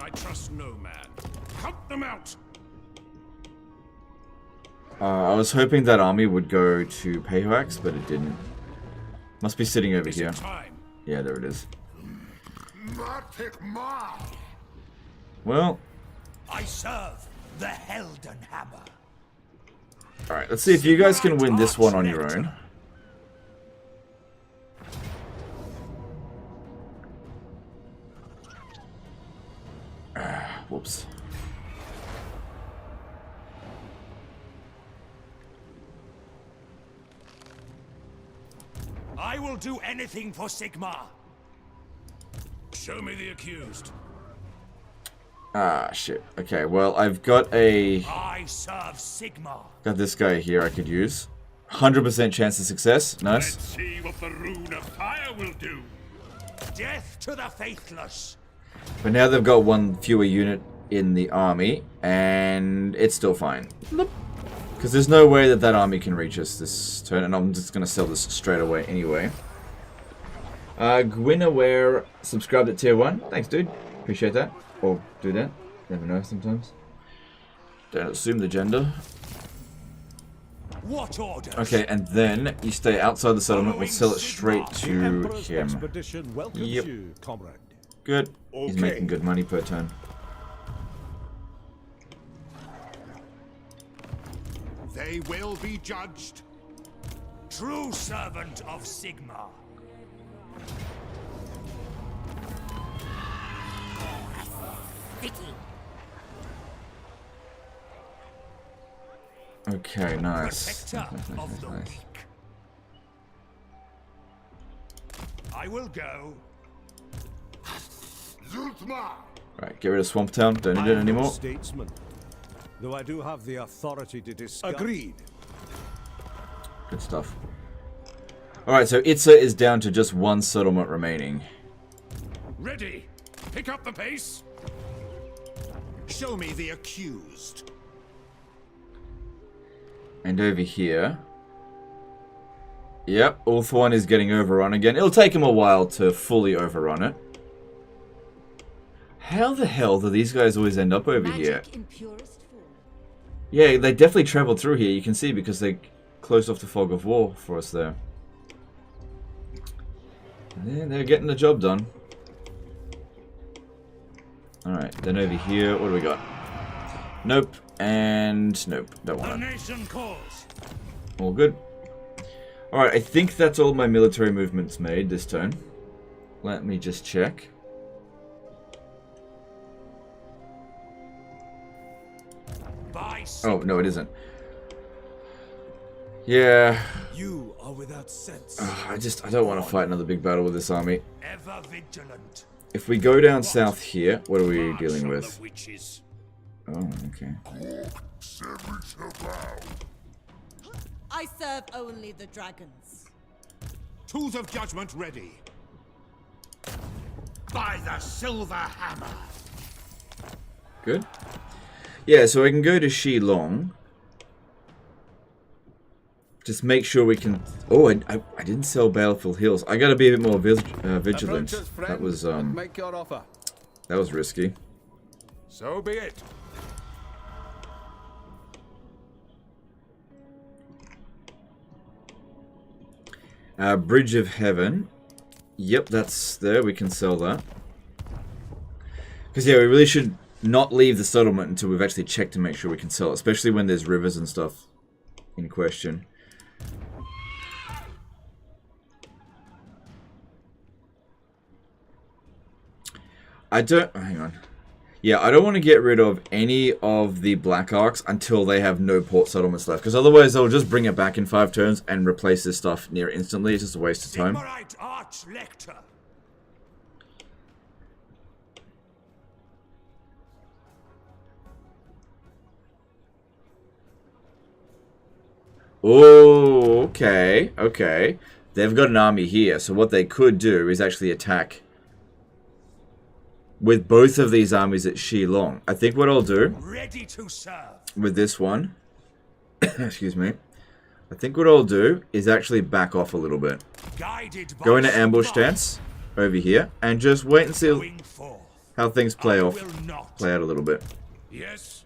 I trust no man. Hunt them out. I was hoping that army would go to Payhoax, but it didn't. Must be sitting over here. Yeah, there it is. Well, I serve the Helden Hammer. Alright, let's see if you guys can win this one on your own. Whoops. I will do anything for Sigmar. Show me the accused. Ah, shit. Okay, well, I've got a... I serve Sigmar. Got this guy here I could use. 100% chance of success. Nice. Let's see what the Rune of Fire will do. Death to the faithless. But now they've got one fewer unit in the army, and it's still fine. Because there's no way that army can reach us this turn, and I'm just going to sell this straight away anyway. Gwynaware subscribed at tier 1. Thanks, dude. Appreciate that. Or do that. Never know sometimes. Don't assume the gender. What orders? Okay, and then you stay outside the settlement. We'll sell it straight to him. Yep. Good. He's making good money per turn. They will be judged. True servant of Sigmar. Okay, nice. Protector of the weak. I will go. Right, get rid of Swamp Town. Don't need it anymore. Statesman, though I do have the authority to discuss. Agreed. Good stuff. Alright, so Itza is down to just one settlement remaining. Ready. Pick up the pace. Show me the accused. And over here... Yep, Ulthuan is getting overrun again. It'll take him a while to fully overrun it. How the hell do these guys always end up over here? Yeah, they definitely traveled through here, you can see, because they closed off the Fog of War for us there. And they're getting the job done. Alright, then over here, what do we got? Nope, and nope, don't want it. Nation calls. All good. Alright, I think that's all my military movements made this turn. Let me just check. Oh, no, it isn't. Yeah. You are without sense. I don't want to fight another big battle with this army. Ever vigilant. If we go down south here, what are we dealing with? Oh, okay. I serve only the dragons. Tools of judgment ready. By the Silver Hammer. Good. Yeah, so I can go to Shilong. Just make sure we can... Oh, I didn't sell Baleful Hills. I gotta be a bit more vigilant. That was, Make your offer. that was risky. So be it. Bridge of Heaven. Yep, that's there. We can sell that. Because, yeah, we really should not leave the settlement until we've actually checked to make sure we can sell it. Especially when there's rivers and stuff in question. I don't... Hang on. Yeah, I don't want to get rid of any of the Black Arcs until they have no port settlements left. Because otherwise they'll just bring it back in 5 turns and replace this stuff near instantly. It's just a waste of time. Oh, okay. Okay. They've got an army here. So what they could do is actually attack with both of these armies at Shilong. I think what I'll do with this one, excuse me, I think what I'll do is actually back off a little bit. Go into ambush stance over here and just wait and see how things play out a little bit. Yes.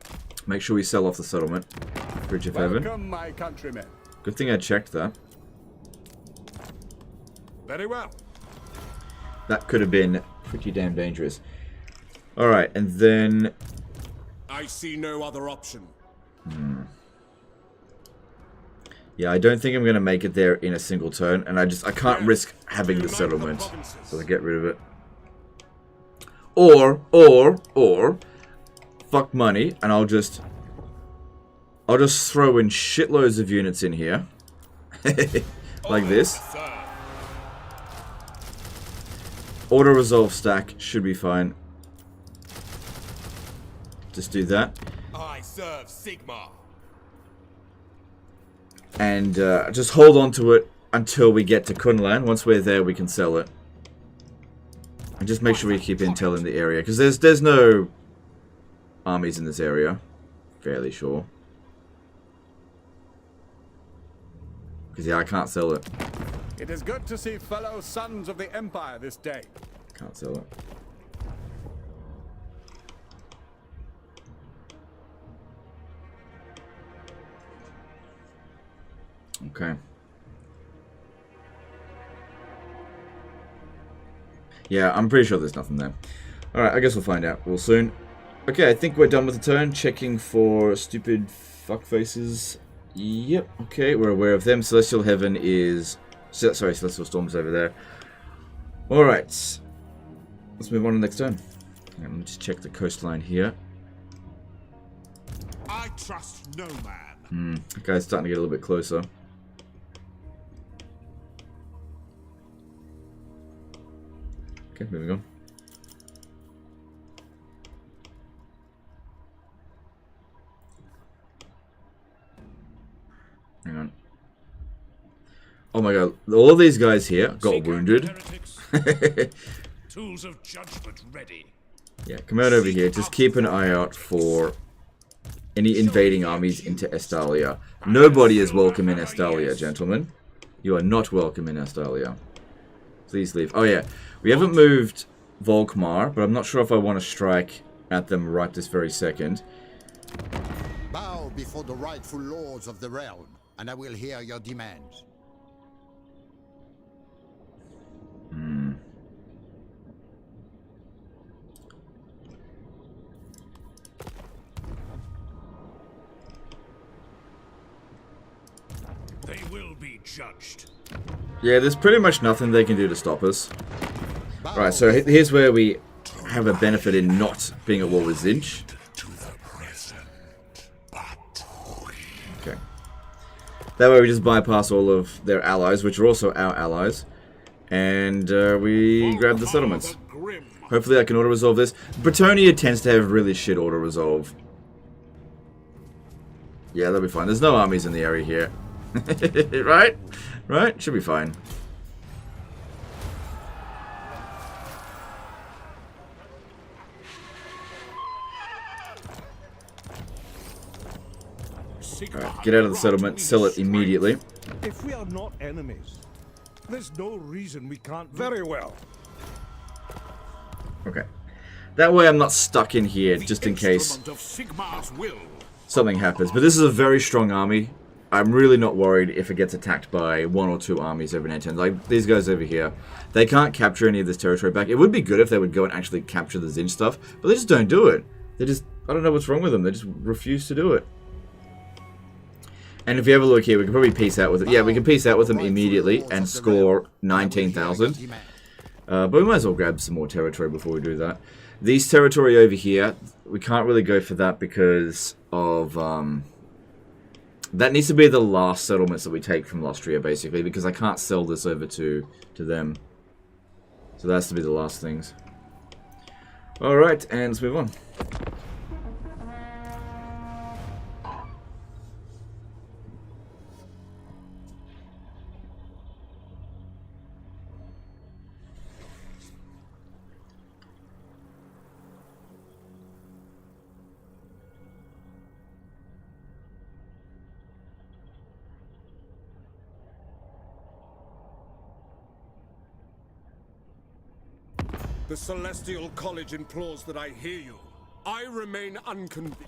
Make sure we sell off the settlement. Bridge of Heaven. Welcome, my countrymen. Good thing I checked that. Very well. That could have been pretty damn dangerous. Alright, and then... I see no other option. Yeah, I don't think I'm going to make it there in a single turn, and I can't risk having the settlement, so I get rid of it. Or, fuck money, and I'll just throw in shitloads of units in here. Like this. Auto-resolve stack should be fine. Just do that. I serve Sigmar. And just hold on to it until we get to Kunlan. Once we're there, we can sell it. And just make sure we keep intel in the area, because there's no armies in this area. Fairly sure. Because yeah, I can't sell it. It is good to see fellow sons of the Empire this day. Can't sell it. Okay. Yeah, I'm pretty sure there's nothing there. Alright, I guess we'll find out real soon. Okay, I think we're done with the turn. Checking for stupid fuckfaces. Yep, okay, we're aware of them. Celestial Heaven is... Sorry, Celestial Storm's over there. Alright. Let's move on to the next turn. Let me just check the coastline here. I trust no man. That guy's starting to get a little bit closer. Okay, moving on. Hang on. Oh my god, all of these guys here got wounded. Tools of judgment ready. Yeah, come out over here. Just keep an eye out for any invading armies into Estalia. Nobody is welcome in Estalia, gentlemen. You are not welcome in Estalia. Please leave. Oh yeah, we haven't moved Volkmar, but I'm not sure if I want to strike at them right this very second. Bow before the rightful lords of the realm, and I will hear your demands. They will be judged. Yeah, there's pretty much nothing they can do to stop us. Right, so here's where we have a benefit in not being at war with Zinch. Okay. That way we just bypass all of their allies, which are also our allies. And we grab the settlements. Hopefully I can auto-resolve this. Bretonia tends to have really shit auto-resolve. Yeah, that'll be fine. There's no armies in the area here. Right? Right? Should be fine. Alright, get out of the settlement, sell it immediately. If we are not enemies, there's no reason we can't. Very well. Okay. That way I'm not stuck in here just in case something happens. But this is a very strong army. I'm really not worried if it gets attacked by 1 or 2 armies over an turn. Like these guys over here. They can't capture any of this territory back. It would be good if they would go and actually capture the Zinj stuff. But they just don't do it. They just... I don't know what's wrong with them. They just refuse to do it. And if you have a look here, we can probably peace out with it. Yeah, we can peace out with them immediately and score 19,000. But we might as well grab some more territory before we do that. These territory over here, we can't really go for that because of... that needs to be the last settlements that we take from Lostria, basically, because I can't sell this over to them. So that has to be the last things. Alright, and let's move on. The Celestial College implores that I hear you. I remain unconvinced.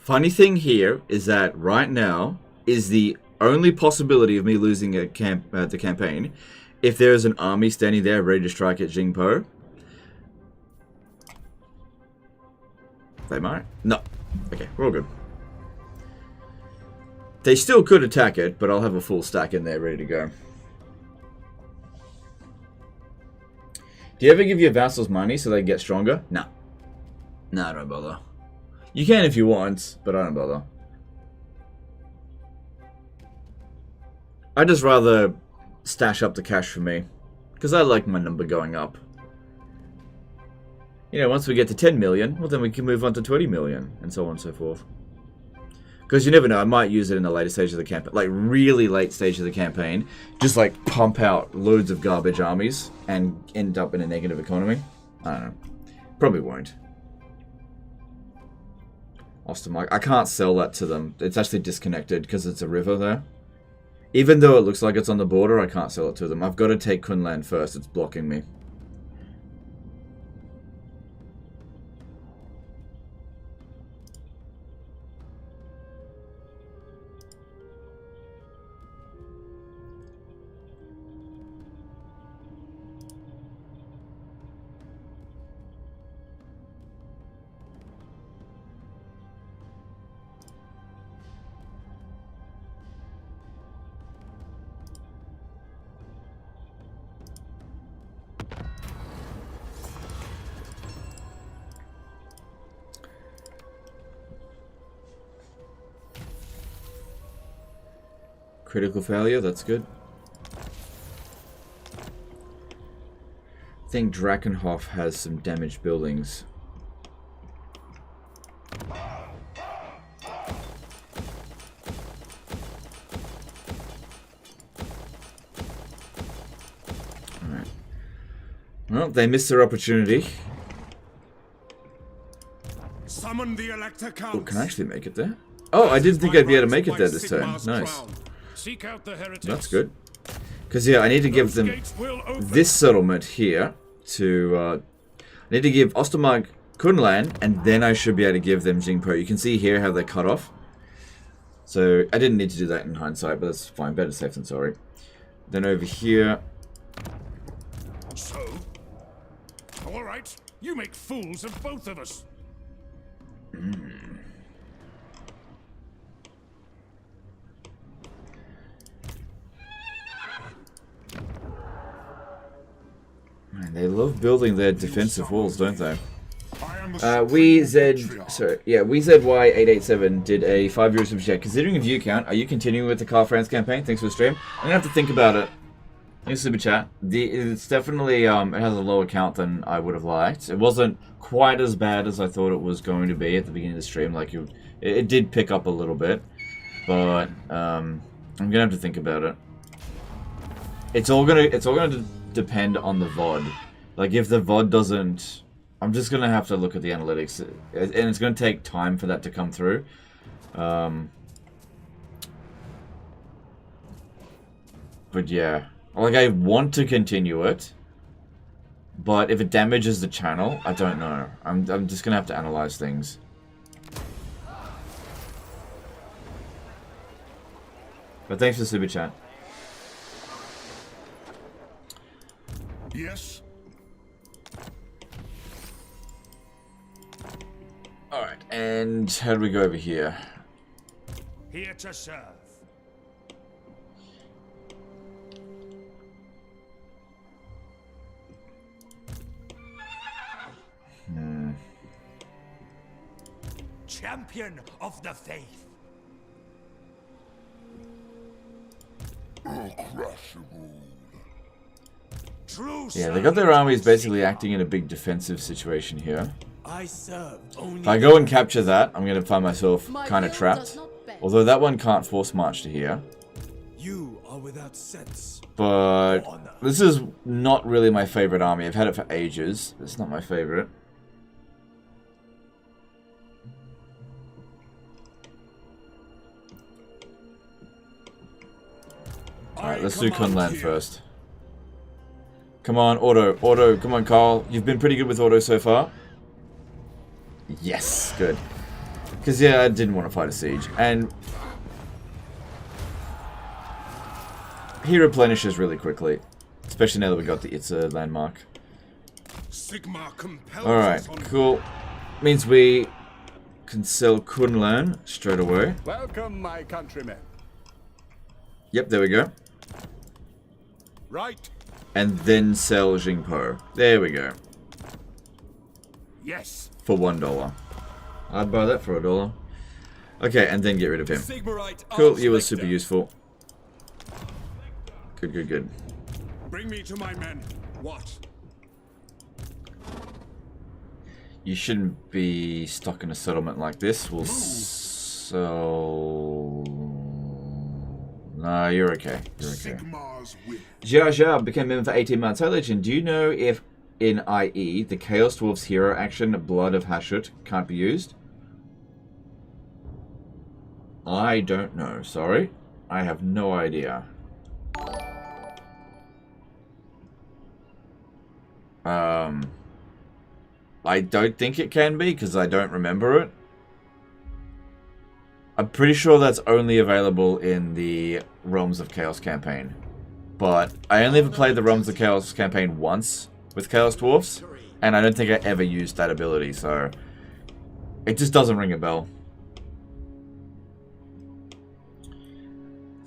Funny thing here is that right now is the only possibility of me losing the campaign if there is an army standing there ready to strike at Jingpo. They might. No. Okay, we're all good. They still could attack it, but I'll have a full stack in there ready to go. Do you ever give your vassals money so they get stronger? No. No, I don't bother. You can if you want, but I don't bother. I just rather stash up the cash for me, because I like my number going up. You know, once we get to 10 million, well then we can move on to 20 million, and so on and so forth. Because you never know, I might use it in the later stage of the campaign, like really late stage of the campaign, just like pump out loads of garbage armies and end up in a negative economy. I don't know. Probably won't. Ostermark. I can't sell that to them. It's actually disconnected because it's a river there. Even though it looks like it's on the border, I can't sell it to them. I've got to take Kunlan first. It's blocking me. Critical failure, that's good. I think Drakenhof has some damaged buildings. Alright. Well, they missed their opportunity. Summon the Elector Count. Oh, can I actually make it there? Oh, I didn't think I'd be able to make it there this turn. Nice. Seek out the heretics. That's good. Because, yeah, I need to give them this settlement here to... I need to give Ostermark Kunlan, and then I should be able to give them Jingpo. You can see here how they're cut off. So, I didn't need to do that in hindsight, but that's fine. Better safe than sorry. Then over here... So? Alright, you make fools of both of us. Man, they love building their defensive walls, don't they? WZY887 did a 5-year super chat. Considering a view count, are you continuing with the Karl Franz campaign? Thanks for the stream. I'm gonna have to think about it. Thanks super chat. It's definitely it has a lower count than I would have liked. It wasn't quite as bad as I thought it was going to be at the beginning of the stream. Like it did pick up a little bit, but I'm gonna have to think about it. It's all gonna depend on the VOD. Like if the VOD doesn't, I'm just gonna have to look at the analytics, and it's gonna take time for that to come through. But yeah, like I want to continue it, but if it damages the channel, I don't know. I'm just gonna have to analyze things. But thanks for the super chat. Yes. Alright, and how do we go over here? Here to serve. Champion of the faith. Yeah, they got their armies basically acting in a big defensive situation here. I serve only if I go and capture that, I'm going to find myself kind of trapped. Although that one can't force march to here. You are without sense. But this is not really my favorite army. I've had it for ages. It's not my favorite. Alright, let's do Kunlan first. Come on, auto, come on, Karl. You've been pretty good with auto so far. Yes, good. Because, yeah, I didn't want to fight a siege. And he replenishes really quickly. Especially now that we got the Itza landmark. Alright, cool. Means we can sell Kunlun straight away. Welcome, my countrymen. Yep, there we go. Right. And then sell Jingpo. There we go. Yes. For $1. I'd buy that for $1. Okay, and then get rid of him. Cool, he was super useful. Good, good, good. Bring me to my men. What? You shouldn't be stuck in a settlement like this. We'll sell... Nah, you're okay. You're okay. Jia Jia became member for 18 months. Hi, Legend. Do you know if in IE the Chaos Dwarf's hero action, Blood of Hashut, can't be used? I don't know. Sorry. I have no idea. I don't think it can be, because I don't remember it. I'm pretty sure that's only available in the Realms of Chaos campaign. But I only ever played the Realms of Chaos campaign once with Chaos Dwarfs, and I don't think I ever used that ability, so it just doesn't ring a bell.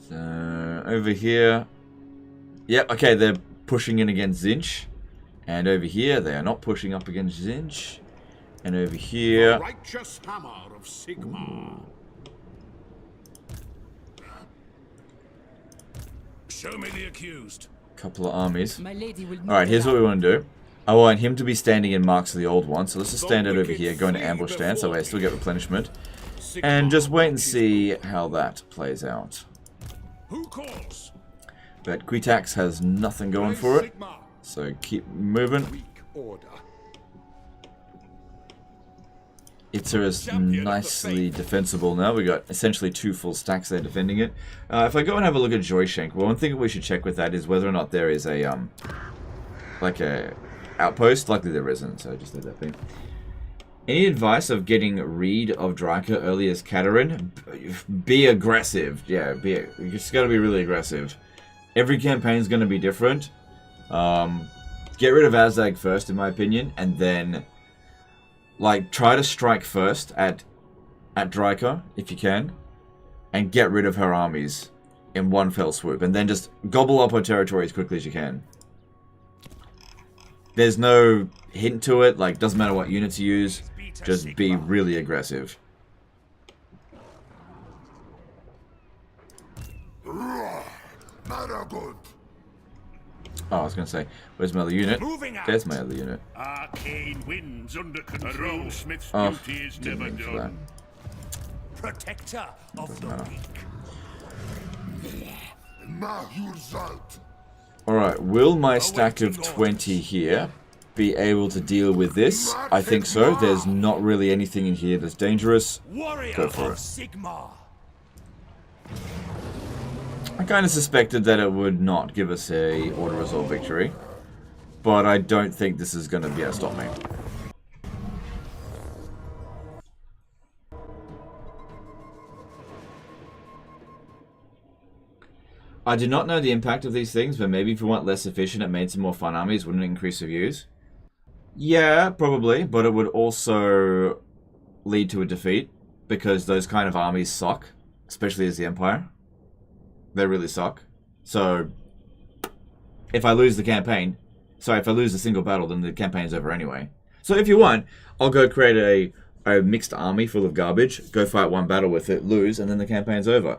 So, over here... Yep, okay, they're pushing in against Zinch. And over here, they are not pushing up against Zinch. And over here... The righteous hammer of Sigmar. Show me the accused. Couple of armies. Alright, here's what we want to do. I want him to be standing in marks of the old one. So let's just stand out over here, go into ambush stance. That way I still get replenishment. And just wait and see how that plays out. Who calls? But Quitax has nothing going for it. So keep moving. Itza is nicely defensible now. We got essentially 2 full stacks there defending it. If I go and have a look at Joyshank, well, one thing we should check with that is whether or not there is a like a outpost. Likely there isn't, so just let that be. Any advice of getting rid of Dryka early as Katerin? Be aggressive. Yeah, you just got to be really aggressive. Every campaign is going to be different. Get rid of Azag first, in my opinion, and then like try to strike first at Dryka if you can, and get rid of her armies in one fell swoop, and then just gobble up her territory as quickly as you can. There's no hint to it, like doesn't matter what units you use, just be really aggressive. Oh, I was going to say, where's my other unit? There's my other unit. Arcane winds under control. Smith's Oh, duty is never done. Protector of the weak. Alright, will my stack of 20 here be able to deal with this? I think so. There's not really anything in here that's dangerous. Go for it. Sigmar. I kind of suspected that it would not give us a auto-resolve victory, but I don't think this is going to be able to stop me. I do not know the impact of these things, but maybe if we want less efficient, it made some more fun armies, wouldn't it increase reviews? Yeah, probably, but it would also lead to a defeat, because those kind of armies suck, especially as the Empire. They really suck. So, if I lose the campaign, sorry, if I lose a single battle, then the campaign's over anyway. So if you want, I'll go create a mixed army full of garbage, go fight one battle with it, lose, and then the campaign's over.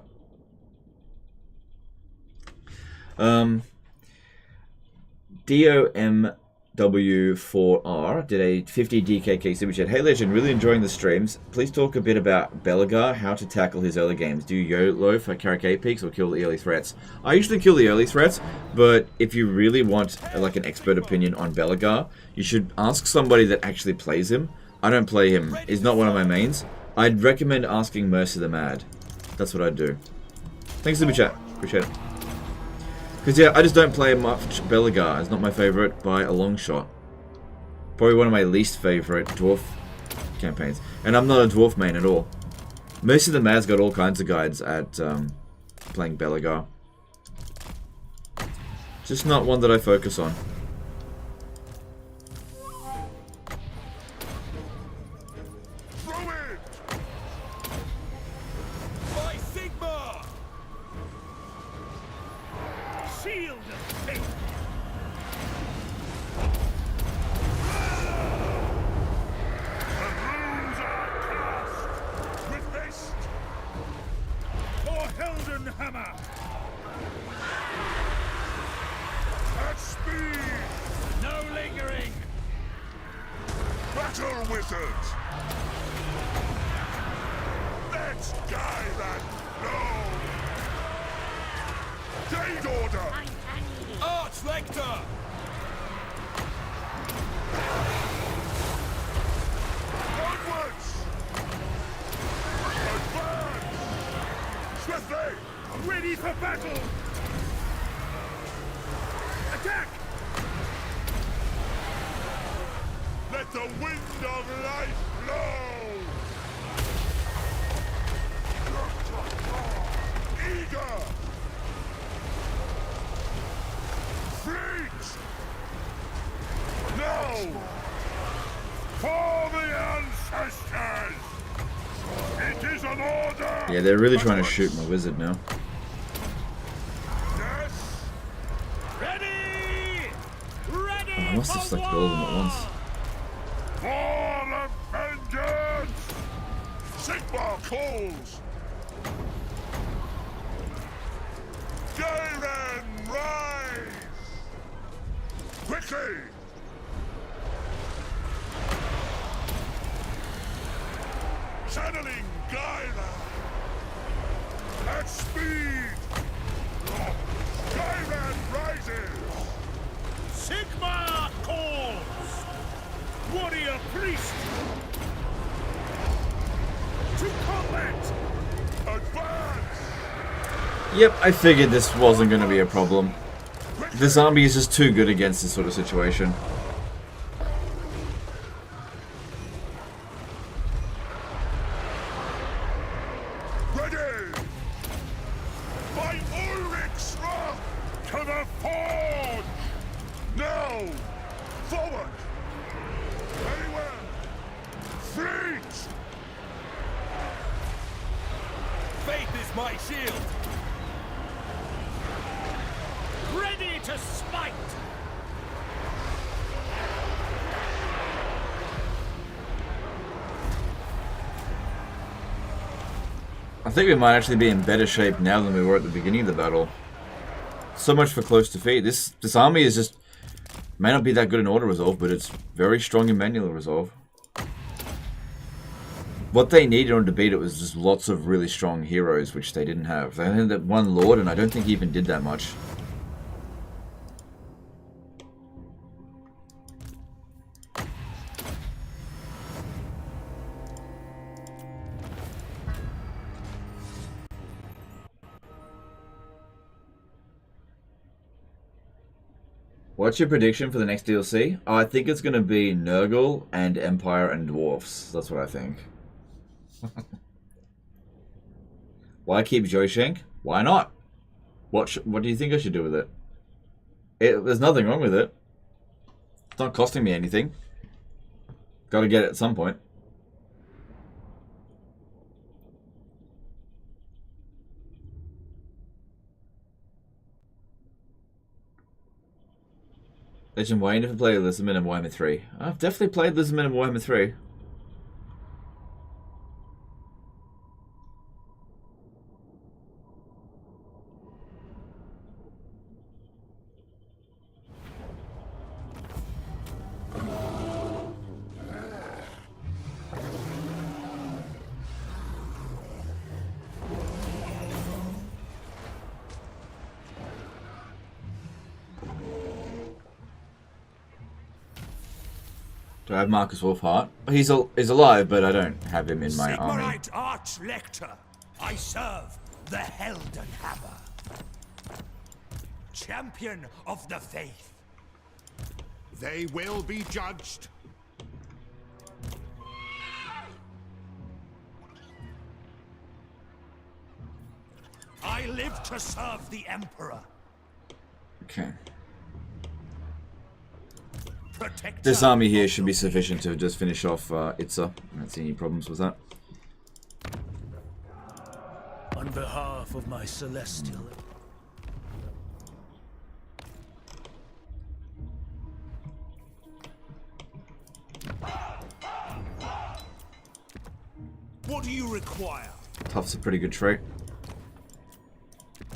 DOMW4R did a 50 DKK super chat. Hey Legend, really enjoying the streams. Please talk a bit about Belagar, how to tackle his early games. Do you YOLO for Karakay peaks or kill the early threats? I usually kill the early threats, but if you really want like an expert opinion on Belagar, you should ask somebody that actually plays him. I don't play him. He's not one of my mains. I'd recommend asking Mercy the Mad. That's what I'd do. Thanks super chat. Appreciate it. Because, yeah, I just don't play much Belagar. It's not my favourite by a long shot. Probably one of my least favourite dwarf campaigns. And I'm not a dwarf main at all. Most of the Mad's got all kinds of guides at playing Belagar. Just not one that I focus on. Yeah, they're really trying to shoot my wizard now. Oh, I must have selected all of them at once. Fall of vengeance! Sigmar calls! Garen, rise! Quickly! Channeling Gaira! At speed! Gairan rises! Sigmar calls! Warrior priest! To combat! Advance! Yep, I figured this wasn't going to be a problem. This army is just too good against this sort of situation. I think we might actually be in better shape now than we were at the beginning of the battle. So much for close defeat. This army is just may not be that good in auto resolve, but it's very strong in manual resolve. What they needed in order to beat it was just lots of really strong heroes, which they didn't have. They had that one lord, and I don't think he even did that much. What's your prediction for the next DLC? Oh, I think it's going to be Nurgle and Empire and Dwarfs. That's what I think. Why keep Joyshank? Why not? What do you think I should do with it? There's nothing wrong with it. It's not costing me anything. Got to get it at some point. Legend Wayne, if I played Lizardman and Warhammer 3. I've definitely played Lizardman and Warhammer 3. Do I have Marcus Wolfheart? He's alive, but I don't have him in my army. Sigmarite Arch-Lector, I serve the Heldenhammer. Champion of the Faith. They will be judged. I live to serve the Emperor. Okay. Protector. This army here should be sufficient to just finish off Itza. I don't see any problems with that. On behalf of my celestial... What do you require? Tough's a pretty good trait.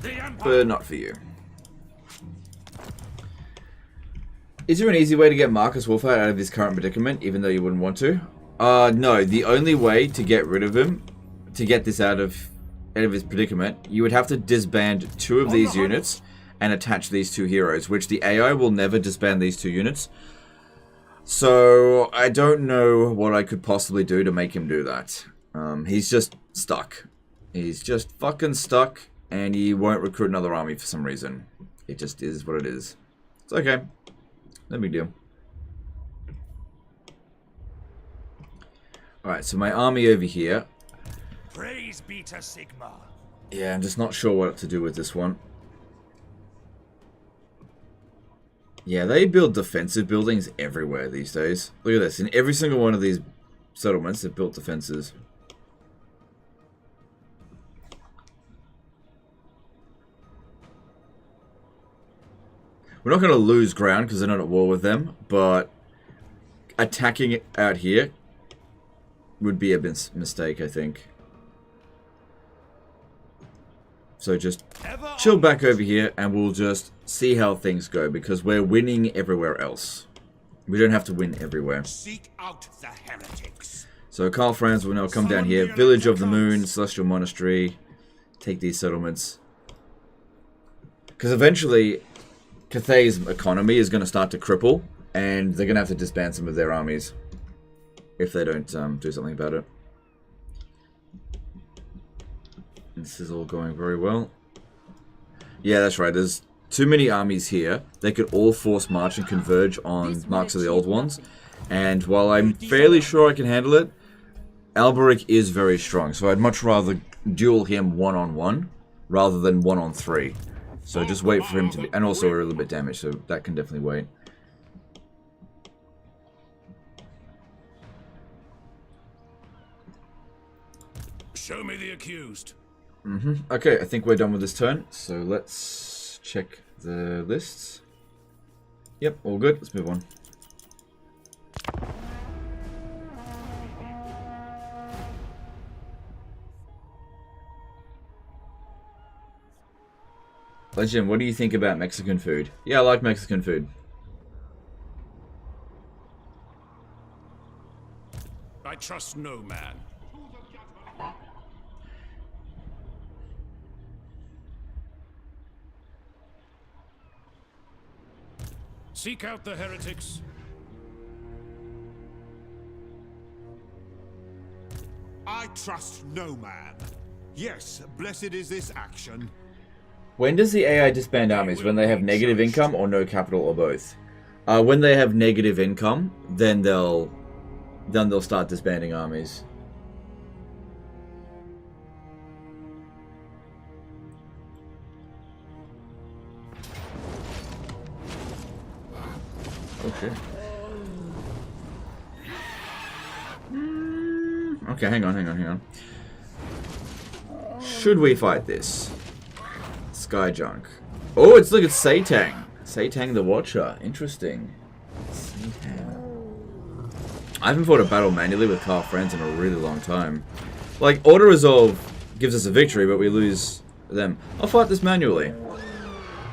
The Empire. But not for you. Is there an easy way to get Marcus Wolfhard out of his current predicament, even though you wouldn't want to? No. The only way to get rid of him, to get this out of his predicament, you would have to disband 2 of these units and attach these 2 heroes, which the AI will never disband these 2 units. So, I don't know what I could possibly do to make him do that. He's just stuck. He's just fucking stuck, and he won't recruit another army for some reason. It just is what it is. It's okay. No big deal. Alright, so my army over here. Praise be to Sigma. Yeah, I'm just not sure what to do with this one. Yeah, they build defensive buildings everywhere these days. Look at this. In every single one of these settlements, they've built defenses. We're not going to lose ground because they're not at war with them, but attacking it out here would be a mistake, I think. So just chill back over here and we'll just see how things go because we're winning everywhere else. We don't have to win everywhere. Seek out the heretics. So Karl Franz will now come down here. Village of the Moon, Celestial Monastery. Take these settlements. Because eventually, Cathay's economy is going to start to cripple. And they're going to have to disband some of their armies. If they don't do something about it. This is all going very well. Yeah, that's right. There's too many armies here. They could all force march and converge on Marks of the Old Ones. And while I'm fairly sure I can handle it, Alberic is very strong. So I'd much rather duel him one-on-one rather than one-on-3. So just wait for him to be... And also we're a little bit damaged, so that can definitely wait. Show me the accused. Okay, I think we're done with this turn. So let's check the lists. Yep, all good. Let's move on. Legend, what do you think about Mexican food? Yeah, I like Mexican food. I trust no man. Seek out the heretics. I trust no man. Yes, blessed is this action. When does the AI disband armies? When they have negative income or no capital or both? When they have negative income, then they'll start disbanding armies. Okay. Okay, hang on. Should we fight this? Sky Junk. Oh, it's look at Satang. Satang the Watcher. Interesting. Satang. I haven't fought a battle manually with Karl Franz in a really long time. Like, auto resolve gives us a victory, but we lose them. I'll fight this manually.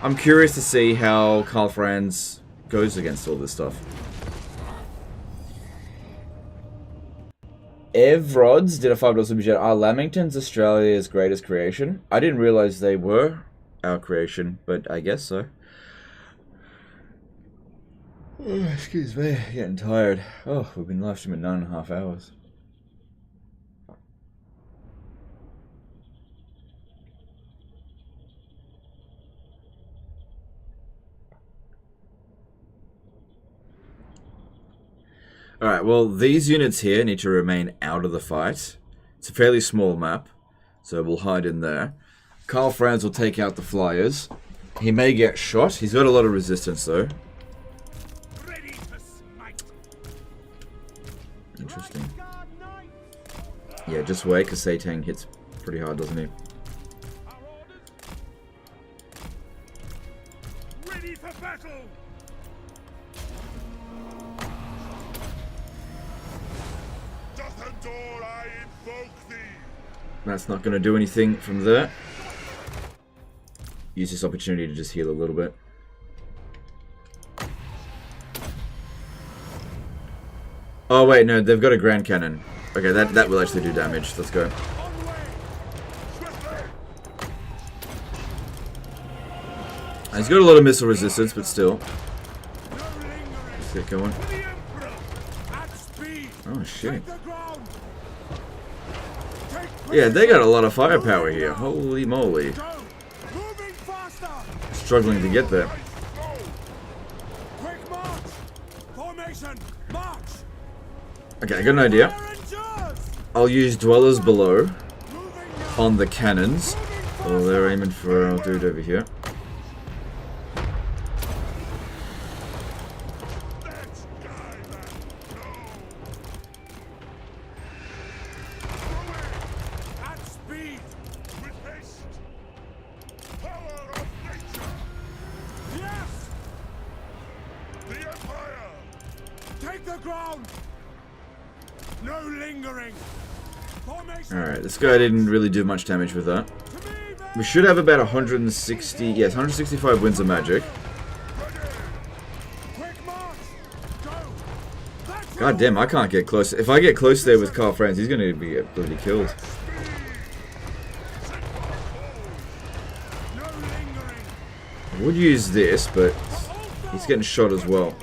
I'm curious to see how Karl Franz goes against all this stuff. Evrods did a $5 super chat. Are Lamingtons Australia's greatest creation? I didn't realize they were our creation, but I guess so. Oh, excuse me, getting tired. Oh, we've been live streaming 9.5 hours. Alright, well, these units here need to remain out of the fight. It's a fairly small map, so we'll hide in there. Karl Franz will take out the flyers. He may get shot. He's got a lot of resistance though. Interesting. Yeah, just wait, because Satang hits pretty hard, doesn't he? Ready for battle! That's not going to do anything from there. Use this opportunity to just heal a little bit. Oh wait, no, they've got a Grand Cannon. Okay, that will actually do damage. Let's go. He's got a lot of missile resistance, but still. Let's get going. Oh shit. Yeah, they got a lot of firepower here. Holy moly. Struggling to get there. Okay, I got an idea. I'll use Dwellers Below on the cannons. Oh, they're aiming for our dude over here. Alright, this guy didn't really do much damage with that. We should have about 160, yes, 165 winds of magic. God damn, I can't get close. If I get close there with Karl Franz, he's gonna be bloody killed. I would use this, but he's getting shot as well.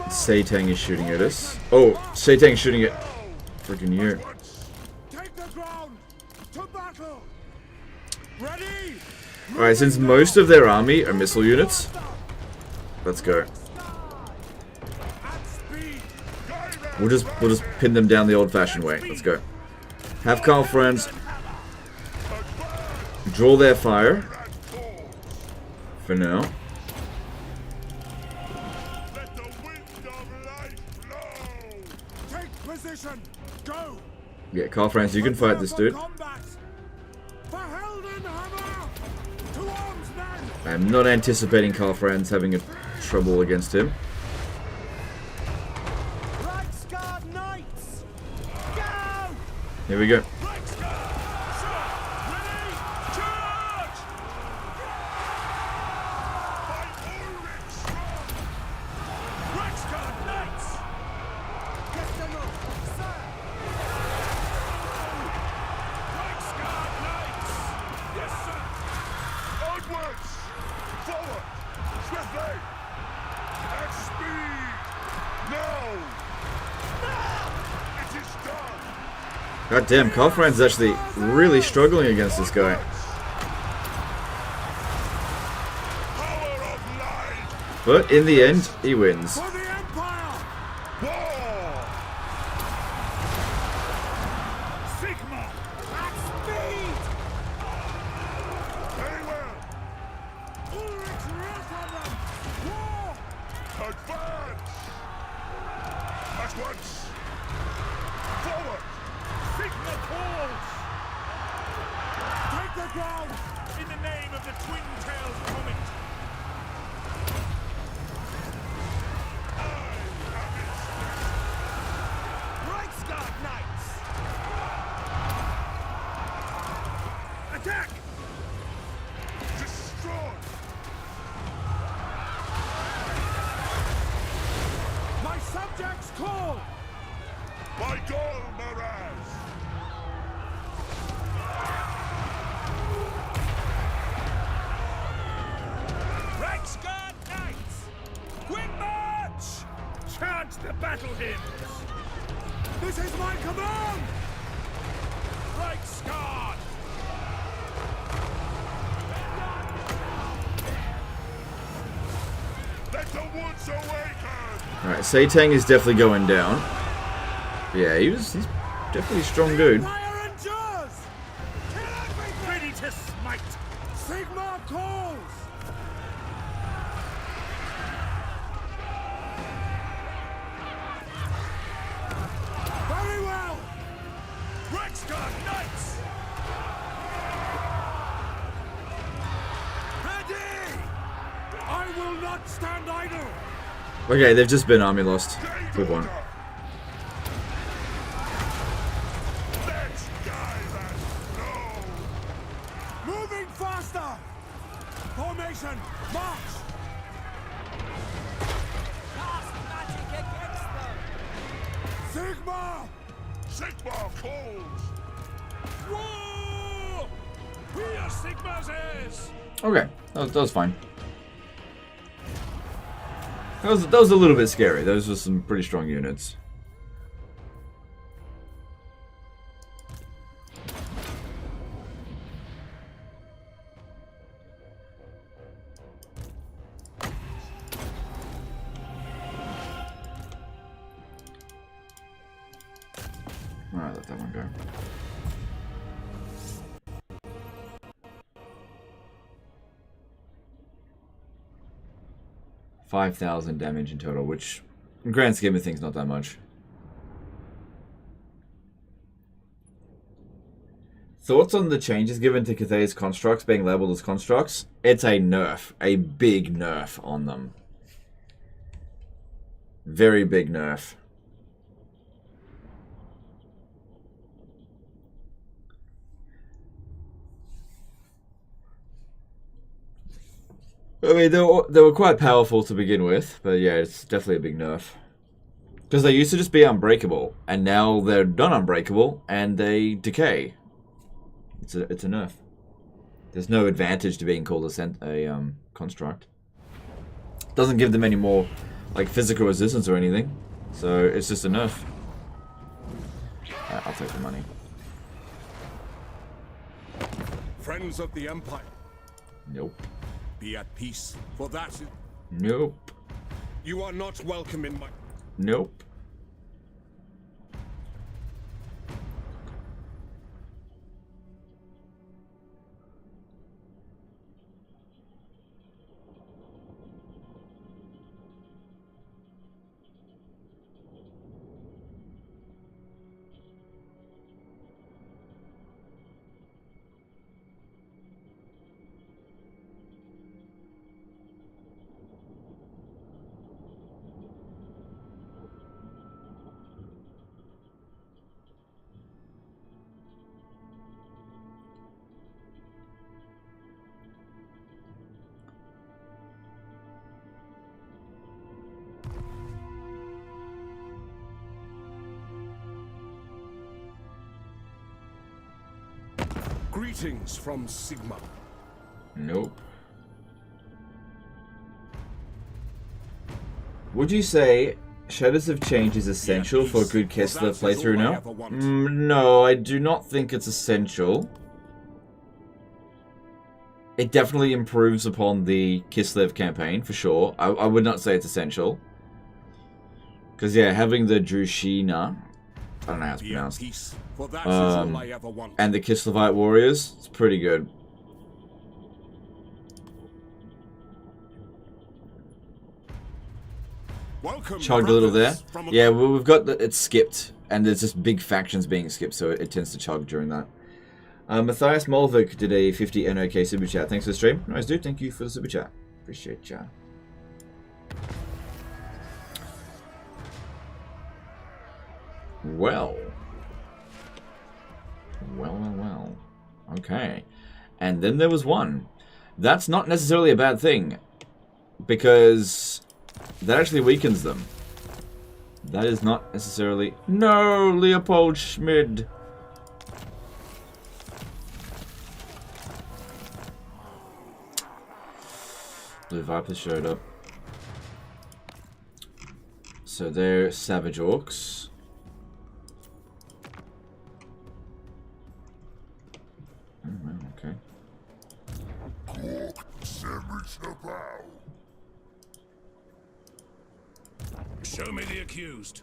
Satang is shooting at us. Oh, Satang is shooting at freaking you. Alright, since most of their army are missile units, let's go. We'll just pin them down the old-fashioned way. Let's go. Have Karl Franz draw their fire for now. Yeah, Karl Franz, you can fight this dude. I am not anticipating Karl Franz having a trouble against him. Here we go. God damn, Karl Franz is actually really struggling against this guy. But in the end, he wins. Alright, Satang is definitely going down. Yeah, he's definitely a strong dude. Fire endures! Kill everything! Ready to smite! Sigma calls! Very well! Rexguard Knights! Ready! I will not stand idle! Okay, they've just been army lost. Good one. Let's dive and go! Moving faster! Formation, march! Cast magic against them! Sigma! Sigma calls! Whoa! We are Sigma's heirs! Okay, that was fine. That was a little bit scary. Those were some pretty strong units. Alright, let that one go. 5,000 damage in total, which, in grand scheme of things, not that much. Thoughts on the changes given to Cathay's constructs being labeled as constructs? It's a nerf. A big nerf on them. Very big nerf. I mean, they were quite powerful to begin with, but yeah, it's definitely a big nerf. Because they used to just be unbreakable, and now they're not unbreakable, and they decay. It's a nerf. There's no advantage to being called a construct. Doesn't give them any more like physical resistance or anything, so it's just a nerf. I'll take the money. Friends of the Empire. Nope. Be at peace, for that is... Nope. You are not welcome in my... Nope. Greetings from Sigma. Nope. Would you say Shadows of Change is essential for a good Kislev playthrough now? No, I do not think it's essential. It definitely improves upon the Kislev campaign, for sure. I would not say it's essential. Because, yeah, having the Drushina, I don't know how it's pronounced, and the Kislevite warriors, it's pretty good. Welcome, chugged a little there. Yeah, well, we've got it's skipped, and there's just big factions being skipped, so it tends to chug during that. Matthias Molvik did a 50 NOK super chat. Thanks for the stream. Nice dude. Thank you for the super chat. Appreciate ya. Well. Well. Okay. And then there was one. That's not necessarily a bad thing, because that actually weakens them. That is not necessarily... No, Leopold Schmid. Blue Vipers showed up. So they're Savage Orcs. Oh, wow, okay. Show me the accused.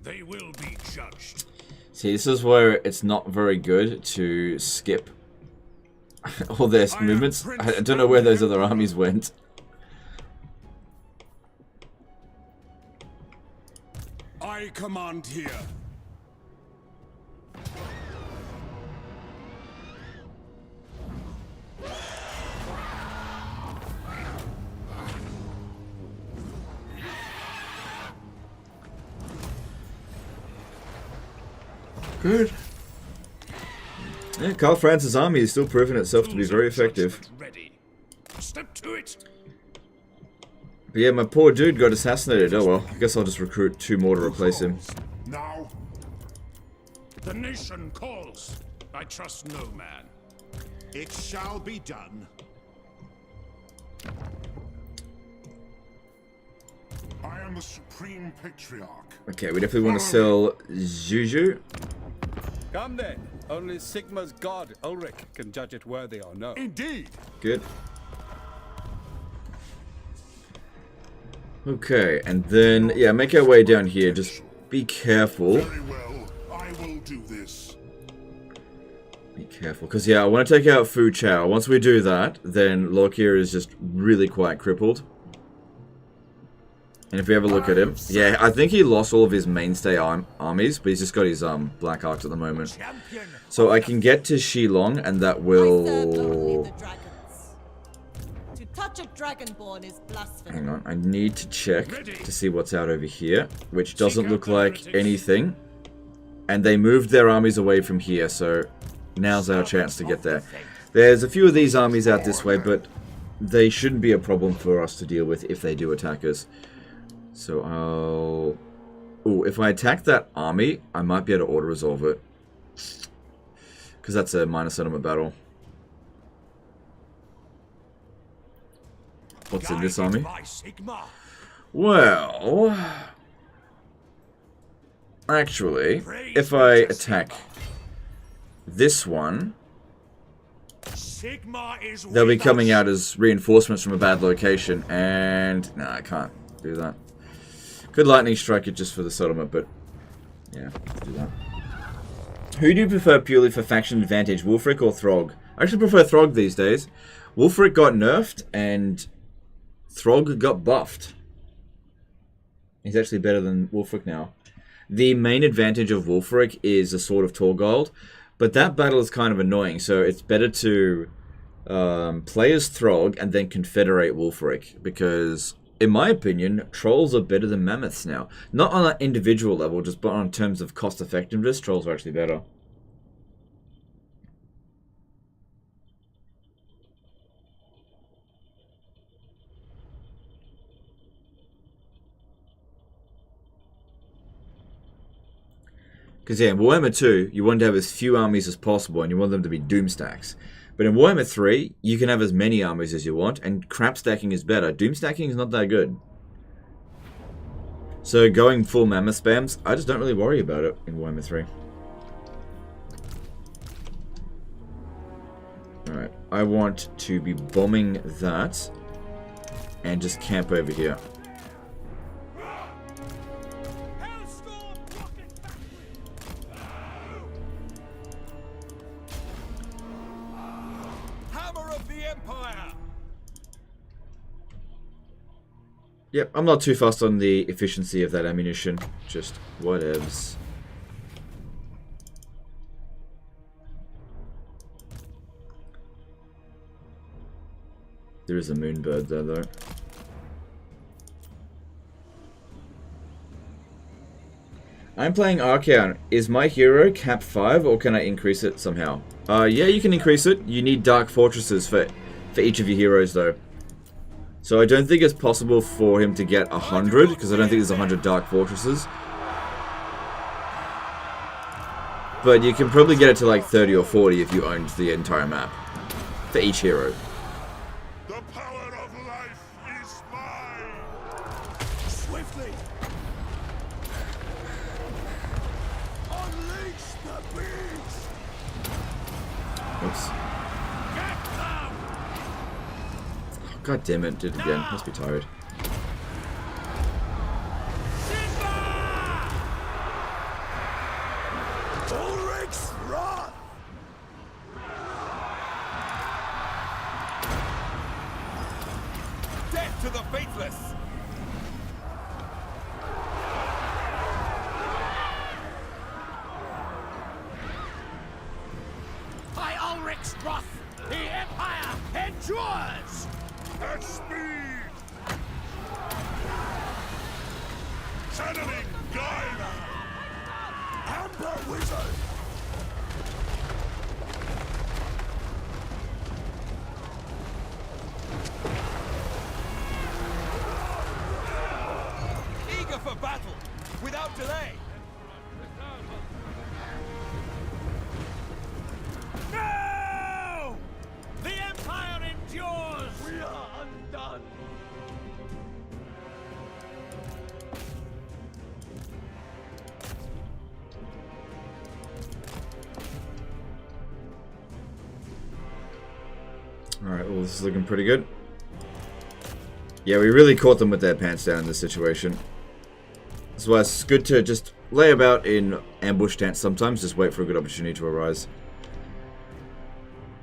They will be judged. See, this is where it's not very good to skip all their movements. I don't know where those other armies went. I command here. Good. Yeah, Karl Franz's army is still proving itself to be very effective. Ready. Step to it. But yeah, my poor dude got assassinated. Oh well, I guess I'll just recruit 2 more to replace him. Now. The nation calls. I trust no man. It shall be done. I am the Supreme Patriarch. Okay, we definitely want to sell Juju. Come then. Only Sigma's god, Ulrich, can judge it worthy or no. Indeed. Good. Okay, and then, yeah, make our way down here. Just be careful. Very well. I will do this. Be careful, because, yeah, I want to take out Fu Chao. Once we do that, then Lokia is just really quite crippled. And if you ever look at him, yeah, I think he lost all of his mainstay armies, but he's just got his Black Arcs at the moment. So I can get to Shilong, and that will... To touch a dragonborn is blasphemy. Hang on, I need to check to see what's out over here, which doesn't look like anything. And they moved their armies away from here, so now's our chance to get there. There's a few of these armies out this way, but they shouldn't be a problem for us to deal with if they do attack us. So I'll... Ooh, if I attack that army, I might be able to auto-resolve it. Because that's a minor settlement battle. What's in this army? Well... Actually, if I attack this one... They'll be coming out as reinforcements from a bad location, and... No, I can't do that. Could lightning strike it just for the settlement, but yeah, do that. Who do you prefer purely for faction advantage, Wulfric or Throg? I actually prefer Throg these days. Wulfric got nerfed and Throg got buffed. He's actually better than Wulfric now. The main advantage of Wulfric is a Sword of Torgold, but that battle is kind of annoying, so it's better to play as Throg and then confederate Wulfric, because... In my opinion, trolls are better than mammoths now. Not on an individual level, just but on terms of cost effectiveness, trolls are actually better. Because yeah, in Warhammer 2, you want to have as few armies as possible, and you want them to be doom stacks. But in Warhammer 3, you can have as many armies as you want, and crap stacking is better. Doom stacking is not that good. So going full mammoth spams, I just don't really worry about it in Warhammer 3. Alright, I want to be bombing that, and just camp over here. Yep, I'm not too fussed on the efficiency of that ammunition. Just whatevs. There is a moonbird there, though. I'm playing Archaon. Is my hero cap 5, or can I increase it somehow? Yeah, you can increase it. You need Dark Fortresses for each of your heroes, though. So I don't think it's possible for him to get 100, because I don't think there's 100 Dark Fortresses. But you can probably get it to like 30 or 40 if you owned the entire map. For each hero. The power of life is mine! Swiftly! Unleash the beast! Oops. God damn it, did it again. Must be tired. ruthless! By Ulrich's wrath, the Empire endures! At speed! Channeling Guile! Amber Wizard! Eager for battle, without delay! No! The Empire endures! We are undone! Alright, well, this is looking pretty good. Yeah, we really caught them with their pants down in this situation. That's why it's good to just lay about in ambush stance sometimes, just wait for a good opportunity to arise.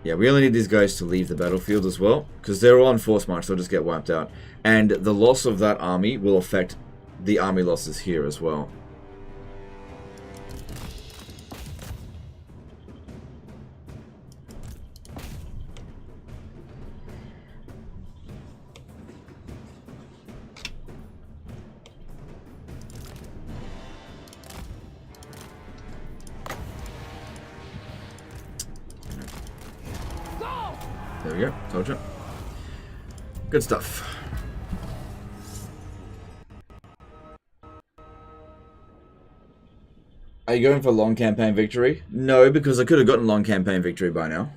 Yeah, we only need these guys to leave the battlefield as well, because they're all on force march, they'll just get wiped out. And the loss of that army will affect the army losses here as well. There we go, told you. Good stuff. Are you going for long campaign victory? No, because I could have gotten long campaign victory by now.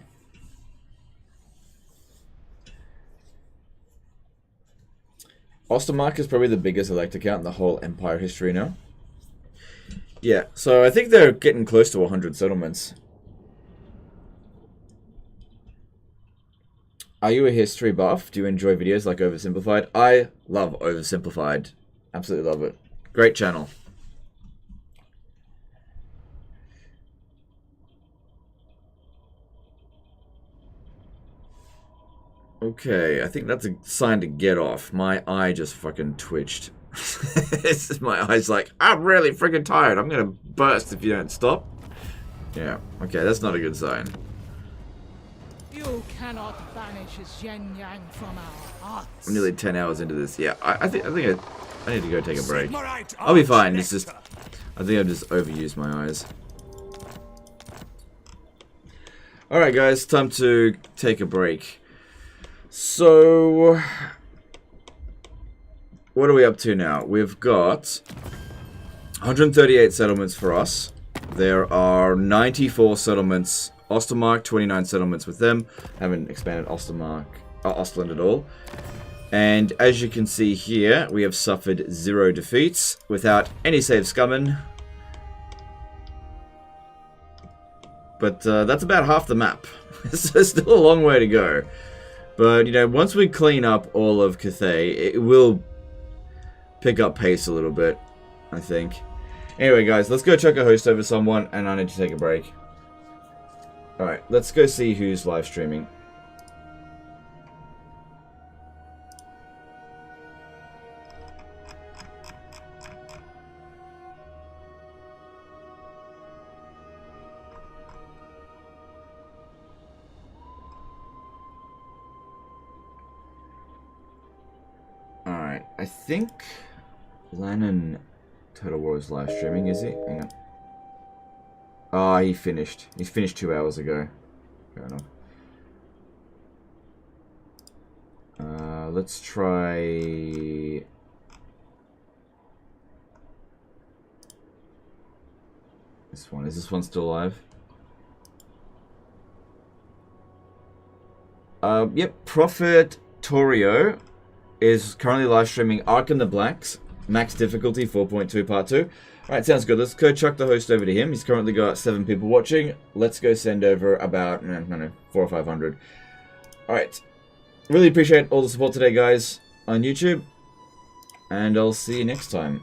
Ostermark is probably the biggest elector count in the whole Empire history now. Yeah, so I think they're getting close to 100 settlements. Are you a history buff? Do you enjoy videos like Oversimplified? I love Oversimplified. Absolutely love it. Great channel. Okay, I think that's a sign to get off. My eye just fucking twitched. My eye's like, I'm really freaking tired. I'm gonna burst if you don't stop. Yeah, okay, that's not a good sign. You cannot banish Yin Yang from our hearts. I'm nearly 10 hours into this. Yeah, I think I need to go take a break. I'll be fine. It's just, I think I've just overused my eyes. Alright guys, time to take a break. So, what are we up to now? We've got 138 settlements for us. There are 94 settlements. Ostermark, 29 settlements with them. Haven't expanded Ostland at all. And as you can see here, we have suffered 0 defeats without any saves coming. But that's about half the map. So still a long way to go. But, you know, once we clean up all of Cathay, it will pick up pace a little bit, I think. Anyway, guys, let's go chuck a host over someone, and I need to take a break. Alright, let's go see who's live streaming. Alright, I think Lennon Total War is live streaming, is he? Hang on. Ah, he finished. He finished 2 hours ago. Fair enough. Let's try... this one. Is this one still live? Yep. Prophet Torio is currently live streaming Ark in the Blacks. Max difficulty 4.2 part 2. Alright, sounds good. Let's go chuck the host over to him. He's currently got 7 people watching. Let's go send over about, I don't know, 400 or 500. Alright. Really appreciate all the support today, guys, on YouTube. And I'll see you next time.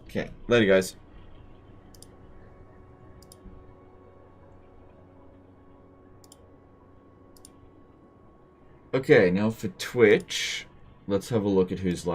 Okay, later, guys. Okay, now for Twitch, let's have a look at who's live.